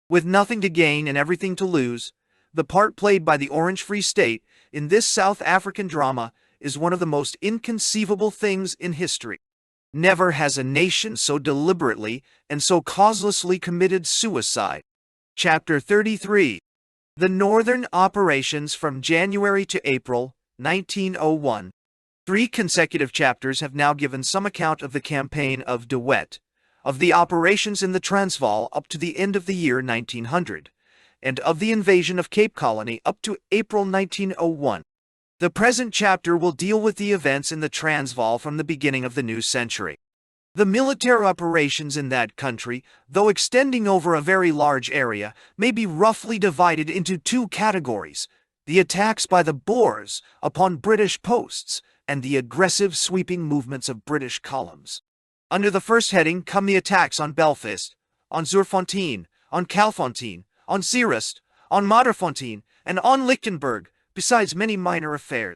With nothing to gain and everything to lose, the part played by the Orange Free State in this South African drama is one of the most inconceivable things in history. Never has a nation so deliberately and so causelessly committed suicide. Chapter 33. The Northern Operations from January to April, 1901. 3 consecutive chapters have now given some account of the campaign of De Wet, of the operations in the Transvaal up to the end of the year 1900, and of the invasion of Cape Colony up to April 1901. The present chapter will deal with the events in the Transvaal from the beginning of the new century. The military operations in that country, though extending over a very large area, may be roughly divided into 2 categories: the attacks by the Boers upon British posts and the aggressive sweeping movements of British columns. Under the first heading come the attacks on Belfast, on Zuurfontein, on Calfontein, on Zeerust, on Modderfontein, and on Lichtenburg, besides many minor affairs.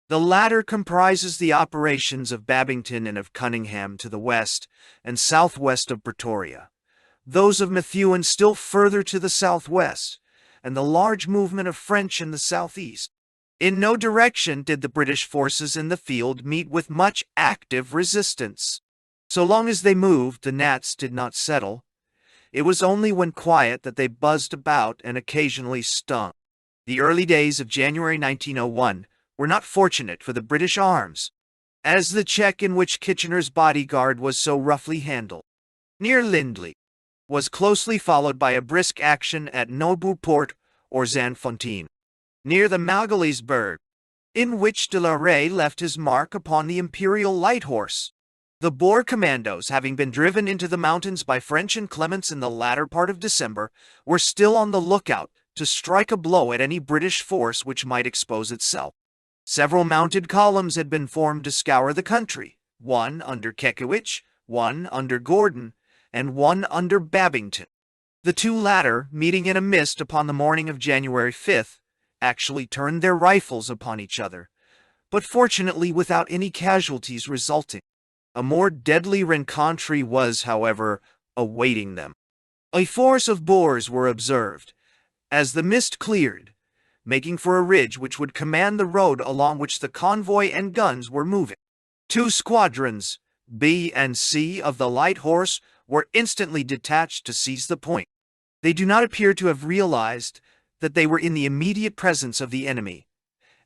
The latter comprises the operations of Babington and of Cunningham to the west and southwest of Pretoria, those of Methuen still further to the southwest, and the large movement of French in the southeast. In no direction did the British forces in the field meet with much active resistance. So long as they moved, the gnats did not settle. It was only when quiet that they buzzed about and occasionally stung. The early days of January 1901 were not fortunate for the British arms, as the check in which Kitchener's bodyguard was so roughly handled, near Lindley, was closely followed by a brisk action at Nobupoort or Zandfontein, near the Malgaliesberg, in which de la Rey left his mark upon the Imperial Light Horse. The Boer commandos, having been driven into the mountains by French and Clements in the latter part of December, were still on the lookout to strike a blow at any British force which might expose itself. Several mounted columns had been formed to scour the country, one under Kekewich, one under Gordon, and one under Babington. The 2 latter, meeting in a mist upon the morning of January 5th, actually turned their rifles upon each other, but fortunately without any casualties resulting. A more deadly rencontre was, however, awaiting them. A force of Boers were observed, as the mist cleared, making for a ridge which would command the road along which the convoy and guns were moving. 2 squadrons, B and C, of the Light Horse were instantly detached to seize the point. They do not appear to have realized that they were in the immediate presence of the enemy,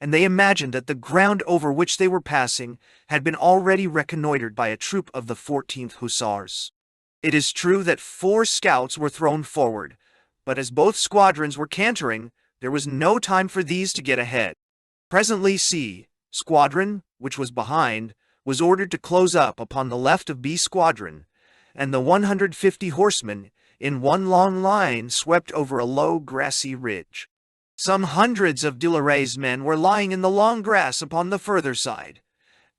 and they imagined that the ground over which they were passing had been already reconnoitered by a troop of the 14th Hussars. It is true that 4 scouts were thrown forward, but as both squadrons were cantering, there was no time for these to get ahead. Presently C Squadron, which was behind, was ordered to close up upon the left of B Squadron, and the 150 horsemen, in one long line, swept over a low grassy ridge. Some hundreds of De la Rey's men were lying in the long grass upon the further side,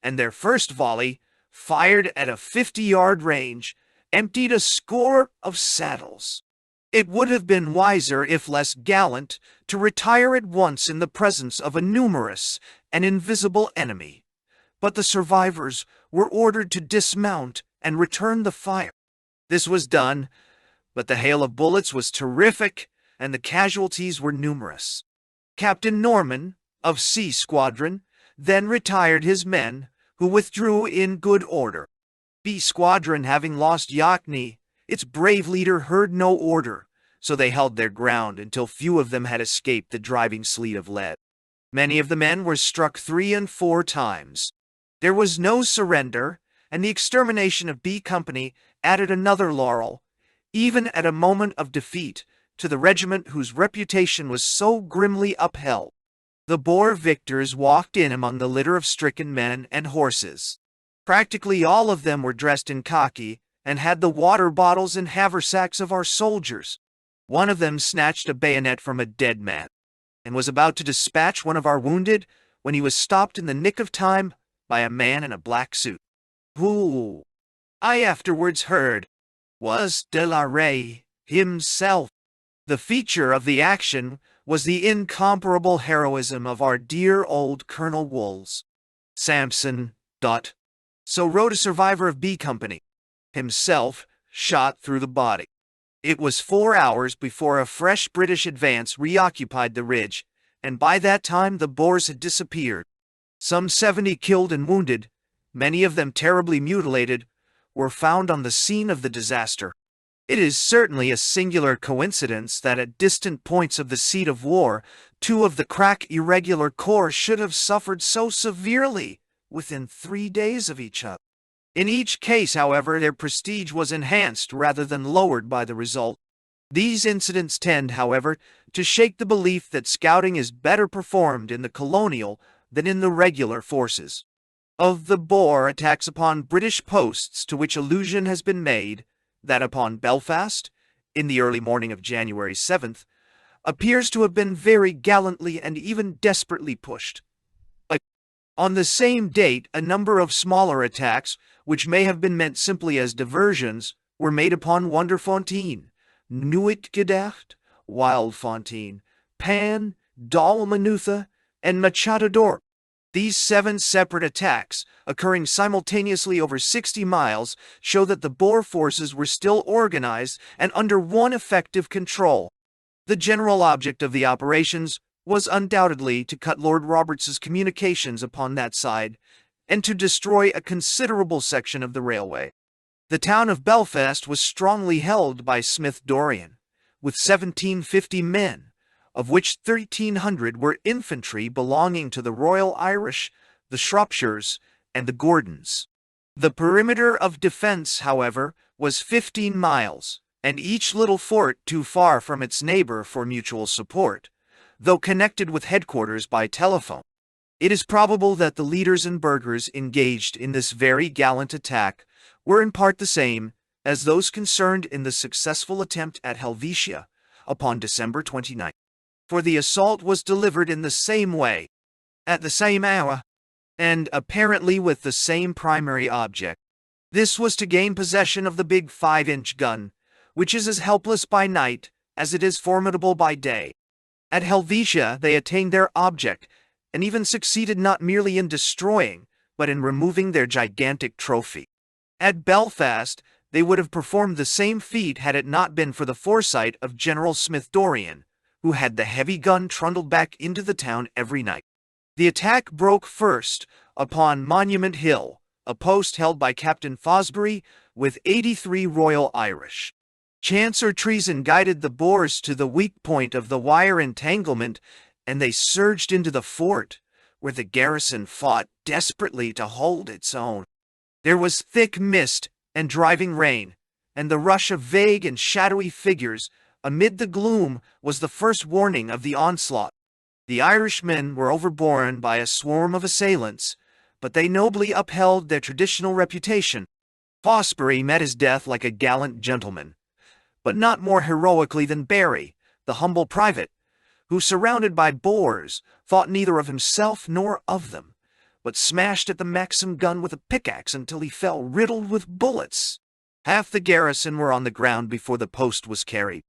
and their first volley, fired at a 50-yard range, emptied a score of saddles. It would have been wiser, if less gallant, to retire at once in the presence of a numerous and invisible enemy, but the survivors were ordered to dismount and return the fire. This was done, but the hail of bullets was terrific, and the casualties were numerous. Captain Norman, of C Squadron, then retired his men, who withdrew in good order. B Squadron, having lost Yachny, its brave leader, heard no order, so they held their ground until few of them had escaped the driving sleet of lead. Many of the men were struck 3 and 4 times. There was no surrender, and the extermination of B Company added another laurel, even at a moment of defeat, to the regiment whose reputation was so grimly upheld. The Boer victors walked in among the litter of stricken men and horses. Practically all of them were dressed in khaki and had the water bottles and haversacks of our soldiers. One of them snatched a bayonet from a dead man and was about to dispatch one of our wounded when he was stopped in the nick of time by a man in a black suit, who, I afterwards heard, was De la Rey himself. The feature of the action was the incomparable heroism of our dear old Colonel Wools. Samson, so wrote a survivor of B Company, himself shot through the body. It was 4 hours before a fresh British advance reoccupied the ridge, and by that time the Boers had disappeared. Some 70 killed and wounded, many of them terribly mutilated, were found on the scene of the disaster. It is certainly a singular coincidence that at distant points of the seat of war, 2 of the crack irregular corps should have suffered so severely within 3 days of each other. In each case, however, their prestige was enhanced rather than lowered by the result. These incidents tend, however, to shake the belief that scouting is better performed in the colonial than in the regular forces. Of the Boer attacks upon British posts to which allusion has been made, that upon Belfast, in the early morning of January 7th, appears to have been very gallantly and even desperately pushed. On the same date, a number of smaller attacks, which may have been meant simply as diversions, were made upon Wonderfontein, Nuitgedacht, Wildfontein, Pan, Dalmanutha, and Machadodorp. These 7 separate attacks, occurring simultaneously over 60 miles, show that the Boer forces were still organized and under one effective control. The general object of the operations was undoubtedly to cut Lord Roberts's communications upon that side, and to destroy a considerable section of the railway. The town of Belfast was strongly held by Smith Dorrien, with 1750 men, of which 1,300 were infantry belonging to the Royal Irish, the Shropshires, and the Gordons. The perimeter of defense, however, was 15 miles, and each little fort too far from its neighbor for mutual support, though connected with headquarters by telephone. It is probable that the leaders and burghers engaged in this very gallant attack were in part the same as those concerned in the successful attempt at Helvetia upon December 29th. For the assault was delivered in the same way, at the same hour, and apparently with the same primary object. This was to gain possession of the big 5-inch gun, which is as helpless by night as it is formidable by day. At Helvetia they attained their object, and even succeeded not merely in destroying, but in removing their gigantic trophy. At Belfast they would have performed the same feat had it not been for the foresight of General Smith Dorrien, who had the heavy gun trundled back into the town every night. The attack broke first upon Monument Hill, a post held by Captain Fosbury with 83 Royal Irish. Chance or treason guided the Boers to the weak point of the wire entanglement, and they surged into the fort, where the garrison fought desperately to hold its own. There was thick mist and driving rain, and the rush of vague and shadowy figures amid the gloom was the first warning of the onslaught. The Irishmen were overborne by a swarm of assailants, but they nobly upheld their traditional reputation. Fosbury met his death like a gallant gentleman, but not more heroically than Barry, the humble private, who, surrounded by Boers, thought neither of himself nor of them, but smashed at the Maxim gun with a pickaxe until he fell riddled with bullets. Half the garrison were on the ground before the post was carried.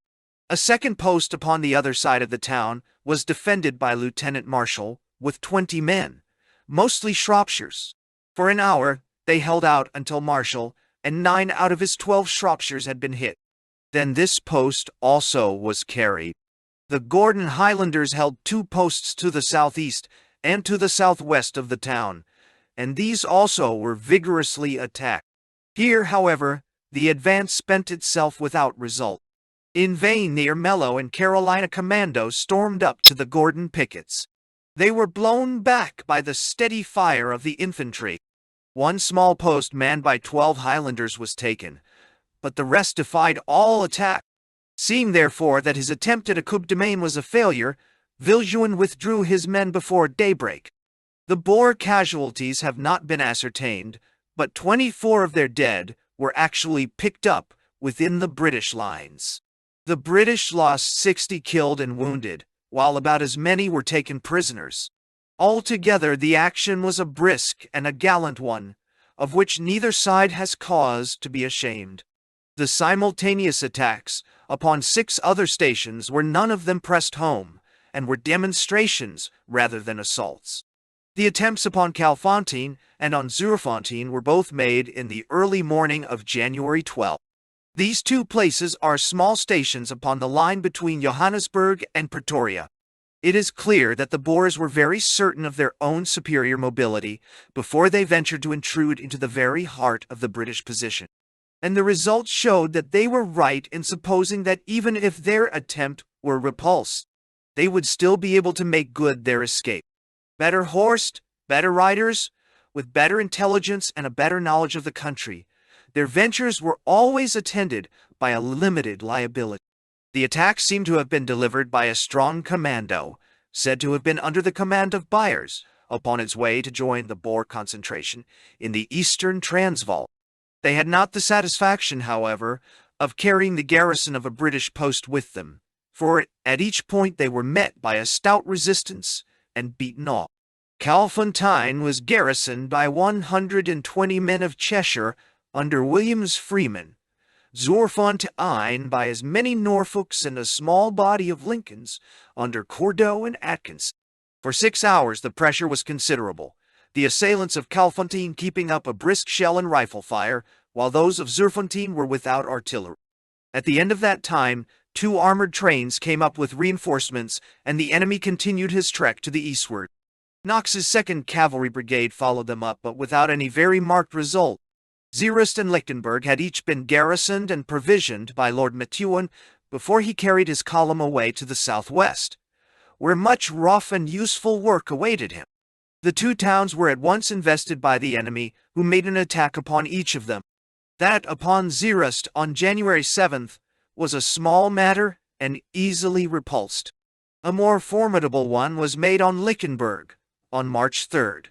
A second post upon the other side of the town was defended by Lieutenant Marshall with 20 men, mostly Shropshires. For an hour they held out until Marshall and 9 out of his 12 Shropshires had been hit. Then this post also was carried. The Gordon Highlanders held 2 posts to the southeast and to the southwest of the town, and these also were vigorously attacked. Here, however, the advance spent itself without result. In vain the Ermelo and Carolina commandos stormed up to the Gordon pickets. They were blown back by the steady fire of the infantry. One small post manned by 12 Highlanders was taken, but the rest defied all attack. Seeing therefore that his attempt at a coup de main was a failure, Villejuin withdrew his men before daybreak. The Boer casualties have not been ascertained, but 24 of their dead were actually picked up within the British lines. The British lost 60 killed and wounded, while about as many were taken prisoners. Altogether, the action was a brisk and a gallant one, of which neither side has cause to be ashamed. The simultaneous attacks upon 6 other stations were none of them pressed home, and were demonstrations rather than assaults. The attempts upon Calfontein and on Zuurfontein were both made in the early morning of January 12. These 2 places are small stations upon the line between Johannesburg and Pretoria. It is clear that the Boers were very certain of their own superior mobility before they ventured to intrude into the very heart of the British position. And the results showed that they were right in supposing that even if their attempt were repulsed, they would still be able to make good their escape. Better horsed, better riders, with better intelligence and a better knowledge of the country, their ventures were always attended by a limited liability. The attack seemed to have been delivered by a strong commando, said to have been under the command of Beyers, upon its way to join the Boer concentration in the eastern Transvaal. They had not the satisfaction, however, of carrying the garrison of a British post with them, for at each point they were met by a stout resistance and beaten off. Calfontein was garrisoned by 120 men of Cheshire under Williams Freeman, Zuurfontein by as many Norfolks and a small body of Lincolns under Cordeaux and Atkinson. For 6 hours the pressure was considerable, the assailants of Calfontein keeping up a brisk shell and rifle fire, while those of Zuurfontein were without artillery. At the end of that time, 2 armored trains came up with reinforcements, and the enemy continued his trek to the eastward. Knox's 2nd Cavalry Brigade followed them up, but without any very marked result. Zeerust and Lichtenberg had each been garrisoned and provisioned by Lord Methuen before he carried his column away to the southwest, where much rough and useful work awaited him. The 2 towns were at once invested by the enemy, who made an attack upon each of them. That upon Zeerust on January 7th was a small matter and easily repulsed. A more formidable one was made on Lichtenberg on March 3rd.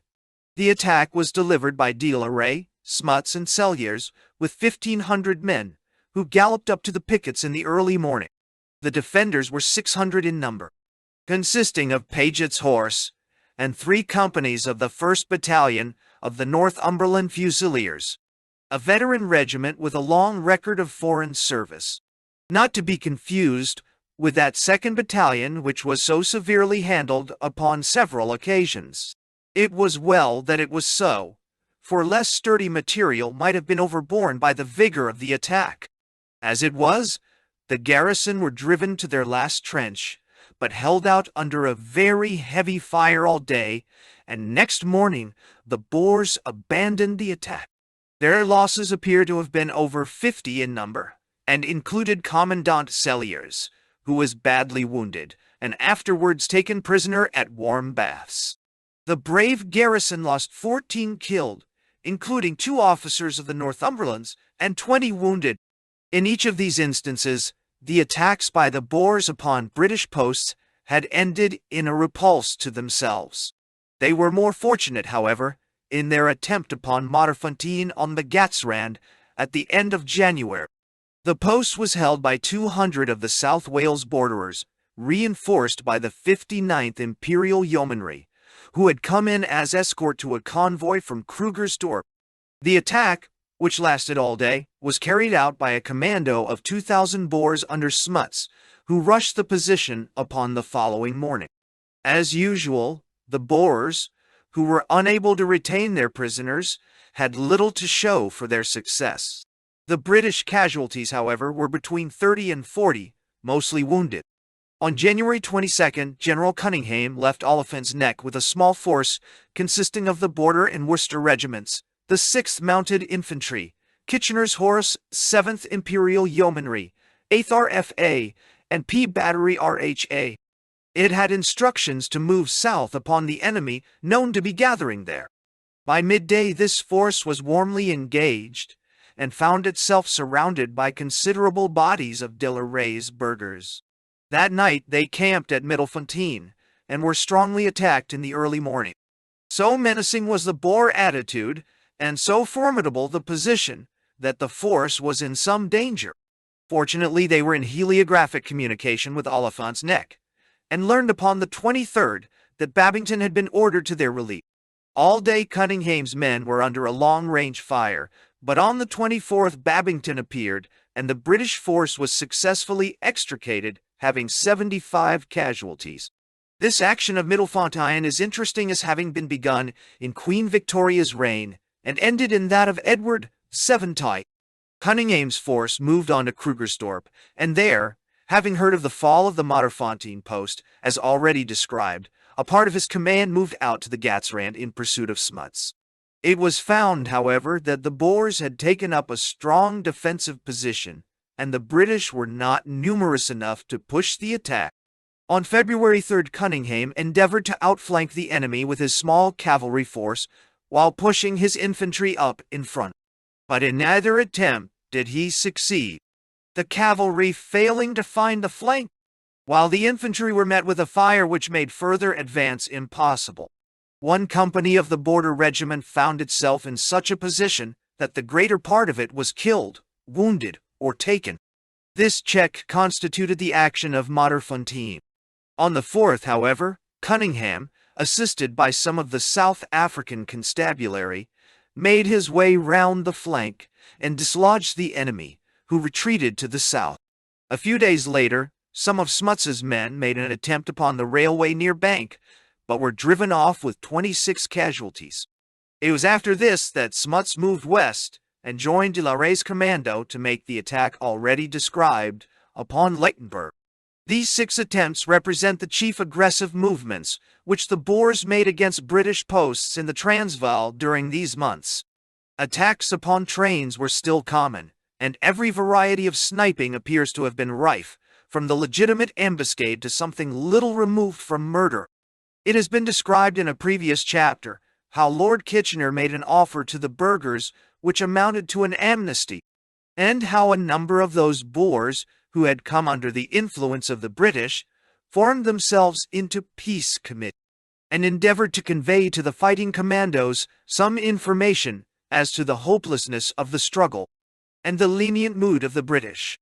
The attack was delivered by De la Rey, Smuts, and Selliers with 1,500 men, who galloped up to the pickets in the early morning. The defenders were 600 in number, consisting of Paget's horse and 3 companies of the 1st Battalion of the Northumberland Fusiliers, a veteran regiment with a long record of foreign service, not to be confused with that 2nd Battalion which was so severely handled upon several occasions. It was well that it was so, for less sturdy material might have been overborne by the vigor of the attack. As it was, the garrison were driven to their last trench, but held out under a very heavy fire all day, and next morning the Boers abandoned the attack. Their losses appear to have been over 50 in number, and included Commandant Celliers, who was badly wounded and afterwards taken prisoner at warm baths. The brave garrison lost 14 killed, including 2 officers of the Northumberlands, and 20 wounded. In each of these instances, the attacks by the Boers upon British posts had ended in a repulse to themselves. They were more fortunate, however, in their attempt upon Modderfontein on the Gatsrand at the end of January. The post was held by 200 of the South Wales borderers, reinforced by the 59th Imperial Yeomanry, who had come in as escort to a convoy from Krugersdorp. The attack, which lasted all day, was carried out by a commando of 2,000 Boers under Smuts, who rushed the position upon the following morning. As usual, the Boers, who were unable to retain their prisoners, had little to show for their success. The British casualties, however, were between 30 and 40, mostly wounded. On January 22, General Cunningham left Oliphant's Neck with a small force consisting of the Border and Worcester regiments, the 6th Mounted Infantry, Kitchener's Horse, 7th Imperial Yeomanry, 8th RFA, and P Battery RHA. It had instructions to move south upon the enemy known to be gathering there. By midday, this force was warmly engaged and found itself surrounded by considerable bodies of De la Rey's burghers. That night they camped at Middelfontein and were strongly attacked in the early morning. So menacing was the Boer attitude, and so formidable the position, that the force was in some danger. Fortunately, they were in heliographic communication with Oliphant's Neck, and learned upon the 23rd that Babington had been ordered to their relief. All day Cunningham's men were under a long-range fire, but on the 24th Babington appeared, and the British force was successfully extricated, having 75 casualties. This action of Middelfontein is interesting as having been begun in Queen Victoria's reign, and ended in that of Edward VII. Cunningham's force moved on to Krugersdorp, and there, having heard of the fall of the Modderfontein post, as already described, a part of his command moved out to the Gatsrand in pursuit of Smuts. It was found, however, that the Boers had taken up a strong defensive position, and the British were not numerous enough to push the attack. On February 3rd, Cunningham endeavored to outflank the enemy with his small cavalry force while pushing his infantry up in front. But in neither attempt did he succeed, the cavalry failing to find the flank, while the infantry were met with a fire which made further advance impossible. One company of the Border Regiment found itself in such a position that the greater part of it was killed, wounded, or taken. This check constituted the action of Modderfontein. On the 4th, however, Cunningham, assisted by some of the South African constabulary, made his way round the flank and dislodged the enemy, who retreated to the south. A few days later, some of Smuts's men made an attempt upon the railway near Bank, but were driven off with 26 casualties. It was after this that Smuts moved west and joined De la Rey's commando to make the attack already described upon Lichtenberg. These 6 attempts represent the chief aggressive movements which the Boers made against British posts in the Transvaal during these months. Attacks upon trains were still common, and every variety of sniping appears to have been rife, from the legitimate ambuscade to something little removed from murder. It has been described in a previous chapter how Lord Kitchener made an offer to the burghers which amounted to an amnesty, and how a number of those Boers who had come under the influence of the British formed themselves into peace committee, and endeavored to convey to the fighting commandos some information as to the hopelessness of the struggle and the lenient mood of the British.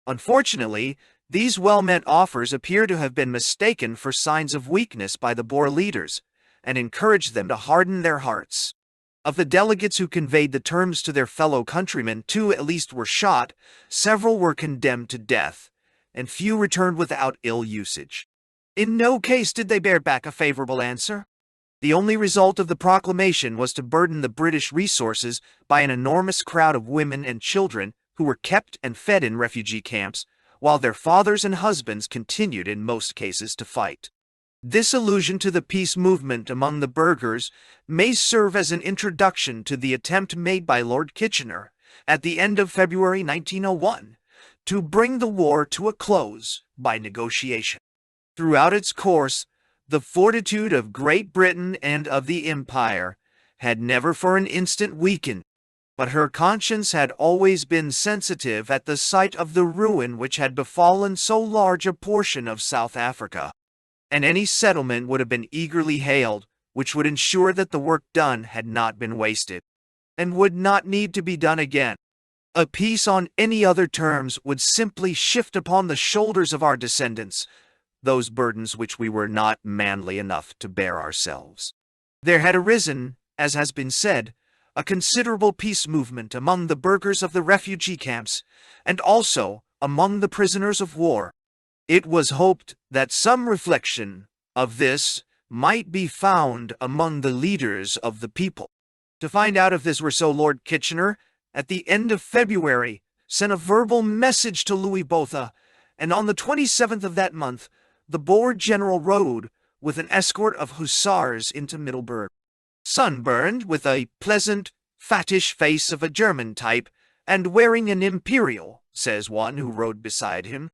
Unfortunately, these well-meant offers appear to have been mistaken for signs of weakness by the Boer leaders, and encouraged them to harden their hearts. Of the delegates who conveyed the terms to their fellow countrymen, 2 at least were shot, several were condemned to death, and few returned without ill usage. In no case did they bear back a favorable answer. The only result of the proclamation was to burden the British resources by an enormous crowd of women and children who were kept and fed in refugee camps, while their fathers and husbands continued in most cases to fight. This allusion to the peace movement among the burghers may serve as an introduction to the attempt made by Lord Kitchener at the end of February 1901 to bring the war to a close by negotiation. Throughout its course, the fortitude of Great Britain and of the Empire had never for an instant weakened, but her conscience had always been sensitive at the sight of the ruin which had befallen so large a portion of South Africa, and any settlement would have been eagerly hailed which would ensure that the work done had not been wasted, and would not need to be done again. A peace on any other terms would simply shift upon the shoulders of our descendants those burdens which we were not manly enough to bear ourselves. There had arisen, as has been said, a considerable peace movement among the burghers of the refugee camps, and also among the prisoners of war. It was hoped that some reflection of this might be found among the leaders of the people. To find out if this were so, Lord Kitchener, at the end of February, sent a verbal message to Louis Botha, and on the 27th of that month, the Boer general rode with an escort of hussars into Middelburg. Sunburned, with a pleasant, fattish face of a German type, and wearing an imperial, says one who rode beside him.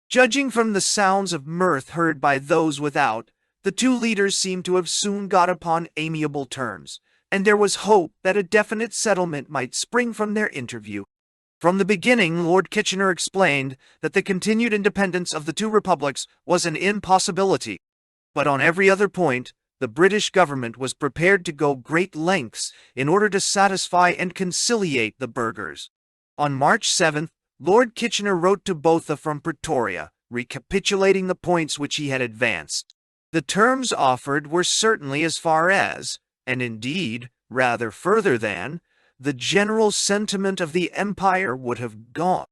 Judging from the sounds of mirth heard by those without, the two leaders seemed to have soon got upon amiable terms, and there was hope that a definite settlement might spring from their interview. From the beginning, Lord Kitchener explained that the continued independence of the two republics was an impossibility, but on every other point, the British government was prepared to go great lengths in order to satisfy and conciliate the burghers. On March 7th, Lord Kitchener wrote to Botha from Pretoria, recapitulating the points which he had advanced. The terms offered were certainly as far as, and indeed rather further than, the general sentiment of the Empire would have gone.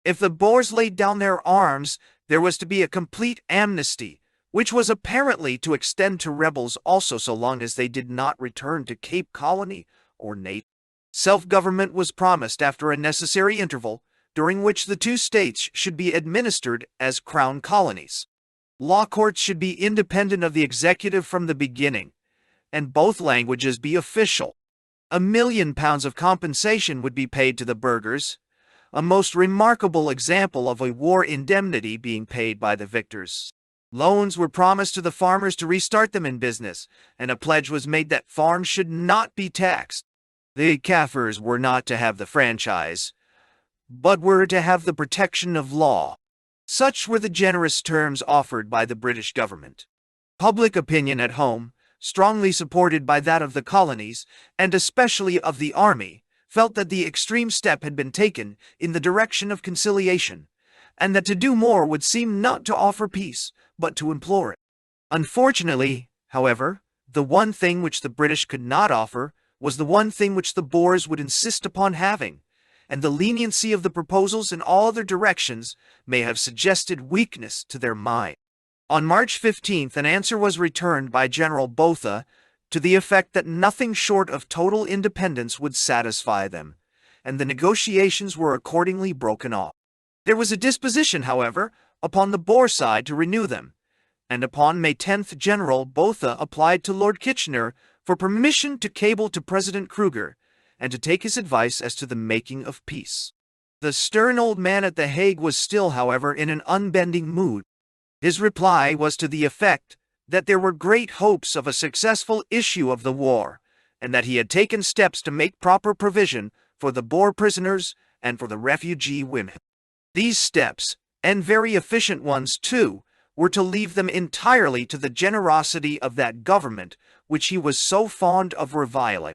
If the Boers laid down their arms, there was to be a complete amnesty, which was apparently to extend to rebels also so long as they did not return to Cape Colony or Natal. Self-government was promised after a necessary interval, during which the two states should be administered as crown colonies. Law courts should be independent of the executive from the beginning, and both languages be official. £1 million of compensation would be paid to the burghers, a most remarkable example of a war indemnity being paid by the victors. Loans were promised to the farmers to restart them in business, and a pledge was made that farms should not be taxed. The Kaffirs were not to have the franchise, but were to have the protection of law. Such were the generous terms offered by the British government. Public opinion at home, strongly supported by that of the colonies, and especially of the army, felt that the extreme step had been taken in the direction of conciliation, and that to do more would seem not to offer peace, but to implore it. Unfortunately, however, the one thing which the British could not offer was the one thing which the Boers would insist upon having, and the leniency of the proposals in all other directions may have suggested weakness to their mind. On March 15th, an answer was returned by General Botha to the effect that nothing short of total independence would satisfy them, and the negotiations were accordingly broken off. There was a disposition, however, upon the Boer side to renew them, and upon May 10th General Botha applied to Lord Kitchener for permission to cable to President Kruger and to take his advice as to the making of peace. The stern old man at The Hague was still, however, in an unbending mood. His reply was to the effect that there were great hopes of a successful issue of the war, and that he had taken steps to make proper provision for the Boer prisoners and for the refugee women. These steps, and very efficient ones too, were to leave them entirely to the generosity of that government which he was so fond of reviling.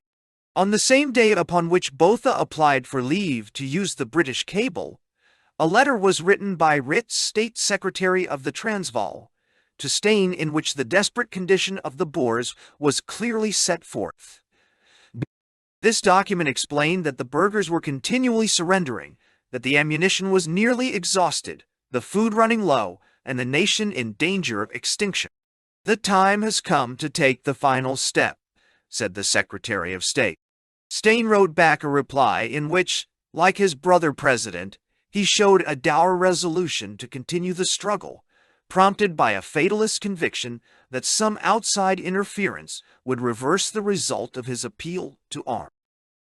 On the same day upon which Botha applied for leave to use the British cable, a letter was written by Ritz, State Secretary of the Transvaal, to Steyn, in which the desperate condition of the Boers was clearly set forth. This document explained that the burghers were continually surrendering, that the ammunition was nearly exhausted, the food running low, and the nation in danger of extinction. "The time has come to take the final step," said the Secretary of State. Steyn wrote back a reply in which, like his brother president, he showed a dour resolution to continue the struggle, prompted by a fatalist conviction that some outside interference would reverse the result of his appeal to arms.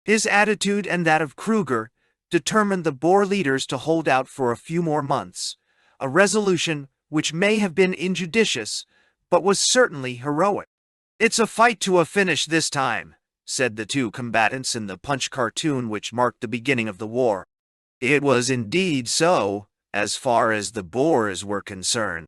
His attitude and that of Kruger determined the Boer leaders to hold out for a few more months, a resolution which may have been injudicious, but was certainly heroic. "It's a fight to a finish this time," said the two combatants in the Punch cartoon which marked the beginning of the war. It was indeed so, as far as the Boers were concerned.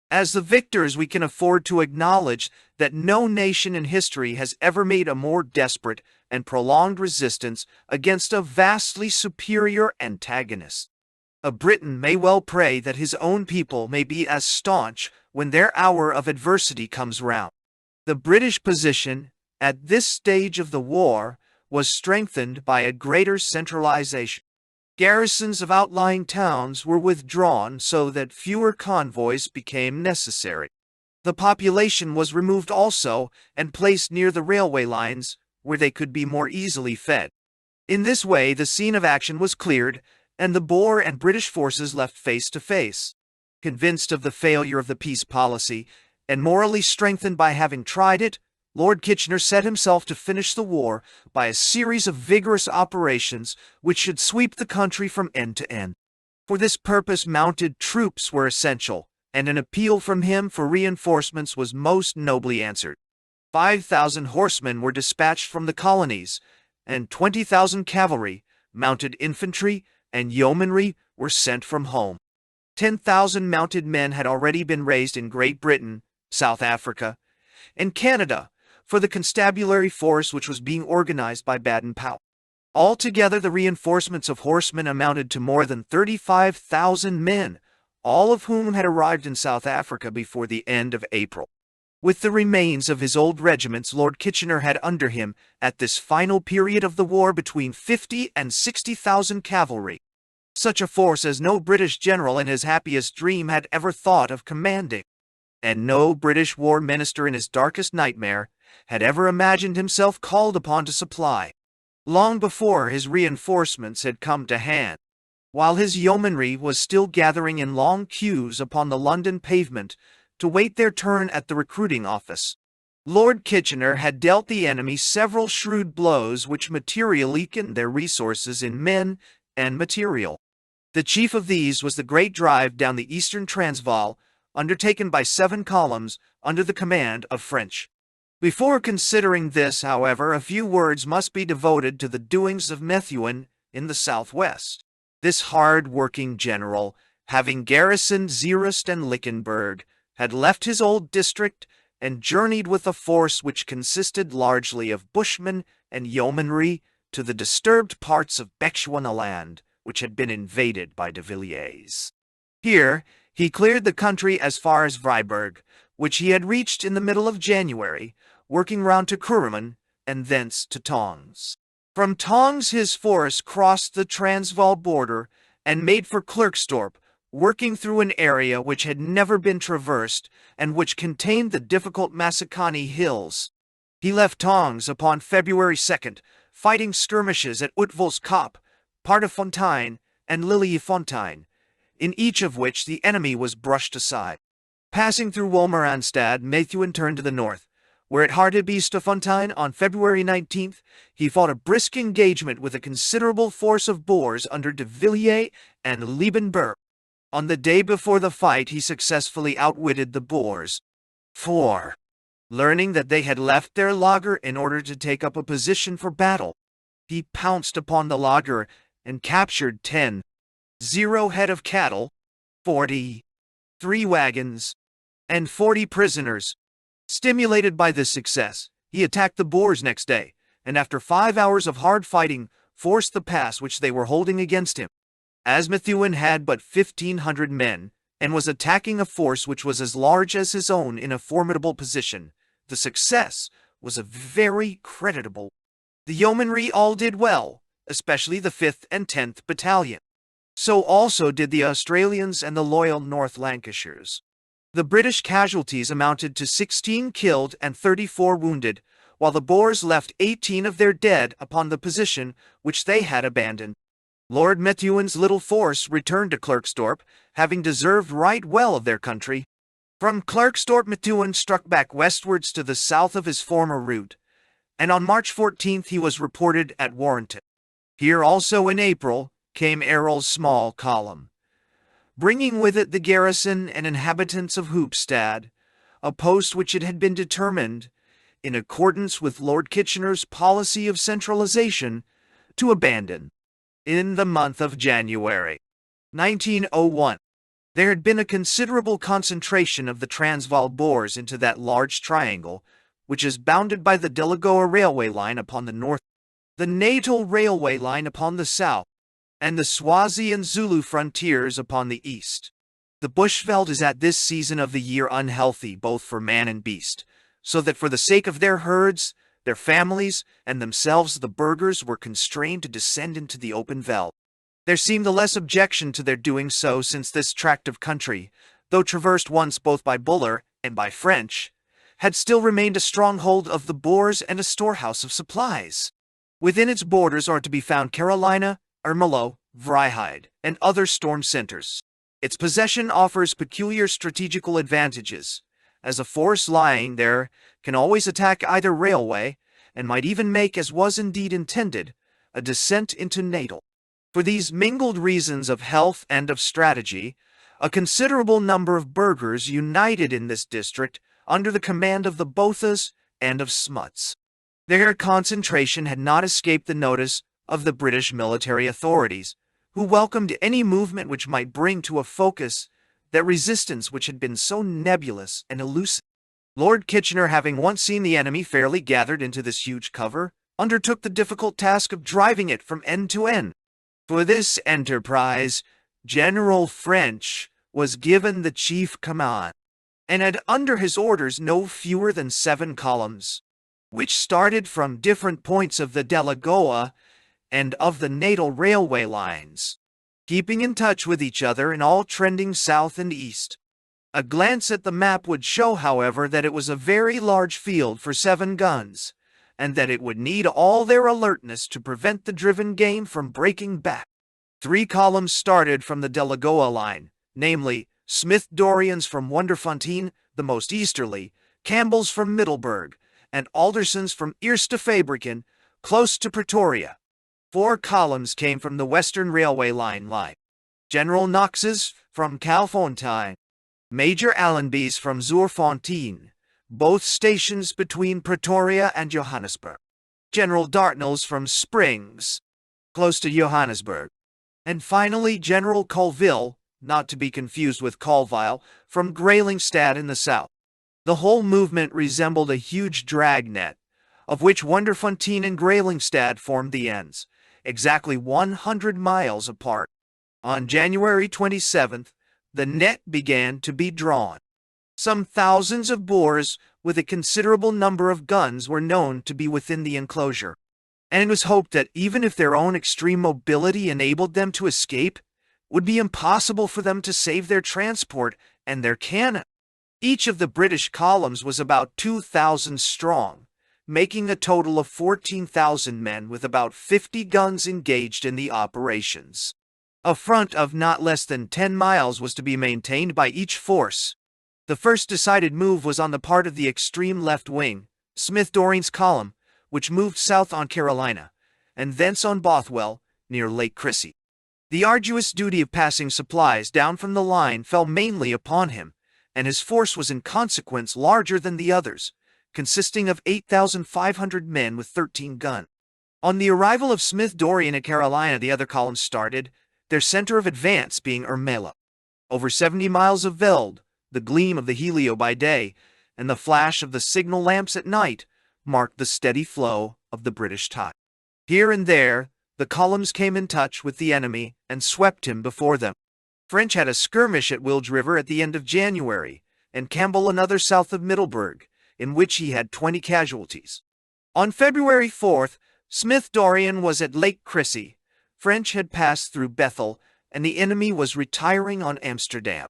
As the victors, we can afford to acknowledge that no nation in history has ever made a more desperate and prolonged resistance against a vastly superior antagonist. A Briton may well pray that his own people may be as staunch when their hour of adversity comes round. The British position, at this stage of the war, was strengthened by a greater centralization. Garrisons of outlying towns were withdrawn so that fewer convoys became necessary. The population was removed also and placed near the railway lines, where they could be more easily fed. In this way, the scene of action was cleared, and the Boer and British forces left face to face. Convinced of the failure of the peace policy, and morally strengthened by having tried it, Lord Kitchener set himself to finish the war by a series of vigorous operations which should sweep the country from end to end. For this purpose, mounted troops were essential, and an appeal from him for reinforcements was most nobly answered. 5,000 horsemen were dispatched from the colonies, and 20,000 cavalry, mounted infantry, and yeomanry were sent from home. 10,000 mounted men had already been raised in Great Britain, South Africa, and Canada, for the constabulary force which was being organized by Baden-Powell. Altogether, the reinforcements of horsemen amounted to more than 35,000 men, all of whom had arrived in South Africa before the end of April. With the remains of his old regiments, Lord Kitchener had under him, at this final period of the war, between 50 and 60,000 cavalry. Such a force as no British general in his happiest dream had ever thought of commanding, and no British war minister in his darkest nightmare had ever imagined himself called upon to supply. Long before his reinforcements had come to hand, while his yeomanry was still gathering in long queues upon the London pavement to wait their turn at the recruiting office, Lord Kitchener had dealt the enemy several shrewd blows which materially weakened their resources in men and material. The chief of these was the great drive down the eastern Transvaal, undertaken by 7 columns under the command of French. Before considering this, however, a few words must be devoted to the doings of Methuen in the southwest. This hard-working general, having garrisoned Zeerust and Lichtenberg, had left his old district and journeyed with a force which consisted largely of bushmen and yeomanry to the disturbed parts of Bechuanaland, which had been invaded by de Villiers. Here he cleared the country as far as Vryburg, which he had reached in the middle of January, working round to Kuruman and thence to Tongs. From Tongs his force crossed the Transvaal border and made for Klerksdorp, working through an area which had never been traversed and which contained the difficult Massacani Hills. He left Tongs upon February 2nd, fighting skirmishes at Uitvalskop, Paardefontein, and Liliefontein, in each of which the enemy was brushed aside. Passing through Wolmaransstad, Methuen turned to the north, where at Hartbeestefontein on February 19th, he fought a brisk engagement with a considerable force of Boers under de Villiers and Liebenberg. On the day before the fight, he successfully outwitted the Boers. 4. Learning that they had left their laager in order to take up a position for battle, he pounced upon the laager and captured 10 head of cattle, 3 wagons, and 40 prisoners. Stimulated by this success, he attacked the Boers next day, and after 5 hours of hard fighting, forced the pass which they were holding against him. As Methuen had but 1,500 men, and was attacking a force which was as large as his own in a formidable position, the success was a very creditable. The yeomanry all did well, especially the 5th and 10th Battalion. So also did the Australians and the loyal North Lancashires. The British casualties amounted to 16 killed and 34 wounded, while the Boers left 18 of their dead upon the position which they had abandoned. Lord Methuen's little force returned to Klerksdorp, having deserved right well of their country. From Klerksdorp Methuen struck back westwards to the south of his former route, and on March 14th he was reported at Warrenton. Here also in April came Errol's small column, bringing with it the garrison and inhabitants of Hoopstad, a post which it had been determined, in accordance with Lord Kitchener's policy of centralization, to abandon. In the month of January 1901, there had been a considerable concentration of the Transvaal Boers into that large triangle, which is bounded by the Delagoa railway line upon the north, the Natal railway line upon the south, and the Swazi and Zulu frontiers upon the east. The bushveld is at this season of the year unhealthy both for man and beast, so that for the sake of their herds, their families, and themselves the burghers were constrained to descend into the open veld. There seemed the less objection to their doing so, since this tract of country, though traversed once both by Boer and by French, had still remained a stronghold of the Boers and a storehouse of supplies. Within its borders are to be found Carolina, Ermelo, Vryheid, and other storm centers. Its possession offers peculiar strategical advantages, as a force lying there can always attack either railway, and might even make, as was indeed intended, a descent into Natal. For these mingled reasons of health and of strategy, a considerable number of burghers united in this district under the command of the Bothas and of Smuts. Their concentration had not escaped the notice of the British military authorities, who welcomed any movement which might bring to a focus that resistance which had been so nebulous and elusive. Lord Kitchener, having once seen the enemy fairly gathered into this huge cover, undertook the difficult task of driving it from end to end. For this enterprise, General French was given the chief command, and had under his orders no fewer than 7 columns, which started from different points of the Delagoa and of the Natal railway lines, keeping in touch with each other and all trending south and east. A glance at the map would show, however, that it was a very large field for 7 guns, and that it would need all their alertness to prevent the driven game from breaking back. 3 columns started from the Delagoa line, namely, Smith Dorrian's from Wonderfontein, the most easterly, Campbell's from Middelburg, and Alderson's from Eerste-Fabrieken, close to Pretoria. 4 columns came from the Western Railway line, General Knox's from Calfontein, Major Allenby's from Zoerfontein, both stations between Pretoria and Johannesburg, General Dartnell's from Springs, close to Johannesburg, and finally General Colville, not to be confused with Colville, from Graelingstad in the south. The whole movement resembled a huge dragnet, of which Wonderfontein and Graelingstad formed the ends, exactly 100 miles apart. On January 27th, the net began to be drawn. Some thousands of Boers with a considerable number of guns were known to be within the enclosure, and it was hoped that even if their own extreme mobility enabled them to escape, it would be impossible for them to save their transport and their cannon. Each of the British columns was about 2,000 strong, making a total of 14,000 men with about 50 guns engaged in the operations. A front of not less than 10 miles was to be maintained by each force. The first decided move was on the part of the extreme left wing, Smith Dorrian's column, which moved south on Carolina, and thence on Bothwell, near Lake Crissy. The arduous duty of passing supplies down from the line fell mainly upon him, and his force was in consequence larger than the others, consisting of 8,500 men with 13 guns. On the arrival of Smith Dorrian at Carolina, the other columns started, their center of advance being Ermelo. Over 70 miles of veld, the gleam of the helio by day, and the flash of the signal lamps at night, marked the steady flow of the British tide. Here and there, the columns came in touch with the enemy and swept him before them. French had a skirmish at Wilge River at the end of January, and Campbell another south of Middelburg, in which he had 20 casualties. On February 4th, Smith Dorrian was at Lake Crissy. French had passed through Bethel, and the enemy was retiring on Amsterdam.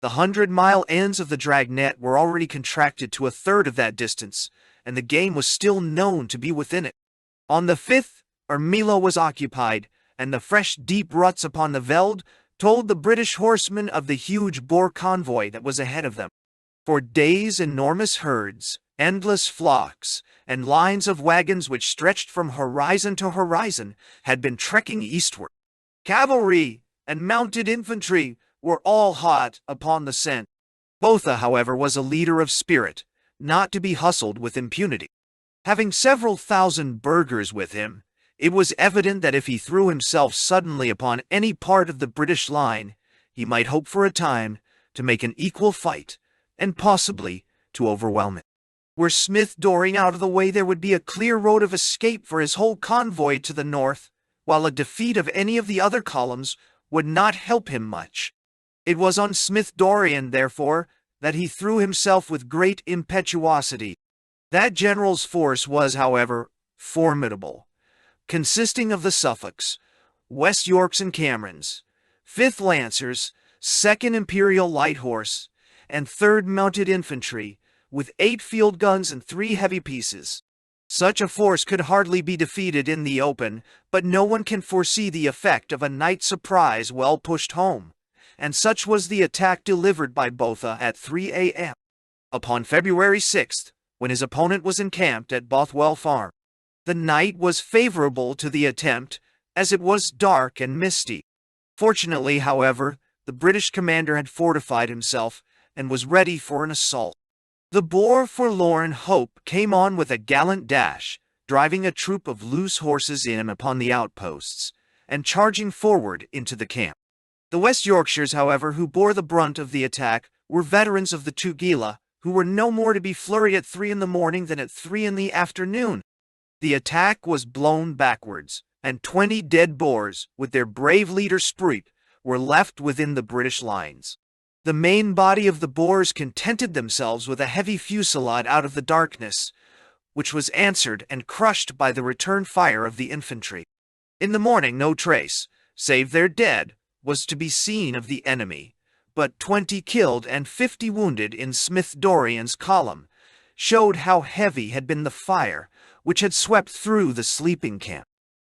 The 100-mile ends of the dragnet were already contracted to a third of that distance, and the game was still known to be within it. On the 5th, Ermelo was occupied, and the fresh deep ruts upon the veld told the British horsemen of the huge Boer convoy that was ahead of them. For days enormous herds, endless flocks, and lines of wagons which stretched from horizon to horizon had been trekking eastward. Cavalry and mounted infantry were all hot upon the scent. Botha, however, was a leader of spirit, not to be hustled with impunity. Having several thousand burghers with him, it was evident that if he threw himself suddenly upon any part of the British line, he might hope for a time to make an equal fight, and possibly to overwhelm it. Were Smith Dorrien out of the way, there would be a clear road of escape for his whole convoy to the north, while a defeat of any of the other columns would not help him much. It was on Smith Dorrien, therefore, that he threw himself with great impetuosity. That general's force was, however, formidable, consisting of the Suffolks, West Yorks and Camerons, 5th Lancers, 2nd Imperial Light Horse, and 3rd Mounted Infantry, with 8 field guns and 3 heavy pieces. Such a force could hardly be defeated in the open, but no one can foresee the effect of a night surprise well pushed home, and such was the attack delivered by Botha at 3 a.m. upon February 6th, when his opponent was encamped at Bothwell Farm. The night was favorable to the attempt, as it was dark and misty. Fortunately, however, the British commander had fortified himself and was ready for an assault. The Boer Forlorn Hope came on with a gallant dash, driving a troop of loose horses in upon the outposts, and charging forward into the camp. The West Yorkshires, however, who bore the brunt of the attack, were veterans of the Tugela, who were no more to be flurried at 3 in the morning than at 3 in the afternoon. The attack was blown backwards, and 20 dead Boers, with their brave leader Spruit, were left within the British lines. The main body of the Boers contented themselves with a heavy fusillade out of the darkness, which was answered and crushed by the return fire of the infantry. In the morning no trace, save their dead, was to be seen of the enemy, but 20 killed and 50 wounded in Smith Dorrien's column showed how heavy had been the fire which had swept through the sleeping camp.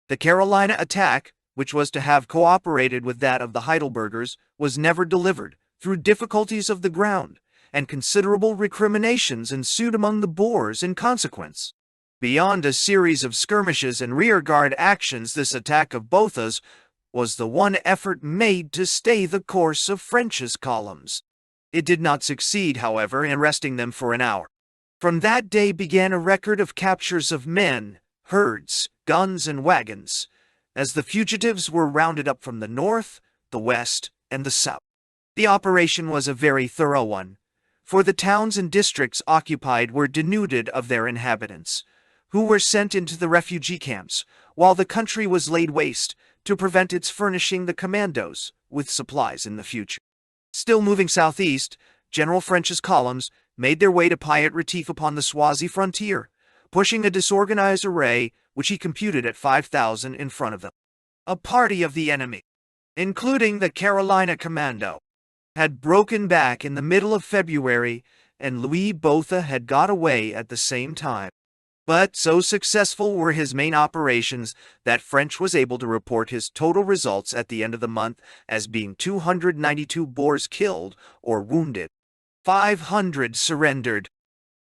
The Carolina attack, which was to have cooperated with that of the Heidelbergers, was never delivered, through difficulties of the ground, and considerable recriminations ensued among the Boers in consequence. Beyond a series of skirmishes and rearguard actions, this attack of Botha's was the one effort made to stay the course of French's columns. It did not succeed, however, in arresting them for an hour. From that day began a record of captures of men, herds, guns, and wagons, as the fugitives were rounded up from the north, the west, and the south. The operation was a very thorough one, for the towns and districts occupied were denuded of their inhabitants, who were sent into the refugee camps, while the country was laid waste to prevent its furnishing the commandos with supplies in the future. Still moving southeast, General French's columns made their way to Piat Retief upon the Swazi frontier, pushing a disorganized array which he computed at 5,000 in front of them. A party of the enemy, including the Carolina Commando, had broken back in the middle of February, and Louis Botha had got away at the same time. But so successful were his main operations that French was able to report his total results at the end of the month as being 292 Boers killed or wounded, 500 surrendered,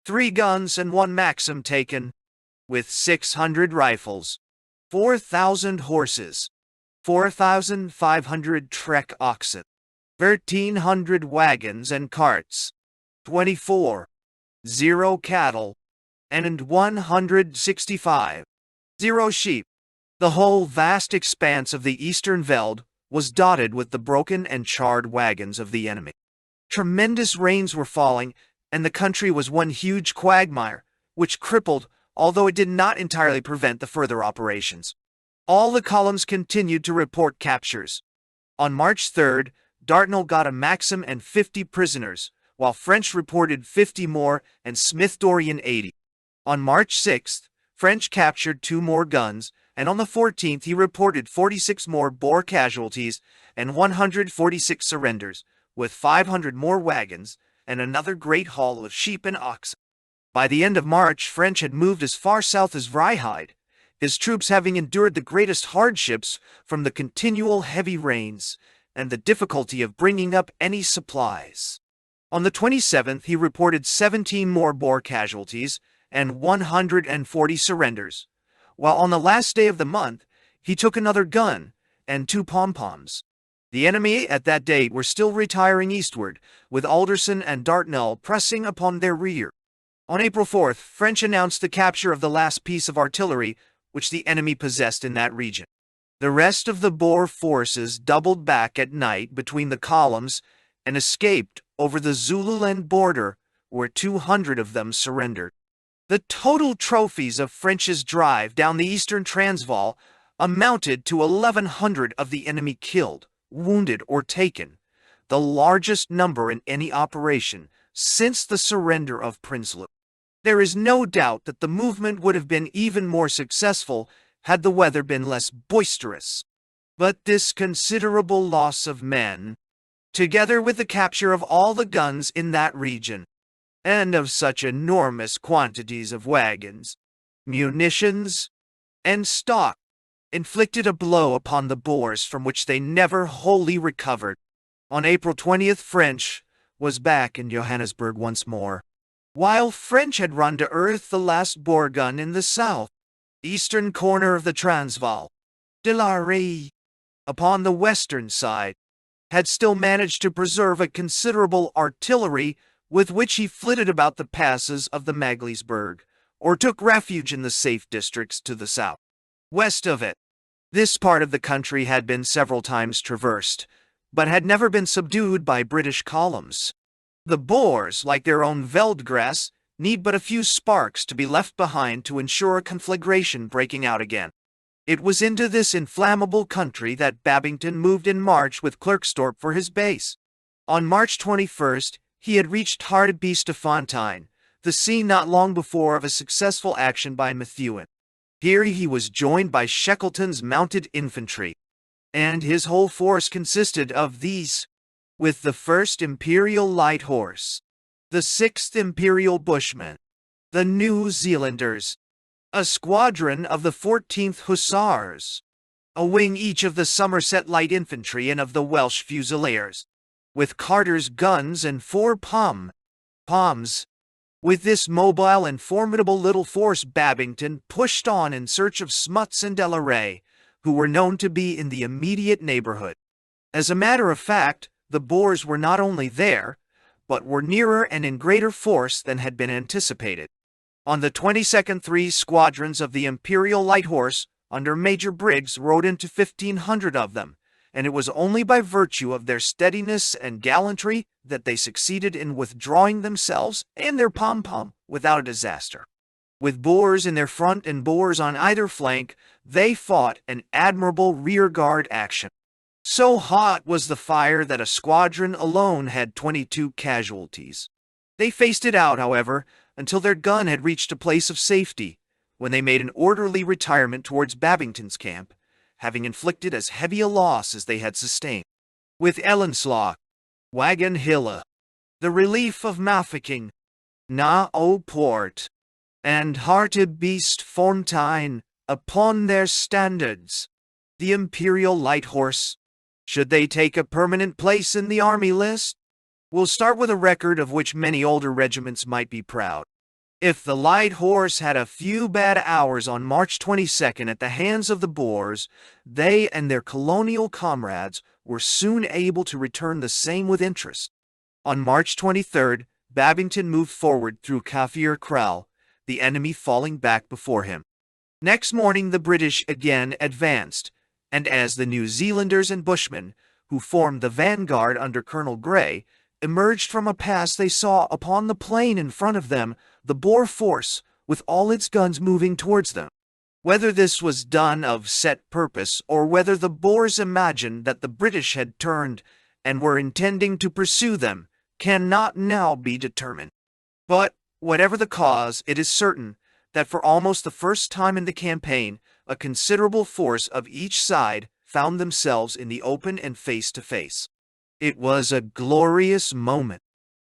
3 guns and 1 Maxim taken, with 600 rifles, 4,000 horses, 4,500 trek oxen, 1,300 wagons and carts, 24, 0 cattle, and 165, 0 sheep. The whole vast expanse of the eastern veld was dotted with the broken and charred wagons of the enemy. Tremendous rains were falling, and the country was one huge quagmire, which crippled, although it did not entirely prevent the further operations. All the columns continued to report captures. On March 3rd, Dartnell got a Maxim and 50 prisoners, while French reported 50 more and Smith Dorrien 80. On March 6th, French captured 2 more guns, and on the 14th he reported 46 more Boer casualties and 146 surrenders, with 500 more wagons and another great haul of sheep and oxen. By the end of March, French had moved as far south as Vryheid, his troops having endured the greatest hardships from the continual heavy rains and the difficulty of bringing up any supplies. On the 27th, he reported 17 more Boer casualties and 140 surrenders, while on the last day of the month, he took another gun and 2 pom-poms. The enemy at that date were still retiring eastward, with Alderson and Dartnell pressing upon their rear. On April 4th, French announced the capture of the last piece of artillery which the enemy possessed in that region. The rest of the Boer forces doubled back at night between the columns and escaped over the Zululand border, where 200 of them surrendered. The total trophies of French's drive down the eastern Transvaal amounted to 1,100 of the enemy killed, wounded, or taken, the largest number in any operation since the surrender of Prinsloo. There is no doubt that the movement would have been even more successful had the weather been less boisterous. But this considerable loss of men, together with the capture of all the guns in that region, and of such enormous quantities of wagons, munitions, and stock, inflicted a blow upon the Boers from which they never wholly recovered. On April 20th, French was back in Johannesburg once more. While French had run to earth the last Boer gun in the south, eastern corner of the Transvaal, De la Rey, upon the western side, had still managed to preserve a considerable artillery with which he flitted about the passes of the Magaliesberg, or took refuge in the safe districts to the south. West of it, this part of the country had been several times traversed, but had never been subdued by British columns. The Boers, like their own Veldgrass, need but a few sparks to be left behind to ensure a conflagration breaking out again. It was into this inflammable country that Babington moved in March with Klerksdorp for his base. On March 21st, he had reached Hartbeesfontein, the scene not long before of a successful action by Methuen. Here he was joined by Shackleton's mounted infantry, and his whole force consisted of these, with the 1st Imperial Light Horse, the 6th Imperial Bushmen, the New Zealanders, a squadron of the 14th Hussars, a wing each of the Somerset Light Infantry and of the Welsh Fusiliers, with Carter's guns and 4 poms. With this mobile and formidable little force, Babington pushed on in search of Smuts and De la Rey, who were known to be in the immediate neighborhood. As a matter of fact, the Boers were not only there, but were nearer and in greater force than had been anticipated. On the 22nd, 3 squadrons of the Imperial Light Horse, under Major Briggs, rode into 1,500 of them, and it was only by virtue of their steadiness and gallantry that they succeeded in withdrawing themselves and their pom-pom without a disaster. With Boers in their front and Boers on either flank, they fought an admirable rearguard action. So hot was the fire that a squadron alone had 22 casualties. They faced it out, however, until their gun had reached a place of safety, when they made an orderly retirement towards Babington's camp, having inflicted as heavy a loss as they had sustained. With Ellenslaw, Wagon Hille, the relief of Mafeking, Na o Port, and Hartbeesfontein upon their standards, the Imperial Light Horse, should they take a permanent place in the army list, will start with a record of which many older regiments might be proud. If the Light Horse had a few bad hours on March 22nd at the hands of the Boers, they and their colonial comrades were soon able to return the same with interest. On March 23rd, Babington moved forward through Kaffir Kraal, the enemy falling back before him. Next morning the British again advanced, and as the New Zealanders and Bushmen, who formed the vanguard under Colonel Grey, emerged from a pass, they saw upon the plain in front of them the Boer force with all its guns moving towards them. Whether this was done of set purpose, or whether the Boers imagined that the British had turned and were intending to pursue them, cannot now be determined. But, whatever the cause, it is certain that for almost the first time in the campaign, a considerable force of each side found themselves in the open and face to face. It was a glorious moment.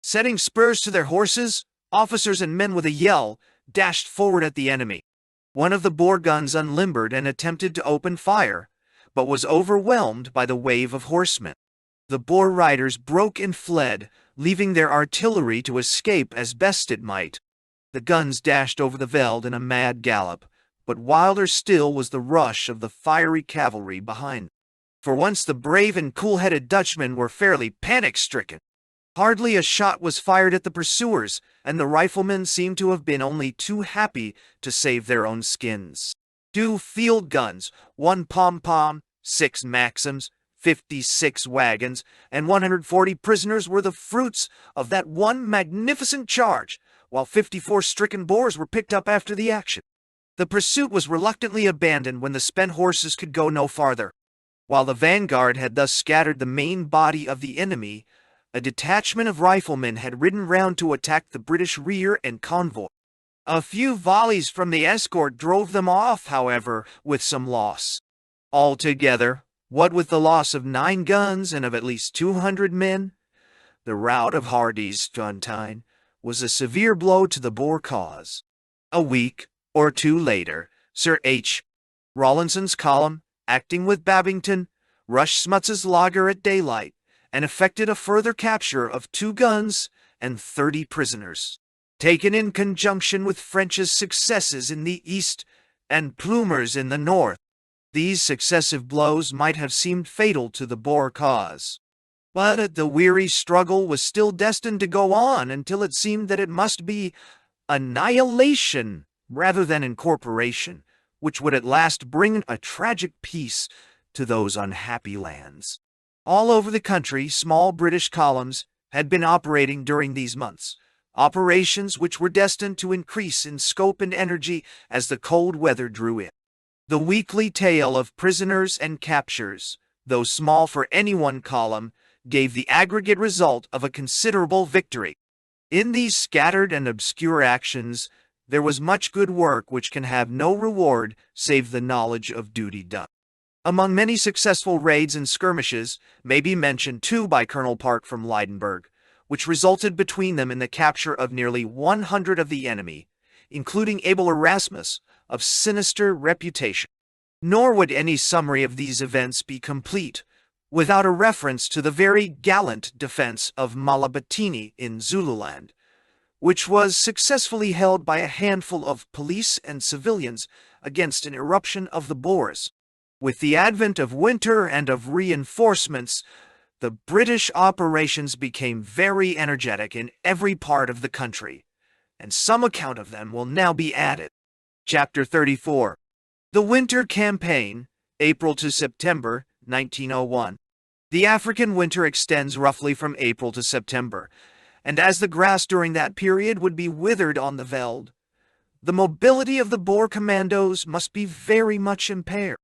Setting spurs to their horses, officers and men with a yell dashed forward at the enemy. One of the Boer guns unlimbered and attempted to open fire, but was overwhelmed by the wave of horsemen. The Boer riders broke and fled, leaving their artillery to escape as best it might. The guns dashed over the veld in a mad gallop, but wilder still was the rush of the fiery cavalry behind. For once the brave and cool-headed Dutchmen were fairly panic-stricken. Hardly a shot was fired at the pursuers, and the riflemen seemed to have been only too happy to save their own skins. 2 field guns, 1 pom-pom, 6 Maxims, 56 wagons, and 140 prisoners were the fruits of that one magnificent charge, while 54 stricken Boers were picked up after the action. The pursuit was reluctantly abandoned when the spent horses could go no farther. While the vanguard had thus scattered the main body of the enemy, a detachment of riflemen had ridden round to attack the British rear and convoy. A few volleys from the escort drove them off, however, with some loss. Altogether, what with the loss of 9 guns and of at least 200 men, the rout of Hardy's Fontine was a severe blow to the Boer cause. A week or 2 later, Sir H. Rawlinson's column, acting with Babington, rushed Smuts's lager at daylight and effected a further capture of 2 guns and 30 prisoners. Taken in conjunction with French's successes in the east and Plumer's in the north, these successive blows might have seemed fatal to the Boer cause. But the weary struggle was still destined to go on until it seemed that it must be annihilation rather than incorporation, which would at last bring a tragic peace to those unhappy lands. All over the country, small British columns had been operating during these months, operations which were destined to increase in scope and energy as the cold weather drew in. The weekly tale of prisoners and captures, though small for any one column, gave the aggregate result of a considerable victory. In these scattered and obscure actions, there was much good work which can have no reward save the knowledge of duty done. Among many successful raids and skirmishes may be mentioned 2 by Colonel Park from Leidenburg, which resulted between them in the capture of nearly 100 of the enemy, including Abel Erasmus, of sinister reputation. Nor would any summary of these events be complete without a reference to the very gallant defense of Malabatini in Zululand, which was successfully held by a handful of police and civilians against an eruption of the Boers. With the advent of winter and of reinforcements, the British operations became very energetic in every part of the country, and some account of them will now be added. Chapter 34. The Winter Campaign, April to September, 1901. The African winter extends roughly from April to September, and as the grass during that period would be withered on the veld, the mobility of the Boer commandos must be very much impaired.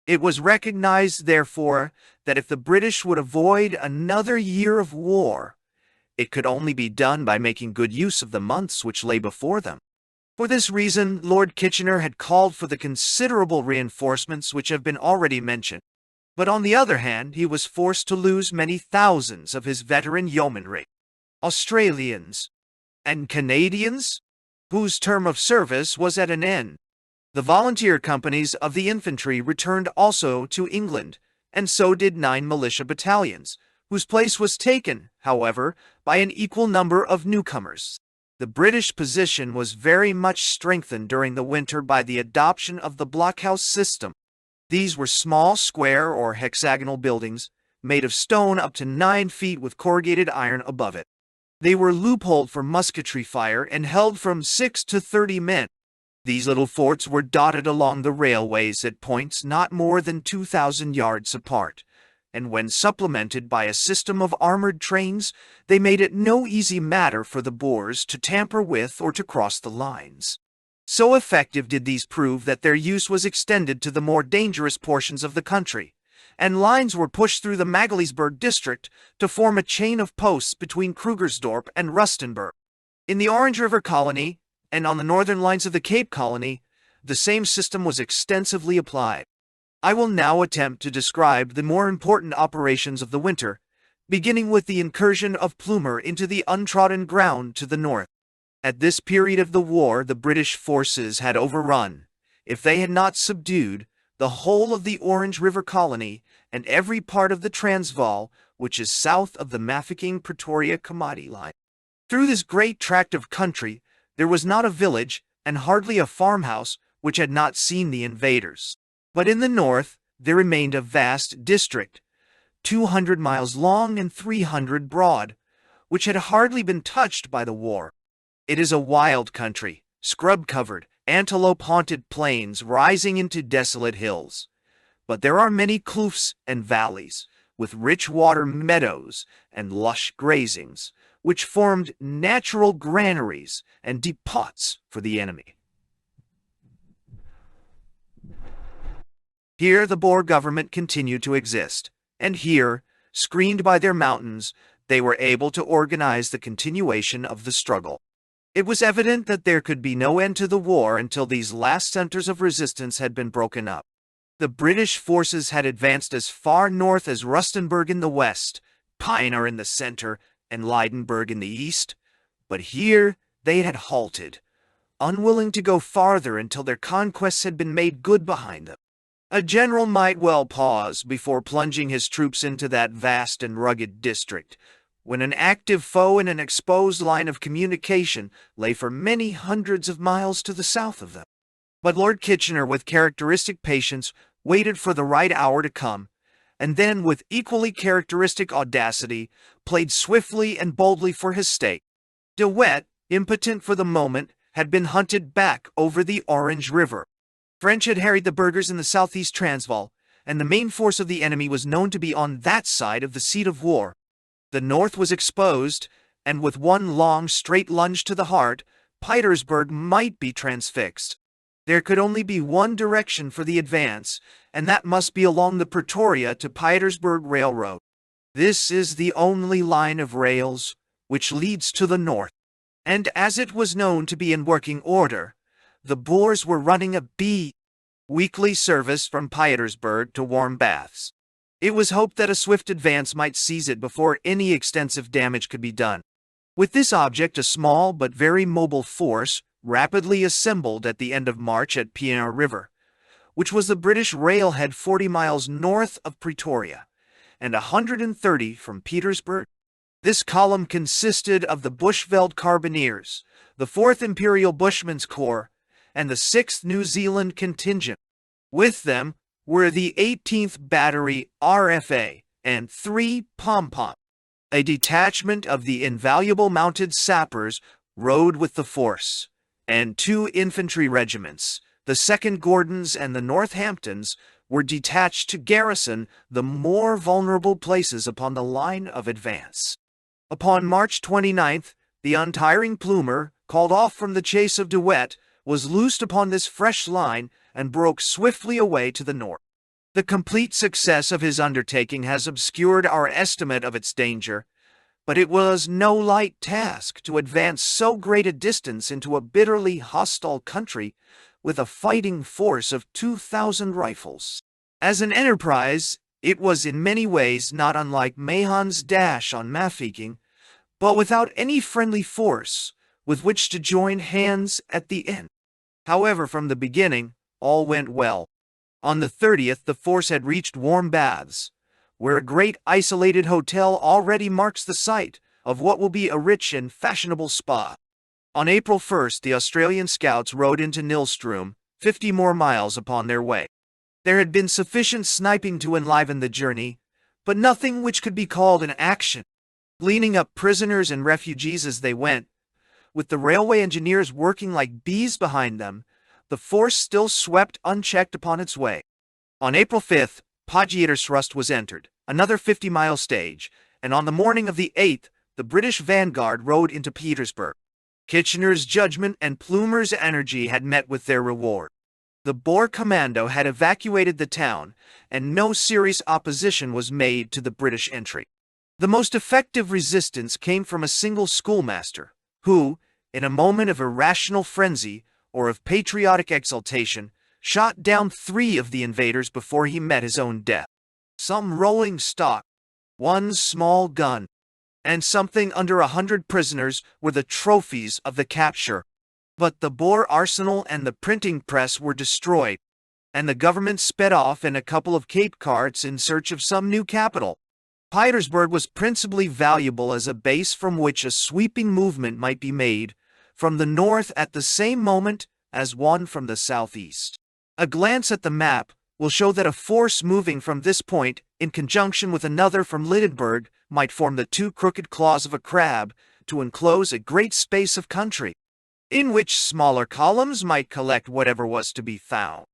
It was recognized, therefore, that if the British would avoid another year of war, it could only be done by making good use of the months which lay before them. For this reason, Lord Kitchener had called for the considerable reinforcements which have been already mentioned. But on the other hand, he was forced to lose many thousands of his veteran yeomanry, Australians, and Canadians, whose term of service was at an end. The volunteer companies of the infantry returned also to England, and so did 9 militia battalions, whose place was taken, however, by an equal number of newcomers. The British position was very much strengthened during the winter by the adoption of the blockhouse system. These were small square or hexagonal buildings, made of stone up to 9 feet with corrugated iron above it. They were loopholed for musketry fire and held from 6 to 30 men. These little forts were dotted along the railways at points not more than 2,000 yards apart, and when supplemented by a system of armored trains, they made it no easy matter for the Boers to tamper with or to cross the lines. So effective did these prove that their use was extended to the more dangerous portions of the country, and lines were pushed through the Magaliesburg district to form a chain of posts between Krugersdorp and Rustenburg. In the Orange River colony, and on the northern lines of the Cape colony, the same system was extensively applied. I will now attempt to describe the more important operations of the winter, beginning with the incursion of Plumer into the untrodden ground to the north. At this period of the war, the British forces had overrun, if they had not subdued, the whole of the Orange River colony and every part of the Transvaal, which is south of the Mafeking-Pretoria-Komati line. Through this great tract of country, there was not a village and hardly a farmhouse which had not seen the invaders. But in the north, there remained a vast district, 200 miles long and 300 broad, which had hardly been touched by the war. It is a wild country, scrub-covered, antelope-haunted plains rising into desolate hills. But there are many kloofs and valleys, with rich water meadows and lush grazings, which formed natural granaries and depots for the enemy. Here the Boer government continued to exist, and here, screened by their mountains, they were able to organize the continuation of the struggle. It was evident that there could be no end to the war until these last centers of resistance had been broken up. The British forces had advanced as far north as Rustenburg in the west, Pienaar in the center, and Lydenburg in the east, but here they had halted, unwilling to go farther until their conquests had been made good behind them. A general might well pause before plunging his troops into that vast and rugged district, when an active foe in an exposed line of communication lay for many hundreds of miles to the south of them. But Lord Kitchener, with characteristic patience, waited for the right hour to come, and then, with equally characteristic audacity, played swiftly and boldly for his stake. De Wet, impotent for the moment, had been hunted back over the Orange River. French had harried the burghers in the southeast Transvaal, and the main force of the enemy was known to be on that side of the seat of war. The north was exposed, and with one long, straight lunge to the heart, Pietersburg might be transfixed. There could only be one direction for the advance, and that must be along the Pretoria to Pietersburg Railroad. This is the only line of rails which leads to the north, and as it was known to be in working order, the Boers were running a weekly service from Pietersburg to Warm Baths. It was hoped that a swift advance might seize it before any extensive damage could be done. With this object, a small but very mobile force rapidly assembled at the end of March at Pienaar River, which was the British railhead 40 miles north of Pretoria, and 130 from Petersburg. This column consisted of the Bushveld Carbineers, the 4th Imperial Bushmen's Corps, and the 6th New Zealand Contingent. With them were the 18th Battery RFA and 3 Pom-Pom. A detachment of the invaluable mounted sappers rode with the force, and 2 infantry regiments, the 2nd Gordons and the Northamptons, were detached to garrison the more vulnerable places upon the line of advance. Upon March 29th, the untiring Plumer, called off from the chase of De Wet, was loosed upon this fresh line and broke swiftly away to the north. The complete success of his undertaking has obscured our estimate of its danger, but it was no light task to advance so great a distance into a bitterly hostile country with a fighting force of 2,000 rifles. As an enterprise, it was in many ways not unlike Mahon's dash on Mafeking, but without any friendly force with which to join hands at the end. However, from the beginning, all went well. On the 30th, the force had reached Warm Baths, where a great isolated hotel already marks the site of what will be a rich and fashionable spa. On April 1st, the Australian scouts rode into Nilstroom, 50 more miles upon their way. There had been sufficient sniping to enliven the journey, but nothing which could be called an action. Gleaning up prisoners and refugees as they went, with the railway engineers working like bees behind them, the force still swept unchecked upon its way. On April 5th, Potgietersrust was entered, another 50-mile stage, and on the morning of the 8th, the British vanguard rode into Petersburg. Kitchener's judgment and Plumer's energy had met with their reward. The Boer commando had evacuated the town, and no serious opposition was made to the British entry. The most effective resistance came from a single schoolmaster, who, in a moment of irrational frenzy or of patriotic exultation, shot down 3 of the invaders before he met his own death. Some rolling stock, 1 small gun, and something under 100 prisoners were the trophies of the capture. But the Boer arsenal and the printing press were destroyed, and the government sped off in a couple of Cape carts in search of some new capital. Petersburg was principally valuable as a base from which a sweeping movement might be made from the north at the same moment as one from the southeast. A glance at the map will show that a force moving from this point in conjunction with another from Lindenberg might form the two crooked claws of a crab to enclose a great space of country, in which smaller columns might collect whatever was to be found.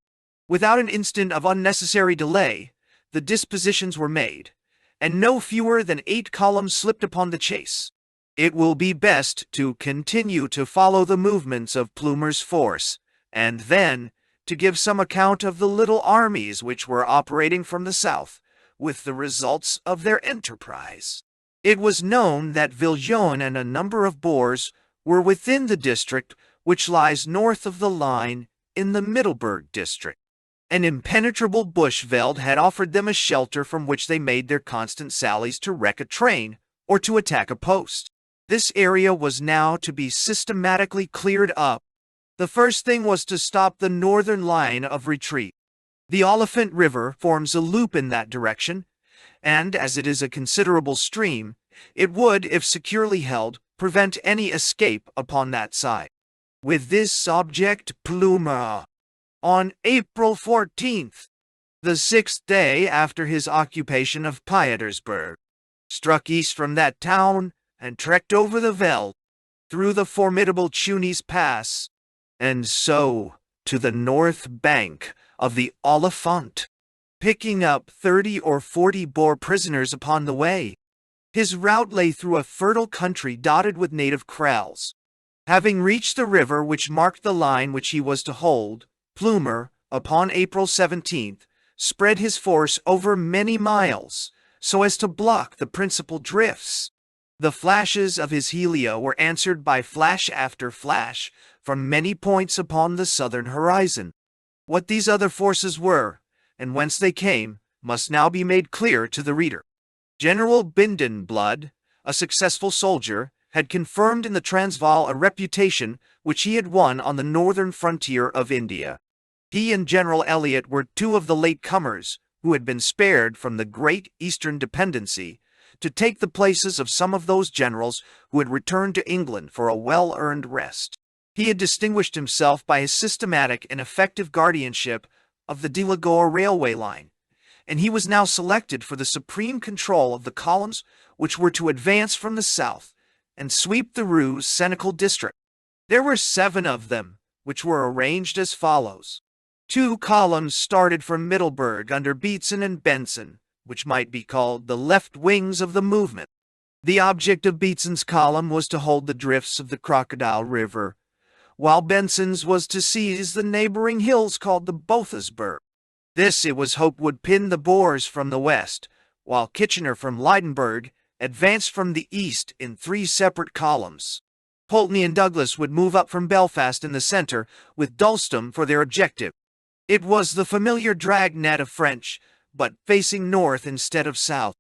Without an instant of unnecessary delay, the dispositions were made, and no fewer than 8 columns slipped upon the chase. It will be best to continue to follow the movements of Plumer's force, and then to give some account of the little armies which were operating from the south, with the results of their enterprise. It was known that Viljoen and a number of Boers were within the district which lies north of the line in the Middelburg district. An impenetrable bush veld had offered them a shelter from which they made their constant sallies to wreck a train or to attack a post. This area was now to be systematically cleared up. The first thing was to stop the northern line of retreat. The Oliphant River forms a loop in that direction, and as it is a considerable stream, it would, if securely held, prevent any escape upon that side. With this object, Plumer, on April 14th, the 6th day after his occupation of Petersburg, struck east from that town and trekked over the Veld, through the formidable Tunis Pass, and so to the north bank of the Oliphant, picking up 30 or 40 Boer prisoners upon the way. His route lay through a fertile country dotted with native kraals. Having reached the river which marked the line which he was to hold, Plumer, upon April 17th, spread his force over many miles, so as to block the principal drifts. The flashes of his helio were answered by flash after flash from many points upon the southern horizon. What these other forces were, and whence they came, must now be made clear to the reader. General Bindenblood, a successful soldier, had confirmed in the Transvaal a reputation which he had won on the northern frontier of India. He and General Elliot were two of the late-comers who had been spared from the great Eastern dependency to take the places of some of those generals who had returned to England for a well-earned rest. He had distinguished himself by his systematic and effective guardianship of the Delagoa railway line, and he was now selected for the supreme control of the columns which were to advance from the south and sweep the Rue-Senecal district. There were 7 of them, which were arranged as follows. 2 columns started from Middelburg under Beetson and Benson, which might be called the left wings of the movement. The object of Beetson's column was to hold the drifts of the Crocodile River, while Benson's was to seize the neighboring hills called the Bothasberg. This, it was hoped, would pin the Boers from the west, while Kitchener from Lydenburg advanced from the east in 3 separate columns. Pulteney and Douglas would move up from Belfast in the center, with Dulstom for their objective. It was the familiar dragnet of French, but facing north instead of south.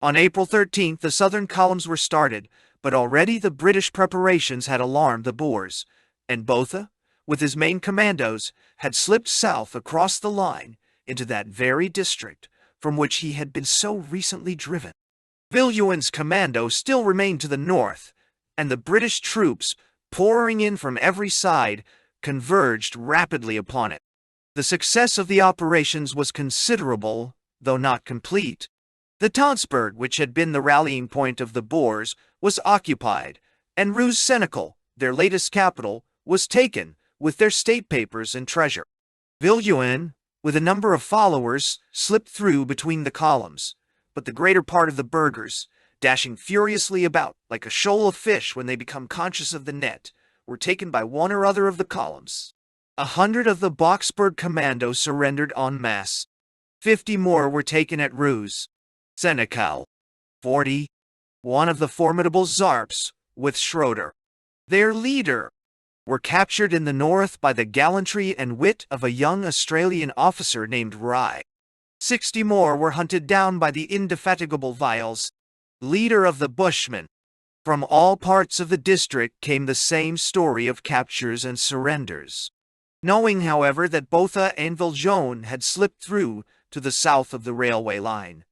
On April 13th, the southern columns were started, but already the British preparations had alarmed the Boers, and Botha, with his main commandos, had slipped south across the line into that very district from which he had been so recently driven. Viljoen's commando still remained to the north, and the British troops, pouring in from every side, converged rapidly upon it. The success of the operations was considerable, though not complete. The Tonsberg, which had been the rallying point of the Boers, was occupied, and Rue-Senecal, their latest capital, was taken, with their state papers and treasure. Viljoen, with a number of followers, slipped through between the columns, but the greater part of the burghers, dashing furiously about like a shoal of fish when they become conscious of the net, were taken by one or other of the columns. 100 of the Boksburg commando surrendered en masse. 50 more were taken at Rue-Senecal. 40, one of the formidable Zarps, with Schroeder, their leader, were captured in the north by the gallantry and wit of a young Australian officer named Rye. 60 more were hunted down by the indefatigable Viles, leader of the Bushmen. From all parts of the district came the same story of captures and surrenders. Knowing, however, that Botha and Viljoen had slipped through to the south of the railway line,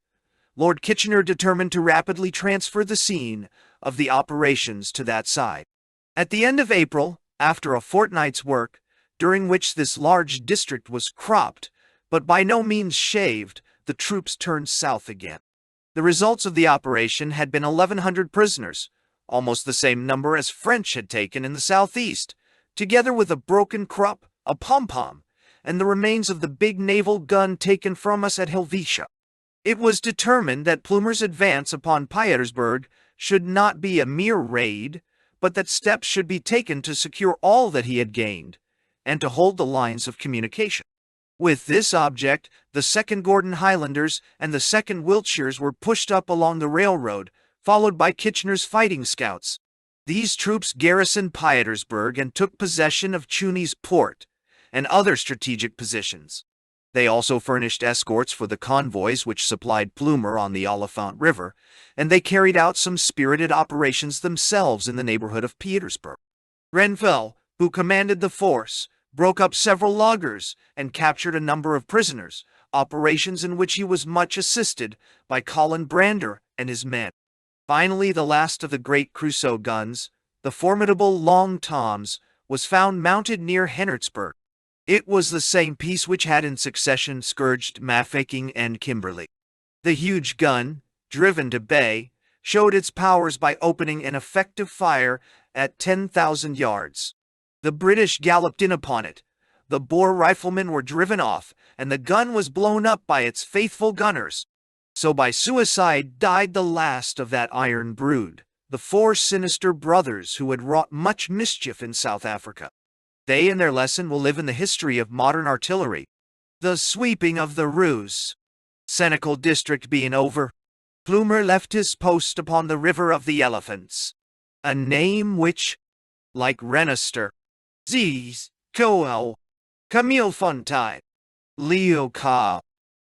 Lord Kitchener determined to rapidly transfer the scene of the operations to that side. At the end of April, after a fortnight's work, during which this large district was cropped, but by no means shaved, the troops turned south again. The results of the operation had been 1,100 prisoners, almost the same number as French had taken in the southeast, together with a broken Krupp, a pom-pom, and the remains of the big naval gun taken from us at Helvetia. It was determined that Plumer's advance upon Petersburg should not be a mere raid, but that steps should be taken to secure all that he had gained, and to hold the lines of communication. With this object, the 2nd Gordon Highlanders and the 2nd Wiltshires were pushed up along the railroad, followed by Kitchener's fighting scouts. These troops garrisoned Petersburg and took possession of Chuney's port and other strategic positions. They also furnished escorts for the convoys which supplied Plumer on the Oliphant River, and they carried out some spirited operations themselves in the neighborhood of Petersburg. Grenfell, who commanded the force, broke up several loggers and captured a number of prisoners, operations in which he was much assisted by Colin Brander and his men. Finally, the last of the great Crusoe guns, the formidable Long Toms, was found mounted near Hennertsburg. It was the same piece which had in succession scourged Mafeking and Kimberley. The huge gun, driven to bay, showed its powers by opening an effective fire at 10,000 yards. The British galloped in upon it. The Boer riflemen were driven off, and the gun was blown up by its faithful gunners. So by suicide died the last of that iron brood, the 4 sinister brothers who had wrought much mischief in South Africa. They and their lesson will live in the history of modern artillery. The sweeping of the Ruse. Senecal district being over, Plumer left his post upon the River of the Elephants, a name which, like Renister, Ziz, Coel, Camille Fontaine, Leo Cobb,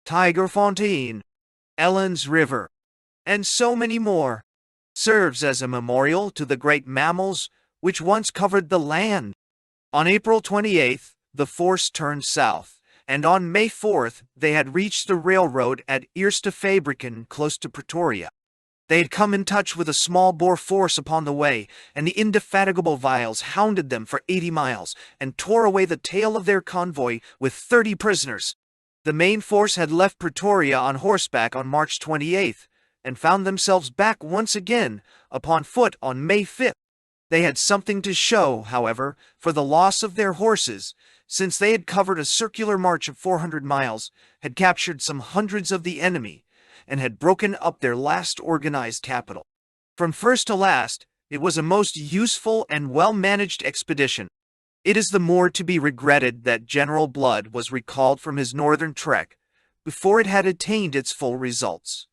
Tiger Fontaine, Ellen's River, and so many more, serves as a memorial to the great mammals which once covered the land. On April 28th, the force turned south, and on May 4th they had reached the railroad at Eerste Fabrieken close to Pretoria. They had come in touch with a small Boer force upon the way, and the indefatigable Viles hounded them for 80 miles and tore away the tail of their convoy with 30 prisoners. The main force had left Pretoria on horseback on March 28th and found themselves back once again upon foot on May 5th. They had something to show, however, for the loss of their horses, since they had covered a circular march of 400 miles, had captured some hundreds of the enemy, and had broken up their last organized capital. From first to last, it was a most useful and well-managed expedition. It is the more to be regretted that General Blood was recalled from his northern trek before it had attained its full results,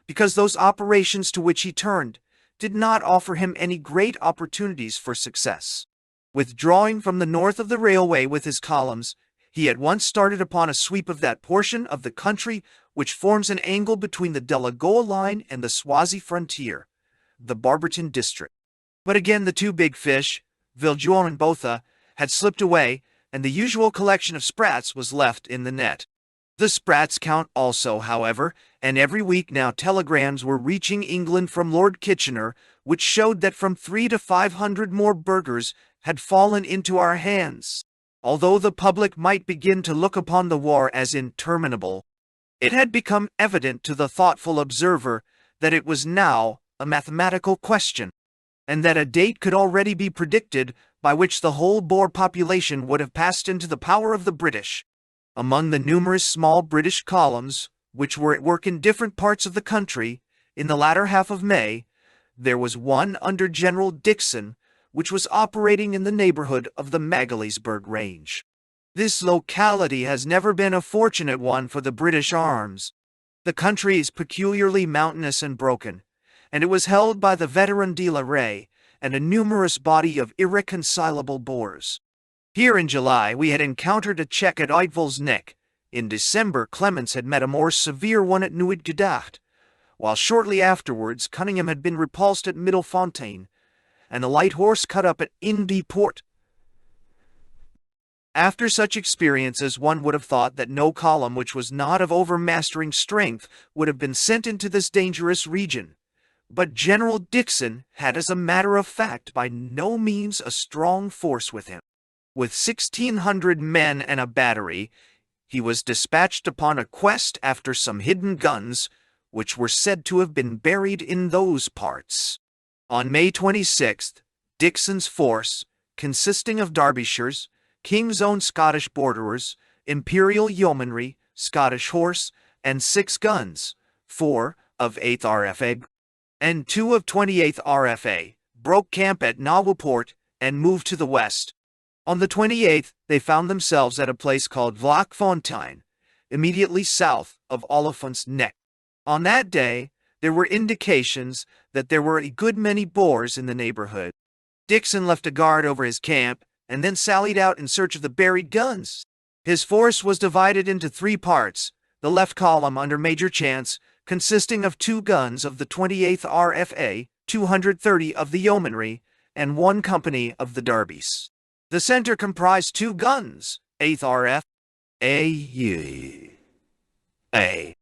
because those operations to which he turned did not offer him any great opportunities for success. Withdrawing from the north of the railway with his columns, he at once started upon a sweep of that portion of the country which forms an angle between the Delagoa line and the Swazi frontier, the Barberton district. But again the 2 big fish, Viljoen and Botha, had slipped away, and the usual collection of sprats was left in the net. The sprats count also, however, and every week now telegrams were reaching England from Lord Kitchener, which showed that from 300 to 500 more burghers had fallen into our hands. Although the public might begin to look upon the war as interminable, it had become evident to the thoughtful observer that it was now a mathematical question, and that a date could already be predicted by which the whole Boer population would have passed into the power of the British. Among the numerous small British columns, which were at work in different parts of the country, in the latter half of May, there was one under General Dixon, which was operating in the neighborhood of the Magaliesberg Range. This locality has never been a fortunate one for the British arms. The country is peculiarly mountainous and broken, and it was held by the veteran de la Rey and a numerous body of irreconcilable Boers. Here in July we had encountered a check at Uitval's Neck. In December Clements had met a more severe one at Nooit Gedacht, while shortly afterwards Cunningham had been repulsed at Middelfontein, and a light horse cut up at Indy Port. After such experiences, one would have thought that no column which was not of overmastering strength would have been sent into this dangerous region. But General Dixon had, as a matter of fact, by no means a strong force with him. With 1,600 men and a battery, he was dispatched upon a quest after some hidden guns, which were said to have been buried in those parts. On May 26th, Dixon's force, consisting of Derbyshires, King's Own Scottish Borderers, Imperial Yeomanry, Scottish Horse, and 6 guns, 4 of 8th RFA and 2 of 28th RFA, broke camp at Nawaport and moved to the west. On the 28th, they found themselves at a place called Vlakfontein, immediately south of Oliphant's Neck. On that day, there were indications that there were a good many Boers in the neighborhood. Dixon left a guard over his camp and then sallied out in search of the buried guns. His force was divided into 3 parts, the left column under Major Chance, consisting of 2 guns of the 28th RFA, 230 of the Yeomanry, and 1 company of the Derbys. The center comprised 2 guns, 8th RFA,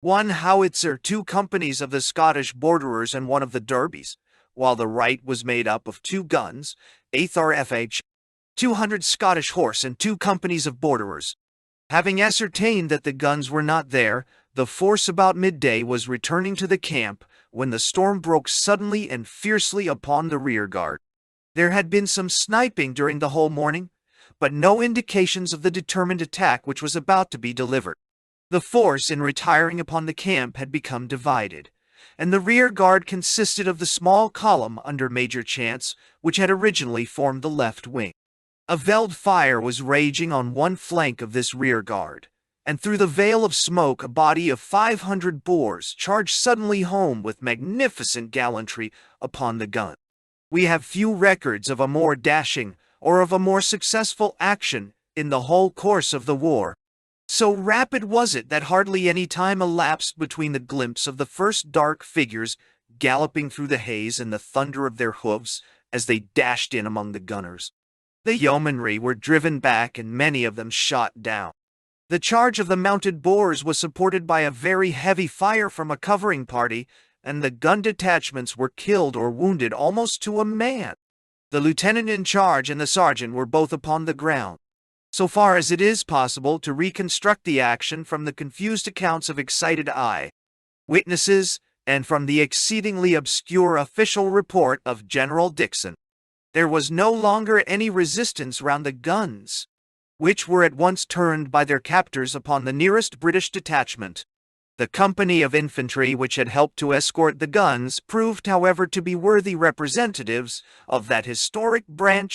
1 howitzer, 2 companies of the Scottish Borderers, and 1 of the Derbys, while the right was made up of 2 guns, 8th RFH, 200 Scottish Horse, and 2 companies of Borderers. Having ascertained that the guns were not there, the force about midday was returning to the camp when the storm broke suddenly and fiercely upon the rearguard. There had been some sniping during the whole morning, but no indications of the determined attack which was about to be delivered. The force, in retiring upon the camp, had become divided, and the rear guard consisted of the small column under Major Chance, which had originally formed the left wing. A veld fire was raging on one flank of this rear guard, and through the veil of smoke a body of 500 Boers charged suddenly home with magnificent gallantry upon the gun. We have few records of a more dashing or of a more successful action in the whole course of the war. So rapid was it that hardly any time elapsed between the glimpse of the first dark figures galloping through the haze and the thunder of their hoofs as they dashed in among the gunners. The yeomanry were driven back and many of them shot down. The charge of the mounted Boers was supported by a very heavy fire from a covering party, and the gun detachments were killed or wounded almost to a man. The lieutenant in charge and the sergeant were both upon the ground. So far as it is possible to reconstruct the action from the confused accounts of excited witnesses and from the exceedingly obscure official report of General Dixon, there was no longer any resistance round the guns, which were at once turned by their captors upon the nearest British detachment. The company of infantry which had helped to escort the guns proved, however, to be worthy representatives of that historic branch